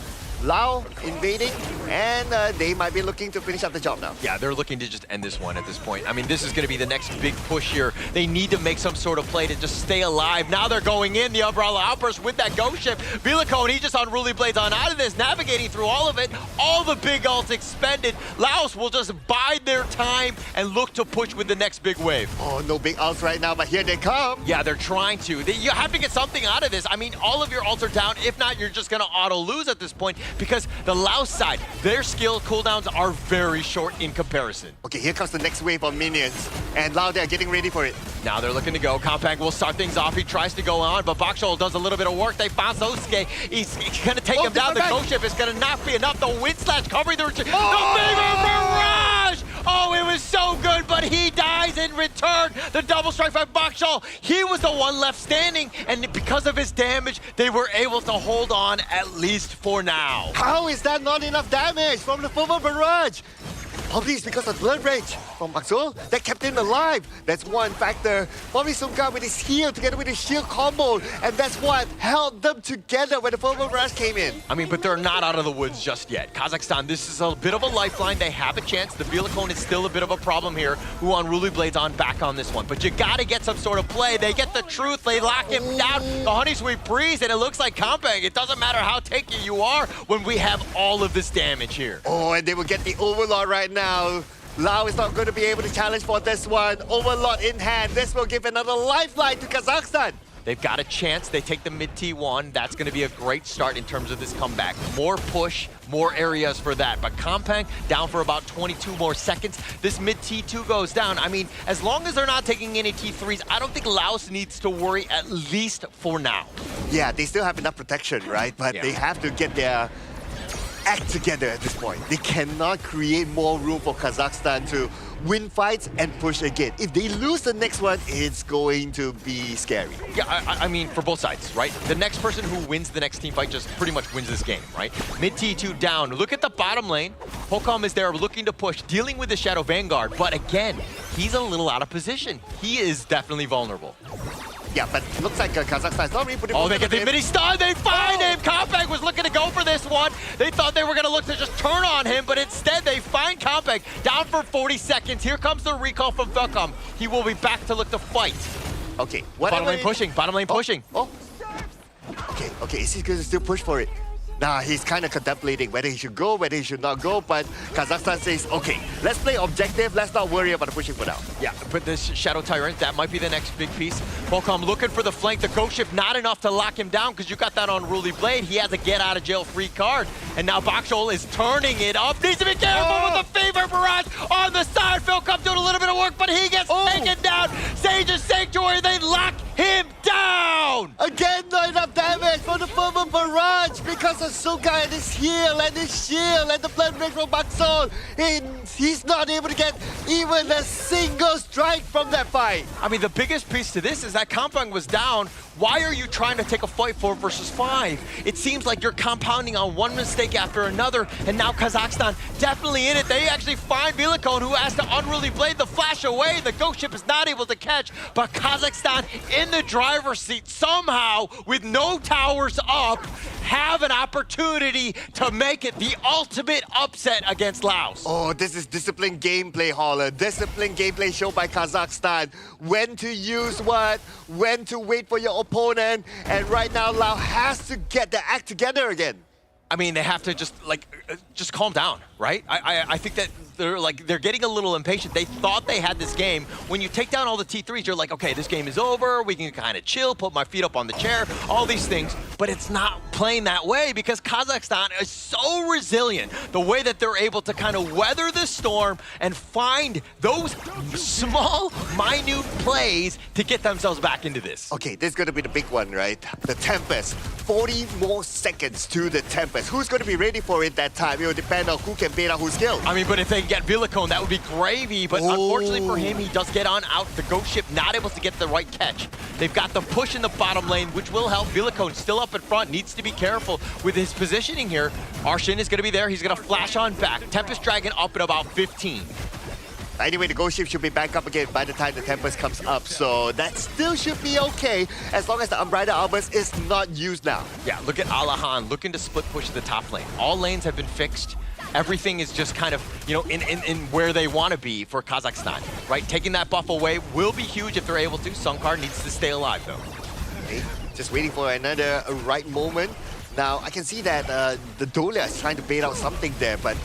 Lao invading, and they might be looking to finish up the job now. Yeah, they're looking to just end this one at this point. I mean, this is going to be the next big push here. They need to make some sort of play to just stay alive. Now they're going in, the Umbrella Outburst with that ghost ship. Villicone, he just unruly blades on out of this, navigating through all of it. All the big ults expended. Laos will just bide their time and look to push with the next big wave. Oh, no big ults right now, but here they come. Yeah, they're trying to. You have to get something out of this. I mean, all of your ults are down. If not, you're just going to auto-lose at this point because the Laos side, their skill cooldowns are very short in comparison. Okay, here comes the next wave of minions, and Lao, they're getting ready for it. Now they're looking to go. Compact will start things off. He tries to go on, but Bakshol does a little bit of work. They found Sosuke. He's going to take him down. The ghost ship is going to not be enough. The wind slash covering the retreat. The Fever Barrage! Oh, it was so good, but he dies in return. The double strike by Bakshol. He was the one left standing, and because of his damage, they were able to hold on at least for now. How is that not enough damage from the Fever Barrage? Probably it's because of Blood Rage from Maxwell that kept him alive. That's one factor. Probably Sungka with his heal together with his shield combo, and that's what held them together when the Fever Barrage came in. I mean, but they're not out of the woods just yet. Kazakhstan, this is a bit of a lifeline. They have a chance. The Villicone is still a bit of a problem here, who Unruly Blades on back on this one. But you got to get some sort of play. They get the truth. They lock him down. The Honey Sweet Breeze, and it looks like Compang. It doesn't matter how tanky you are when we have all of this damage here. Oh, and they will get the Overlord right now. Lao is not going to be able to challenge for this one. Overlord in hand. This will give another lifeline to Kazakhstan. They've got a chance. They take the mid T1. That's going to be a great start in terms of this comeback. More push, more areas for that. But Compang down for about 22 more seconds. This mid T2 goes down. I mean, as long as they're not taking any T3s, I don't think Laos needs to worry, at least for now. Yeah, they still have enough protection, right? But they have to get their act together at this point. They cannot create more room for Kazakhstan to win fights and push again. If they lose the next one, it's going to be scary. Yeah, I mean, for both sides, right? The next person who wins the next team fight just pretty much wins this game, right? Mid T2 down. Look at the bottom lane. Hokam is there looking to push, dealing with the Shadow Vanguard. But again, he's a little out of position. He is definitely vulnerable. Yeah, but looks like Kazakhstan's not really putting... Oh, they get the mini stun. They find him. Compang was looking to go for this one. They thought they were going to look to just turn on him, but instead they find Compang down for 40 seconds. Here comes the recall from Velcom. He will be back to look to fight. Okay. Bottom lane pushing. Bottom lane pushing. Oh. Okay. Is he going to still push for it? Nah, he's kind of contemplating whether he should go, whether he should not go, but Kazakhstan says, okay, let's play objective, let's not worry about the pushing for now. Yeah, but this Shadow Tyrant, that might be the next big piece. Volcom looking for the flank, the ghost ship not enough to lock him down because you got that Unruly Blade. He has a get out of jail free card. And now Bakshol is turning it up. Needs to be careful with the Fever Barrage on the side. Vilcom doing a little bit of work, but he gets taken down. Sage's Sanctuary, they lock him down. Again, not enough damage from the Fever Barrage because of Suga and his heal and his shield and the blood break from Bakshol. He's not able to get even a single strike from that fight. I mean, the biggest piece to this is that Compang was down. Why are you trying to take a fight 4 versus 5? It seems like you're compounding on one mistake after another, and now Kazakhstan definitely in it. They actually find Villicone, who has to Unruly Blade the flash away. The ghost ship is not able to catch, but Kazakhstan in the driver's seat somehow, with no towers up, have an opportunity to make it the ultimate upset against Laos. Oh, this is disciplined gameplay, Holler. Disciplined gameplay shown by Kazakhstan. When to use what, when to wait for your opponent, and right now Laos has to get the act together again. I mean, they have to just calm down, right? I think that they're getting a little impatient. They thought they had this game. When you take down all the T3s, you're like, okay, this game is over. We can kind of chill, put my feet up on the chair, all these things. But it's not playing that way because Kazakhstan is so resilient. The way that they're able to kind of weather the storm and find those small, minute plays to get themselves back into this. Okay, this is going to be the big one, right? The Tempest. 40 more seconds to the Tempest. Who's going to be ready for it that time? It will depend on who can bait out who's killed. I mean, but if they get Villicone, that would be gravy. But unfortunately for him, he does get on out. The ghost ship not able to get the right catch. They've got the push in the bottom lane, which will help. Villicone still up in front, needs to be careful with his positioning here. Arshin is going to be there. He's going to flash on back. Tempest Dragon up at about 15. Anyway, the ghost ship should be back up again by the time the Tempest comes up, so that still should be okay as long as the Umbrella Outburst is not used now. Yeah, look at Alahan looking to split push the top lane. All lanes have been fixed. everything is just kind of, in where they want to be for Kazakhstan, right? Taking that buff away will be huge if they're able to. Sunkar needs to stay alive, though. Okay, just waiting for another right moment. Now, I can see that the Dolia is trying to bait out something there, but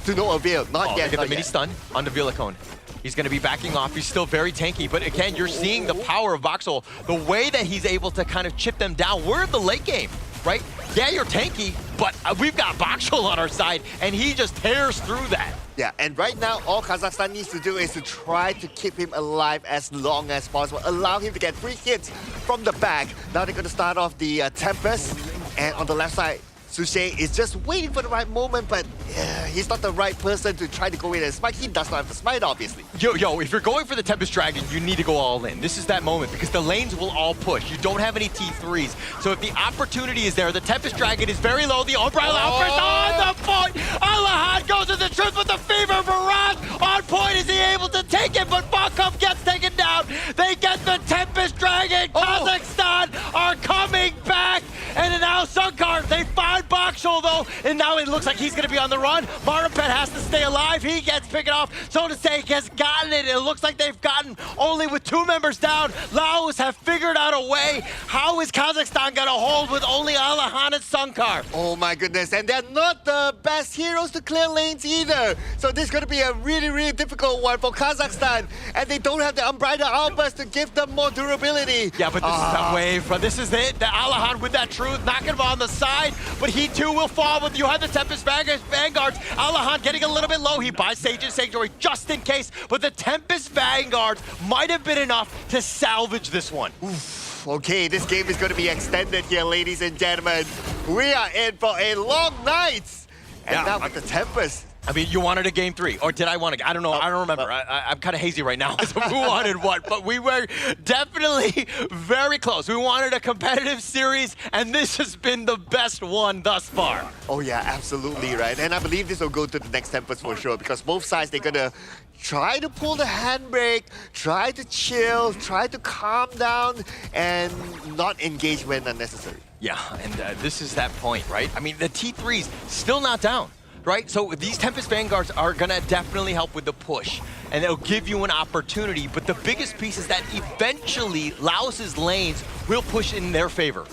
to no avail. Not yet, Look at not the mini yet. stun on the Villicone. He's going to be backing off. He's still very tanky, but again, you're seeing the power of Voxel. The way that he's able to kind of chip them down. We're in the late game, right? Yeah, you're tanky, but we've got Voxel on our side, and he just tears through that. Yeah, and right now, all Kazakhstan needs to do is to try to keep him alive as long as possible. Allow him to get 3 hits from the back. Now they're going to start off the Tempest, and on the left side, Suchet is just waiting for the right moment, but he's not the right person to try to go in and smite. He does not have the smite, obviously. Yo, if you're going for the Tempest Dragon, you need to go all in. This is that moment because the lanes will all push. You don't have any T3s. So if the opportunity is there, the Tempest Dragon is very low. The Umbrella Outburst on the point. Alahan goes to the truth with the Fever Barrage. On point, is he able to take it? But Bakov gets taken down. They get the Tempest Dragon. Kazakhstan are coming back. And then now Sunkar, they find Bakshul though. And now it looks like he's going to be on the run. Marapet has to stay alive. He gets picked off. So to say, has gotten it. It looks like they've gotten only with 2 members down. Laos have figured out a way. How is Kazakhstan going to hold with only Alahan and Sunkar? Oh my goodness, and they're not the best heroes to clear lanes either. So this is going to be a really, really difficult one for Kazakhstan. And they don't have the Umbrella Outburst to give them more durability. Yeah, but this is that wave. This is it. The Alahan with that truth, knocking him on the side. But he too will fall with you have the Tempest Vanguards. Alahan getting a little bit low. He buys Sage's Sanctuary just in case. But the Tempest Vanguards might have been enough to salvage this one. Oof. Okay, this game is going to be extended here, ladies and gentlemen. We are in for a long night. And now with the Tempest. I mean, you wanted a game 3, or did I want to? I don't know. I don't remember. I'm kind of hazy right now as to who wanted what, but we were definitely very close. We wanted a competitive series, and this has been the best one thus far. Oh yeah, absolutely right. And I believe this will go to the next Tempest for sure, because both sides, they're gonna try to pull the handbrake, try to chill, try to calm down, and not engage when unnecessary. Yeah, and this is that point, right? I mean, the T3's still not down. Right, so these Tempest Vanguards are gonna definitely help with the push, and it'll give you an opportunity, but the biggest piece is that eventually Laos's lanes will push in their favor.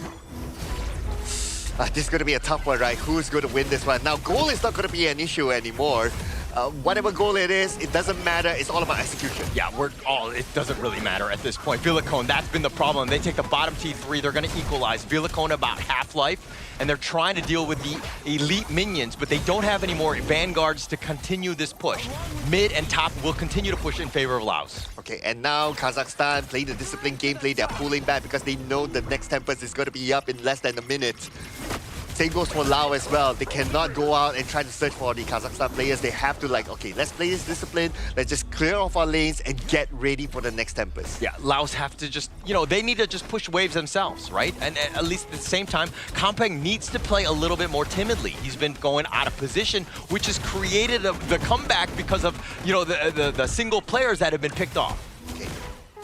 This is gonna be a tough one, right? Who's gonna win this one? Now, goal is not gonna be an issue anymore. Whatever goal it is, it doesn't matter. It's all about execution. Yeah, it doesn't really matter at this point. Villicone, that's been the problem. They take the bottom T3, they're gonna equalize. Villicone about half-life, and they're trying to deal with the elite minions, but they don't have any more Vanguards to continue this push. Mid and top will continue to push in favor of Laos. Okay, and now Kazakhstan playing the disciplined gameplay. They're pulling back because they know the next Tempest is gonna be up in less than a minute. Same goes for Lao as well. They cannot go out and try to search for the Kazakhstan players. They have to okay, let's play this discipline. Let's just clear off our lanes and get ready for the next Tempest. Yeah, Laos have to just, they need to just push waves themselves, right? And at least at the same time, Kompeng needs to play a little bit more timidly. He's been going out of position, which has created the comeback because of, the single players that have been picked off. Okay,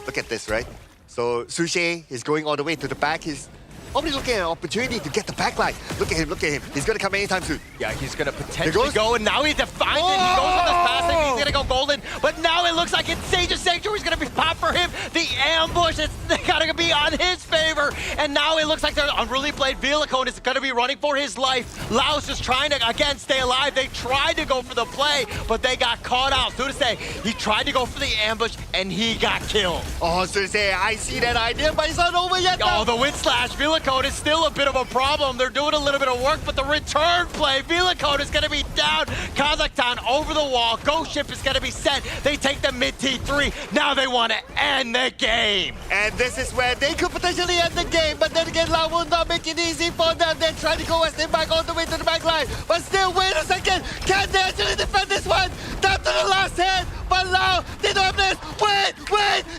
look at this, right? So Suchet is going all the way to the back. He's probably looking at an opportunity to get the backline. Look at him, look at him. He's gonna come anytime soon. Yeah, he's gonna potentially go, and now he defines it. He goes on this passive, he's gonna go golden, but now it looks like it's Sage's Sanctuary is gonna be popped for him. The ambush is gonna be on his favor, and now it looks like the Unruly Blade Villicone is gonna be running for his life. Laos is trying to, again, stay alive. They tried to go for the play, but they got caught out. So to say, he tried to go for the ambush, and he got killed. Oh, so to say, I see that idea, but it's not over yet. Oh, the Wind Slash, Villicone is still a bit of a problem. They're doing a little bit of work, but the return play, Villicone is going to be down. Kazakhstan over the wall. Ghost Ship is going to be set. They take the mid T3. Now they want to end the game. And this is where they could potentially end the game, but then again, Lao will not make it easy for them. They're trying to go stay back all the way to the back line. But still, wait a second. Can they actually defend this one? Down to the last hit. But Lao, they don't have this. Wait.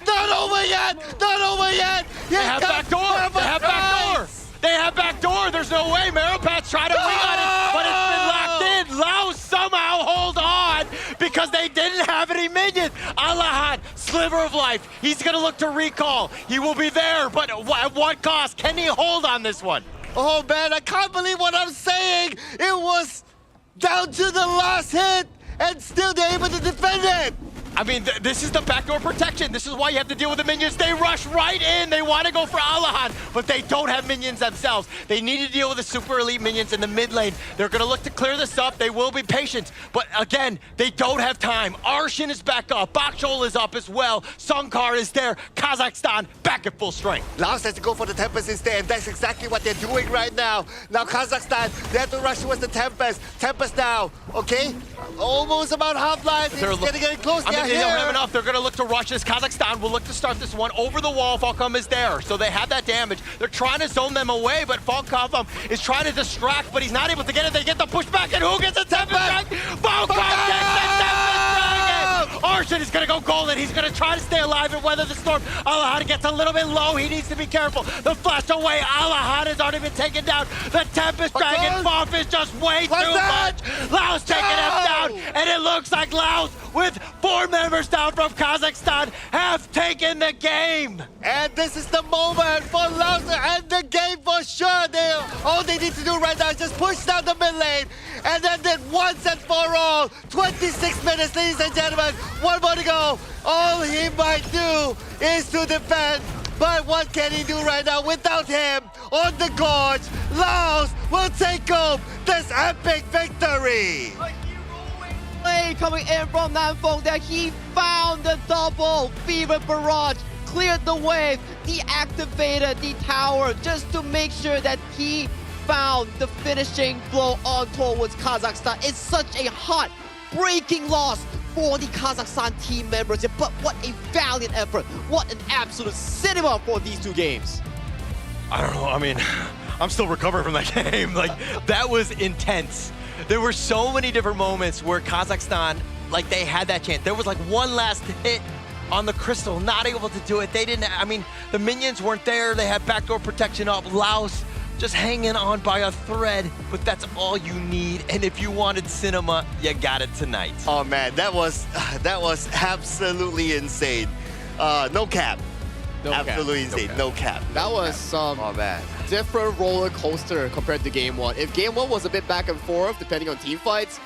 Not over yet. Not over yet. They have backdoor. They have backdoor. They have backdoor. There's no way. Maripat's trying to wing on it, but it's been locked in. Lao somehow hold on because they didn't have any minions. Alahan, sliver of life. He's going to look to recall. He will be there, but at what cost? Can he hold on this one? Oh, man, I can't believe what I'm saying. It was down to the last hit, and still they're able to defend it. I mean, this is the backdoor protection. This is why you have to deal with the minions. They rush right in. They want to go for Alahan, but they don't have minions themselves. They need to deal with the super elite minions in the mid lane. They're going to look to clear this up. They will be patient, but again, they don't have time. Arshin is back up. Bakchol is up as well. Sunkar is there. Kazakhstan back at full strength. Laos has to go for the Tempest instead, and that's exactly what they're doing right now. Now Kazakhstan, they have to rush towards the Tempest. Tempest now, okay? Almost about half-life. It's getting close. I mean, they don't have enough. They're going to look to rush this. Kazakhstan will look to start this one over the wall. Falcom is there, so they have that damage. They're trying to zone them away, but Falcom is trying to distract, but he's not able to get it. They get the pushback, and who gets the Tempest Dragon? Falcom gets the Tempest Dragon! Arshin is going to go golden. He's going to try to stay alive and weather the storm. Alahan gets a little bit low. He needs to be careful. The flash away. Alahan has already been taken down. The Tempest Dragon buff is just way too much. Laos taking him down, and it looks like Laos, with 4 members down from Kazakhstan, have taken the game. And this is the moment for Laos to end the game for sure. All they need to do right now is just push down the mid lane, and then once and for all, 26 minutes, ladies and gentlemen, 1 more to go. All he might do is to defend, but what can he do right now without him on the gorge? Laos will take home this epic victory. Play coming in from Nanfong that he found the double Fever Barrage, cleared the wave, deactivated the tower just to make sure that he found the finishing blow on towards Kazakhstan. It's such a hot, breaking loss for the Kazakhstan team members, but what a valiant effort. What an absolute cinema for these 2 games. I don't know. I mean, I'm still recovering from that game. Like, that was intense. There were so many different moments where Kazakhstan, like, they had that chance. There was like one last hit on the crystal, not able to do it. They didn't, I mean, the minions weren't there. They had backdoor protection up. Laos just hanging on by a thread, but that's all you need. And if you wanted cinema, you got it tonight. Oh man, that was absolutely insane. No cap. Absolutely insane. No cap. That was some different roller coaster compared to Game 1. If Game 1 was a bit back and forth, depending on team fights,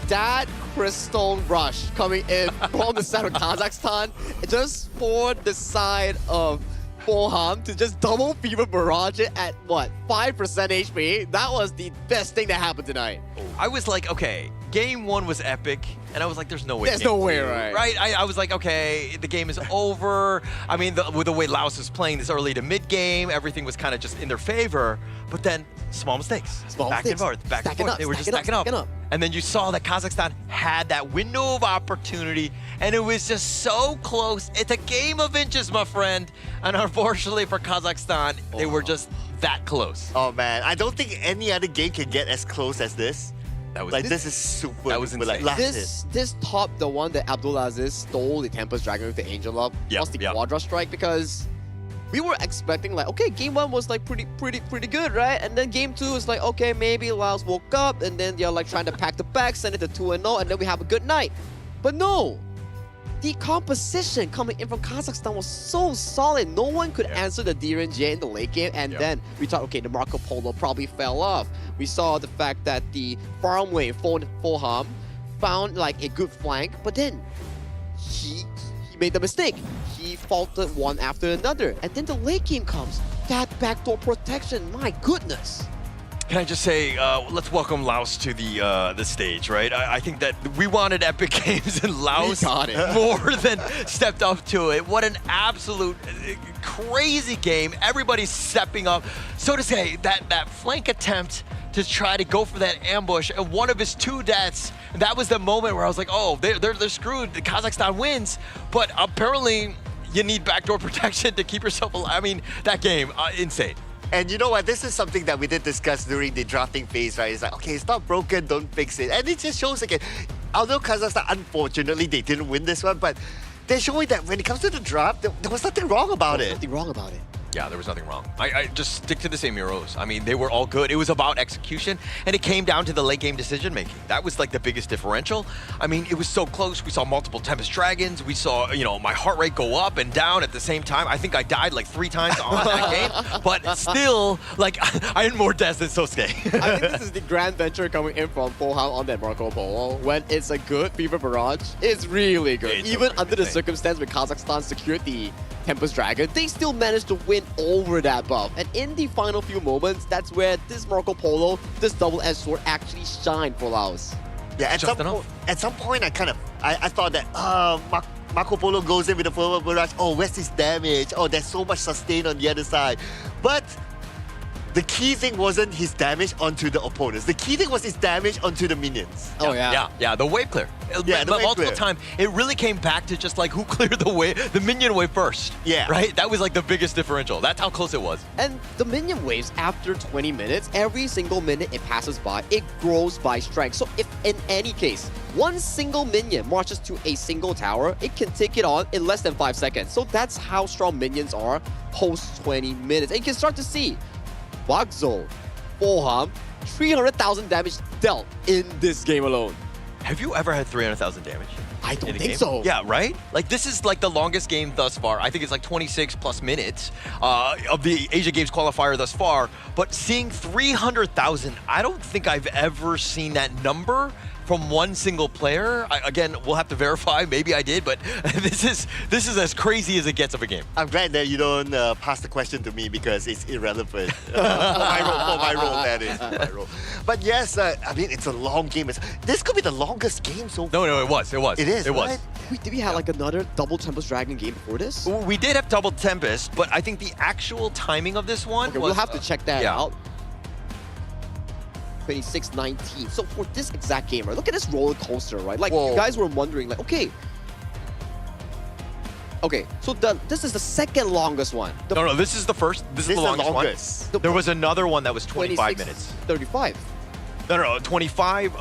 that Crystal Rush coming in from the side of Kazakhstan, just for the side of Boham to just double Fever Barrage it at, what, 5% HP? That was the best thing that happened tonight. I was like, okay, Game 1 was epic, and I was like, there's no way. There's no way, right? Right? I was like, okay, the game is over. I mean, with the way Laos was playing this early to mid-game, everything was kind of just in their favor. But then, small mistakes. Back and forth. They were just stacking up. And then you saw that Kazakhstan had that window of opportunity, and it was just so close. It's a game of inches, my friend. And unfortunately for Kazakhstan, they were just that close. Oh man, I don't think any other game can get as close as this. That was like this is super. That was insane. Like, this top, the one that Abdulaziz stole the Tempest Dragon with the Angel up, was the Quadra Strike, because we were expecting like, okay, Game 1 was like pretty good, right? And then Game 2 is like, okay, maybe Laos woke up, and then they're like trying to pack the bag, send it to 2-0, and then we have a good night. But no, the composition coming in from Kazakhstan was so solid. No one could answer the DRNG in the late game, and then we thought, okay, the Marco Polo probably fell off. We saw the fact that the farm lane for Fulham found like a good flank, but then he made the mistake. He faltered one after another, and then the late game comes. That backdoor protection, my goodness. Can I just say, let's welcome Laos to the stage, right? I think that we wanted epic games, and Laos more than stepped up to it. What an absolute crazy game. Everybody's stepping up. So to say, that flank attempt to try to go for that ambush, and one of his 2 deaths, that was the moment where I was like, oh, they're screwed. Kazakhstan wins, but apparently you need backdoor protection to keep yourself alive. I mean, that game, insane. And you know what? This is something that we did discuss during the drafting phase, right? It's like, okay, it's not broken, don't fix it. And it just shows again, although Kazakhstan, unfortunately, they didn't win this one, but they're showing that when it comes to the draft, there was nothing wrong about it. Nothing wrong about it. Yeah, there was nothing wrong. I just stick to the same heroes. I mean, they were all good. It was about execution, and it came down to the late game decision making. That was like the biggest differential. I mean, it was so close. We saw multiple Tempest Dragons. We saw, you know, my heart rate go up and down at the same time. I think I died like 3 times on that game, but still, like, I had more deaths than Sosuke. I think this is the grand venture coming in from Fulham on that Marco Polo. When it's a good Fever Barrage, it's really good. It's Even under the circumstance when Kazakhstan secured the Tempest Dragon, they still managed to win over that buff. And in the final few moments, that's where this Marco Polo, this double-edged sword actually shined for Laos. Yeah, at some point, I thought that Marco Polo goes in with the forward barrage. Oh, where's his damage? Oh, there's so much sustain on the other side. But the key thing wasn't his damage onto the opponents. The key thing was his damage onto the minions. Oh yeah. Yeah, the wave clear. Yeah, the wave multiple clear. time, it really came back to just like who cleared the minion wave first. Yeah. Right? That was like the biggest differential. That's how close it was. And the minion waves, after 20 minutes, every single minute it passes by, it grows by strength. So if in any case, one single minion marches to a single tower, it can take it on in less than 5 seconds. So that's how strong minions are post 20 minutes. And you can start to see Bagzol, Fulham, 300,000 damage dealt in this game alone. Have you ever had 300,000 damage? I don't in a think game? so. Yeah, right? Like, this is like the longest game thus far. I think it's like 26 plus minutes of the Asia Games qualifier thus far. But seeing 300,000, I don't think I've ever seen that number from one single player. Again, we'll have to verify. Maybe I did, but this is as crazy as it gets of a game. I'm glad that you don't pass the question to me because it's irrelevant. for my role, that is. For my role. But yes, I mean, it's a long game. This could be the longest game so far. No, it was. It is, It was. right? Wait, did we have like another double Tempest Dragon game before this? We did have double Tempest, but I think the actual timing of this one Okay, was, we'll have to check that yeah. out. 26-19. So for this exact game, right? Look at this roller coaster, right? Like you guys were wondering, like, okay, so this is the second longest one. No, this is the first. This is the longest one. There was another one that was 25 minutes. 35. No, 25,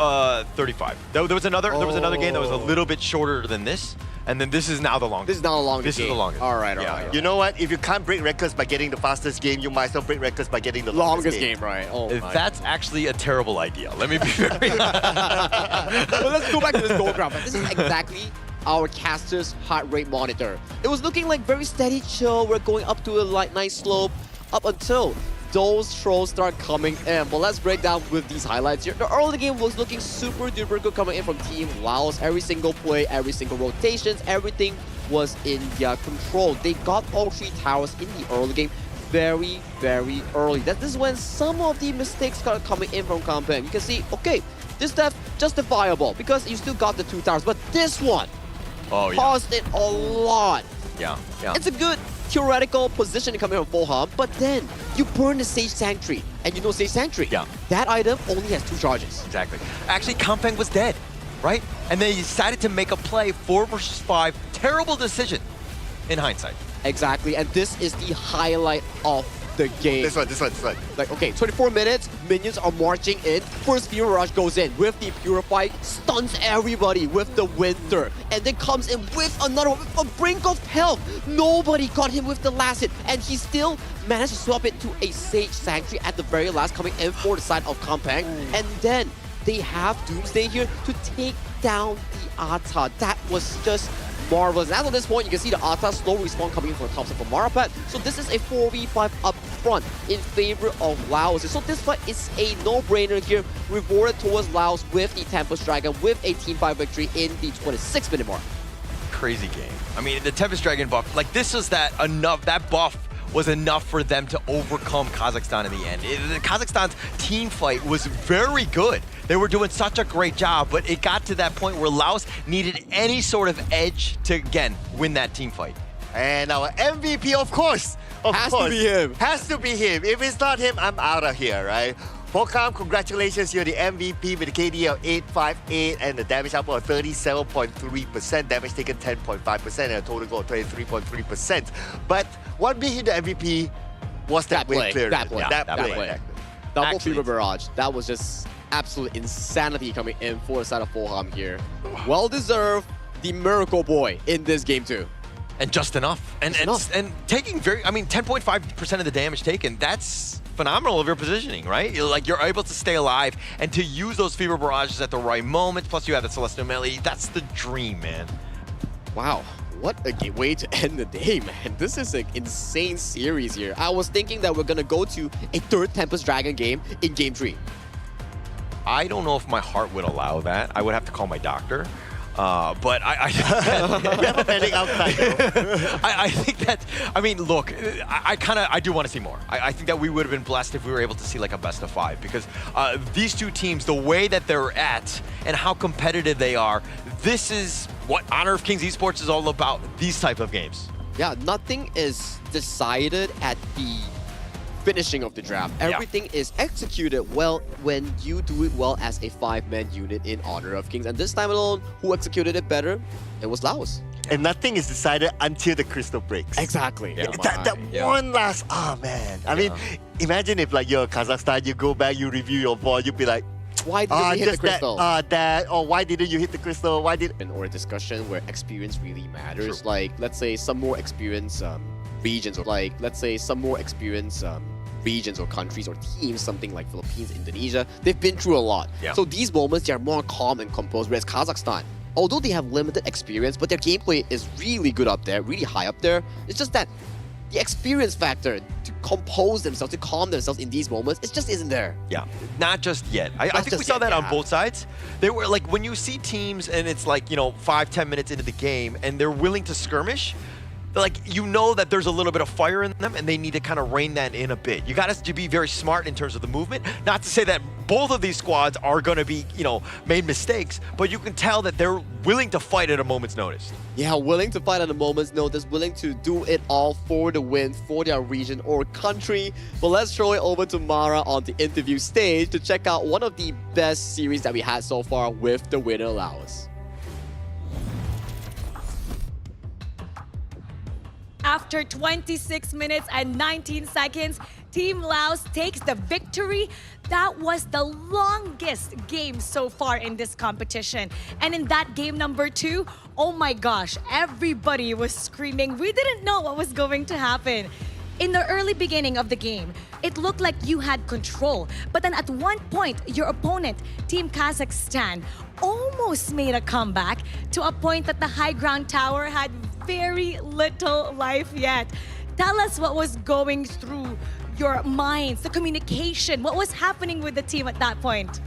35. There was another game that was a little bit shorter than this, and then this is now the longest. This is now the longest This game. is the longest. All right. You know what? If you can't break records by getting the fastest game, you might as well break records by getting the longest game, right? Oh my. That's actually a terrible idea. Let me be very honest. But let's go back to this gold graph. This is exactly our caster's heart rate monitor. It was looking like very steady chill. We're going up to a nice slope up until those trolls start coming in. But let's break down with these highlights here. The early game was looking super duper good coming in from Team Laos. Every single play, every single rotations, everything was in their control. They got all 3 towers in the early game very, very early. This is when some of the mistakes started coming in from Kampen. You can see, okay, this death justifiable because you still got the 2 towers, but this one caused it a lot. Yeah. It's a good theoretical position coming from Fulham, but then you burn the Sage Sanctuary, and you know Sage Sanctuary. Yeah. That item only has 2 charges. Exactly. Actually, Kampeng was dead, right? And they decided to make a play 4 versus 5. Terrible decision in hindsight. Exactly, and this is the highlight of the game. This one. Like, okay, 24 minutes, minions are marching in. First Fever Rush goes in with the Purify, stuns everybody with the Winter, and then comes in with another one, with a brink of health. Nobody got him with the last hit, and he still managed to swap it to a Sage Sanctuary at the very last, coming in for the side of Kampeng. And then they have Doomsday here to take down the Ata. That was just marvelous. And at this point, you can see the Ata slow respawn coming in from the top side from Marapat. So this is a 4v5 up front in favor of Laos. So this fight is a no-brainer here, rewarded towards Laos with the Tempest Dragon with a Team 5 victory in the 26-minute mark. Crazy game. I mean, the Tempest Dragon buff, like this is that buff was enough for them to overcome Kazakhstan in the end. Kazakhstan's team fight was very good. They were doing such a great job, but it got to that point where Laos needed any sort of edge to, again, win that team fight. And our MVP, of course. Has to be him. Has to be him. If it's not him, I'm out of here, right? Fulham, congratulations, you're the MVP with a KD of 858 and the damage output of 37.3%, damage taken 10.5%, and a total goal of 23.3%. But what made him the MVP was that win clearance. That play. Double Fever Barrage. That was just absolute insanity coming in for the side of Fulham here. Well deserved, the Miracle Boy in this game too. And just enough. And taking 10.5% of the damage taken, that's phenomenal of your positioning, right? You're able to stay alive and to use those Fever Barrages at the right moment, plus you have the Celestial Melee. That's the dream, man. Wow. What a way to end the day, man. This is an insane series here. I was thinking that we're going to go to a third Tempest Dragon game in Game 3. I don't know if my heart would allow that. I would have to call my doctor. But I think that, look, I do want to see more. I think that we would have been blessed if we were able to see like a best of 5, because these two teams, the way that they're at and how competitive they are, this is what Honor of Kings Esports is all about, these type of games. Yeah, nothing is decided at the finishing of the draft. Everything is executed well when you do it well as a 5-man unit in Honor of Kings. And this time alone, who executed it better? It was Laos. And nothing is decided until the crystal breaks. Exactly. Yeah. That one last, man. I mean, imagine if like you're Kazakhstan, you go back, you review your board, you'd be like, why didn't you hit the crystal? Why didn't you hit the crystal? Why did? Or a discussion where experience really matters. True. Like, let's say some more experience regions, or like, let's say some more experience regions or countries or teams, something like Philippines, Indonesia, they've been through a lot. Yeah. So these moments, they are more calm and composed, whereas Kazakhstan, although they have limited experience, but their gameplay is really good up there, really high up there. It's just that the experience factor to compose themselves, to calm themselves in these moments, it just isn't there. Yeah, not just yet. I think we saw that on both sides. They were like, when you see teams and it's like, 5-10 minutes into the game and they're willing to skirmish, like, you know that there's a little bit of fire in them and they need to kind of rein that in a bit. You got to be very smart in terms of the movement. Not to say that both of these squads are going to be, made mistakes, but you can tell that they're willing to fight at a moment's notice. Yeah, willing to fight at a moment's notice, willing to do it all for the win, for their region or country. But let's throw it over to Mara on the interview stage to check out one of the best series that we had so far with the winner Laos. After 26 minutes and 19 seconds, Team Laos takes the victory. That was the longest game so far in this competition. And in that game number 2, oh my gosh, everybody was screaming. We didn't know what was going to happen. In the early beginning of the game, it looked like you had control. But then at one point, your opponent, Team Kazakhstan, almost made a comeback to a point that the high ground tower had very little life yet. Tell us what was going through your minds, the communication, what was happening with the team at that point?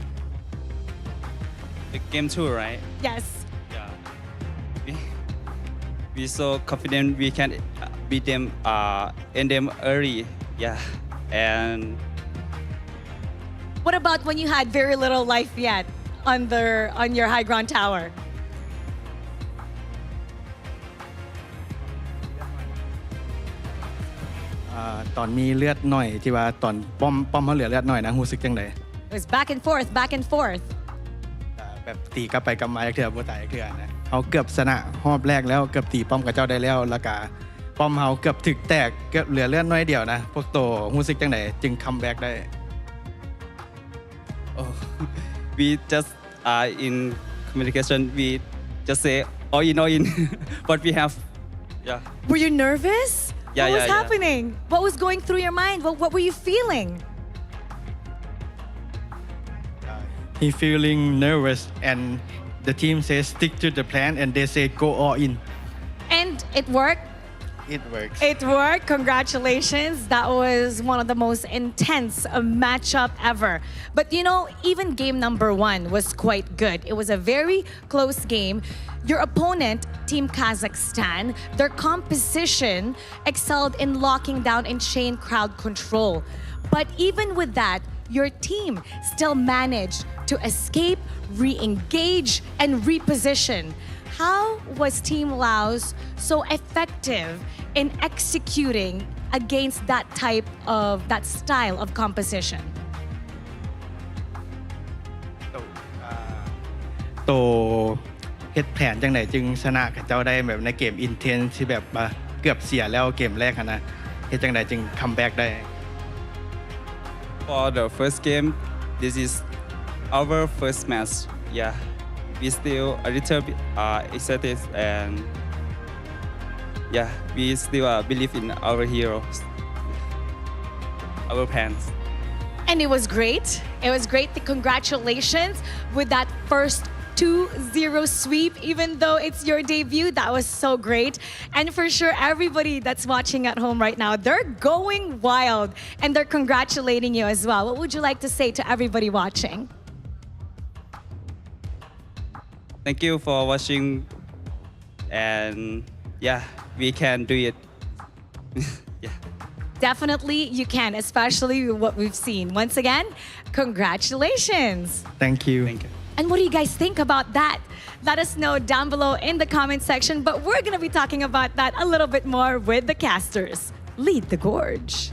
The game 2, right? Yes. Yeah. We so confident we can beat them, end them early. Yeah. And what about when you had very little life yet on your high ground tower? It was back and forth, back and forth. แบบตีกลับไปกลับมาเถื่อบ่ตายเถื่อนะเขาเกือบชนะรอบแรกแล้วเกือบตีป้อมกับเจ้าได้แล้วแล้วก็ป้อมเฮาเกือบถึกแตกเกือบเหลือเลือดน้อยเดียวนะพวกโตรู้สึกจังไดจึงคัมแบ็กได้ We just in communication we just say all in what we have. Yeah. Were you nervous? Yeah, what was happening? What was going through your mind? What were you feeling? He feeling nervous and the team says stick to the plan and they say go all in. And it worked? It works. It worked. Congratulations. That was one of the most intense matchup ever. But even game number 1 was quite good. It was a very close game. Your opponent, Team Kazakhstan, their composition excelled in locking down and chain crowd control. But even with that, your team still managed to escape, re-engage, and reposition. How was Team Laos so effective in executing against that style of composition? โตเฮ็ดแผนจังไดจึงชนะกับเจ้าได้แบบในเกมอินเทนส์ที่แบบเกือบเสียแล้วเกมแรกนะเฮ็ดจังไดจึงคัมแบ็กได้ For the first game, this is our first match. Yeah, we still a little bit excited and yeah, we still believe in our heroes, our fans. And it was great. It was great. Congratulations with that first 2-0 sweep, even though it's your debut. That was so great. And for sure, everybody that's watching at home right now, they're going wild and they're congratulating you as well. What would you like to say to everybody watching? Thank you for watching, and yeah, we can do it. Definitely you can, especially with what we've seen. Once again, congratulations. Thank you. Thank you. And what do you guys think about that? Let us know down below in the comment section, but we're gonna be talking about that a little bit more with the casters. Lead the gorge.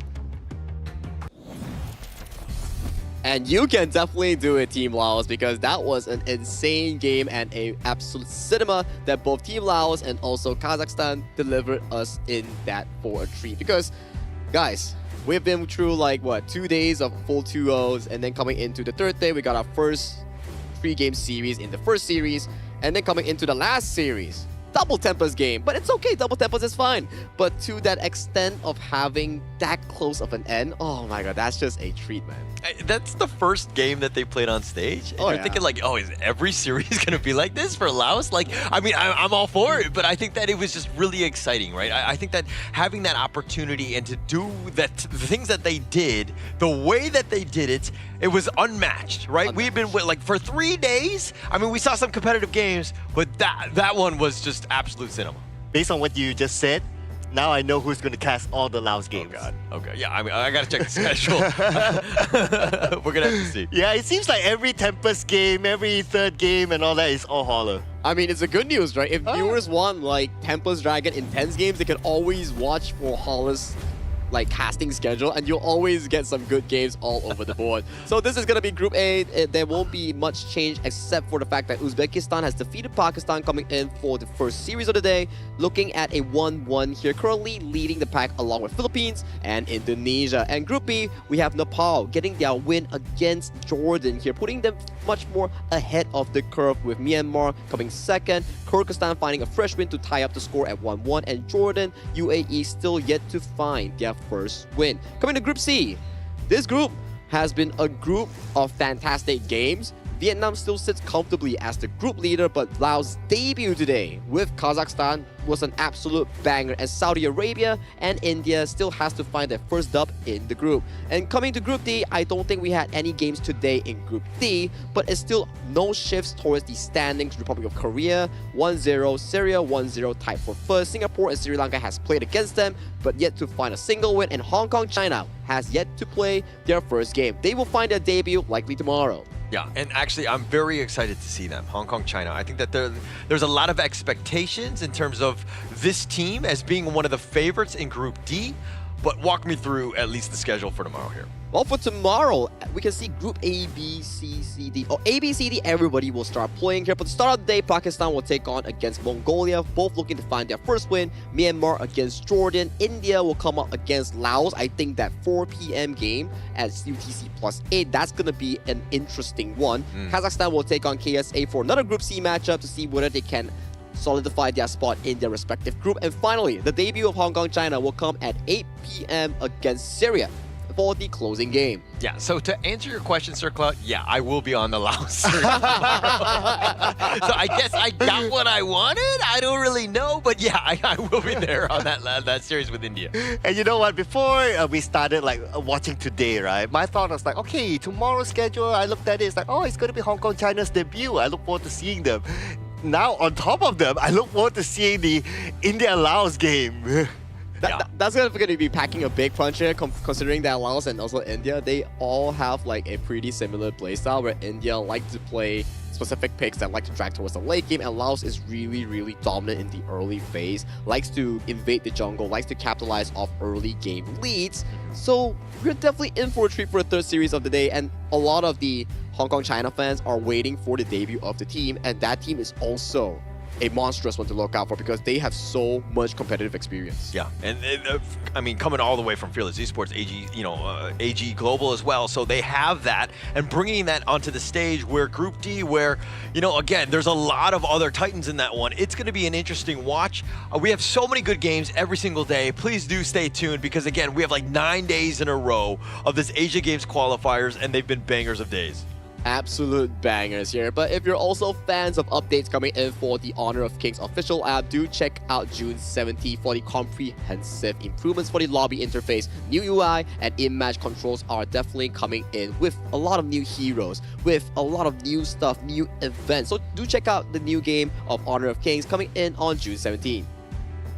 And you can definitely do it, Team Laos, because that was an insane game and a absolute cinema that both Team Laos and also Kazakhstan delivered us in that for a treat. Because, guys, we've been through like, what, 2 days of full 2-0s, and then coming into the third day, we got our first 3-game series in the first series, and then coming into the last series. Double tempers game, but it's okay, double tempers is fine. But to that extent of having that close of an end, oh my god, that's just a treat, man. That's the first game that they played on stage. And Oh, you're yeah. thinking like, oh, is every series going to be like this for Laos? Like, I mean, I'm all for it, but I think that it was just really exciting, right? I think that having that opportunity and to do that, the things that they did, the way that they did it, it was unmatched, right? We've been with, like, for 3 days. I mean, we saw some competitive games, but that one was just absolute cinema. Based on what you just said, now I know who's going to cast all the Laos games. Oh, God. Okay. Yeah, I mean, I got to check the schedule. We're going to have to see. Yeah, it seems like every Tempest game, every third game and all that is all holler. I mean, it's a good news, right? If viewers want like Tempest Dragon intense games, they can always watch for Hollis like casting schedule, and you'll always get some good games all over the board. So this is gonna be Group A. There won't be much change except for the fact that Uzbekistan has defeated Pakistan coming in for the first series of the day. Looking at a 1-1 here, currently leading the pack along with Philippines and Indonesia. And Group B, we have Nepal getting their win against Jordan here, putting them much more ahead of the curve, with Myanmar coming second, Kyrgyzstan finding a fresh win to tie up the score at 1-1, and Jordan, UAE still yet to find their first win. Coming to Group C, this group has been a group of fantastic games. Vietnam still sits comfortably as the group leader, but Laos' debut today with Kazakhstan was an absolute banger, and Saudi Arabia and India still has to find their first dub in the group. And coming to Group D, I don't think we had any games today in Group D, but it's still no shifts towards the standings. Republic of Korea 1-0, Syria 1-0 tied for first. Singapore and Sri Lanka has played against them, but yet to find a single win, and Hong Kong, China has yet to play their first game. They will find their debut likely tomorrow. Yeah, and actually, I'm very excited to see them, Hong Kong, China. I think that there's a lot of expectations in terms of this team as being one of the favorites in Group D, but walk me through at least the schedule for tomorrow here. Well, for tomorrow, we can see Group A, B, C, C, D. Oh, A, B, C, D, everybody will start playing here. For the start of the day, Pakistan will take on against Mongolia, both looking to find their first win. Myanmar against Jordan. India will come up against Laos. I think that 4 p.m. game at UTC +8, that's going to be an interesting one. Kazakhstan will take on KSA for another Group C matchup to see whether they can solidify their spot in their respective group. And finally, the debut of Hong Kong, China will come at 8 p.m. against Syria for the closing game. Yeah, so to answer your question, Sir Cloud, yeah, I will be on the Laos series tomorrow. So I guess I got what I wanted? I don't really know, but yeah, I will be there on that series with India. And you know what? Before we started like watching today, right? My thought was like, okay, tomorrow's schedule. I looked at it. It's like, oh, it's going to be Hong Kong, China's debut. I look forward to seeing them. Now, on top of them, I look forward to seeing the India-Laos game. That's going to be packing a big punch here, considering that Laos and also India, they all have like a pretty similar playstyle, where India like to play specific picks that like to drag towards the late game, and Laos is really, really dominant in the early phase, likes to invade the jungle, likes to capitalize off early game leads. So we're definitely in for a treat for the third series of the day, and a lot of the Hong Kong China fans are waiting for the debut of the team, and that team is also a monstrous one to look out for because they have so much competitive experience. Yeah, and I mean, coming all the way from Fearless Esports, AG, AG Global as well, so they have that, and bringing that onto the stage where Group D, where, again, there's a lot of other Titans in that one. It's going to be an interesting watch. We have so many good games every single day. Please do stay tuned because, again, we have like 9 days in a row of this Asia Games qualifiers, and they've been bangers of days. Absolute bangers here. But if you're also fans of updates coming in for the Honor of Kings official app, do check out June 17th for the comprehensive improvements for the lobby interface. New UI and in-match controls are definitely coming in with a lot of new heroes, with a lot of new stuff, new events. So do check out the new game of Honor of Kings coming in on June 17th.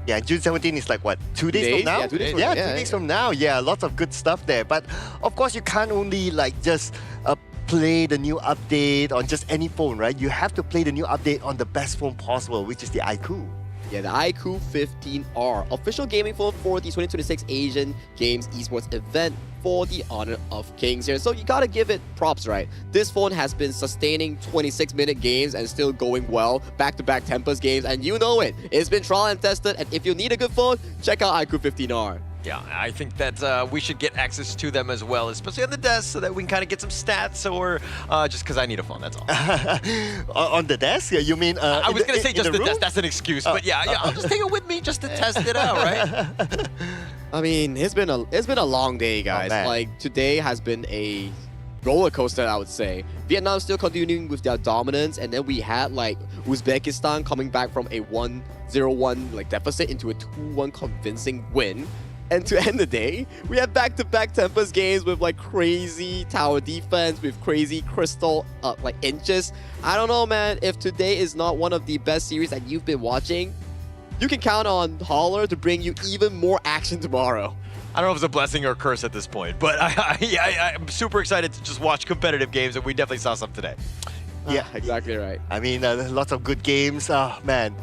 Yeah, June 17 is like what, 2 days from now? Yeah, 2 days from now. 2 days from now. Yeah, lots of good stuff there. But of course, you can't only like just play the new update on just any phone, right? You have to play the new update on the best phone possible, which is the iQOO. Yeah, the iQOO 15R, official gaming phone for the 2026 Asian Games Esports event for the Honor of Kings here. So you gotta give it props, right? This phone has been sustaining 26-minute games and still going well, back-to-back Tempest games, and you know it. It's been trial and tested, and if you need a good phone, check out iQOO 15R. Yeah, I think that we should get access to them as well, especially on the desk, so that we can kind of get some stats, or just because I need a phone, that's all. On the desk? Yeah, you mean? I was going to say just the desk, that's an excuse, but yeah, I'll just take it with me just to test it out, right? I mean, it's been a long day, guys. Like, today has been a roller coaster, I would say. Vietnam still continuing with their dominance, and then we had like Uzbekistan coming back from a 1-0-1 like deficit into a 2-1 convincing win. And to end the day, we have back-to-back Tempest games with like crazy tower defense, with crazy crystal like inches. I don't know, man. If today is not one of the best series that you've been watching, you can count on Holler to bring you even more action tomorrow. I don't know if it's a blessing or a curse at this point, but I'm super excited to just watch competitive games, and we definitely saw some today. Yeah, exactly right. I mean, lots of good games. Oh, man.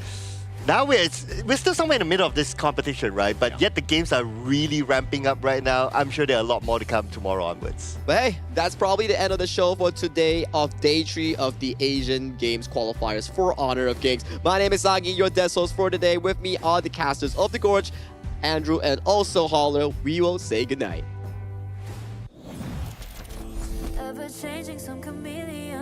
Now we're still somewhere in the middle of this competition, right? But yet the games are really ramping up right now. I'm sure there are a lot more to come tomorrow onwards. But hey, that's probably the end of the show for today of Day 3 of the Asian Games Qualifiers for Honor of Kings. My name is Zagi, your desk host for today. With me are the casters of The Gorge, Andrew and also Holler. We will say goodnight. Ever changing, some chameleon,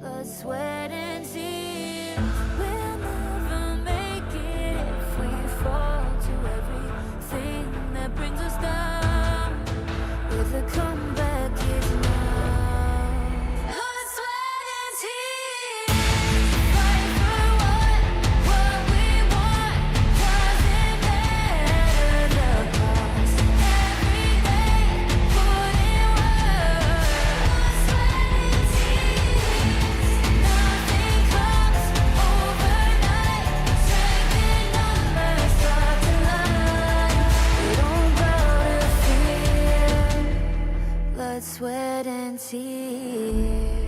blood, sweat, and tears. We'll never make it if we fall to everything that brings us down. With a comeback is now. Blood, sweat, and tears. Fight for what we want. 'Cause it matters the cost. Every day, put in work. Blood, sweat, and tears. Nothing comes overnight. Strength in numbers start to line. We don't bow to fear. Blood, sweat, and tears.